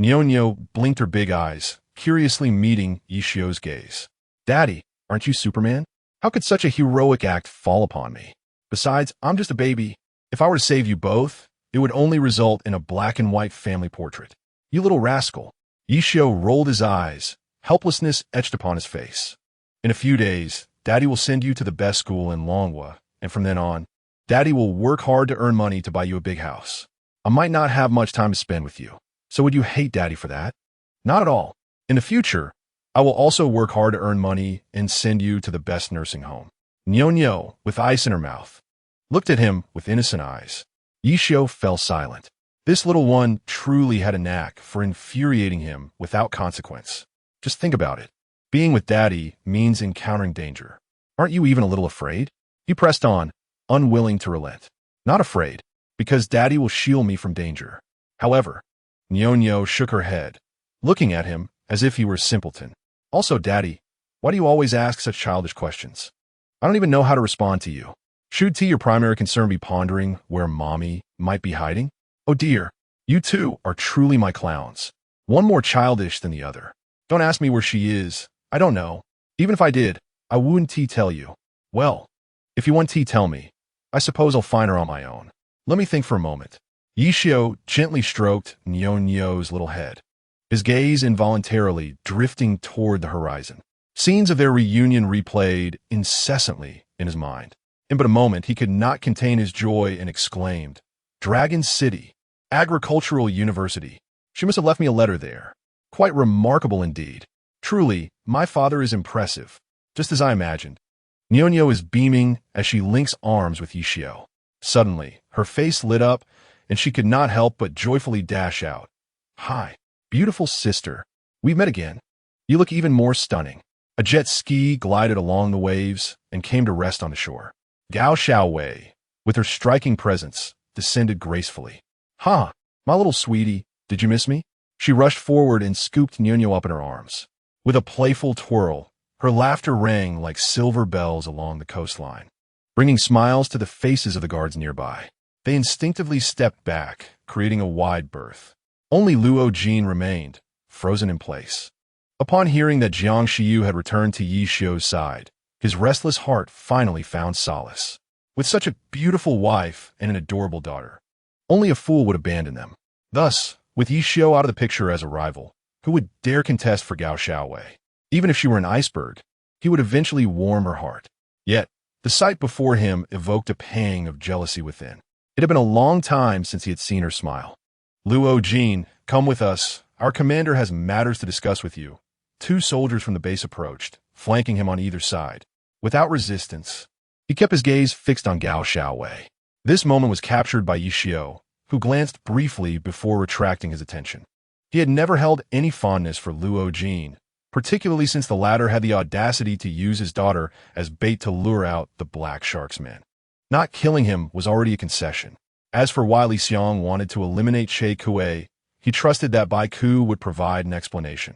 Nyonyo blinked her big eyes, curiously meeting Yishio's gaze. Daddy, aren't you Superman? How could such a heroic act fall upon me? Besides, I'm just a baby. If I were to save you both, it would only result in a black and white family portrait. You little rascal. Yishio rolled his eyes, helplessness etched upon his face. In a few days, Daddy will send you to the best school in Longwa, and from then on, Daddy will work hard to earn money to buy you a big house. I might not have much time to spend with you, so would you hate Daddy for that? Not at all. In the future, I will also work hard to earn money and send you to the best nursing home. Nyonyo, with ice in her mouth, looked at him with innocent eyes. Yishio fell silent. This little one truly had a knack for infuriating him without consequence. Just think about it. Being with Daddy means encountering danger. Aren't you even a little afraid? He pressed on, unwilling to relent. Not afraid, because Daddy will shield me from danger. However, Nyonyo shook her head, looking at him as if he were a simpleton. Also, Daddy, why do you always ask such childish questions? I don't even know how to respond to you. Should your primary concern be pondering where Mommy might be hiding? Oh dear, you two are truly my clowns. One more childish than the other. Don't ask me where she is. I don't know. Even if I did, I wouldn't tell you. Well, if you want to tell me, I suppose I'll find her on my own. Let me think for a moment. Yishio gently stroked Nyonyo's little head, his gaze involuntarily drifting toward the horizon. Scenes of their reunion replayed incessantly in his mind. In but a moment, he could not contain his joy and exclaimed, Dragon City, Agricultural University. She must have left me a letter there. Quite remarkable indeed. Truly, my father is impressive, just as I imagined. Nyonyo is beaming as she links arms with Yishio. Suddenly, her face lit up, and she could not help but joyfully dash out. Hi, beautiful sister. We've met again. You look even more stunning. A jet ski glided along the waves and came to rest on the shore. Gao Xiaowei, with her striking presence, descended gracefully. Ha, my little sweetie, did you miss me? She rushed forward and scooped Nyonyo up in her arms. With a playful twirl, her laughter rang like silver bells along the coastline, bringing smiles to the faces of the guards nearby. They instinctively stepped back, creating a wide berth. Only Luo Jin remained, frozen in place. Upon hearing that Jiang Xiu had returned to Yi Xiu's side, his restless heart finally found solace. With such a beautiful wife and an adorable daughter, only a fool would abandon them. Thus, with Yi Xiu out of the picture as a rival, who would dare contest for Gao Xiaowei? Even if she were an iceberg, he would eventually warm her heart. Yet, the sight before him evoked a pang of jealousy within. It had been a long time since he had seen her smile. Luo Jin, come with us. Our commander has matters to discuss with you. 2 soldiers from the base approached, flanking him on either side. Without resistance, he kept his gaze fixed on Gao Xiaowei. This moment was captured by Yi Xiu, who glanced briefly before retracting his attention. He had never held any fondness for Luo Jin, particularly since the latter had the audacity to use his daughter as bait to lure out the Black Shark's men. Not killing him was already a concession. As for why Li Xiong wanted to eliminate Che Kuei, he trusted that Bai Ku would provide an explanation.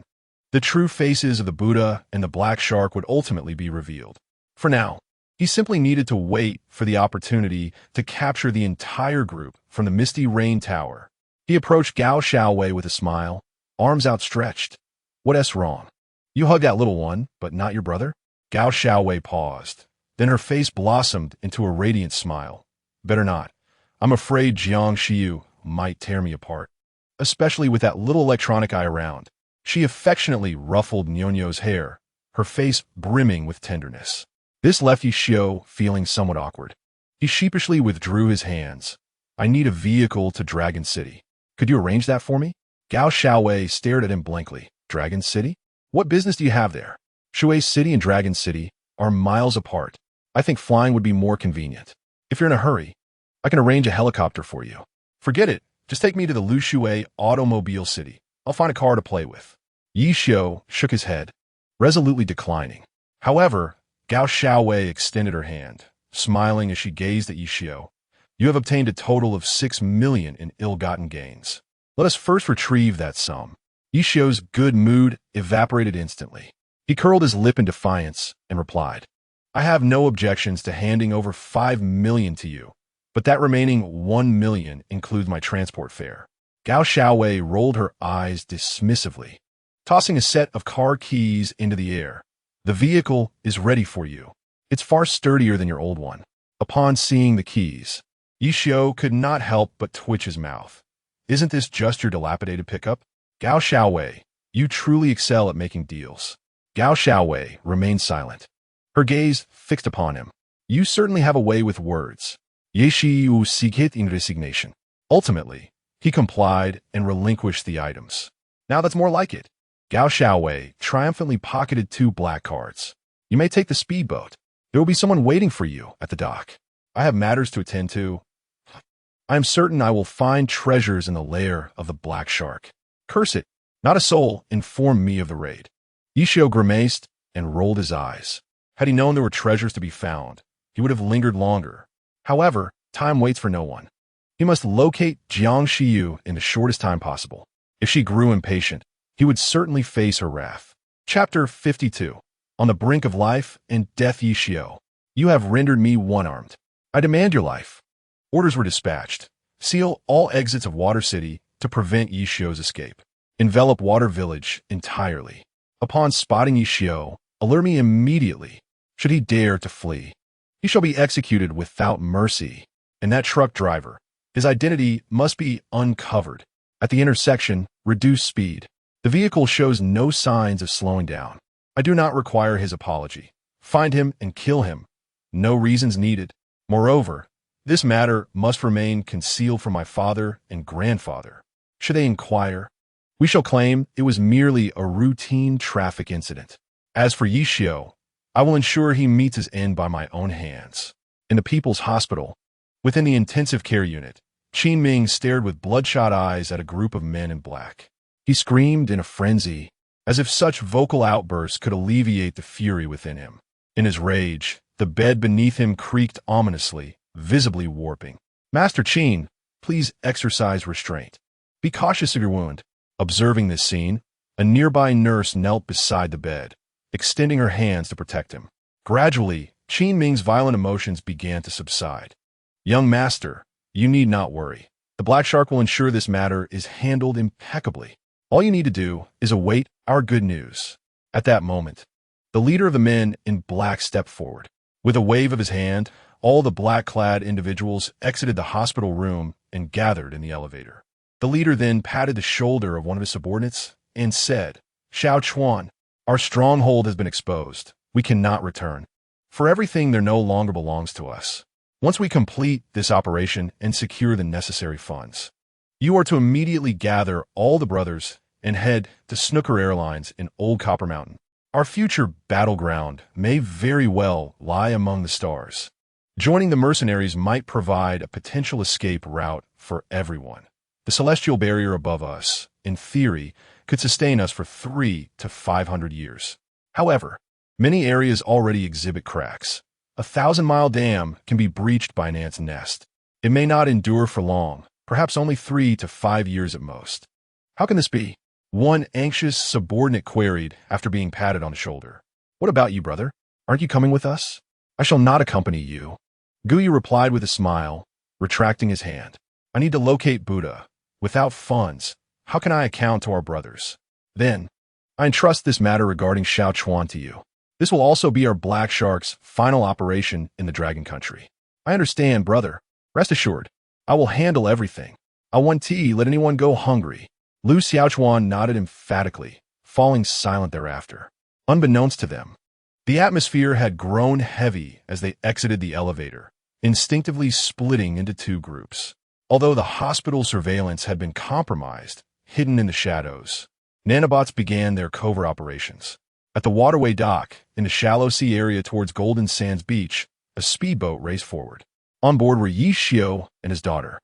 The true faces of the Buddha and the Black Shark would ultimately be revealed. For now, he simply needed to wait for the opportunity to capture the entire group from the Misty Rain Tower. He approached Gao Xiaowei with a smile, arms outstretched. What's wrong? You hugged that little one, but not your brother? Gao Xiaowei paused. Then her face blossomed into a radiant smile. Better not. I'm afraid Jiang Xiu might tear me apart. Especially with that little electronic eye around. She affectionately ruffled Nyonyo's hair, her face brimming with tenderness. This left Yi Xiu feeling somewhat awkward. He sheepishly withdrew his hands. I need a vehicle to Dragon City. Could you arrange that for me? Gao Xiaowei stared at him blankly. Dragon City? What business do you have there? Shui City and Dragon City are miles apart. I think flying would be more convenient. If you're in a hurry, I can arrange a helicopter for you. Forget it. Just take me to the Lu Shui Automobile City. I'll find a car to play with. Yi Xiu shook his head, resolutely declining. However, Gao Xiaowei extended her hand, smiling as she gazed at Yi Xiu. You have obtained a total of 6 million in ill-gotten gains. Let us first retrieve that sum. Yi Xiu's good mood evaporated instantly. He curled his lip in defiance and replied, I have no objections to handing over 5 million to you, but that remaining 1 million includes my transport fare. Gao Xiaowei rolled her eyes dismissively, tossing a set of car keys into the air. The vehicle is ready for you. It's far sturdier than your old one. Upon seeing the keys, Yi Xiu could not help but twitch his mouth. Isn't this just your dilapidated pickup? Gao Xiaowei, you truly excel at making deals. Gao Xiaowei remained silent, her gaze fixed upon him. You certainly have a way with words. Ye Xiu seeketh in resignation. Ultimately, he complied and relinquished the items. Now that's more like it. Gao Xiaowei triumphantly pocketed 2 black cards. You may take the speedboat. There will be someone waiting for you at the dock. I have matters to attend to. I am certain I will find treasures in the lair of the Black Shark. Curse it, not a soul informed me of the raid. Yi Xiu grimaced and rolled his eyes. Had he known there were treasures to be found, he would have lingered longer. However, time waits for no one. He must locate Jiang Xiu in the shortest time possible. If she grew impatient, he would certainly face her wrath. Chapter 52. On the brink of life and death. Yi Xiu, you have rendered me one-armed. I demand your life. Orders were dispatched. Seal all exits of Water City to prevent Yi Xiu's escape. Envelop Water Village entirely. Upon spotting Yi Xiu, alert me immediately. Should he dare to flee, he shall be executed without mercy. And that truck driver, his identity must be uncovered. At the intersection, reduce speed. The vehicle shows no signs of slowing down. I do not require his apology. Find him and kill him. No reasons needed. Moreover, this matter must remain concealed from my father and grandfather. Should they inquire, we shall claim it was merely a routine traffic incident. As for Yi Xiu, I will ensure he meets his end by my own hands. In the People's Hospital, within the intensive care unit, Qin Ming stared with bloodshot eyes at a group of men in black. He screamed in a frenzy, as if such vocal outbursts could alleviate the fury within him. In his rage, the bed beneath him creaked ominously, visibly warping. Master Qin, please exercise restraint. Be cautious of your wound. Observing this scene, a nearby nurse knelt beside the bed, extending her hands to protect him. Gradually, Qin Ming's violent emotions began to subside. Young master, You need not worry. The Black Shark will ensure this matter is handled impeccably. All you need to do is await our good news. At that moment, the leader of the men in black stepped forward. With a wave of his hand, all the black-clad individuals exited the hospital room and gathered in the elevator. The leader then patted the shoulder of one of his subordinates and said, "Xiao Chuan, our stronghold has been exposed. We cannot return. For everything there no longer belongs to us. Once we complete this operation and secure the necessary funds, you are to immediately gather all the brothers and head to Snooker Airlines in Old Copper Mountain. Our future battleground may very well lie among the stars. Joining the mercenaries might provide a potential escape route for everyone. The celestial barrier above us, in theory, could sustain us for 300 to 500 years. However, many areas already exhibit cracks. A 1,000-mile dam can be breached by an ant's nest. It may not endure for long, perhaps only 3 to 5 years at most. How can this be? One anxious subordinate queried after being patted on the shoulder. What about you, brother? Aren't you coming with us? I shall not accompany you. Guyu replied with a smile, retracting his hand. I need to locate Buddha. Without funds, how can I account to our brothers? Then, I entrust this matter regarding Xiao Chuan to you. This will also be our Black Shark's final operation in the Dragon Country. I understand, brother. Rest assured, I will handle everything. I won't let anyone go hungry. Lu Xiaochuan nodded emphatically, falling silent thereafter. Unbeknownst to them, the atmosphere had grown heavy as they exited the elevator, instinctively splitting into two groups. Although the hospital surveillance had been compromised, hidden in the shadows, nanobots began their covert operations. At the waterway dock, in the shallow sea area towards Golden Sands Beach, a speedboat raced forward. On board were Yi Xiao and his daughter,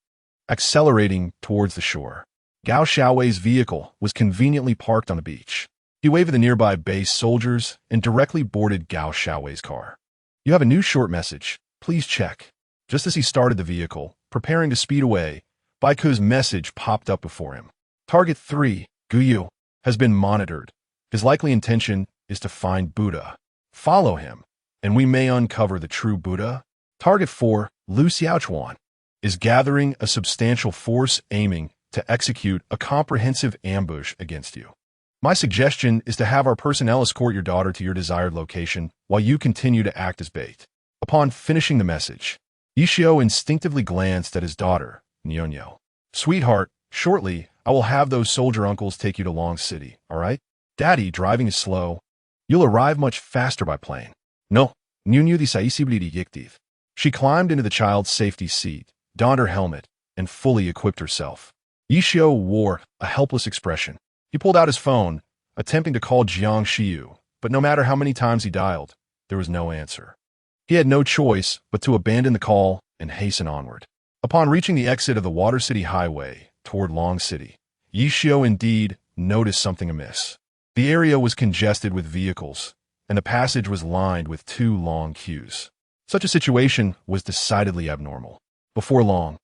accelerating towards the shore. Gao Xiaowei's vehicle was conveniently parked on the beach. He waved at the nearby base soldiers and directly boarded Gao Xiaowei's car. You have a new short message. Please check. Just as he started the vehicle, preparing to speed away, Baiku's message popped up before him. Target 3, Guyu, has been monitored. His likely intention is to find Buddha. Follow him, and we may uncover the true Buddha. Target 4, Lu Xiaochuan, is gathering a substantial force aiming to execute a comprehensive ambush against you. My suggestion is to have our personnel escort your daughter to your desired location while you continue to act as bait. Upon finishing the message, Yishio instinctively glanced at his daughter, Nyonyo. Sweetheart, shortly, I will have those soldier uncles take you to Long City, all right? Daddy, driving is slow. You'll arrive much faster by plane. No, Nyonyo di saisiblidi yiktiv. She climbed into the child's safety seat, donned her helmet, and fully equipped herself. Yishio wore a helpless expression. He pulled out his phone, attempting to call Jiang Xiu, but no matter how many times he dialed, there was no answer. He had no choice but to abandon the call and hasten onward. Upon reaching the exit of the Water City Highway toward Long City, Yishio indeed noticed something amiss. The area was congested with vehicles, and the passage was lined with 2 long queues. Such a situation was decidedly abnormal. Before long,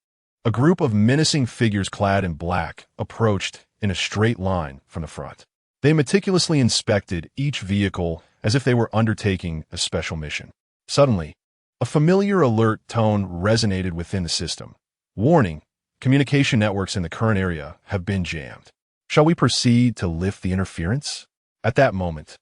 a group of menacing figures clad in black approached in a straight line from the front. They meticulously inspected each vehicle as if they were undertaking a special mission. Suddenly, a familiar alert tone resonated within the system. Warning, communication networks in the current area have been jammed. Shall we proceed to lift the interference? At that moment,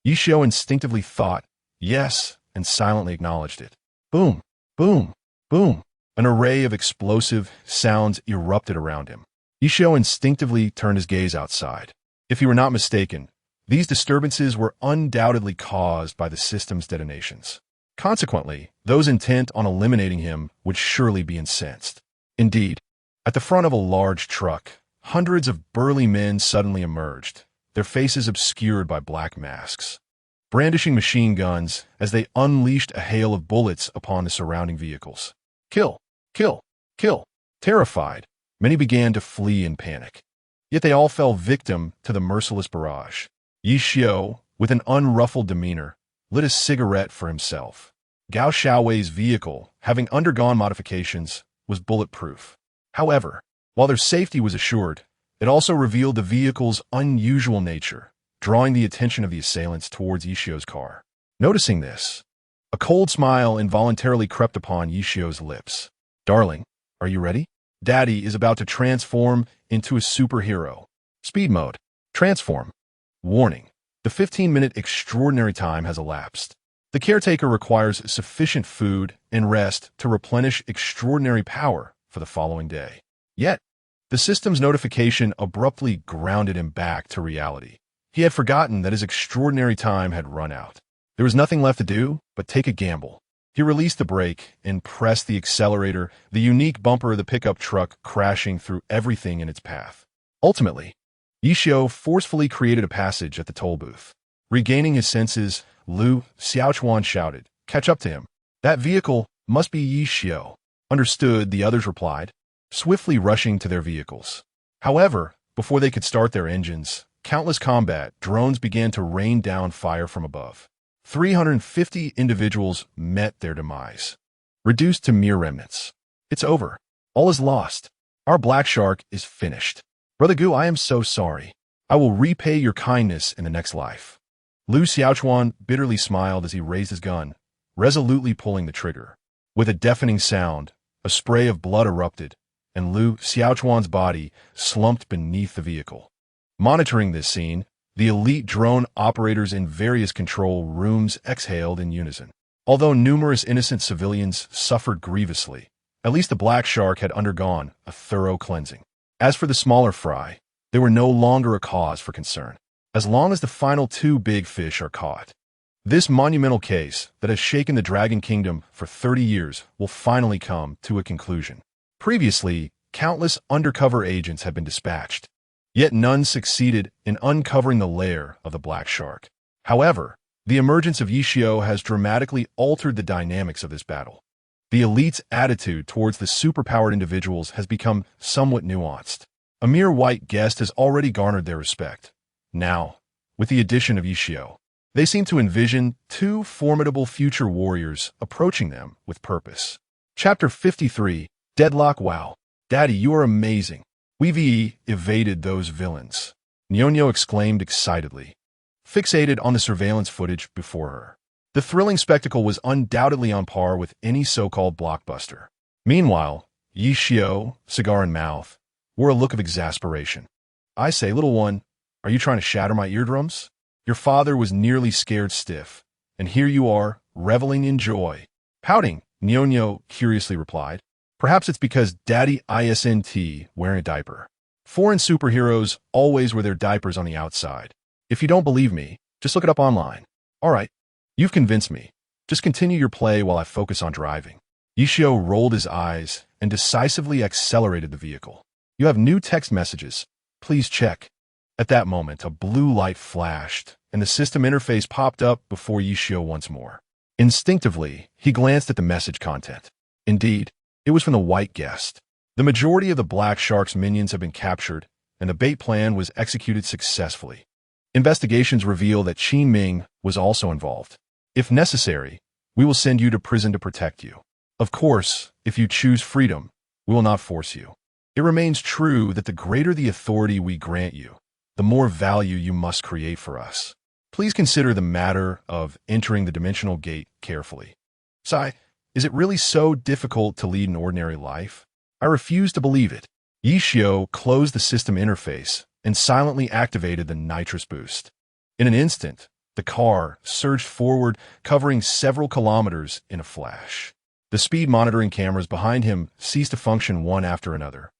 Yishio instinctively thought, yes, and silently acknowledged it. Boom, boom, boom. An array of explosive sounds erupted around him. Yishio instinctively turned his gaze outside. If he were not mistaken, these disturbances were undoubtedly caused by the system's detonations. Consequently, those intent on eliminating him would surely be incensed. Indeed, at the front of a large truck, hundreds of burly men suddenly emerged, their faces obscured by black masks, brandishing machine guns as they unleashed a hail of bullets upon the surrounding vehicles. Kill! Kill! Kill! Terrified, many began to flee in panic. Yet they all fell victim to the merciless barrage. Yi Xiao, with an unruffled demeanor, lit a cigarette for himself. Gao Xiaowei's vehicle, having undergone modifications, was bulletproof. However, while their safety was assured, it also revealed the vehicle's unusual nature, drawing the attention of the assailants towards Yishio's car. Noticing this, a cold smile involuntarily crept upon Yishio's lips. Darling, Are you ready? Daddy is about to transform into a superhero. Speed mode. Transform. Warning. The 15-minute extraordinary time has elapsed. The caretaker requires sufficient food and rest to replenish extraordinary power for the following day. Yet, the system's notification abruptly grounded him back to reality. He had forgotten that his extraordinary time had run out. There was nothing left to do but take a gamble. He released the brake and pressed the accelerator, the unique bumper of the pickup truck crashing through everything in its path. Ultimately, Yishio forcefully created a passage at the toll booth. Regaining his senses, Lu Xiaochuan shouted, "Catch up to him. That vehicle must be Yishio." Understood, the others replied, swiftly rushing to their vehicles. However, before they could start their engines, countless combat drones began to rain down fire from above. 350 individuals met their demise, reduced to mere remnants. It's over. All is lost. Our black shark is finished. Brother Gu, I am so sorry. I will repay your kindness in the next life. Lu Xiaochuan bitterly smiled as he raised his gun, resolutely pulling the trigger. With a deafening sound, a spray of blood erupted, and Lu Xiaochuan's body slumped beneath the vehicle. Monitoring this scene, the elite drone operators in various control rooms exhaled in unison. Although numerous innocent civilians suffered grievously, at least the black shark had undergone a thorough cleansing. As for the smaller fry, they were no longer a cause for concern, as long as the final two big fish are caught. This monumental case that has shaken the Dragon Kingdom for 30 years will finally come to a conclusion. Previously, countless undercover agents had been dispatched, yet none succeeded in uncovering the lair of the black shark. However, the emergence of Yishio has dramatically altered the dynamics of this battle. The elite's attitude towards the superpowered individuals has become somewhat nuanced. A mere white guest has already garnered their respect. Now, with the addition of Yishio, they seem to envision two formidable future warriors approaching them with purpose. Chapter 53, Deadlock. Wow. Daddy, you are amazing. We've evaded those villains. Nyonyo exclaimed excitedly, fixated on the surveillance footage before her. The thrilling spectacle was undoubtedly on par with any so-called blockbuster. Meanwhile, Yishio, cigar in mouth, wore a look of exasperation. I say, little one, are you trying to shatter my eardrums? Your father was nearly scared stiff, and here you are, reveling in joy. Pouting, Nyonyo curiously replied. Perhaps it's because Daddy isn't wearing a diaper. Foreign superheroes always wear their diapers on the outside. If you don't believe me, just look it up online. All right, you've convinced me. Just continue your play while I focus on driving. Yishio rolled his eyes and decisively accelerated the vehicle. You have new text messages. Please check. At that moment, a blue light flashed, and the system interface popped up before Yishio once more. Instinctively, he glanced at the message content. Indeed, it was from the white guest. The majority of the black shark's minions have been captured, and the bait plan was executed successfully. Investigations reveal that Qin Ming was also involved. If necessary, we will send you to prison to protect you. Of course, if you choose freedom, we will not force you. It remains true that the greater the authority we grant you, the more value you must create for us. Please consider the matter of entering the dimensional gate carefully. Sai, is it really so difficult to lead an ordinary life? I refuse to believe it. Yishio closed the system interface and silently activated the nitrous boost. In an instant, the car surged forward, covering several kilometers in a flash. The speed monitoring cameras behind him ceased to function one after another,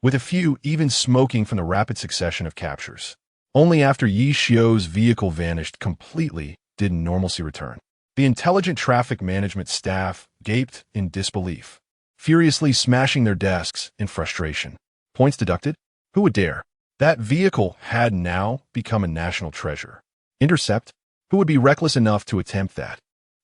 with a few even smoking from the rapid succession of captures. Only after Yishio's vehicle vanished completely did normalcy return. The intelligent traffic management staff gaped in disbelief, furiously smashing their desks in frustration. Points deducted? Who would dare? That vehicle had now become a national treasure. Intercept? Who would be reckless enough to attempt that?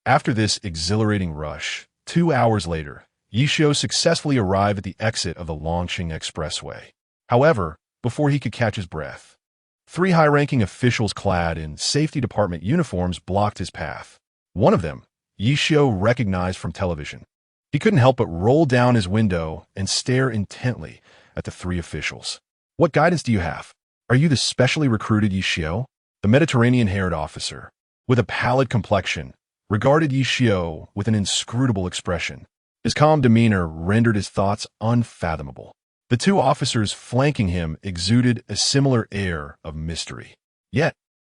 After this exhilarating rush, 2 hours later, Yishio successfully arrived at the exit of the Longqing Expressway. However, before he could catch his breath, 3 high-ranking officials clad in safety department uniforms blocked his path. One of them, Yishio recognized from television. He couldn't help but roll down his window and stare intently at the 3 officials. What guidance do you have? Are you the specially recruited Yishio? The Mediterranean-haired officer, with a pallid complexion, regarded Yishio with an inscrutable expression. His calm demeanor rendered his thoughts unfathomable. The two officers flanking him exuded a similar air of mystery. Yet,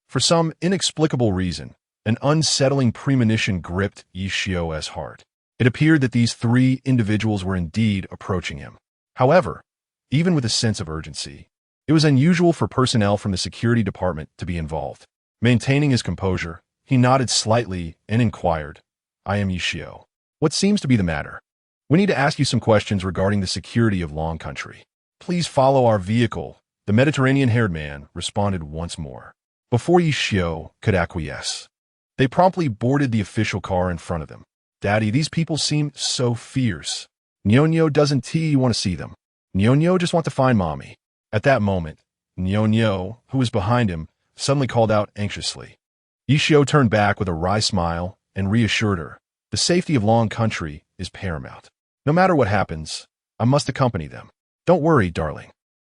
for some inexplicable reason, an unsettling premonition gripped Yishio's heart. It appeared that these three individuals were indeed approaching him. However, even with a sense of urgency, it was unusual for personnel from the security department to be involved. Maintaining his composure, he nodded slightly and inquired, "I am Yishio. What seems to be the matter? We need to ask you some questions regarding the security of Long Country. Please follow our vehicle." The Mediterranean-haired man responded once more. Before Yishio could acquiesce, they promptly boarded the official car in front of them. "Daddy, these people seem so fierce. Nyonyo doesn't want to see them. Nyonyo just want to find Mommy." At that moment, Nyonyo, who was behind him, suddenly called out anxiously. Yishio turned back with a wry smile and reassured her, "The safety of Long Country is paramount. No matter what happens, I must accompany them. Don't worry, darling.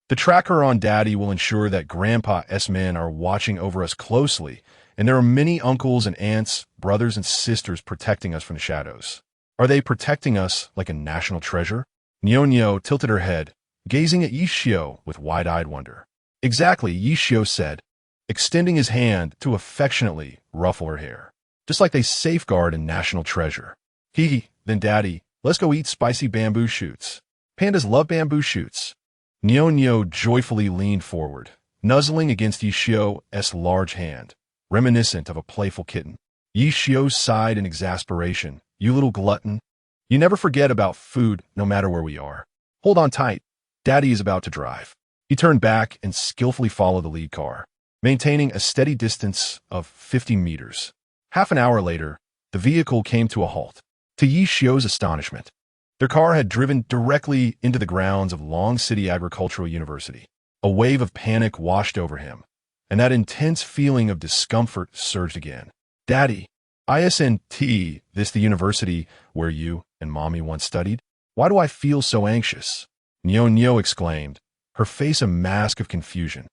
The tracker on Daddy will ensure that Grandpa's men are watching over us closely, and there are many uncles and aunts, brothers and sisters protecting us from the shadows." "Are they protecting us like a national treasure?" Nyonyo tilted her head, gazing at Yishio with wide-eyed wonder. "Exactly," Yishio said, extending his hand to affectionately ruffle her hair. "Just like they safeguard a national treasure." Then Daddy, let's go eat spicy bamboo shoots. Pandas love bamboo shoots." Nyonyo joyfully leaned forward, nuzzling against Yishio's large hand, reminiscent of a playful kitten. Yishio sighed in exasperation. "You little glutton. You never forget about food no matter where we are. Hold on tight. Daddy is about to drive." He turned back and skillfully followed the lead car, maintaining a steady distance of 50 meters. Half an hour later, the vehicle came to a halt. To Yishio's astonishment, their car had driven directly into the grounds of Long City Agricultural University. A wave of panic washed over him, and that intense feeling of discomfort surged again. "Daddy, isn't this the university where you and Mommy once studied? Why do I feel so anxious?" Nyonyo exclaimed, her face a mask of confusion.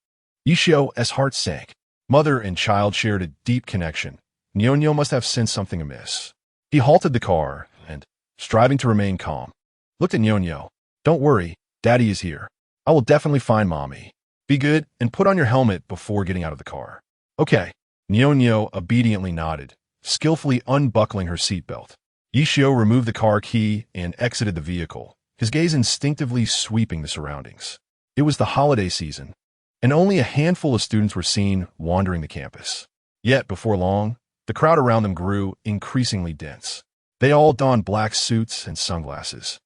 Yishio's heart sank. Mother and child shared a deep connection. Nyonyo must have sensed something amiss. He halted the car and, striving to remain calm, looked at Nyonyo. "Don't worry, Daddy is here. I will definitely find Mommy. Be good and put on your helmet before getting out of the car." "Okay." Nyonyo obediently nodded, skillfully unbuckling her seatbelt. Yishio removed the car key and exited the vehicle, his gaze instinctively sweeping the surroundings. It was the holiday season, and only a handful of students were seen wandering the campus. Yet, before long, the crowd around them grew increasingly dense. They all donned black suits and sunglasses,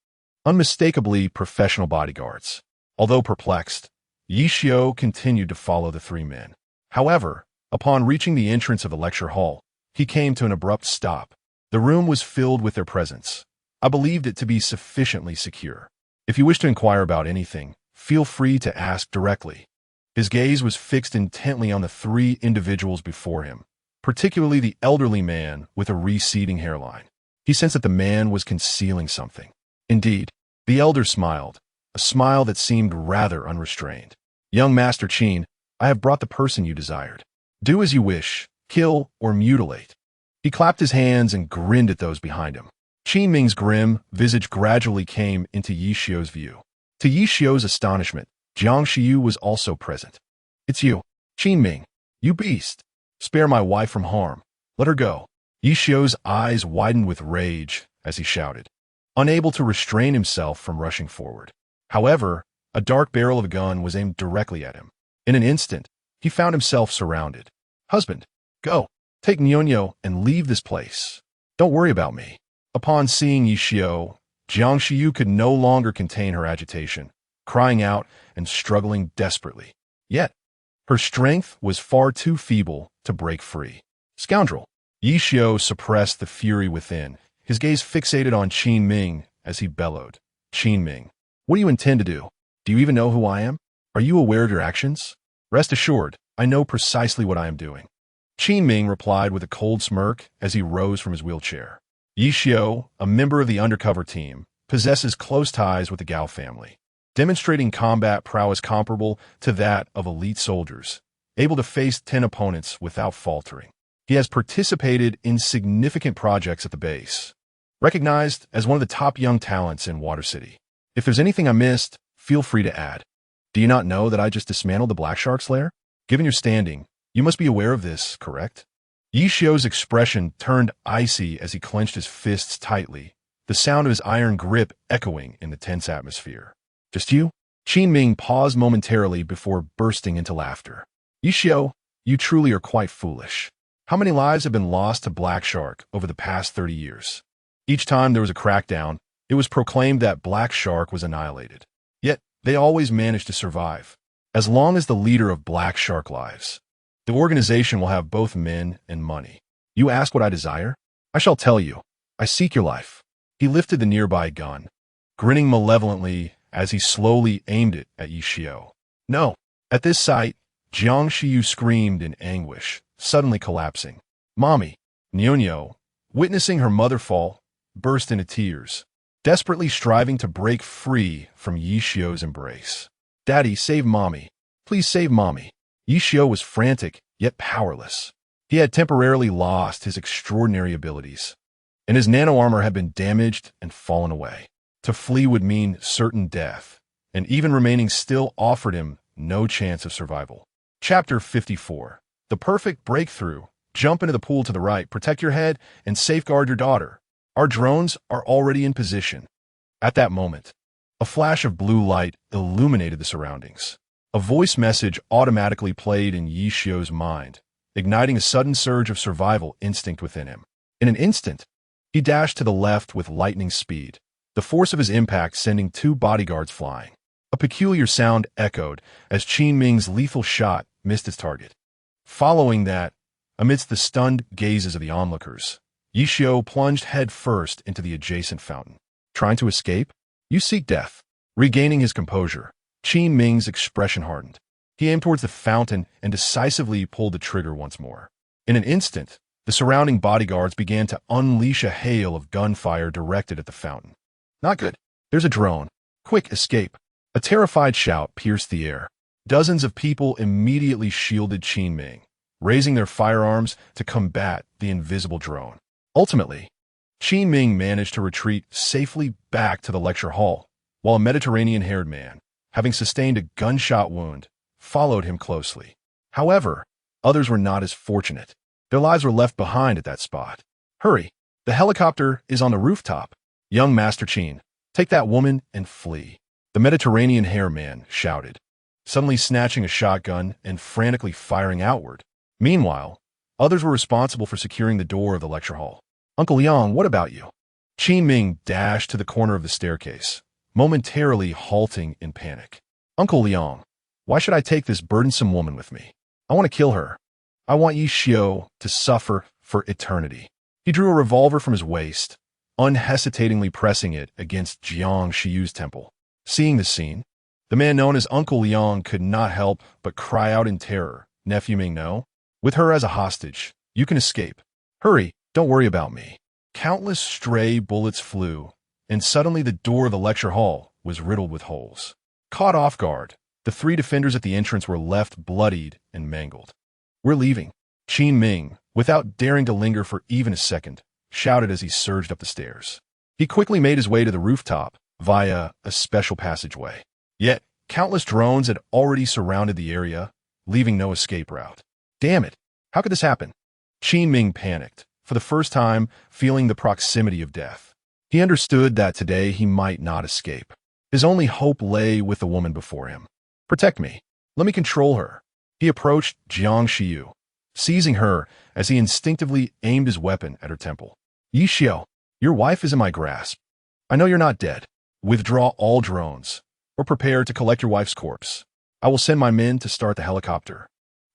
unmistakably professional bodyguards. Although perplexed, Yishio continued to follow the three men. However, upon reaching the entrance of the lecture hall, he came to an abrupt stop. The room was filled with their presence. I believed it to be sufficiently secure. If you wish to inquire about anything, feel free to ask directly. His gaze was fixed intently on the three individuals before him, particularly the elderly man with a receding hairline. He sensed that the man was concealing something. Indeed, the elder smiled, a smile that seemed rather unrestrained. "Young Master Qin, I have brought the person you desired. Do as you wish, kill or mutilate." He clapped his hands and grinned at those behind him. Qin Ming's grim visage gradually came into Yishio's view. To Yishio's astonishment, Jiang Xiu was also present. "It's you, Qin Ming, you beast. Spare my wife from harm. Let her go." Yishio's eyes widened with rage as he shouted, unable to restrain himself from rushing forward. However, a dark barrel of a gun was aimed directly at him. In an instant, he found himself surrounded. "Husband, go. Take Nyonyo and leave this place. Don't worry about me." Upon seeing Yishio, Jiang Xiu could no longer contain her agitation, crying out and struggling desperately. Yet, her strength was far too feeble to break free. "Scoundrel!" Yishio suppressed the fury within, his gaze fixated on Qin Ming as he bellowed. "Qin Ming, what do you intend to do? Do you even know who I am? Are you aware of your actions? Rest assured, I know precisely what I am doing." Qin Ming replied with a cold smirk as he rose from his wheelchair. Yishio, a member of the undercover team, possesses close ties with the Gao family, demonstrating combat prowess comparable to that of elite soldiers, able to face 10 opponents without faltering. He has participated in significant projects at the base, recognized as one of the top young talents in Water City. If there's anything I missed, feel free to add. Do you not know that I just dismantled the Black Shark's lair? Given your standing, you must be aware of this, correct? Yi Xiu's expression turned icy as he clenched his fists tightly, the sound of his iron grip echoing in the tense atmosphere. Just you? Qin Ming paused momentarily before bursting into laughter. Yi Xiu, you truly are quite foolish. How many lives have been lost to Black Shark over the past 30 years? Each time there was a crackdown, it was proclaimed that Black Shark was annihilated. Yet, they always managed to survive. As long as the leader of Black Shark lives, the organization will have both men and money. You ask what I desire? I shall tell you. I seek your life. He lifted the nearby gun, grinning malevolently as he slowly aimed it at Yi Xiu. No. At this sight, Jiang Xiu screamed in anguish, suddenly collapsing. Mommy, Nyonyo, witnessing her mother fall, burst into tears, desperately striving to break free from Yi Xiu's embrace. Daddy, save Mommy. Please save Mommy. Yi Xiu was frantic, yet powerless. He had temporarily lost his extraordinary abilities, and his nano-armor had been damaged and fallen away. To flee would mean certain death, and even remaining still offered him no chance of survival. Chapter 54. The perfect breakthrough. Jump into the pool to the right, protect your head, and safeguard your daughter. Our drones are already in position. At that moment, a flash of blue light illuminated the surroundings. A voice message automatically played in Yi Xiu's mind, igniting a sudden surge of survival instinct within him. In an instant, he dashed to the left with lightning speed, the force of his impact sending two bodyguards flying. A peculiar sound echoed as Qin Ming's lethal shot missed its target. Following that, amidst the stunned gazes of the onlookers, Yi Xiu plunged head first into the adjacent fountain. Trying to escape? You seek death. Regaining his composure, Qin Ming's expression hardened. He aimed towards the fountain and decisively pulled the trigger once more. In an instant, the surrounding bodyguards began to unleash a hail of gunfire directed at the fountain. Not good. There's a drone. Quick, escape. A terrified shout pierced the air. Dozens of people immediately shielded Qin Ming, raising their firearms to combat the invisible drone. Ultimately, Qin Ming managed to retreat safely back to the lecture hall, while a Mediterranean-haired man, having sustained a gunshot wound, followed him closely. However, others were not as fortunate. Their lives were left behind at that spot. Hurry! The helicopter is on the rooftop. Young Master Qin, take that woman and flee. The Mediterranean-haired man shouted, suddenly snatching a shotgun and frantically firing outward. Meanwhile, others were responsible for securing the door of the lecture hall. Uncle Yang, what about you? Qin Ming dashed to the corner of the staircase, momentarily halting in panic. Uncle Liang, why should I take this burdensome woman with me? I want to kill her. I want Yi Xiu to suffer for eternity. He drew a revolver from his waist, unhesitatingly pressing it against Jiang Xiu's temple. Seeing the scene, the man known as Uncle Liang could not help but cry out in terror. Nephew Ming, no. With her as a hostage, you can escape. Hurry, don't worry about me. Countless stray bullets flew, and suddenly the door of the lecture hall was riddled with holes. Caught off guard, the three defenders at the entrance were left bloodied and mangled. We're leaving. Qin Ming, without daring to linger for even a second, shouted as he surged up the stairs. He quickly made his way to the rooftop via a special passageway. Yet, countless drones had already surrounded the area, leaving no escape route. Damn it! How could this happen? Qin Ming panicked, for the first time feeling the proximity of death. He understood that today he might not escape. His only hope lay with the woman before him. Protect me. Let me control her. He approached Jiang Xiu, seizing her as he instinctively aimed his weapon at her temple. Yi Xiu, your wife is in my grasp. I know you're not dead. Withdraw all drones, or prepare to collect your wife's corpse. I will send my men to start the helicopter.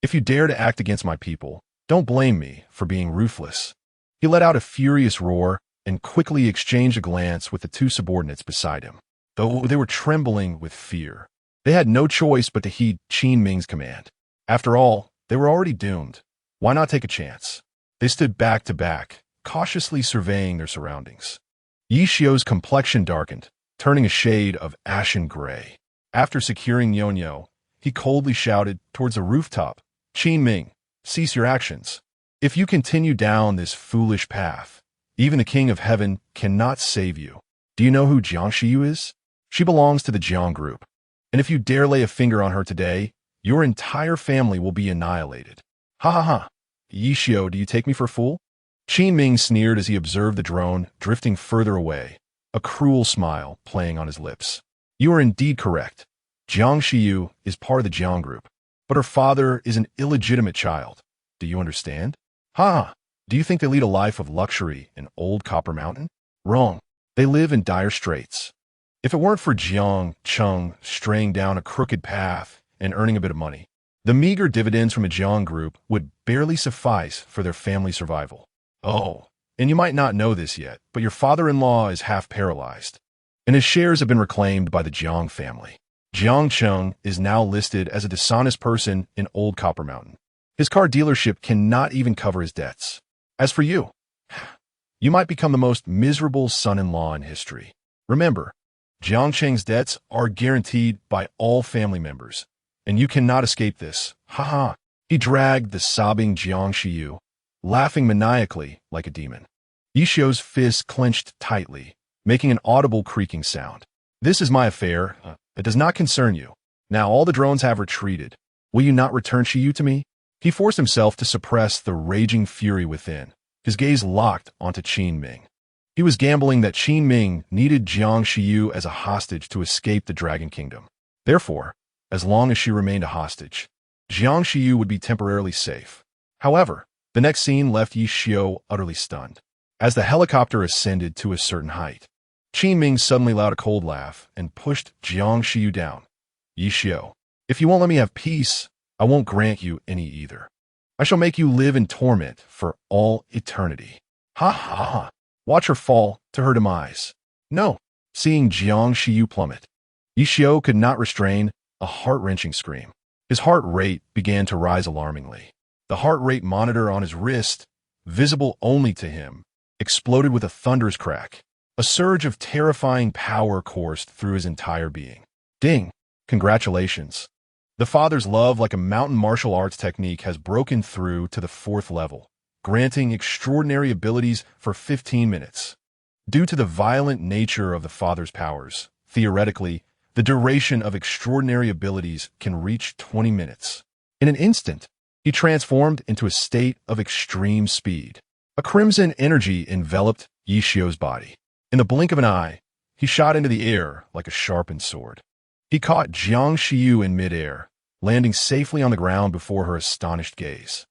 If you dare to act against my people, don't blame me for being ruthless. He let out a furious roar and quickly exchanged a glance with the two subordinates beside him. Though they were trembling with fear, they had no choice but to heed Qin Ming's command. After all, they were already doomed. Why not take a chance? They stood back to back, cautiously surveying their surroundings. Yi Xiu's complexion darkened, turning a shade of ashen gray. After securing Nyonyo, he coldly shouted towards the rooftop, Qin Ming, cease your actions. If you continue down this foolish path, Even the King of Heaven cannot save you. Do you know who Jiang Shiyu is? She belongs to the Jiang group. And if you dare lay a finger on her today, your entire family will be annihilated. Ha ha ha. Yishio, do you take me for a fool? Qin Ming sneered as he observed the drone drifting further away, a cruel smile playing on his lips. You are indeed correct. Jiang Shiyu is part of the Jiang group, but her father is an illegitimate child. Do you understand? Ha! Do you think they lead a life of luxury in old Copper Mountain? Wrong. They live in dire straits. If it weren't for Jiang Cheng straying down a crooked path and earning a bit of money, the meager dividends from a Jiang group would barely suffice for their family survival. Oh, and you might not know this yet, but your father-in-law is half paralyzed, and his shares have been reclaimed by the Jiang family. Jiang Cheng is now listed as a dishonest person in Old Copper Mountain. His car dealership cannot even cover his debts. As for you, you might become the most miserable son-in-law in history. Remember, Jiang Cheng's debts are guaranteed by all family members, and you cannot escape this. Ha ha. He dragged the sobbing Jiang Shiyu, laughing maniacally like a demon. Yishio's fists clenched tightly, making an audible creaking sound. This is my affair. It does not concern you. Now all the drones have retreated. Will you not return Shiyu to me? He forced himself to suppress the raging fury within, his gaze locked onto Qin Ming. He was gambling that Qin Ming needed Jiang Shiyu as a hostage to escape the Dragon Kingdom. Therefore, as long as she remained a hostage, Jiang Shiyu would be temporarily safe. However, the next scene left Yishio utterly stunned. As the helicopter ascended to a certain height, Qin Ming suddenly let out a cold laugh and pushed Jiang Shiyu down. Yishio, if you won't let me have peace, I won't grant you any either. I shall make you live in torment for all eternity. Ha ha ha. Watch her fall to her demise. No. Seeing Jiang Shiyu plummet, Yishio could not restrain a heart-wrenching scream. His heart rate began to rise alarmingly. The heart rate monitor on his wrist, visible only to him, exploded with a thunderous crack. A surge of terrifying power coursed through his entire being. Ding! Congratulations. The father's love, like a mountain martial arts technique, has broken through to the 4th level, granting extraordinary abilities for 15 minutes. Due to the violent nature of the father's powers, theoretically, the duration of extraordinary abilities can reach 20 minutes. In an instant, he transformed into a state of extreme speed. A crimson energy enveloped Yishio's body. In the blink of an eye, he shot into the air like a sharpened sword. He caught Jiang Shiyu in midair, landing safely on the ground before her astonished gaze.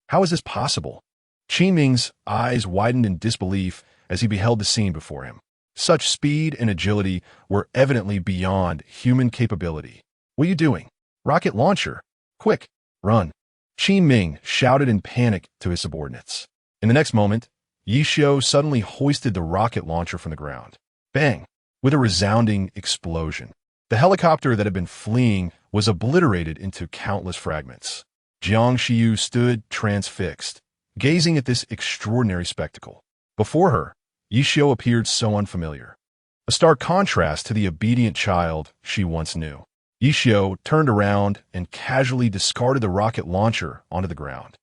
How is this possible? Qin Ming's eyes widened in disbelief as he beheld the scene before him. Such speed and agility were evidently beyond human capability. What are you doing? Rocket launcher! Quick, run! Qin Ming shouted in panic to his subordinates. In the next moment, Yishio suddenly hoisted the rocket launcher from the ground. Bang! With a resounding explosion. The helicopter that had been fleeing was obliterated into countless fragments. Jiang Shiyu stood transfixed, gazing at this extraordinary spectacle. Before her, Yishio appeared so unfamiliar, a stark contrast to the obedient child she once knew. Yishio turned around and casually discarded the rocket launcher onto the ground.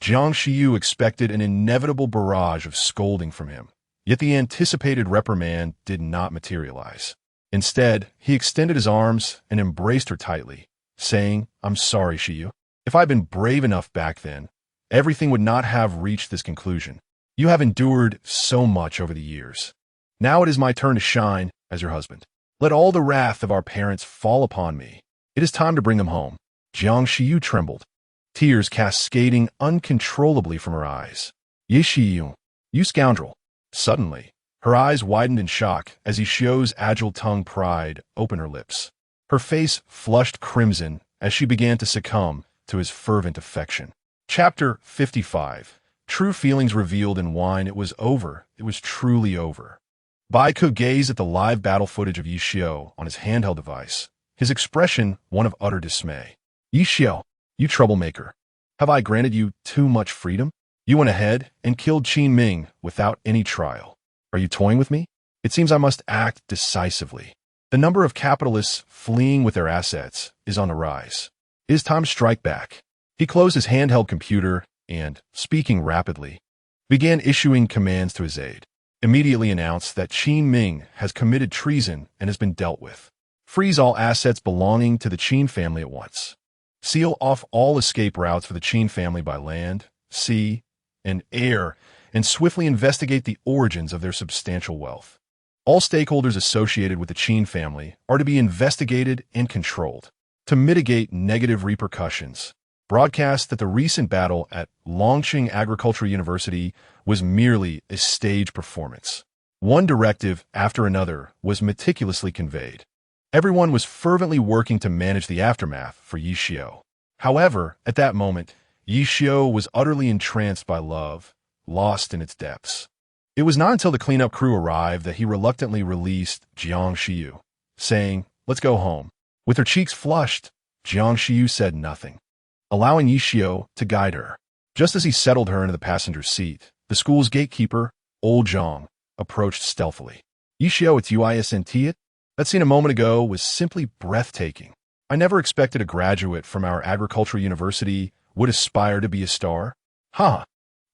Jiang Shiyu expected an inevitable barrage of scolding from him, yet the anticipated reprimand did not materialize. Instead, he extended his arms and embraced her tightly, saying, "I'm sorry, Shiyu. If I'd been brave enough back then, everything would not have reached this conclusion. You have endured so much over the years. Now it is my turn to shine as your husband. Let all the wrath of our parents fall upon me. It is time to bring them home." Jiang Shiyu trembled, tears cascading uncontrollably from her eyes. "Yishiyu, you scoundrel." Suddenly, her eyes widened in shock as Yishio's agile tongue pried open her lips. Her face flushed crimson as she began to succumb to his fervent affection. Chapter 55. True feelings revealed in wine. It was over. It was truly over. Bai could gaze at the live battle footage of Yishio on his handheld device, his expression one of utter dismay. "Yishio, you troublemaker. Have I granted you too much freedom? You went ahead and killed Qin Ming without any trial. Are you toying with me? It seems I must act decisively. The number of capitalists fleeing with their assets is on the rise. It is time to strike back." He closed his handheld computer and, speaking rapidly, began issuing commands to his aide. Immediately announced that Qin Ming has committed treason and has been dealt with. Freeze all assets belonging to the Qin family at once. Seal off all escape routes for the Qin family by land, sea, and air, and swiftly investigate the origins of their substantial wealth. All stakeholders associated with the Qin family are to be investigated and controlled. To mitigate negative repercussions, broadcast that the recent battle at Longqing Agricultural University was merely a stage performance. One directive after another was meticulously conveyed. Everyone was fervently working to manage the aftermath for Yi Xiao. However, at that moment, Yi Xiao was utterly entranced by love, lost in its depths. It was not until the cleanup crew arrived that he reluctantly released Jiang Shiyu, saying, "Let's go home." With her cheeks flushed, Jiang Shiyu said nothing, allowing Yi Xiao to guide her. Just as he settled her into the passenger seat, the school's gatekeeper, Old Zhang, approached stealthily. "Yi Xiao, it's you, isn't it? That scene a moment ago was simply breathtaking. I never expected a graduate from our agricultural university would aspire to be a star. Huh.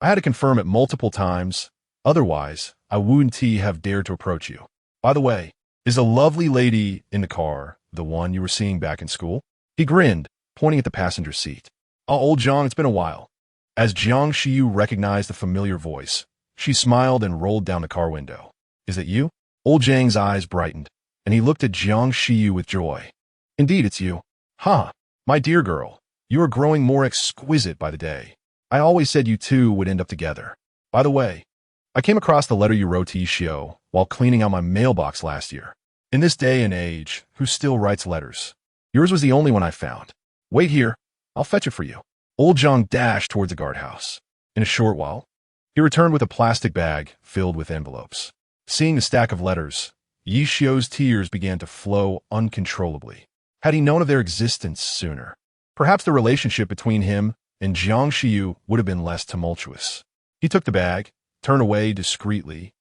I had to confirm it multiple times. Otherwise, I wouldn't have dared to approach you. By the way, is the lovely lady in the car the one you were seeing back in school?" He grinned, pointing at the passenger seat. "Oh, Old Zhang, it's been a while." As Jiang Shiyu recognized the familiar voice, she smiled and rolled down the car window. "Is it you?" Old Zhang's eyes brightened, and he looked at Jiang Shiyu with joy. "Indeed, it's you. Huh, my dear girl, you are growing more exquisite by the day. I always said you two would end up together. By the way, I came across the letter you wrote to Yi Xiao while cleaning out my mailbox last year. In this day and age, who still writes letters? Yours was the only one I found. Wait here, I'll fetch it for you." Old Zhang dashed towards the guardhouse. In a short while, he returned with a plastic bag filled with envelopes. Seeing the stack of letters, Yi Xiao's tears began to flow uncontrollably. Had he known of their existence sooner, perhaps the relationship between him and Jiang Shiyu would have been less tumultuous. He took the bag, turned away discreetly,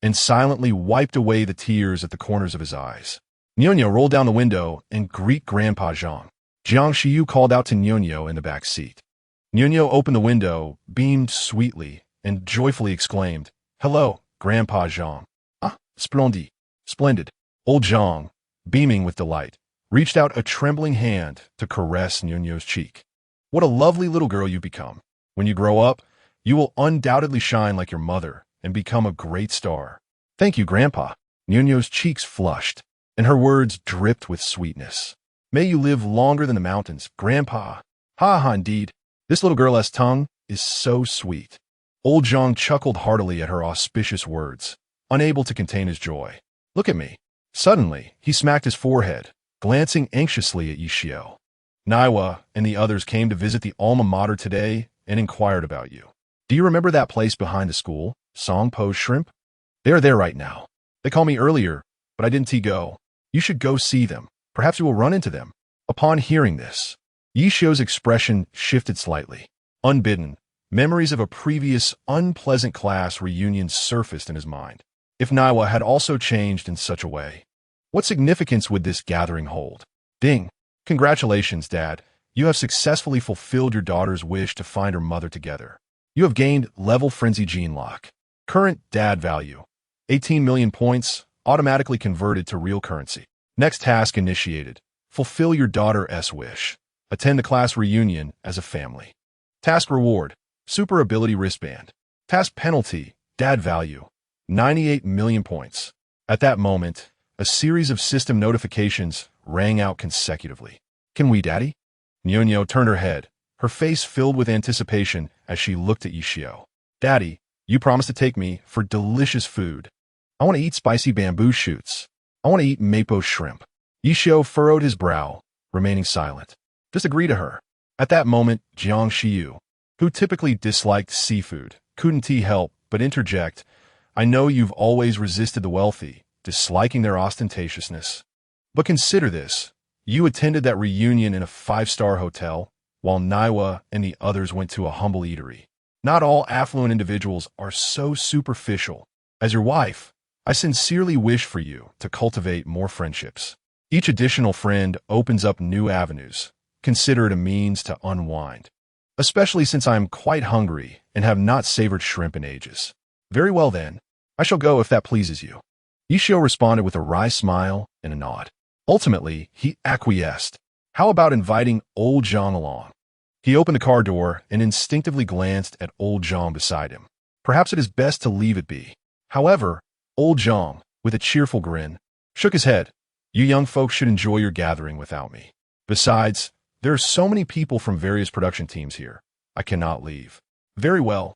and silently wiped away the tears at the corners of his eyes. Nyonyo rolled down the window and greeted Grandpa Zhang. Jiang Shiyu called out to Nyonyo in the back seat. Nyonyo opened the window, beamed sweetly, and joyfully exclaimed, "Hello, Grandpa Zhang." "Ah, splendid." Old Zhang, beaming with delight, reached out a trembling hand to caress Nyonyo's cheek. "What a lovely little girl you've become. When you grow up, you will undoubtedly shine like your mother and become a great star." "Thank you, Grandpa." Nyonyo's cheeks flushed, and her words dripped with sweetness. "May you live longer than the mountains, Grandpa." "Ha ha, indeed. This little girl's tongue is so sweet." Old Zhang chuckled heartily at her auspicious words, unable to contain his joy. "Look at me." Suddenly, he smacked his forehead, glancing anxiously at Yi Xiao. "Naiwa and the others came to visit the alma mater today and inquired about you. Do you remember that place behind the school, Songpo Shrimp? They are there right now. They called me earlier, but I didn't go. You should go see them. Perhaps you will run into them." Upon hearing this, Yi Xiao's expression shifted slightly. Unbidden, memories of a previous unpleasant class reunion surfaced in his mind. If Naiwa had also changed in such a way, what significance would this gathering hold? Ding. "Congratulations, Dad. You have successfully fulfilled your daughter's wish to find her mother together. You have gained level frenzy gene lock. Current Dad value, 18 million points, automatically converted to real currency. Next task initiated. Fulfill your daughter's wish. Attend the class reunion as a family. Task reward, super ability wristband. Task penalty, Dad value, 98 million points." At that moment, a series of system notifications rang out consecutively. "Can we, Daddy?" Nyonyo turned her head, her face filled with anticipation as she looked at Yi Xiao. "Daddy, you promised to take me for delicious food. I want to eat spicy bamboo shoots. I want to eat mapo shrimp." Yi Xiao furrowed his brow, remaining silent. Just agree to her. At that moment, Jiang Shiyu, who typically disliked seafood, couldn't help but interject, "I know you've always resisted the wealthy, disliking their ostentatiousness. But consider this. You attended that reunion in a 5-star hotel, while Naiwa and the others went to a humble eatery. Not all affluent individuals are so superficial. As your wife, I sincerely wish for you to cultivate more friendships. Each additional friend opens up new avenues. Consider it a means to unwind." especially since I am quite hungry and have not savored shrimp in ages. Very well then, I shall go if that pleases you. Ishio responded with a wry smile and a nod. Ultimately, he acquiesced. How about inviting old Zhang along? He opened the car door and instinctively glanced at old Zhang beside him. Perhaps it is best to leave it be. However, old Zhang, with a cheerful grin, shook his head. You young folks should enjoy your gathering without me. Besides, there are so many people from various production teams here. I cannot leave. Very well.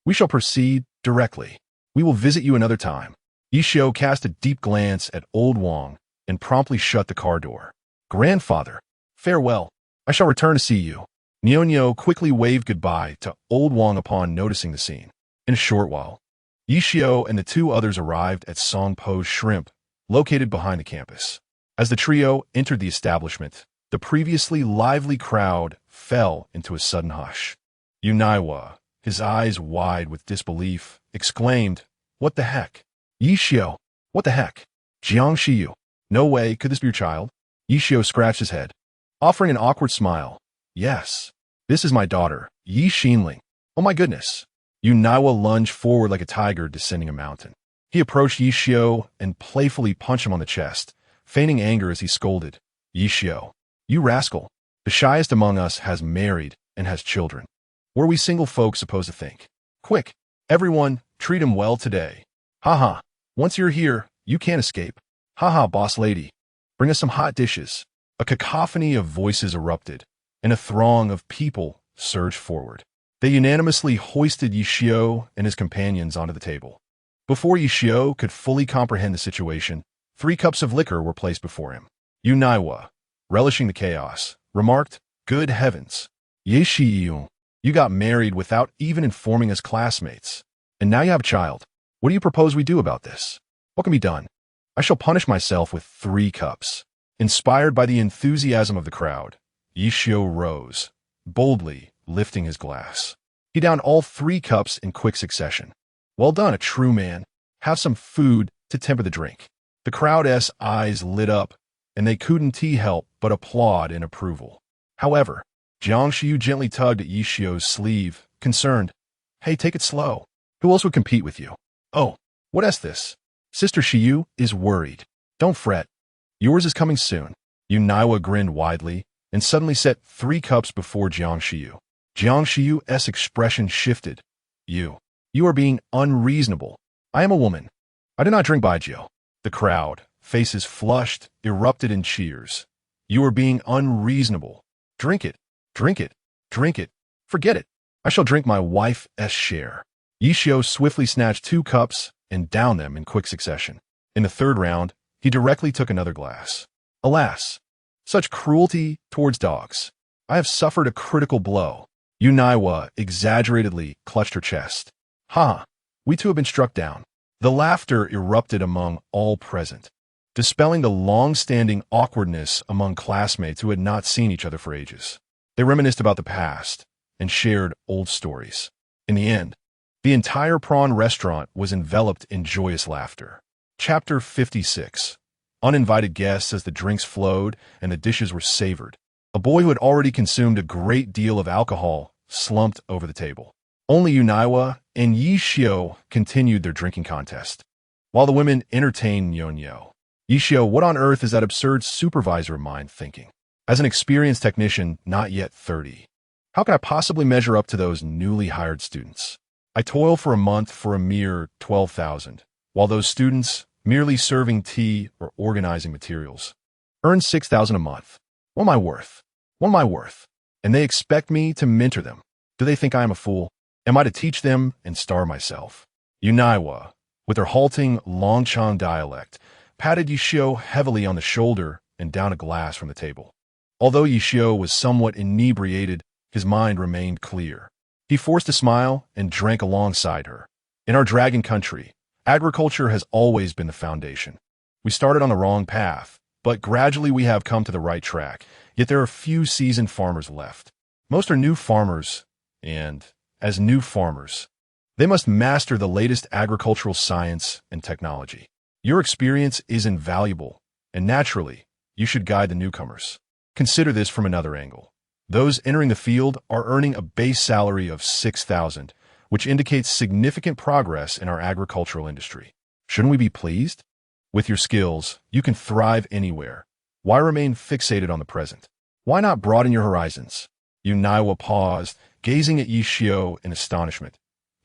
We shall proceed directly. We will visit you another time. Ishio cast a deep glance at old Wang and promptly shut the car door. Grandfather, farewell. I shall return to see you. Nyo quickly waved goodbye to old Wang upon noticing the scene. In a short while, Ishio and the two others arrived at Songpo's Shrimp, located behind the campus. As the trio entered the establishment, the previously lively crowd fell into a sudden hush. Uniwa, his eyes wide with disbelief, exclaimed, "What the heck? Ishio, what the heck? Jiang Shiyu, no way, could this be your child?" Ishio scratched his head, offering an awkward smile. "Yes, this is my daughter, Yi Xinling. Oh my goodness." Uniwa lunged forward like a tiger descending a mountain. He approached Ishio and playfully punched him on the chest, feigning anger as he scolded, "Ishio, you rascal, the shyest among us has married and has children. What are we single folks supposed to think? Quick, everyone, treat him well today. Haha, once you're here, you can't escape. Haha, boss lady, bring us some hot dishes." A cacophony of voices erupted, and a throng of people surged forward. They unanimously hoisted Ishio and his companions onto the table. Before Ishio could fully comprehend the situation, 3 cups of liquor were placed before him. Uniwa, relishing the chaos, remarked, "Good heavens, Ye Shiyu, you got married without even informing us classmates. And now you have a child. What do you propose we do about this? What can be done? I shall punish myself with 3 cups." Inspired by the enthusiasm of the crowd, Ishio rose, boldly lifting his glass. He downed all 3 cups in quick succession. "Well done, a true man. Have some food to temper the drink." The crowd's eyes lit up, and they couldn't help but applaud in approval. However, Jiang Shiyu gently tugged at Ishio's sleeve, concerned. "Hey, take it slow. Who else would compete with you? Oh, what is this? Sister Shiyu is worried. Don't fret. Yours is coming soon." Uniwa grinned widely and suddenly set 3 cups before Jiang Shiyu. Jiang Shiyu's expression shifted. You are being unreasonable. I am a woman. I do not drink baijiu." The crowd, faces flushed, erupted in cheers. "You are being unreasonable. Drink it, drink it, drink it. Forget it. I shall drink my wife's share." Ishio swiftly snatched 2 cups and downed them in quick succession. In the 3rd round, he directly took another glass. Alas, such cruelty towards dogs. I have suffered a critical blow. Uniwa exaggeratedly clutched her chest. "Ha, we too have been struck down." The laughter erupted among all present, dispelling the long-standing awkwardness among classmates who had not seen each other for ages. They reminisced about the past and shared old stories. In the end, the entire prawn restaurant was enveloped in joyous laughter. Chapter 56. Uninvited guests. As the drinks flowed and the dishes were savored, a boy who had already consumed a great deal of alcohol slumped over the table. Only Uniwa and Ishio continued their drinking contest, while the women entertained Nyonyo. Ishio, what on earth is that absurd supervisor of mine thinking? As an experienced technician, not yet 30, how can I possibly measure up to those newly hired students? I toil for a month for a mere 12,000, while those students, merely serving tea or organizing materials, earn 6,000 a month. What am I worth? What am I worth? And they expect me to mentor them. Do they think I am a fool? Am I to teach them and starve myself? Uniwa, with her halting Longchang dialect, patted Ishio heavily on the shoulder and down a glass from the table. Although Ishio was somewhat inebriated, his mind remained clear. He forced a smile and drank alongside her. In our dragon country, agriculture has always been the foundation. We started on the wrong path, but gradually we have come to the right track, yet there are few seasoned farmers left. Most are new farmers, and, as new farmers, they must master the latest agricultural science and technology. Your experience is invaluable, and naturally, you should guide the newcomers. Consider this from another angle. Those entering the field are earning a base salary of 6,000, which indicates significant progress in our agricultural industry. Shouldn't we be pleased? With your skills, you can thrive anywhere. Why remain fixated on the present? Why not broaden your horizons? Uniwa paused, gazing at Yishio in astonishment.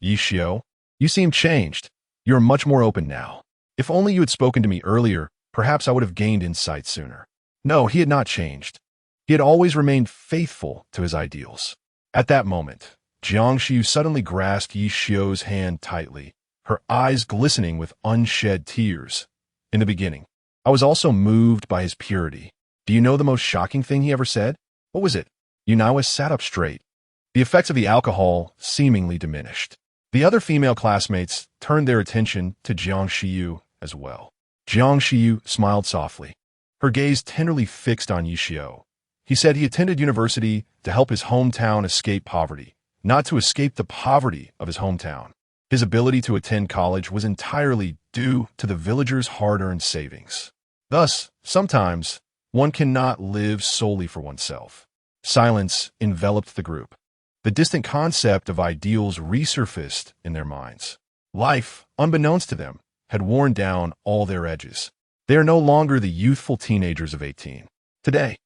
Yishio, you seem changed. You're much more open now. If only you had spoken to me earlier, perhaps I would have gained insight sooner. No, he had not changed. He had always remained faithful to his ideals. At that moment, Jiangxiu suddenly grasped Yishio's hand tightly, her eyes glistening with unshed tears. In the beginning, I was also moved by his purity. Do you know the most shocking thing he ever said? What was it? Uniwa sat up straight. The effects of the alcohol seemingly diminished. The other female classmates turned their attention to Jiangxiu as well. Jiangxiu smiled softly, her gaze tenderly fixed on Yishio. He said he attended university to help his hometown escape poverty, not to escape the poverty of his hometown. His ability to attend college was entirely due to the villagers' hard-earned savings. Thus, sometimes, one cannot live solely for oneself. Silence enveloped the group. The distant concept of ideals resurfaced in their minds. Life, unbeknownst to them, had worn down all their edges. They are no longer the youthful teenagers of 18. Today,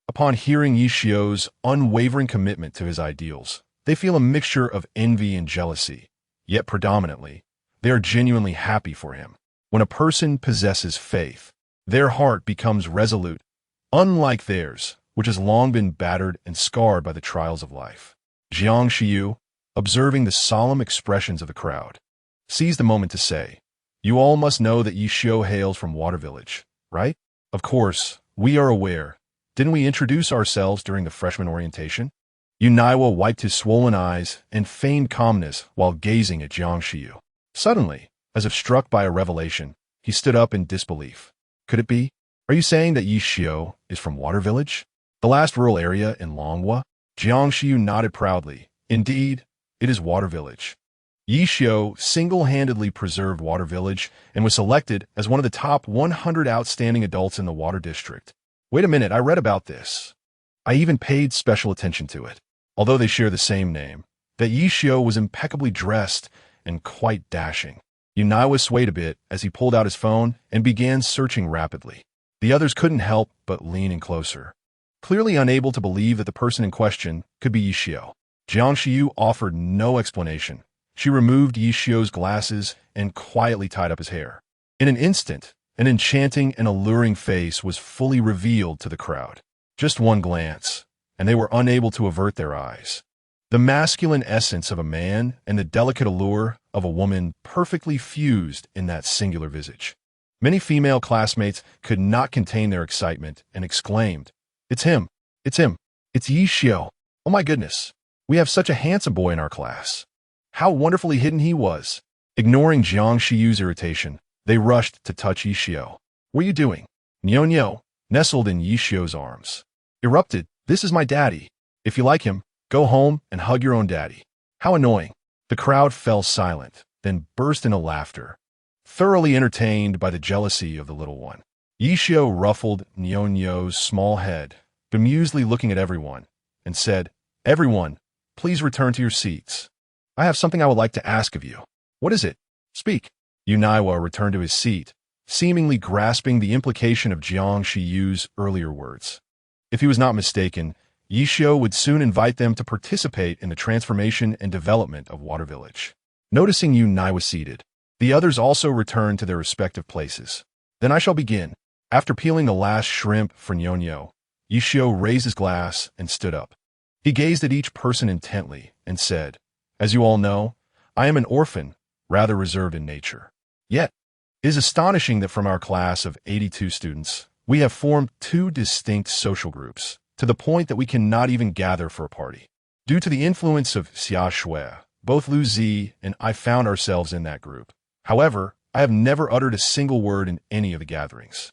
upon hearing Yishio's unwavering commitment to his ideals, they feel a mixture of envy and jealousy. Yet predominantly, they are genuinely happy for him. When a person possesses faith, their heart becomes resolute, unlike theirs, which has long been battered and scarred by the trials of life. Jiangxiu, observing the solemn expressions of the crowd, seized the moment to say, "You all must know that Yishio hails from Water Village, right? Of course, we are aware. Didn't we introduce ourselves during the freshman orientation?" Uniwa wiped his swollen eyes and feigned calmness while gazing at Jiangxiu. Suddenly, as if struck by a revelation, he stood up in disbelief. Could it be? Are you saying that Yishio is from Water Village? The last rural area in Longhua? Jiangxiu nodded proudly. Indeed, it is Water Village. Yishio single-handedly preserved Water Village and was selected as one of the top 100 outstanding adults in the Water District. Wait a minute, I read about this. I even paid special attention to it. Although they share the same name, that Yishio was impeccably dressed and quite dashing. Uniwa swayed a bit as he pulled out his phone and began searching rapidly. The others couldn't help but lean in closer, clearly unable to believe that the person in question could be Yishio. Jiangxiu offered no explanation. She removed Yishio's glasses and quietly tied up his hair. In an instant, an enchanting and alluring face was fully revealed to the crowd. Just one glance, and they were unable to avert their eyes. The masculine essence of a man and the delicate allure of a woman perfectly fused in that singular visage. Many female classmates could not contain their excitement and exclaimed, "It's him! It's him! It's Yishio! Oh my goodness! We have such a handsome boy in our class! How wonderfully hidden he was!" Ignoring Jiangxiu's irritation, they rushed to touch Yishio. "What are you doing?" Nyonyo, nestled in Yishio's arms, erupted, "This is my daddy. If you like him, go home and hug your own daddy." How annoying. The crowd fell silent, then burst into laughter, thoroughly entertained by the jealousy of the little one. Yishio ruffled Nyonyo's small head, bemusedly looking at everyone, and said, "Everyone, please return to your seats. I have something I would like to ask of you." "What is it? Speak." Uniwa returned to his seat, seemingly grasping the implication of Jiangxiu's earlier words. If he was not mistaken, Yishio would soon invite them to participate in the transformation and development of Water Village. Noticing Uniwa seated, the others also returned to their respective places. "Then I shall begin." After peeling the last shrimp for Nyonyo, Yishio raised his glass and stood up. He gazed at each person intently and said, "As you all know, I am an orphan, rather reserved in nature. Yet, it is astonishing that from our class of 82 students, we have formed two distinct social groups, to the point that we cannot even gather for a party. Due to the influence of Xia Shui, both Lu Zi and I found ourselves in that group. However, I have never uttered a single word in any of the gatherings.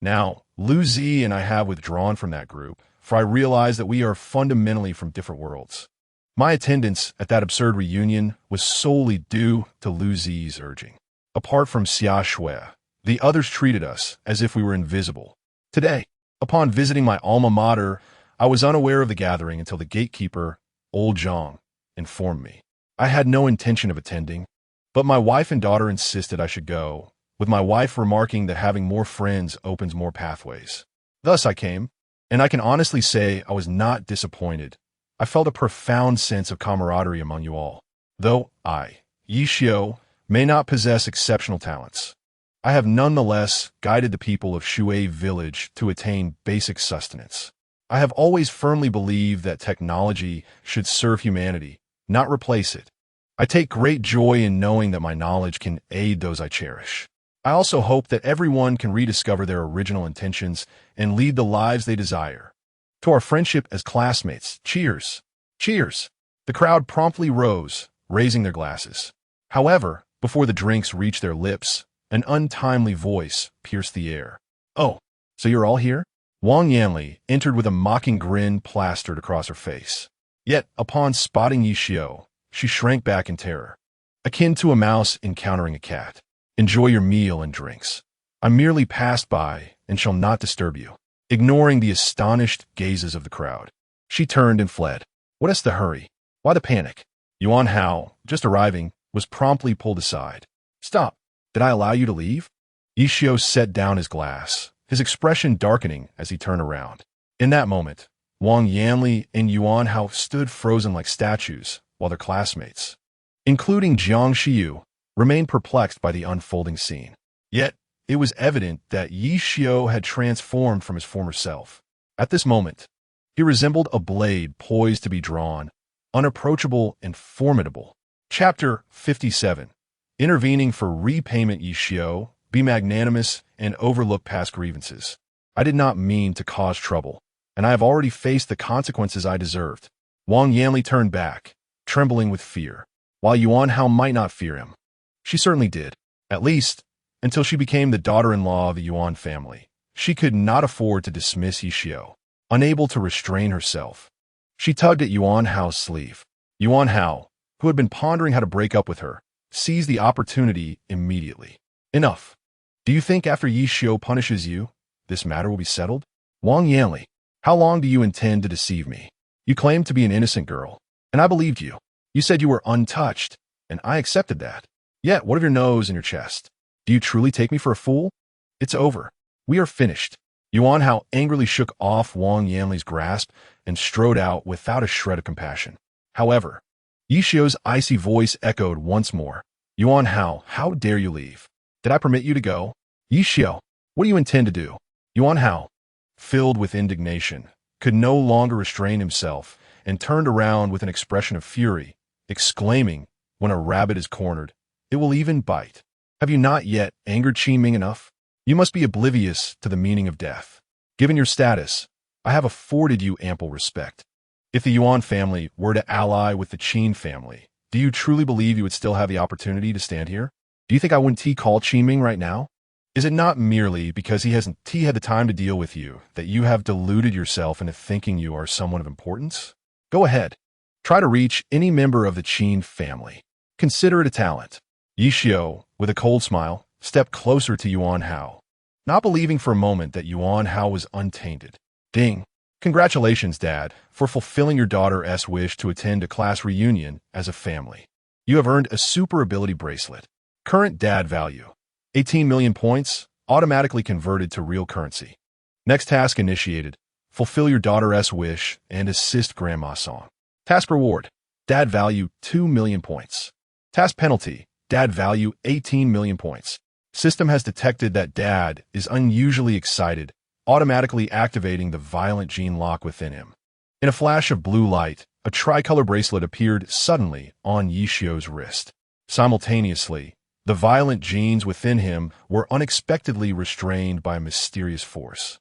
Now, Lu Zi and I have withdrawn from that group, for I realize that we are fundamentally from different worlds. My attendance at that absurd reunion was solely due to Lu Zi's urging. Apart from Xia Shui, the others treated us as if we were invisible. Today, upon visiting my alma mater, I was unaware of the gathering until the gatekeeper, old Zhang, informed me. I had no intention of attending, but my wife and daughter insisted I should go, with my wife remarking that having more friends opens more pathways. Thus I came, and I can honestly say I was not disappointed. I felt a profound sense of camaraderie among you all. Though I, Yi Xiao, may not possess exceptional talents, I have nonetheless guided the people of Shui village to attain basic sustenance. I have always firmly believed that technology should serve humanity, not replace it. I take great joy in knowing that my knowledge can aid those I cherish. I also hope that everyone can rediscover their original intentions and lead the lives they desire. To our friendship as classmates, cheers! Cheers! The crowd promptly rose, raising their glasses. However, before the drinks reached their lips, an untimely voice pierced the air. "Oh, so you're all here?" Wang Yanli entered with a mocking grin plastered across her face. Yet, upon spotting Yi Xiao, she shrank back in terror, akin to a mouse encountering a cat. "Enjoy your meal and drinks. I merely passed by and shall not disturb you." Ignoring the astonished gazes of the crowd, she turned and fled. What is the hurry? Why the panic? Yuan Hao, just arriving, was promptly pulled aside. "Stop! Did I allow you to leave?" Yi Xiao set down his glass, his expression darkening as he turned around. In that moment, Wang Yanli and Yuan Hao stood frozen like statues, while their classmates, including Jiang Xiyu, remained perplexed by the unfolding scene. Yet, it was evident that Yi Xiao had transformed from his former self. At this moment, he resembled a blade poised to be drawn, unapproachable and formidable. Chapter 57. Intervening for repayment. Yi Xiao, be magnanimous and overlook past grievances. I did not mean to cause trouble, and I have already faced the consequences I deserved. Wang Yanli turned back, trembling with fear. While Yuan Hao might not fear him, she certainly did, at least until she became the daughter-in-law of the Yuan family. She could not afford to dismiss Yi Xiao. Unable to restrain herself, she tugged at Yuan Hao's sleeve. Yuan Hao, who had been pondering how to break up with her, seized the opportunity immediately. "Enough. Do you think after Yi Xiao punishes you, this matter will be settled?" "Wang Yanli, how long do you intend to deceive me? You claimed to be an innocent girl, and I believed you. You said you were untouched, and I accepted that. Yet, what of your nose and your chest? Do you truly take me for a fool? It's over. We are finished." Yuan Hao angrily shook off Wang Yanli's grasp and strode out without a shred of compassion. However, Yi Xiao's icy voice echoed once more. "Yuan Hao, how dare you leave? Did I permit you to go? Yi Xiao, what do you intend to do?" Yuan Hao, filled with indignation, could no longer restrain himself and turned around with an expression of fury, exclaiming, "When a rabbit is cornered, it will even bite. Have you not yet angered Qi Ming enough? You must be oblivious to the meaning of death. Given your status, I have afforded you ample respect. If the Yuan family were to ally with the Qin family, do you truly believe you would still have the opportunity to stand here? Do you think I wouldn't call Qi Ming right now? Is it not merely because he hasn't had the time to deal with you that you have deluded yourself into thinking you are someone of importance? Go ahead. Try to reach any member of the Qin family. Consider it a talent." Yi Xiao, with a cold smile, stepped closer to Yuan Hao, not believing for a moment that Yuan Hao was untainted. "Ding. Congratulations, Dad, for fulfilling your daughter's wish to attend a class reunion as a family. You have earned a super ability bracelet. Current Dad value: 18 million points, automatically converted to real currency. Next task initiated: fulfill your daughter's wish and assist Grandma Song. Task reward: Dad value 2 million points. Task penalty: Dad value 18 million points. System has detected that Dad is unusually excited, automatically activating the violent gene lock within him." In a flash of blue light, a tricolor bracelet appeared suddenly on Yi Xiao's wrist. Simultaneously, the violent genes within him were unexpectedly restrained by a mysterious force.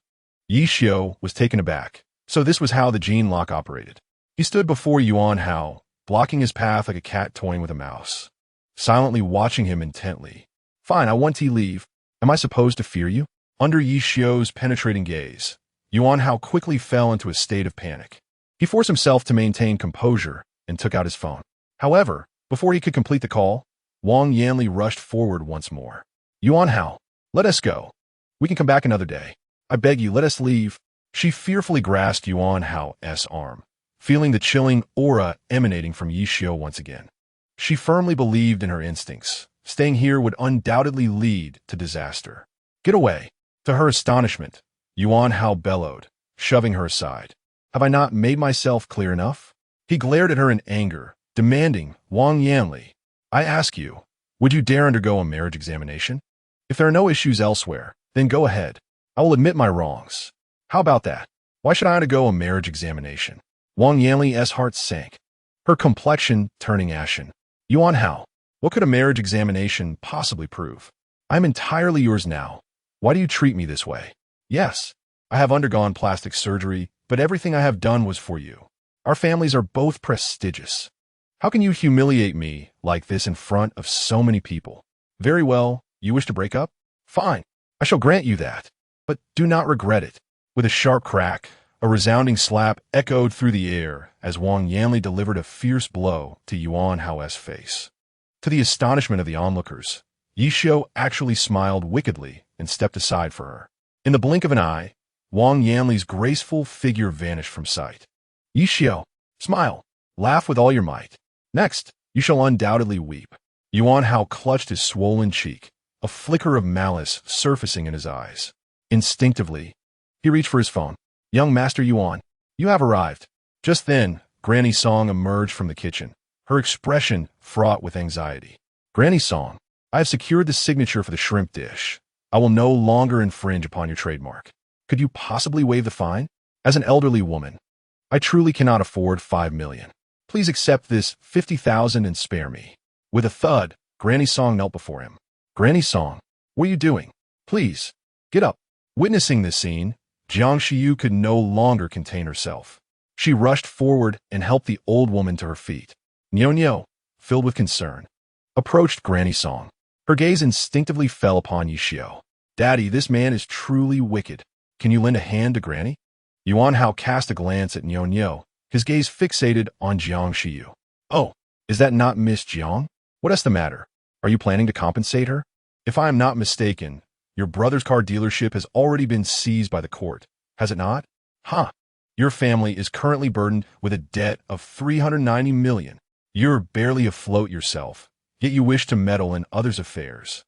Yi Xiao was taken aback. So this was how the gene lock operated. He stood before Yuan Hao, blocking his path like a cat toying with a mouse, silently watching him intently. "Fine, I want to leave. Am I supposed to fear you?" Under Yi Xiao's penetrating gaze, Yuan Hao quickly fell into a state of panic. He forced himself to maintain composure and took out his phone. However, before he could complete the call, Wang Yanli rushed forward once more. "Yuan Hao, let us go. We can come back another day. I beg you, let us leave." She fearfully grasped Yuan Hao's arm, feeling the chilling aura emanating from Yi Xiao once again. She firmly believed in her instincts. Staying here would undoubtedly lead to disaster. Get away. To her astonishment, Yuan Hao bellowed, shoving her aside. Have I not made myself clear enough? He glared at her in anger, demanding, Wang Yanli, I ask you, would you dare undergo a marriage examination? If there are no issues elsewhere, then go ahead. I will admit my wrongs. How about that? Why should I undergo a marriage examination? Wang Yanli's heart sank, her complexion turning ashen. Yuan Hao, what could a marriage examination possibly prove? I am entirely yours now. Why do you treat me this way? Yes, I have undergone plastic surgery, but everything I have done was for you. Our families are both prestigious. How can you humiliate me like this in front of so many people? Very well, you wish to break up? Fine, I shall grant you that. But do not regret it. With a sharp crack, a resounding slap echoed through the air as Wang Yanli delivered a fierce blow to Yuan Hao's face. To the astonishment of the onlookers, Yi Xiao actually smiled wickedly and stepped aside for her. In the blink of an eye, Wang Yanli's graceful figure vanished from sight. Yi Xiao, smile, laugh with all your might. Next, you shall undoubtedly weep. Yuan Hao clutched his swollen cheek, a flicker of malice surfacing in his eyes. Instinctively, he reached for his phone. Young Master Yuan, you have arrived. Just then, Granny Song emerged from the kitchen, her expression fraught with anxiety. Granny Song, I have secured the signature for the shrimp dish. I will no longer infringe upon your trademark. Could you possibly waive the fine? As an elderly woman, I truly cannot afford 5 million. Please accept this 50,000 and spare me. With a thud, Granny Song knelt before him. Granny Song, what are you doing? Please, get up. Witnessing this scene, Jiang Shiyu could no longer contain herself. She rushed forward and helped the old woman to her feet. Nyo, filled with concern, approached Granny Song. Her gaze instinctively fell upon Yi Xiao. Daddy, this man is truly wicked. Can you lend a hand to Granny? Yuan Hao cast a glance at Nyo, his gaze fixated on Jiang Shiyu. Oh, is that not Miss Jiang? What is the matter? Are you planning to compensate her? If I am not mistaken, your brother's car dealership has already been seized by the court, has it not? Your family is currently burdened with a debt of 390 million. You're barely afloat yourself, yet you wish to meddle in others' affairs.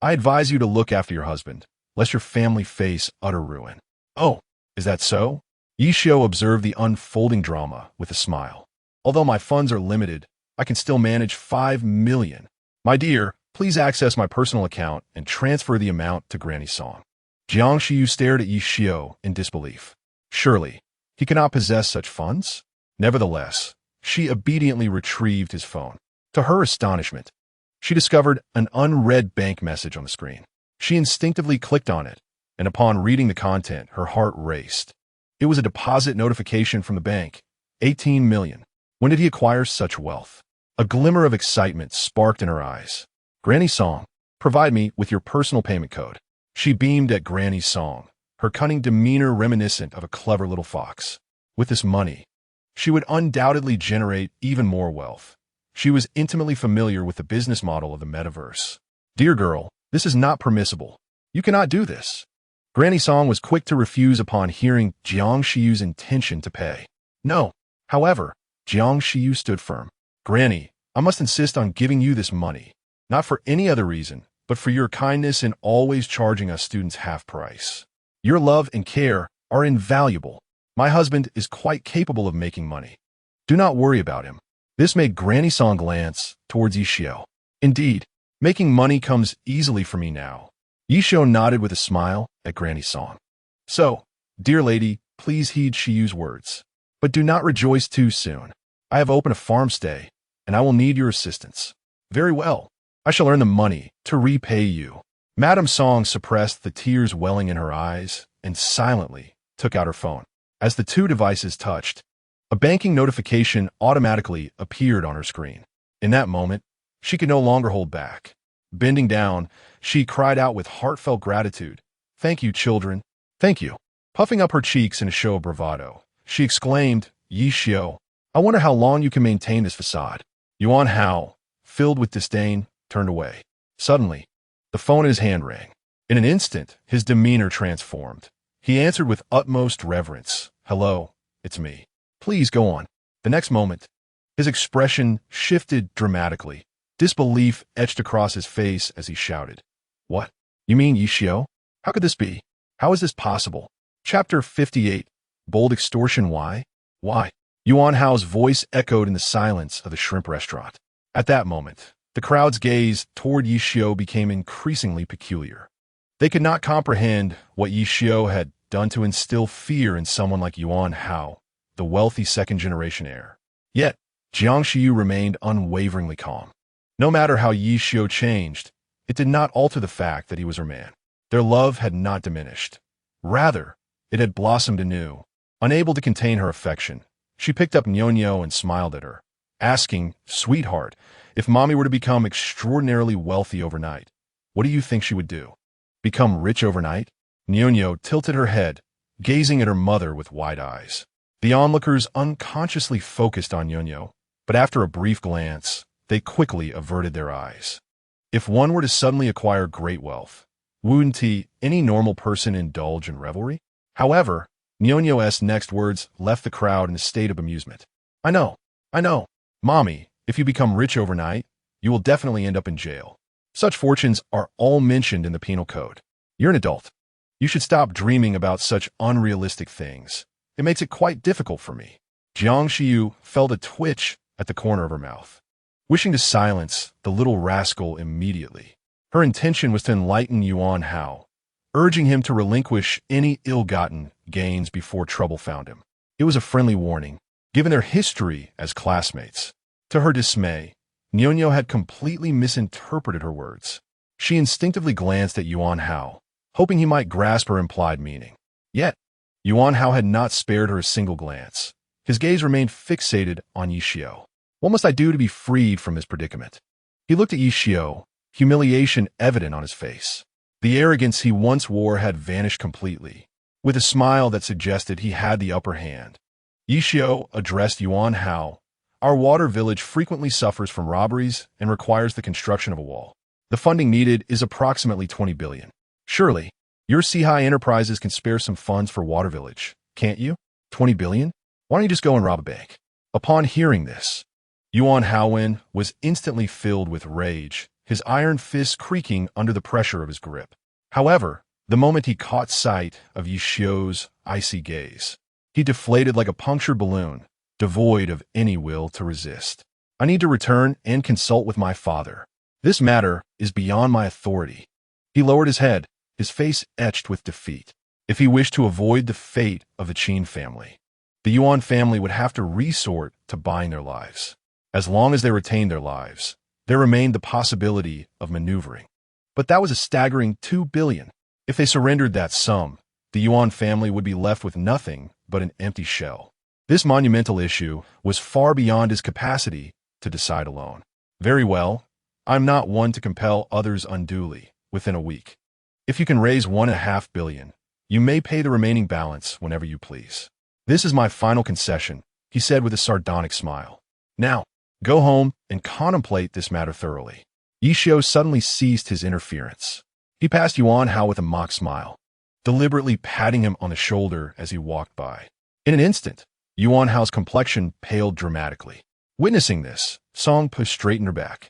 I advise you to look after your husband, lest your family face utter ruin. Oh, is that so? Yi Xiao observed the unfolding drama with a smile. Although my funds are limited, I can still manage 5 million. My dear, please access my personal account and transfer the amount to Granny Song. Jiang Shiyu stared at Yi Xiao in disbelief. Surely, he cannot possess such funds? Nevertheless, she obediently retrieved his phone. To her astonishment, she discovered an unread bank message on the screen. She instinctively clicked on it, and upon reading the content, her heart raced. It was a deposit notification from the bank. 18 million. When did he acquire such wealth? A glimmer of excitement sparked in her eyes. Granny Song, provide me with your personal payment code. She beamed at Granny Song, her cunning demeanor reminiscent of a clever little fox. With this money, she would undoubtedly generate even more wealth. She was intimately familiar with the business model of the metaverse. Dear girl, this is not permissible. You cannot do this. Granny Song was quick to refuse upon hearing Jiang Shiyu's intention to pay. No. However, Jiang Shiyu stood firm. Granny, I must insist on giving you this money. Not for any other reason, but for your kindness in always charging us students half price. Your love and care are invaluable. My husband is quite capable of making money. Do not worry about him. This made Granny Song glance towards Yi Xiao. Indeed, making money comes easily for me now. Yi Xiao nodded with a smile at Granny Song. So, dear lady, please heed Shiyu's words. But do not rejoice too soon. I have opened a farm stay, and I will need your assistance. Very well. I shall earn the money to repay you. Madame Song suppressed the tears welling in her eyes and silently took out her phone. As the two devices touched, a banking notification automatically appeared on her screen. In that moment, she could no longer hold back. Bending down, she cried out with heartfelt gratitude. Thank you, children. Thank you. Puffing up her cheeks in a show of bravado, she exclaimed, Yi Xiao, I wonder how long you can maintain this facade. Yuan Hao, filled with disdain, turned away. Suddenly, the phone in his hand rang. In an instant, his demeanor transformed. He answered with utmost reverence. Hello, it's me. Please go on. The next moment, his expression shifted dramatically. Disbelief etched across his face as he shouted. What? You mean Yishio? How could this be? How is this possible? Chapter 58. Bold extortion. Why? Why? Yuan Hao's voice echoed in the silence of the shrimp restaurant. At that moment, the crowd's gaze toward Yishio became increasingly peculiar. They could not comprehend what Yishio had done to instill fear in someone like Yuan Hao, the wealthy second-generation heir. Yet, Jiang Xiu remained unwaveringly calm. No matter how Yishio changed, it did not alter the fact that he was her man. Their love had not diminished. Rather, it had blossomed anew. Unable to contain her affection, she picked up Nyonyo and smiled at her, asking, Sweetheart, if Mommy were to become extraordinarily wealthy overnight, what do you think she would do? Become rich overnight? Nyonyo tilted her head, gazing at her mother with wide eyes. The onlookers unconsciously focused on Nyonyo, but after a brief glance, they quickly averted their eyes. If one were to suddenly acquire great wealth, wouldn't any normal person indulge in revelry? However, Nyonyo's next words left the crowd in a state of amusement. I know. Mommy, if you become rich overnight, you will definitely end up in jail. Such fortunes are all mentioned in the penal code. You're an adult. You should stop dreaming about such unrealistic things. It makes it quite difficult for me. Jiang Xiu felt a twitch at the corner of her mouth. Wishing to silence the little rascal immediately, her intention was to enlighten Yuan Hao, urging him to relinquish any ill-gotten gains before trouble found him. It was a friendly warning, given their history as classmates. To her dismay, Nyonyo had completely misinterpreted her words. She instinctively glanced at Yuan Hao, hoping he might grasp her implied meaning. Yet, Yuan Hao had not spared her a single glance. His gaze remained fixated on Yishio. What must I do to be freed from this predicament? He looked at Yishio, humiliation evident on his face. The arrogance he once wore had vanished completely, with a smile that suggested he had the upper hand. Yishio addressed Yuan Hao. Our water village frequently suffers from robberies and requires the construction of a wall. The funding needed is approximately 20 billion. Surely, your Sihai Enterprises can spare some funds for water village, can't you? 20 billion? Why don't you just go and rob a bank? Upon hearing this, Yuan Haowen was instantly filled with rage, his iron fists creaking under the pressure of his grip. However, the moment he caught sight of Yishio's icy gaze, he deflated like a punctured balloon, devoid of any will to resist. I need to return and consult with my father. This matter is beyond my authority. He lowered his head, his face etched with defeat. If he wished to avoid the fate of the Qin family, the Yuan family would have to resort to buying their lives. As long as they retained their lives, there remained the possibility of maneuvering. But that was a staggering 2 billion. If they surrendered that sum, the Yuan family would be left with nothing but an empty shell. This monumental issue was far beyond his capacity to decide alone. Very well, I'm not one to compel others unduly within a week. If you can raise 1.5 billion, you may pay the remaining balance whenever you please. This is my final concession, he said with a sardonic smile. Now, go home and contemplate this matter thoroughly. Yishio suddenly ceased his interference. He passed Yuan Hao with a mock smile, deliberately patting him on the shoulder as he walked by. In an instant, Yuan Hao's complexion paled dramatically. Witnessing this, Song Po straightened her back,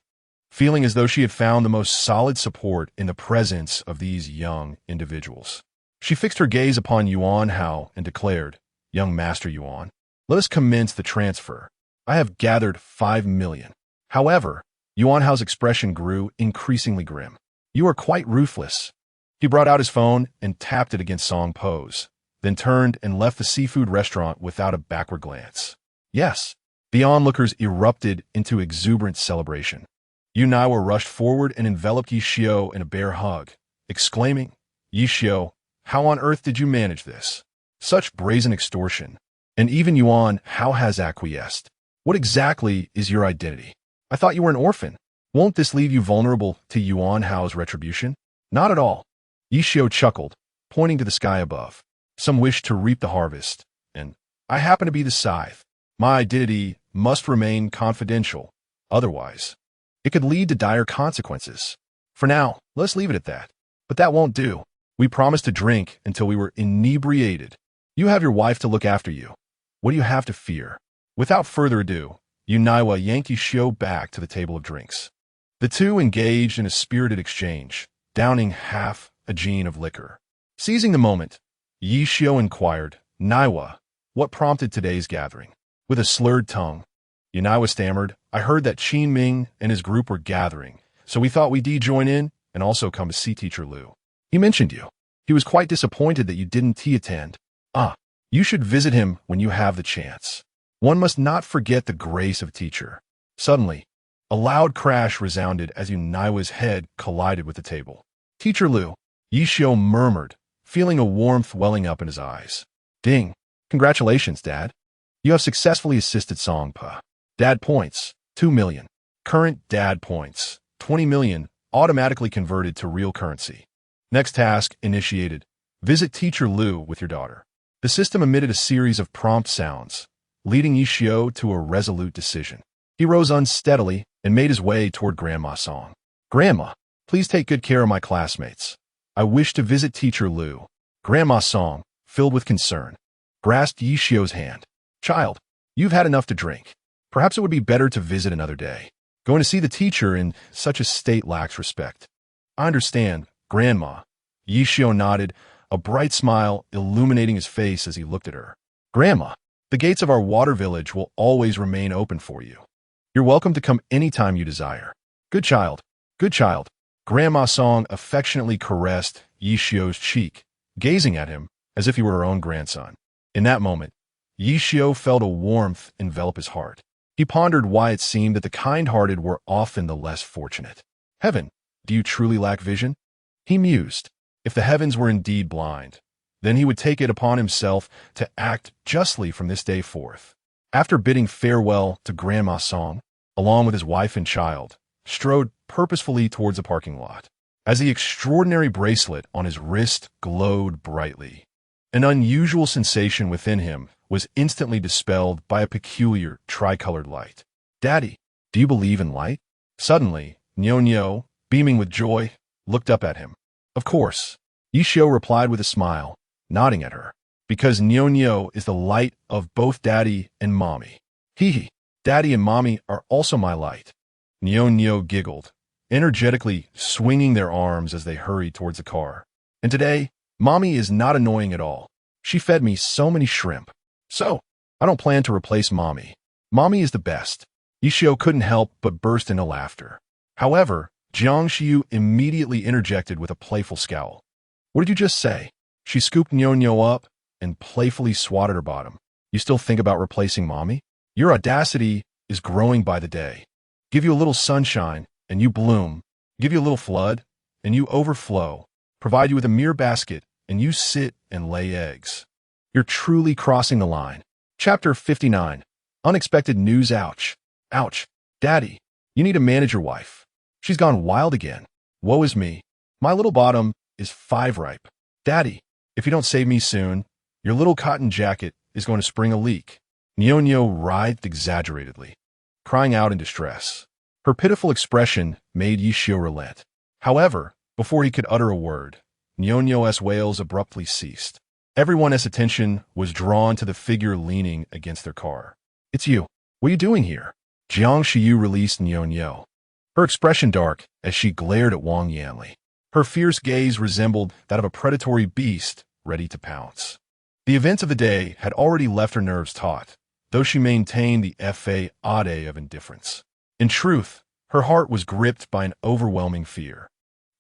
feeling as though she had found the most solid support in the presence of these young individuals. She fixed her gaze upon Yuan Hao and declared, Young Master Yuan, let us commence the transfer. I have gathered 5 million. However, Yuan Hao's expression grew increasingly grim. You are quite ruthless. He brought out his phone and tapped it against Song Po's, then turned and left the seafood restaurant without a backward glance. Yes, the onlookers erupted into exuberant celebration. Yu Naiwa rushed forward and enveloped Yishio in a bear hug, exclaiming, Yishio, how on earth did you manage this? Such brazen extortion. And even Yuan Hao has acquiesced. What exactly is your identity? I thought you were an orphan. Won't this leave you vulnerable to Yuan Hao's retribution? Not at all. Yishio chuckled, pointing to the sky above. Some wish to reap the harvest, and I happen to be the scythe. My identity must remain confidential. Otherwise, it could lead to dire consequences. For now, let's leave it at that. But that won't do. We promised to drink until we were inebriated. You have your wife to look after you. What do you have to fear? Without further ado, Uniwa yanked Yishio back to the table of drinks. The two engaged in a spirited exchange, downing half a gin of liquor. Seizing the moment, Yishio inquired, Niwa, what prompted today's gathering? With a slurred tongue, Uniwa stammered, I heard that Qin Ming and his group were gathering, so we thought we'd join in and also come to see Teacher Liu. He mentioned you. He was quite disappointed that you didn't attend. You should visit him when you have the chance. One must not forget the grace of a teacher. Suddenly, a loud crash resounded as Uniwa's head collided with the table. Teacher Liu, Yishio murmured, feeling a warmth welling up in his eyes. Ding. Congratulations, Dad. You have successfully assisted Songpa. Dad points, 2 million. Current Dad points, 20 million, automatically converted to real currency. Next task initiated. Visit Teacher Liu with your daughter. The system emitted a series of prompt sounds, leading Yishio to a resolute decision. He rose unsteadily and made his way toward Grandma Song. Grandma, please take good care of my classmates. I wish to visit Teacher Liu. Grandma Song, filled with concern, grasped Yishio's hand. Child, you've had enough to drink. Perhaps it would be better to visit another day. Going to see the teacher in such a state lacks respect. I understand, Grandma. Yishio nodded, a bright smile illuminating his face as he looked at her. Grandma, the gates of our water village will always remain open for you. You're welcome to come anytime you desire. Good child, good child. Grandma Song affectionately caressed Yishio's cheek, gazing at him as if he were her own grandson. In that moment, Yishio felt a warmth envelop his heart. He pondered why it seemed that the kind-hearted were often the less fortunate. Heaven, do you truly lack vision? He mused. If the heavens were indeed blind, then he would take it upon himself to act justly from this day forth. After bidding farewell to Grandma Song, along with his wife and child, strode purposefully towards a parking lot. As the extraordinary bracelet on his wrist glowed brightly, an unusual sensation within him was instantly dispelled by a peculiar tricolored light. Daddy, do you believe in light? Suddenly, Nyo, beaming with joy, looked up at him. Of course, Yishio replied with a smile, nodding at her, because Nyo is the light of both Daddy and Mommy. Hee, Daddy and Mommy are also my light. Nyo giggled, energetically swinging their arms as they hurried towards the car. And today, Mommy is not annoying at all. She fed me so many shrimp. So, I don't plan to replace Mommy. Mommy is the best. Yishio couldn't help but burst into laughter. However, Jiang Xiu immediately interjected with a playful scowl. What did you just say? She scooped Nyo up and playfully swatted her bottom. You still think about replacing Mommy? Your audacity is growing by the day. Give you a little sunshine, and you bloom. Give you a little flood, and you overflow. Provide you with a mere basket, and you sit and lay eggs. You're truly crossing the line. Chapter 59. Unexpected news. Ouch. Ouch. Daddy, you need to manage your wife. She's gone wild again. Woe is me. My little bottom is 5 ripe. Daddy, if you don't save me soon, your little cotton jacket is going to spring a leak. Nyo writhed exaggeratedly, crying out in distress. Her pitiful expression made Yishio relent. However, before he could utter a word, Nyo's wails abruptly ceased. Everyone's attention was drawn to the figure leaning against their car. It's you. What are you doing here? Jiang Xiu released Nyo. Her expression dark as she glared at Wang Yanli. Her fierce gaze resembled that of a predatory beast ready to pounce. The events of the day had already left her nerves taut, though she maintained the fade of indifference. In truth, her heart was gripped by an overwhelming fear.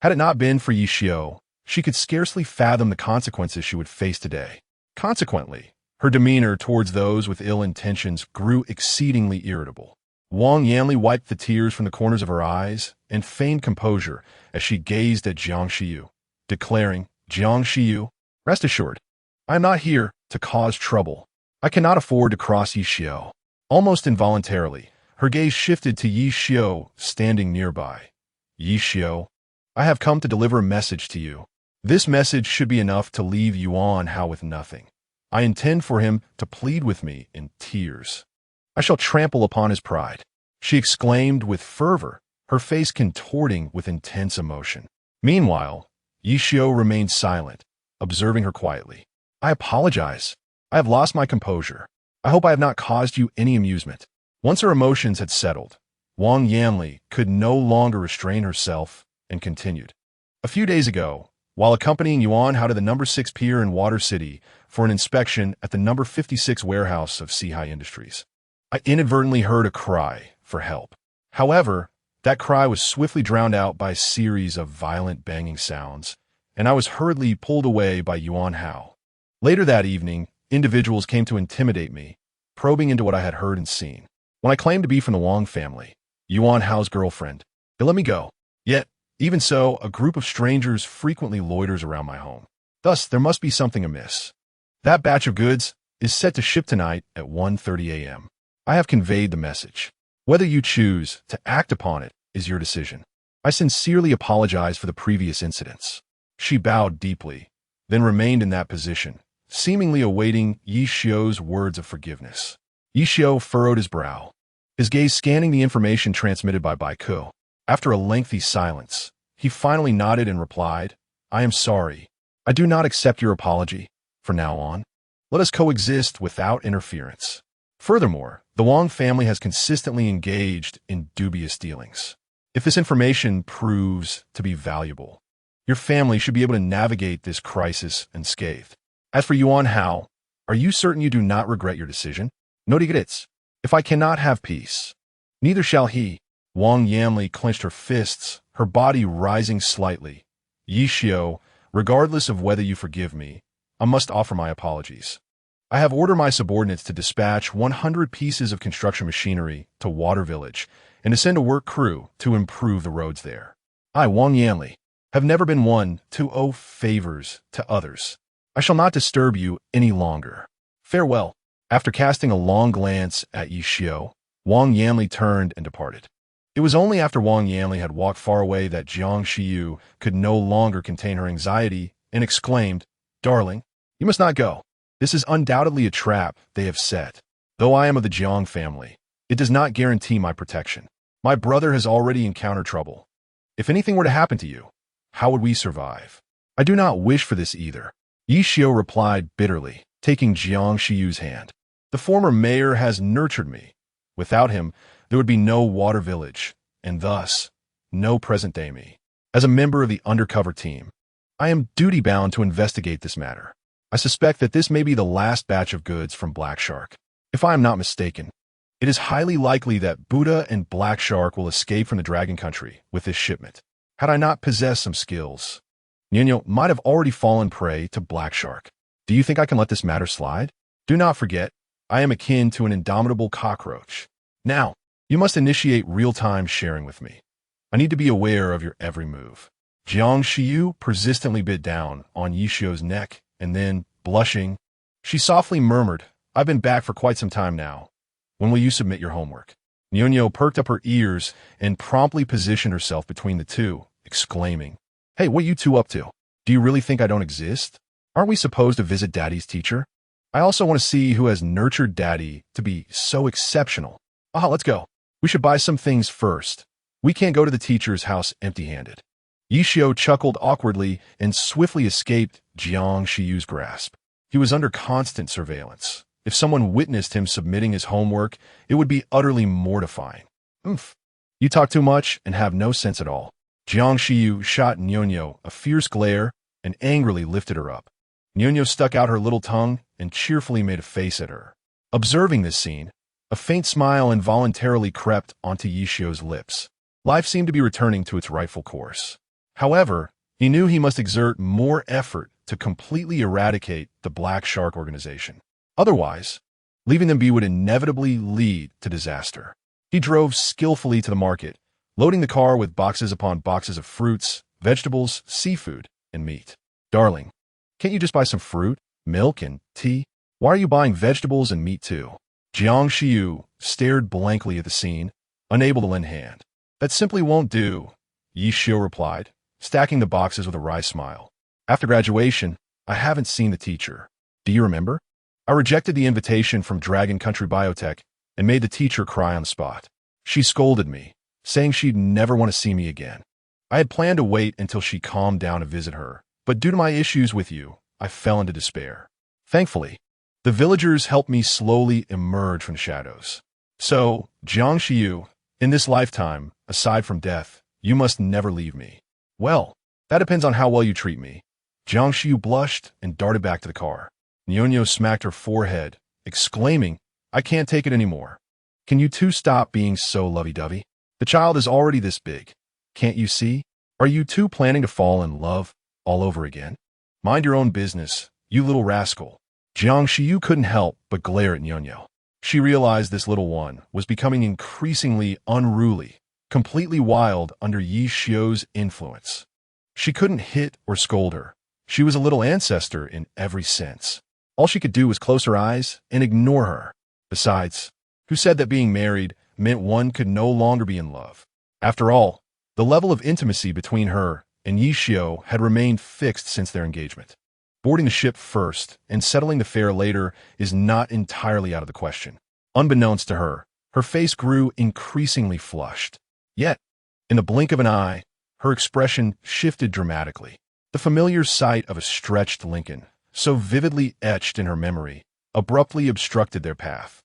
Had it not been for Yishio, she could scarcely fathom the consequences she would face today. Consequently, her demeanor towards those with ill intentions grew exceedingly irritable. Wang Yanli wiped the tears from the corners of her eyes and feigned composure as she gazed at Jiang Xiu, declaring, Jiang Xiu, rest assured, I am not here to cause trouble. I cannot afford to cross Yishio. Almost involuntarily, her gaze shifted to Yishio standing nearby. Yishio, I have come to deliver a message to you. This message should be enough to leave Yuan Hao with nothing. I intend for him to plead with me in tears. I shall trample upon his pride, she exclaimed with fervor, her face contorting with intense emotion. Meanwhile, Yishio remained silent, observing her quietly. I apologize. I have lost my composure. I hope I have not caused you any amusement. Once her emotions had settled, Wang Yanli could no longer restrain herself and continued. A few days ago, while accompanying Yuan Hao to the number 6 pier in Water City for an inspection at the number 56 warehouse of Sihai Industries, I inadvertently heard a cry for help. However, that cry was swiftly drowned out by a series of violent banging sounds, and I was hurriedly pulled away by Yuan Hao. Later that evening, individuals came to intimidate me, probing into what I had heard and seen. When I claimed to be from the Wang family, Yuan Hao's girlfriend, they let me go. Yet, even so, a group of strangers frequently loiters around my home. Thus, there must be something amiss. That batch of goods is set to ship tonight at 1:30 a.m. I have conveyed the message. Whether you choose to act upon it is your decision. I sincerely apologize for the previous incidents. She bowed deeply, then remained in that position, seemingly awaiting Yishio's words of forgiveness. Yishio furrowed his brow, his gaze scanning the information transmitted by Baiku. After a lengthy silence, he finally nodded and replied, I am sorry. I do not accept your apology. From now on, let us coexist without interference. Furthermore, the Wang family has consistently engaged in dubious dealings. If this information proves to be valuable, your family should be able to navigate this crisis unscathed. As for Yuan Hao, are you certain you do not regret your decision? No regrets. If I cannot have peace, neither shall he. Wang Yanli clenched her fists, her body rising slightly. Yishio, regardless of whether you forgive me, I must offer my apologies. I have ordered my subordinates to dispatch 100 pieces of construction machinery to Water Village and to send a work crew to improve the roads there. I, Wang Yanli, have never been one to owe favors to others. I shall not disturb you any longer. Farewell. After casting a long glance at Yishio, Wang Yanli turned and departed. It was only after Wang Yanli had walked far away that Jiang Shiyu could no longer contain her anxiety and exclaimed, Darling, you must not go. This is undoubtedly a trap they have set. Though I am of the Jiang family, it does not guarantee my protection. My brother has already encountered trouble. If anything were to happen to you, how would we survive? I do not wish for this either. Yishio replied bitterly, taking Jiang Shiyu's hand. The former mayor has nurtured me. Without him, there would be no Water Village, and thus, no present-day me. As a member of the undercover team, I am duty-bound to investigate this matter. I suspect that this may be the last batch of goods from Black Shark. If I am not mistaken, it is highly likely that Buddha and Black Shark will escape from the Dragon Country with this shipment. Had I not possessed some skills, Nino might have already fallen prey to Black Shark. Do you think I can let this matter slide? Do not forget, I am akin to an indomitable cockroach. Now, you must initiate real-time sharing with me. I need to be aware of your every move. Jiang Shiyu persistently bit down on Yishio's neck, and then, blushing, she softly murmured, I've been back for quite some time now. When will you submit your homework? Nyonyo perked up her ears and promptly positioned herself between the two, exclaiming, Hey, what are you two up to? Do you really think I don't exist? Aren't we supposed to visit Daddy's teacher? I also want to see who has nurtured Daddy to be so exceptional. Let's go. We should buy some things first. We can't go to the teacher's house empty-handed. Yishio chuckled awkwardly and swiftly escaped Jiang Shiyu's grasp. He was under constant surveillance. If someone witnessed him submitting his homework, it would be utterly mortifying. Oomph. You talk too much and have no sense at all. Jiang Shiyu shot Nyonyo a fierce glare and angrily lifted her up. Nyonyo stuck out her little tongue and cheerfully made a face at her. Observing this scene, a faint smile involuntarily crept onto Yishio's lips. Life seemed to be returning to its rightful course. However, he knew he must exert more effort to completely eradicate the Black Shark organization. Otherwise, leaving them be would inevitably lead to disaster. He drove skillfully to the market, loading the car with boxes upon boxes of fruits, vegetables, seafood, and meat. Darling, can't you just buy some fruit, milk, and tea? Why are you buying vegetables and meat too? Jiang Shiyu stared blankly at the scene, unable to lend hand. That simply won't do, Yishio replied, stacking the boxes with a wry smile. After graduation, I haven't seen the teacher. Do you remember? I rejected the invitation from Dragon Country Biotech and made the teacher cry on the spot. She scolded me, saying she'd never want to see me again. I had planned to wait until she calmed down to visit her, but due to my issues with you, I fell into despair. Thankfully, the villagers helped me slowly emerge from the shadows. So, Jiang Xiu, in this lifetime, aside from death, you must never leave me. Well, that depends on how well you treat me. Jiang Xiu blushed and darted back to the car. Nyonyo smacked her forehead, exclaiming, I can't take it anymore. Can you two stop being so lovey-dovey? The child is already this big. Can't you see? Are you two planning to fall in love all over again? Mind your own business, you little rascal. Jiang Xiu couldn't help but glare at Nyonyo. She realized this little one was becoming increasingly unruly, completely wild under Yi Xiu's influence. She couldn't hit or scold her. She was a little ancestor in every sense. All she could do was close her eyes and ignore her. Besides, who said that being married meant one could no longer be in love? After all, the level of intimacy between her and Yi Xiu had remained fixed since their engagement. Boarding the ship first and settling the fare later is not entirely out of the question. Unbeknownst to her, her face grew increasingly flushed. Yet, in the blink of an eye, her expression shifted dramatically. The familiar sight of a stretched Lincoln, so vividly etched in her memory, abruptly obstructed their path.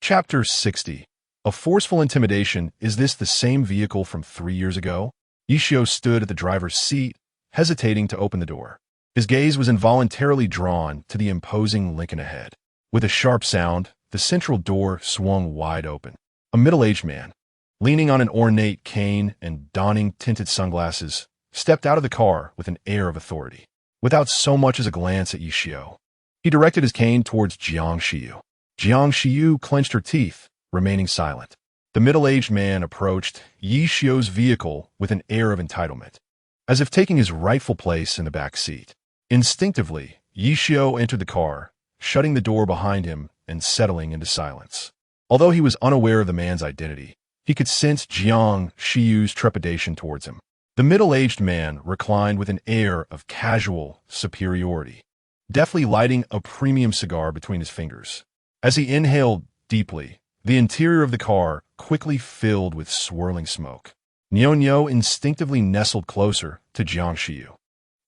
Chapter 60. A forceful intimidation. Is this the same vehicle from 3 years ago? Yi Xiu stood at the driver's seat, hesitating to open the door. His gaze was involuntarily drawn to the imposing Lincoln ahead. With a sharp sound, the central door swung wide open. A middle-aged man, leaning on an ornate cane and donning tinted sunglasses, stepped out of the car with an air of authority. Without so much as a glance at Yi Xiu, he directed his cane towards Jiang Xiu. Jiang Xiu clenched her teeth, remaining silent. The middle-aged man approached Yi Xiu's vehicle with an air of entitlement, as if taking his rightful place in the back seat. Instinctively, Yi Xiu entered the car, shutting the door behind him and settling into silence. Although he was unaware of the man's identity, he could sense Jiang Xiu's trepidation towards him. The middle-aged man reclined with an air of casual superiority, deftly lighting a premium cigar between his fingers. As he inhaled deeply, the interior of the car quickly filled with swirling smoke. Nyonyo instinctively nestled closer to Jiang Xiu.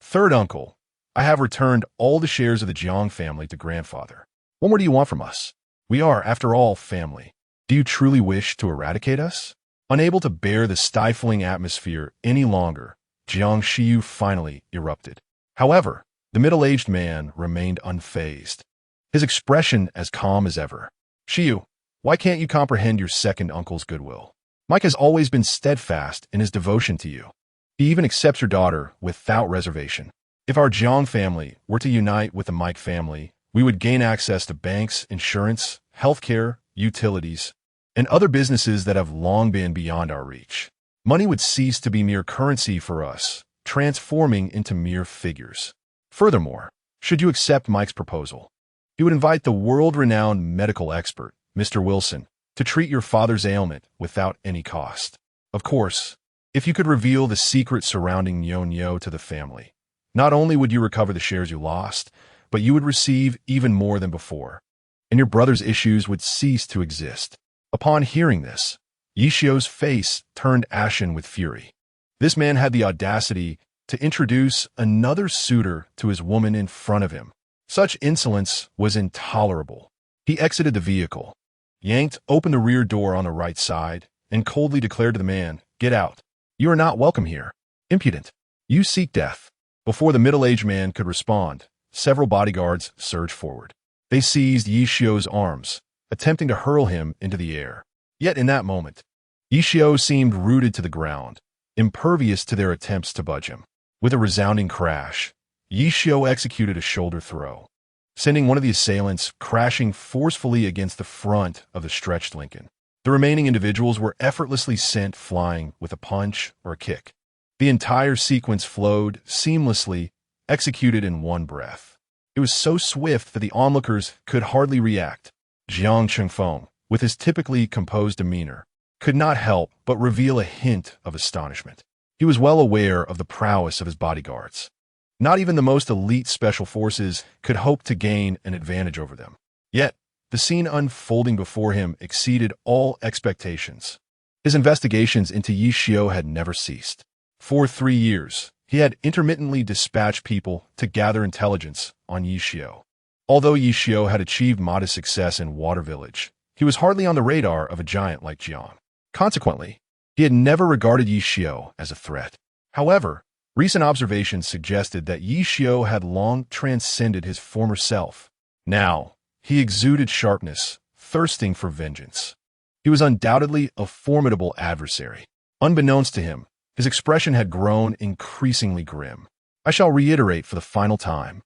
Third uncle, I have returned all the shares of the Jiang family to grandfather. What more do you want from us? We are, after all, family. Do you truly wish to eradicate us? Unable to bear the stifling atmosphere any longer, Jiang Xiu finally erupted. However, the middle-aged man remained unfazed, his expression as calm as ever. Xiu, why can't you comprehend your second uncle's goodwill? Mike has always been steadfast in his devotion to you. He even accepts your daughter without reservation. If our Jiang family were to unite with the Mike family, we would gain access to banks, insurance, healthcare, utilities, and other businesses that have long been beyond our reach. Money would cease to be mere currency for us, transforming into mere figures. Furthermore, should you accept Mike's proposal, he would invite the world-renowned medical expert, Mr. Wilson, to treat your father's ailment without any cost. Of course, if you could reveal the secret surrounding Nyonyo to the family, not only would you recover the shares you lost, but you would receive even more than before, and your brother's issues would cease to exist. Upon hearing this, Yi Xiu's face turned ashen with fury. This man had the audacity to introduce another suitor to his woman in front of him. Such insolence was intolerable. He exited the vehicle, yanked open the rear door on the right side, and coldly declared to the man, "Get out. You are not welcome here. Impudent. You seek death." Before the middle-aged man could respond, several bodyguards surged forward. They seized Yi Xiu's arms, attempting to hurl him into the air. Yet in that moment, Yi Xiu seemed rooted to the ground, impervious to their attempts to budge him. With a resounding crash, Yi Xiu executed a shoulder throw, sending one of the assailants crashing forcefully against the front of the stretched Lincoln. The remaining individuals were effortlessly sent flying with a punch or a kick. The entire sequence flowed seamlessly, executed in one breath. It was so swift that the onlookers could hardly react. Jiang Chengfeng, with his typically composed demeanor, could not help but reveal a hint of astonishment. He was well aware of the prowess of his bodyguards. Not even the most elite special forces could hope to gain an advantage over them. Yet, the scene unfolding before him exceeded all expectations. His investigations into Yi Xiu had never ceased. For 3 years, he had intermittently dispatched people to gather intelligence on Yishio. Although Yishio had achieved modest success in Water Village, he was hardly on the radar of a giant like Jiang. Consequently, he had never regarded Yishio as a threat. However, recent observations suggested that Yishio had long transcended his former self. Now, he exuded sharpness, thirsting for vengeance. He was undoubtedly a formidable adversary. Unbeknownst to him, his expression had grown increasingly grim. I shall reiterate for the final time.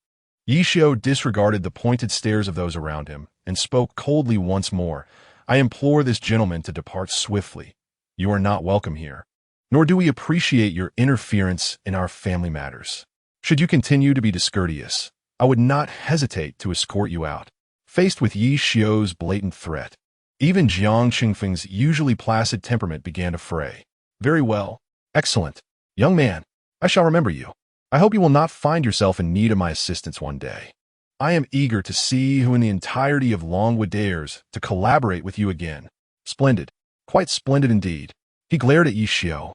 Yishio disregarded the pointed stares of those around him and spoke coldly once more. I implore this gentleman to depart swiftly. You are not welcome here, nor do we appreciate your interference in our family matters. Should you continue to be discourteous, I would not hesitate to escort you out. Faced with Yishio's blatant threat, even Jiang Qingfeng's usually placid temperament began to fray. Very well. Excellent. Young man, I shall remember you. I hope you will not find yourself in need of my assistance one day. I am eager to see who in the entirety of Longwood dares to collaborate with you again. Splendid. Quite splendid indeed. He glared at Yishio,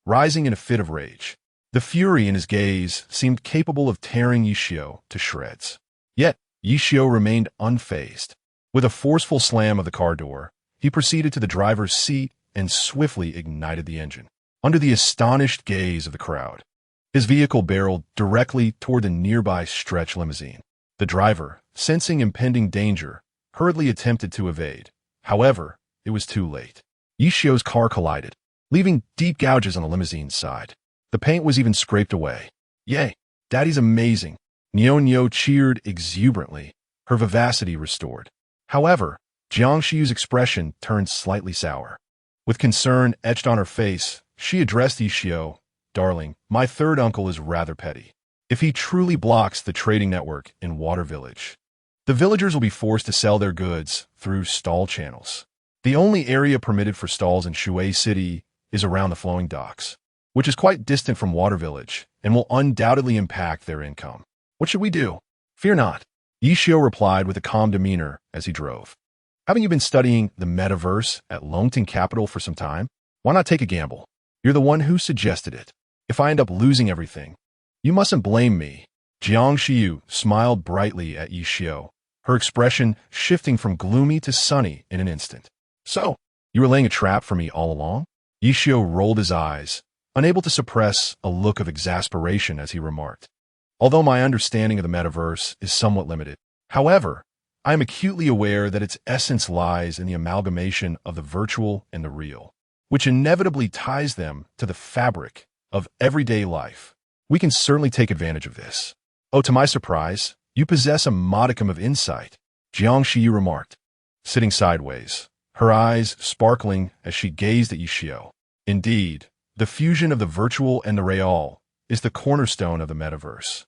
rising in a fit of rage. The fury in his gaze seemed capable of tearing Yishio to shreds. Yet, Yishio remained unfazed. With a forceful slam of the car door, he proceeded to the driver's seat and swiftly ignited the engine. Under the astonished gaze of the crowd, his vehicle barreled directly toward the nearby stretch limousine. The driver, sensing impending danger, hurriedly attempted to evade. However, it was too late. Yishio's car collided, leaving deep gouges on the limousine's side. The paint was even scraped away. Yay, Daddy's amazing. Nyo cheered exuberantly, her vivacity restored. However, Jiang Shiyu's expression turned slightly sour. With concern etched on her face, she addressed Yishio. Darling, my third uncle is rather petty. If he truly blocks the trading network in Water Village, the villagers will be forced to sell their goods through stall channels. The only area permitted for stalls in Shui City is around the flowing docks, which is quite distant from Water Village and will undoubtedly impact their income. What should we do? Fear not, Yishio replied with a calm demeanor as he drove. Haven't you been studying the metaverse at Longton Capital for some time? Why not take a gamble? You're the one who suggested it. If I end up losing everything, you mustn't blame me. Jiang Shiyu smiled brightly at Yishio, her expression shifting from gloomy to sunny in an instant. So, you were laying a trap for me all along? Yishio rolled his eyes, unable to suppress a look of exasperation as he remarked. Although my understanding of the metaverse is somewhat limited, however, I am acutely aware that its essence lies in the amalgamation of the virtual and the real, which inevitably ties them to the fabric of everyday life. We can certainly take advantage of this. Oh, to my surprise, you possess a modicum of insight, Jiang Shiyu remarked, sitting sideways, her eyes sparkling as she gazed at Yishio. Indeed, the fusion of the virtual and the real is the cornerstone of the metaverse.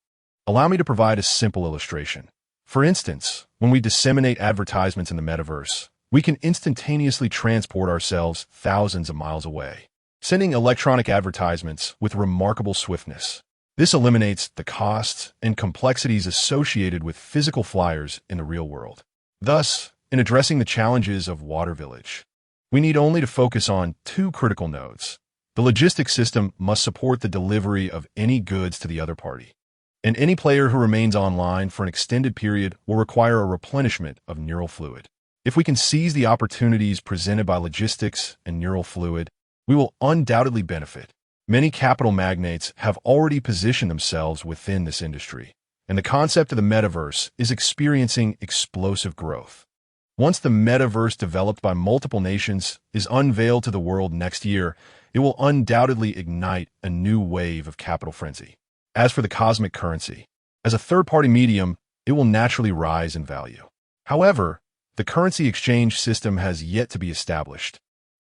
Allow me to provide a simple illustration. For instance, when we disseminate advertisements in the metaverse, we can instantaneously transport ourselves thousands of miles away, sending electronic advertisements with remarkable swiftness. This eliminates the costs and complexities associated with physical flyers in the real world. Thus, in addressing the challenges of Water Village, we need only to focus on two critical nodes. The logistics system must support the delivery of any goods to the other party, and any player who remains online for an extended period will require a replenishment of neural fluid. If we can seize the opportunities presented by logistics and neural fluid, we will undoubtedly benefit. Many capital magnates have already positioned themselves within this industry, and the concept of the metaverse is experiencing explosive growth. Once the metaverse developed by multiple nations is unveiled to the world next year, it will undoubtedly ignite a new wave of capital frenzy. As for the cosmic currency, as a third-party medium, it will naturally rise in value. However, the currency exchange system has yet to be established,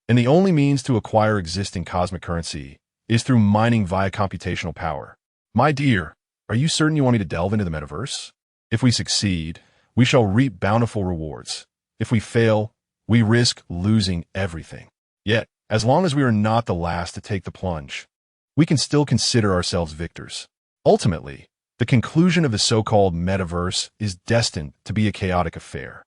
and the only means to acquire existing cosmic currency is through mining via computational power. My dear, are you certain you want me to delve into the metaverse? If we succeed, we shall reap bountiful rewards. If we fail, we risk losing everything. Yet, as long as we are not the last to take the plunge, we can still consider ourselves victors. Ultimately, the conclusion of the so-called metaverse is destined to be a chaotic affair.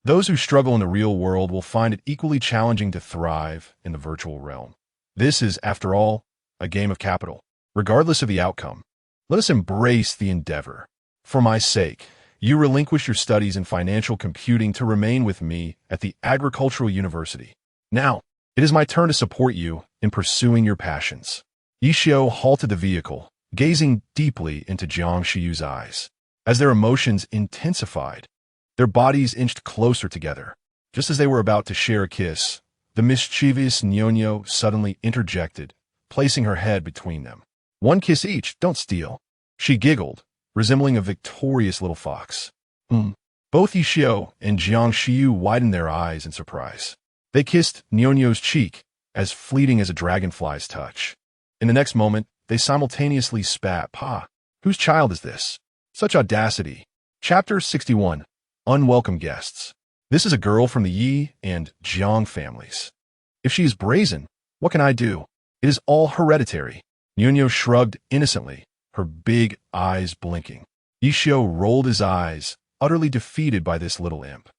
Those who struggle in the real world will find it equally challenging to thrive in the virtual realm. This is, after all, a game of capital. regardless of the outcome. Let us embrace the endeavor. For my sake, you relinquish your studies in financial computing to remain with me at the Agricultural University. Now, it is my turn to support you in pursuing your passions. Yishio halted the vehicle, gazing deeply into Jiang Shiyu's eyes. As their emotions intensified, their bodies inched closer together. Just as they were about to share a kiss, the mischievous Nyonyo suddenly interjected, placing her head between them. One kiss each, don't steal. She giggled, resembling a victorious little fox. Both Yishio and Jiang Shiyu widened their eyes in surprise. They kissed Nyonyo's cheek, as fleeting as a dragonfly's touch. In the next moment, they simultaneously spat. Pa, whose child is this? Such audacity. Chapter 61. Unwelcome Guests. This is a girl from the Yi and Jiang families. If she is brazen, what can I do? It is all hereditary. Nyonyo shrugged innocently, her big eyes blinking. Yishio rolled his eyes, utterly defeated by this little imp.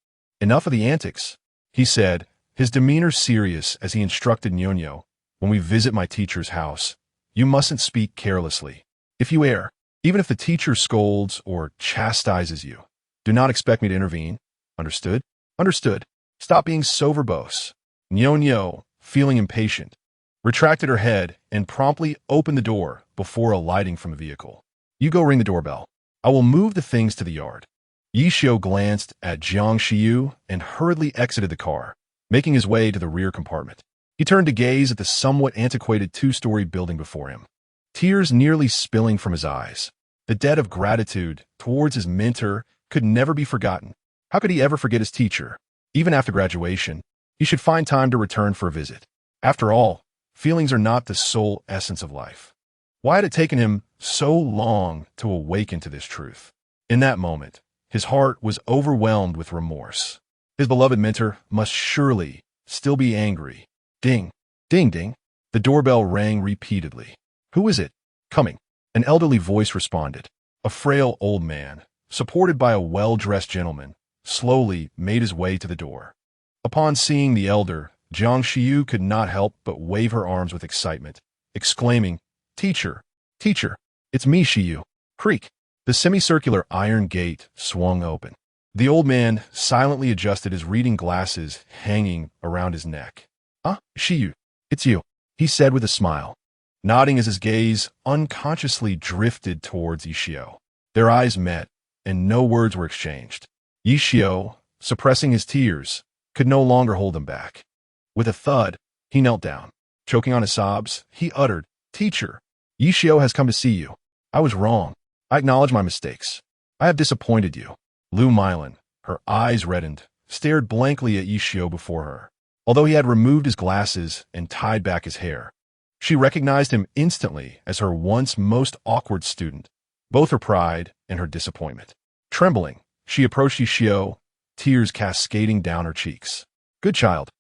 Enough of the antics, he said, his demeanor serious as he instructed Nyonyo. When we visit my teacher's house, you mustn't speak carelessly. If you err, even if the teacher scolds or chastises you, do not expect me to intervene. Understood? Understood. Stop being so verbose. Nyonyo, feeling impatient, retracted her head and promptly opened the door before alighting from the vehicle. You go ring the doorbell. I will move the things to the yard. Yishio glanced at Jiang Shiyu and hurriedly exited the car, making his way to the rear compartment. He turned to gaze at the somewhat antiquated two-story building before him, tears nearly spilling from his eyes. The debt of gratitude towards his mentor could never be forgotten. How could he ever forget his teacher? Even after graduation, he should find time to return for a visit. After all, feelings are not the sole essence of life. Why had it taken him so long to awaken to this truth? In that moment, his heart was overwhelmed with remorse. His beloved mentor must surely still be angry. Ding, ding, ding. The doorbell rang repeatedly. Who is it? Coming. An elderly voice responded. A frail old man, supported by a well-dressed gentleman, slowly made his way to the door. Upon seeing the elder, Jiang Shiyu could not help but wave her arms with excitement, exclaiming, Teacher, teacher, it's me, Shiyu. Creak. The semicircular iron gate swung open. The old man silently adjusted his reading glasses hanging around his neck. Shiyu, it's you, he said with a smile, nodding as his gaze unconsciously drifted towards Yishio. Their eyes met, and no words were exchanged. Yishio, suppressing his tears, could no longer hold them back. With a thud, he knelt down. Choking on his sobs, he uttered, Teacher, Yishio has come to see you. I was wrong. I acknowledge my mistakes. I have disappointed you. Lu Mylan, her eyes reddened, stared blankly at Yishio before her. Although he had removed his glasses and tied back his hair, she recognized him instantly as her once most awkward student, both her pride and her disappointment. Trembling, she approached Yishio, tears cascading down her cheeks. Good child.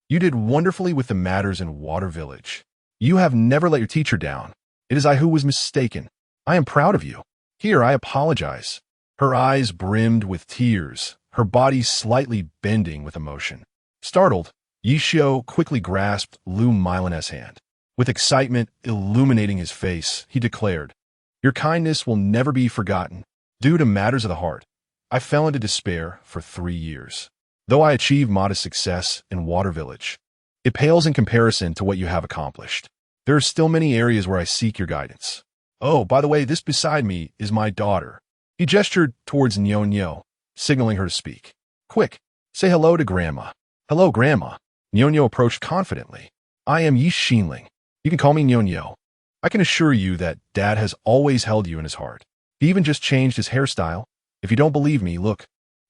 You did wonderfully with the matters in Water Village. You have never let your teacher down. It is I who was mistaken. I am proud of you. Here, I apologize. Her eyes brimmed with tears, her body slightly bending with emotion. Startled, Yishio quickly grasped Lu Mylan's hand. With excitement illuminating his face, he declared, Your kindness will never be forgotten. Due to matters of the heart, I fell into despair for 3 years. Though I achieved modest success in Water Village, it pales in comparison to what you have accomplished. There are still many areas where I seek your guidance. Oh, by the way, this beside me is my daughter. He gestured towards Nyonyo, signaling her to speak. Quick, say hello to Grandma. Hello, Grandma. Nyonyo approached confidently. I am Yi Xinling. You can call me Nyonyo. I can assure you that Dad has always held you in his heart. He even just changed his hairstyle. If you don't believe me, look.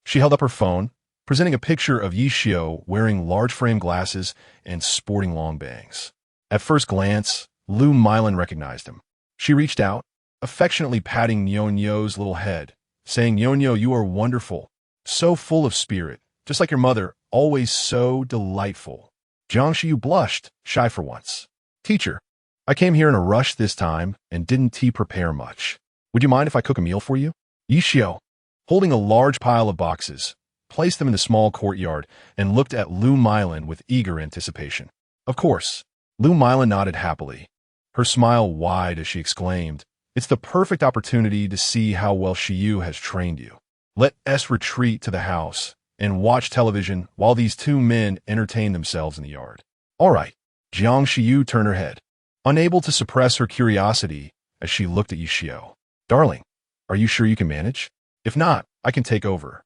She held up her phone, presenting a picture of Yishio wearing large frame glasses and sporting long bangs. At first glance, Lu Mylan recognized him. She reached out, affectionately patting Nyonyo's little head, saying, Nyonyo, you are wonderful, so full of spirit, just like your mother, always so delightful. Jiang Shiyu blushed, shy for once. Teacher, I came here in a rush this time and didn't prepare much. Would you mind if I cook a meal for you? Yishio, holding a large pile of boxes, placed them in the small courtyard and looked at Lu Mylan with eager anticipation. Of course, Lu Mylan nodded happily. her smile wide as she exclaimed, "It's the perfect opportunity to see how well Shiyu has trained you. Let us retreat to the house and watch television while these two men entertain themselves in the yard." "All right." Jiang Shiyu turned her head, unable to suppress her curiosity as she looked at Yishio. "Darling, are you sure you can manage? If not, I can take over."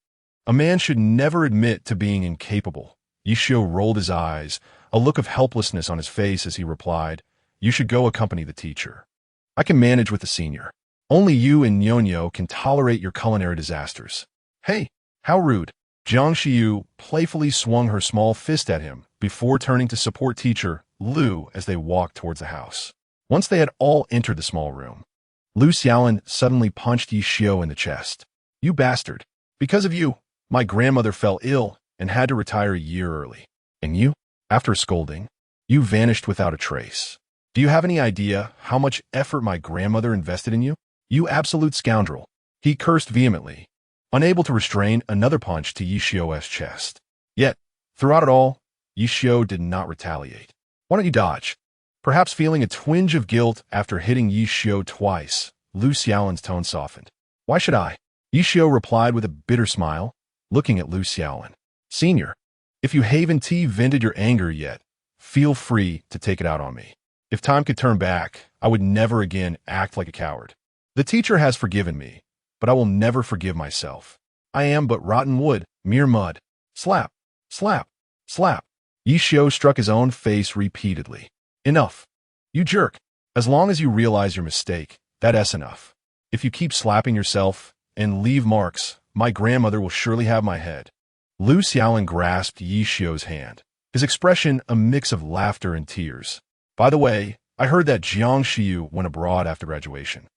A man should never admit to being incapable. Yishio rolled his eyes, a look of helplessness on his face as he replied, "You should go accompany the teacher. I can manage with the senior. Only you and Nyonyo can tolerate your culinary disasters." "Hey, how rude." Jiang Shiyu playfully swung her small fist at him before turning to support teacher Lu as they walked towards the house. Once they had all entered the small room, Lu Xiaolin suddenly punched Yishio in the chest. "You bastard. Because of you, my grandmother fell ill and had to retire a year early. And you, after a scolding, you vanished without a trace. Do you have any idea how much effort my grandmother invested in you? You absolute scoundrel." He cursed vehemently, unable to restrain another punch to Yishio's chest. Yet, throughout it all, Yishio did not retaliate. "Why don't you dodge?" Perhaps feeling a twinge of guilt after hitting Yishio twice, Lu Xiaolin's tone softened. "Why should I?" Yishio replied with a bitter smile, looking at Lu Xiaolin. "Senior, if you haven't vented your anger yet, feel free to take it out on me. If time could turn back, I would never again act like a coward. The teacher has forgiven me, but I will never forgive myself. I am but rotten wood, mere mud." Slap, slap, slap. Yishio struck his own face repeatedly. "Enough. You jerk. As long as you realize your mistake, that's enough. If you keep slapping yourself and leave marks, my grandmother will surely have my head." Lu Xiaolin grasped Yishio's hand, his expression a mix of laughter and tears. "By the way, I heard that Jiang Shiyu went abroad after graduation.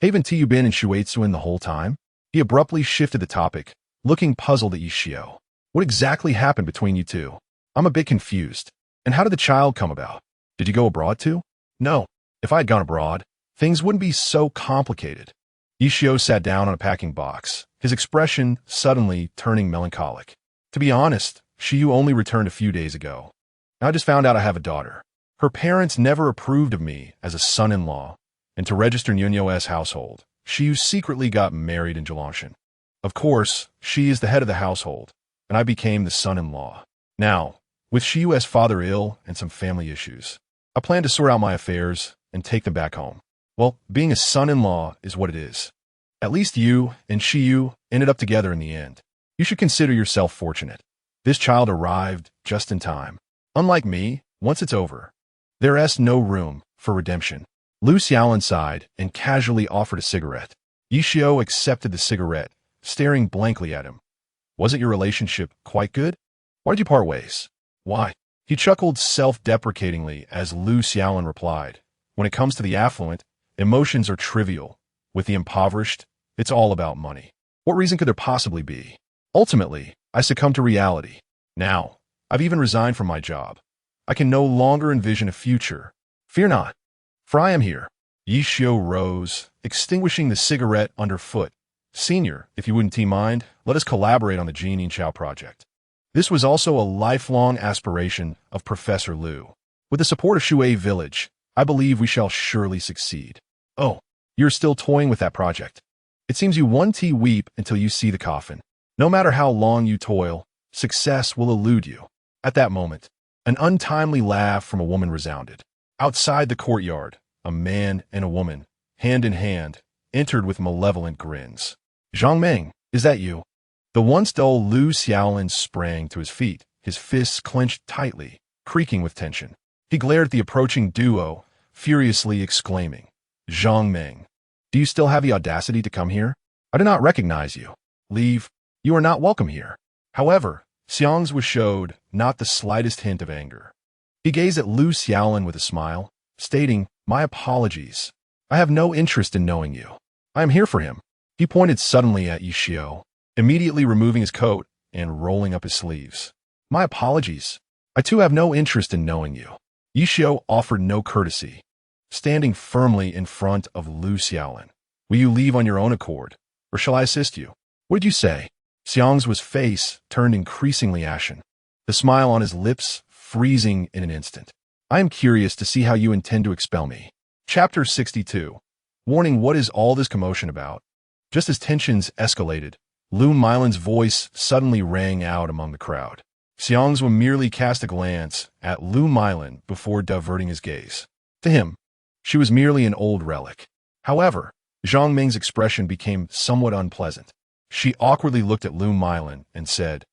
Haven't you been in Shuizuan the whole time?" He abruptly shifted the topic, looking puzzled at Yishio. "What exactly happened between you two? I'm a bit confused. And how did the child come about? Did you go abroad too?" "No. If I had gone abroad, things wouldn't be so complicated." Yishio sat down on a packing box, his expression suddenly turning melancholic. "To be honest, Shiyu only returned a few days ago. I just found out I have a daughter. Her parents never approved of me as a son-in-law, and to register Nyonyo's household, Shiyu secretly got married in Zhelongshan. Of course, she is the head of the household, and I became the son-in-law. Now, with Shiyu's father ill and some family issues, I plan to sort out my affairs and take them back home. Well, being a son-in-law is what it is. At least you and Shiyu ended up together in the end. You should consider yourself fortunate. This child arrived just in time. Unlike me, once it's over, there is no room for redemption." Lu Xiaolin sighed and casually offered a cigarette. Yishio accepted the cigarette, staring blankly at him. "Wasn't your relationship quite good? Why did you part ways?" "Why?" He chuckled self-deprecatingly as Lu Xiaolin replied, "When it comes to the affluent, emotions are trivial. With the impoverished, it's all about money. What reason could there possibly be? Ultimately, I succumbed to reality. Now, I've even resigned from my job. I can no longer envision a future. Fear not, for I am here." Yishio rose, extinguishing the cigarette underfoot. "Senior, if you wouldn't mind, let us collaborate on the Jinin Chao project." This was also a lifelong aspiration of Professor Lu. "With the support of Shui Village, I believe we shall surely succeed." "Oh, you're still toying with that project. It seems you won't weep until you see the coffin. No matter how long you toil, success will elude you." At that moment, an untimely laugh from a woman resounded. Outside the courtyard, a man and a woman, hand in hand, entered with malevolent grins. "Zhang Meng, is that you?" The once dull Lu Xiaolin sprang to his feet, his fists clenched tightly, creaking with tension. He glared at the approaching duo, furiously exclaiming, "Zhang Meng, do you still have the audacity to come here? I do not recognize you. Leave. You are not welcome here." However, Xiang's was showed not the slightest hint of anger. He gazed at Lu Xiaolin with a smile, stating, "My apologies. I have no interest in knowing you. I am here for him." He pointed suddenly at Yishio, immediately removing his coat and rolling up his sleeves. "My apologies. I too have no interest in knowing you." Yishio offered no courtesy, standing firmly in front of Lu Xiaolin. "Will you leave on your own accord, or shall I assist you?" "What did you say?" Xiang's face turned increasingly ashen, the smile on his lips freezing in an instant. "I am curious to see how you intend to expel me." Chapter 62. Warning: what is all this commotion about? Just as tensions escalated, Lu Milan's voice suddenly rang out among the crowd. Xiangzhou merely cast a glance at Lu Milan before diverting his gaze. To him, she was merely an old relic. However, Zhang Ming's expression became somewhat unpleasant. She awkwardly looked at Lu Milan and said,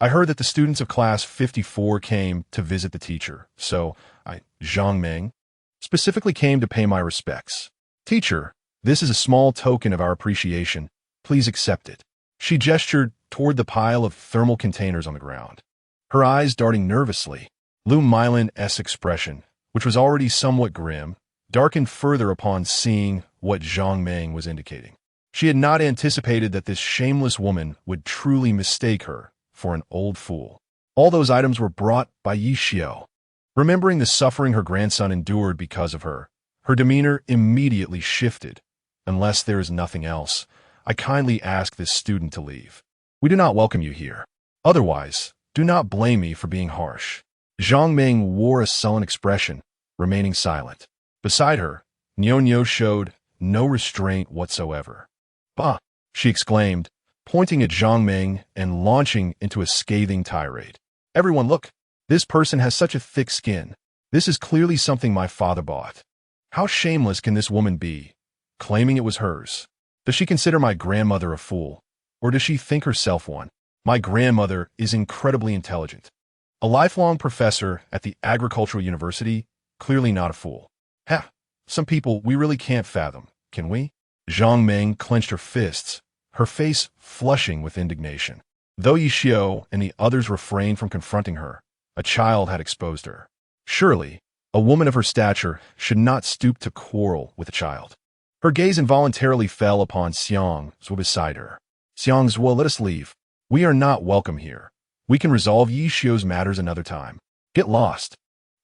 "I heard that the students of class 54 came to visit the teacher, so Zhang Ming, specifically came to pay my respects. Teacher, this is a small token of our appreciation. Please accept it." She gestured toward the pile of thermal containers on the ground, her eyes darting nervously. Lu Milan's expression, which was already somewhat grim, darkened further upon seeing what Zhang Ming was indicating. She had not anticipated that this shameless woman would truly mistake her for an old fool. All those items were brought by Yi Xiao. Remembering the suffering her grandson endured because of her, her demeanor immediately shifted. "Unless there is nothing else, I kindly ask this student to leave. We do not welcome you here. Otherwise, do not blame me for being harsh." Zhang Ming wore a sullen expression, remaining silent. Beside her, Niao showed no restraint whatsoever. "Bah!" she exclaimed, pointing at Zhang Ming and launching into a scathing tirade. "Everyone look! This person has such a thick skin. This is clearly something my father bought. How shameless can this woman be, claiming it was hers? Does she consider my grandmother a fool, or does she think herself one? My grandmother is incredibly intelligent. A lifelong professor at the agricultural university, clearly not a fool. Ha! Some people we really can't fathom, can we?" Zhang Ming clenched her fists, her face flushing with indignation. Though Yi Xiao and the others refrained from confronting her, a child had exposed her. Surely, a woman of her stature should not stoop to quarrel with a child. Her gaze involuntarily fell upon Xiangzhou beside her. "Xiangzhou, let us leave. We are not welcome here. We can resolve Yi Xiao's matters another time. Get lost.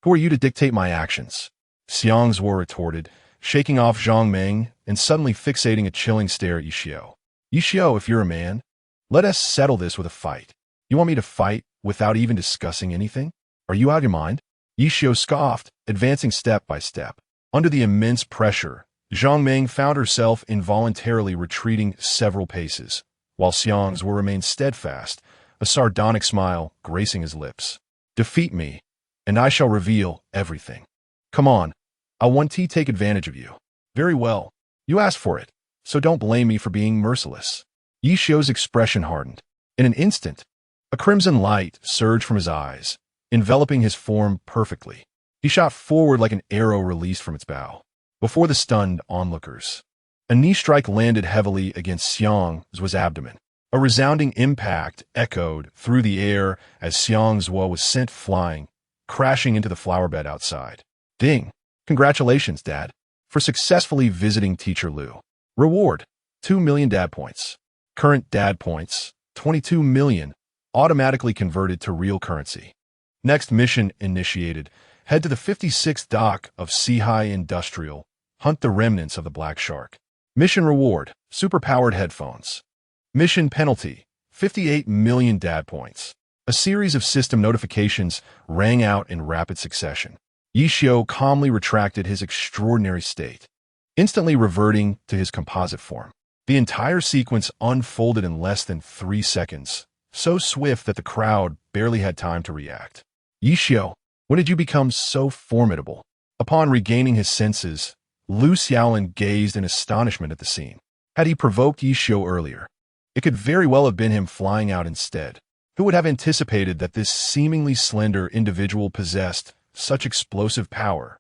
Who are you to dictate my actions?" Xiangzhou retorted, shaking off Zhang Ming and suddenly fixating a chilling stare at Yi Xiao. "Yi Xiao, if you're a man, let us settle this with a fight. You want me to fight without even discussing anything? Are you out of your mind?" Yi Xiao scoffed, advancing step by step. Under the immense pressure, Zhang Ming found herself involuntarily retreating several paces, while Xiangzhou remained steadfast, a sardonic smile gracing his lips. "Defeat me, and I shall reveal everything. Come on, I want to take advantage of you." "Very well. You asked for it, so don't blame me for being merciless." Yi Xiao's expression hardened. In an instant, a crimson light surged from his eyes, enveloping his form perfectly. He shot forward like an arrow released from its bow. Before the stunned onlookers, a knee strike landed heavily against Xiangzhuo's abdomen. A resounding impact echoed through the air as Xiangzhou was sent flying, crashing into the flower bed outside. "Ding! Congratulations, Dad, for successfully visiting Teacher Lu. Reward: 2 million dad points. Current dad points, 22 million, automatically converted to real currency. Next mission initiated. Head to the 56th dock of Sihai Industrial. Hunt the remnants of the Black Shark. Mission reward: superpowered headphones. Mission penalty: 58 million dad points." A series of system notifications rang out in rapid succession. Yi Xiao calmly retracted his extraordinary state, instantly reverting to his composite form. The entire sequence unfolded in less than 3 seconds, so swift that the crowd barely had time to react. "Yi Xiao, when did you become so formidable?" Upon regaining his senses, Lu Xiaolin gazed in astonishment at the scene. Had he provoked Yi Xiao earlier, it could very well have been him flying out instead. Who would have anticipated that this seemingly slender individual possessed such explosive power?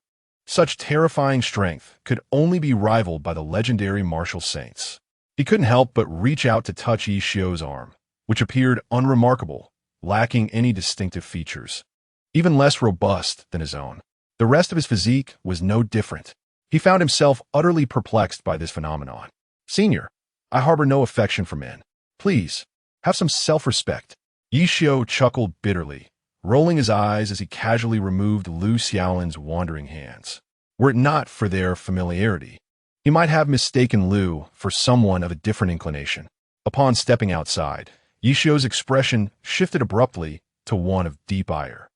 Such terrifying strength could only be rivaled by the legendary martial saints. He couldn't help but reach out to touch Yi Xiao's arm, which appeared unremarkable, lacking any distinctive features, even less robust than his own. The rest of his physique was no different. He found himself utterly perplexed by this phenomenon. "Senior, I harbor no affection for men. Please, have some self-respect." Yi Xiao chuckled bitterly, rolling his eyes as he casually removed Lu Xiaolin's wandering hands. Were it not for their familiarity, he might have mistaken Lu for someone of a different inclination. Upon stepping outside, Yi Xiao's expression shifted abruptly to one of deep ire.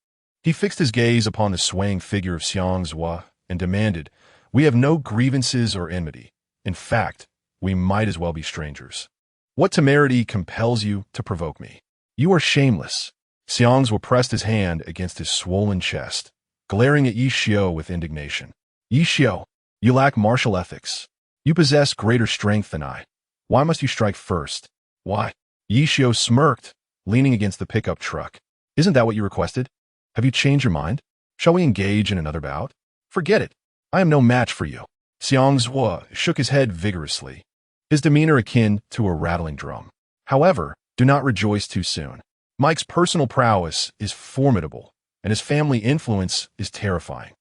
He fixed his gaze upon the swaying figure of Xiangzhou and demanded, We have no grievances or enmity. In fact, we might as well be strangers. What temerity compels you to provoke me? You are shameless. Xiangzhou pressed his hand against his swollen chest, glaring at Yi Xiao with indignation. Yi Xiao, you lack martial ethics. You possess greater strength than I. Why must you strike first? Why? Yi Xiao smirked, leaning against the pickup truck. Isn't that what you requested? Have you changed your mind? Shall we engage in another bout? Forget it. I am no match for you. Xiangzhou shook his head vigorously, his demeanor akin to a rattling drum. However, do not rejoice too soon. Mike's personal prowess is formidable, and his family influence is terrifying.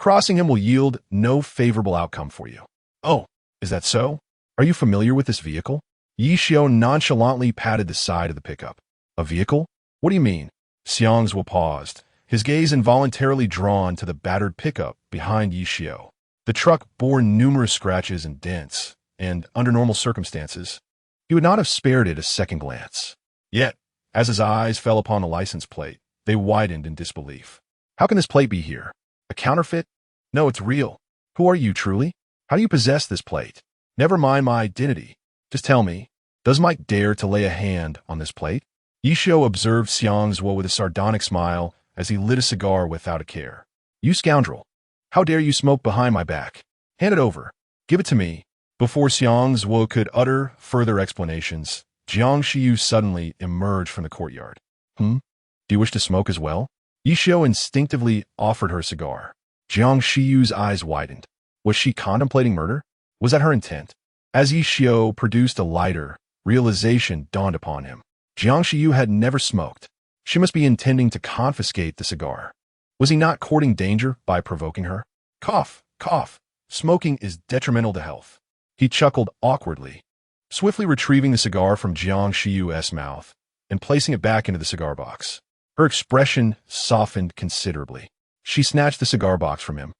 Crossing him will yield no favorable outcome for you. Oh, is that so? Are you familiar with this vehicle? Yi Xiao nonchalantly patted the side of the pickup. A vehicle? What do you mean? Xiangzhou paused, his gaze involuntarily drawn to the battered pickup behind Yi Xiao. The truck bore numerous scratches and dents, and under normal circumstances, he would not have spared it a second glance. Yet, as his eyes fell upon the license plate, they widened in disbelief. How can this plate be here? A counterfeit? No, it's real. Who are you, truly? How do you possess this plate? Never mind my identity. Just tell me, does Mike dare to lay a hand on this plate? Yi Xiao observed Xiangzhou with a sardonic smile as he lit a cigar without a care. You scoundrel! How dare you smoke behind my back? Hand it over. Give it to me. Before Xiangzhou could utter further explanations, Jiang Shiyu suddenly emerged from the courtyard. Do you wish to smoke as well? Yi Xiao instinctively offered her a cigar. Jiang Shiyu's eyes widened. Was she contemplating murder? Was that her intent? As Yi Xiao produced a lighter, realization dawned upon him. Jiang Shiyu had never smoked. She must be intending to confiscate the cigar. Was he not courting danger by provoking her? Cough, cough. Smoking is detrimental to health. He chuckled awkwardly, swiftly retrieving the cigar from Jiang Shiyu's mouth and placing it back into the cigar box. Her expression softened considerably. She snatched the cigar box from him,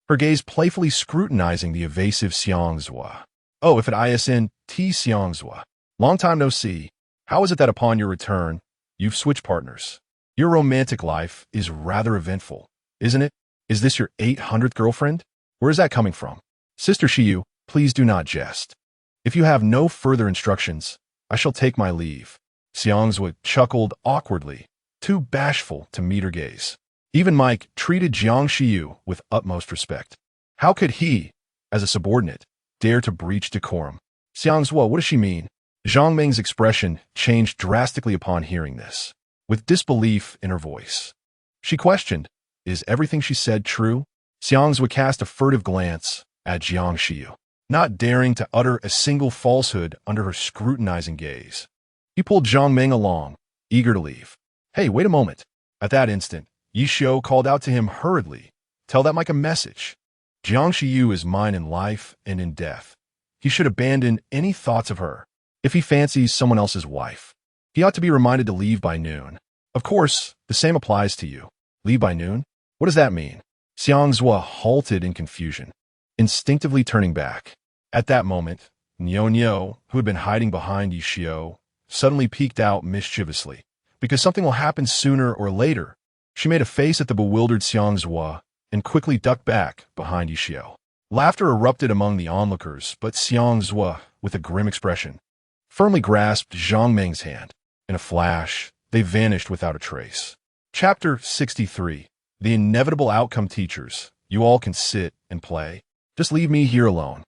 her gaze playfully scrutinizing the evasive Xiangzhou. Oh, if it isn't Xiangzhou. Long time no see. How is it that upon your return, you've switched partners? Your romantic life is rather eventful, isn't it? Is this your 800th girlfriend? Where is that coming from? Sister Shiyu, please do not jest. If you have no further instructions, I shall take my leave. Xiangzhou chuckled awkwardly, too bashful to meet her gaze. Even Mike treated Jiang Shiyu with utmost respect. How could he, as a subordinate, dare to breach decorum? Xiangzhou, what does she mean? Zhang Meng's expression changed drastically upon hearing this, with disbelief in her voice. She questioned, is everything she said true? Xiangzhou cast a furtive glance at Jiang Shiyu, not daring to utter a single falsehood under her scrutinizing gaze. He pulled Zhang Meng along, eager to leave. Hey, wait a moment. At that instant, Yi Xiao called out to him hurriedly. Tell that Mike a message. Jiang Shiyu is mine in life and in death. He should abandon any thoughts of her. If he fancies someone else's wife, he ought to be reminded to leave by noon. Of course, the same applies to you. Leave by noon? What does that mean? Xiangzhou halted in confusion, instinctively turning back. At that moment, Niao, who had been hiding behind Yi Xiao, suddenly peeked out mischievously. Because something will happen sooner or later, she made a face at the bewildered Xiangzhou and quickly ducked back behind Yi Xiao. Laughter erupted among the onlookers, but Xiangzhou, with a grim expression, firmly grasped Zhang Meng's hand. In a flash, they vanished without a trace. Chapter 63. The Inevitable Outcome. Teachers, you all can sit and play. Just leave me here alone.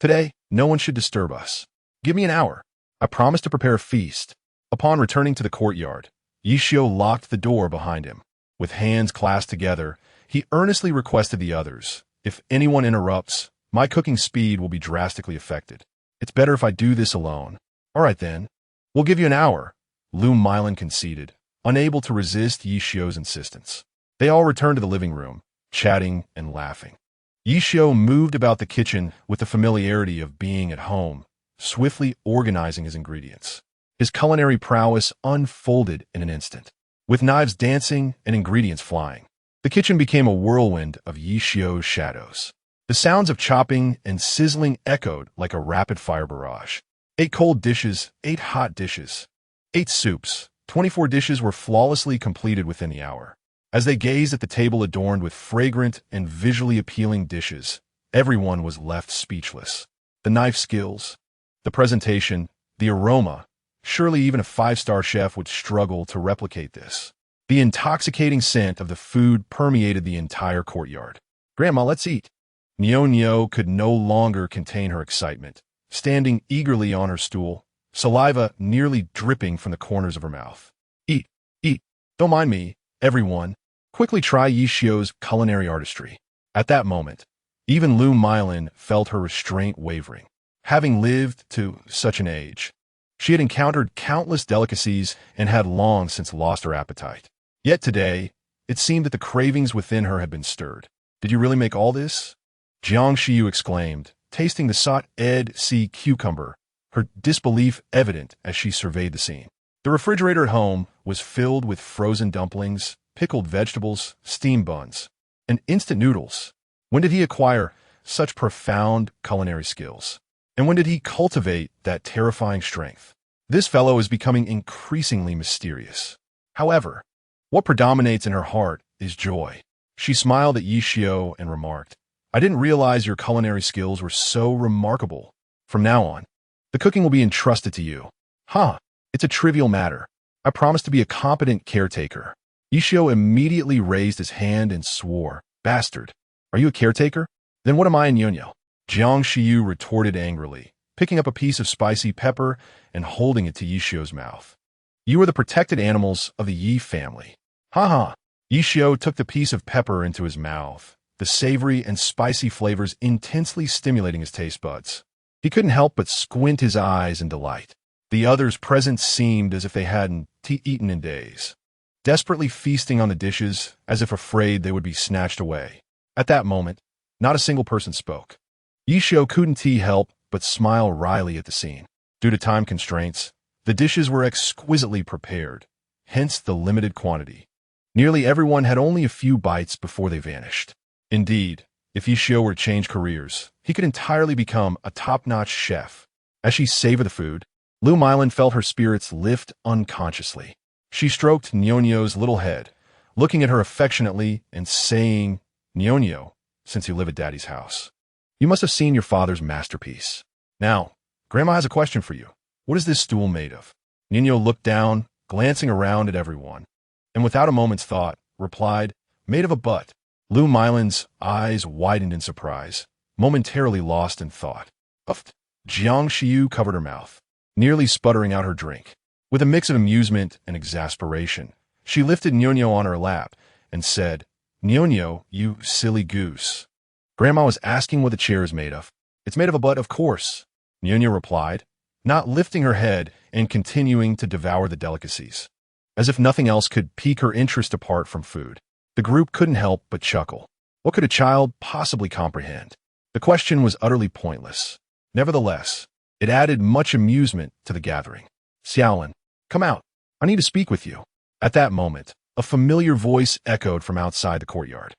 Today, no one should disturb us. Give me an hour. I promise to prepare a feast. Upon returning to the courtyard, Yi Xiao locked the door behind him. With hands clasped together, he earnestly requested the others, if anyone interrupts, my cooking speed will be drastically affected. It's better if I do this alone. All right then. We'll give you an hour, Lu Milan conceded, unable to resist Yi Xiao's insistence. They all returned to the living room, chatting and laughing. Yi Xiao moved about the kitchen with the familiarity of being at home, swiftly organizing his ingredients. His culinary prowess unfolded in an instant. With knives dancing and ingredients flying, the kitchen became a whirlwind of Yi Xiao's shadows. The sounds of chopping and sizzling echoed like a rapid-fire barrage. 8 cold dishes, 8 hot dishes, 8 soups, 24 dishes were flawlessly completed within the hour. As they gazed at the table adorned with fragrant and visually appealing dishes, Everyone was left speechless. The knife skills, the presentation, the aroma. Surely even a five-star chef would struggle to replicate this. The intoxicating scent of the food permeated the entire courtyard. "Grandma, let's eat." Nyo could no longer contain her excitement, standing eagerly on her stool, saliva nearly dripping from the corners of her mouth. "Eat, eat. Don't mind me, everyone. Quickly try Yishio's culinary artistry." At that moment, even Lu Mylan felt her restraint wavering. Having lived to such an age, she had encountered countless delicacies and had long since lost her appetite. Yet today, it seemed that the cravings within her had been stirred. "Did you really make all this?" Jiang Shiyu exclaimed, tasting the sautéed sea cucumber, her disbelief evident as she surveyed the scene. The refrigerator at home was filled with frozen dumplings, pickled vegetables, steamed buns, and instant noodles. When did he acquire such profound culinary skills? And when did he cultivate that terrifying strength? This fellow is becoming increasingly mysterious. However, what predominates in her heart is joy. She smiled at Yishio and remarked, "I didn't realize your culinary skills were so remarkable. From now on, the cooking will be entrusted to you." "Huh, it's a trivial matter. I promise to be a competent caretaker." Yishio immediately raised his hand and swore, "Bastard, are you a caretaker? Then what am I in Yunyo?" Jiang Shiyu retorted angrily, picking up a piece of spicy pepper and holding it to Yishio's mouth. "You are the protected animals of the Yi family." "Ha ha." Yishio took the piece of pepper into his mouth, the savory and spicy flavors intensely stimulating his taste buds. He couldn't help but squint his eyes in delight. The others present seemed as if they hadn't eaten in days, desperately feasting on the dishes as if afraid they would be snatched away. At that moment, not a single person spoke. Yishio couldn't help but smile wryly at the scene. Due to time constraints, the dishes were exquisitely prepared, hence the limited quantity. Nearly everyone had only a few bites before they vanished. Indeed, if Yishio were to change careers, he could entirely become a top-notch chef. As she savored the food, Lu Mylan felt her spirits lift unconsciously. She stroked Nyonyo's little head, looking at her affectionately and saying, "Nyonyo, since you live at Daddy's house, you must have seen your father's masterpiece. Now, Grandma has a question for you. What is this stool made of?" Nyonyo looked down, glancing around at everyone, and without a moment's thought, replied, "Made of a butt." Lu Mylan's eyes widened in surprise, momentarily lost in thought. "Uffed." Jiang Shiyu covered her mouth, nearly sputtering out her drink. With a mix of amusement and exasperation, she lifted Nyonyo on her lap and said, "Nyonyo, you silly goose. Grandma was asking what the chair is made of." "It's made of a butt, of course," Nyonyo replied, not lifting her head and continuing to devour the delicacies. As if nothing else could pique her interest apart from food, the group couldn't help but chuckle. What could a child possibly comprehend? The question was utterly pointless. Nevertheless, it added much amusement to the gathering. "Xiaolin, come out. I need to speak with you." At that moment, a familiar voice echoed from outside the courtyard.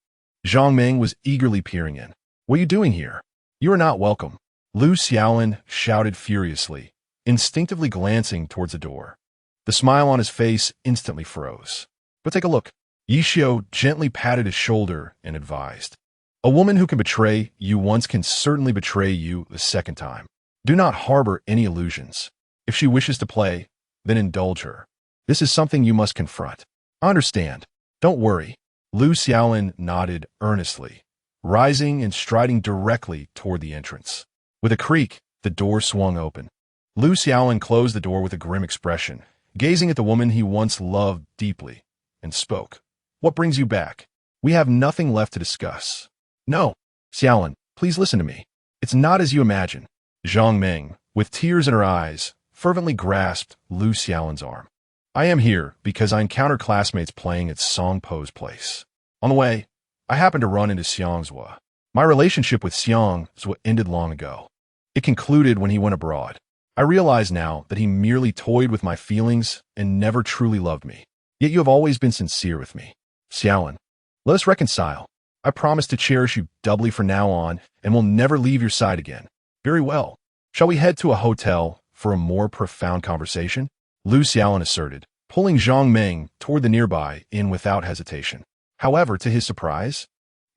Zhang Ming was eagerly peering in. "What are you doing here? You are not welcome." Lu Xiaolin shouted furiously, instinctively glancing towards the door. The smile on his face instantly froze. "But take a look." Yishio gently patted his shoulder and advised, "A woman who can betray you once can certainly betray you the second time. Do not harbor any illusions. If she wishes to play, then indulge her. This is something you must confront." "I understand. Don't worry." Lu Xiaolin nodded earnestly, rising and striding directly toward the entrance. With a creak, the door swung open. Lu Xiaolin closed the door with a grim expression, gazing at the woman he once loved deeply, and spoke. "What brings you back? We have nothing left to discuss." "No, Xiaolin, please listen to me. It's not as you imagine." Zhang Ming, with tears in her eyes, fervently grasped Lu Xiaolin's arm. "I am here because I encountered classmates playing at Song Po's place. On the way, I happened to run into Xiangzhua. My relationship with Xiangzhua ended long ago. It concluded when he went abroad. I realize now that he merely toyed with my feelings and never truly loved me. Yet you have always been sincere with me. Xiaolin, let us reconcile. I promise to cherish you doubly from now on and will never leave your side again." "Very well. Shall we head to a hotel for a more profound conversation?" Lu Xiaolin asserted, pulling Zhang Ming toward the nearby inn without hesitation. However, to his surprise,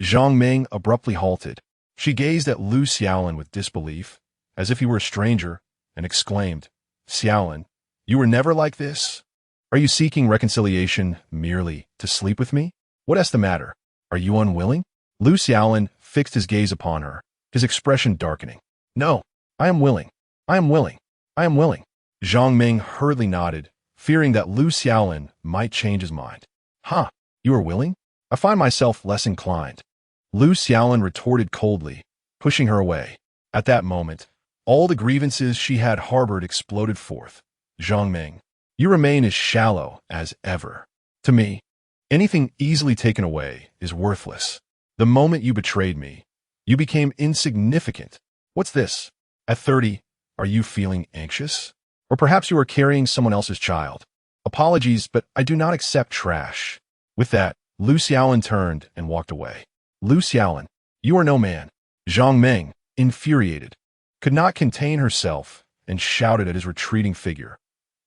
Zhang Ming abruptly halted, She gazed at Lu Xiaolin with disbelief, as if he were a stranger, and exclaimed, Xiaolin, you were never like this? Are you seeking reconciliation merely to sleep with me? What is the matter? Are you unwilling? Lu Xiaolin fixed his gaze upon her, his expression darkening. No, I am willing. I am willing. I am willing. Zhang Ming hurriedly nodded, fearing that Lu Xiaolin might change his mind. Huh, you are willing? I find myself less inclined. Lu Xiaolin retorted coldly, pushing her away. At that moment, all the grievances she had harbored exploded forth. Zhang Ming, you remain as shallow as ever. To me, anything easily taken away is worthless. The moment you betrayed me, you became insignificant. What's this? At 30, are you feeling anxious? Or perhaps you are carrying someone else's child. Apologies, but I do not accept trash. With that, Lu Xiaolin turned and walked away. Lu Xiaolin, you are no man. Zhang Ming, infuriated, could not contain herself and shouted at his retreating figure.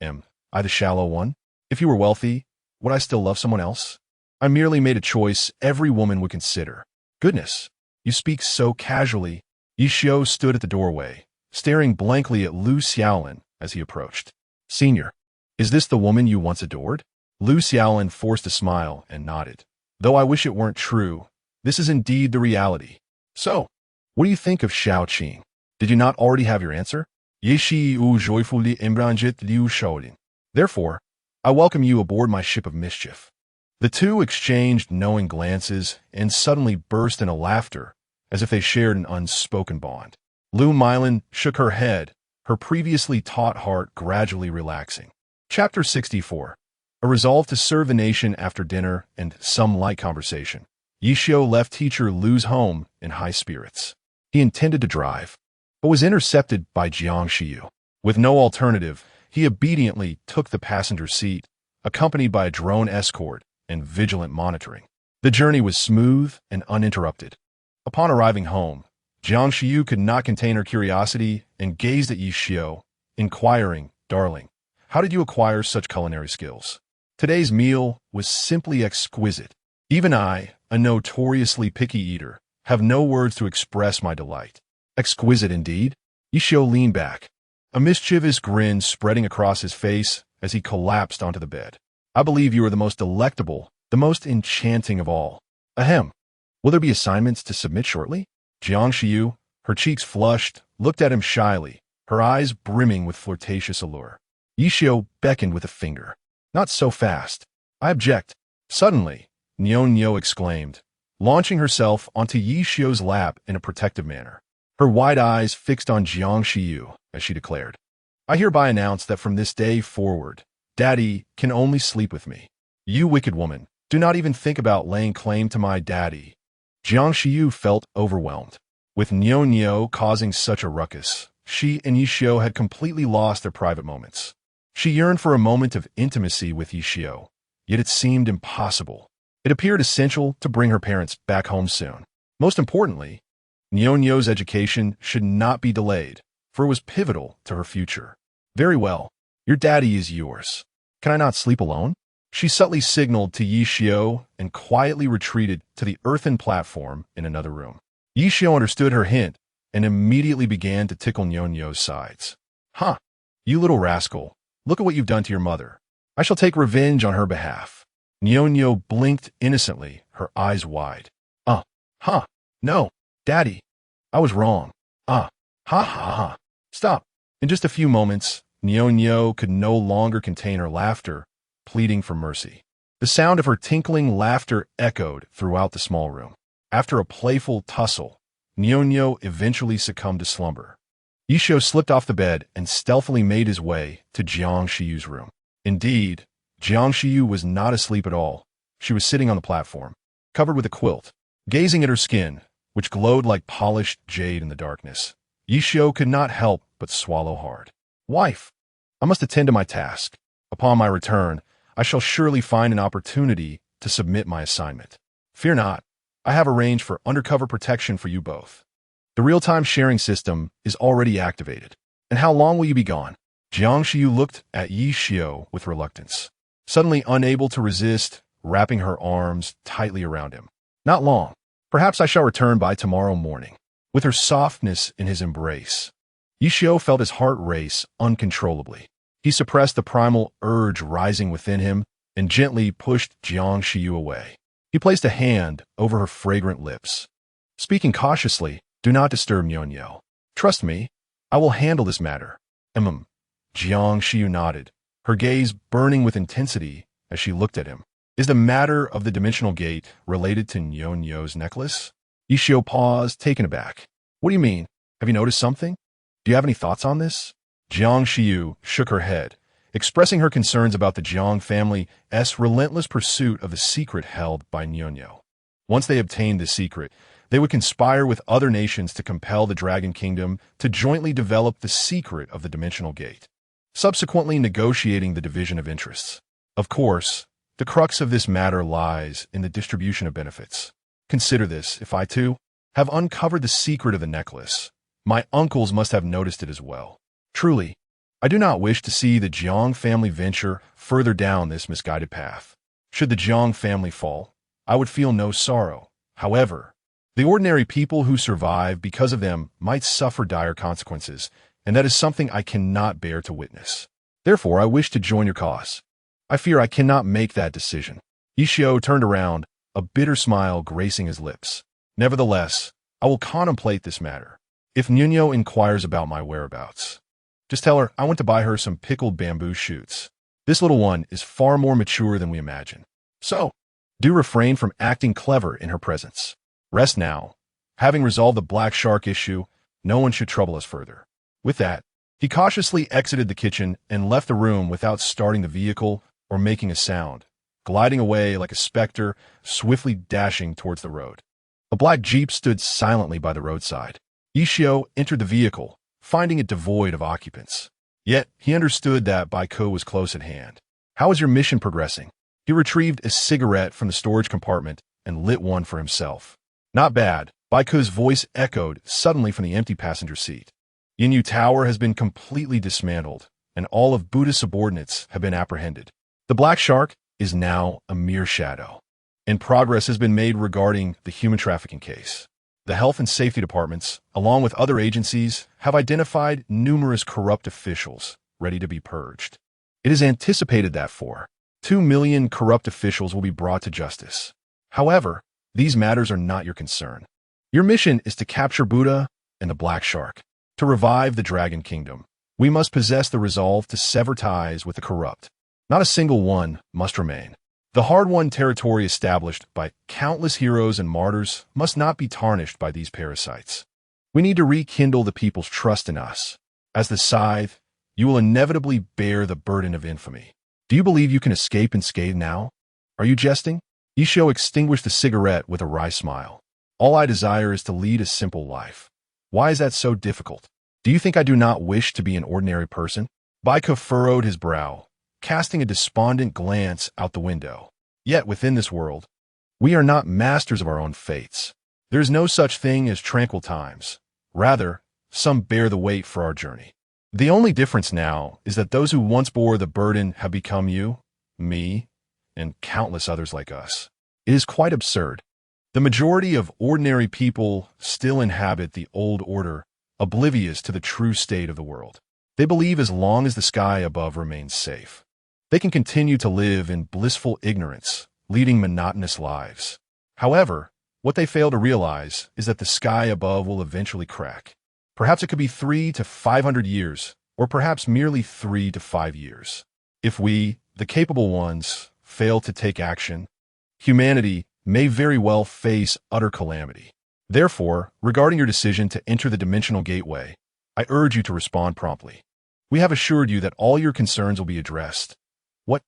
Am I the shallow one? If you were wealthy, would I still love someone else? I merely made a choice every woman would consider. Goodness, you speak so casually. Yi Xiao stood at the doorway, staring blankly at Lu Xiaolin as he approached. Senior, is this the woman you once adored? Lu Xiaolin forced a smile and nodded. Though I wish it weren't true, this is indeed the reality. So, what do you think of Shao Qing? Did you not already have your answer? Ye Shi Wu joyfully embranjet Liu Shaolin. Therefore, I welcome you aboard my ship of mischief. The two exchanged knowing glances and suddenly burst into laughter, as if they shared an unspoken bond. Lu Milin shook her head, her previously taut heart gradually relaxing. Chapter 64. A resolve to serve the nation after dinner and some light conversation. Yi Xiao left teacher Lu's home in high spirits. He intended to drive, but was intercepted by Jiang Xiu. With no alternative, he obediently took the passenger seat, accompanied by a drone escort and vigilant monitoring. The journey was smooth and uninterrupted. Upon arriving home, Jiang Xiu could not contain her curiosity and gazed at Yi Xiao, inquiring, Darling, how did you acquire such culinary skills? Today's meal was simply exquisite. Even I, a notoriously picky eater, have no words to express my delight. Exquisite indeed. Yi Xiao leaned back, a mischievous grin spreading across his face as he collapsed onto the bed. I believe you are the most delectable, the most enchanting of all. Ahem. Will there be assignments to submit shortly? Jiang Xiu, her cheeks flushed, looked at him shyly, her eyes brimming with flirtatious allure. Yi Xiao beckoned with a finger. Not so fast. I object. Suddenly, Niao exclaimed, launching herself onto Yi Xiao's lap in a protective manner. Her wide eyes fixed on Jiang Xiu as she declared, I hereby announce that from this day forward, Daddy can only sleep with me. You wicked woman, do not even think about laying claim to my daddy. Jiang Xiu felt overwhelmed. With Niao causing such a ruckus, she and Yi Xiao had completely lost their private moments. She yearned for a moment of intimacy with Yi Xiao, yet it seemed impossible. It appeared essential to bring her parents back home soon. Most importantly, Niao's education should not be delayed, for it was pivotal to her future. Very well, your daddy is yours. Can I not sleep alone? She subtly signaled to Yi Xiao and quietly retreated to the earthen platform in another room. Yi Xiao understood her hint and immediately began to tickle Niao's sides. Huh, you little rascal, look at what you've done to your mother. I shall take revenge on her behalf. Niao blinked innocently, her eyes wide. No, Daddy, I was wrong. Ha ha. Stop. In just a few moments, Niao could no longer contain her laughter, pleading for mercy. The sound of her tinkling laughter echoed throughout the small room. After a playful tussle, Niao eventually succumbed to slumber. Yi Xiao slipped off the bed and stealthily made his way to Jiang Xiu's room. Indeed, Jiang Xiu was not asleep at all. She was sitting on the platform, covered with a quilt, gazing at her skin, which glowed like polished jade in the darkness. Yi Xiao could not help but swallow hard. Wife, I must attend to my task. Upon my return, I shall surely find an opportunity to submit my assignment. Fear not, I have arranged for undercover protection for you both. The real-time sharing system is already activated. And how long will you be gone? Jiang Xiu looked at Yi Xiao with reluctance, suddenly unable to resist, wrapping her arms tightly around him. Not long. Perhaps I shall return by tomorrow morning. with her softness in his embrace. Yishio felt his heart race uncontrollably. He suppressed the primal urge rising within him and gently pushed Jiang Shiyu away. He placed a hand over her fragrant lips. Speaking cautiously, "Do not disturb Nyonyo. Trust me, I will handle this matter." Jiang Shiyu nodded, her gaze burning with intensity as she looked at him. "Is the matter of the dimensional gate related to Nyonyo's necklace?" Yishio paused, taken aback. "What do you mean? Have you noticed something? Do you have any thoughts on this?" Jiang Shiyu shook her head, expressing her concerns about the Jiang family's relentless pursuit of the secret held by Nyonyo. Once they obtained the secret, they would conspire with other nations to compel the Dragon Kingdom to jointly develop the secret of the dimensional gate, subsequently negotiating the division of interests. Of course, the crux of this matter lies in the distribution of benefits. Consider this: if I, too, have uncovered the secret of the necklace, my uncles must have noticed it as well. Truly, I do not wish to see the Jiang family venture further down this misguided path. Should the Jiang family fall, I would feel no sorrow. However, the ordinary people who survive because of them might suffer dire consequences, and that is something I cannot bear to witness. Therefore, I wish to join your cause. I fear I cannot make that decision." Yishio turned around, a bitter smile gracing his lips. "Nevertheless, I will contemplate this matter. If Nyonyo inquires about my whereabouts, just tell her I went to buy her some pickled bamboo shoots. This little one is far more mature than we imagine. So, do refrain from acting clever in her presence. Rest now. Having resolved the black shark issue, no one should trouble us further." With that, he cautiously exited the kitchen and left the room without starting the vehicle or making a sound, gliding away like a specter, swiftly dashing towards the road. A black jeep stood silently by the roadside. Yishio entered the vehicle, finding it devoid of occupants. Yet, he understood that Baiko was close at hand. "How is your mission progressing?" He retrieved a cigarette from the storage compartment and lit one for himself. "Not bad," Baiko's voice echoed suddenly from the empty passenger seat. "Yinyu Tower has been completely dismantled, and all of Buddha's subordinates have been apprehended. The Black Shark is now a mere shadow, and progress has been made regarding the human trafficking case. The health and safety departments, along with other agencies, have identified numerous corrupt officials ready to be purged. It is anticipated that 2 million corrupt officials will be brought to justice. However, these matters are not your concern. Your mission is to capture Buddha and the Black Shark. To revive the Dragon Kingdom, we must possess the resolve to sever ties with the corrupt. Not a single one must remain. The hard-won territory established by countless heroes and martyrs must not be tarnished by these parasites. We need to rekindle the people's trust in us. As the scythe, you will inevitably bear the burden of infamy. Do you believe you can escape unscathed now? Are you jesting?" Yishio extinguished the cigarette with a wry smile. "All I desire is to lead a simple life. Why is that so difficult? Do you think I do not wish to be an ordinary person?" Baiko furrowed his brow, casting a despondent glance out the window. "Yet within this world, we are not masters of our own fates. There is no such thing as tranquil times. Rather, some bear the weight for our journey. The only difference now is that those who once bore the burden have become you, me, and countless others like us. It is quite absurd. The majority of ordinary people still inhabit the old order, oblivious to the true state of the world. They believe as long as the sky above remains safe, they can continue to live in blissful ignorance, leading monotonous lives. However, what they fail to realize is that the sky above will eventually crack. Perhaps it could be 300 to 500 years, or perhaps merely 3 to 5 years. If we, the capable ones, fail to take action, humanity may very well face utter calamity. Therefore, regarding your decision to enter the dimensional gateway, I urge you to respond promptly. We have assured you that all your concerns will be addressed. What,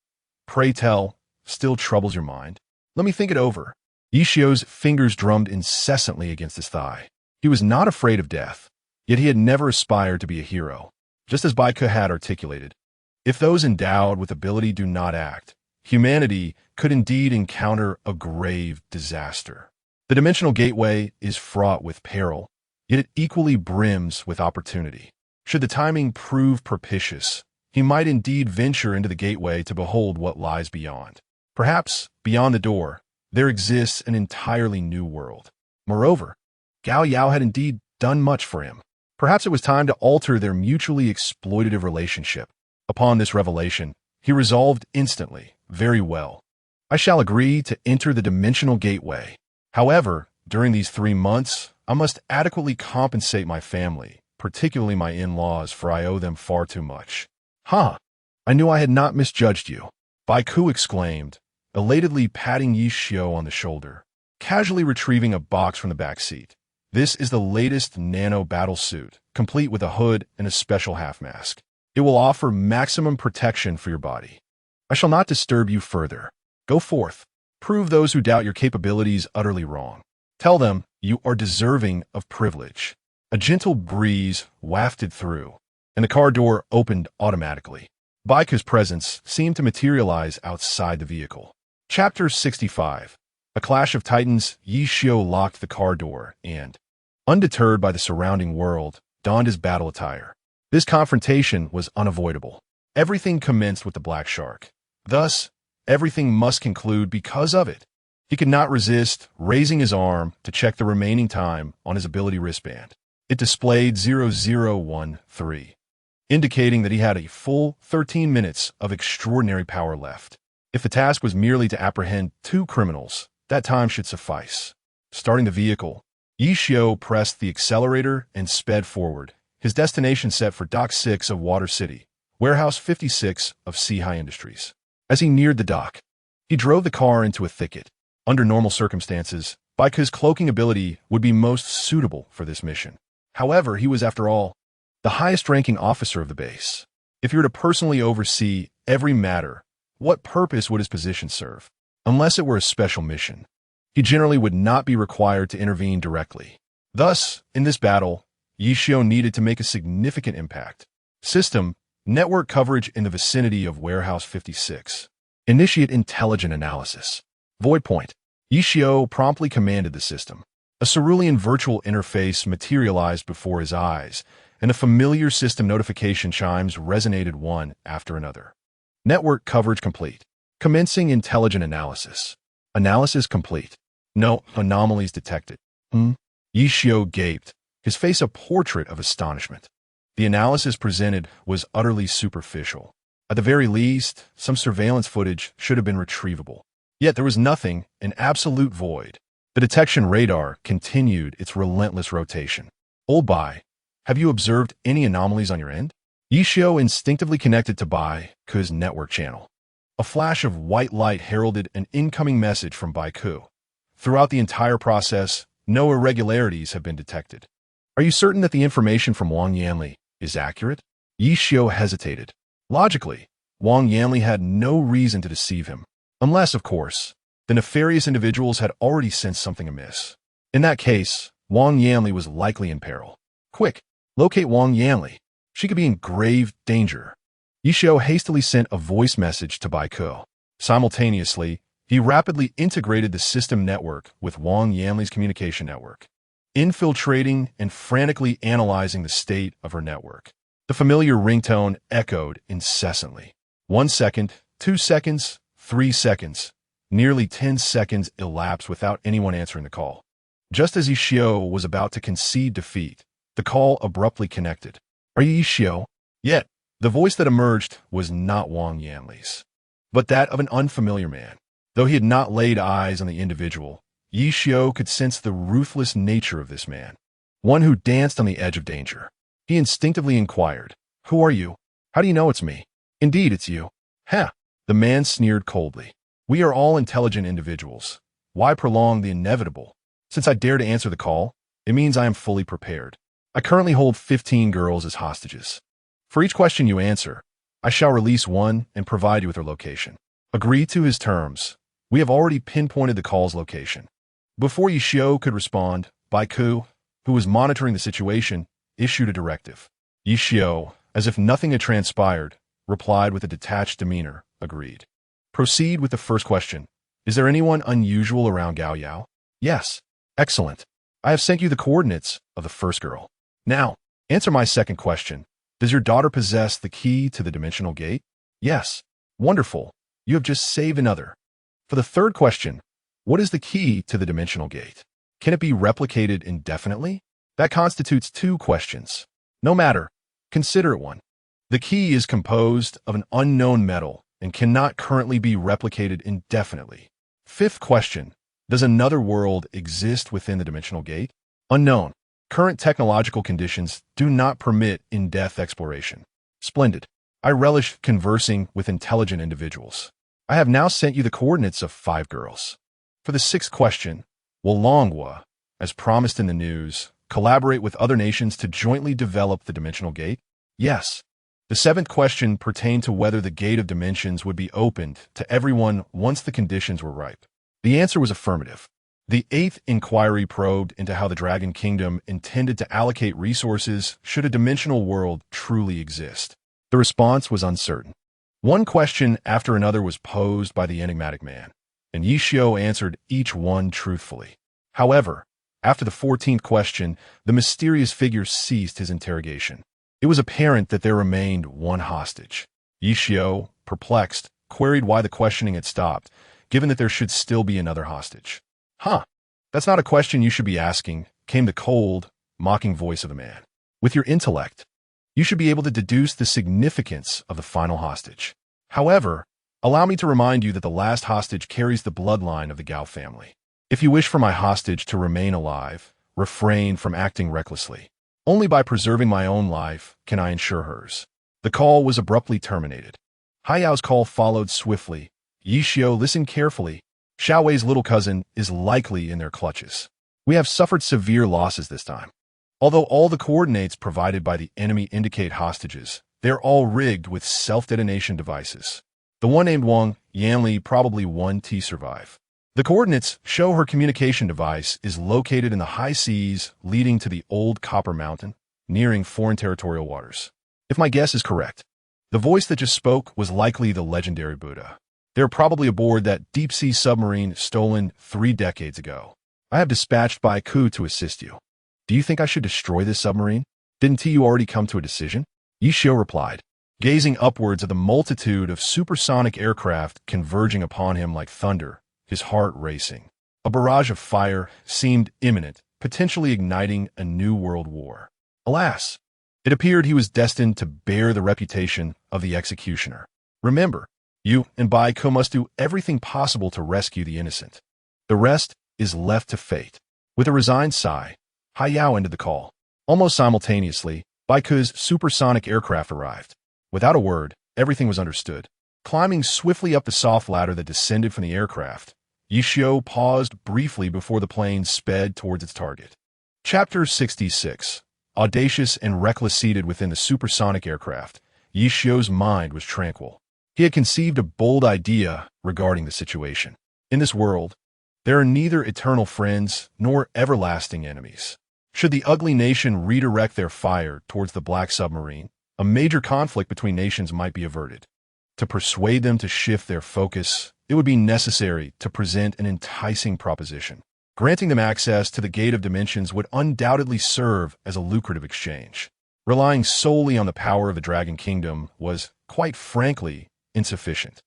pray tell, still troubles your mind? Let me think it over." Yishio's fingers drummed incessantly against his thigh. He was not afraid of death, yet he had never aspired to be a hero. Just as Baika had articulated, if those endowed with ability do not act, humanity could indeed encounter a grave disaster. The dimensional gateway is fraught with peril, yet it equally brims with opportunity. Should the timing prove propitious, he might indeed venture into the gateway to behold what lies beyond. Perhaps, beyond the door, there exists an entirely new world. Moreover, Gao Yao had indeed done much for him. Perhaps it was time to alter their mutually exploitative relationship. Upon this revelation, he resolved instantly, very well. I shall agree to enter the dimensional gateway. However, during these 3 months, I must adequately compensate my family, particularly my in-laws, for I owe them far too much. Huh! I knew I had not misjudged you, Baiku exclaimed, elatedly patting Yi Xiao on the shoulder, casually retrieving a box from the back seat. This is the latest nano battle suit, complete with a hood and a special half mask. It will offer maximum protection for your body. I shall not disturb you further. Go forth. Prove those who doubt your capabilities utterly wrong. Tell them you are deserving of privilege. A gentle breeze wafted through, and the car door opened automatically. Baiku's presence seemed to materialize outside the vehicle. Chapter 65. A Clash of Titans. Yi Xiao locked the car door and, undeterred by the surrounding world, donned his battle attire. This confrontation was unavoidable. Everything commenced with the black shark. Thus, everything must conclude because of it. He could not resist raising his arm to check the remaining time on his ability wristband. It displayed 0013, indicating that he had a full 13 minutes of extraordinary power left. If the task was merely to apprehend 2 criminals, that time should suffice. Starting the vehicle, Yi Xiao pressed the accelerator and sped forward, his destination set for Dock 6 of Water City, Warehouse 56 of Sea-High Industries. As he neared the dock, he drove the car into a thicket. Under normal circumstances, Baiku's cloaking ability would be most suitable for this mission. However, he was, after all, the highest-ranking officer of the base. If he were to personally oversee every matter, what purpose would his position serve? Unless it were a special mission, he generally would not be required to intervene directly. Thus, in this battle, Yi Xiao needed to make a significant impact. System: network coverage in the vicinity of Warehouse 56. Initiate intelligent analysis. Void point. Yi Xiao promptly commanded the system. A cerulean virtual interface materialized before his eyes, and the familiar system notification chimes resonated one after another. Network coverage complete. Commencing intelligent analysis. Analysis complete. No anomalies detected. Yi Xiao gaped, his face a portrait of astonishment. The analysis presented was utterly superficial. At the very least, some surveillance footage should have been retrievable. Yet there was nothing, an absolute void. The detection radar continued its relentless rotation. Old Bai, have you observed any anomalies on your end? Yi Xiao instinctively connected to Baiku's network channel. A flash of white light heralded an incoming message from Baiku. Throughout the entire process, no irregularities have been detected. Are you certain that the information from Wang Yanli is accurate? Yi Xiao hesitated. Logically, Wang Yanli had no reason to deceive him. Unless, of course, the nefarious individuals had already sensed something amiss. In that case, Wang Yanli was likely in peril. Quick, locate Wang Yanli. She could be in grave danger. Yi Xiao hastily sent a voice message to Baiku. Simultaneously, he rapidly integrated the system network with Wang Yanli's communication network, infiltrating and frantically analyzing the state of her network. The familiar ringtone echoed incessantly. 1 second, 2 seconds, 3 seconds. Nearly 10 seconds elapsed without anyone answering the call. Just as Yi Xiao was about to concede defeat, the call abruptly connected. Are you Yi Xiao? Yet, the voice that emerged was not Wang Yanli's, but that of an unfamiliar man. Though he had not laid eyes on the individual, Yi Xiao could sense the ruthless nature of this man, one who danced on the edge of danger. He instinctively inquired, "Who are you? How do you know it's me?" "Indeed, it's you." "Ha!" The man sneered coldly. "We are all intelligent individuals. Why prolong the inevitable? Since I dare to answer the call, it means I am fully prepared. I currently hold 15 girls as hostages. For each question you answer, I shall release one and provide you with her location. Agree to his terms. We have already pinpointed the call's location." Before Yi Xiao could respond, Baiku, who was monitoring the situation, issued a directive. Yi Xiao, as if nothing had transpired, replied with a detached demeanor, agreed. Proceed with the first question. Is there anyone unusual around Gao Yao? Yes. Excellent. I have sent you the coordinates of the first girl. Now, answer my second question. Does your daughter possess the key to the dimensional gate? Yes. Wonderful. You have just saved another. For the third question, what is the key to the dimensional gate? Can it be replicated indefinitely? That constitutes two questions. No matter, consider it one. The key is composed of an unknown metal and cannot currently be replicated indefinitely. Fifth question, does another world exist within the dimensional gate? Unknown. Current technological conditions do not permit in-depth exploration. Splendid. I relish conversing with intelligent individuals. I have now sent you the coordinates of 5 girls. For the sixth question, will Longwa, as promised in the news, collaborate with other nations to jointly develop the dimensional gate? Yes. The seventh question pertained to whether the gate of dimensions would be opened to everyone once the conditions were ripe. The answer was affirmative. The eighth inquiry probed into how the Dragon Kingdom intended to allocate resources should a dimensional world truly exist. The response was uncertain. One question after another was posed by the enigmatic man, and Yishio answered each one truthfully. However, after the 14th question, the mysterious figure ceased his interrogation. It was apparent that there remained one hostage. Yishio, perplexed, queried why the questioning had stopped, given that there should still be another hostage. Huh, that's not a question you should be asking, came the cold, mocking voice of the man. With your intellect, you should be able to deduce the significance of the final hostage. However, allow me to remind you that the last hostage carries the bloodline of the Gao family. If you wish for my hostage to remain alive, refrain from acting recklessly. Only by preserving my own life can I ensure hers. The call was abruptly terminated. Hayao's call followed swiftly. Yishio listened carefully. Xiao Wei's little cousin is likely in their clutches. We have suffered severe losses this time. Although all the coordinates provided by the enemy indicate hostages, they're all rigged with self-detonation devices. The one named Wang Yanli probably won to survive. The coordinates show her communication device is located in the high seas leading to the old Copper Mountain, nearing foreign territorial waters. If my guess is correct, the voice that just spoke was likely the legendary Buddha. They're probably aboard that deep-sea submarine stolen 3 decades ago. I have dispatched Baiku to assist you. Do you think I should destroy this submarine? Didn't you already come to a decision? Yishio replied, gazing upwards at the multitude of supersonic aircraft converging upon him like thunder, his heart racing. A barrage of fire seemed imminent, potentially igniting a new world war. Alas, it appeared he was destined to bear the reputation of the executioner. Remember, you and Baiku must do everything possible to rescue the innocent. The rest is left to fate. With a resigned sigh, Hayao ended the call. Almost simultaneously, Baiku's supersonic aircraft arrived. Without a word, everything was understood. Climbing swiftly up the soft ladder that descended from the aircraft, Yishio paused briefly before the plane sped towards its target. Chapter 66. Audacious and reckless seated within the supersonic aircraft, Yishio's mind was tranquil. He had conceived a bold idea regarding the situation. In this world, there are neither eternal friends nor everlasting enemies. Should the ugly nation redirect their fire towards the black submarine, a major conflict between nations might be averted. To persuade them to shift their focus, it would be necessary to present an enticing proposition. Granting them access to the Gate of Dimensions would undoubtedly serve as a lucrative exchange. Relying solely on the power of the Dragon Kingdom was, quite frankly, insufficient.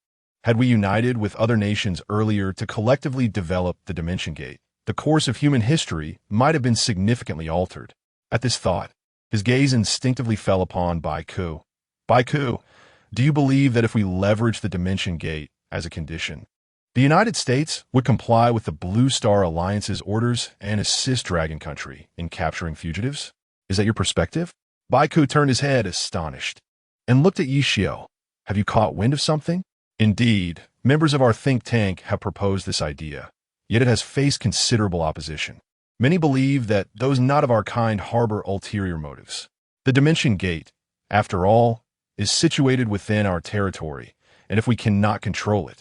Had we united with other nations earlier to collectively develop the Dimension Gate, the course of human history might have been significantly altered. At this thought, his gaze instinctively fell upon Baiku. Baiku, do you believe that if we leverage the Dimension Gate as a condition, the United States would comply with the Blue Star Alliance's orders and assist Dragon Country in capturing fugitives? Is that your perspective? Baiku turned his head, astonished, and looked at Yishio. Have you caught wind of something? Indeed, members of our think tank have proposed this idea, yet it has faced considerable opposition. Many believe that those not of our kind harbor ulterior motives. The Dimension Gate, after all, is situated within our territory, and if we cannot control it,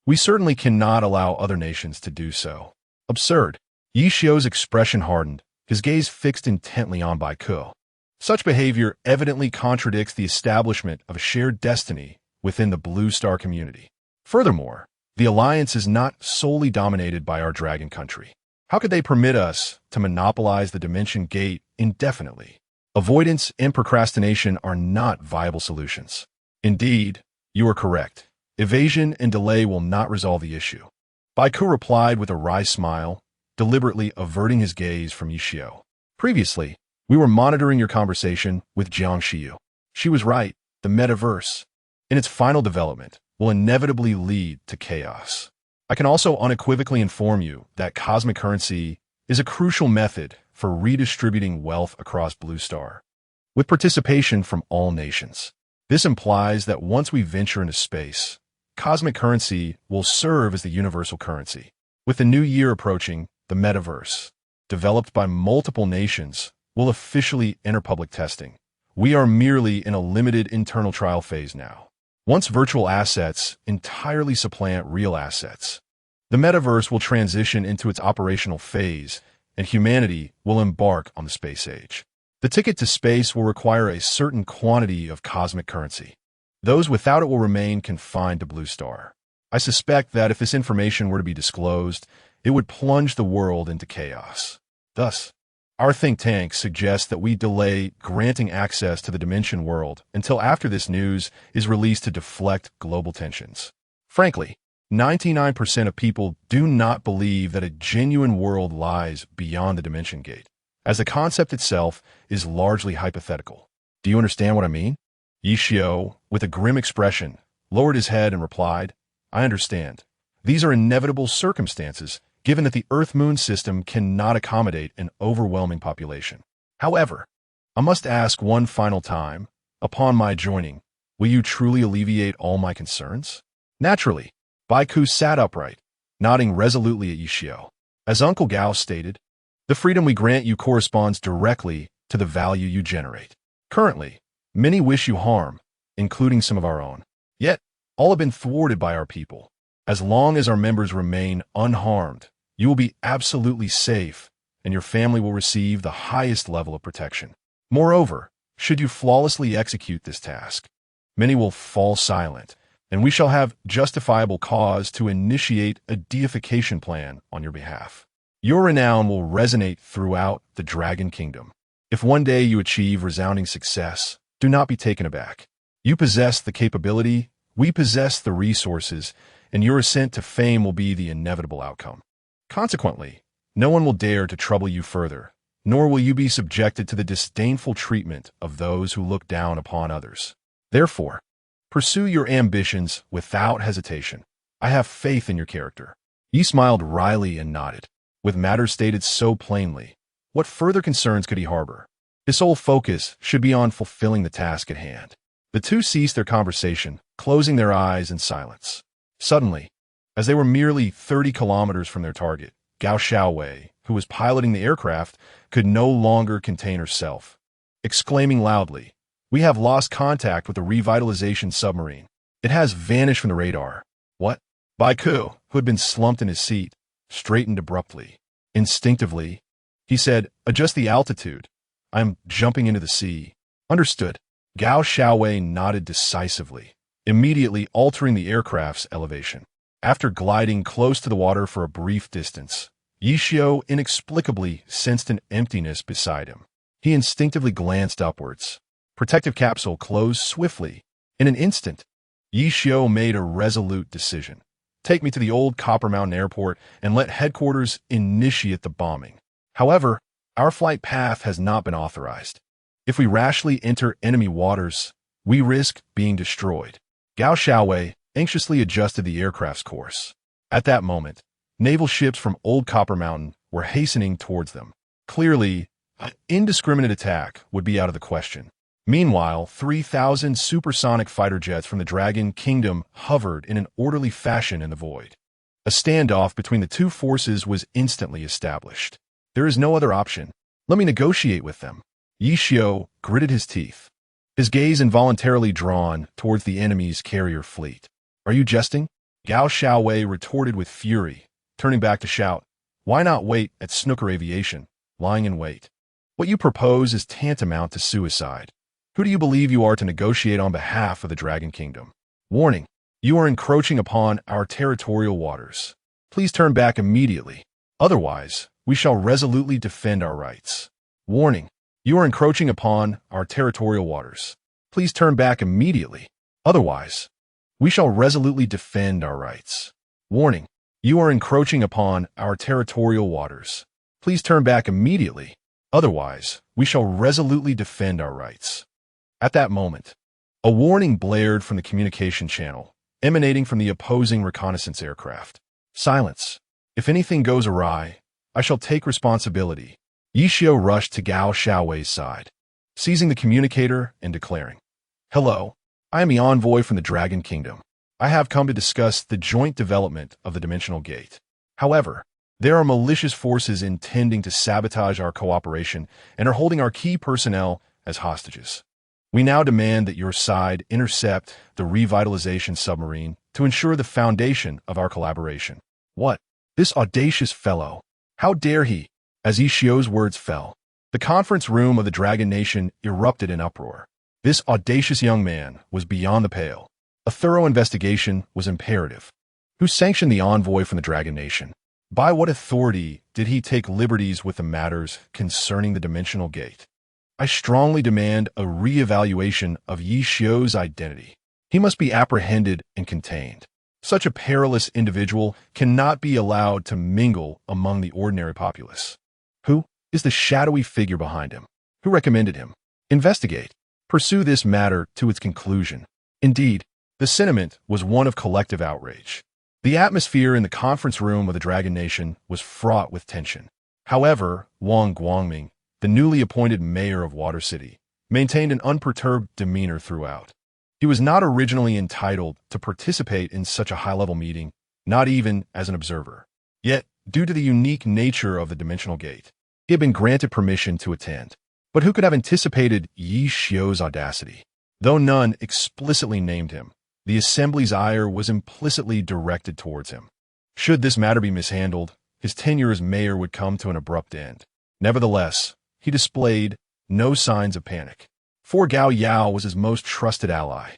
we certainly cannot allow other nations to do so. Absurd. Yishio's expression hardened, his gaze fixed intently on Baiku. Such behavior evidently contradicts the establishment of a shared destiny within the Blue Star community. Furthermore, the Alliance is not solely dominated by our Dragon Country. How could they permit us to monopolize the Dimension Gate indefinitely? Avoidance and procrastination are not viable solutions. Indeed, you are correct. Evasion and delay will not resolve the issue. Baiku replied with a wry smile, deliberately averting his gaze from Yishio. Previously, we were monitoring your conversation with Jiang Xiu. She was right. The metaverse, in its final development, will inevitably lead to chaos. I can also unequivocally inform you that cosmic currency is a crucial method for redistributing wealth across Blue Star, with participation from all nations. This implies that once we venture into space, cosmic currency will serve as the universal currency. With the new year approaching, the metaverse, developed by multiple nations, will officially enter public testing. We are merely in a limited internal trial phase now. Once virtual assets entirely supplant real assets, the metaverse will transition into its operational phase, and humanity will embark on the space age. The ticket to space will require a certain quantity of cosmic currency. Those without it will remain confined to Blue Star. I suspect that if this information were to be disclosed, it would plunge the world into chaos. Thus, our think tank suggests that we delay granting access to the Dimension world until after this news is released to deflect global tensions. Frankly, 99% of people do not believe that a genuine world lies beyond the Dimension Gate, as the concept itself is largely hypothetical. Do you understand what I mean? Yi Xiu, with a grim expression, lowered his head and replied, I understand. These are inevitable circumstances, given that the Earth-Moon system cannot accommodate an overwhelming population. However, I must ask one final time, upon my joining, will you truly alleviate all my concerns? Naturally, Baiku sat upright, nodding resolutely at Yi Xiu. As Uncle Gao stated, the freedom we grant you corresponds directly to the value you generate. Currently, many wish you harm, including some of our own. Yet, all have been thwarted by our people. As long as our members remain unharmed, you will be absolutely safe, and your family will receive the highest level of protection. Moreover, should you flawlessly execute this task, many will fall silent, and we shall have justifiable cause to initiate a deification plan on your behalf. Your renown will resonate throughout the Dragon Kingdom. If one day you achieve resounding success, do not be taken aback. You possess the capability, we possess the resources, and your ascent to fame will be the inevitable outcome. Consequently, no one will dare to trouble you further, nor will you be subjected to the disdainful treatment of those who look down upon others. Therefore, pursue your ambitions without hesitation. I have faith in your character. He smiled wryly and nodded. With matters stated so plainly, what further concerns could he harbor? His sole focus should be on fulfilling the task at hand. The two ceased their conversation, closing their eyes in silence. Suddenly, as they were merely 30 kilometers from their target, Gao Xiaowei, who was piloting the aircraft, could no longer contain herself. Exclaiming loudly, we have lost contact with the revitalization submarine. It has vanished from the radar. What? Baiku, who had been slumped in his seat, straightened abruptly. Instinctively, he said, adjust the altitude. I'm jumping into the sea. Understood. Gao Xiaowei nodded decisively, immediately altering the aircraft's elevation. After gliding close to the water for a brief distance, Yi Xiu inexplicably sensed an emptiness beside him. He instinctively glanced upwards. Protective capsule closed swiftly. In an instant, Yi Xiu made a resolute decision. Take me to the old Copper Mountain Airport and let headquarters initiate the bombing. However, our flight path has not been authorized. If we rashly enter enemy waters, we risk being destroyed. Gao Xiaowei anxiously adjusted the aircraft's course. At that moment, naval ships from Old Copper Mountain were hastening towards them. Clearly, an indiscriminate attack would be out of the question. Meanwhile, 3,000 supersonic fighter jets from the Dragon Kingdom hovered in an orderly fashion in the void. A standoff between the two forces was instantly established. There is no other option. Let me negotiate with them. Yi Xiu gritted his teeth, his gaze involuntarily drawn towards the enemy's carrier fleet. Are you jesting? Gao Xiaowei retorted with fury, turning back to shout, why not wait at Snooker Aviation, lying in wait? What you propose is tantamount to suicide. Who do you believe you are to negotiate on behalf of the Dragon Kingdom? Warning, you are encroaching upon our territorial waters. Please turn back immediately. Otherwise, we shall resolutely defend our rights. Warning, you are encroaching upon our territorial waters. Please turn back immediately. Otherwise, we shall resolutely defend our rights. Warning, you are encroaching upon our territorial waters. Please turn back immediately. Otherwise, we shall resolutely defend our rights. At that moment, a warning blared from the communication channel, emanating from the opposing reconnaissance aircraft. Silence. If anything goes awry, I shall take responsibility. Yi Xiao rushed to Gao Xiaowei's side, seizing the communicator and declaring, "Hello, I am the envoy from the Dragon Kingdom. I have come to discuss the joint development of the Dimensional Gate. However, there are malicious forces intending to sabotage our cooperation and are holding our key personnel as hostages. We now demand that your side intercept the revitalization submarine to ensure the foundation of our collaboration." What? This audacious fellow! How dare he? As Yi Xiao's words fell, the conference room of the Dragon Nation erupted in uproar. This audacious young man was beyond the pale. A thorough investigation was imperative. Who sanctioned the envoy from the Dragon Nation? By what authority did he take liberties with the matters concerning the Dimensional Gate? I strongly demand a re-evaluation of Yi Xiao's identity. He must be apprehended and contained. Such a perilous individual cannot be allowed to mingle among the ordinary populace. Who is the shadowy figure behind him? Who recommended him? Investigate. Pursue this matter to its conclusion. Indeed, the sentiment was one of collective outrage. The atmosphere in the conference room of the Dragon Nation was fraught with tension. However, Wang Guangming, the newly appointed mayor of Water City, maintained an unperturbed demeanor throughout. He was not originally entitled to participate in such a high-level meeting, not even as an observer. Yet, due to the unique nature of the Dimensional Gate, he had been granted permission to attend. But who could have anticipated Yi Xiao's audacity? Though none explicitly named him, the assembly's ire was implicitly directed towards him. Should this matter be mishandled, his tenure as mayor would come to an abrupt end. Nevertheless, he displayed no signs of panic. For Gao Yao was his most trusted ally,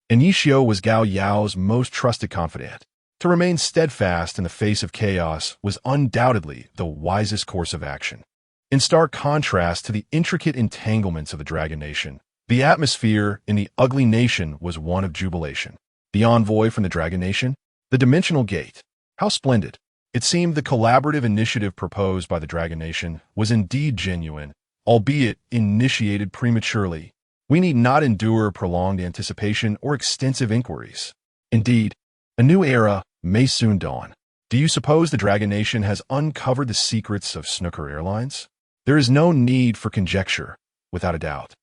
and Yi Xiao was Gao Yao's most trusted confidant. To remain steadfast in the face of chaos was undoubtedly the wisest course of action. In stark contrast to the intricate entanglements of the Dragon Nation, the atmosphere in the ugly nation was one of jubilation. The envoy from the Dragon Nation? The Dimensional Gate. How splendid! It seemed the collaborative initiative proposed by the Dragon Nation was indeed genuine, albeit initiated prematurely. We need not endure prolonged anticipation or extensive inquiries. Indeed, a new era may soon dawn. Do you suppose the Dragon Nation has uncovered the secrets of Snooker Airlines? There is no need for conjecture, without a doubt.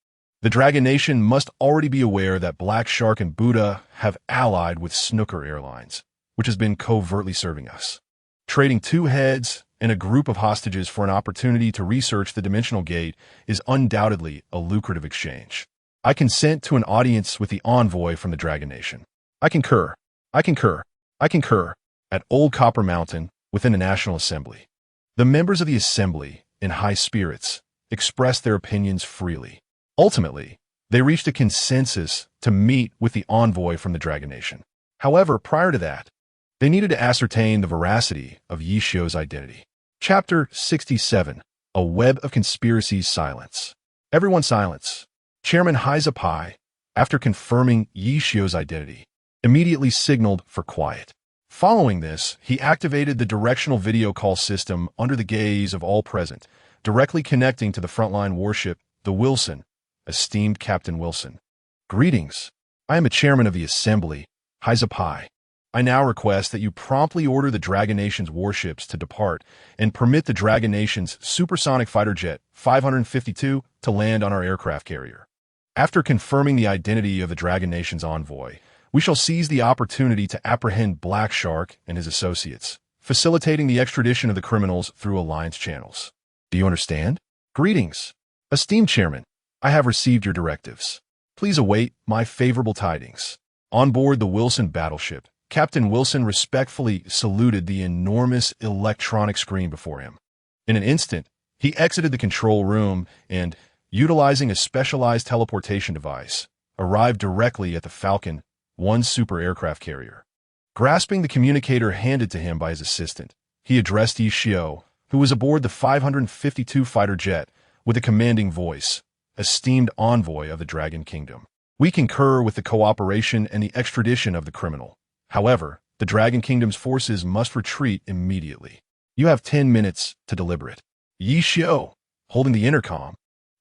The Dragon Nation must already be aware that Black Shark and Buddha have allied with Snooker Airlines, which has been covertly serving us. Trading two heads and a group of hostages for an opportunity to research the Dimensional Gate is undoubtedly a lucrative exchange. I consent to an audience with the envoy from the Dragon Nation. I concur. At Old Copper Mountain, within the National Assembly. The members of the Assembly, in high spirits, expressed their opinions freely. Ultimately, they reached a consensus to meet with the envoy from the Dragon Nation. However, prior to that, they needed to ascertain the veracity of Yi Xiao's identity. Chapter 67. A Web of Conspiracies. Silence. Everyone silence. Chairman Haiza Pai, after confirming Yi Xiao's identity, immediately signaled for quiet. Following this, he activated the directional video call system under the gaze of all present, directly connecting to the frontline warship, the Wilson. Esteemed Captain Wilson. Greetings. I am the chairman of the Assembly, Haiza Pai. I now request that you promptly order the Dragon Nation's warships to depart and permit the Dragon Nation's supersonic fighter jet 552 to land on our aircraft carrier. After confirming the identity of the Dragon Nation's envoy, we shall seize the opportunity to apprehend Black Shark and his associates, facilitating the extradition of the criminals through alliance channels. Do you understand? Greetings. Esteemed Chairman, I have received your directives. Please await my favorable tidings. On board the Wilson battleship, Captain Wilson respectfully saluted the enormous electronic screen before him. In an instant, he exited the control room and, utilizing a specialized teleportation device, arrived directly at the Falcon 1 super aircraft carrier. Grasping the communicator handed to him by his assistant, he addressed Yi Xiao, who was aboard the 552 fighter jet, with a commanding voice, "Esteemed envoy of the Dragon Kingdom. We concur with the cooperation and the extradition of the criminal. However, the Dragon Kingdom's forces must retreat immediately. You have 10 minutes to deliberate." Yi Xiao, holding the intercom,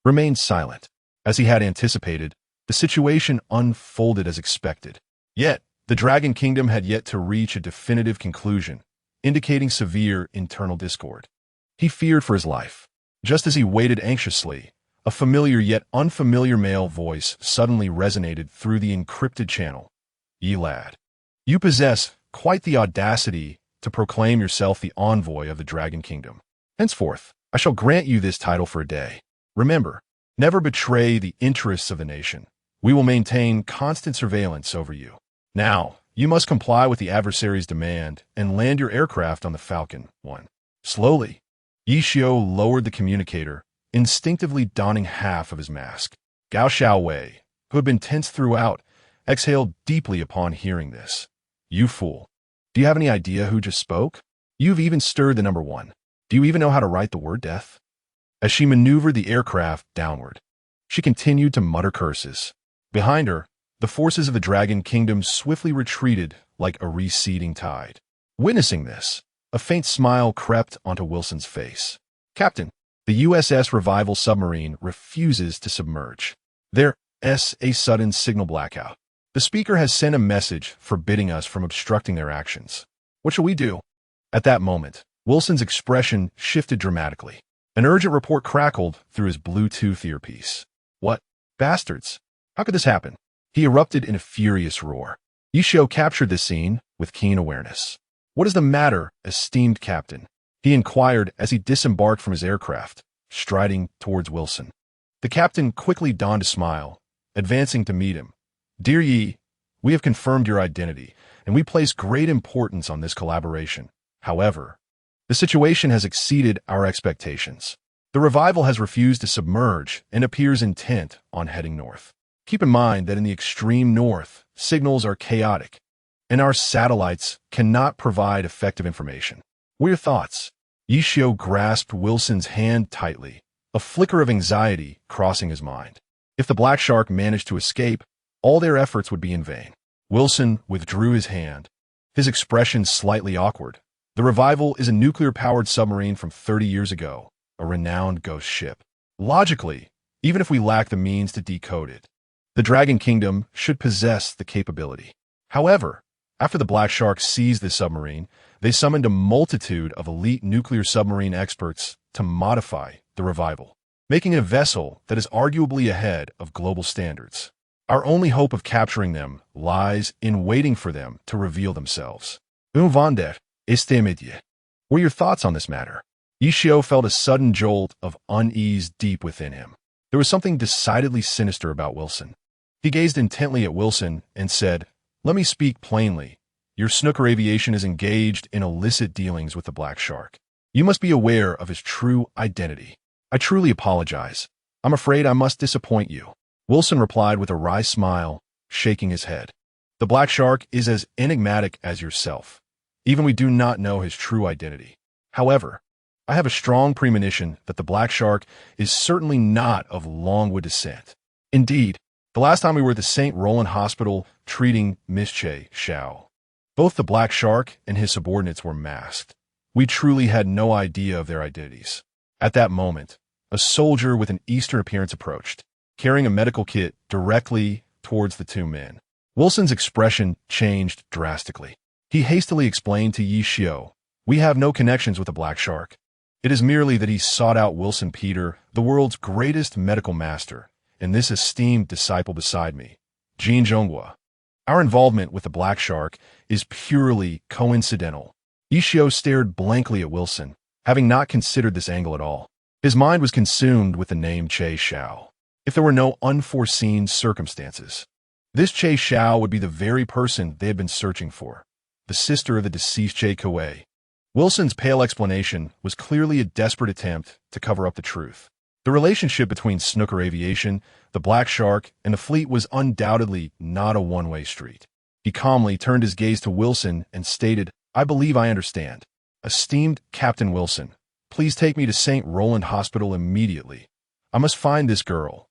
remained silent. As he had anticipated, the situation unfolded as expected. Yet, the Dragon Kingdom had yet to reach a definitive conclusion, indicating severe internal discord. He feared for his life. Just as he waited anxiously, a familiar yet unfamiliar male voice suddenly resonated through the encrypted channel. "Ye lad, you possess quite the audacity to proclaim yourself the envoy of the Dragon Kingdom. Henceforth, I shall grant you this title for a day. Remember, never betray the interests of the nation. We will maintain constant surveillance over you. Now, you must comply with the adversary's demand and land your aircraft on the Falcon 1. Slowly, Yi Xiu lowered the communicator, instinctively donning half of his mask. Gao Xiaowei, who had been tense throughout, exhaled deeply upon hearing this. "You fool. Do you have any idea who just spoke? You've even stirred the number 1. Do you even know how to write the word death?" As she maneuvered the aircraft downward, she continued to mutter curses. Behind her, the forces of the Dragon Kingdom swiftly retreated like a receding tide. Witnessing this, a faint smile crept onto Wilson's face. "Captain, the USS Revival submarine refuses to submerge. There's a sudden signal blackout. The speaker has sent a message forbidding us from obstructing their actions. What shall we do?" At that moment, Wilson's expression shifted dramatically. An urgent report crackled through his Bluetooth earpiece. "What? Bastards! How could this happen?" He erupted in a furious roar. Yi Xiu captured this scene with keen awareness. "What is the matter, esteemed captain?" he inquired as he disembarked from his aircraft, striding towards Wilson. The captain quickly donned a smile, advancing to meet him. "Dear Yi, we have confirmed your identity, and we place great importance on this collaboration. However, the situation has exceeded our expectations. The Revival has refused to submerge and appears intent on heading north. Keep in mind that in the extreme north, signals are chaotic, and our satellites cannot provide effective information. What are your thoughts?" Yi Xiu grasped Wilson's hand tightly, a flicker of anxiety crossing his mind. If the Black Shark managed to escape, all their efforts would be in vain. Wilson withdrew his hand, his expression slightly awkward. The Revival is a nuclear-powered submarine from 30 years ago, a renowned ghost ship. Logically, even if we lack the means to decode it, the Dragon Kingdom should possess the capability. However, after the Black Shark seized the submarine, they summoned a multitude of elite nuclear submarine experts to modify the Revival, making it a vessel that is arguably ahead of global standards. Our only hope of capturing them lies in waiting for them to reveal themselves. Vander, este métier. What are your thoughts on this matter? Yi Xiu felt a sudden jolt of unease deep within him. There was something decidedly sinister about Wilson. He gazed intently at Wilson and said, "Let me speak plainly. Your snooker aviation is engaged in illicit dealings with the Black Shark. You must be aware of his true identity. I truly apologize. I'm afraid I must disappoint you." Wilson replied with a wry smile, shaking his head. "The Black Shark is as enigmatic as yourself. Even we do not know his true identity. However, I have a strong premonition that the Black Shark is certainly not of Longwood descent. Indeed, the last time we were at the St. Roland Hospital treating Miss Che Xiao, both the Black Shark and his subordinates were masked. We truly had no idea of their identities." At that moment, a soldier with an Eastern appearance approached, carrying a medical kit directly towards the two men. Wilson's expression changed drastically. He hastily explained to Yi Xiu, "We have no connections with the Black Shark. It is merely that he sought out Wilson Peter, the world's greatest medical master, and this esteemed disciple beside me, Jean Zhonghua. Our involvement with the Black Shark is purely coincidental." Yi Xiu stared blankly at Wilson, having not considered this angle at all. His mind was consumed with the name Che Xiao. If there were no unforeseen circumstances, this Che Xiao would be the very person they had been searching for, the sister of the deceased Che Kuei. Wilson's pale explanation was clearly a desperate attempt to cover up the truth. The relationship between Snooker Aviation, the Black Shark, and the fleet was undoubtedly not a one-way street. He calmly turned his gaze to Wilson and stated, "I believe I understand. Esteemed Captain Wilson, please take me to St. Roland Hospital immediately. I must find this girl.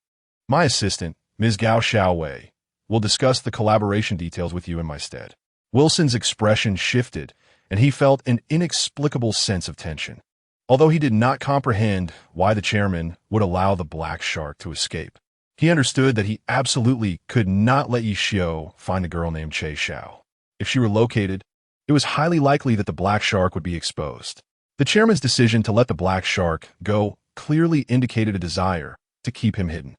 My assistant, Ms. Gao Xiaowei, will discuss the collaboration details with you in my stead." Wilson's expression shifted, and he felt an inexplicable sense of tension. although he did not comprehend why the chairman would allow the black shark to escape. He understood that he absolutely could not let Yi Xiao find a girl named Che Xiao. If she were located, it was highly likely that the black shark would be exposed. The chairman's decision to let the black shark go clearly indicated a desire to keep him hidden.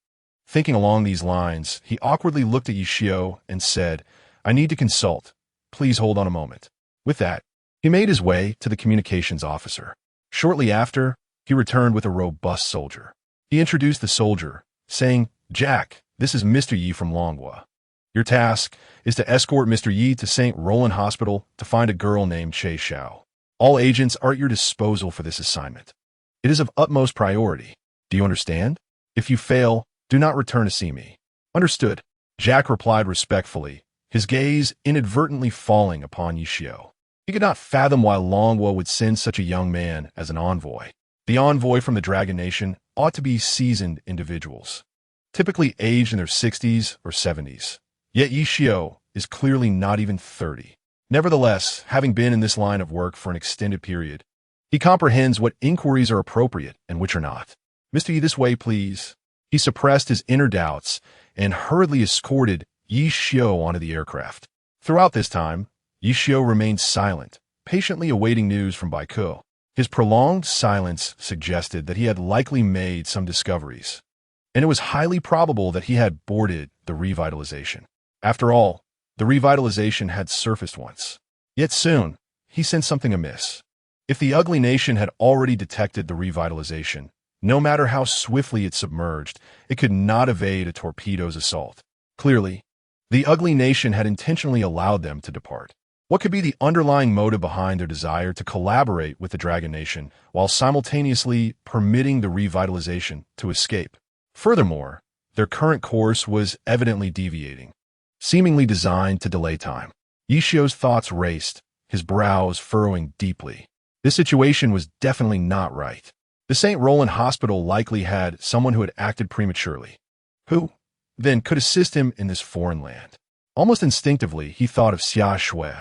Thinking along these lines, he awkwardly looked at Yi Xiao and said, "I need to consult. Please hold on a moment." With that, he made his way to the communications officer. Shortly after, he returned with a robust soldier. He introduced the soldier, saying, "Jack, this is Mr. Yi from Longhua. Your task is to escort Mr. Yi to St. Roland Hospital to find a girl named Che Xiao. All agents are at your disposal for this assignment. It is of utmost priority. Do you understand? If you fail, do not return to see me." "Understood," Jack replied respectfully, his gaze inadvertently falling upon Yi Xiao. He could not fathom why Longhua would send such a young man as an envoy. The envoy from the Dragon Nation ought to be seasoned individuals, typically aged in their 60s or 70s. Yet Yi Xiao is clearly not even 30. Nevertheless, having been in this line of work for an extended period, he comprehends what inquiries are appropriate and which are not. "Mr. Yi, this way, please." He suppressed his inner doubts and hurriedly escorted Yi Xiao onto the aircraft. Throughout this time, Yi Xiao remained silent, patiently awaiting news from Baikou. His prolonged silence suggested that he had likely made some discoveries, and it was highly probable that he had boarded the revitalization. After all, the revitalization had surfaced once. Yet soon, he sensed something amiss. If the ugly nation had already detected the revitalization, no matter how swiftly it submerged, it could not evade a torpedo's assault. Clearly, the ugly nation had intentionally allowed them to depart. What could be the underlying motive behind their desire to collaborate with the Dragon Nation while simultaneously permitting the revitalization to escape? Furthermore, their current course was evidently deviating, seemingly designed to delay time. Yi Xiao's thoughts raced, his brows furrowing deeply. This situation was definitely not right. The St. Roland Hospital likely had someone who had acted prematurely. Who, then, could assist him in this foreign land? Almost instinctively, he thought of Xia Shui.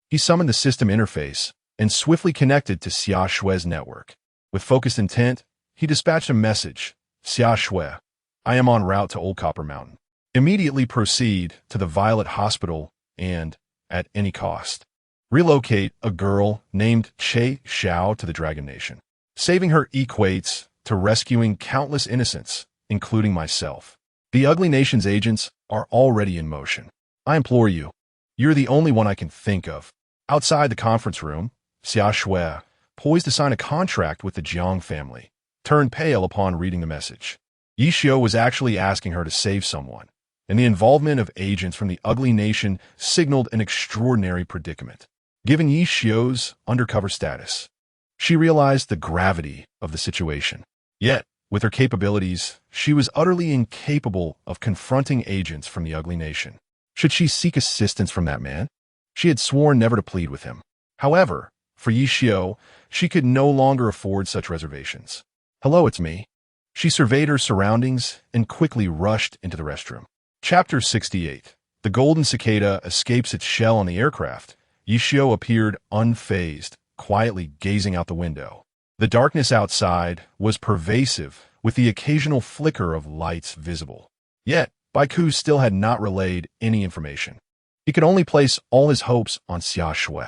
He summoned the system interface and swiftly connected to Xia Shui's network. With focused intent, he dispatched a message. "Xia Shui, I am en route to Old Copper Mountain. Immediately proceed to the Violet Hospital and, at any cost, relocate a girl named Che Xiao to the Dragon Nation. Saving her equates to rescuing countless innocents, including myself. The ugly nation's agents are already in motion. I implore you, you're the only one I can think of." Outside the conference room, Xia Shui, poised to sign a contract with the Jiang family, turned pale upon reading the message. Yi Xiao was actually asking her to save someone, and the involvement of agents from the ugly nation signaled an extraordinary predicament. Given Yi Xiao's undercover status, she realized the gravity of the situation. Yet, with her capabilities, she was utterly incapable of confronting agents from the ugly nation. Should she seek assistance from that man? She had sworn never to plead with him. However, for Yi Xiao, she could no longer afford such reservations. "Hello, it's me." She surveyed her surroundings and quickly rushed into the restroom. Chapter 68. The golden cicada escapes its shell on the aircraft. Yi Xiao appeared unfazed, quietly gazing out the window. The darkness outside was pervasive, with the occasional flicker of lights visible. Yet, Baikou still had not relayed any information. He could only place all his hopes on Xia Shui.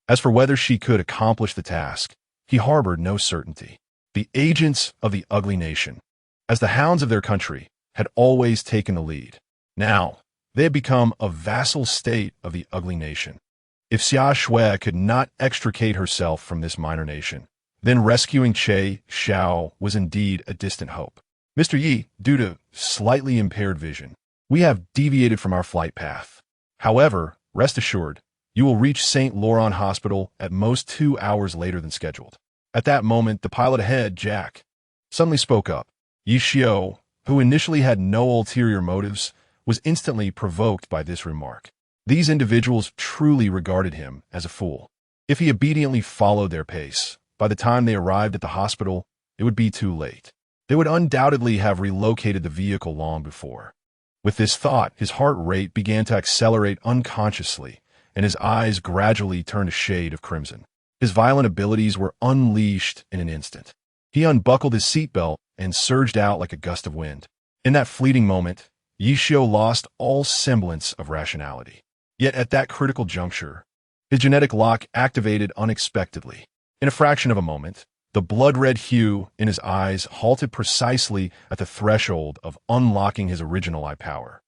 As for whether she could accomplish the task, he harbored no certainty. The agents of the ugly nation, as the hounds of their country, had always taken the lead. Now, they had become a vassal state of the ugly nation. If Xia Shui could not extricate herself from this minor nation, then rescuing Che Xiao was indeed a distant hope. "Mr. Yi, due to slightly impaired vision, we have deviated from our flight path. However, rest assured, you will reach St. Laurent Hospital at most 2 hours later than scheduled." At that moment, the pilot ahead, Jack, suddenly spoke up. Yi Xiao, who initially had no ulterior motives, was instantly provoked by this remark. These individuals truly regarded him as a fool. If he obediently followed their pace, by the time they arrived at the hospital, it would be too late. They would undoubtedly have relocated the vehicle long before. With this thought, his heart rate began to accelerate unconsciously, and his eyes gradually turned a shade of crimson. His violent abilities were unleashed in an instant. He unbuckled his seatbelt and surged out like a gust of wind. In that fleeting moment, Yishio lost all semblance of rationality. Yet at that critical juncture, his genetic lock activated unexpectedly. In a fraction of a moment, the blood-red hue in his eyes halted precisely at the threshold of unlocking his original eye power.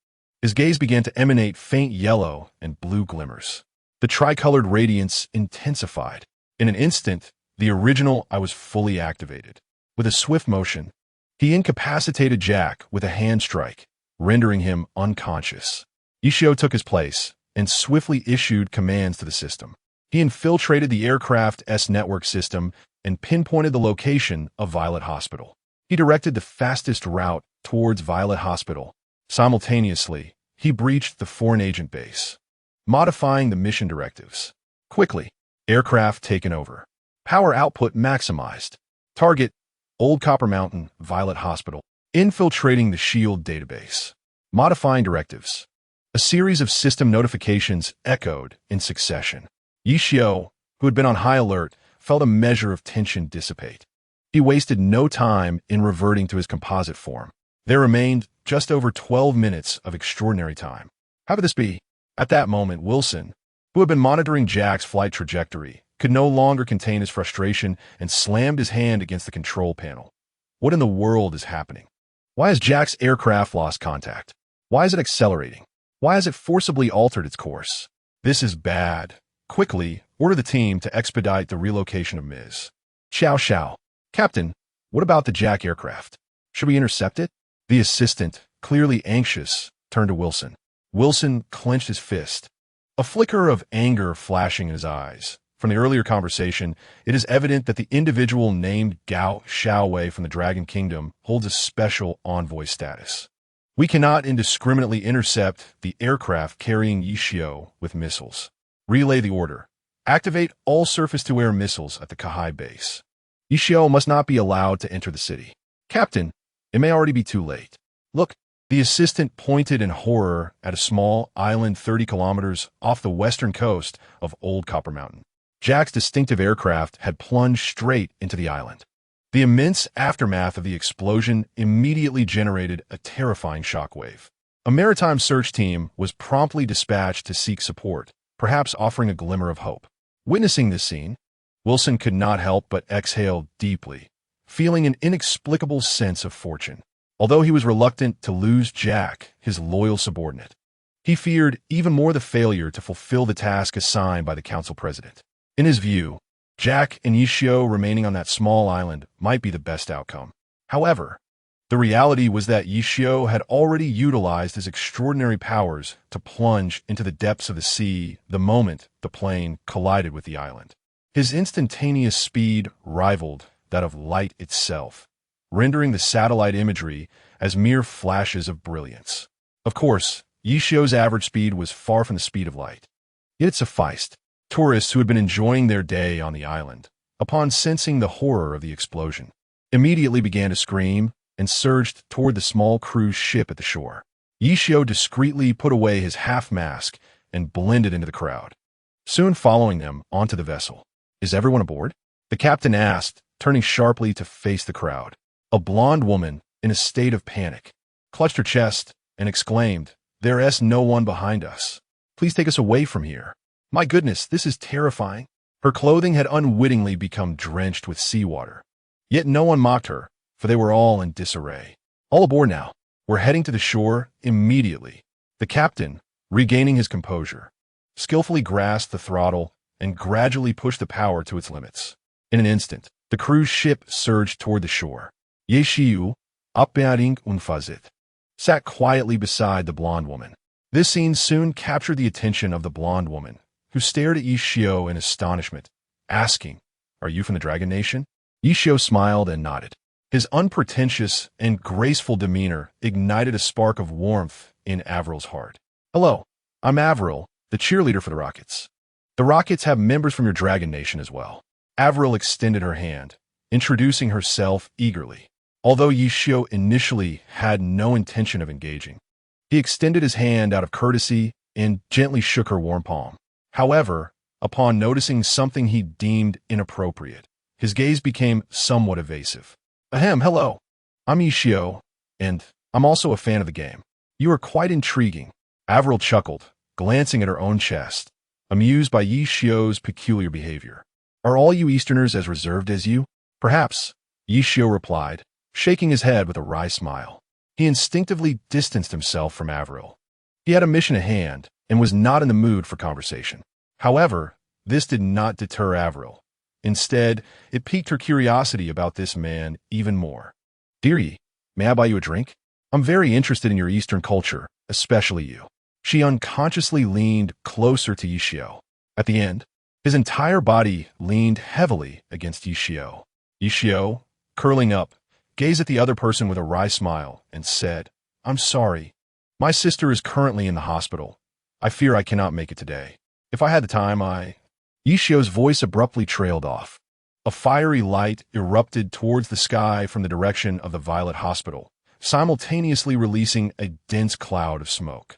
His gaze began to emanate faint yellow and blue glimmers. The tricolored radiance intensified. In an instant, the original eye was fully activated. With a swift motion, he incapacitated Jack with a hand strike, rendering him unconscious. Ishio took his place and swiftly issued commands to the system. He infiltrated the aircraft's network system and pinpointed the location of Violet Hospital. He directed the fastest route towards Violet Hospital. Simultaneously, he breached the foreign agent base, modifying the mission directives. Quickly, aircraft taken over. Power output maximized. Target, Old Copper Mountain, Violet Hospital. Infiltrating the SHIELD database. Modifying directives. A series of system notifications echoed in succession. Yishio, who had been on high alert, felt a measure of tension dissipate. He wasted no time in reverting to his composite form. There remained just over 12 minutes of extraordinary time. How could this be? At that moment, Wilson, who had been monitoring Jack's flight trajectory, could no longer contain his frustration and slammed his hand against the control panel. What in the world is happening? Why has Jack's aircraft lost contact? Why is it accelerating? Why has it forcibly altered its course? This is bad. Quickly, order the team to expedite the relocation of Ms. Xiao Xiao. Captain, what about the Jack aircraft? Should we intercept it? The assistant, clearly anxious, turned to Wilson. Wilson clenched his fist, a flicker of anger flashing in his eyes. From the earlier conversation, it is evident that the individual named Gao Xiaowei from the Dragon Kingdom holds a special envoy status. We cannot indiscriminately intercept the aircraft carrying Yishio with missiles. Relay the order. Activate all surface-to-air missiles at the Kahai base. Yishio must not be allowed to enter the city. Captain, it may already be too late. Look, the assistant pointed in horror at a small island 30 kilometers off the western coast of Old Copper Mountain. Jack's distinctive aircraft had plunged straight into the island. The immense aftermath of the explosion immediately generated a terrifying shockwave. A maritime search team was promptly dispatched to seek support, perhaps offering a glimmer of hope. Witnessing this scene, Wilson could not help but exhale deeply, feeling an inexplicable sense of fortune. Although he was reluctant to lose Jack, his loyal subordinate, he feared even more the failure to fulfill the task assigned by the council president. In his view, Jack and Yishio remaining on that small island might be the best outcome. However, the reality was that Yishio had already utilized his extraordinary powers to plunge into the depths of the sea the moment the plane collided with the island. His instantaneous speed rivaled that of light itself, rendering the satellite imagery as mere flashes of brilliance. Of course, Yishio's average speed was far from the speed of light. Yet it sufficed. Tourists who had been enjoying their day on the island, upon sensing the horror of the explosion, immediately began to scream and surged toward the small cruise ship at the shore. Yishio discreetly put away his half-mask and blended into the crowd, soon following them onto the vessel. "Is everyone aboard?" the captain asked, turning sharply to face the crowd. A blonde woman, in a state of panic, clutched her chest and exclaimed, "There's no one behind us. Please take us away from here. My goodness, this is terrifying." Her clothing had unwittingly become drenched with seawater. Yet no one mocked her, for they were all in disarray. "All aboard now. We're heading to the shore immediately." The captain, regaining his composure, skillfully grasped the throttle and gradually pushed the power to its limits. In an instant, the cruise ship surged toward the shore. Ye Shiu, Abbeading Unfazit, sat quietly beside the blonde woman. This scene soon captured the attention of the blonde woman, who stared at Yishio in astonishment, asking, "Are you from the Dragon Nation?" Yishio smiled and nodded. His unpretentious and graceful demeanor ignited a spark of warmth in Avril's heart. "Hello, I'm Avril, the cheerleader for the Rockets. The Rockets have members from your Dragon Nation as well." Avril extended her hand, introducing herself eagerly. Although Yishio initially had no intention of engaging, he extended his hand out of courtesy and gently shook her warm palm. However, Upon noticing something he deemed inappropriate, his gaze became somewhat evasive. Ahem, hello. I'm Ishio, and I'm also a fan of the game. You are quite intriguing. Avril chuckled, glancing at her own chest, amused by Ishio's peculiar behavior. Are all you Easterners as reserved as you? Perhaps, Ishio replied, shaking his head with a wry smile. He instinctively distanced himself from Avril. He had a mission at hand and was not in the mood for conversation. However, this did not deter Avril. Instead, it piqued her curiosity about this man even more. Dearie, may I buy you a drink? I'm very interested in your Eastern culture, especially you. She unconsciously leaned closer to Ishio. At the end, his entire body leaned heavily against Ishio. Ishio, curling up, gazed at the other person with a wry smile and said, I'm sorry. My sister is currently in the hospital. I fear I cannot make it today. If I had the time, Ishio's voice abruptly trailed off. A fiery light erupted towards the sky from the direction of the Violet Hospital, simultaneously releasing a dense cloud of smoke.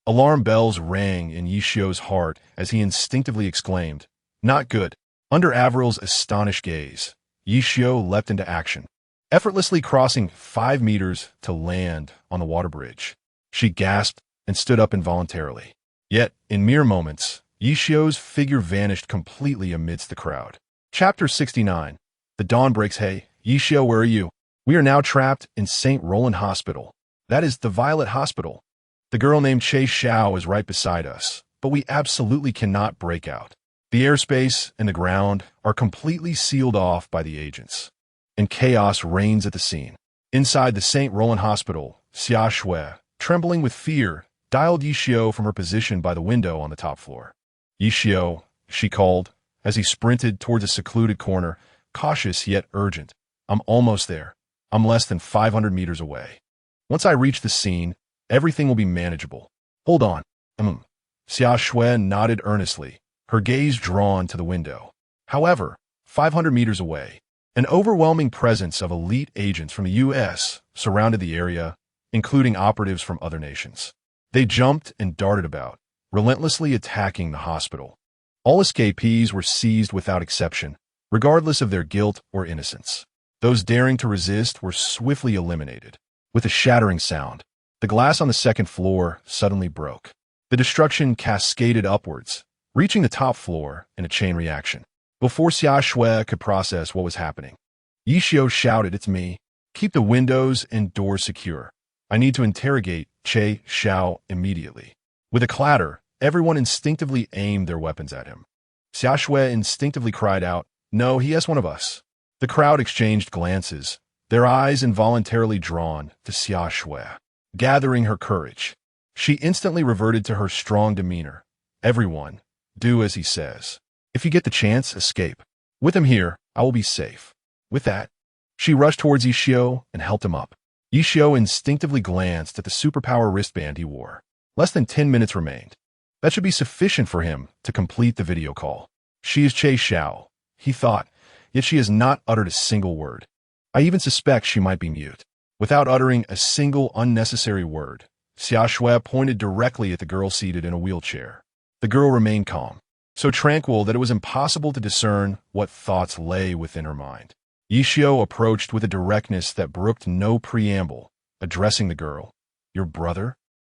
Alarm bells rang in Ishio's heart as he instinctively exclaimed, Not good. Under Avril's astonished gaze, Ishio leapt into action, effortlessly crossing 5 meters to land on the water bridge. She gasped and stood up involuntarily. Yet, in mere moments, Ishio's figure vanished completely amidst the crowd. Chapter 69. The dawn breaks. Hey, Ishio, where are you? We are now trapped in St. Roland Hospital. That is the Violet Hospital. The girl named Che Xiao is right beside us, but we absolutely cannot break out. The airspace and the ground are completely sealed off by the agents, and chaos reigns at the scene. Inside the St. Roland Hospital, Xia Shui, trembling with fear, dialed Ishio from her position by the window on the top floor. Ishio, she called, as he sprinted towards a secluded corner, cautious yet urgent. I'm almost there. I'm less than 500 meters away. Once I reach the scene, everything will be manageable. Hold on. Xia Shui nodded earnestly, her gaze drawn to the window. However, 500 meters away, an overwhelming presence of elite agents from the U.S. surrounded the area, including operatives from other nations. They jumped and darted about, relentlessly attacking the hospital. All escapees were seized without exception, regardless of their guilt or innocence. Those daring to resist were swiftly eliminated. With a shattering sound, the glass on the second floor suddenly broke. The destruction cascaded upwards, reaching the top floor in a chain reaction. Before Xia Shui could process what was happening, Ishio shouted, It's me. Keep the windows and doors secure. I need to interrogate Che Xiao immediately. With a clatter, everyone instinctively aimed their weapons at him. Xia Shui instinctively cried out, No, he is one of us. The crowd exchanged glances, their eyes involuntarily drawn to Xia Shui. Gathering her courage, she instantly reverted to her strong demeanor. Everyone, do as he says. If you get the chance, escape. With him here, I will be safe. With that, she rushed towards Ishio and helped him up. Ishio instinctively glanced at the superpower wristband he wore. Less than 10 minutes remained. That should be sufficient for him to complete the video call. She is Che Xiao, he thought, yet she has not uttered a single word. I even suspect she might be mute. Without uttering a single unnecessary word, Xia Shui pointed directly at the girl seated in a wheelchair. The girl remained calm, so tranquil that it was impossible to discern what thoughts lay within her mind. Ishio approached with a directness that brooked no preamble, addressing the girl. Your brother?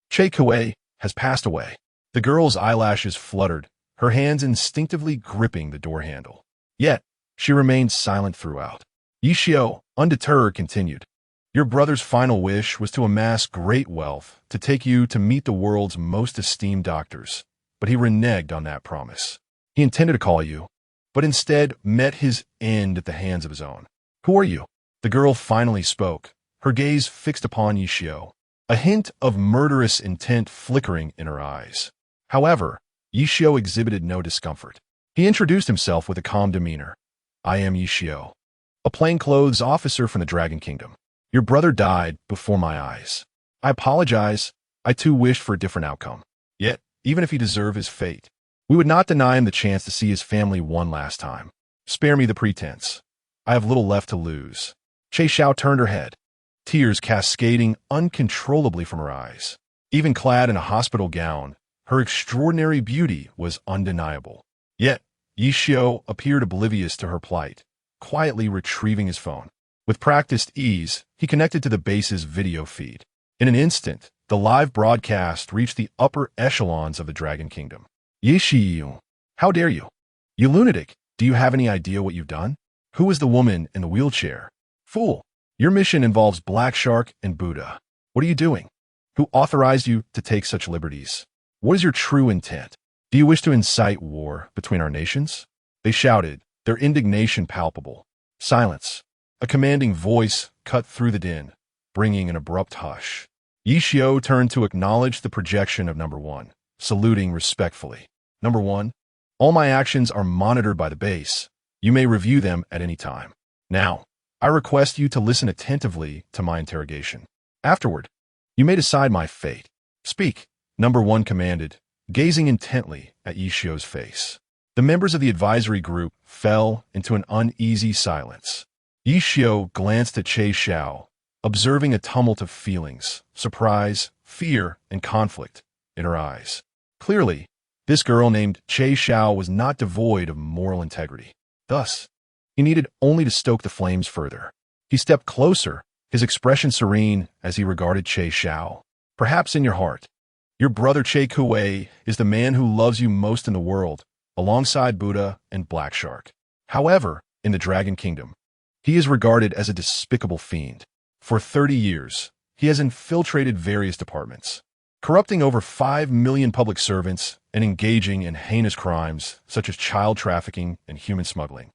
Che Kuei has passed away. The girl's eyelashes fluttered, her hands instinctively gripping the door handle. Yet, she remained silent throughout. Ishio, undeterred, continued. Your brother's final wish was to amass great wealth to take you to meet the world's most esteemed doctors, but he reneged on that promise. He intended to call you, but instead met his end at the hands of his own. Who are you? The girl finally spoke, her gaze fixed upon Ishio, a hint of murderous intent flickering in her eyes. However, Ishio exhibited no discomfort. He introduced himself with a calm demeanor. I am Ishio, a plainclothes officer from the Dragon Kingdom. Your brother died before my eyes. I apologize. I too wished for a different outcome. Yet, even if he deserved his fate, we would not deny him the chance to see his family one last time. Spare me the pretense. I have little left to lose. Che Xiao turned her head, tears cascading uncontrollably from her eyes. Even clad in a hospital gown, her extraordinary beauty was undeniable. Yet, Yishio appeared oblivious to her plight, quietly retrieving his phone. With practiced ease, he connected to the base's video feed. In an instant, the live broadcast reached the upper echelons of the Dragon Kingdom. Yishio, how dare you? You lunatic, do you have any idea what you've done? Who is the woman in the wheelchair? Fool, your mission involves Black Shark and Buddha. What are you doing? Who authorized you to take such liberties? What is your true intent? Do you wish to incite war between our nations? They shouted, their indignation palpable. Silence. A commanding voice cut through the din, bringing an abrupt hush. Yishio turned to acknowledge the projection of number one, saluting respectfully. Number one, all my actions are monitored by the base. You may review them at any time. Now, I request you to listen attentively to my interrogation. Afterward, you may decide my fate. Speak, number one commanded, gazing intently at Yishio's face. The members of the advisory group fell into an uneasy silence. Yishio glanced at Che Xiao, observing a tumult of feelings, surprise, fear, and conflict in her eyes. Clearly, this girl named Che Xiao was not devoid of moral integrity. Thus, he needed only to stoke the flames further. He stepped closer, his expression serene as he regarded Che Xiao. Perhaps in your heart, your brother Che Kuei is the man who loves you most in the world, alongside Buddha and Black Shark. However, in the Dragon Kingdom, he is regarded as a despicable fiend. For 30 years, he has infiltrated various departments, corrupting over 5 million public servants and engaging in heinous crimes such as child trafficking and human smuggling,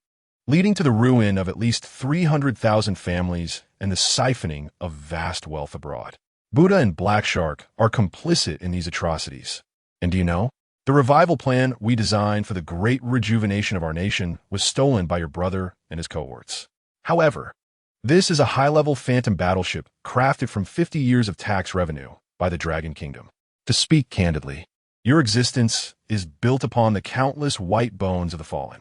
leading to the ruin of at least 300,000 families and the siphoning of vast wealth abroad. Buddha and Black Shark are complicit in these atrocities. And do you know? The revival plan we designed for the great rejuvenation of our nation was stolen by your brother and his cohorts. However, this is a high-level phantom battleship crafted from 50 years of tax revenue by the Dragon Kingdom. To speak candidly, your existence is built upon the countless white bones of the fallen.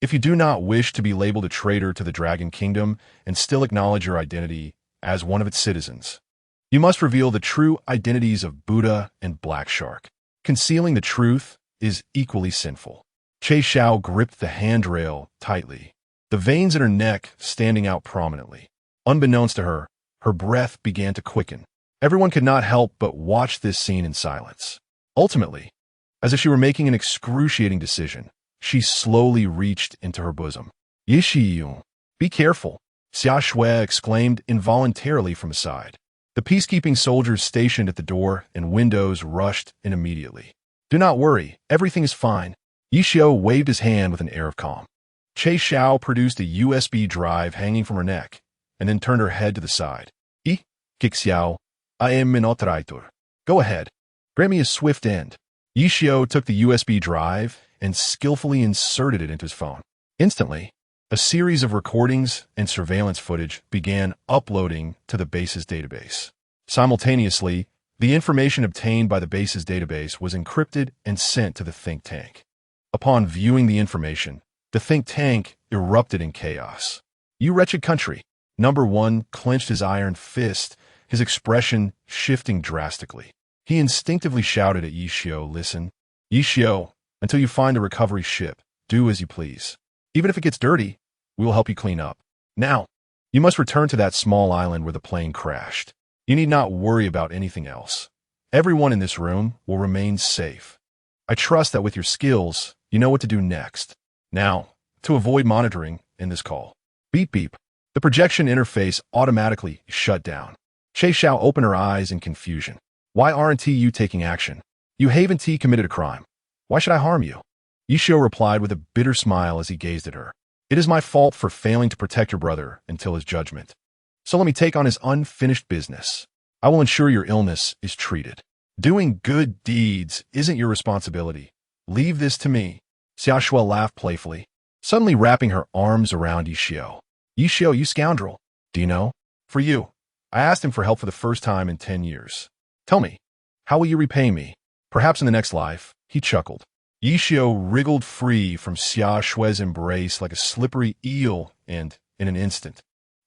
If you do not wish to be labeled a traitor to the Dragon Kingdom and still acknowledge your identity as one of its citizens, you must reveal the true identities of Buddha and Black Shark. Concealing the truth is equally sinful. Che Xiao gripped the handrail tightly, the veins in her neck standing out prominently. Unbeknownst to her, her breath began to quicken. Everyone could not help but watch this scene in silence. Ultimately, as if she were making an excruciating decision, she slowly reached into her bosom. Yishiyu, be careful, Xia Shui exclaimed involuntarily from aside. The peacekeeping soldiers stationed at the door and windows rushed in immediately. Do not worry, everything is fine. Yishio waved his hand with an air of calm. Che Xiao produced a USB drive hanging from her neck, and then turned her head to the side. Kixiao, I am Minotauritor. Go ahead. Grant me a swift end. Yishio took the USB drive and skillfully inserted it into his phone. Instantly, a series of recordings and surveillance footage began uploading to the base's database. Simultaneously, the information obtained by the base's database was encrypted and sent to the think tank. Upon viewing the information, the think tank erupted in chaos. You wretched country! Number one clenched his iron fist, his expression shifting drastically. He instinctively shouted at Yishio, listen, Yishio, until you find the recovery ship, do as you please. Even if it gets dirty, we will help you clean up. Now, you must return to that small island where the plane crashed. You need not worry about anything else. Everyone in this room will remain safe. I trust that with your skills, you know what to do next. Now, to avoid monitoring in this call. Beep beep. The projection interface automatically shut down. Che Xiao opened her eyes in confusion. Why aren't you taking action? You haven't committed a crime. Why should I harm you? Yishio replied with a bitter smile as he gazed at her. It is my fault for failing to protect your brother until his judgment. So let me take on his unfinished business. I will ensure your illness is treated. Doing good deeds isn't your responsibility. Leave this to me. Xia Shui laughed playfully, suddenly wrapping her arms around Yishio. Yishio, you scoundrel. Do you know? For you, I asked him for help for the first time in 10 years. Tell me, how will you repay me? Perhaps in the next life, he chuckled. Yishio wriggled free from Xia Shui's embrace like a slippery eel and, in an instant,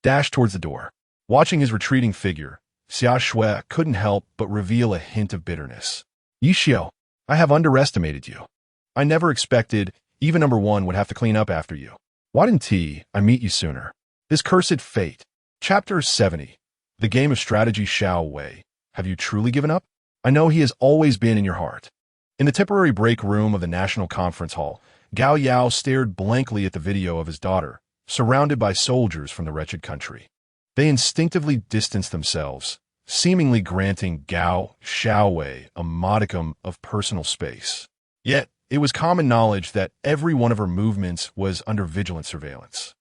dashed towards the door. Watching his retreating figure, Xia Shui couldn't help but reveal a hint of bitterness. Yishio, I have underestimated you. I never expected even number one would have to clean up after you. Why didn't I meet you sooner? This cursed fate. Chapter 70. The game of strategy Xiao Wei. Have you truly given up? I know he has always been in your heart. In the temporary break room of the National Conference Hall, Gao Yao stared blankly at the video of his daughter, surrounded by soldiers from the wretched country. They instinctively distanced themselves, seemingly granting Gao Xiaowei a modicum of personal space. Yet, it was common knowledge that every one of her movements was under vigilant surveillance.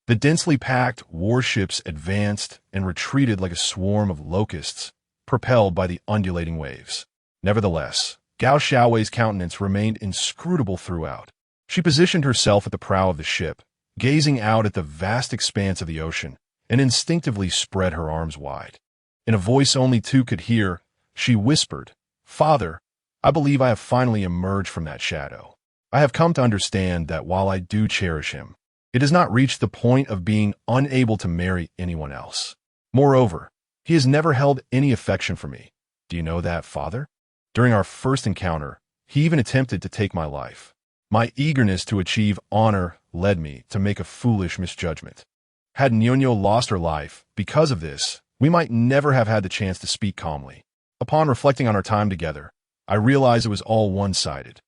The densely packed warships advanced and retreated like a swarm of locusts, propelled by the undulating waves. Nevertheless, Gao Xiaowei's countenance remained inscrutable throughout. She positioned herself at the prow of the ship, gazing out at the vast expanse of the ocean, and instinctively spread her arms wide. In a voice only two could hear, she whispered, "Father, I believe I have finally emerged from that shadow. I have come to understand that while I do cherish him, it has not reached the point of being unable to marry anyone else. Moreover, he has never held any affection for me. Do you know that, Father? During our first encounter, he even attempted to take my life. My eagerness to achieve honor led me to make a foolish misjudgment. Had Nyonyo lost her life because of this, we might never have had the chance to speak calmly. Upon reflecting on our time together, I realized it was all one-sided.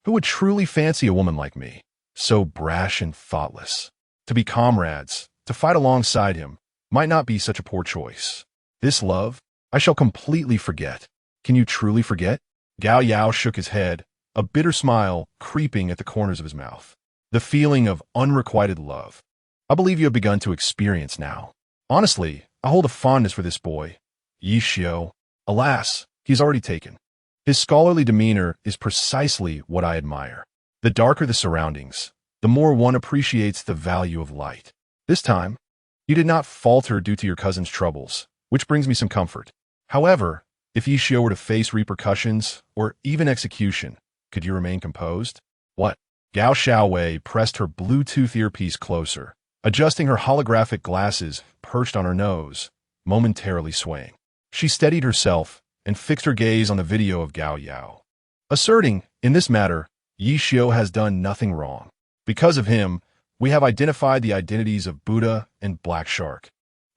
Who would truly fancy a woman like me, so brash and thoughtless? To be comrades, to fight alongside him, might not be such a poor choice. This love, I shall completely forget. Can you truly forget?" Gao Yao shook his head, a bitter smile creeping at the corners of his mouth. The feeling of unrequited love. I believe you have begun to experience now. Honestly, I hold a fondness for this boy, Yi Xiu. Alas, he is already taken. His scholarly demeanor is precisely what I admire. The darker the surroundings, the more one appreciates the value of light. This time, you did not falter due to your cousin's troubles, which brings me some comfort. However, if Yi Xiu were to face repercussions, or even execution, could you remain composed? What? Gao Xiaowei pressed her Bluetooth earpiece closer, adjusting her holographic glasses perched on her nose, momentarily swaying. She steadied herself and fixed her gaze on the video of Gao Yao, asserting, in this matter, Yi Xiu has done nothing wrong. Because of him, we have identified the identities of Buddha and Black Shark.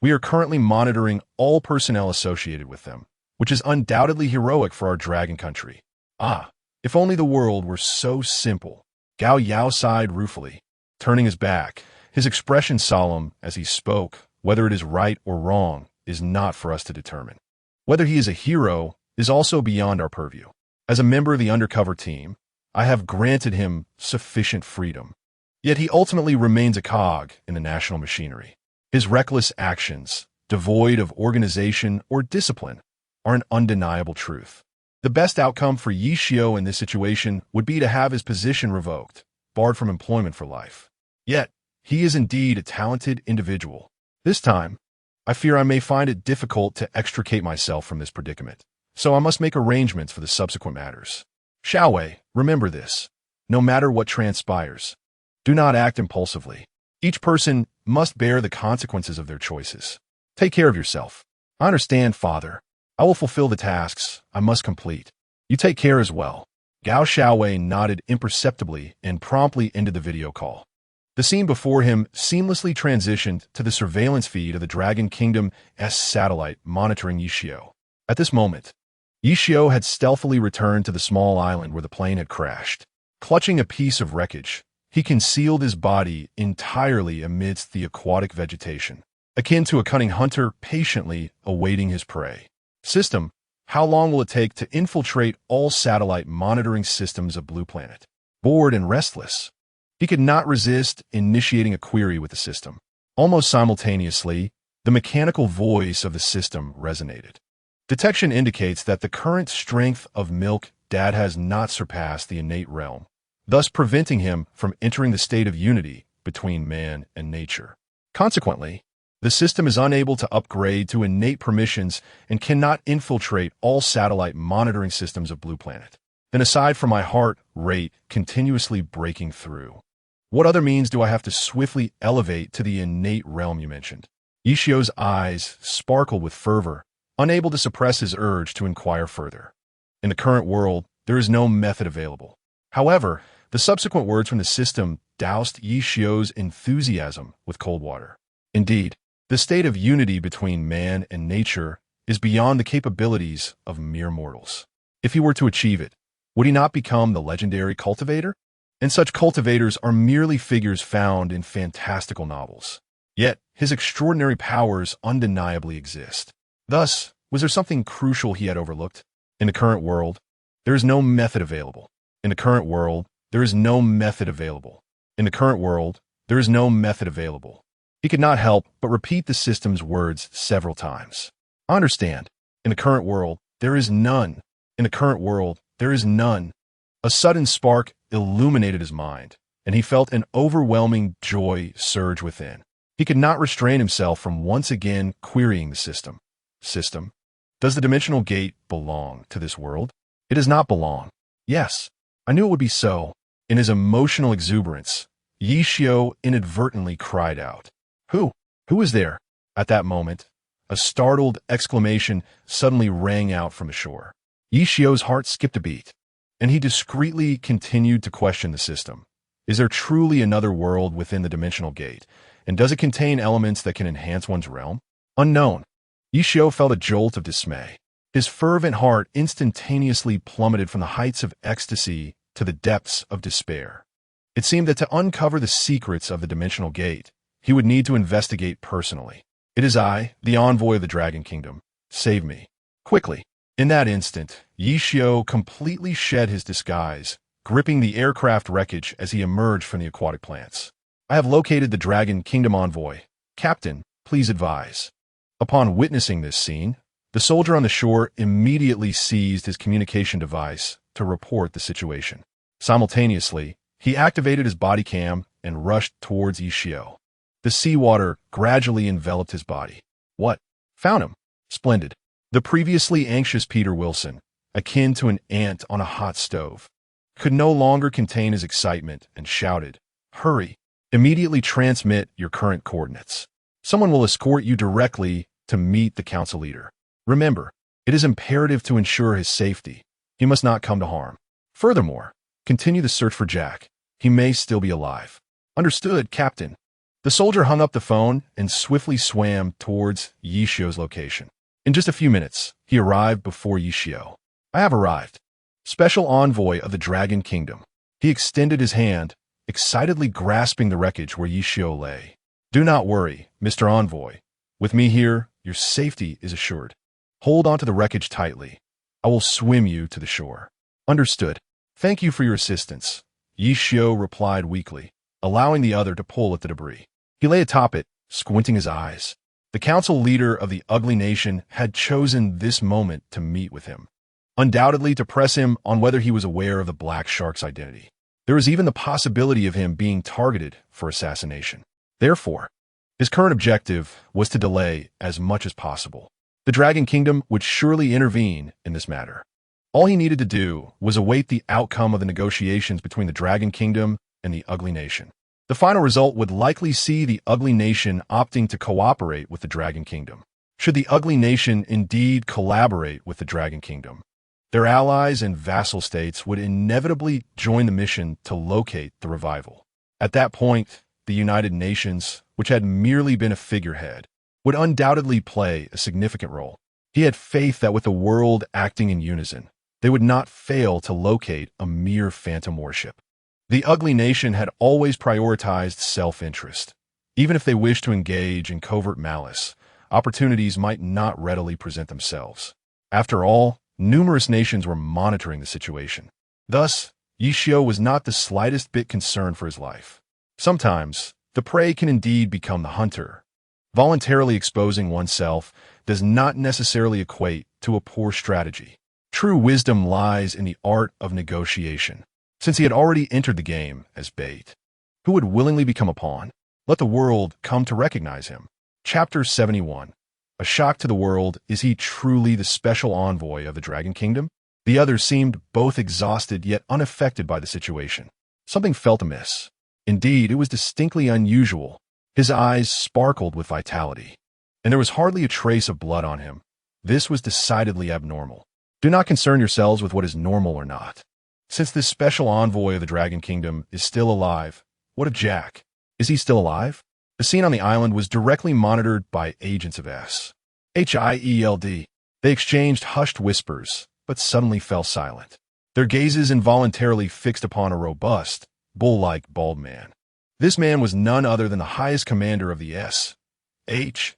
We are currently monitoring all personnel associated with them, which is undoubtedly heroic for our dragon country. Ah, if only the world were so simple. Gao Yao sighed ruefully, turning his back, his expression solemn as he spoke. Whether it is right or wrong is not for us to determine. Whether he is a hero is also beyond our purview. As a member of the undercover team, I have granted him sufficient freedom. Yet he ultimately remains a cog in the national machinery. His reckless actions, devoid of organization or discipline, are an undeniable truth. The best outcome for Yi Xiu in this situation would be to have his position revoked, barred from employment for life. Yet, he is indeed a talented individual. This time, I fear I may find it difficult to extricate myself from this predicament, so I must make arrangements for the subsequent matters. Xiaowei, remember this. No matter what transpires, do not act impulsively. Each person must bear the consequences of their choices. Take care of yourself. I understand, Father. I will fulfill the tasks I must complete. You take care as well. Gao Xiaowei nodded imperceptibly and promptly ended the video call. The scene before him seamlessly transitioned to the surveillance feed of the Dragon Kingdom's satellite monitoring Yi Xiu. At this moment, Yi Xiu had stealthily returned to the small island where the plane had crashed. Clutching a piece of wreckage, he concealed his body entirely amidst the aquatic vegetation, akin to a cunning hunter patiently awaiting his prey. System, how long will it take to infiltrate all satellite monitoring systems of Blue Planet? Bored and restless, he could not resist initiating a query with the system. Almost simultaneously, the mechanical voice of the system resonated. Detection indicates that the current strength of Milk Dad has not surpassed the innate realm, thus preventing him from entering the state of unity between man and nature. Consequently, the system is unable to upgrade to innate permissions and cannot infiltrate all satellite monitoring systems of Blue Planet. Then aside from my heart rate continuously breaking through, what other means do I have to swiftly elevate to the innate realm you mentioned? Yi Xiu's eyes sparkled with fervor, unable to suppress his urge to inquire further. In the current world, there is no method available. However, The subsequent words from the system doused Yi Xiu's enthusiasm with cold water. Indeed, the state of unity between man and nature is beyond the capabilities of mere mortals. If he were to achieve it, would he not become the legendary cultivator? And such cultivators are merely figures found in fantastical novels. Yet, his extraordinary powers undeniably exist. Thus, was there something crucial he had overlooked? In the current world, there is no method available. In the current world, there is no method available. In the current world, there is no method available. He could not help but repeat the system's words several times. I understand. In the current world, there is none. In the current world, there is none. A sudden spark illuminated his mind, and he felt an overwhelming joy surge within. He could not restrain himself from once again querying the system. System, does the dimensional gate belong to this world? It does not belong. Yes, I knew it would be so. In his emotional exuberance, Yi Xiu inadvertently cried out. Who? Who is there? At that moment, a startled exclamation suddenly rang out from the shore. Yi Xiu's heart skipped a beat, and he discreetly continued to question the system. Is there truly another world within the dimensional gate, and does it contain elements that can enhance one's realm? Unknown. Yi Xiu felt a jolt of dismay. His fervent heart instantaneously plummeted from the heights of ecstasy to the depths of despair. It seemed that to uncover the secrets of the dimensional gate, he would need to investigate personally. It is I, the envoy of the Dragon Kingdom. Save me. Quickly. In that instant, Yi Xiu completely shed his disguise, gripping the aircraft wreckage as he emerged from the aquatic plants. I have located the Dragon Kingdom envoy. Captain, please advise. Upon witnessing this scene, the soldier on the shore immediately seized his communication device to report the situation. Simultaneously, he activated his body cam and rushed towards Yi Xiu. The seawater gradually enveloped his body. What? Found him. Splendid. The previously anxious Peter Wilson, akin to an ant on a hot stove, could no longer contain his excitement and shouted, Hurry! Immediately transmit your current coordinates. Someone will escort you directly to meet the council leader. Remember, it is imperative to ensure his safety. He must not come to harm. Furthermore, continue the search for Jack. He may still be alive. Understood, Captain. The soldier hung up the phone and swiftly swam towards Yi Xiu's location. In just a few minutes, he arrived before Yi Xiu. I have arrived. Special envoy of the Dragon Kingdom. He extended his hand, excitedly grasping the wreckage where Yi Xiu lay. Do not worry, Mr. Envoy. With me here, your safety is assured. Hold onto the wreckage tightly. I will swim you to the shore. Understood. Thank you for your assistance, Yi Xiu replied weakly, allowing the other to pull at the debris. He lay atop it, squinting his eyes. The council leader of the ugly nation had chosen this moment to meet with him, undoubtedly to press him on whether he was aware of the Black Shark's identity. There was even the possibility of him being targeted for assassination. Therefore, his current objective was to delay as much as possible. The Dragon Kingdom would surely intervene in this matter. All he needed to do was await the outcome of the negotiations between the Dragon Kingdom and the ugly nation. The final result would likely see the ugly nation opting to cooperate with the Dragon Kingdom. Should the ugly nation indeed collaborate with the Dragon Kingdom, their allies and vassal states would inevitably join the mission to locate the revival. At that point, the United Nations, which had merely been a figurehead, would undoubtedly play a significant role. He had faith that with the world acting in unison, they would not fail to locate a mere phantom warship. The ugly nation had always prioritized self-interest. Even if they wished to engage in covert malice, opportunities might not readily present themselves. After all, numerous nations were monitoring the situation. Thus, Yi Xiu was not the slightest bit concerned for his life. Sometimes, the prey can indeed become the hunter. Voluntarily exposing oneself does not necessarily equate to a poor strategy. True wisdom lies in the art of negotiation. Since he had already entered the game as bait, who would willingly become a pawn? Let the world come to recognize him. Chapter 71. A shock to the world. Is he truly the special envoy of the Dragon Kingdom? The others seemed both exhausted yet unaffected by the situation. Something felt amiss. Indeed, it was distinctly unusual. His eyes sparkled with vitality, and there was hardly a trace of blood on him. This was decidedly abnormal. Do not concern yourselves with what is normal or not. Since this special envoy of the Dragon Kingdom is still alive, what of Jack? Is he still alive? The scene on the island was directly monitored by agents of SHIELD. They exchanged hushed whispers, but suddenly fell silent. Their gazes involuntarily fixed upon a robust, bull-like bald man. This man was none other than the highest commander of the SHIELD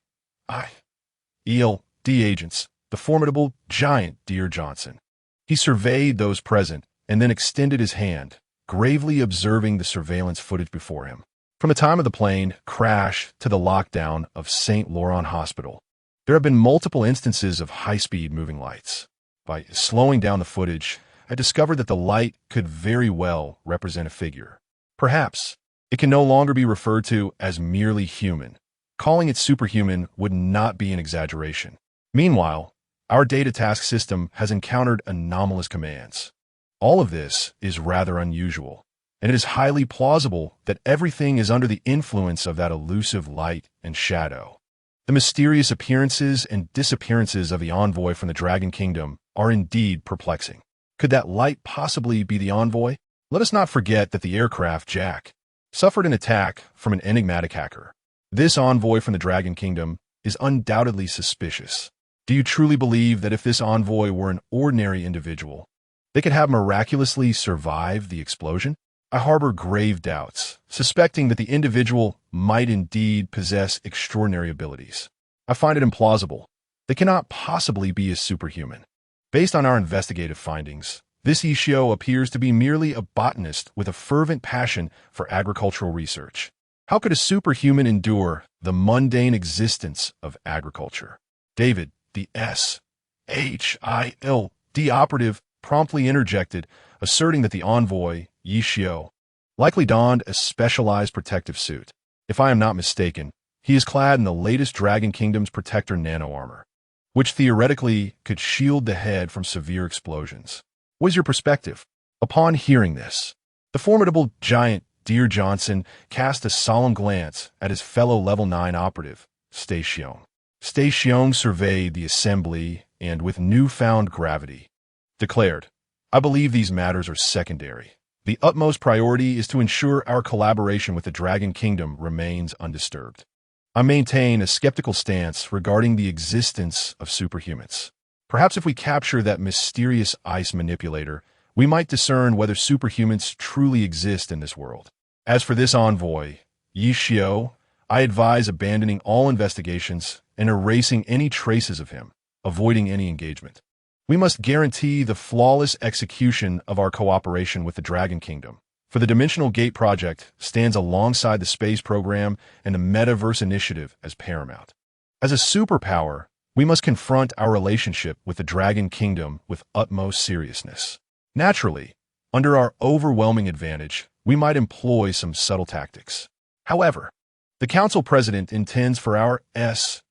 agents, the formidable giant Dear Johnson. He surveyed those present and then extended his hand, gravely observing the surveillance footage before him. From the time of the plane crash to the lockdown of St. Laurent Hospital, there have been multiple instances of high-speed moving lights. By slowing down the footage, I discovered that the light could very well represent a figure. Perhaps it can no longer be referred to as merely human. Calling it superhuman would not be an exaggeration. Meanwhile, our data task system has encountered anomalous commands. All of this is rather unusual, and it is highly plausible that everything is under the influence of that elusive light and shadow. The mysterious appearances and disappearances of the envoy from the Dragon Kingdom are indeed perplexing. Could that light possibly be the envoy? Let us not forget that the aircraft Jack suffered an attack from an enigmatic hacker. This envoy from the Dragon Kingdom is undoubtedly suspicious. Do you truly believe that if this envoy were an ordinary individual, they could have miraculously survived the explosion? I harbor grave doubts, suspecting that the individual might indeed possess extraordinary abilities. I find it implausible. They cannot possibly be a superhuman. Based on our investigative findings, this Ishio appears to be merely a botanist with a fervent passion for agricultural research. How could a superhuman endure the mundane existence of agriculture? David, the SHIELD operative, promptly interjected, asserting that the envoy, Ishio, likely donned a specialized protective suit. If I am not mistaken, he is clad in the latest Dragon Kingdom's protector nano-armor, which theoretically could shield the head from severe explosions. What is your perspective? Upon hearing this, the formidable giant Dear Johnson cast a solemn glance at his fellow Level 9 operative, Station. Station surveyed the assembly and, with newfound gravity, declared, "I believe these matters are secondary. The utmost priority is to ensure our collaboration with the Dragon Kingdom remains undisturbed. I maintain a skeptical stance regarding the existence of superhumans. Perhaps if we capture that mysterious ice manipulator, we might discern whether superhumans truly exist in this world. As for this envoy, Ishio, I advise abandoning all investigations and erasing any traces of him, avoiding any engagement. We must guarantee the flawless execution of our cooperation with the Dragon Kingdom, for the Dimensional Gate Project stands alongside the space program and the Metaverse Initiative as paramount. As a superpower, we must confront our relationship with the Dragon Kingdom with utmost seriousnness. Naturally, under our overwhelming advantage, we might employ some subtle tactics. However, the Council President intends for our SHIELD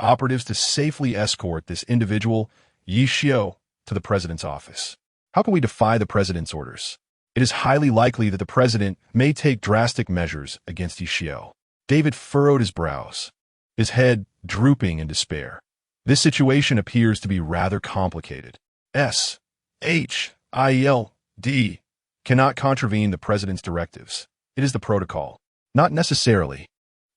operatives to safely escort this individual, Ishio, to the President's office. How can we defy the President's orders? It is highly likely that the President may take drastic measures against Ishio. David furrowed his brows, his head drooping in despair. This situation appears to be rather complicated. SHIELD cannot contravene the President's directives. It is the protocol. Not necessarily.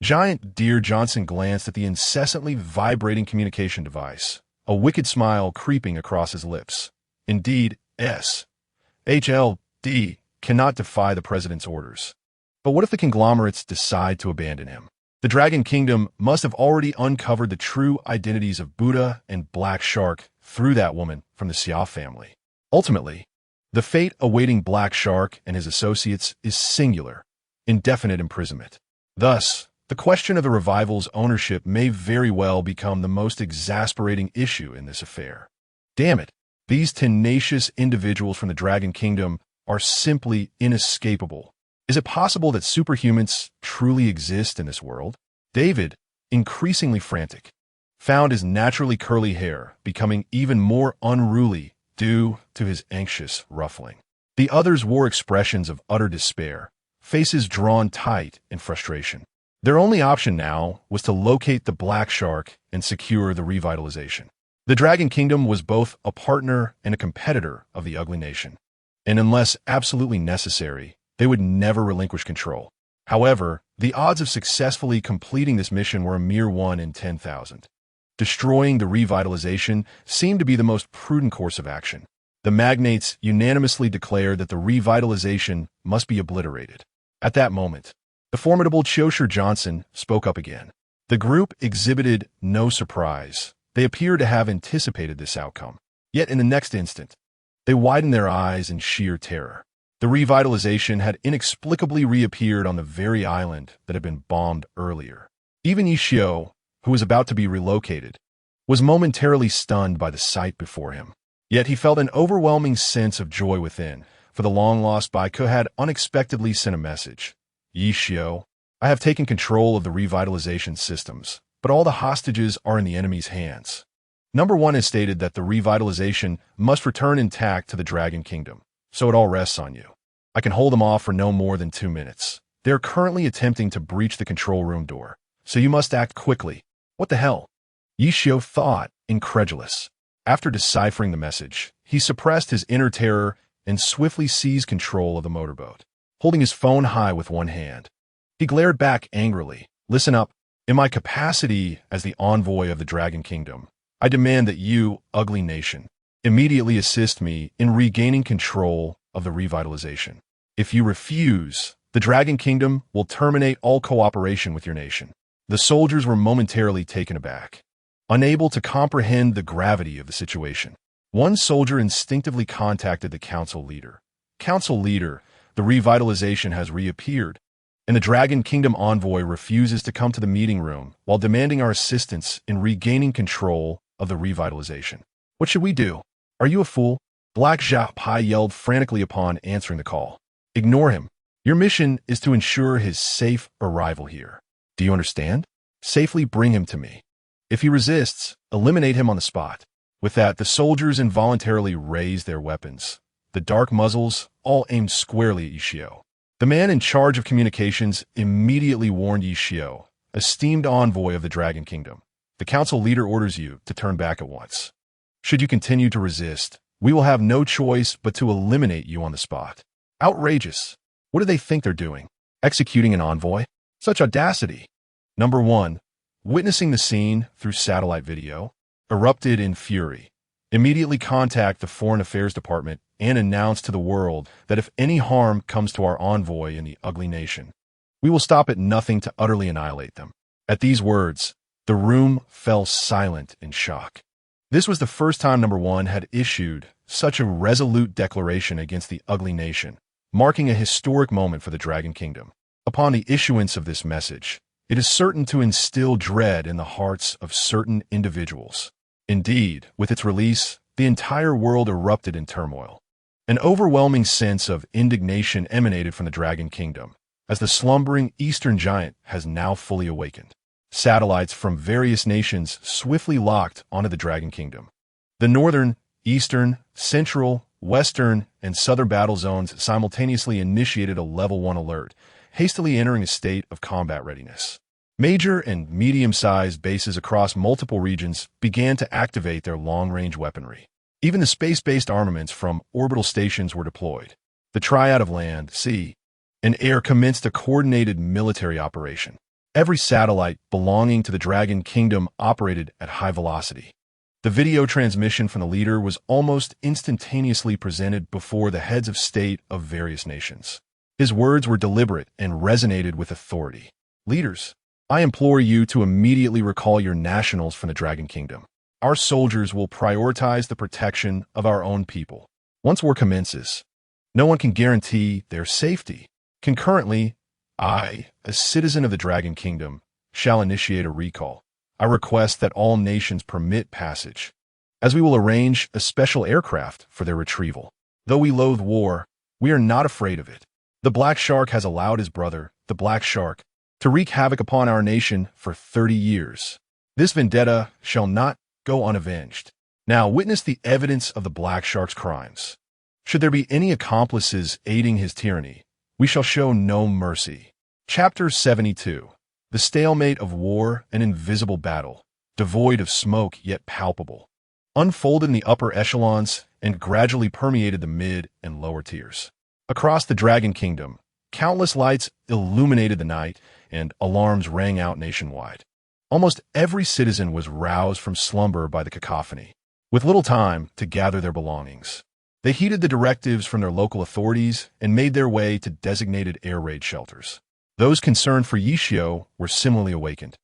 Giant Dear Johnson glanced at the incessantly vibrating communication device, a wicked smile creeping across his lips. Indeed, SHIELD cannot defy the President's orders. But what if the conglomerates decide to abandon him? The Dragon Kingdom must have already uncovered the true identities of Buddha and Black Shark through that woman from the Xia family. Ultimately, the fate awaiting Black Shark and his associates is singular, indefinite imprisonment. Thus, the question of the revival's ownership may very well become the most exasperating issue in this affair. Damn it, these tenacious individuals from the Dragon Kingdom are simply inescapable. Is it possible that superhumans truly exist in this world? David, increasingly frantic, found his naturally curly hair becoming even more unruly due to his anxious ruffling. The others wore expressions of utter despair, faces drawn tight in frustration. Their only option now was to locate the Black Shark and secure the revitalization. The Dragon Kingdom was both a partner and a competitor of the Ugly Nation, and unless absolutely necessary, they would never relinquish control. However, the odds of successfully completing this mission were a mere 1 in 10,000. Destroying the revitalization seemed to be the most prudent course of action. The magnates unanimously declared that the revitalization must be obliterated. At that moment, the formidable Chaucer Johnson spoke up again. The group exhibited no surprise. They appeared to have anticipated this outcome. Yet in the next instant, they widened their eyes in sheer terror. The revitalization had inexplicably reappeared on the very island that had been bombed earlier. Even Ishio, who was about to be relocated, was momentarily stunned by the sight before him. Yet he felt an overwhelming sense of joy within, for the long-lost Baiko had unexpectedly sent a message. Ishio, I have taken control of the revitalization systems, but all the hostages are in the enemy's hands. Number 1 has stated that the revitalization must return intact to the Dragon Kingdom, so it all rests on you. I can hold them off for no more than 2 minutes. They are currently attempting to breach the control room door, so you must act quickly. What the hell? Ishio thought, incredulous. After deciphering the message, he suppressed his inner terror and swiftly seized control of the motorboat, holding his phone high with one hand. He glared back angrily. Listen up. In my capacity as the envoy of the Dragon Kingdom, I demand that you, Ugly Nation, immediately assist me in regaining control of the revitalization. If you refuse, the Dragon Kingdom will terminate all cooperation with your nation. The soldiers were momentarily taken aback, unable to comprehend the gravity of the situation. One soldier instinctively contacted the council leader. Council leader, the revitalization has reappeared, and the Dragon Kingdom envoy refuses to come to the meeting room while demanding our assistance in regaining control of the revitalization. What should we do? Are you a fool? Black Pai yelled frantically upon answering the call. Ignore him. Your mission is to ensure his safe arrival here. Do you understand? Safely bring him to me. If he resists, eliminate him on the spot. With that, the soldiers involuntarily raised their weapons, the dark muzzles all aimed squarely at Ishio. The man in charge of communications immediately warned Ishio, esteemed envoy of the Dragon Kingdom. The council leader orders you to turn back at once. Should you continue to resist, we will have no choice but to eliminate you on the spot. Outrageous. What do they think they're doing? Executing an envoy? Such audacity. Number 1, witnessing the scene through satellite video, erupted in fury. Immediately contact the Foreign Affairs Department and announce to the world that if any harm comes to our envoy in the Ugly Nation, we will stop at nothing to utterly annihilate them. At these words, the room fell silent in shock. This was the first time Number 1 had issued such a resolute declaration against the Ugly Nation, marking a historic moment for the Dragon Kingdom. Upon the issuance of this message, it is certain to instill dread in the hearts of certain individuals. Indeed, with its release, the entire world erupted in turmoil. An overwhelming sense of indignation emanated from the Dragon Kingdom, as the slumbering Eastern Giant has now fully awakened. Satellites from various nations swiftly locked onto the Dragon Kingdom. The northern, eastern, central, western, and southern battle zones simultaneously initiated a Level 1 alert, hastily entering a state of combat readiness. Major and medium-sized bases across multiple regions began to activate their long-range weaponry. Even the space-based armaments from orbital stations were deployed. The triad of land, sea, and air commenced a coordinated military operation. Every satellite belonging to the Dragon Kingdom operated at high velocity. The video transmission from the leader was almost instantaneously presented before the heads of state of various nations. His words were deliberate and resonated with authority. Leaders, I implore you to immediately recall your nationals from the Dragon Kingdom. Our soldiers will prioritize the protection of our own people. Once war commences, no one can guarantee their safety. Concurrently, I, a citizen of the Dragon Kingdom, shall initiate a recall. I request that all nations permit passage, as we will arrange a special aircraft for their retrieval. Though we loathe war, we are not afraid of it. The Black Shark has allowed his brother, the Black Shark, to wreak havoc upon our nation for 30 years. This vendetta shall not go unavenged. Now witness the evidence of the Black Shark's crimes. Should there be any accomplices aiding his tyranny, we shall show no mercy. Chapter 72. The stalemate of war, an invisible battle, devoid of smoke yet palpable. unfolded in the upper echelons and gradually permeated the mid and lower tiers. Across the Dragon Kingdom, countless lights illuminated the night and alarms rang out nationwide. Almost every citizen was roused from slumber by the cacophony, with little time to gather their belongings. They heeded the directives from their local authorities and made their way to designated air raid shelters. Those concerned for Yishio were similarly awakened,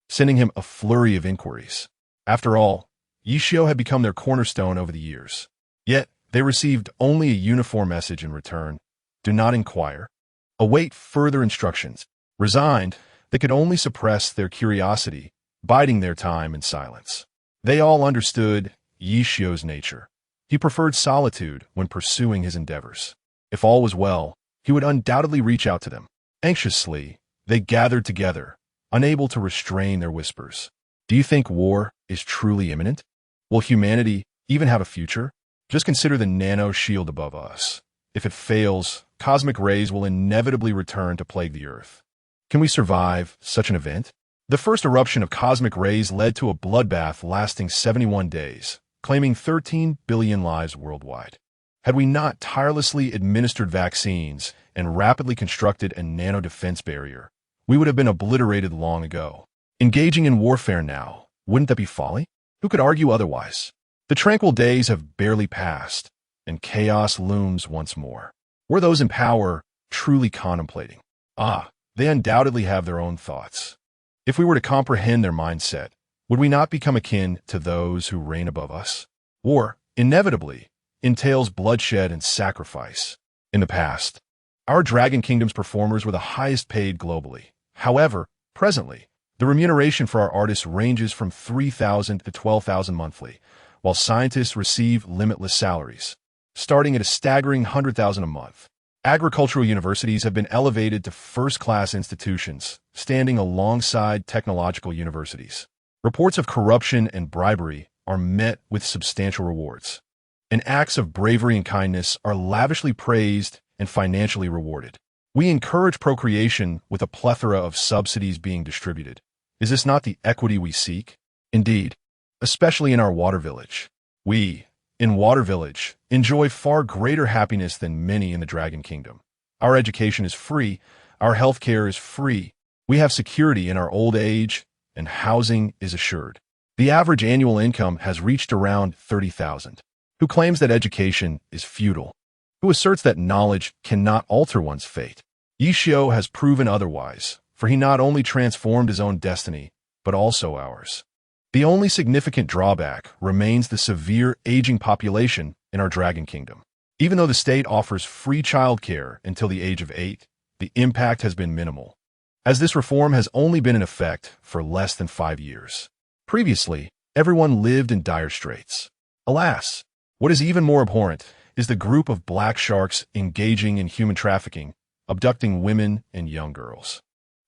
sending him a flurry of inquiries. After all, Yishio had become their cornerstone over the years. Yet, they received only a uniform message in return: do not inquire. Await further instructions. Resigned, they could only suppress their curiosity, biding their time in silence. They all understood Yishio's nature. He preferred solitude when pursuing his endeavors. If all was well, he would undoubtedly reach out to them. Anxiously, they gathered together, unable to restrain their whispers. Do you think war is truly imminent? Will humanity even have a future? Just consider the nano shield above us. If it fails, cosmic rays will inevitably return to plague the Earth. Can we survive such an event? The first eruption of cosmic rays led to a bloodbath lasting 71 days, claiming 13 billion lives worldwide. Had we not tirelessly administered vaccines and rapidly constructed a nano-defense barrier, we would have been obliterated long ago. Engaging in warfare now, wouldn't that be folly? Who could argue otherwise? The tranquil days have barely passed, and chaos looms once more. Were those in power truly contemplating? They undoubtedly have their own thoughts. If we were to comprehend their mindset, would we not become akin to those who reign above us? War, inevitably, entails bloodshed and sacrifice. In the past, our Dragon Kingdom's performers were the highest paid globally. However, presently, the remuneration for our artists ranges from 3,000 to 12,000 monthly, while scientists receive limitless salaries, starting at a staggering 100,000 a month. Agricultural universities have been elevated to first-class institutions, standing alongside technological universities. Reports of corruption and bribery are met with substantial rewards, and acts of bravery and kindness are lavishly praised and financially rewarded. We encourage procreation with a plethora of subsidies being distributed. Is this not the equity we seek? Indeed, especially in our water village. We, in Water Village, enjoy far greater happiness than many in the Dragon Kingdom. Our education is free, our healthcare is free, we have security in our old age, and housing is assured. The average annual income has reached around 30,000. Who claims that education is futile? Who asserts that knowledge cannot alter one's fate? Yishio has proven otherwise, for he not only transformed his own destiny, but also ours. The only significant drawback remains the severe aging population in our Dragon Kingdom. Even though the state offers free childcare until the age of 8, the impact has been minimal, as this reform has only been in effect for less than 5 years. Previously, everyone lived in dire straits. Alas, what is even more abhorrent is the group of black sharks engaging in human trafficking, abducting women and young girls.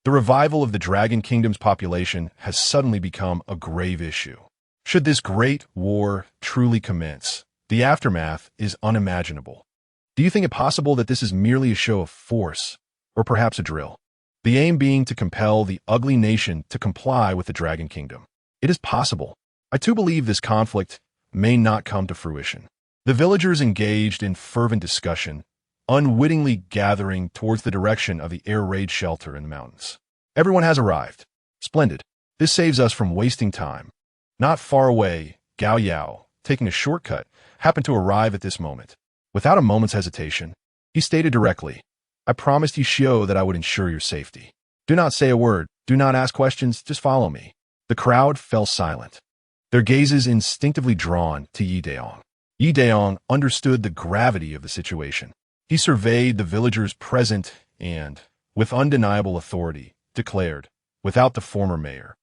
The revival of the Dragon Kingdom's population has suddenly become a grave issue. Should this great war truly commence, the aftermath is unimaginable. Do you think it possible that this is merely a show of force, or perhaps a drill? The aim being to compel the ugly nation to comply with the Dragon Kingdom. It is possible. I too believe this conflict may not come to fruition. The villagers engaged in fervent discussion, unwittingly gathering towards the direction of the air raid shelter in the mountains. Everyone has arrived. Splendid. This saves us from wasting time. Not far away, Gao Yao, taking a shortcut, happened to arrive at this moment. Without a moment's hesitation, he stated directly, I promised Yishio that I would ensure your safety. Do not say a word, do not ask questions, just follow me. The crowd fell silent, their gazes instinctively drawn to Yi Daong. Yi Daong understood the gravity of the situation. He surveyed the villagers present and, with undeniable authority, declared, without the former mayor,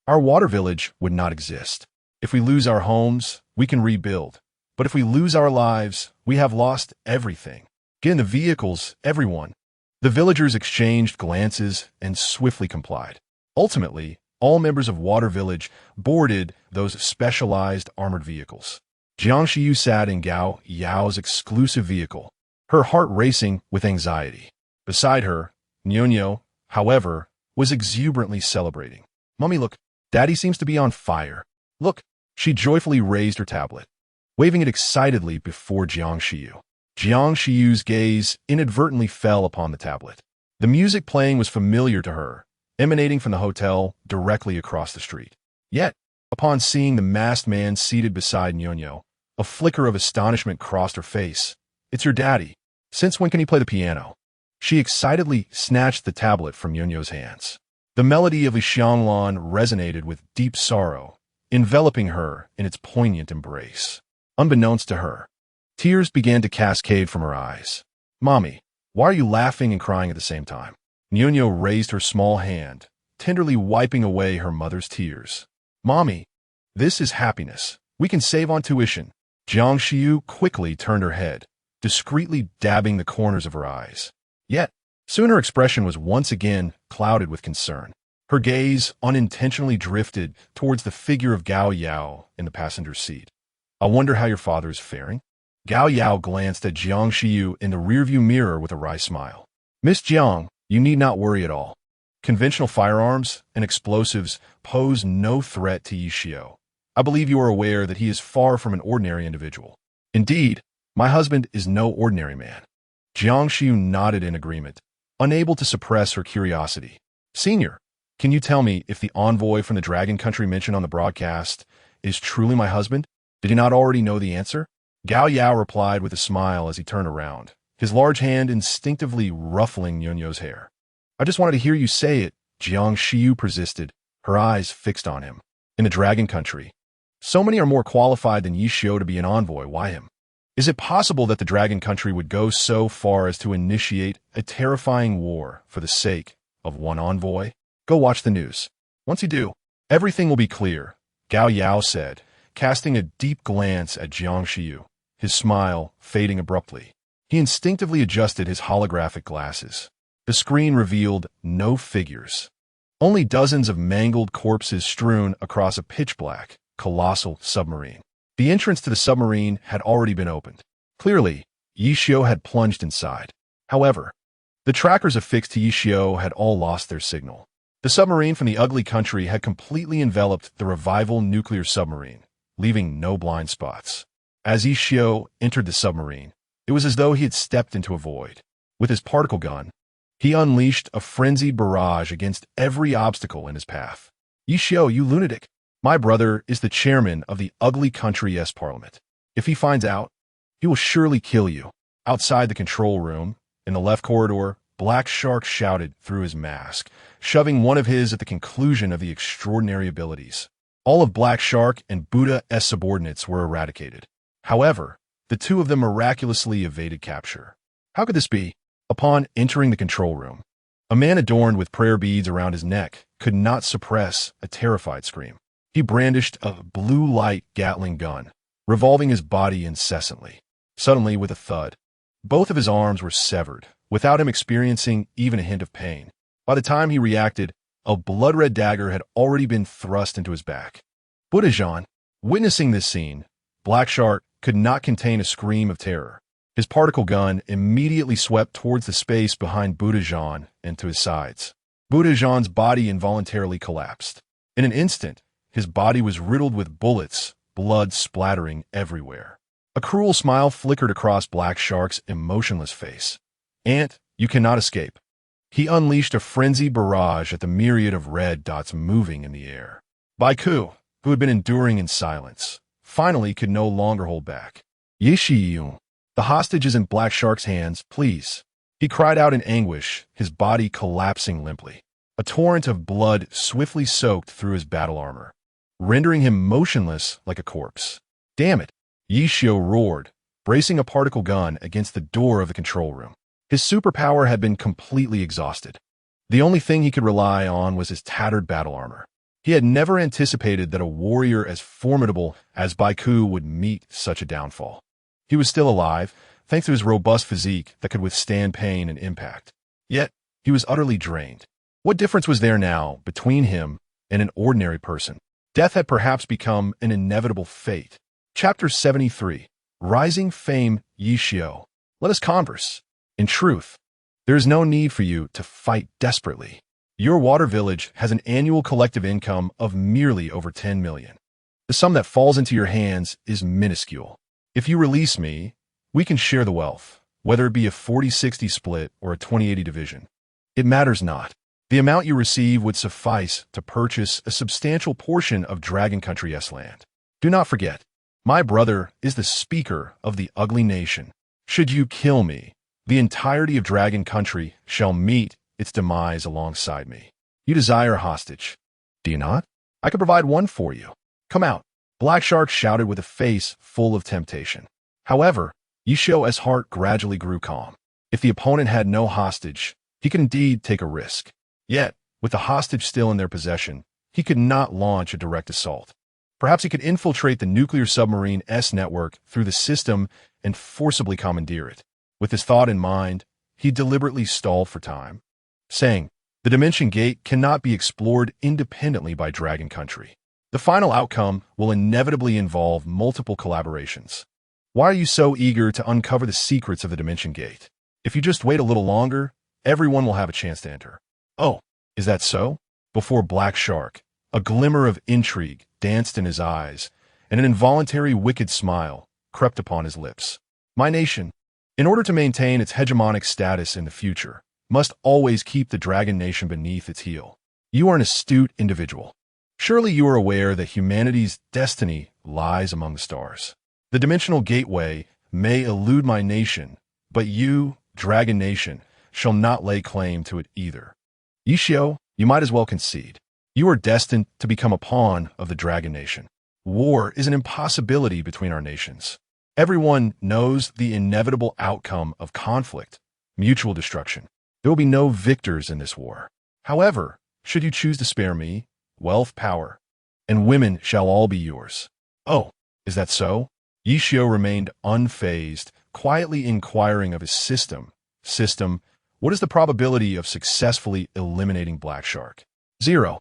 our water village would not exist. If we lose our homes, we can rebuild. But if we lose our lives, we have lost everything. Get in the vehicles, everyone. The villagers exchanged glances and swiftly complied. Ultimately, all members of Water Village boarded those specialized armored vehicles. Jiang Shiyu sat in Gao Yao's exclusive vehicle, her heart racing with anxiety. Beside her, Nyonyo, however, was exuberantly celebrating. Mummy, look, Daddy seems to be on fire. Look, She joyfully raised her tablet, waving it excitedly before Jiang Shiyu. Jiang Shiyu's gaze inadvertently fell upon the tablet. The music playing was familiar to her, emanating from the hotel directly across the street. Yet, upon seeing the masked man seated beside Nyonyo, a flicker of astonishment crossed her face. "It's your daddy. Since when can he play the piano?" She excitedly snatched the tablet from Nyonyo's hands. The melody of Xianglan resonated with deep sorrow, enveloping her in its poignant embrace. Unbeknownst to her, tears began to cascade from her eyes. "Mommy, why are you laughing and crying at the same time?" Nyonyo raised her small hand, tenderly wiping away her mother's tears. "Mommy, this is happiness. We can save on tuition." Jiang Shiyu quickly turned her head, discreetly dabbing the corners of her eyes. Yet, soon her expression was once again clouded with concern. Her gaze unintentionally drifted towards the figure of Gao Yao in the passenger seat. "I wonder how your father is faring?" Gao Yao glanced at Jiang Shiyu in the rearview mirror with a wry smile. "Miss Jiang, you need not worry at all. Conventional firearms and explosives pose no threat to Yishio. I believe you are aware that he is far from an ordinary individual. Indeed, my husband is no ordinary man." Jiang Shiyu nodded in agreement, unable to suppress her curiosity. "Senior, can you tell me if the envoy from the Dragon Country mentioned on the broadcast is truly my husband? Did he not already know the answer?" Gao Yao replied with a smile as he turned around, his large hand instinctively ruffling Nyonyo's hair. "I just wanted to hear you say it," Jiang Shiyu persisted, her eyes fixed on him. "In the Dragon Country, so many are more qualified than Yishio to be an envoy. Why him? Is it possible that the Dragon Country would go so far as to initiate a terrifying war for the sake of one envoy? Go watch the news. Once you do, everything will be clear," Gao Yao said, casting a deep glance at Jiang Shiyu, his smile fading abruptly. He instinctively adjusted his holographic glasses. The screen revealed no figures, only dozens of mangled corpses strewn across a pitch-black, colossal submarine. The entrance to the submarine had already been opened. Clearly, Yishio had plunged inside. However, the trackers affixed to Yishio had all lost their signal. The submarine from the ugly country had completely enveloped the revival nuclear submarine, leaving no blind spots. As Yishio entered the submarine, it was as though he had stepped into a void. With his particle gun, he unleashed a frenzied barrage against every obstacle in his path. "Yishio, you lunatic! My brother is the chairman of the ugly country Parliament. If he finds out, he will surely kill you." Outside the control room, in the left corridor, Black Shark shouted through his mask, shoving one of his at the conclusion of the extraordinary abilities. All of Black Shark and Buddha's subordinates were eradicated. However, the two of them miraculously evaded capture. How could this be? Upon entering the control room, a man adorned with prayer beads around his neck could not suppress a terrified scream. He brandished a blue light Gatling gun, revolving his body incessantly. Suddenly, with a thud, both of his arms were severed, without him experiencing even a hint of pain. By the time he reacted, a blood-red dagger had already been thrust into his back. Buddha-Jean, witnessing this scene, Black Shark could not contain a scream of terror. His particle gun immediately swept towards the space behind Buddha-Jean and to his sides. Buddha-Jean's body involuntarily collapsed. In an instant, his body was riddled with bullets, blood splattering everywhere. A cruel smile flickered across Black Shark's emotionless face. "Aunt, you cannot escape." He unleashed a frenzied barrage at the myriad of red dots moving in the air. Baiku, who had been enduring in silence, finally could no longer hold back. "Yishiyun, the hostage is in Black Shark's hands, please." He cried out in anguish, his body collapsing limply. A torrent of blood swiftly soaked through his battle armor, rendering him motionless like a corpse. "Damn it!" Yishio roared, bracing a particle gun against the door of the control room. His superpower had been completely exhausted. The only thing he could rely on was his tattered battle armor. He had never anticipated that a warrior as formidable as Baiku would meet such a downfall. He was still alive, thanks to his robust physique that could withstand pain and impact. Yet, he was utterly drained. What difference was there now between him and an ordinary person? Death had perhaps become an inevitable fate. Chapter 73. Rising Fame Yishio. Let us converse. In truth, there is no need for you to fight desperately. Your water village has an annual collective income of merely over 10 million. The sum that falls into your hands is minuscule. If you release me, we can share the wealth, whether it be a 40-60 split or a 20-80 division. It matters not. The amount you receive would suffice to purchase a substantial portion of Dragon Country's land. Do not forget, my brother is the speaker of the ugly nation. Should you kill me, the entirety of Dragon Country shall meet its demise alongside me. You desire a hostage, do you not? I could provide one for you. Come out. Black Shark shouted with a face full of temptation. However, Yishio's heart gradually grew calm. If the opponent had no hostage, he could indeed take a risk. Yet, with the hostage still in their possession, he could not launch a direct assault. Perhaps he could infiltrate the nuclear submarine S network through the system and forcibly commandeer it. With this thought in mind, he deliberately stalled for time, saying, "The Dimension Gate cannot be explored independently by Dragon Country. The final outcome will inevitably involve multiple collaborations. Why are you so eager to uncover the secrets of the Dimension Gate? If you just wait a little longer, everyone will have a chance to enter." "Oh, is that so?" Before Black Shark, a glimmer of intrigue danced in his eyes, and an involuntary wicked smile crept upon his lips. "My nation, in order to maintain its hegemonic status in the future, must always keep the Dragon Nation beneath its heel. You are an astute individual. Surely you are aware that humanity's destiny lies among the stars. The Dimensional Gateway may elude my nation, but you, Dragon Nation, shall not lay claim to it either. Yishio, you might as well concede. You are destined to become a pawn of the Dragon Nation. War is an impossibility between our nations. Everyone knows the inevitable outcome of conflict, mutual destruction. There will be no victors in this war. However, should you choose to spare me, wealth, power, and women shall all be yours." "Oh, is that so?" Yishio remained unfazed, quietly inquiring of his system, "What is the probability of successfully eliminating Black Shark?" "0.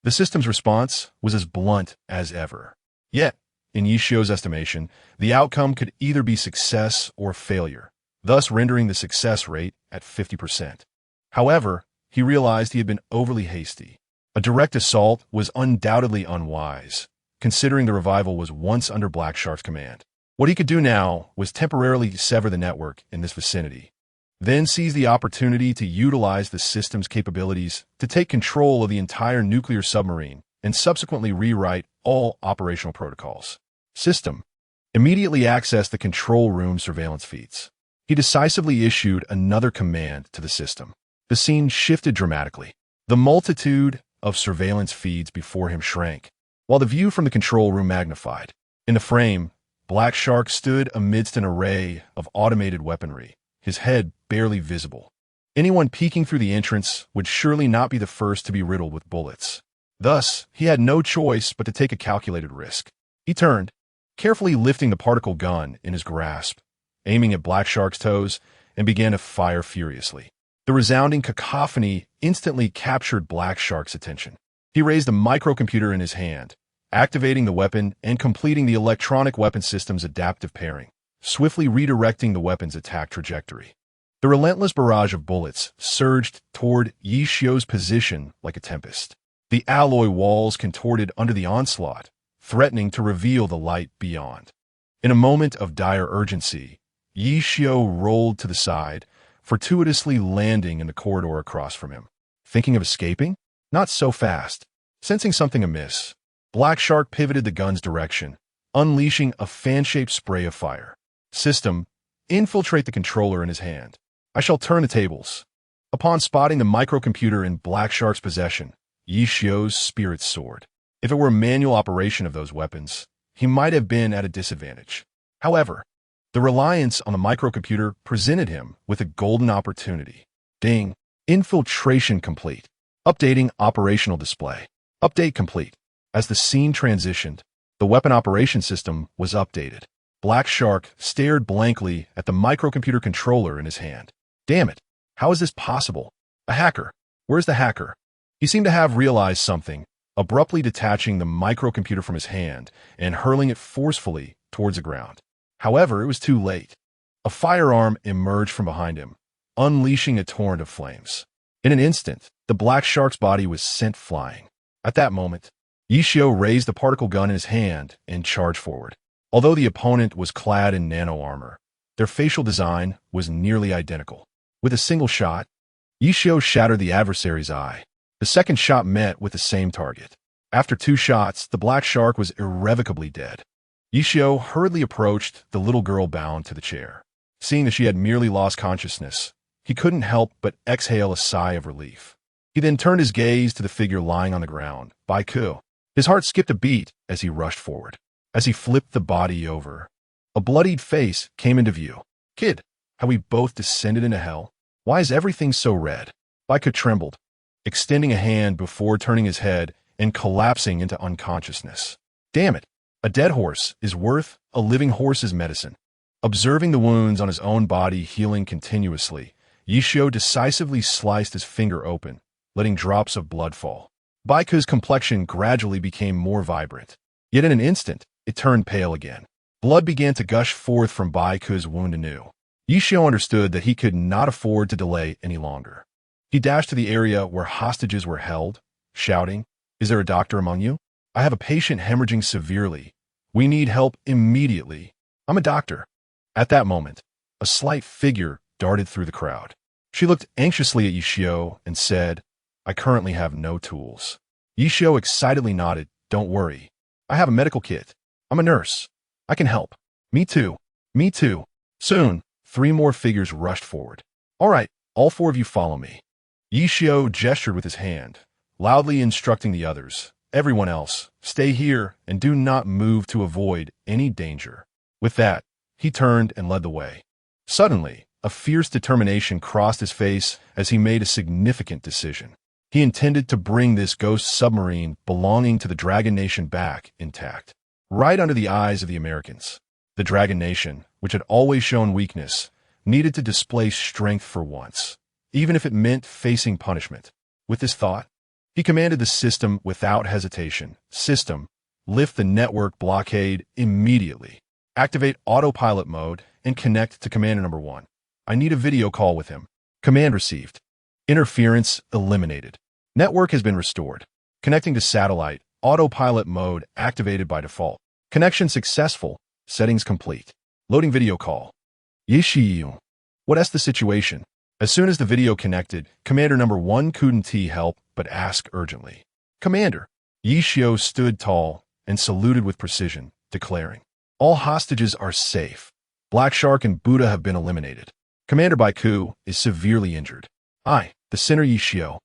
The system's response was as blunt as ever. Yet, in Yishio's estimation, the outcome could either be success or failure, thus rendering the success rate at 50%. However, he realized he had been overly hasty. A direct assault was undoubtedly unwise, considering the revival was once under Black Shark's command. What he could do now was temporarily sever the network in this vicinity, then seize the opportunity to utilize the system's capabilities to take control of the entire nuclear submarine and subsequently rewrite all operational protocols. System immediately access the control room surveillance feeds. He decisively issued another command to the system. The scene shifted dramatically. The multitude of surveillance feeds before him shrank, while the view from the control room magnified. In the frame, Black Shark stood amidst an array of automated weaponry, his head barely visible. Anyone peeking through the entrance would surely not be the first to be riddled with bullets. Thus, he had no choice but to take a calculated risk. He turned, carefully lifting the particle gun in his grasp, aiming at Black Shark's toes, and began to fire furiously. The resounding cacophony instantly captured Black Shark's attention. He raised a microcomputer in his hand, activating the weapon and completing the electronic weapon system's adaptive pairing, swiftly redirecting the weapon's attack trajectory. The relentless barrage of bullets surged toward Yishio's position like a tempest. The alloy walls contorted under the onslaught, threatening to reveal the light beyond. In a moment of dire urgency, Yishio rolled to the side, fortuitously landing in the corridor across from him. Thinking of escaping? Not so fast. Sensing something amiss, Black Shark pivoted the gun's direction, unleashing a fan-shaped spray of fire. System, infiltrate the controller in his hand. I shall turn the tables. Upon spotting the microcomputer in Black Shark's possession, Yishio's spirits soared. If it were a manual operation of those weapons, he might have been at a disadvantage. However, the reliance on the microcomputer presented him with a golden opportunity. Ding. Infiltration complete. Updating operational display. Update complete. As the scene transitioned, the weapon operation system was updated. Black Shark stared blankly at the microcomputer controller in his hand. Damn it. How is this possible? A hacker. Where's the hacker? He seemed to have realized something, abruptly detaching the microcomputer from his hand and hurling it forcefully towards the ground. However, it was too late. A firearm emerged from behind him, unleashing a torrent of flames. In an instant, the Black Shark's body was sent flying. At that moment, Yishio raised the particle gun in his hand and charged forward. Although the opponent was clad in nano armor, their facial design was nearly identical. With a single shot, Yishio shattered the adversary's eye. The second shot met with the same target. After 2 shots, the black shark was irrevocably dead. Yishio hurriedly approached the little girl bound to the chair. Seeing that she had merely lost consciousness, he couldn't help but exhale a sigh of relief. He then turned his gaze to the figure lying on the ground, Baiku. His heart skipped a beat as he rushed forward. As he flipped the body over, a bloodied face came into view. Kid, have we both descended into hell? Why is everything so red? Baiku trembled, extending a hand before turning his head and collapsing into unconsciousness. Damn it, a dead horse is worth a living horse's medicine. Observing the wounds on his own body healing continuously, Yishio decisively sliced his finger open, letting drops of blood fall. Baiku's complexion gradually became more vibrant. Yet in an instant, it turned pale again. Blood began to gush forth from Baiku's wound anew. Yishio understood that he could not afford to delay any longer. He dashed to the area where hostages were held, shouting, "Is there a doctor among you? I have a patient hemorrhaging severely. We need help immediately. I'm a doctor." At that moment, a slight figure darted through the crowd. She looked anxiously at Yishio and said, "I currently have no tools." Yishio excitedly nodded, "Don't worry. I have a medical kit. I'm a nurse. I can help." "Me too. Me too." Soon, 3 more figures rushed forward. "All right, all 4 of you follow me." Yishio gestured with his hand, loudly instructing the others, "Everyone else, stay here and do not move to avoid any danger." With that, he turned and led the way. Suddenly, a fierce determination crossed his face as he made a significant decision. He intended to bring this ghost submarine belonging to the Dragon Nation back intact, right under the eyes of the Americans. The Dragon Nation, which had always shown weakness, needed to display strength for once, even if it meant facing punishment. With this thought, he commanded the system without hesitation. "System, lift the network blockade immediately. Activate autopilot mode and connect to Commander Number 1. I need a video call with him." Command received. Interference eliminated. Network has been restored. Connecting to satellite. Autopilot mode activated by default. Connection successful. Settings complete. Loading video call. Yishio. What's the situation? As soon as the video connected, Commander Number 1 couldn't help but ask urgently. "Commander." Yishio stood tall and saluted with precision, declaring, "All hostages are safe. Black Shark and Buddha have been eliminated. Commander Baiku is severely injured. I, the Sinner Yishio,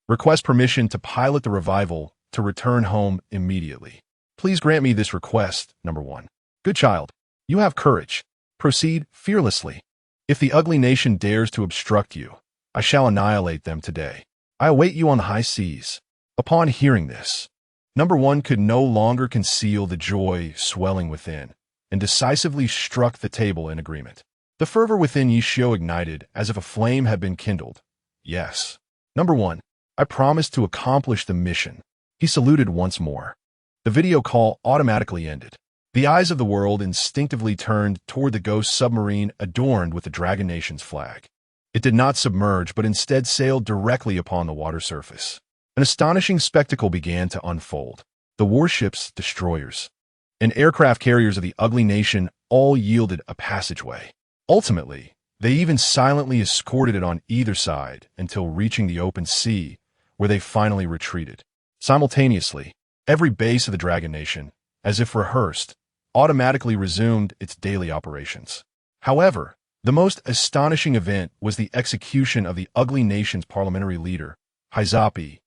request permission to pilot the revival to return home immediately. Please grant me this request, Number 1. Good child, you have courage. Proceed fearlessly. If the ugly nation dares to obstruct you, I shall annihilate them today. I await you on the high seas." Upon hearing this, Number 1 could no longer conceal the joy swelling within, and decisively struck the table in agreement. The fervor within Yishio ignited as if a flame had been kindled. "Yes. Number 1, I promise to accomplish the mission." He saluted once more. The video call automatically ended. The eyes of the world instinctively turned toward the ghost submarine adorned with the Dragon Nation's flag. It did not submerge, but instead sailed directly upon the water surface. An astonishing spectacle began to unfold. The warships, destroyers, and aircraft carriers of the ugly nation all yielded a passageway. Ultimately, they even silently escorted it on either side until reaching the open sea, where they finally retreated. Simultaneously, every base of the Dragon Nation, as if rehearsed, automatically resumed its daily operations. However, the most astonishing event was the execution of the ugly nation's parliamentary leader, Hizapi,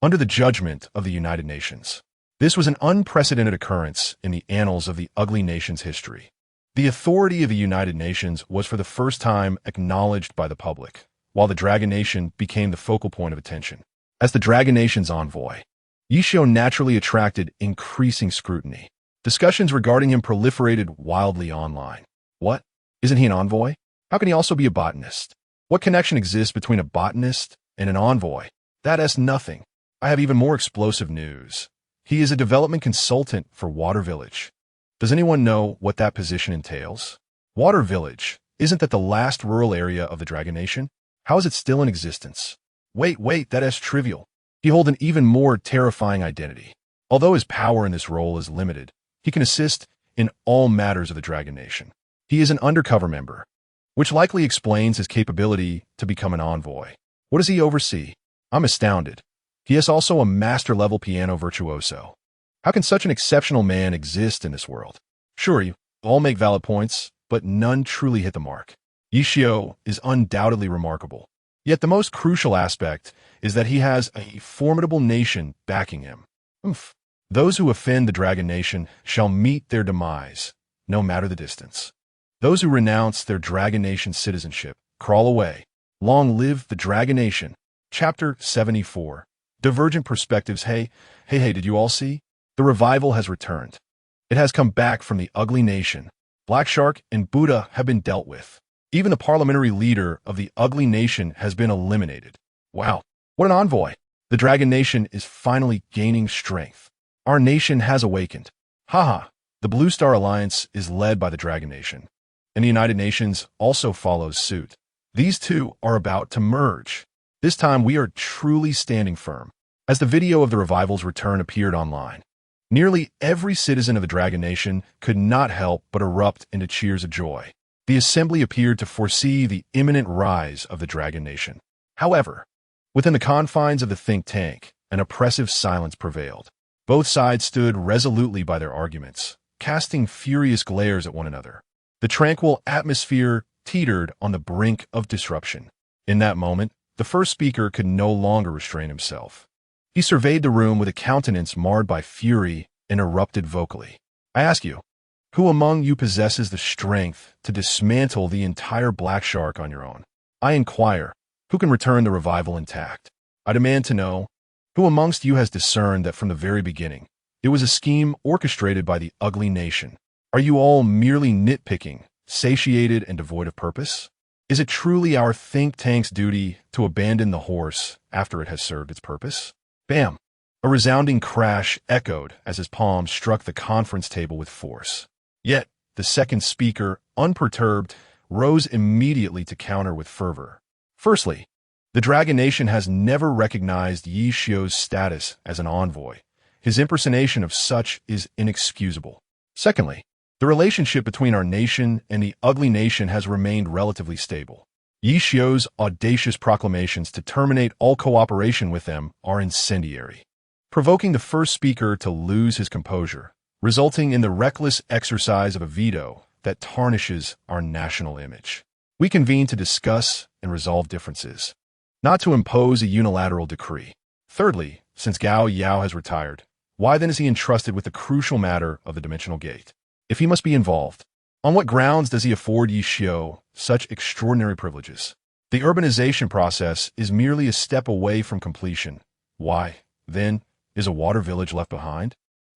under the judgment of the United Nations. This was an unprecedented occurrence in the annals of the ugly nation's history. The authority of the United Nations was for the first time acknowledged by the public, while the Dragon Nation became the focal point of attention. As the Dragon Nation's envoy, Yishio naturally attracted increasing scrutiny. Discussions regarding him proliferated wildly online. What? Isn't he an envoy? How can he also be a botanist? What connection exists between a botanist and an envoy? That's nothing. I have even more explosive news. He is a development consultant for Water Village. Does anyone know what that position entails? Water Village, isn't that the last rural area of the Dragon Nation? How is it still in existence? Wait, that is trivial. He holds an even more terrifying identity. Although his power in this role is limited, he can assist in all matters of the Dragon Nation. He is an undercover member, which likely explains his capability to become an envoy. What does he oversee? I'm astounded. He is also a master-level piano virtuoso. How can such an exceptional man exist in this world? Sure, you all make valid points, but none truly hit the mark. Yishio is undoubtedly remarkable. Yet the most crucial aspect is that he has a formidable nation backing him. Oof. Those who offend the Dragon Nation shall meet their demise, no matter the distance. Those who renounce their Dragon Nation citizenship crawl away. Long live the Dragon Nation. Chapter 74. Divergent Perspectives. Hey, did you all see? The revival has returned. It has come back from the ugly nation. Black Shark and Buddha have been dealt with. Even the parliamentary leader of the ugly nation has been eliminated. Wow, what an envoy. The Dragon Nation is finally gaining strength. Our nation has awakened. Haha, the Blue Star Alliance is led by the Dragon Nation, and the United Nations also follows suit. These two are about to merge. This time we are truly standing firm. As the video of the revival's return appeared online, nearly every citizen of the Dragon Nation could not help but erupt into cheers of joy. The assembly appeared to foresee the imminent rise of the Dragon Nation. However, within the confines of the think tank, an oppressive silence prevailed. Both sides stood resolutely by their arguments, casting furious glares at one another. The tranquil atmosphere teetered on the brink of disruption. In that moment, the first speaker could no longer restrain himself. He surveyed the room with a countenance marred by fury and erupted vocally. I ask you, who among you possesses the strength to dismantle the entire Black Shark on your own? I inquire, who can return the revival intact? I demand to know, who amongst you has discerned that from the very beginning, it was a scheme orchestrated by the ugly nation? Are you all merely nitpicking, satiated and devoid of purpose? Is it truly our think tank's duty to abandon the horse after it has served its purpose? Bam! A resounding crash echoed as his palm struck the conference table with force. Yet, the second speaker, unperturbed, rose immediately to counter with fervor. Firstly, the Dragon Nation has never recognized Yi Shio's status as an envoy. His impersonation of such is inexcusable. Secondly, the relationship between our nation and the ugly nation has remained relatively stable. Yi Shio's audacious proclamations to terminate all cooperation with them are incendiary, provoking the first speaker to lose his composure, resulting in the reckless exercise of a veto that tarnishes our national image. We convene to discuss and resolve differences, not to impose a unilateral decree. Thirdly, since Gao Yao has retired, why then is he entrusted with the crucial matter of the dimensional gate? If he must be involved, on what grounds does he afford Yi Shio such extraordinary privileges? The urbanization process is merely a step away from completion. Why, then, is a water village left behind?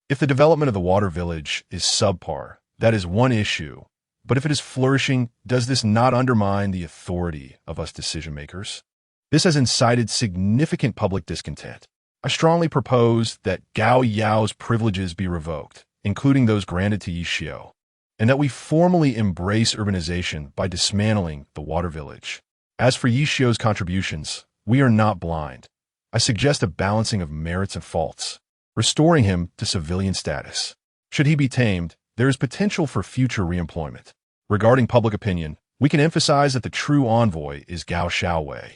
If the development of the water village is subpar, that is one issue. But if it is flourishing, does this not undermine the authority of us decision-makers? This has incited significant public discontent. I strongly propose that Gao Yao's privileges be revoked, including those granted to Yi Shio, and that we formally embrace urbanization by dismantling the water village. As for Yi Shio's contributions, we are not blind. I suggest a balancing of merits and faults, restoring him to civilian status. Should he be tamed, there is potential for future reemployment. Regarding public opinion, we can emphasize that the true envoy is Gao Xiaowei,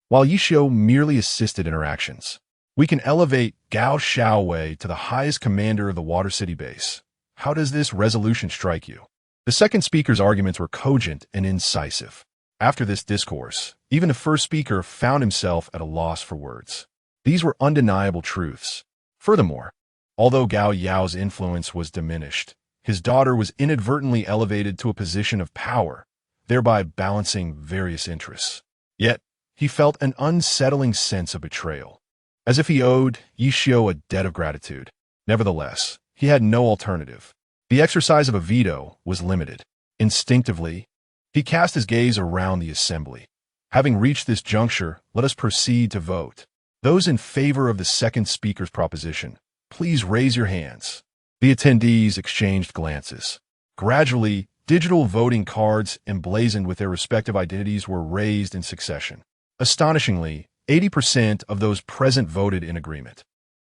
while Yi Shio merely assisted interactions. We can elevate Gao Xiaowei to the highest commander of the Water City base. How does this resolution strike you? The second speaker's arguments were cogent and incisive. After this discourse, even the first speaker found himself at a loss for words. These were undeniable truths. Furthermore, although Gao Yao's influence was diminished, his daughter was inadvertently elevated to a position of power, thereby balancing various interests. Yet, he felt an unsettling sense of betrayal, as if he owed Yi Shio a debt of gratitude. Nevertheless, he had no alternative. The exercise of a veto was limited. Instinctively, he cast his gaze around the assembly. Having reached this juncture, let us proceed to vote. Those in favor of the second speaker's proposition, please raise your hands. The attendees exchanged glances. Gradually, digital voting cards emblazoned with their respective identities were raised in succession. Astonishingly, 80% of those present voted in agreement.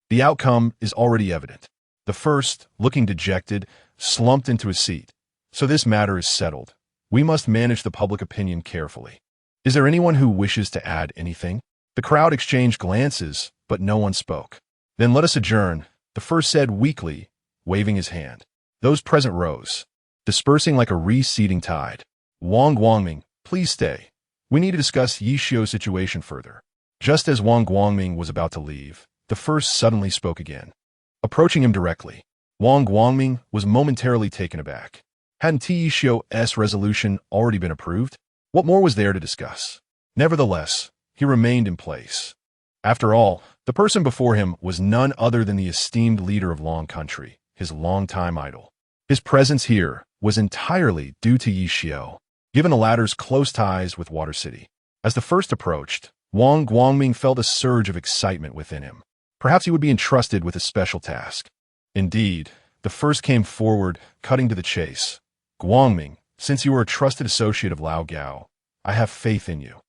The outcome is already evident. The first, looking dejected, slumped into his seat. So this matter is settled. We must manage the public opinion carefully. Is there anyone who wishes to add anything? The crowd exchanged glances, but no one spoke. Then let us adjourn, the first said weakly, waving his hand. Those present rose, dispersing like a receding tide. Wang Guangming, please stay. We need to discuss Yi Xiu's situation further. Just as Wang Guangming was about to leave, the first suddenly spoke again. Approaching him directly, Wang Guangming was momentarily taken aback. Hadn't Yi Xiu's resolution already been approved? What more was there to discuss? Nevertheless, he remained in place. After all, the person before him was none other than the esteemed leader of Long Country, his longtime idol. His presence here was entirely due to Yi Xiu, given the latter's close ties with Water City. As the first approached, Wang Guangming felt a surge of excitement within him. Perhaps he would be entrusted with a special task. Indeed, the first came forward, cutting to the chase. Guangming, since you are a trusted associate of Lao Gao, I have faith in you.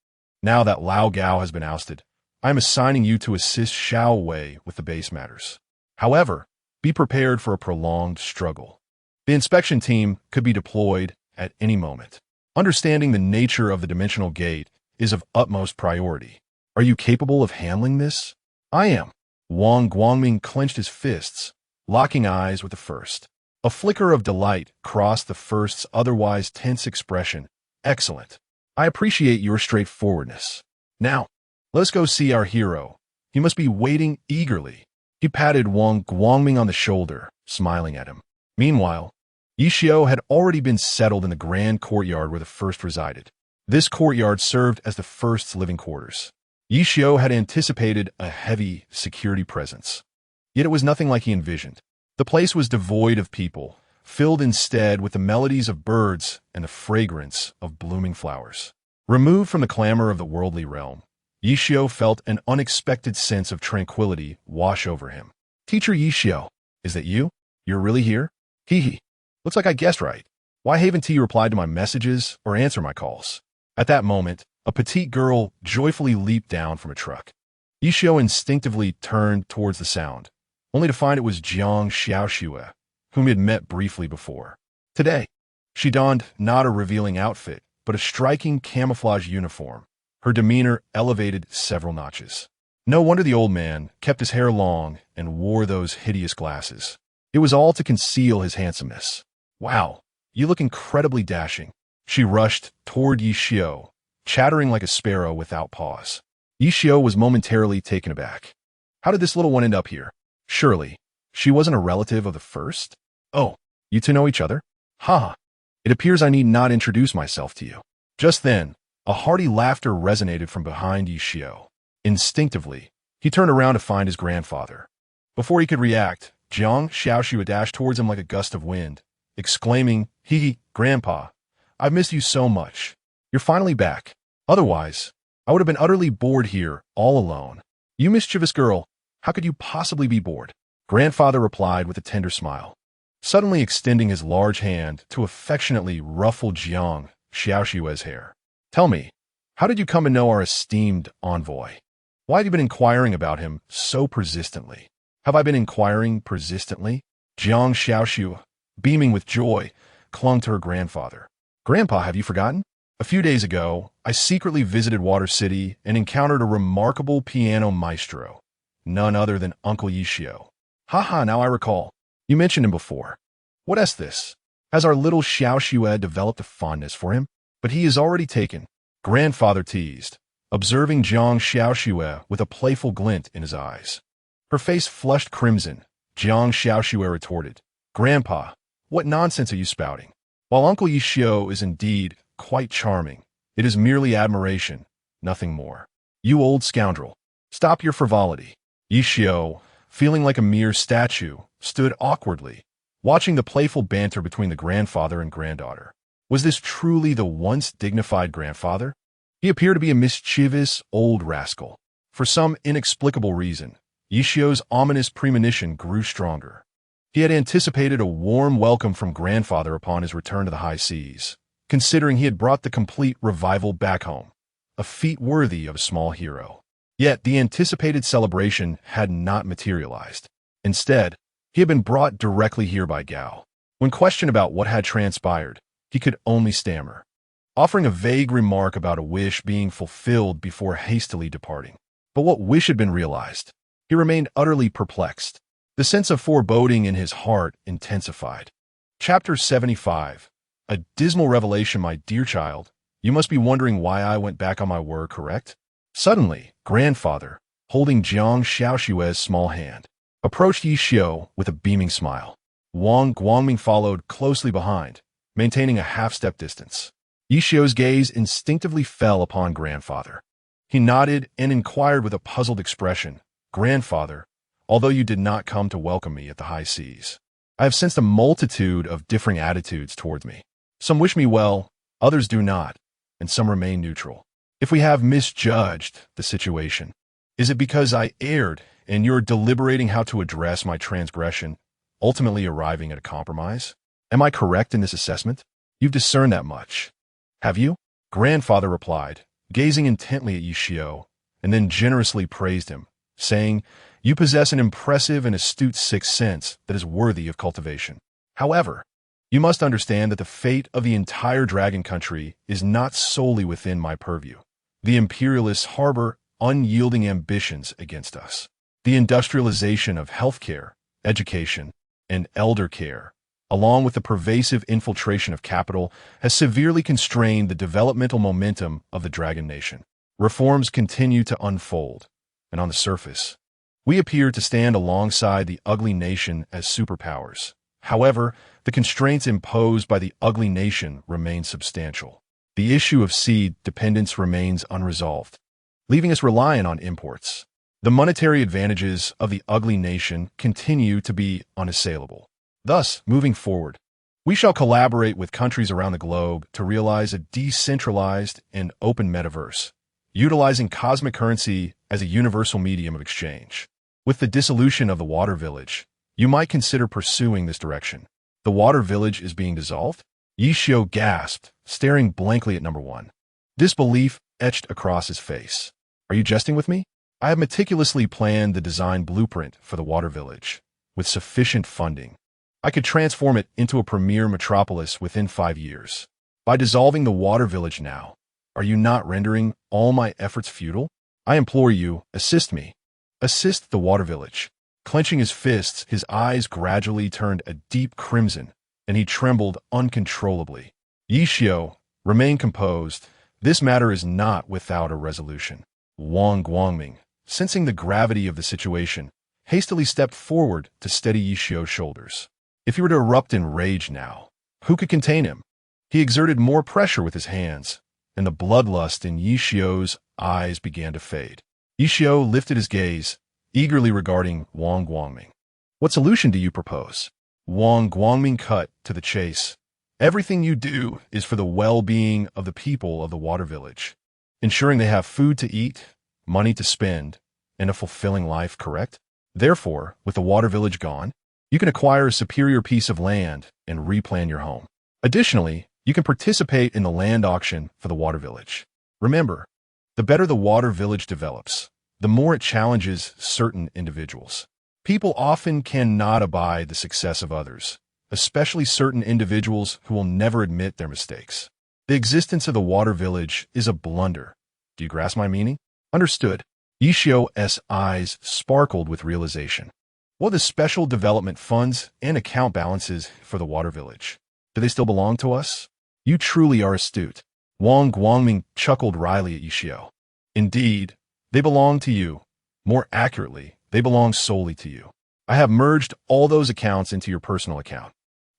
Now that Lao Gao has been ousted, I am assigning you to assist Xiao Wei with the base matters. However, be prepared for a prolonged struggle. The inspection team could be deployed at any moment. Understanding the nature of the dimensional gate is of utmost priority. Are you capable of handling this? I am. Wang Guangming clenched his fists, locking eyes with the first. A flicker of delight crossed the first's otherwise tense expression. Excellent. I appreciate your straightforwardness. Now, let us go see our hero. He must be waiting eagerly. He patted Wang Guangming on the shoulder, smiling at him. Meanwhile, Yi Xiu had already been settled in the grand courtyard where the first resided. This courtyard served as the first's living quarters. Yi Xiu had anticipated a heavy security presence. Yet it was nothing like he envisioned. The place was devoid of people, filled instead with the melodies of birds and the fragrance of blooming flowers. Removed from the clamor of the worldly realm, Yi Xiu felt an unexpected sense of tranquility wash over him. Teacher Yi Xiu, is that you? You're really here? Hee hee. Looks like I guessed right. Why haven't you replied to my messages or answered my calls? At that moment, a petite girl joyfully leaped down from a truck. Yi Xiu instinctively turned towards the sound, only to find it was Jiang Xiaoxue, whom he had met briefly before. Today, she donned not a revealing outfit, but a striking camouflage uniform. Her demeanor elevated several notches. No wonder the old man kept his hair long and wore those hideous glasses. It was all to conceal his handsomeness. Wow, you look incredibly dashing. She rushed toward Yi Xiu, chattering like a sparrow without pause. Yi Xiu was momentarily taken aback. How did this little one end up here? Surely, she wasn't a relative of the first? Oh, you two know each other? Ha! It appears I need not introduce myself to you. Just then, a hearty laughter resonated from behind Yi Xiu. Instinctively, he turned around to find his grandfather. Before he could react, Jiang Xiaoxue dashed towards him like a gust of wind, exclaiming, Hee, Grandpa, I've missed you so much. You're finally back. Otherwise, I would have been utterly bored here, all alone. You mischievous girl, how could you possibly be bored? Grandfather replied with a tender smile, suddenly extending his large hand to affectionately ruffle Jiang Xiaoxue's hair. Tell me, how did you come to know our esteemed envoy? Why have you been inquiring about him so persistently? Have I been inquiring persistently? Jiang Xiaoxue, beaming with joy, clung to her grandfather. Grandpa, have you forgotten? A few days ago, I secretly visited Water City and encountered a remarkable piano maestro, none other than Uncle Yi Xiu. Haha, now I recall. You mentioned him before. What is this? Has our little Xiaoxue developed a fondness for him? But he is already taken. Grandfather teased, observing Jiang Xiaoxue with a playful glint in his eyes. Her face flushed crimson. Jiang Xiaoxue retorted, Grandpa, what nonsense are you spouting? While Uncle Yi Xiu is indeed quite charming, it is merely admiration, nothing more. You old scoundrel, stop your frivolity. Yi Xiu, feeling like a mere statue, stood awkwardly, watching the playful banter between the grandfather and granddaughter. Was this truly the once dignified grandfather? He appeared to be a mischievous old rascal. For some inexplicable reason, Yi Xiu's ominous premonition grew stronger. He had anticipated a warm welcome from grandfather upon his return to the high seas, considering he had brought the complete revival back home, a feat worthy of a small hero. Yet the anticipated celebration had not materialized. Instead, he had been brought directly here by Gao. When questioned about what had transpired, he could only stammer, offering a vague remark about a wish being fulfilled before hastily departing. But what wish had been realized? He remained utterly perplexed. The sense of foreboding in his heart intensified. Chapter 75. A dismal revelation, my dear child. You must be wondering why I went back on my word, correct? Suddenly, grandfather, holding Jiang Xiaoshui's small hand, approached Yi Xiu with a beaming smile. Wang Guangming followed closely behind, maintaining a half-step distance. Yi Xiu's gaze instinctively fell upon grandfather. He nodded and inquired with a puzzled expression, Grandfather, although you did not come to welcome me at the high seas, I have sensed a multitude of differing attitudes towards me. Some wish me well, others do not, and some remain neutral. If we have misjudged the situation, is it because I erred and you're deliberating how to address my transgression, ultimately arriving at a compromise? Am I correct in this assessment? You've discerned that much, have you? Grandfather replied, gazing intently at Yi Xiu, and then generously praised him, saying, You possess an impressive and astute sixth sense that is worthy of cultivation. However, you must understand that the fate of the entire dragon country is not solely within my purview. The imperialists harbor unyielding ambitions against us. The industrialization of healthcare, education, and elder care, along with the pervasive infiltration of capital, has severely constrained the developmental momentum of the dragon nation. Reforms continue to unfold, and on the surface, we appear to stand alongside the ugly nation as superpowers. However, the constraints imposed by the ugly nation remain substantial. The issue of seed dependence remains unresolved, leaving us reliant on imports. The monetary advantages of the ugly nation continue to be unassailable. Thus, moving forward, we shall collaborate with countries around the globe to realize a decentralized and open metaverse, utilizing cosmic currency as a universal medium of exchange. With the dissolution of the Water Village, you might consider pursuing this direction. The Water Village is being dissolved? Yi Xiu gasped, staring blankly at number one. Disbelief etched across his face. Are you jesting with me? I have meticulously planned the design blueprint for the Water Village. With sufficient funding, I could transform it into a premier metropolis within 5 years. By dissolving the Water Village now, are you not rendering all my efforts futile? I implore you, assist me. Assist the Water Village. Clenching his fists, his eyes gradually turned a deep crimson, and he trembled uncontrollably. Yi Xiu, remain composed. This matter is not without a resolution. Wang Guangming, sensing the gravity of the situation, hastily stepped forward to steady Yi Xiu's shoulders. If he were to erupt in rage now, who could contain him? He exerted more pressure with his hands, and the bloodlust in Yi Xiu's eyes began to fade. Yi Xiu lifted his gaze, eagerly regarding Wang Guangming. What solution do you propose? Wang Guangming cut to the chase. Everything you do is for the well-being of the people of the Water Village, ensuring they have food to eat, money to spend, and a fulfilling life, correct? Therefore, with the Water Village gone, you can acquire a superior piece of land and replan your home. Additionally, you can participate in the land auction for the Water Village. Remember, the better the Water Village develops, the more it challenges certain individuals. People often cannot abide the success of others, especially certain individuals who will never admit their mistakes. The existence of the Water Village is a blunder. Do you grasp my meaning? Understood. Yi Xiu's eyes sparkled with realization. What are the special development funds and account balances for the Water Village? Do they still belong to us? You truly are astute. Wang Guangming chuckled wryly at Yi Xiu. Indeed, they belong to you. More accurately, they belong solely to you. I have merged all those accounts into your personal account,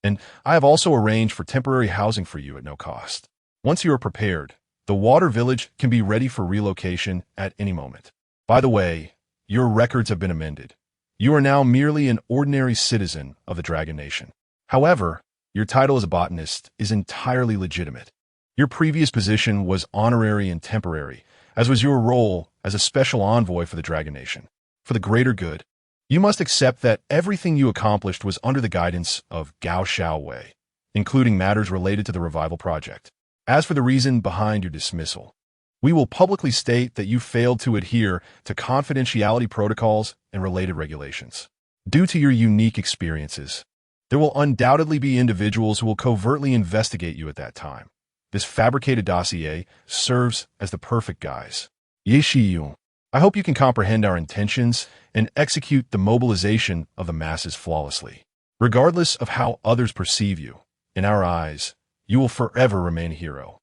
and I have also arranged for temporary housing for you at no cost. Once you are prepared, the Water Village can be ready for relocation at any moment. By the way, your records have been amended. You are now merely an ordinary citizen of the Dragon Nation. However, your title as a botanist is entirely legitimate. Your previous position was honorary and temporary, as was your role as a special envoy for the Dragon Nation. For the greater good, you must accept that everything you accomplished was under the guidance of Gao Xiaowei, including matters related to the revival project. As for the reason behind your dismissal, We will publicly state that you failed to adhere to confidentiality protocols and related regulations. Due to your unique experiences, there will undoubtedly be individuals who will covertly investigate you at that time. This fabricated dossier serves as the perfect guise. Yeshiyun, I hope you can comprehend our intentions and execute the mobilization of the masses flawlessly. Regardless of how others perceive you, in our eyes, you will forever remain a hero.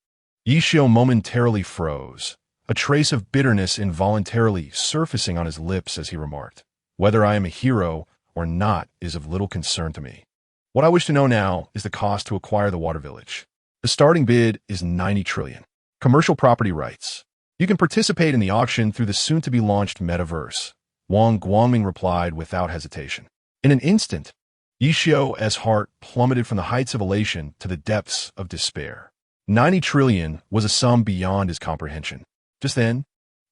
Yishio momentarily froze, a trace of bitterness involuntarily surfacing on his lips as he remarked, "Whether I am a hero or not is of little concern to me. What I wish to know now is the cost to acquire the water village. The starting bid is 90 trillion. Commercial property rights. You can participate in the auction through the soon-to-be-launched metaverse." Wang Guangming replied without hesitation. In an instant, Yishio's heart plummeted from the heights of elation to the depths of despair. 90 trillion was a sum beyond his comprehension. Just then,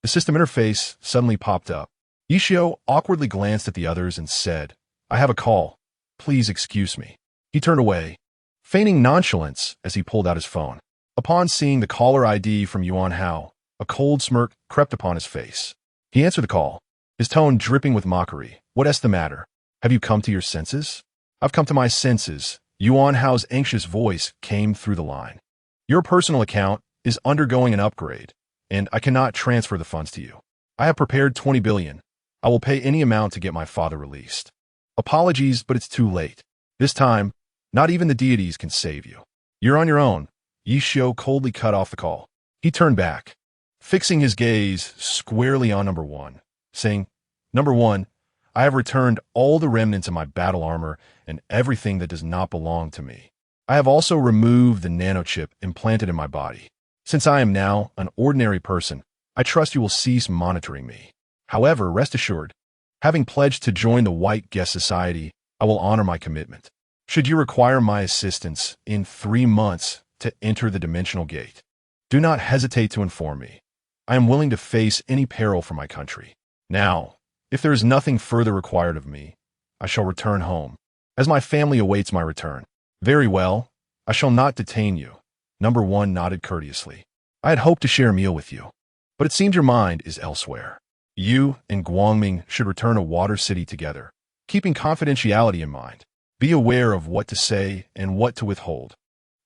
the system interface suddenly popped up. Yishio awkwardly glanced at the others and said, "I have a call. Please excuse me." He turned away, feigning nonchalance as he pulled out his phone. Upon seeing the caller ID from Yuan Hao, a cold smirk crept upon his face. He answered the call, his tone dripping with mockery. "What's the matter? Have you come to your senses?" "I've come to my senses." Yuan Hao's anxious voice came through the line. "Your personal account is undergoing an upgrade, and I cannot transfer the funds to you. I have prepared 20 billion. I will pay any amount to get my father released. Apologies, but it's too late. This time, not even the deities can save you. You're on your own." Yishio coldly cut off the call. He turned back, fixing his gaze squarely on number one, saying, "Number one, I have returned all the remnants of my battle armor and everything that does not belong to me. I have also removed the nanochip implanted in my body. Since I am now an ordinary person, I trust you will cease monitoring me. However, rest assured, having pledged to join the White Guest Society, I will honor my commitment. Should you require my assistance in 3 months to enter the dimensional gate, do not hesitate to inform me. I am willing to face any peril for my country. Now, if there is nothing further required of me, I shall return home, as my family awaits my return." "Very well, I shall not detain you." Number one nodded courteously. "I had hoped to share a meal with you, but it seems your mind is elsewhere. You and Guangming should return to Water City together, keeping confidentiality in mind. Be aware of what to say and what to withhold,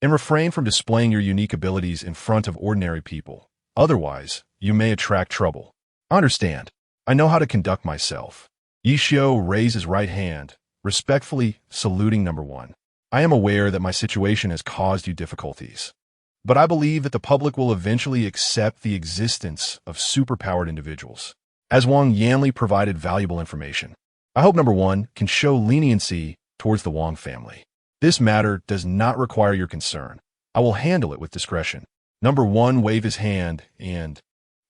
and refrain from displaying your unique abilities in front of ordinary people. Otherwise, you may attract trouble." "Understand. I know how to conduct myself." Yishio raised his right hand, respectfully saluting number one. "I am aware that my situation has caused you difficulties, but I believe that the public will eventually accept the existence of superpowered individuals, as Wang Yanli provided valuable information. I hope number one can show leniency towards the Wang family. This matter does not require your concern. I will handle it with discretion." Number one waved his hand and,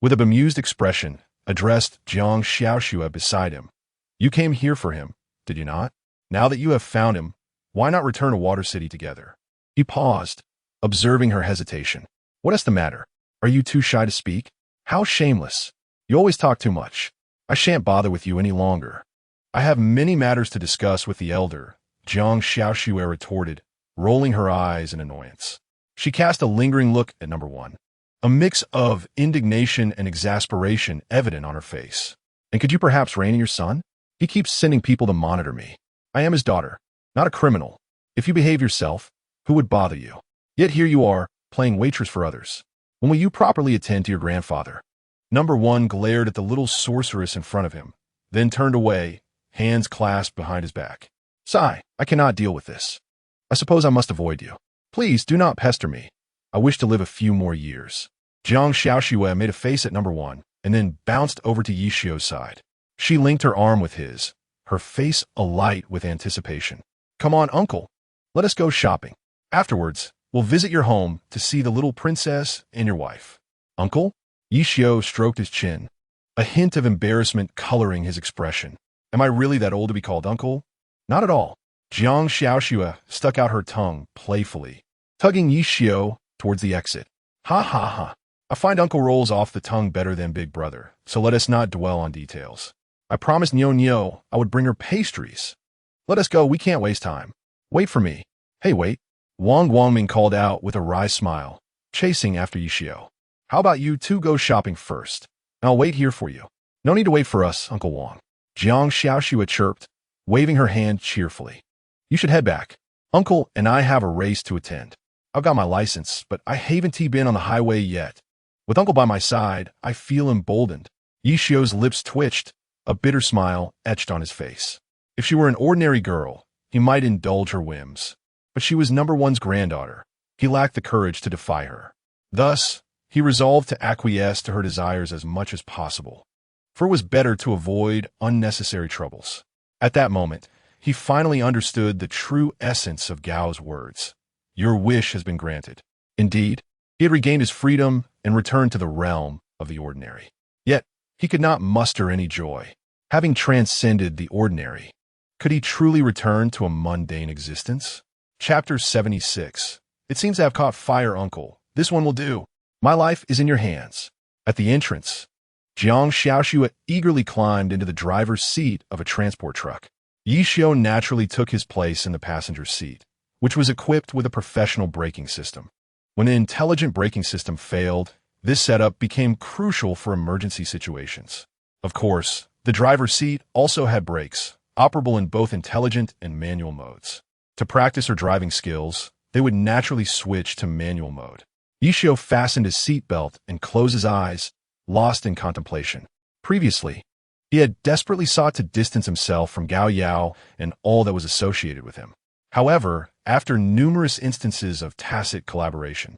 with a bemused expression, addressed Jiang Xiaoxue beside him. "You came here for him, did you not? Now that you have found him, why not return to Water City together?" He paused, observing her hesitation. "What's the matter? Are you too shy to speak? How shameless. You always talk too much. I shan't bother with you any longer." "I have many matters to discuss with the elder," Jiang Xiaoxue retorted, rolling her eyes in annoyance. She cast a lingering look at number one, a mix of indignation and exasperation evident on her face. "And could you perhaps rein in your son? He keeps sending people to monitor me. I am his daughter, not a criminal. If you behave yourself, who would bother you? Yet here you are, playing waitress for others. When will you properly attend to your grandfather?" Number one glared at the little sorceress in front of him, then turned away, hands clasped behind his back. "Sigh, I cannot deal with this. I suppose I must avoid you. Please do not pester me. I wish to live a few more years." Jiang Xiaoxue made a face at number one, and then bounced over to Yishio's side. She linked her arm with his, her face alight with anticipation. "Come on, uncle. Let us go shopping. Afterwards, we'll visit your home to see the little princess and your wife." "Uncle?" Yishio stroked his chin, a hint of embarrassment coloring his expression. "Am I really that old to be called uncle?" "Not at all." Jiang Xiaoxue stuck out her tongue playfully, tugging Yishio towards the exit. "Ha ha ha. I find Uncle rolls off the tongue better than Big Brother, so let us not dwell on details. I promised Nyo I would bring her pastries. Let us go, we can't waste time. Wait for me." "Hey, wait." Wang Guangming called out with a wry smile, chasing after Yishio. How about you two go shopping first, and I'll wait here for you. No need to wait for us, Uncle Wang. Jiang Xiaoxua chirped, waving her hand cheerfully. You should head back. Uncle and I have a race to attend. I've got my license, but I haven't been on the highway yet. With Uncle by my side, I feel emboldened. Yi Xiu's lips twitched, a bitter smile etched on his face. If she were an ordinary girl, he might indulge her whims. But she was number one's granddaughter. He lacked the courage to defy her. Thus, he resolved to acquiesce to her desires as much as possible, for it was better to avoid unnecessary troubles. At that moment, he finally understood the true essence of Gao's words. Your wish has been granted. Indeed, he had regained his freedom and returned to the realm of the ordinary. Yet, he could not muster any joy. Having transcended the ordinary, could he truly return to a mundane existence? Chapter 76. It seems to have caught fire, Uncle. This one will do. My life is in your hands. At the entrance, Jiang Xiaoxua eagerly climbed into the driver's seat of a transport truck. Yi Xiu naturally took his place in the passenger seat, which was equipped with a professional braking system. When an intelligent braking system failed, this setup became crucial for emergency situations. Of course, the driver's seat also had brakes, operable in both intelligent and manual modes. To practice her driving skills, they would naturally switch to manual mode. Yi Xiu fastened his seatbelt and closed his eyes, lost in contemplation. Previously, he had desperately sought to distance himself from Gao Yao and all that was associated with him. However, after numerous instances of tacit collaboration,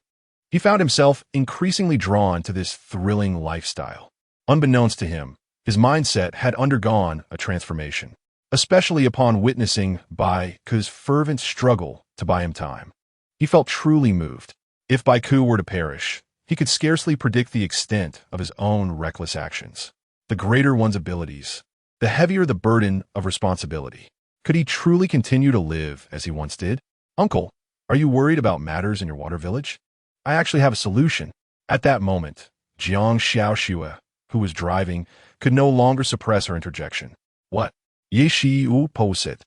he found himself increasingly drawn to this thrilling lifestyle. Unbeknownst to him, his mindset had undergone a transformation, especially upon witnessing Bai Ku's fervent struggle to buy him time. He felt truly moved. If Bai Ku were to perish, he could scarcely predict the extent of his own reckless actions. The greater one's abilities, the heavier the burden of responsibility. Could he truly continue to live as he once did? Uncle, are you worried about matters in your water village? I actually have a solution. At that moment, Jiang Xiaoxua, who was driving, could no longer suppress her interjection. What? Ye Xiu posit.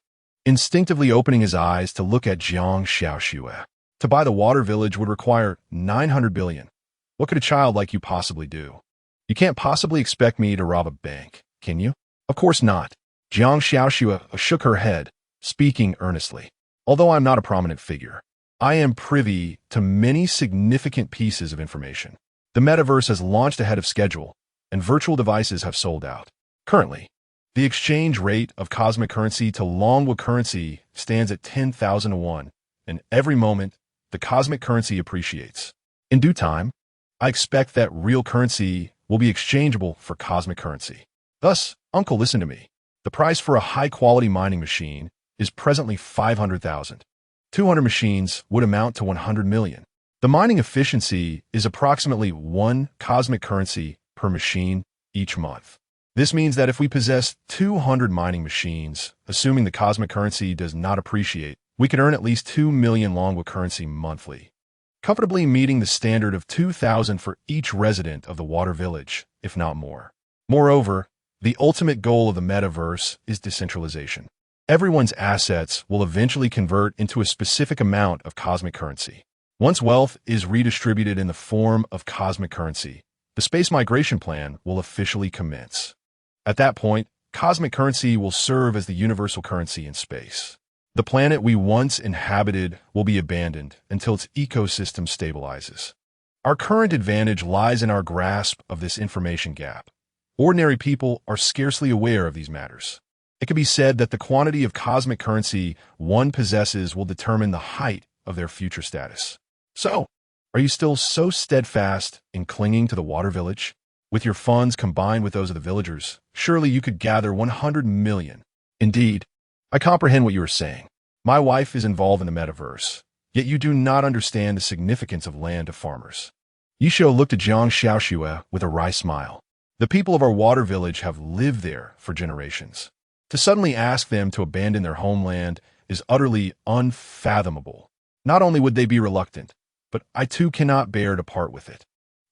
Instinctively opening his eyes to look at Jiang Xiaoxua. To buy the water village would require 900 billion. What could a child like you possibly do? You can't possibly expect me to rob a bank, can you? Of course not. Jiang Xiaoxua shook her head, speaking earnestly. Although I'm not a prominent figure, I am privy to many significant pieces of information. The metaverse has launched ahead of schedule, and virtual devices have sold out. Currently, the exchange rate of cosmic currency to Longwu currency stands at 10,000 to 1, and every moment, the cosmic currency appreciates. In due time, I expect that real currency will be exchangeable for cosmic currency. Thus, Uncle, listen to me. The price for a high-quality mining machine is presently 500,000. 200 machines would amount to 100 million. The mining efficiency is approximately 1 cosmic currency per machine each month. This means that if we possess 200 mining machines, assuming the cosmic currency does not appreciate, we could earn at least 2 million Longwu currency monthly, comfortably meeting the standard of 2,000 for each resident of the water village, if not more. Moreover, the ultimate goal of the metaverse is decentralization. Everyone's assets will eventually convert into a specific amount of cosmic currency. Once wealth is redistributed in the form of cosmic currency, the space migration plan will officially commence. At that point, cosmic currency will serve as the universal currency in space. The planet we once inhabited will be abandoned until its ecosystem stabilizes. Our current advantage lies in our grasp of this information gap. Ordinary people are scarcely aware of these matters. It can be said that the quantity of cosmic currency one possesses will determine the height of their future status. So, are you still so steadfast in clinging to the water village? With your funds combined with those of the villagers, surely you could gather 100 million. Indeed, I comprehend what you are saying. My wife is involved in the metaverse, yet you do not understand the significance of land to farmers. Yisho looked at Jiang Xiaoxua with a wry smile. The people of our water village have lived there for generations. To suddenly ask them to abandon their homeland is utterly unfathomable. Not only would they be reluctant, but I too cannot bear to part with it.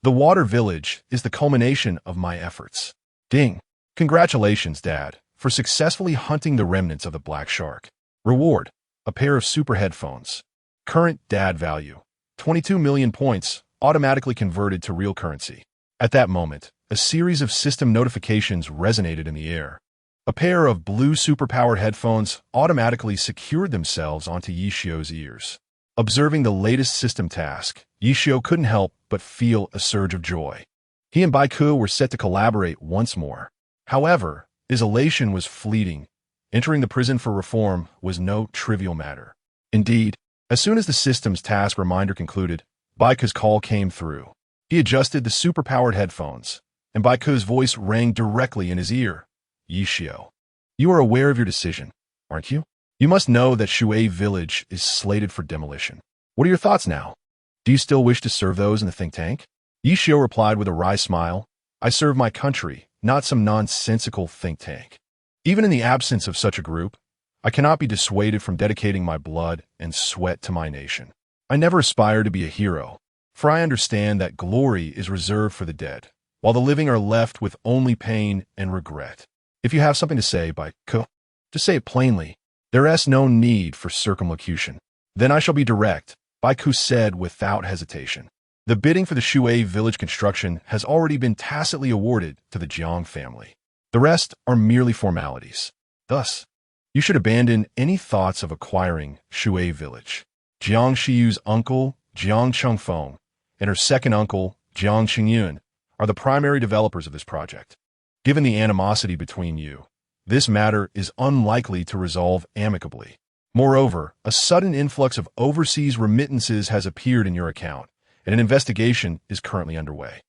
The water village is the culmination of my efforts. Ding! Congratulations, Dad, for successfully hunting the remnants of the black shark. Reward: a pair of super headphones. Current Dad value: 22 million points, automatically converted to real currency. At that moment, a series of system notifications resonated in the air. A pair of blue superpowered headphones automatically secured themselves onto Yishio's ears. Observing the latest system task, Yishio couldn't help but feel a surge of joy. He and Baiku were set to collaborate once more. However, his elation was fleeting. Entering the prison for reform was no trivial matter. Indeed, as soon as the system's task reminder concluded, Baiku's call came through. He adjusted the superpowered headphones, and Baiku's voice rang directly in his ear. Yishio, you are aware of your decision, aren't you? You must know that Shui village is slated for demolition. What are your thoughts now? Do you still wish to serve those in the think tank? Yishio replied with a wry smile. I serve my country, not some nonsensical think tank. Even in the absence of such a group, I cannot be dissuaded from dedicating my blood and sweat to my nation. I never aspire to be a hero, for I understand that glory is reserved for the dead, while the living are left with only pain and regret. If you have something to say, Baiku, just say it plainly. There is no need for circumlocution. Then I shall be direct, Baiku said without hesitation. The bidding for the Shui village construction has already been tacitly awarded to the Jiang family. The rest are merely formalities. Thus, you should abandon any thoughts of acquiring Shui village. Jiang Shiyu's uncle, Jiang Chengfeng, and her second uncle, Jiang Qingyun, are the primary developers of this project. Given the animosity between you, this matter is unlikely to resolve amicably. Moreover, a sudden influx of overseas remittances has appeared in your account, and an investigation is currently underway.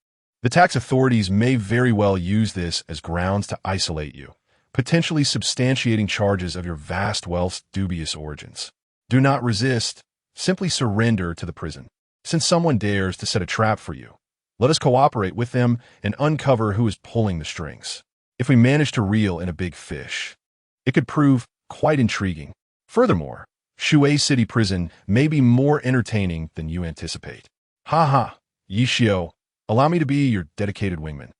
The tax authorities may very well use this as grounds to isolate you, potentially substantiating charges of your vast wealth's dubious origins. Do not resist, simply surrender to the prison. Since someone dares to set a trap for you, let us cooperate with them and uncover who is pulling the strings. If we manage to reel in a big fish, it could prove quite intriguing. Furthermore, Shui City Prison may be more entertaining than you anticipate. Ha ha, Yishio, allow me to be your dedicated wingman.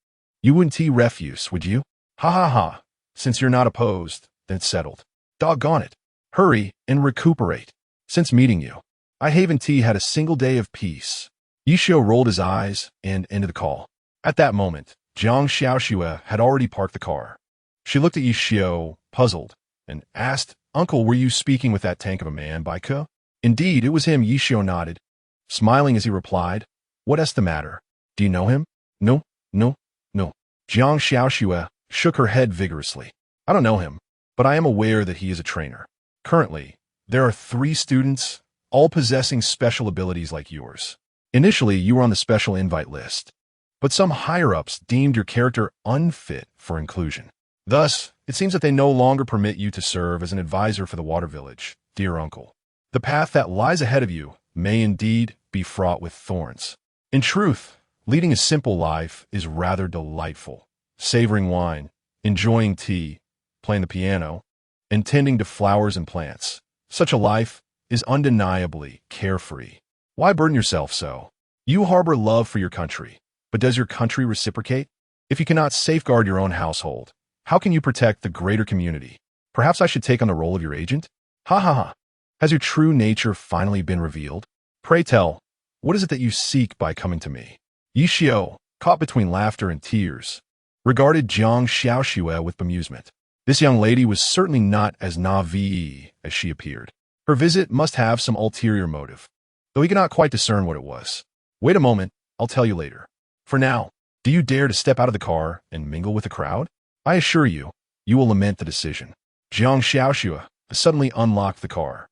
You wouldn't tea refuse, would you? Ha ha ha, since you're not opposed, then it's settled. Doggone it. Hurry and recuperate. Since meeting you, I haven't had a single day of peace. Yishio rolled his eyes and ended the call. At that moment, Jiang Xiaoxue had already parked the car. She looked at Yishio, puzzled, and asked, Uncle, were you speaking with that tank of a man, Baiku? Indeed, it was him, Yishio nodded, smiling as he replied, What is the matter? Do you know him? No. Jiang Xiaoxue shook her head vigorously. I don't know him, but I am aware that he is a trainer. Currently, there are 3 students, all possessing special abilities like yours. Initially, you were on the special invite list, but some higher-ups deemed your character unfit for inclusion. Thus, it seems that they no longer permit you to serve as an advisor for the Water Village, dear uncle. The path that lies ahead of you may indeed be fraught with thorns. In truth, leading a simple life is rather delightful. Savoring wine, enjoying tea, playing the piano, and tending to flowers and plants. Such a life is undeniably carefree. Why burden yourself so? You harbor love for your country, but does your country reciprocate? If you cannot safeguard your own household, how can you protect the greater community? Perhaps I should take on the role of your agent? Ha ha ha. Has your true nature finally been revealed? Pray tell, what is it that you seek by coming to me? Yishio, caught between laughter and tears, regarded Jiang Xiaoxue with bemusement. This young lady was certainly not as naive as she appeared. Her visit must have some ulterior motive, though he could not quite discern what it was. Wait a moment, I'll tell you later. For now, do you dare to step out of the car and mingle with the crowd? I assure you, you will lament the decision. Jiang Xiaoxue suddenly unlocked the car,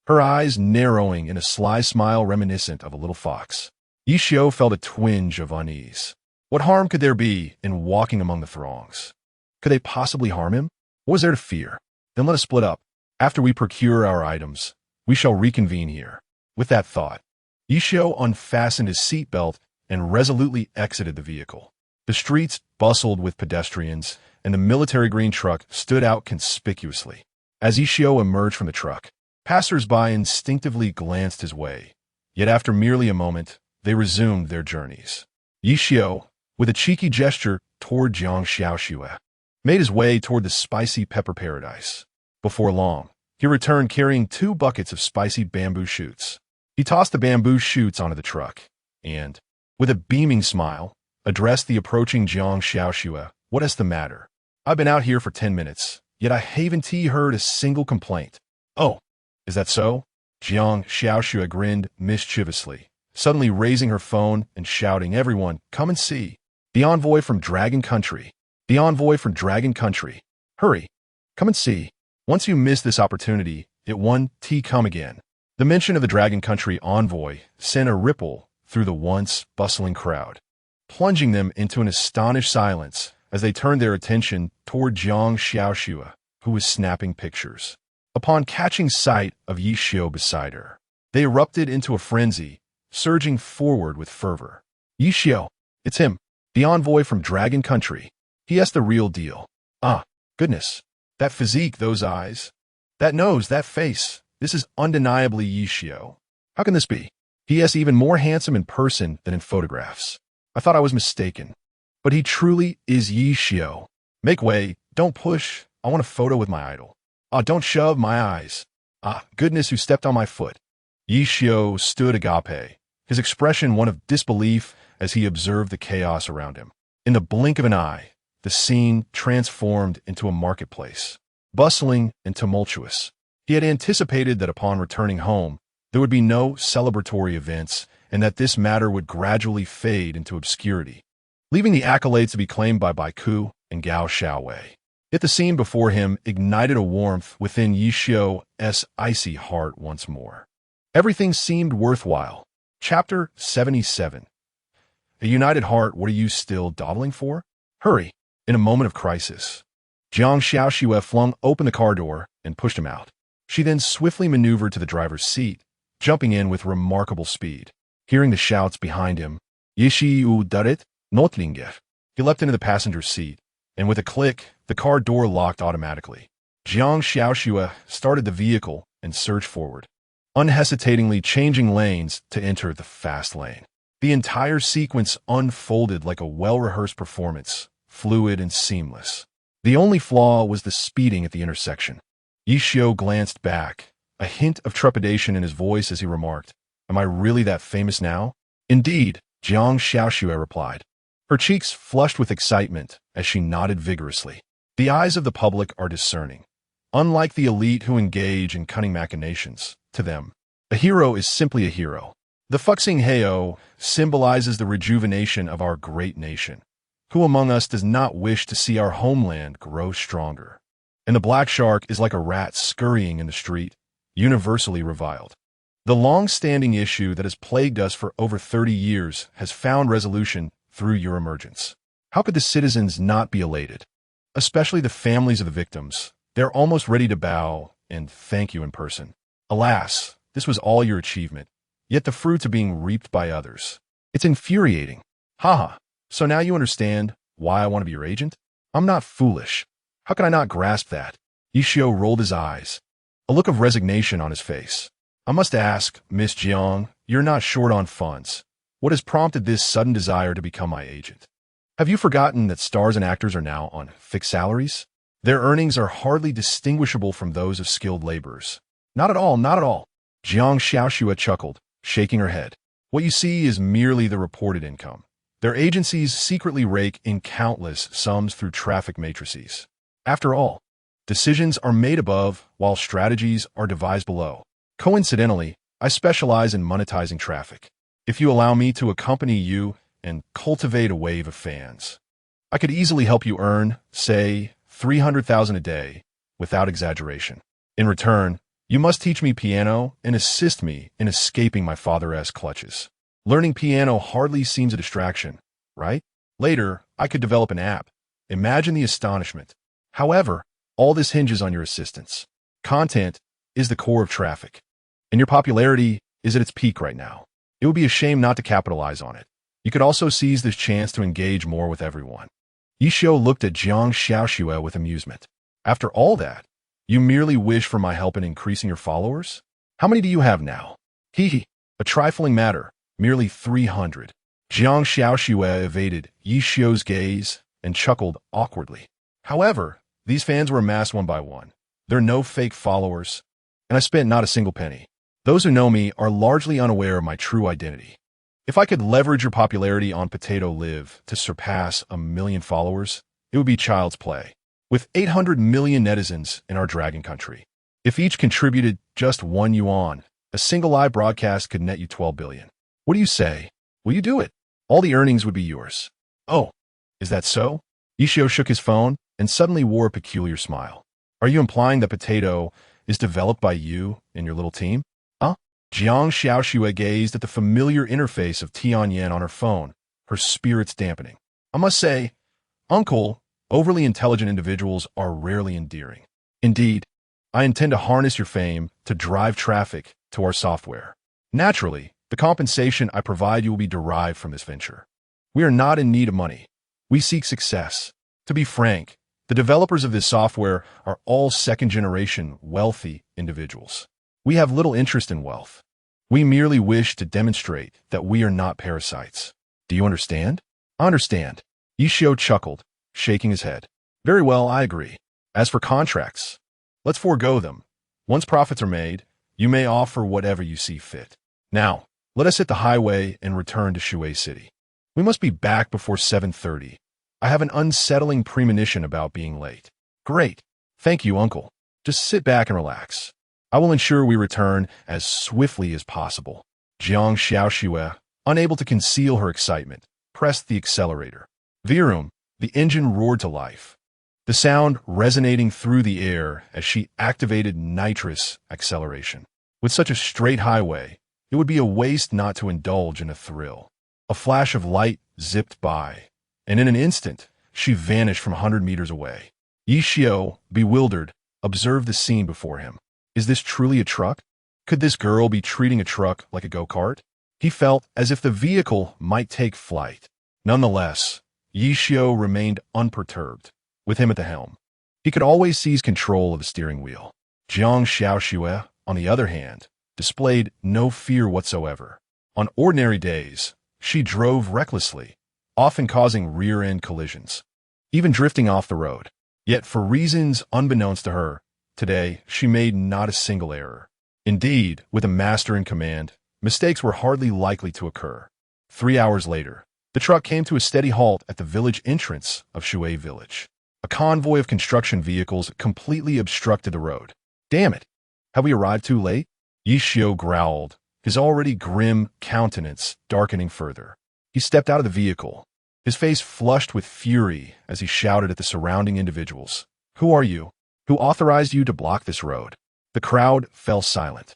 her eyes narrowing in a sly smile reminiscent of a little fox. Yishio felt a twinge of unease. What harm could there be in walking among the throngs? Could they possibly harm him? What was there to fear? Then let us split up. After we procure our items, we shall reconvene here. With that thought, Yishio unfastened his seatbelt and resolutely exited the vehicle. The streets bustled with pedestrians, and the military green truck stood out conspicuously. As Yishio emerged from the truck, passers-by instinctively glanced his way. Yet after merely a moment, they resumed their journeys. Yishio, with a cheeky gesture toward Jiang Xiaoxue, made his way toward the spicy pepper paradise. Before long, he returned carrying 2 buckets of spicy bamboo shoots. He tossed the bamboo shoots onto the truck, and, with a beaming smile, addressed the approaching Jiang Xiaoxue. What is the matter? I've been out here for 10 minutes, yet I haven't heard a single complaint. Oh, is that so? Jiang Xiaoxue grinned mischievously, suddenly raising her phone and shouting, everyone, come and see. The envoy from Dragon Country. The envoy from Dragon Country. Hurry, come and see. Once you miss this opportunity, it won't come again. The mention of the Dragon Country envoy sent a ripple through the once bustling crowd, plunging them into an astonished silence as they turned their attention toward Jiang Xiaoxue, who was snapping pictures. Upon catching sight of Yi Xiao beside her, they erupted into a frenzy, surging forward with fervor. Yi Xiao, it's him, the envoy from Dragon Country. He has the real deal. Ah, goodness. That physique, those eyes. That nose, that face. This is undeniably Yi Xiao. How can this be? He is even more handsome in person than in photographs. I thought I was mistaken. But he truly is Yi Xiao. Make way. Don't push. I want a photo with my idol. Ah, don't shove my eyes. Ah, goodness, who stepped on my foot? Yi Xiao stood agape, his expression one of disbelief as he observed the chaos around him. In the blink of an eye, the scene transformed into a marketplace, bustling and tumultuous. He had anticipated that upon returning home, there would be no celebratory events and that this matter would gradually fade into obscurity, leaving the accolades to be claimed by Baiku and Gao Xiaowei. Yet the scene before him ignited a warmth within Yi Xiao's icy heart once more. Everything seemed worthwhile. Chapter 77. A united heart, what are you still dawdling for? Hurry. In a moment of crisis, Jiang Xiaoxue flung open the car door and pushed him out. She then swiftly maneuvered to the driver's seat, jumping in with remarkable speed. Hearing the shouts behind him, Yishi u darit, notlinger. He leapt into the passenger seat, and with a click, the car door locked automatically. Jiang Xiaoxue started the vehicle and surged forward, unhesitatingly changing lanes to enter the fast lane. The entire sequence unfolded like a well-rehearsed performance, fluid and seamless. The only flaw was the speeding at the intersection. Yi Xiao glanced back, a hint of trepidation in his voice as he remarked, am I really that famous now? Indeed, Jiang Xiaoxue replied. Her cheeks flushed with excitement as she nodded vigorously. The eyes of the public are discerning. Unlike the elite who engage in cunning machinations, to them, a hero is simply a hero. The Fuxing Heo symbolizes the rejuvenation of our great nation. Who among us does not wish to see our homeland grow stronger? And the black shark is like a rat scurrying in the street, universally reviled. The long-standing issue that has plagued us for over 30 years has found resolution through your emergence. How could the citizens not be elated? Especially the families of the victims. They're almost ready to bow and thank you in person. Alas, this was all your achievement, yet the fruits are being reaped by others. It's infuriating. Haha. So now you understand why I want to be your agent? I'm not foolish. How can I not grasp that? Yi Xiao rolled his eyes, a look of resignation on his face. I must ask, Miss Jiang, you're not short on funds. What has prompted this sudden desire to become my agent? Have you forgotten that stars and actors are now on fixed salaries? Their earnings are hardly distinguishable from those of skilled laborers. Not at all, not at all. Jiang Xiaoxue chuckled, shaking her head. What you see is merely the reported income. Their agencies secretly rake in countless sums through traffic matrices. After all, decisions are made above while strategies are devised below. Coincidentally, I specialize in monetizing traffic. If you allow me to accompany you and cultivate a wave of fans, I could easily help you earn, say, 300,000 a day, without exaggeration. In return, you must teach me piano and assist me in escaping my father's clutches. Learning piano hardly seems a distraction, right? Later, I could develop an app. Imagine the astonishment. However, all this hinges on your assistance. Content is the core of traffic, and your popularity is at its peak right now. It would be a shame not to capitalize on it. You could also seize this chance to engage more with everyone. Yi Xiao looked at Jiang Xiaoxue with amusement. After all that, you merely wish for my help in increasing your followers? How many do you have now? Hee, a trifling matter. Merely 300. Jiang Xiaoxue evaded Yi Xiao's gaze and chuckled awkwardly. However, these fans were amassed one by one. There are no fake followers, and I spent not a single penny. Those who know me are largely unaware of my true identity. If I could leverage your popularity on Potato Live to surpass 1 million followers, it would be child's play. With 800 million netizens in our dragon country, if each contributed just 1 yuan, a single live broadcast could net you 12 billion. What do you say? Will you do it? All the earnings would be yours. Oh, is that so? Ishio shook his phone and suddenly wore a peculiar smile. Are you implying that Potato is developed by you and your little team? Huh? Jiang Xiaoxue gazed at the familiar interface of Tianyan on her phone, her spirits dampening. I must say, Uncle, overly intelligent individuals are rarely endearing. Indeed, I intend to harness your fame to drive traffic to our software. Naturally, the compensation I provide you will be derived from this venture. We are not in need of money. We seek success. To be frank, the developers of this software are all second-generation wealthy individuals. We have little interest in wealth. We merely wish to demonstrate that we are not parasites. Do you understand? I understand. Ishio chuckled, shaking his head. Very well, I agree. As for contracts, let's forego them. Once profits are made, you may offer whatever you see fit. Now, let us hit the highway and return to Shui City. We must be back before 7:30. I have an unsettling premonition about being late. Great. Thank you, Uncle. Just sit back and relax. I will ensure we return as swiftly as possible. Jiang Xiaoxue, unable to conceal her excitement, pressed the accelerator. Virum, the engine roared to life, the sound resonating through the air as she activated nitrous acceleration. With such a straight highway, it would be a waste not to indulge in a thrill. A flash of light zipped by, and in an instant, she vanished from 100 meters away. Ishio, bewildered, observed the scene before him. Is this truly a truck? Could this girl be treating a truck like a go-kart? He felt as if the vehicle might take flight. Nonetheless, Ishio remained unperturbed, with him at the helm. He could always seize control of the steering wheel. Jiang Xiaoxue, on the other hand, displayed no fear whatsoever. On ordinary days, she drove recklessly, often causing rear-end collisions, even drifting off the road. Yet for reasons unbeknownst to her, today she made not a single error. Indeed, with a master in command, mistakes were hardly likely to occur. 3 hours later, the truck came to a steady halt at the village entrance of Shui Village. A convoy of construction vehicles completely obstructed the road. Damn it! Have we arrived too late? Ishio growled, his already grim countenance darkening further. He stepped out of the vehicle, his face flushed with fury as he shouted at the surrounding individuals. Who are you? Who authorized you to block this road? The crowd fell silent,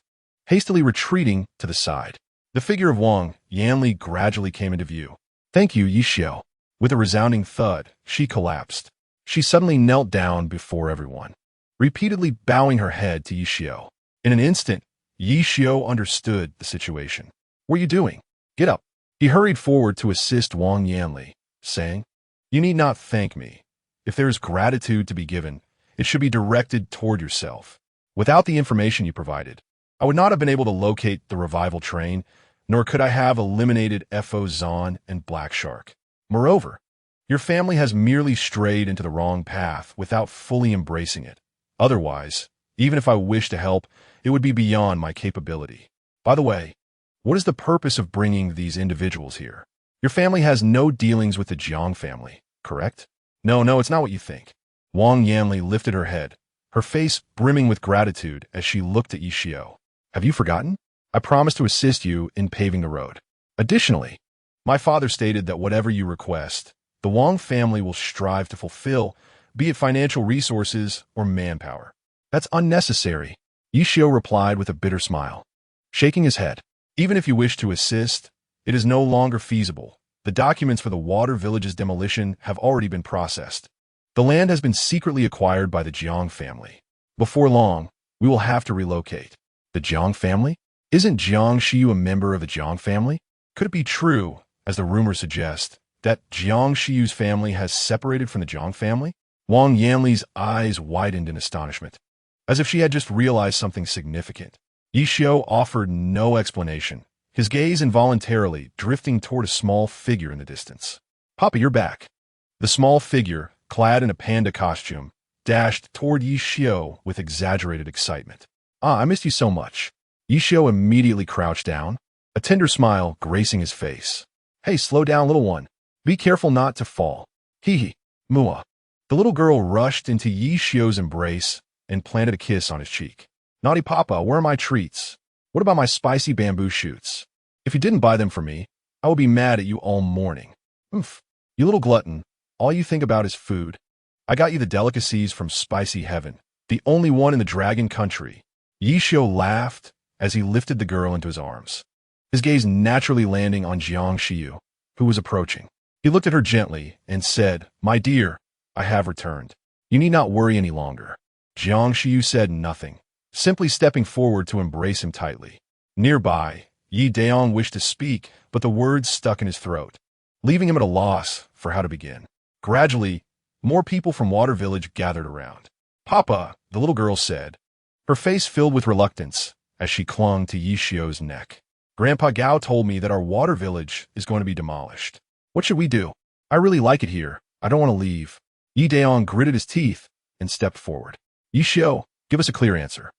hastily retreating to the side. The figure of Wang Yanli gradually came into view. Thank you, Ishio. With a resounding thud, she collapsed. She suddenly knelt down before everyone, repeatedly bowing her head to Ishio. In an instant, Ishio understood the situation. What are you doing? Get up. He hurried forward to assist Wang Yanli, saying, You need not thank me. If there is gratitude to be given, it should be directed toward yourself. Without the information you provided, I would not have been able to locate the revival train, nor could I have eliminated Fo Zan and Black Shark. Moreover, your family has merely strayed into the wrong path without fully embracing it. Otherwise, even if I wished to help, it would be beyond my capability. By the way, what is the purpose of bringing these individuals here? Your family has no dealings with the Jiang family, correct? No, it's not what you think. Wang Yanli lifted her head, her face brimming with gratitude as she looked at Ishio. Have you forgotten? I promised to assist you in paving the road. Additionally, my father stated that whatever you request, the Wang family will strive to fulfill, be it financial resources or manpower. That's unnecessary, Ishio replied with a bitter smile, shaking his head. Even if you wish to assist, it is no longer feasible. The documents for the Water Village's demolition have already been processed. The land has been secretly acquired by the Jiang family. Before long, we will have to relocate. The Jiang family? Isn't Jiang Shiyu a member of the Jiang family? Could it be true, as the rumors suggest, that Jiang Shiyu's family has separated from the Jiang family? Wang Yanli's eyes widened in astonishment, as if she had just realized something significant. Ishio offered no explanation, his gaze involuntarily drifting toward a small figure in the distance. Papa, you're back. The small figure, clad in a panda costume, dashed toward Ishio with exaggerated excitement. I missed you so much. Ishio immediately crouched down, a tender smile gracing his face. Hey, slow down, little one. Be careful not to fall. Hee. Mua. The little girl rushed into Yi Shio's embrace and planted a kiss on his cheek. Naughty Papa, where are my treats? What about my spicy bamboo shoots? If you didn't buy them for me, I will be mad at you all morning. Oof. You little glutton, all you think about is food. I got you the delicacies from spicy heaven, the only one in the dragon country. Yi Shio laughed as he lifted the girl into his arms, his gaze naturally landing on Jiang Shiyu, who was approaching. He looked at her gently and said, My dear, I have returned. You need not worry any longer. Jiang Shiyu said nothing, simply stepping forward to embrace him tightly. Nearby, Yi Daong wished to speak, but the words stuck in his throat, leaving him at a loss for how to begin. Gradually, more people from Water Village gathered around. Papa, the little girl said, her face filled with reluctance as she clung to Yi Shio's neck. Grandpa Gao told me that our Water Village is going to be demolished. What should we do? I really like it here. I don't want to leave. Yi Daong gritted his teeth and stepped forward. Yi Shio, give us a clear answer.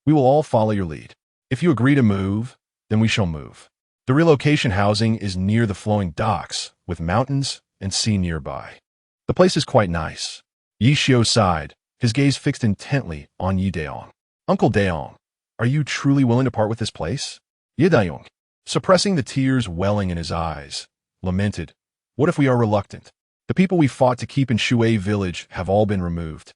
We will all follow your lead. If you agree to move, then we shall move. The relocation housing is near the flowing docks, with mountains and sea nearby. The place is quite nice. Yi Shio sighed, his gaze fixed intently on Yi Daong. Uncle Daong, are you truly willing to part with this place? Yi Daong, suppressing the tears welling in his eyes, lamented, What if we are reluctant? The people we fought to keep in Shui Village have all been removed.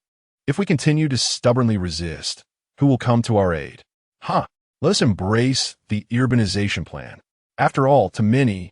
If we continue to stubbornly resist, who will come to our aid? Let us embrace the urbanization plan. After all, to many,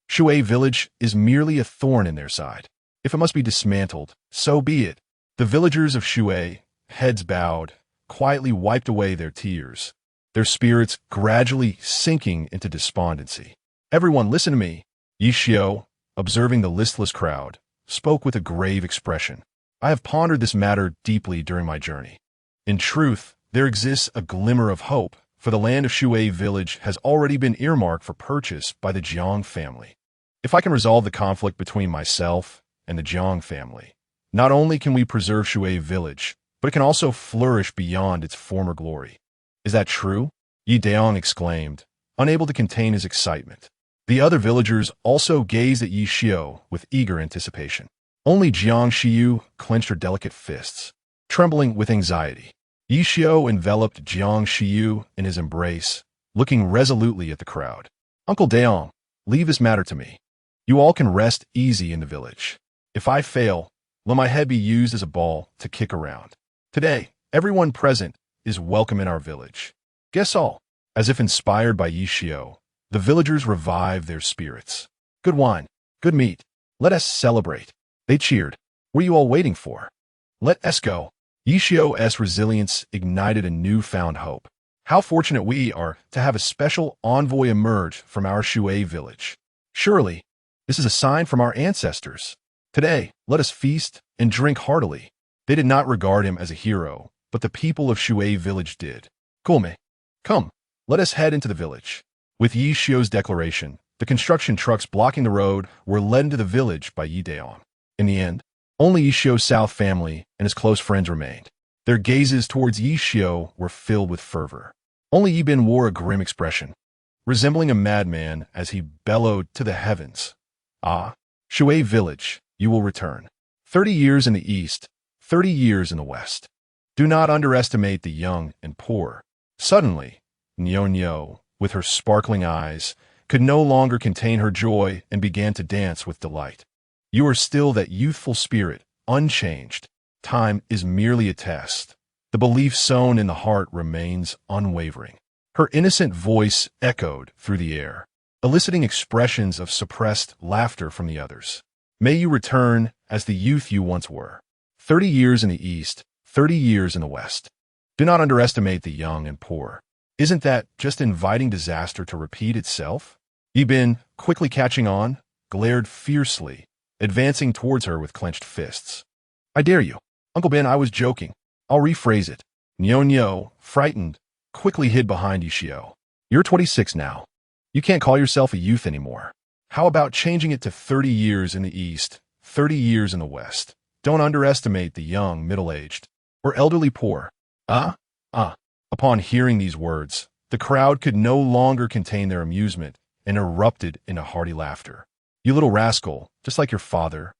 Shui Village is merely a thorn in their side. If it must be dismantled, so be it. The villagers of Shui, heads bowed, quietly wiped away their tears, their spirits gradually sinking into despondency. Everyone, listen to me. Yi Shio, observing the listless crowd, spoke with a grave expression. I have pondered this matter deeply during my journey. In truth, there exists a glimmer of hope, for the land of Shui Village has already been earmarked for purchase by the Jiang family. If I can resolve the conflict between myself and the Jiang family, not only can we preserve Shui Village, but it can also flourish beyond its former glory. Is that true? Yi Daong exclaimed, unable to contain his excitement. The other villagers also gazed at Yi Shio with eager anticipation. Only Jiang Shiyu clenched her delicate fists, trembling with anxiety. Yi Shio enveloped Jiang Shiyu in his embrace, looking resolutely at the crowd. Uncle Daong, leave this matter to me. You all can rest easy in the village. If I fail, let my head be used as a ball to kick around. Today, everyone present is welcome in our village. Guess all. As if inspired by Yi Shio, the villagers revived their spirits. Good wine, good meat. Let us celebrate. They cheered. What are you all waiting for? Let us go. Yi Shio's resilience ignited a newfound hope. How fortunate we are to have a special envoy emerge from our Shui village. Surely, this is a sign from our ancestors. Today, let us feast and drink heartily. They did not regard him as a hero, but the people of Shui village did. Kulme, come, let us head into the village. With Yi Shio's declaration, the construction trucks blocking the road were led into the village by Yi Daong. In the end, only Yi Shio's South family and his close friends remained. Their gazes towards Yi Shio were filled with fervor. Only Yi Bin wore a grim expression, resembling a madman as he bellowed to the heavens. Ah, Shui village, you will return. 30 years in the east, 30 years in the west. Do not underestimate the young and poor. Suddenly, Nyo, with her sparkling eyes, could no longer contain her joy and began to dance with delight. You are still that youthful spirit, unchanged. Time is merely a test. The belief sown in the heart remains unwavering. Her innocent voice echoed through the air, eliciting expressions of suppressed laughter from the others. May you return as the youth you once were. 30 years in the east, 30 years in the west. Do not underestimate the young and poor. Isn't that just inviting disaster to repeat itself? Yi Bin, quickly catching on, glared fiercely, advancing towards her with clenched fists. I dare you. Uncle Ben, I was joking. I'll rephrase it. Nyo, frightened, quickly hid behind Yi Shio. You're 26 now. You can't call yourself a youth anymore. How about changing it to 30 years in the east, 30 years in the west? Don't underestimate the young, middle-aged, or elderly poor. Upon hearing these words, The crowd could no longer contain their amusement and erupted into hearty laughter. "You little rascal, just like your father.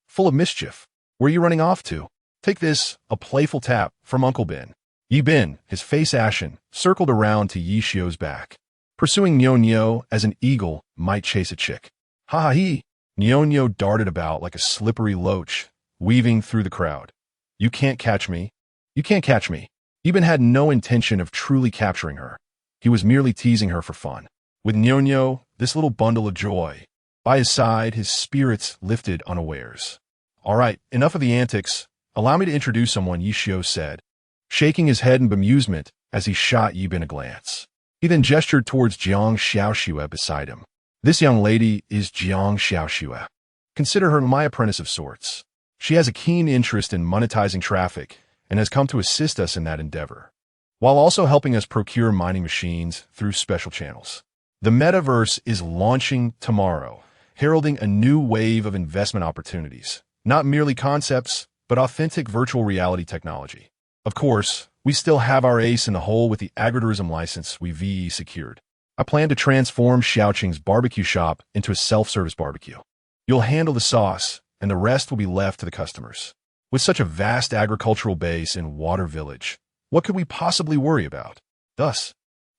Full of mischief. Where are you running off to? Take this," a playful tap from Uncle Ben. Yi Bin, his face ashen, circled around to Yi Xiu's back. Pursuing Nyo as an eagle might chase a chick. "Ha ha he!" Nyo darted about like a slippery loach, weaving through the crowd. "You can't catch me. You can't catch me." Yi Bin had no intention of truly capturing her. He was merely teasing her for fun. With Nyo, this little bundle of joy, by his side, his spirits lifted unawares. "All right, enough of the antics. Allow me to introduce someone," Yi Xiu said, shaking his head in bemusement as he shot Yi Bin a glance. He then gestured towards Jiang Xiaoxue beside him. "This young lady is Jiang Xiaoxue. Consider her my apprentice of sorts. She has a keen interest in monetizing traffic and has come to assist us in that endeavor, while also helping us procure mining machines through special channels. The metaverse is launching tomorrow, heralding a new wave of investment opportunities. Not merely concepts, but authentic virtual reality technology. Of course, we still have our ace in the hole with the agritourism license we VE secured. I plan to transform Xiaoqing's barbecue shop into a self-service barbecue. You'll handle the sauce, and the rest will be left to the customers. With such a vast agricultural base in Water Village, what could we possibly worry about? Thus,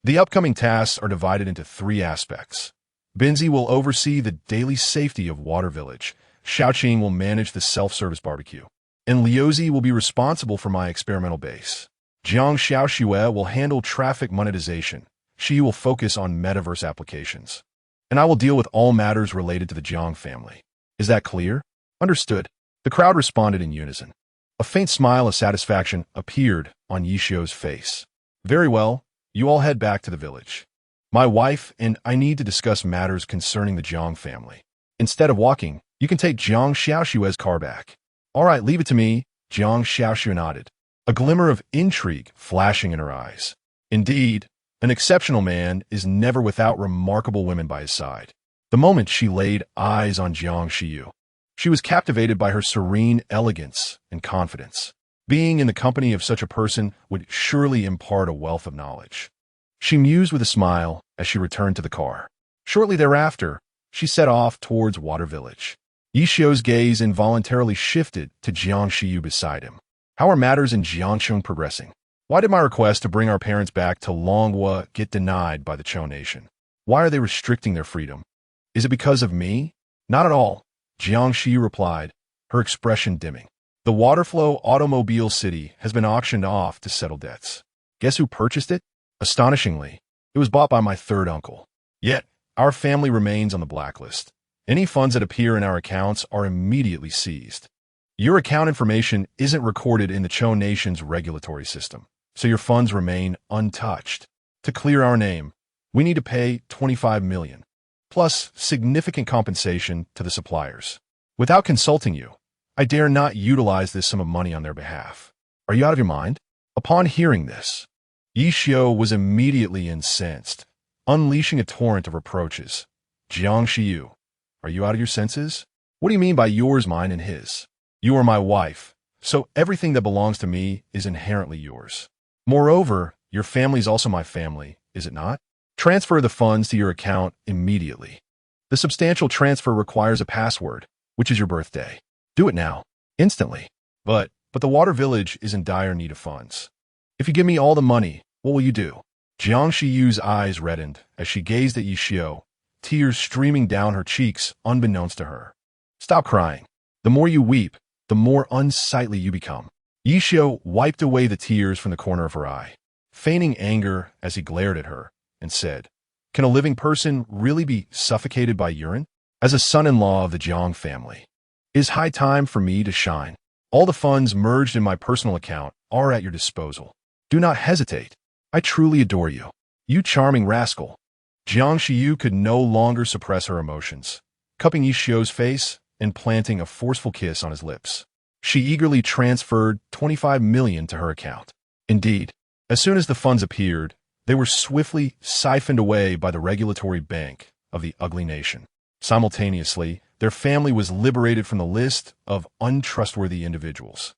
the upcoming tasks are divided into 3 aspects. Binzi will oversee the daily safety of Water Village, Xiaoqing will manage the self-service barbecue, and Liuzi will be responsible for my experimental base. Jiang Xiaoxue will handle traffic monetization. She will focus on metaverse applications. And I will deal with all matters related to the Jiang family. Is that clear? Understood. The crowd responded in unison. A faint smile of satisfaction appeared on Yi Xiu's face. "Very well, you all head back to the village. My wife and I need to discuss matters concerning the Jiang family. Instead of walking, you can take Jiang Xiaoxue's car back." "All right, leave it to me," Jiang Xiaoxue nodded, a glimmer of intrigue flashing in her eyes. Indeed, an exceptional man is never without remarkable women by his side. The moment she laid eyes on Jiang Xiu, she was captivated by her serene elegance and confidence. Being in the company of such a person would surely impart a wealth of knowledge. She mused with a smile as she returned to the car. Shortly thereafter, she set off towards Water Village. Yi Xiu's gaze involuntarily shifted to Jiang Xiu beside him. "How are matters in Jiangcheng progressing? Why did my request to bring our parents back to Longhua get denied by the Chou Nation? Why are they restricting their freedom? Is it because of me?" "Not at all," Jiang Xiu replied, her expression dimming. "The Waterflow Automobile City has been auctioned off to settle debts. Guess who purchased it? Astonishingly, it was bought by my third uncle. Yet, our family remains on the blacklist. Any funds that appear in our accounts are immediately seized. Your account information isn't recorded in the Chou Nation's regulatory system, so your funds remain untouched. To clear our name, we need to pay 25 million, plus significant compensation to the suppliers. Without consulting you, I dare not utilize this sum of money on their behalf. Are you out of your mind?" Upon hearing this, Yi Xiu was immediately incensed, unleashing a torrent of reproaches. "Jiang Xiu, are you out of your senses? What do you mean by yours, mine, and his? You are my wife, so everything that belongs to me is inherently yours. Moreover, your family is also my family, is it not? Transfer the funds to your account immediately. The substantial transfer requires a password, which is your birthday. Do it now, instantly. But the Water Village is in dire need of funds. If you give me all the money, what will you do?" Jiang Xiu's eyes reddened as she gazed at Yi Xiu, tears streaming down her cheeks unbeknownst to her. "Stop crying. The more you weep, the more unsightly you become." Yi Xiu wiped away the tears from the corner of her eye, feigning anger as he glared at her, and said, "Can a living person really be suffocated by urine? As a son-in-law of the Jiang family, it is high time for me to shine. All the funds merged in my personal account are at your disposal. Do not hesitate. I truly adore you. You charming rascal." Jiang Xiu could no longer suppress her emotions, cupping Yi Xiu's face and planting a forceful kiss on his lips. She eagerly transferred 25 million to her account. Indeed, as soon as the funds appeared, they were swiftly siphoned away by the regulatory bank of the ugly nation. Simultaneously, their family was liberated from the list of untrustworthy individuals.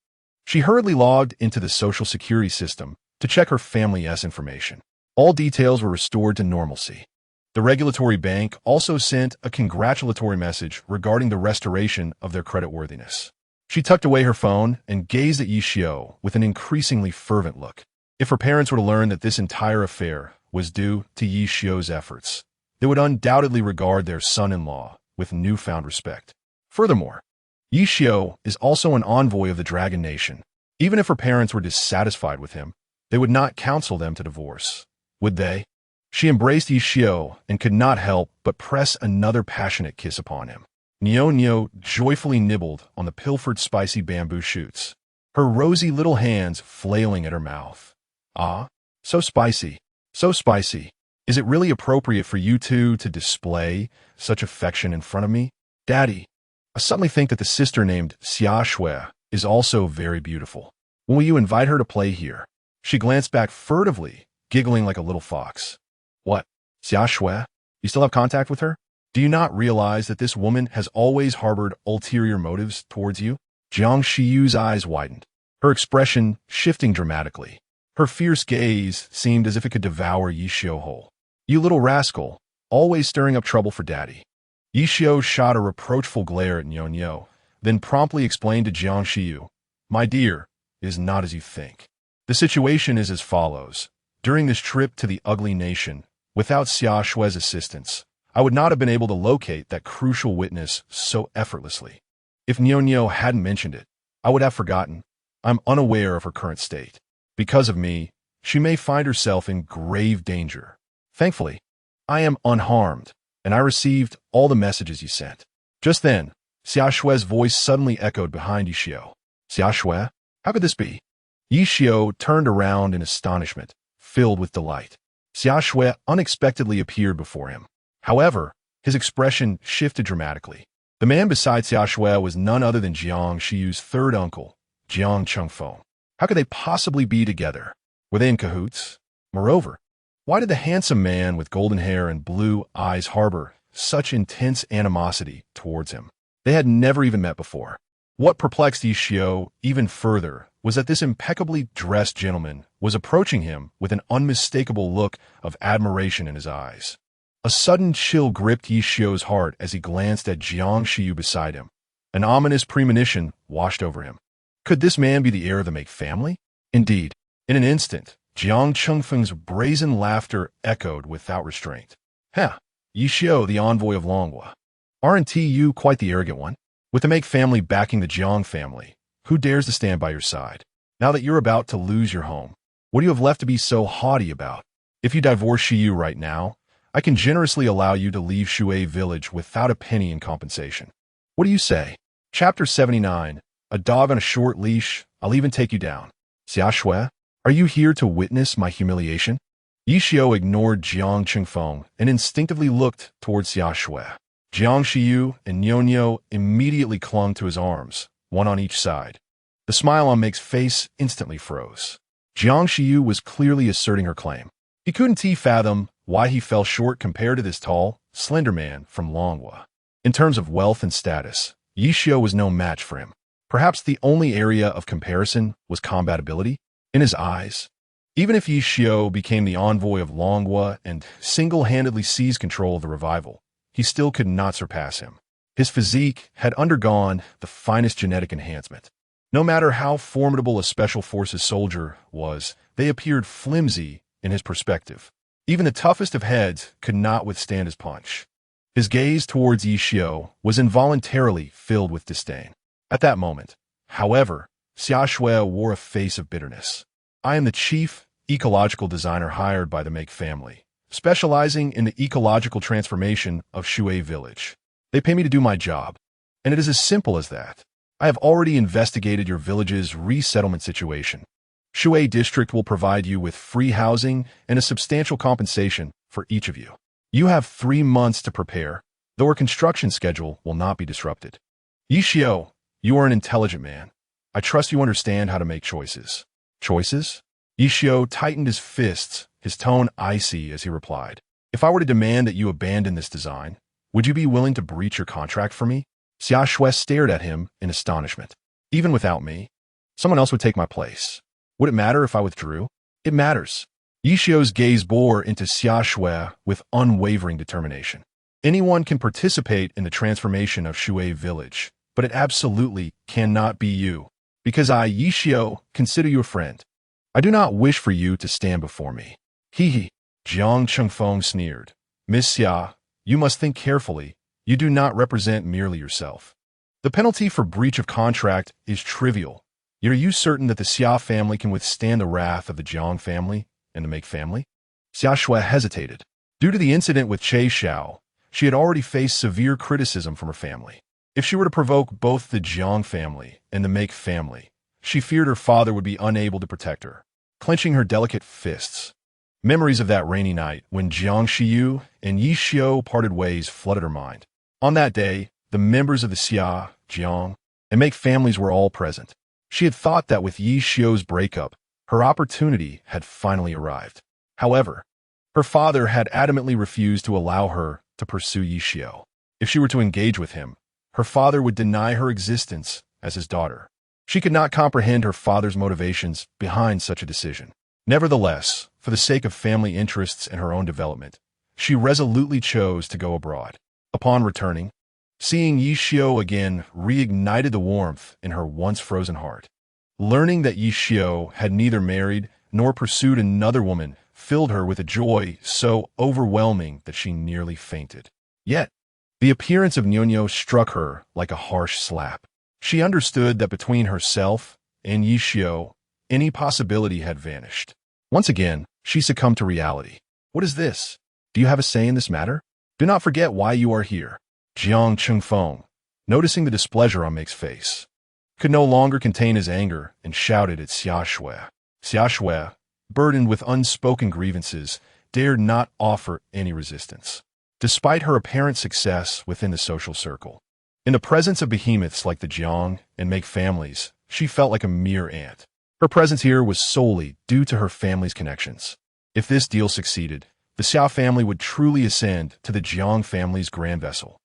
She hurriedly logged into the Social Security system to check her family's information. All details were restored to normalcy. The regulatory bank also sent a congratulatory message regarding the restoration of their creditworthiness. She tucked away her phone and gazed at Yishio with an increasingly fervent look. If her parents were to learn that this entire affair was due to Yishio's efforts, they would undoubtedly regard their son-in-law with newfound respect. Furthermore, Yishio is also an envoy of the Dragon Nation. Even if her parents were dissatisfied with him, they would not counsel them to divorce, would they? She embraced Yishio and could not help but press another passionate kiss upon him. Nyo joyfully nibbled on the pilfered spicy bamboo shoots, her rosy little hands flailing at her mouth. Ah, so spicy, so spicy. Is it really appropriate for you two to display such affection in front of me? Daddy, I suddenly think that the sister named Xia Shui is also very beautiful. When will you invite her to play here? She glanced back furtively, giggling like a little fox. What? Xia Shui? You still have contact with her? Do you not realize that this woman has always harbored ulterior motives towards you? Jiang Shiyu's eyes widened, her expression shifting dramatically. Her fierce gaze seemed as if it could devour Yishio whole. You little rascal, always stirring up trouble for daddy. Yishio shot a reproachful glare at Nyo, then promptly explained to Jiang Shiyu, My dear, it is not as you think. The situation is as follows. During this trip to the ugly nation, without Xia Shui's assistance, I would not have been able to locate that crucial witness so effortlessly. If Nyo hadn't mentioned it, I would have forgotten. I'm unaware of her current state. Because of me, she may find herself in grave danger. Thankfully, I am unharmed, and I received all the messages you sent. Just then, Xia Shui's voice suddenly echoed behind Yishio. Xia Shui? How could this be? Yishio turned around in astonishment, filled with delight. Xia Shui unexpectedly appeared before him. However, his expression shifted dramatically. The man beside Xia Shui was none other than Jiang Shiyu's third uncle, Jiang Chengfeng. How could they possibly be together? Were they in cahoots? Moreover, why did the handsome man with golden hair and blue eyes harbor such intense animosity towards him? They had never even met before. What perplexed Yishio even further was that this impeccably dressed gentleman was approaching him with an unmistakable look of admiration in his eyes. A sudden chill gripped Yishio's heart as he glanced at Jiang Shiyu beside him. An ominous premonition washed over him. Could this man be the heir of the Make family? Indeed, in an instant, Jiang Chengfeng's brazen laughter echoed without restraint. Huh, Yishio, the envoy of Longhua. Aren't you quite the arrogant one? With the Make family backing the Jiang family, who dares to stand by your side? Now that you're about to lose your home, what do you have left to be so haughty about? If you divorce Shiyu right now, I can generously allow you to leave Shui village without a penny in compensation. What do you say? Chapter 79, A Dog on a Short Leash, I'll even take you down. Xia Shui, are you here to witness my humiliation? Yishio ignored Jiang Chengfeng and instinctively looked towards Xia Shui. Jiang Shiyu and Nyo immediately clung to his arms, one on each side. The smile on Meg's face instantly froze. Jiang Shiyu was clearly asserting her claim. He couldn't fathom why he fell short compared to this tall, slender man from Longhua. In terms of wealth and status, Yishio was no match for him. Perhaps the only area of comparison was combatability. In his eyes, even if Yishio became the envoy of Longhua and single-handedly seized control of the revival, he still could not surpass him. His physique had undergone the finest genetic enhancement. No matter how formidable a special forces soldier was, they appeared flimsy in his perspective. Even the toughest of heads could not withstand his punch. His gaze towards Yishio was involuntarily filled with disdain. At that moment, however, Xia Shui wore a face of bitterness. I am the chief ecological designer hired by the Make family, specializing in the ecological transformation of Shui village. They pay me to do my job, and it is as simple as that. I have already investigated your village's resettlement situation. Shui district will provide you with free housing and a substantial compensation for each of you. You have 3 months to prepare, though our construction schedule will not be disrupted. Yishio, you are an intelligent man. I trust you understand how to make choices. Choices? Yishio tightened his fists, his tone icy as he replied. If I were to demand that you abandon this design, would you be willing to breach your contract for me? Xia Shui stared at him in astonishment. Even without me, someone else would take my place. Would it matter if I withdrew? It matters. Yishio's gaze bore into Xia Shui with unwavering determination. Anyone can participate in the transformation of Shui village, but it absolutely cannot be you, because I, Yishio, consider you a friend. I do not wish for you to stand before me. Hee. Jiang Chengfeng sneered. Miss Xia, you must think carefully. You do not represent merely yourself. The penalty for breach of contract is trivial. Yet are you certain that the Xia family can withstand the wrath of the Jiang family and the Make family? Xia Shui hesitated. Due to the incident with Che Xiao, she had already faced severe criticism from her family. If she were to provoke both the Jiang family and the Make family, she feared her father would be unable to protect her. Clenching her delicate fists, memories of that rainy night when Jiang Shiyu and Yi Xiu parted ways flooded her mind. On that day, the members of the Xia, Jiang, and Make families were all present. She had thought that with Yi Xiu's breakup, her opportunity had finally arrived. However, her father had adamantly refused to allow her to pursue Yi Xiu. If she were to engage with him, her father would deny her existence as his daughter. She could not comprehend her father's motivations behind such a decision. Nevertheless, for the sake of family interests and her own development, she resolutely chose to go abroad. Upon returning, seeing Yi Xiu again reignited the warmth in her once frozen heart. Learning that Yi Xiu had neither married nor pursued another woman filled her with a joy so overwhelming that she nearly fainted. Yet, the appearance of Nyonyo struck her like a harsh slap. She understood that between herself and Yi Xiu, any possibility had vanished. Once again, she succumbed to reality. What is this? Do you have a say in this matter? Do not forget why you are here. Jiang Chengfeng, noticing the displeasure on Make's face, could no longer contain his anger and shouted at Xia Shui. Xia Shui, burdened with unspoken grievances, dared not offer any resistance. Despite her apparent success within the social circle, in the presence of behemoths like the Jiang and Make families, she felt like a mere ant. Her presence here was solely due to her family's connections. If this deal succeeded, the Xiao family would truly ascend to the Jiang family's grand vessel.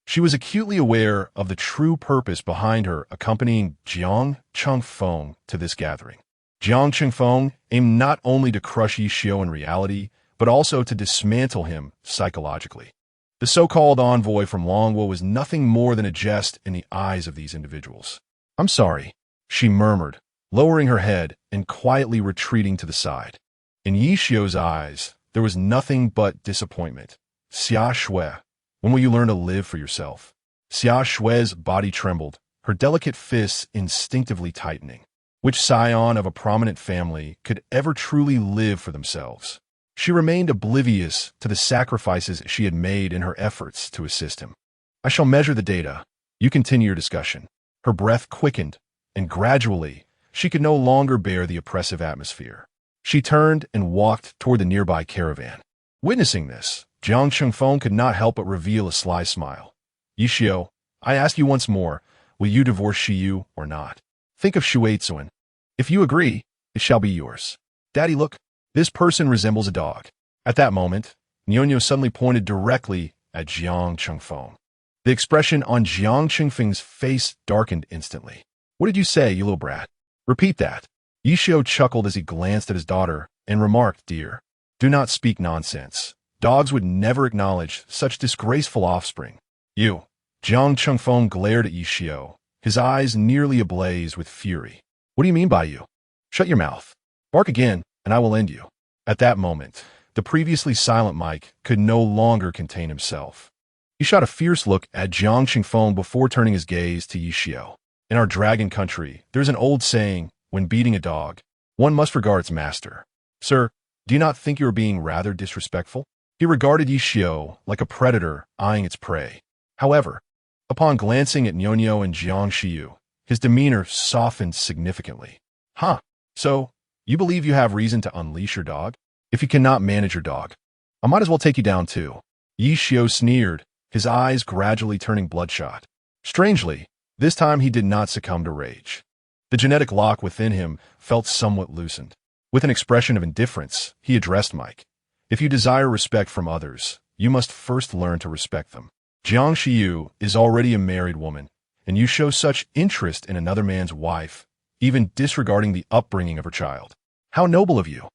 She was acutely aware of the true purpose behind her accompanying Jiang Chengfeng to this gathering. Jiang Chengfeng aimed not only to crush Yi Xiu in reality, but also to dismantle him psychologically. The so-called envoy from Longwo was nothing more than a jest in the eyes of these individuals. I'm sorry, she murmured, lowering her head and quietly retreating to the side. In Yi Xiu's eyes, there was nothing but disappointment. Xia Shui, when will you learn to live for yourself? Xia Shui's body trembled, her delicate fists instinctively tightening. Which scion of a prominent family could ever truly live for themselves? She remained oblivious to the sacrifices she had made in her efforts to assist him. I shall measure the data. You continue your discussion. Her breath quickened, and gradually, she could no longer bear the oppressive atmosphere. She turned and walked toward the nearby caravan. Witnessing this, Jiang Chengfeng could not help but reveal a sly smile. Yi Xiu, I ask you once more, will you divorce Shiyu or not? Think of Shuizuan. If you agree, it shall be yours. Daddy, look, this person resembles a dog. At that moment, Nyonyo suddenly pointed directly at Jiang Chengfeng. The expression on Jiang Chengfeng's face darkened instantly. What did you say, you little brat? Repeat that. Yi Xiu chuckled as he glanced at his daughter and remarked, Dear, do not speak nonsense. Dogs would never acknowledge such disgraceful offspring. You. Jiang Chengfeng glared at Yi Xiu, his eyes nearly ablaze with fury. What do you mean by you? Shut your mouth. Bark again, and I will end you. At that moment, the previously silent Mike could no longer contain himself. He shot a fierce look at Jiang Chengfeng before turning his gaze to Yi Xiu. In our dragon country, there's an old saying, when beating a dog, one must regard its master. Sir, do you not think you are being rather disrespectful? He regarded Yi Xiu like a predator eyeing its prey. However, upon glancing at Nyonyo and Jiang Shiyu, his demeanor softened significantly. Huh, so, you believe you have reason to unleash your dog? If you cannot manage your dog, I might as well take you down too. Yi Xiu sneered, his eyes gradually turning bloodshot. Strangely, this time he did not succumb to rage. The genetic lock within him felt somewhat loosened. With an expression of indifference, he addressed Mike. If you desire respect from others, you must first learn to respect them. Jiang Shiyu is already a married woman, and you show such interest in another man's wife, even disregarding the upbringing of her child. How noble of you!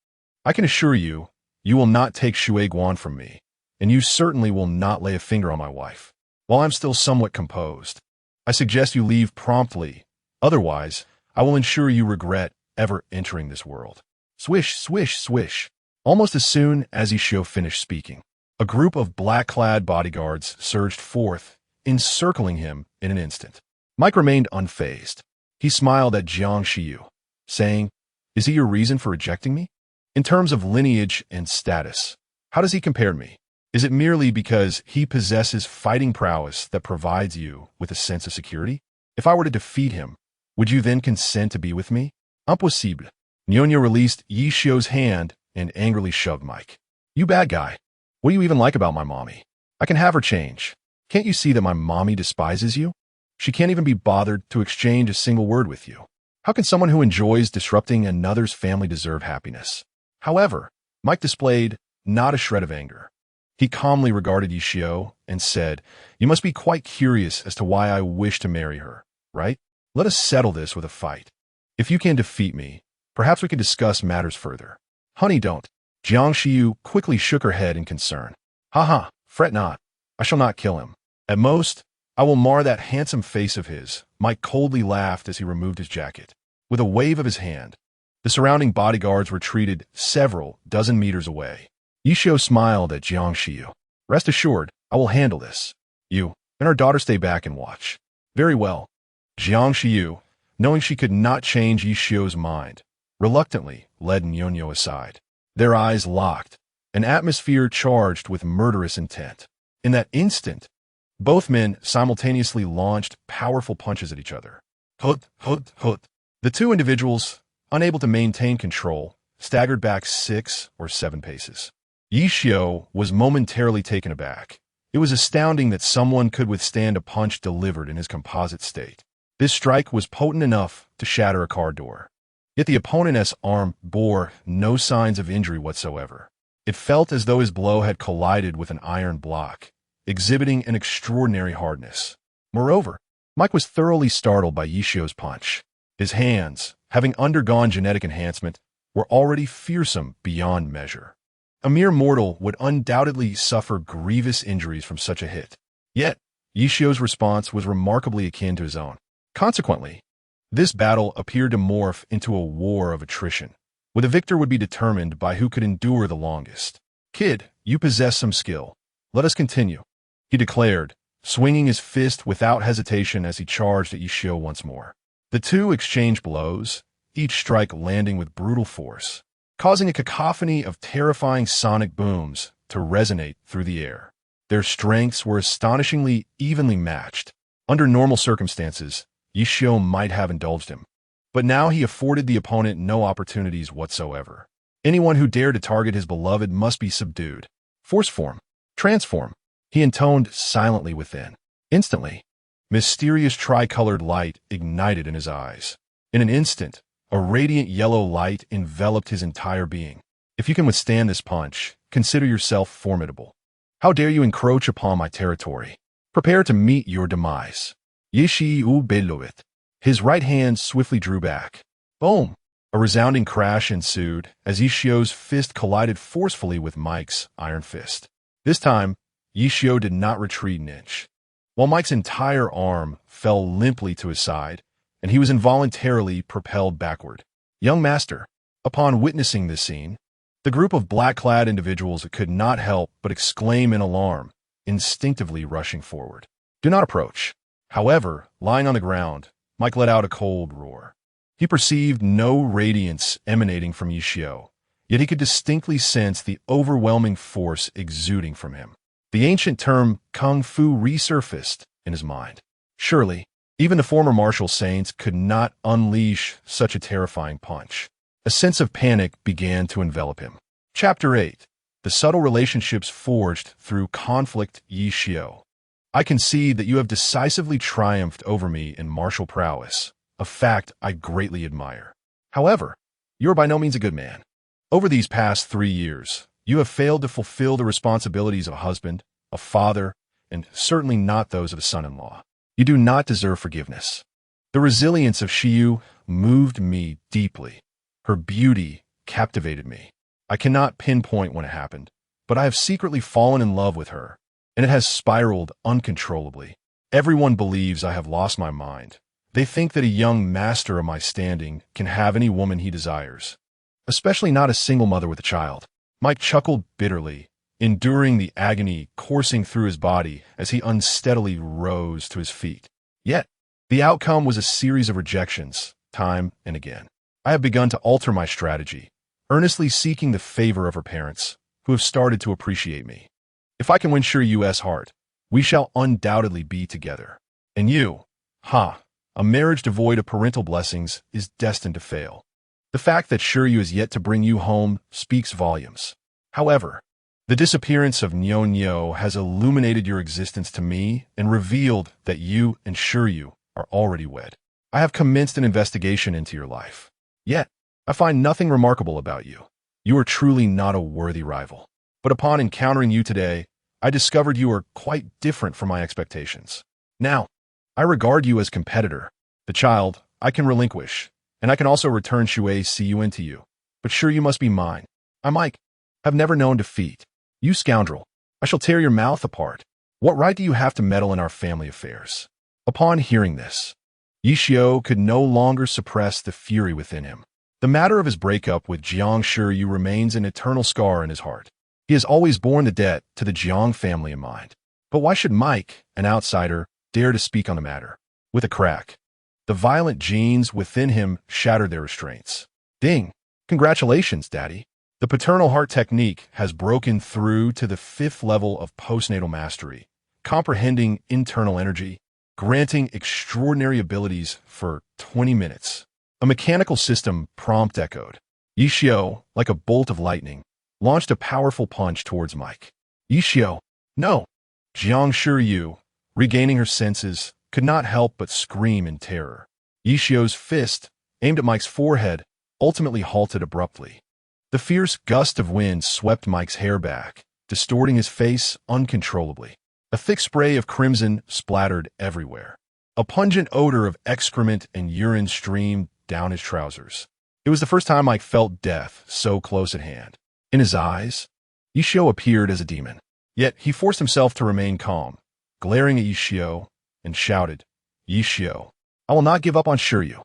I can assure you, you will not take Shui Guan from me, and you certainly will not lay a finger on my wife. While I'm still somewhat composed, I suggest you leave promptly. Otherwise, I will ensure you regret ever entering this world. Swish, swish, swish. Almost as soon as Ishio finished speaking, a group of black-clad bodyguards surged forth, encircling him in an instant. Mike remained unfazed. He smiled at Jiang Shiyu, saying, "Is he your reason for rejecting me? In terms of lineage and status, how does he compare to me? Is it merely because he possesses fighting prowess that provides you with a sense of security? If I were to defeat him, would you then consent to be with me? Impossible." Nyonya released Yishio's hand and angrily shoved Mike. "You bad guy. What do you even like about my mommy? I can have her change. Can't you see that my mommy despises you? She can't even be bothered to exchange a single word with you. How can someone who enjoys disrupting another's family deserve happiness?" However, Mike displayed not a shred of anger. He calmly regarded Ishio and said, "You must be quite curious as to why I wish to marry her, right? Let us settle this with a fight. If you can defeat me, perhaps we can discuss matters further." "Honey, don't." Jiang Shiyu quickly shook her head in concern. "Haha, fret not. I shall not kill him. At most, I will mar that handsome face of his." Mike coldly laughed as he removed his jacket. With a wave of his hand, the surrounding bodyguards retreated several dozen meters away. Ishio smiled at Jiang Shiyu. "Rest assured, I will handle this. You and our daughter stay back and watch." "Very well." Jiang Shiyu, knowing she could not change Ishio's mind, reluctantly led Nyonya aside. Their eyes locked, an atmosphere charged with murderous intent. In that instant, both men simultaneously launched powerful punches at each other. Hut, hut, hut. The two individuals, unable to maintain control, staggered back 6 or 7 paces. Ishio was momentarily taken aback. It was astounding that someone could withstand a punch delivered in his composite state. This strike was potent enough to shatter a car door. Yet the opponent's arm bore no signs of injury whatsoever. It felt as though his blow had collided with an iron block, exhibiting an extraordinary hardness. Moreover, Mike was thoroughly startled by Ishio's punch. His hands, having undergone genetic enhancement, were already fearsome beyond measure. A mere mortal would undoubtedly suffer grievous injuries from such a hit. Yet, Ishio's response was remarkably akin to his own. Consequently, this battle appeared to morph into a war of attrition, where the victor would be determined by who could endure the longest. "Kid, you possess some skill. Let us continue," he declared, swinging his fist without hesitation as he charged at Ishio once more. The two exchanged blows, each strike landing with brutal force, causing a cacophony of terrifying sonic booms to resonate through the air. Their strengths were astonishingly evenly matched. Under normal circumstances, Ishio might have indulged him, but now he afforded the opponent no opportunities whatsoever. Anyone who dared to target his beloved must be subdued. "Force form. Transform," he intoned silently within. Instantly, mysterious tricolored light ignited in his eyes. In an instant, a radiant yellow light enveloped his entire being. "If you can withstand this punch, consider yourself formidable. How dare you encroach upon my territory? Prepare to meet your demise." Yishi u beloit. His right hand swiftly drew back. Boom! A resounding crash ensued as Ishio's fist collided forcefully with Mike's iron fist. This time, Ishio did not retreat an inch. While Mike's entire arm fell limply to his side, and he was involuntarily propelled backward. "Young master." Upon witnessing this scene, the group of black-clad individuals could not help but exclaim in alarm, instinctively rushing forward. "Do not approach." However, lying on the ground, Mike let out a cold roar. He perceived no radiance emanating from Ishio, yet he could distinctly sense the overwhelming force exuding from him. The ancient term kung fu resurfaced in his mind. Surely, even the former martial saints could not unleash such a terrifying punch. A sense of panic began to envelop him. Chapter 8. The Subtle Relationships Forged Through Conflict. Ishio. I concede that you have decisively triumphed over me in martial prowess, a fact I greatly admire. However, you are by no means a good man. Over these past 3 years, you have failed to fulfill the responsibilities of a husband, a father, and certainly not those of a son-in-law. You do not deserve forgiveness. The resilience of Shiyu moved me deeply. Her beauty captivated me. I cannot pinpoint when it happened, but I have secretly fallen in love with her, and it has spiraled uncontrollably. Everyone believes I have lost my mind. They think that a young master of my standing can have any woman he desires, especially not a single mother with a child. Mike chuckled bitterly, enduring the agony coursing through his body as he unsteadily rose to his feet. Yet, the outcome was a series of rejections, time and again. I have begun to alter my strategy, earnestly seeking the favor of her parents, who have started to appreciate me. If I can win Shiryu's heart, we shall undoubtedly be together. And you, a marriage devoid of parental blessings is destined to fail. The fact that Shiryu is yet to bring you home speaks volumes. However, the disappearance of Nyo has illuminated your existence to me and revealed that you and Shiryu are already wed. I have commenced an investigation into your life. Yet, I find nothing remarkable about you. You are truly not a worthy rival. But upon encountering you today, I discovered you are quite different from my expectations. Now, I regard you as competitor. The child I can relinquish, and I can also return Shuei Cun to you. But sure, you must be mine. I, Mike, have never known defeat. You scoundrel, I shall tear your mouth apart. What right do you have to meddle in our family affairs? Upon hearing this, Yishio could no longer suppress the fury within him. The matter of his breakup with Jiang Shiryu remains an eternal scar in his heart. He has always borne the debt to the Jiang family in mind. But why should Mike, an outsider, dare to speak on the matter? With a crack, the violent genes within him shattered their restraints. Ding! Congratulations, Daddy. The paternal heart technique has broken through to the 5th level of postnatal mastery, comprehending internal energy, granting extraordinary abilities for 20 minutes. A mechanical system prompt echoed. Yishio, like a bolt of lightning, launched a powerful punch towards Mike. Yishio, no! Jiang Shiryu, regaining her senses, could not help but scream in terror. Yishio's fist, aimed at Mike's forehead, ultimately halted abruptly. The fierce gust of wind swept Mike's hair back, distorting his face uncontrollably. A thick spray of crimson splattered everywhere. A pungent odor of excrement and urine streamed down his trousers. It was the first time Mike felt death so close at hand. In his eyes, Yishio appeared as a demon. Yet he forced himself to remain calm, glaring at Yishio, and shouted, Yishio, I will not give up on Shiryu.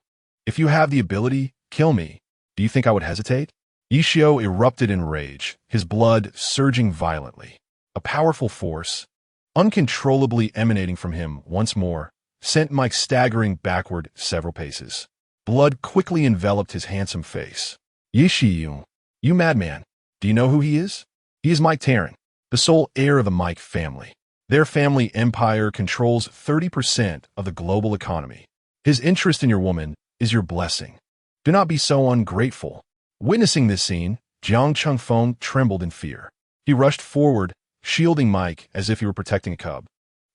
If you have the ability, kill me. Do you think I would hesitate? Yishio erupted in rage, his blood surging violently. A powerful force, uncontrollably emanating from him once more, sent Mike staggering backward several paces. Blood quickly enveloped his handsome face. Yishio, you madman, do you know who he is? He is Mike Tarrant, the sole heir of the Mike family. Their family empire controls 30% of the global economy. His interest in your woman is your blessing. Do not be so ungrateful. Witnessing this scene, Jiang Chengfeng trembled in fear. He rushed forward, shielding Mike as if he were protecting a cub.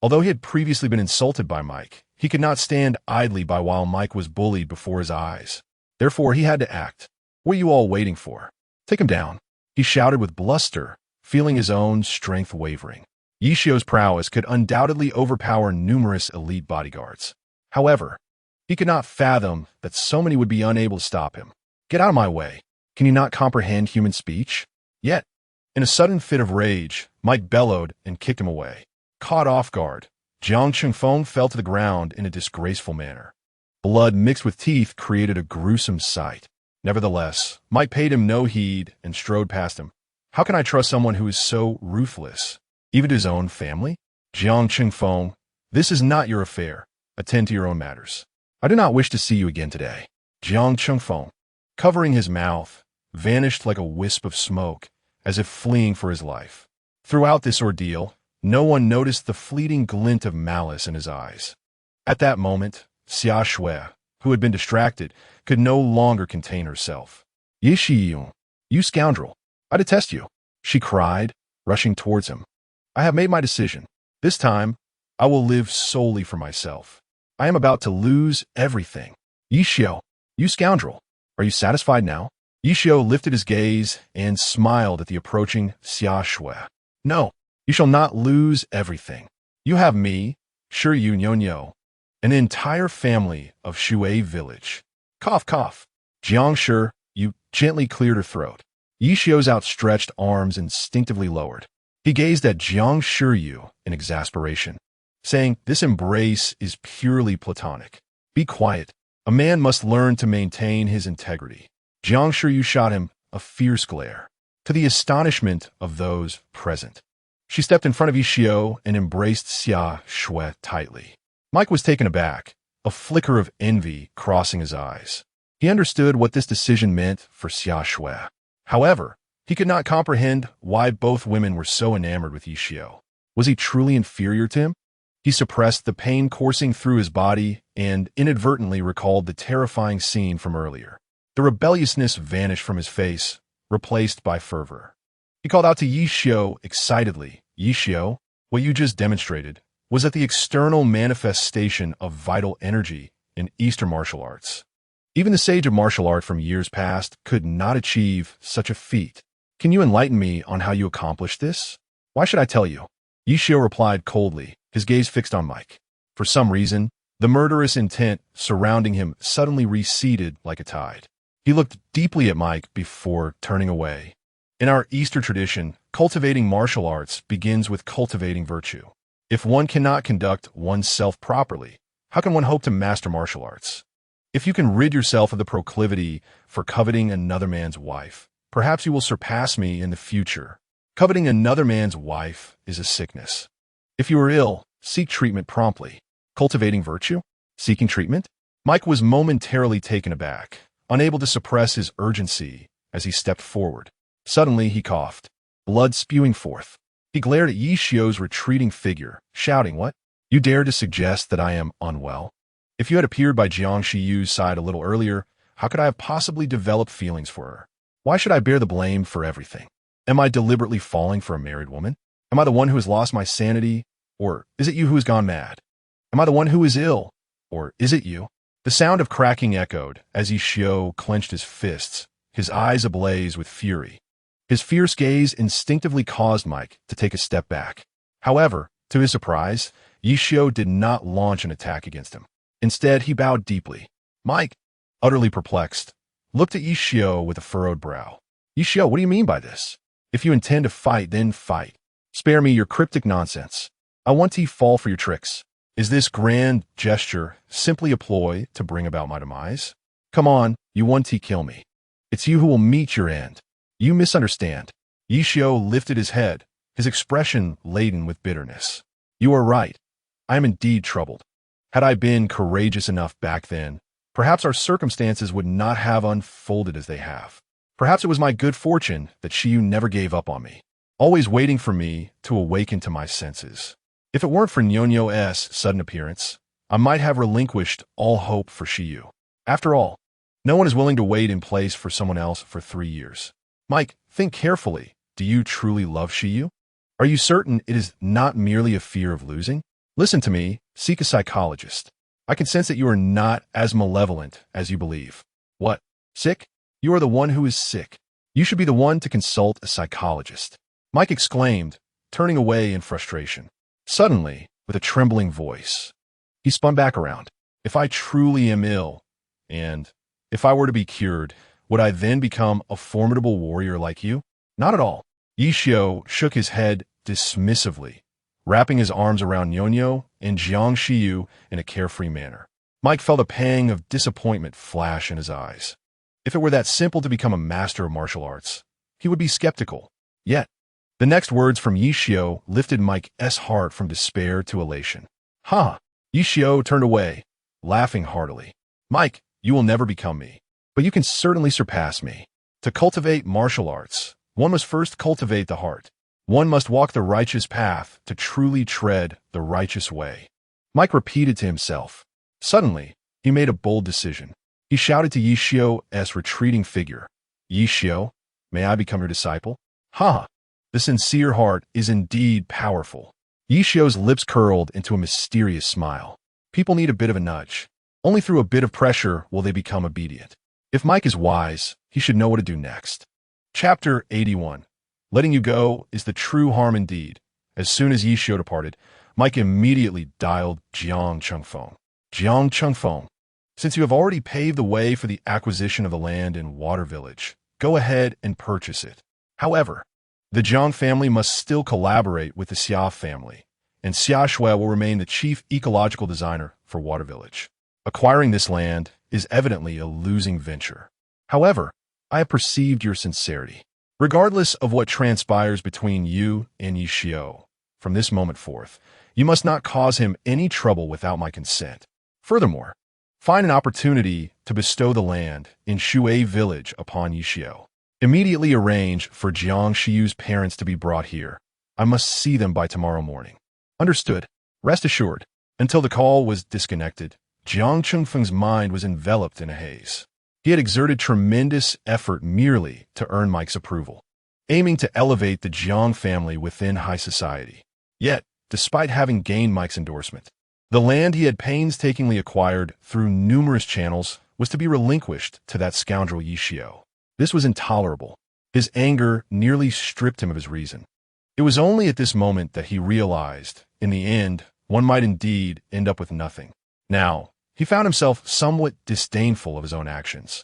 Although he had previously been insulted by Mike, he could not stand idly by while Mike was bullied before his eyes. Therefore, he had to act. What are you all waiting for? Take him down, he shouted with bluster, feeling his own strength wavering. Yishio's prowess could undoubtedly overpower numerous elite bodyguards. However, he could not fathom that so many would be unable to stop him. Get out of my way. Can you not comprehend human speech? Yet, in a sudden fit of rage, Mike bellowed and kicked him away. Caught off guard, Jiang Chengfeng fell to the ground in a disgraceful manner. Blood mixed with teeth created a gruesome sight. Nevertheless, Mike paid him no heed and strode past him. How can I trust someone who is so ruthless? Even to his own family? Jiang Chengfeng, this is not your affair. Attend to your own matters. I do not wish to see you again today. Jiang Chengfeng, covering his mouth, vanished like a wisp of smoke, as if fleeing for his life. Throughout this ordeal, no one noticed the fleeting glint of malice in his eyes. At that moment, Xia Shui, who had been distracted, could no longer contain herself. Yishiyun, you scoundrel, I detest you, she cried, rushing towards him. I have made my decision. This time, I will live solely for myself. I am about to lose everything. Yishio, you scoundrel, are you satisfied now? Yishio lifted his gaze and smiled at the approaching Xia Shui. No, you shall not lose everything. You have me, Shiryu Nyonyo, an entire family of Shui village. Cough, cough. Jiang Shi, you gently cleared her throat. Yi Xiao's outstretched arms instinctively lowered. He gazed at Jiang Shiyu in exasperation, saying, "This embrace is purely platonic. Be quiet. A man must learn to maintain his integrity." Jiang Shiyu shot him a fierce glare, to the astonishment of those present. She stepped in front of Yi Xiao and embraced Xia Shui tightly. Mike was taken aback, a flicker of envy crossing his eyes. He understood what this decision meant for Xia Shui. However, he could not comprehend why both women were so enamored with Yi Xiao. Was he truly inferior to him? He suppressed the pain coursing through his body and inadvertently recalled the terrifying scene from earlier. The rebelliousness vanished from his face, replaced by fervor. He called out to Yi Xiao excitedly, "Yi Xiao, what you just demonstrated was at the external manifestation of vital energy in Eastern martial arts. Even the sage of martial art from years past could not achieve such a feat. Can you enlighten me on how you accomplished this?" "Why should I tell you?" Yi Xiao replied coldly, his gaze fixed on Mike. For some reason, the murderous intent surrounding him suddenly receded like a tide. He looked deeply at Mike before turning away. In our Eastern tradition, cultivating martial arts begins with cultivating virtue. If one cannot conduct oneself properly, how can one hope to master martial arts? If you can rid yourself of the proclivity for coveting another man's wife, perhaps you will surpass me in the future. Coveting another man's wife is a sickness. If you are ill, seek treatment promptly. Cultivating virtue? Seeking treatment? Mike was momentarily taken aback, unable to suppress his urgency as he stepped forward. Suddenly, he coughed, blood spewing forth. He glared at Yi Xiao's retreating figure, shouting, "What? You dare to suggest that I am unwell? If you had appeared by Jiang Shiyu's side a little earlier, how could I have possibly developed feelings for her? Why should I bear the blame for everything? Am I deliberately falling for a married woman? Am I the one who has lost my sanity? Or is it you who has gone mad? Am I the one who is ill? Or is it you?" The sound of cracking echoed as Yi Xiao clenched his fists, his eyes ablaze with fury. His fierce gaze instinctively caused Mike to take a step back. However, to his surprise, Yi Xiao did not launch an attack against him. Instead, he bowed deeply. Mike, utterly perplexed, looked at Yi Xiao with a furrowed brow. "Yi Xiao, what do you mean by this? If you intend to fight, then fight. Spare me your cryptic nonsense. I want to fall for your tricks. Is this grand gesture simply a ploy to bring about my demise? Come on, you want to kill me. It's you who will meet your end. You misunderstand." Yi Xiao lifted his head, his expression laden with bitterness. "You are right. I am indeed troubled. Had I been courageous enough back then, perhaps our circumstances would not have unfolded as they have. Perhaps it was my good fortune that Shiyu never gave up on me, always waiting for me to awaken to my senses. If it weren't for Nyonyo's sudden appearance, I might have relinquished all hope for Shiyu. After all, no one is willing to wait in place for someone else for 3 years. Mike, think carefully. Do you truly love Shiyu? Are you certain it is not merely a fear of losing? Listen to me, seek a psychologist. I can sense that you are not as malevolent as you believe. What? Sick? You are the one who is sick. You should be the one to consult a psychologist." Mike exclaimed, turning away in frustration. Suddenly, with a trembling voice, he spun back around. "If I truly am ill, and if I were to be cured, would I then become a formidable warrior like you? Not at all." Yi Xiao shook his head dismissively, wrapping his arms around Nyonyo and Jiang Shiyu in a carefree manner. Mike felt a pang of disappointment flash in his eyes. If it were that simple to become a master of martial arts, he would be skeptical. Yet, the next words from Yi Xiao lifted Mike's heart from despair to elation. "Ha!" Yi Xiao turned away, laughing heartily. "Mike, you will never become me, but you can certainly surpass me. To cultivate martial arts, one must first cultivate the heart. One must walk the righteous path to truly tread the righteous way." Mike repeated to himself. Suddenly, he made a bold decision. He shouted to Yi Xiao's retreating figure, "Yi Xiao, may I become your disciple?" "Ha! The sincere heart is indeed powerful." Yi Xiao's lips curled into a mysterious smile. People need a bit of a nudge. Only through a bit of pressure will they become obedient. If Mike is wise, he should know what to do next. Chapter 81. Letting you go is the true harm indeed. As soon as Yi Xiao departed, Mike immediately dialed Jiang Chengfeng. "Jiang Chengfeng, since you have already paved the way for the acquisition of the land in Water Village, go ahead and purchase it. However, the Jiang family must still collaborate with the Xia family, and Xia Shui will remain the chief ecological designer for Water Village. Acquiring this land is evidently a losing venture. However, I have perceived your sincerity. Regardless of what transpires between you and Yi Xiao, from this moment forth, you must not cause him any trouble without my consent. Furthermore, find an opportunity to bestow the land in Shui village upon Yi Xiao. Immediately arrange for Jiang Xiu's parents to be brought here. I must see them by tomorrow morning. Understood. Rest assured. Until the call was disconnected, Jiang Chengfeng's mind was enveloped in a haze. He had exerted tremendous effort merely to earn Mike's approval, aiming to elevate the Jiang family within high society. Yet, despite having gained Mike's endorsement, the land he had painstakingly acquired through numerous channels was to be relinquished to that scoundrel Yi Xiao. This was intolerable. His anger nearly stripped him of his reason. It was only at this moment that he realized, in the end, one might indeed end up with nothing. Now, he found himself somewhat disdainful of his own actions.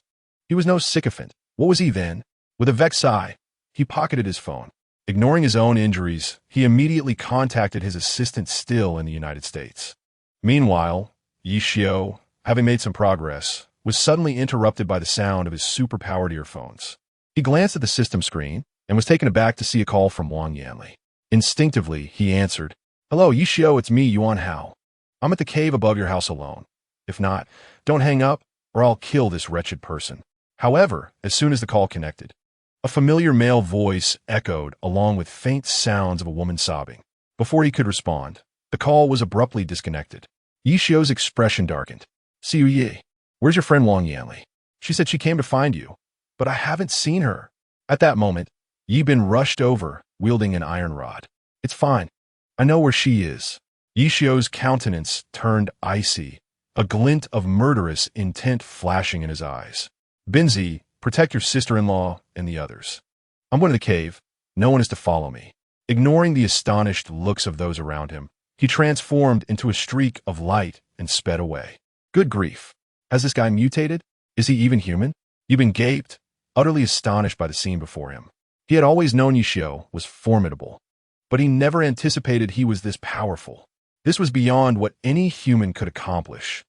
He was no sycophant. What was he then? With a vexed sigh, he pocketed his phone. Ignoring his own injuries, he immediately contacted his assistant still in the United States. Meanwhile, Yi Xiao, having made some progress, was suddenly interrupted by the sound of his super-powered earphones. He glanced at the system screen and was taken aback to see a call from Wang Yanli. Instinctively, he answered, "Hello, Yi Xiao, it's me, Yuan Hao. I'm at the cave above your house alone. If not, don't hang up, or I'll kill this wretched person." However, as soon as the call connected, a familiar male voice echoed along with faint sounds of a woman sobbing. Before he could respond, the call was abruptly disconnected. Yi Xiao's expression darkened. "Siu Yi, where's your friend Wang Yanli? She said she came to find you, but I haven't seen her." At that moment, Yi Bin rushed over, wielding an iron rod. "It's fine. I know where she is." Yi Xiao's countenance turned icy, a glint of murderous intent flashing in his eyes. "Binzi, protect your sister-in-law and the others. I'm going to the cave. No one is to follow me." Ignoring the astonished looks of those around him, he transformed into a streak of light and sped away. Good grief. Has this guy mutated? Is he even human? Yi Bin gaped, utterly astonished by the scene before him. He had always known Yi Xiao was formidable, but he never anticipated he was this powerful. This was beyond what any human could accomplish.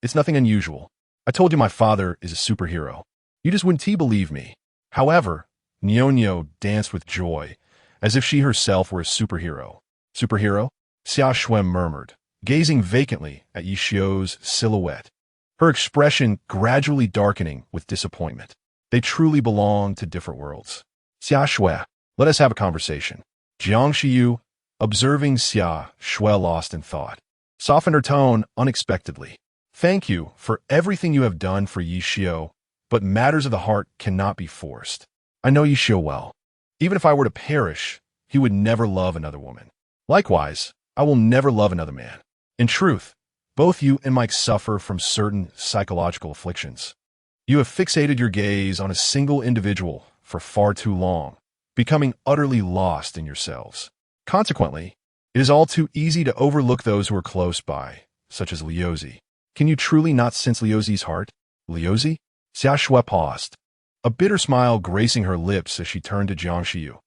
It's nothing unusual. I told you my father is a superhero. You just wouldn't believe me. However, Nianyo danced with joy, as if she herself were a superhero. Superhero? Xia Shui murmured, gazing vacantly at Yi Xiao's silhouette, her expression gradually darkening with disappointment. They truly belong to different worlds. "Xia Shui, let us have a conversation." Jiang Xiu, observing Xia Shui lost in thought, softened her tone unexpectedly. "Thank you for everything you have done for Yi Xiao, but matters of the heart cannot be forced. I know Yi Xiao well. Even if I were to perish, he would never love another woman. Likewise, I will never love another man. In truth, both you and Mike suffer from certain psychological afflictions. You have fixated your gaze on a single individual for far too long, becoming utterly lost in yourselves. Consequently, it is all too easy to overlook those who are close by, such as Liuzi. Can you truly not sense Liuzi's heart?" "Liuzi?" Xia Shui paused, a bitter smile gracing her lips as she turned to Jiang Xiu.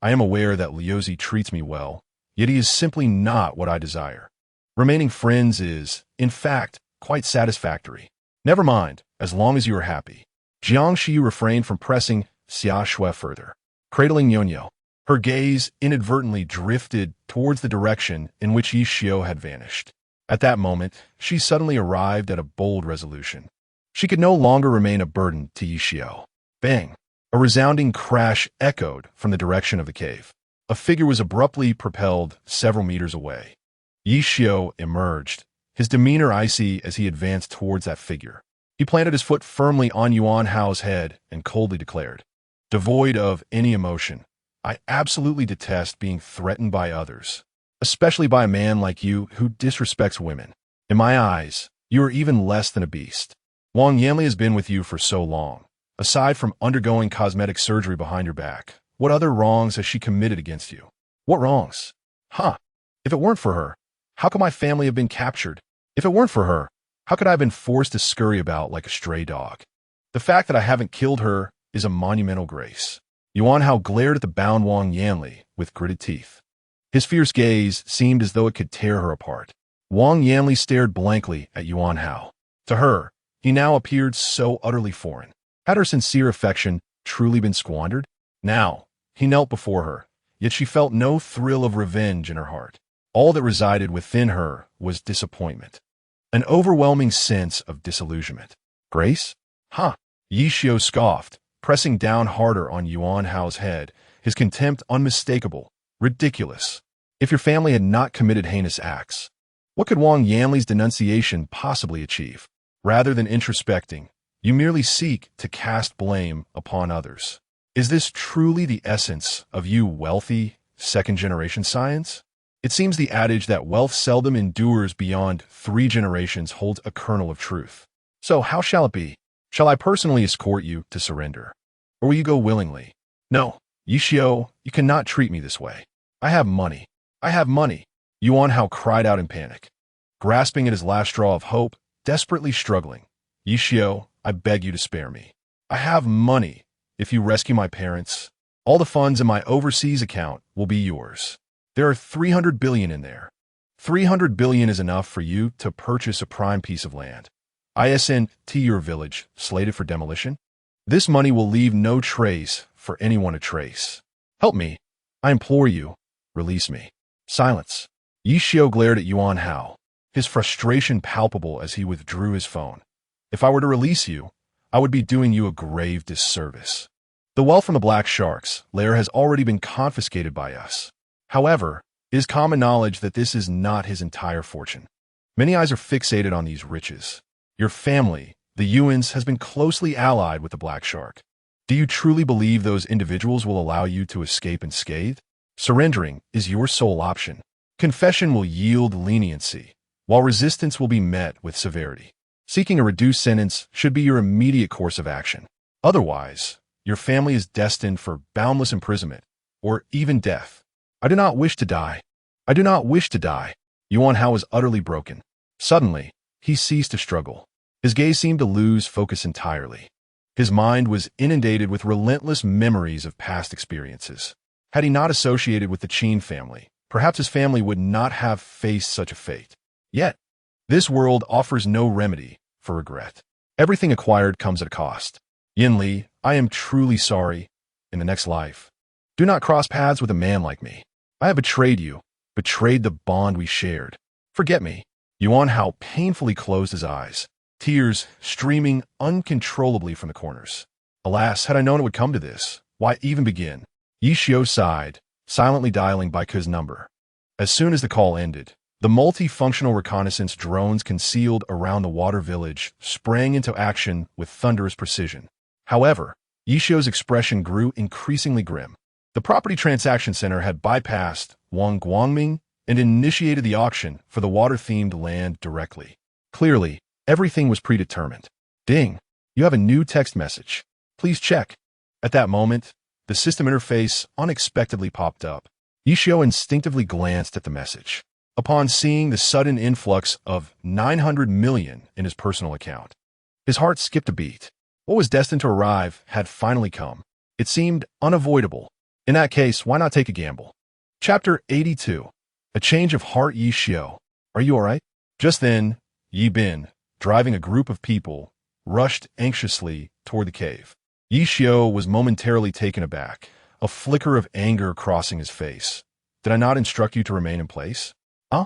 "I am aware that Liuzi treats me well, yet he is simply not what I desire. Remaining friends is, in fact, quite satisfactory. Never mind, as long as you are happy." Jiang Xiu refrained from pressing Xia Shui further. Cradling Nianyo, her gaze inadvertently drifted towards the direction in which Yi Xiao had vanished. At that moment, she suddenly arrived at a bold resolution. She could no longer remain a burden to Yi Xiao. Bang! A resounding crash echoed from the direction of the cave. A figure was abruptly propelled several meters away. Yi Xiao emerged, his demeanor icy as he advanced towards that figure. He planted his foot firmly on Yuan Hao's head and coldly declared, "Devoid of any emotion, I absolutely detest being threatened by others, especially by a man like you who disrespects women. In my eyes, you are even less than a beast. Wang Yanli has been with you for so long. Aside from undergoing cosmetic surgery behind your back, what other wrongs has she committed against you?" "What wrongs? If it weren't for her, how could my family have been captured? If it weren't for her, how could I have been forced to scurry about like a stray dog? The fact that I haven't killed her is a monumental grace. Yuan Hao glared at the bound Wang Yanli with gritted teeth. His fierce gaze seemed as though it could tear her apart. Wang Yanli stared blankly at Yuan Hao. To her, he now appeared so utterly foreign. Had her sincere affection truly been squandered? Now, he knelt before her, yet she felt no thrill of revenge in her heart. All that resided within her was disappointment. An overwhelming sense of disillusionment. Grace? Huh. Yi Xiao scoffed, pressing down harder on Yuan Hao's head, his contempt unmistakable. Ridiculous. If your family had not committed heinous acts, what could Wang Yanli's denunciation possibly achieve? Rather than introspecting, you merely seek to cast blame upon others. Is this truly the essence of you wealthy, second-generation science? It seems the adage that wealth seldom endures beyond 3 generations holds a kernel of truth. So how shall it be? Shall I personally escort you to surrender? Or will you go willingly? No, Yi Xiao, you cannot treat me this way. I have money. I have money. Yuan Hao cried out in panic, grasping at his last straw of hope, desperately struggling. Yi Xiao, I beg you to spare me. I have money. If you rescue my parents, all the funds in my overseas account will be yours. There are 300 billion in there. 300 billion is enough for you to purchase a prime piece of land. ISNT your village, slated for demolition. This money will leave no trace for anyone to trace. Help me. I implore you. Release me. Silence. Yi Xiao glared at Yuan Hao, his frustration palpable as he withdrew his phone. If I were to release you, I would be doing you a grave disservice. The wealth from the Black Shark's lair has already been confiscated by us. However, it is common knowledge that this is not his entire fortune. Many eyes are fixated on these riches. Your family, the Yuans, has been closely allied with the Black Shark. Do you truly believe those individuals will allow you to escape unscathed? Surrendering is your sole option. Confession will yield leniency, while resistance will be met with severity. Seeking a reduced sentence should be your immediate course of action. Otherwise, your family is destined for boundless imprisonment, or even death. I do not wish to die. I do not wish to die. Yuan Hao was utterly broken. Suddenly, he ceased to struggle. His gaze seemed to lose focus entirely. His mind was inundated with relentless memories of past experiences. Had he not associated with the Qin family, perhaps his family would not have faced such a fate. Yet, this world offers no remedy for regret. Everything acquired comes at a cost. Yin Li, I am truly sorry. In the next life, do not cross paths with a man like me. I have betrayed you, betrayed the bond we shared. Forget me. Yuan Hao painfully closed his eyes, tears streaming uncontrollably from the corners. Alas, had I known it would come to this, why even begin? Yi Xiao sighed, silently dialing Bai Ke's number. As soon as the call ended, the multifunctional reconnaissance drones concealed around the water village sprang into action with thunderous precision. However, Yi Xiao's expression grew increasingly grim. The property transaction center had bypassed Wang Guangming and initiated the auction for the water-themed land directly. Clearly, everything was predetermined. Ding! You have a new text message. Please check. At that moment, the system interface unexpectedly popped up. Yi Xiao instinctively glanced at the message. Upon seeing the sudden influx of 900 million in his personal account, his heart skipped a beat. What was destined to arrive had finally come. It seemed unavoidable. In that case, why not take a gamble? Chapter 82. A Change of Heart. Yi Xiao, are you alright? Just then, Yi Bin, driving a group of people, rushed anxiously toward the cave. Yi Xiao was momentarily taken aback, a flicker of anger crossing his face. Did I not instruct you to remain in place? Huh?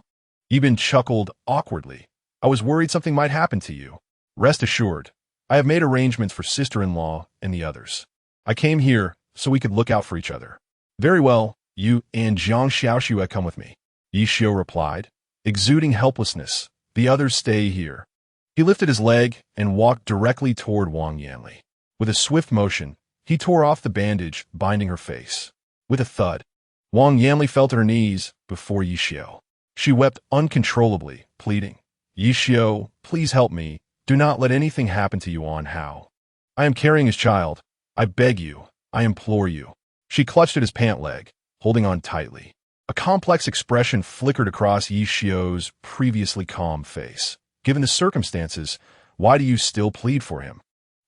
Yi Bin chuckled awkwardly. I was worried something might happen to you. Rest assured, I have made arrangements for sister-in-law and the others. I came here so we could look out for each other. Very well, you and Jiang Xiaoxue come with me. Yi Xiao replied, exuding helplessness. The others stay here. He lifted his leg and walked directly toward Wang Yanli. With a swift motion, he tore off the bandage binding her face. With a thud, Wang Yanli fell to her knees before Yi Xiao. She wept uncontrollably, pleading, Yi Xiao, please help me. Do not let anything happen to Yuan Hao. I am carrying his child. I beg you. I implore you. She clutched at his pant leg, holding on tightly. A complex expression flickered across Yi Xiao's previously calm face. Given the circumstances, why do you still plead for him?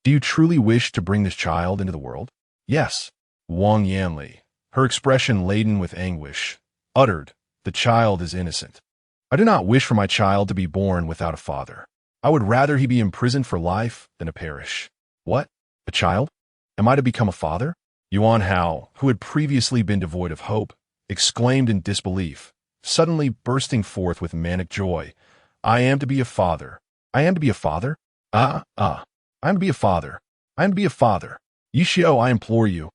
Do you truly wish to bring this child into the world? Yes. Wang Yanli, her expression laden with anguish, uttered, "The child is innocent. I do not wish for my child to be born without a father. I would rather he be imprisoned for life than to perish." What? A child? Am I to become a father? Yuan Hao, who had previously been devoid of hope, exclaimed in disbelief, suddenly bursting forth with manic joy. "I am to be a father. I am to be a father? I am to be a father. I am to be a father. Yishio, I implore you,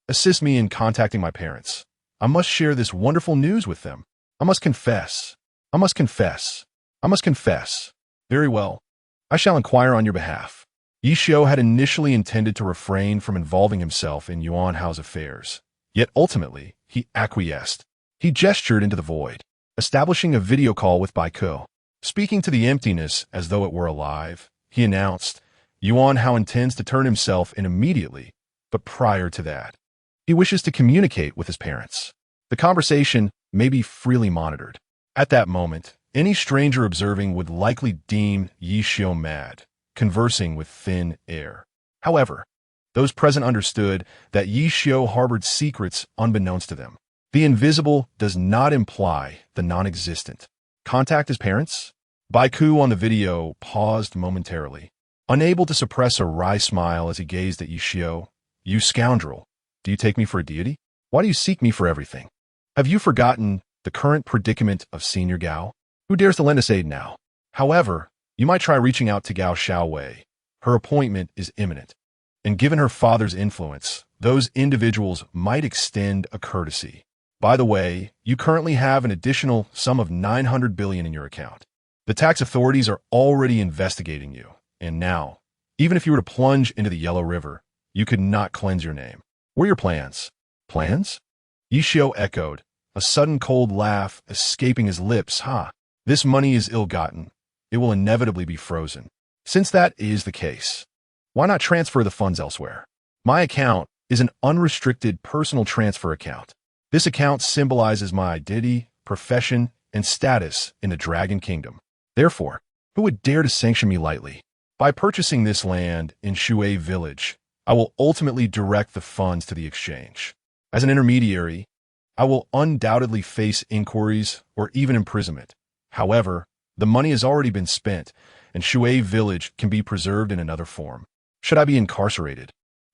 assist me in contacting my parents. I must share this wonderful news with them. I must confess. I must confess. I must confess. Very well. I shall inquire on your behalf." Yishio had initially intended to refrain from involving himself in Yuan Hao's affairs, yet ultimately he acquiesced. He gestured into the void, establishing a video call with Baikou. Speaking to the emptiness as though it were alive, he announced, "Yuan Hao intends to turn himself in immediately, but prior to that, he wishes to communicate with his parents. The conversation may be freely monitored." At that moment, any stranger observing would likely deem Yishio mad, conversing with thin air. However, those present understood that Yishio harbored secrets unbeknownst to them. The invisible does not imply the non-existent. Contact his parents? Baikou on the video paused momentarily, unable to suppress a wry smile as he gazed at Yishio. "You scoundrel, do you take me for a deity? Why do you seek me for everything? Have you forgotten the current predicament of Senior Gao? Who dares to lend us aid now? However, you might try reaching out to Gao Xiaowei. Her appointment is imminent, and given her father's influence, those individuals might extend a courtesy. By the way, you currently have an additional sum of 900 billion in your account. The tax authorities are already investigating you, and now, even if you were to plunge into the Yellow River, you could not cleanse your name. What are your plans?" "Plans?" Yishio echoed, a sudden cold laugh escaping his lips. This money is ill-gotten. It will inevitably be frozen. Since that is the case, why not transfer the funds elsewhere? My account is an unrestricted personal transfer account. This account symbolizes my identity, profession, and status in the Dragon Kingdom. Therefore, who would dare to sanction me lightly? By purchasing this land in Shui Village, I will ultimately direct the funds to the exchange. As an intermediary, I will undoubtedly face inquiries or even imprisonment. However, the money has already been spent, and Shui Village can be preserved in another form. Should I be incarcerated,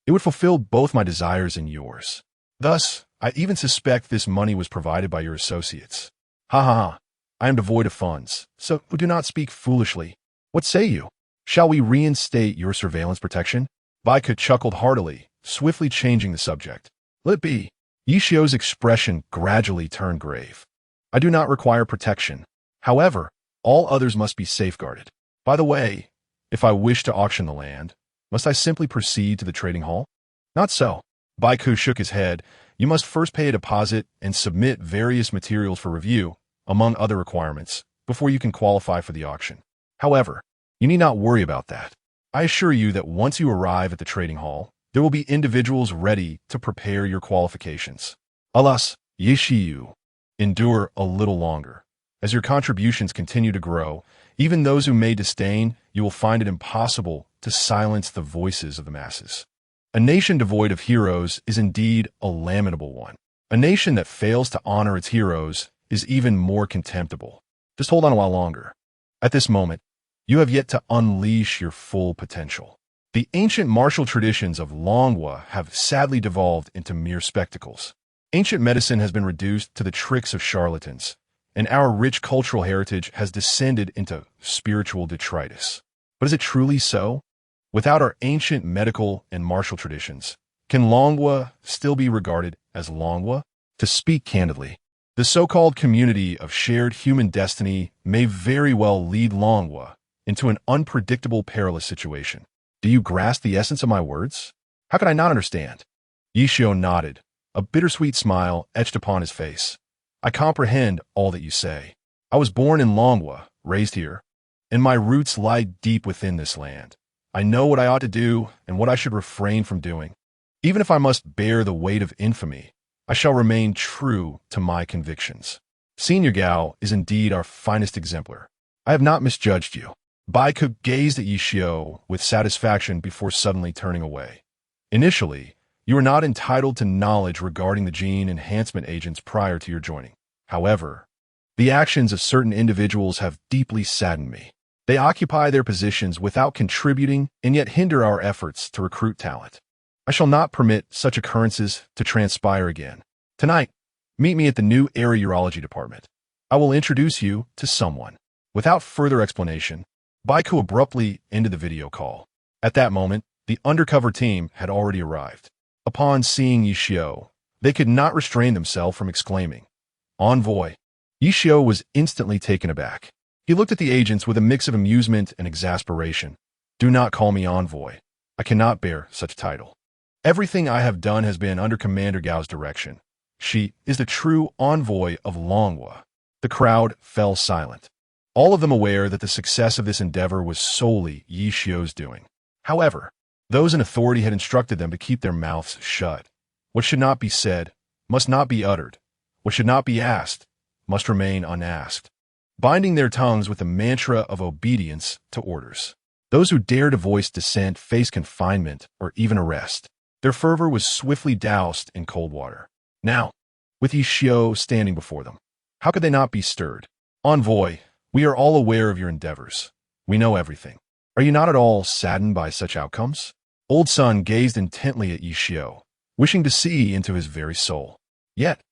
it would fulfill both my desires and yours. Thus, I even suspect this money was provided by your associates. I am devoid of funds, so do not speak foolishly. What say you? Shall we reinstate your surveillance protection?" Baikou chuckled heartily, swiftly changing the subject. "Let it be." Yishio's expression gradually turned grave. "I do not require protection. However, all others must be safeguarded. By the way, if I wish to auction the land, must I simply proceed to the trading hall?" "Not so." Baikou shook his head. "You must first pay a deposit and submit various materials for review, among other requirements, before you can qualify for the auction. However, you need not worry about that. I assure you that once you arrive at the trading hall, there will be individuals ready to prepare your qualifications. Alas, Yishiyu, endure a little longer. As your contributions continue to grow, even those who may disdain, you will find it impossible to silence the voices of the masses. A nation devoid of heroes is indeed a lamentable one. A nation that fails to honor its heroes is even more contemptible. Just hold on a while longer. At this moment, you have yet to unleash your full potential. The ancient martial traditions of Longhua have sadly devolved into mere spectacles. Ancient medicine has been reduced to the tricks of charlatans, and our rich cultural heritage has descended into spiritual detritus. But is it truly so? Without our ancient medical and martial traditions, can Longhua still be regarded as Longhua? To speak candidly, the so-called community of shared human destiny may very well lead Longhua into an unpredictable, perilous situation. Do you grasp the essence of my words? How can I not understand? Yishio nodded, a bittersweet smile etched upon his face. I comprehend all that you say. I was born in Longhua, raised here, and my roots lie deep within this land. I know what I ought to do and what I should refrain from doing. Even if I must bear the weight of infamy, I shall remain true to my convictions. Senior Gao is indeed our finest exemplar. I have not misjudged you. Baiku gazed at Yishio with satisfaction before suddenly turning away. Initially, you were not entitled to knowledge regarding the gene enhancement agents prior to your joining. However, the actions of certain individuals have deeply saddened me. They occupy their positions without contributing and yet hinder our efforts to recruit talent. I shall not permit such occurrences to transpire again. Tonight, meet me at the new area urology department. I will introduce you to someone. Without further explanation, Baiku abruptly ended the video call. At that moment, the undercover team had already arrived. Upon seeing Yishio, they could not restrain themselves from exclaiming, "Envoy!" Yishio was instantly taken aback. He looked at the agents with a mix of amusement and exasperation. "Do not call me Envoy. I cannot bear such a title. Everything I have done has been under Commander Gao's direction. She is the true envoy of Longhua." The crowd fell silent, all of them aware that the success of this endeavor was solely Yishio's doing. However, those in authority had instructed them to keep their mouths shut. What should not be said must not be uttered. What should not be asked must remain unasked, binding their tongues with the mantra of obedience to orders. Those who dared to voice dissent faced confinement or even arrest. Their fervor was swiftly doused in cold water. Now, with Yishio standing before them, how could they not be stirred? "Envoy, we are all aware of your endeavors. We know everything. Are you not at all saddened by such outcomes?" Old Sun gazed intently at Yishio, wishing to see into his very soul. Yet,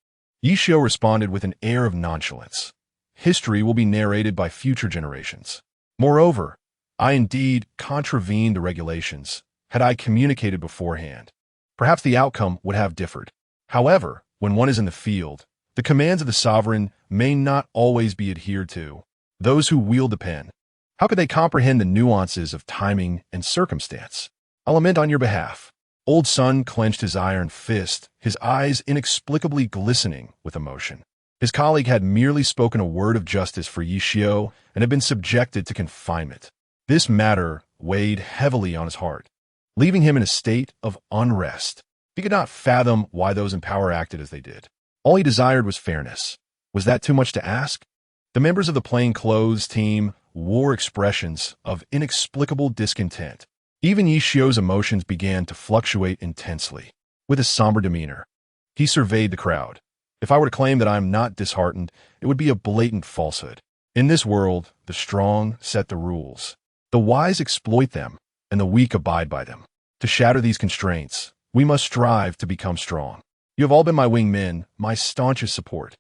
Yishio responded with an air of nonchalance. "History will be narrated by future generations. Moreover, I indeed contravened the regulations. Had I communicated beforehand, perhaps the outcome would have differed. However, when one is in the field, the commands of the sovereign may not always be adhered to. Those who wield the pen, how could they comprehend the nuances of timing and circumstance? I lament on your behalf." Old Sun clenched his iron fist, his eyes inexplicably glistening with emotion. His colleague had merely spoken a word of justice for Yishio and had been subjected to confinement. This matter weighed heavily on his heart, leaving him in a state of unrest. He could not fathom why those in power acted as they did. All he desired was fairness. Was that too much to ask? The members of the plainclothes team wore expressions of inexplicable discontent. Even Yishio's emotions began to fluctuate intensely. With a somber demeanor, he surveyed the crowd. "If I were to claim that I am not disheartened, it would be a blatant falsehood. In this world, the strong set the rules. The wise exploit them, and the weak abide by them. To shatter these constraints, we must strive to become strong. You have all been my wingmen, my staunchest support.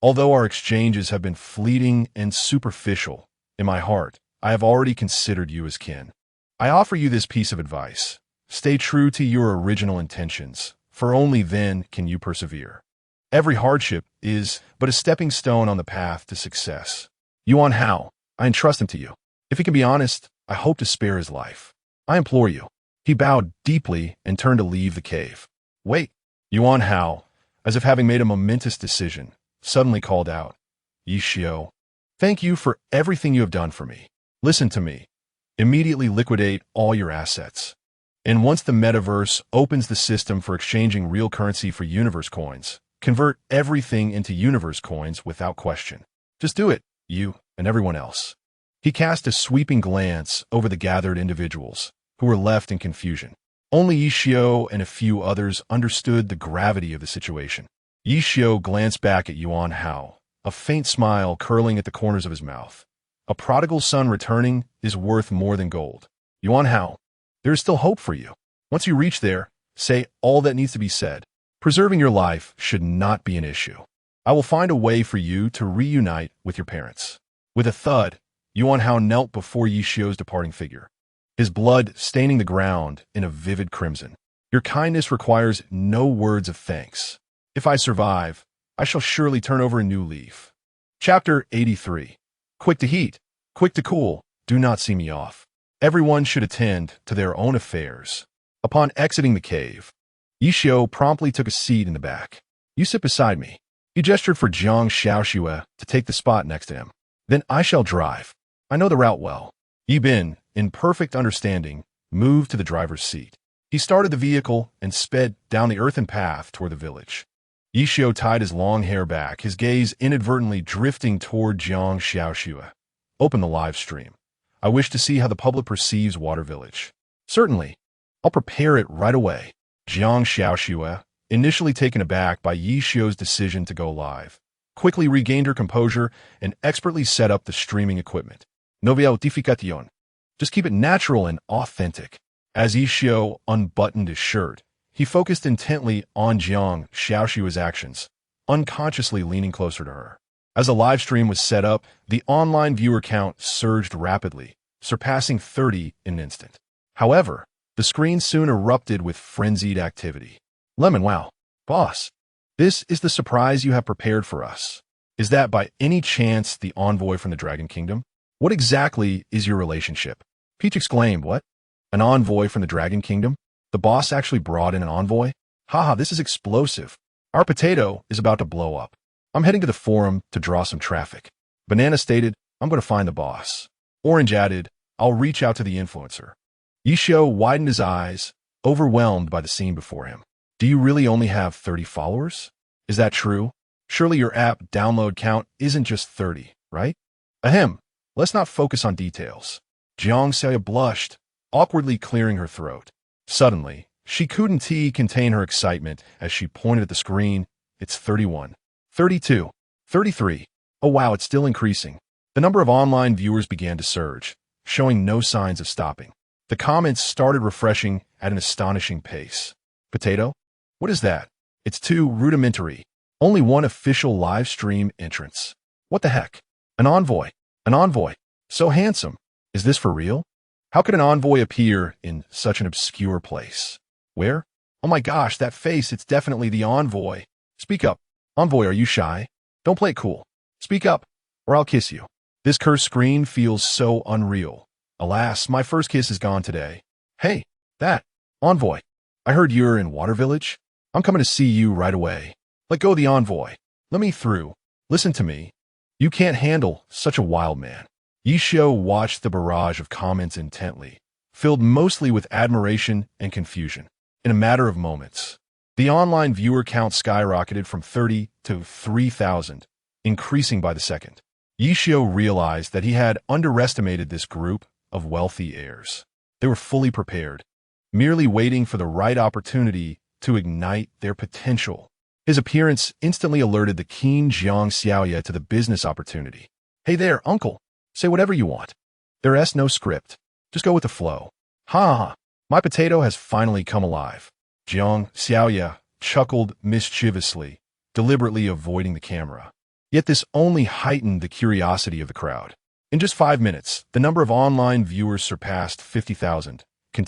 Although our exchanges have been fleeting and superficial, in my heart, I have already considered you as kin. I offer you this piece of advice. Stay true to your original intentions, for only then can you persevere. Every hardship is but a stepping stone on the path to success. Yuan Hao, I entrust him to you. If he can be honest, I hope to spare his life. I implore you." He bowed deeply and turned to leave the cave. "Wait." Yuan Hao, as if having made a momentous decision, suddenly called out, "Yishio, thank you for everything you have done for me. Listen to me. Immediately liquidate all your assets. And once the metaverse opens the system for exchanging real currency for universe coins, convert everything into universe coins without question. Just do it, you and everyone else." He cast a sweeping glance over the gathered individuals, who were left in confusion. Only Yishio and a few others understood the gravity of the situation. Yishio glanced back at Yuan Hao, a faint smile curling at the corners of his mouth. A prodigal son returning is worth more than gold. "Yuan Hao, there is still hope for you. Once you reach there, say all that needs to be said. Preserving your life should not be an issue. I will find a way for you to reunite with your parents." With a thud, Yuan Hao knelt before Yishio's departing figure, his blood staining the ground in a vivid crimson. "Your kindness requires no words of thanks. If I survive, I shall surely turn over a new leaf." Chapter 83. Quick to heat, quick to cool, do not see me off. Everyone should attend to their own affairs. Upon exiting the cave, Yishio promptly took a seat in the back. "You sit beside me." He gestured for Jiang Xiaoxue to take the spot next to him. "Then I shall drive. I know the route well." Yi Bin, in perfect understanding, moved to the driver's seat. He started the vehicle and sped down the earthen path toward the village. Yishio tied his long hair back, his gaze inadvertently drifting toward Jiang Xiaoxue. "Open the live stream. I wish to see how the public perceives Water Village. Certainly. I'll prepare it right away. Jiang Xiaoxue, initially taken aback by Yi Xiu's decision to go live, quickly regained her composure and expertly set up the streaming equipment. Novia autentificación. Just keep it natural and authentic. As Yi Xiu unbuttoned his shirt, he focused intently on Jiang Xiaoxue's actions, unconsciously leaning closer to her. As the live stream was set up, the online viewer count surged rapidly, surpassing 30 in an instant. However, the screen soon erupted with frenzied activity. Lemon, wow. Boss, this is the surprise you have prepared for us. Is that by any chance the envoy from the Dragon Kingdom? What exactly is your relationship? Peach exclaimed, what? An envoy from the Dragon Kingdom? The boss actually brought in an envoy? Haha, this is explosive. Our potato is about to blow up. I'm heading to the forum to draw some traffic. Banana stated, I'm going to find the boss. Orange added, I'll reach out to the influencer. Yishio widened his eyes, overwhelmed by the scene before him. Do you really only have 30 followers? Is that true? Surely your app download count isn't just 30, right? Ahem, let's not focus on details. Jiang Xiaoya blushed, awkwardly clearing her throat. Suddenly, she couldn't contain her excitement as she pointed at the screen. It's 31, 32, 33. Oh wow, it's still increasing. The number of online viewers began to surge, showing no signs of stopping. The comments started refreshing at an astonishing pace. Potato? What is that? It's too rudimentary. Only one official live stream entrance. What the heck? An envoy. An envoy. So handsome. Is this for real? How could an envoy appear in such an obscure place? Where? Oh my gosh, that face, it's definitely the envoy. Speak up. Envoy, are you shy? Don't play it cool. Speak up, or I'll kiss you. This cursed screen feels so unreal. Alas, my first kiss is gone today. Hey, that. Envoy. I heard you're in Water Village. I'm coming to see you right away. Let go of the envoy. Let me through. Listen to me. You can't handle such a wild man. Yishio watched the barrage of comments intently, filled mostly with admiration and confusion. In a matter of moments, the online viewer count skyrocketed from 30 to 3,000, increasing by the second. Yishio realized that he had underestimated this group of wealthy heirs. They were fully prepared, merely waiting for the right opportunity to ignite their potential. His appearance instantly alerted the keen Jiang Xiaoya to the business opportunity. Hey there, uncle. Say whatever you want. There's no script. Just go with the flow. Ha ha. My potato has finally come alive. Jiang Xiaoya chuckled mischievously, deliberately avoiding the camera. Yet this only heightened the curiosity of the crowd. In just 5 minutes, the number of online viewers surpassed 50,000,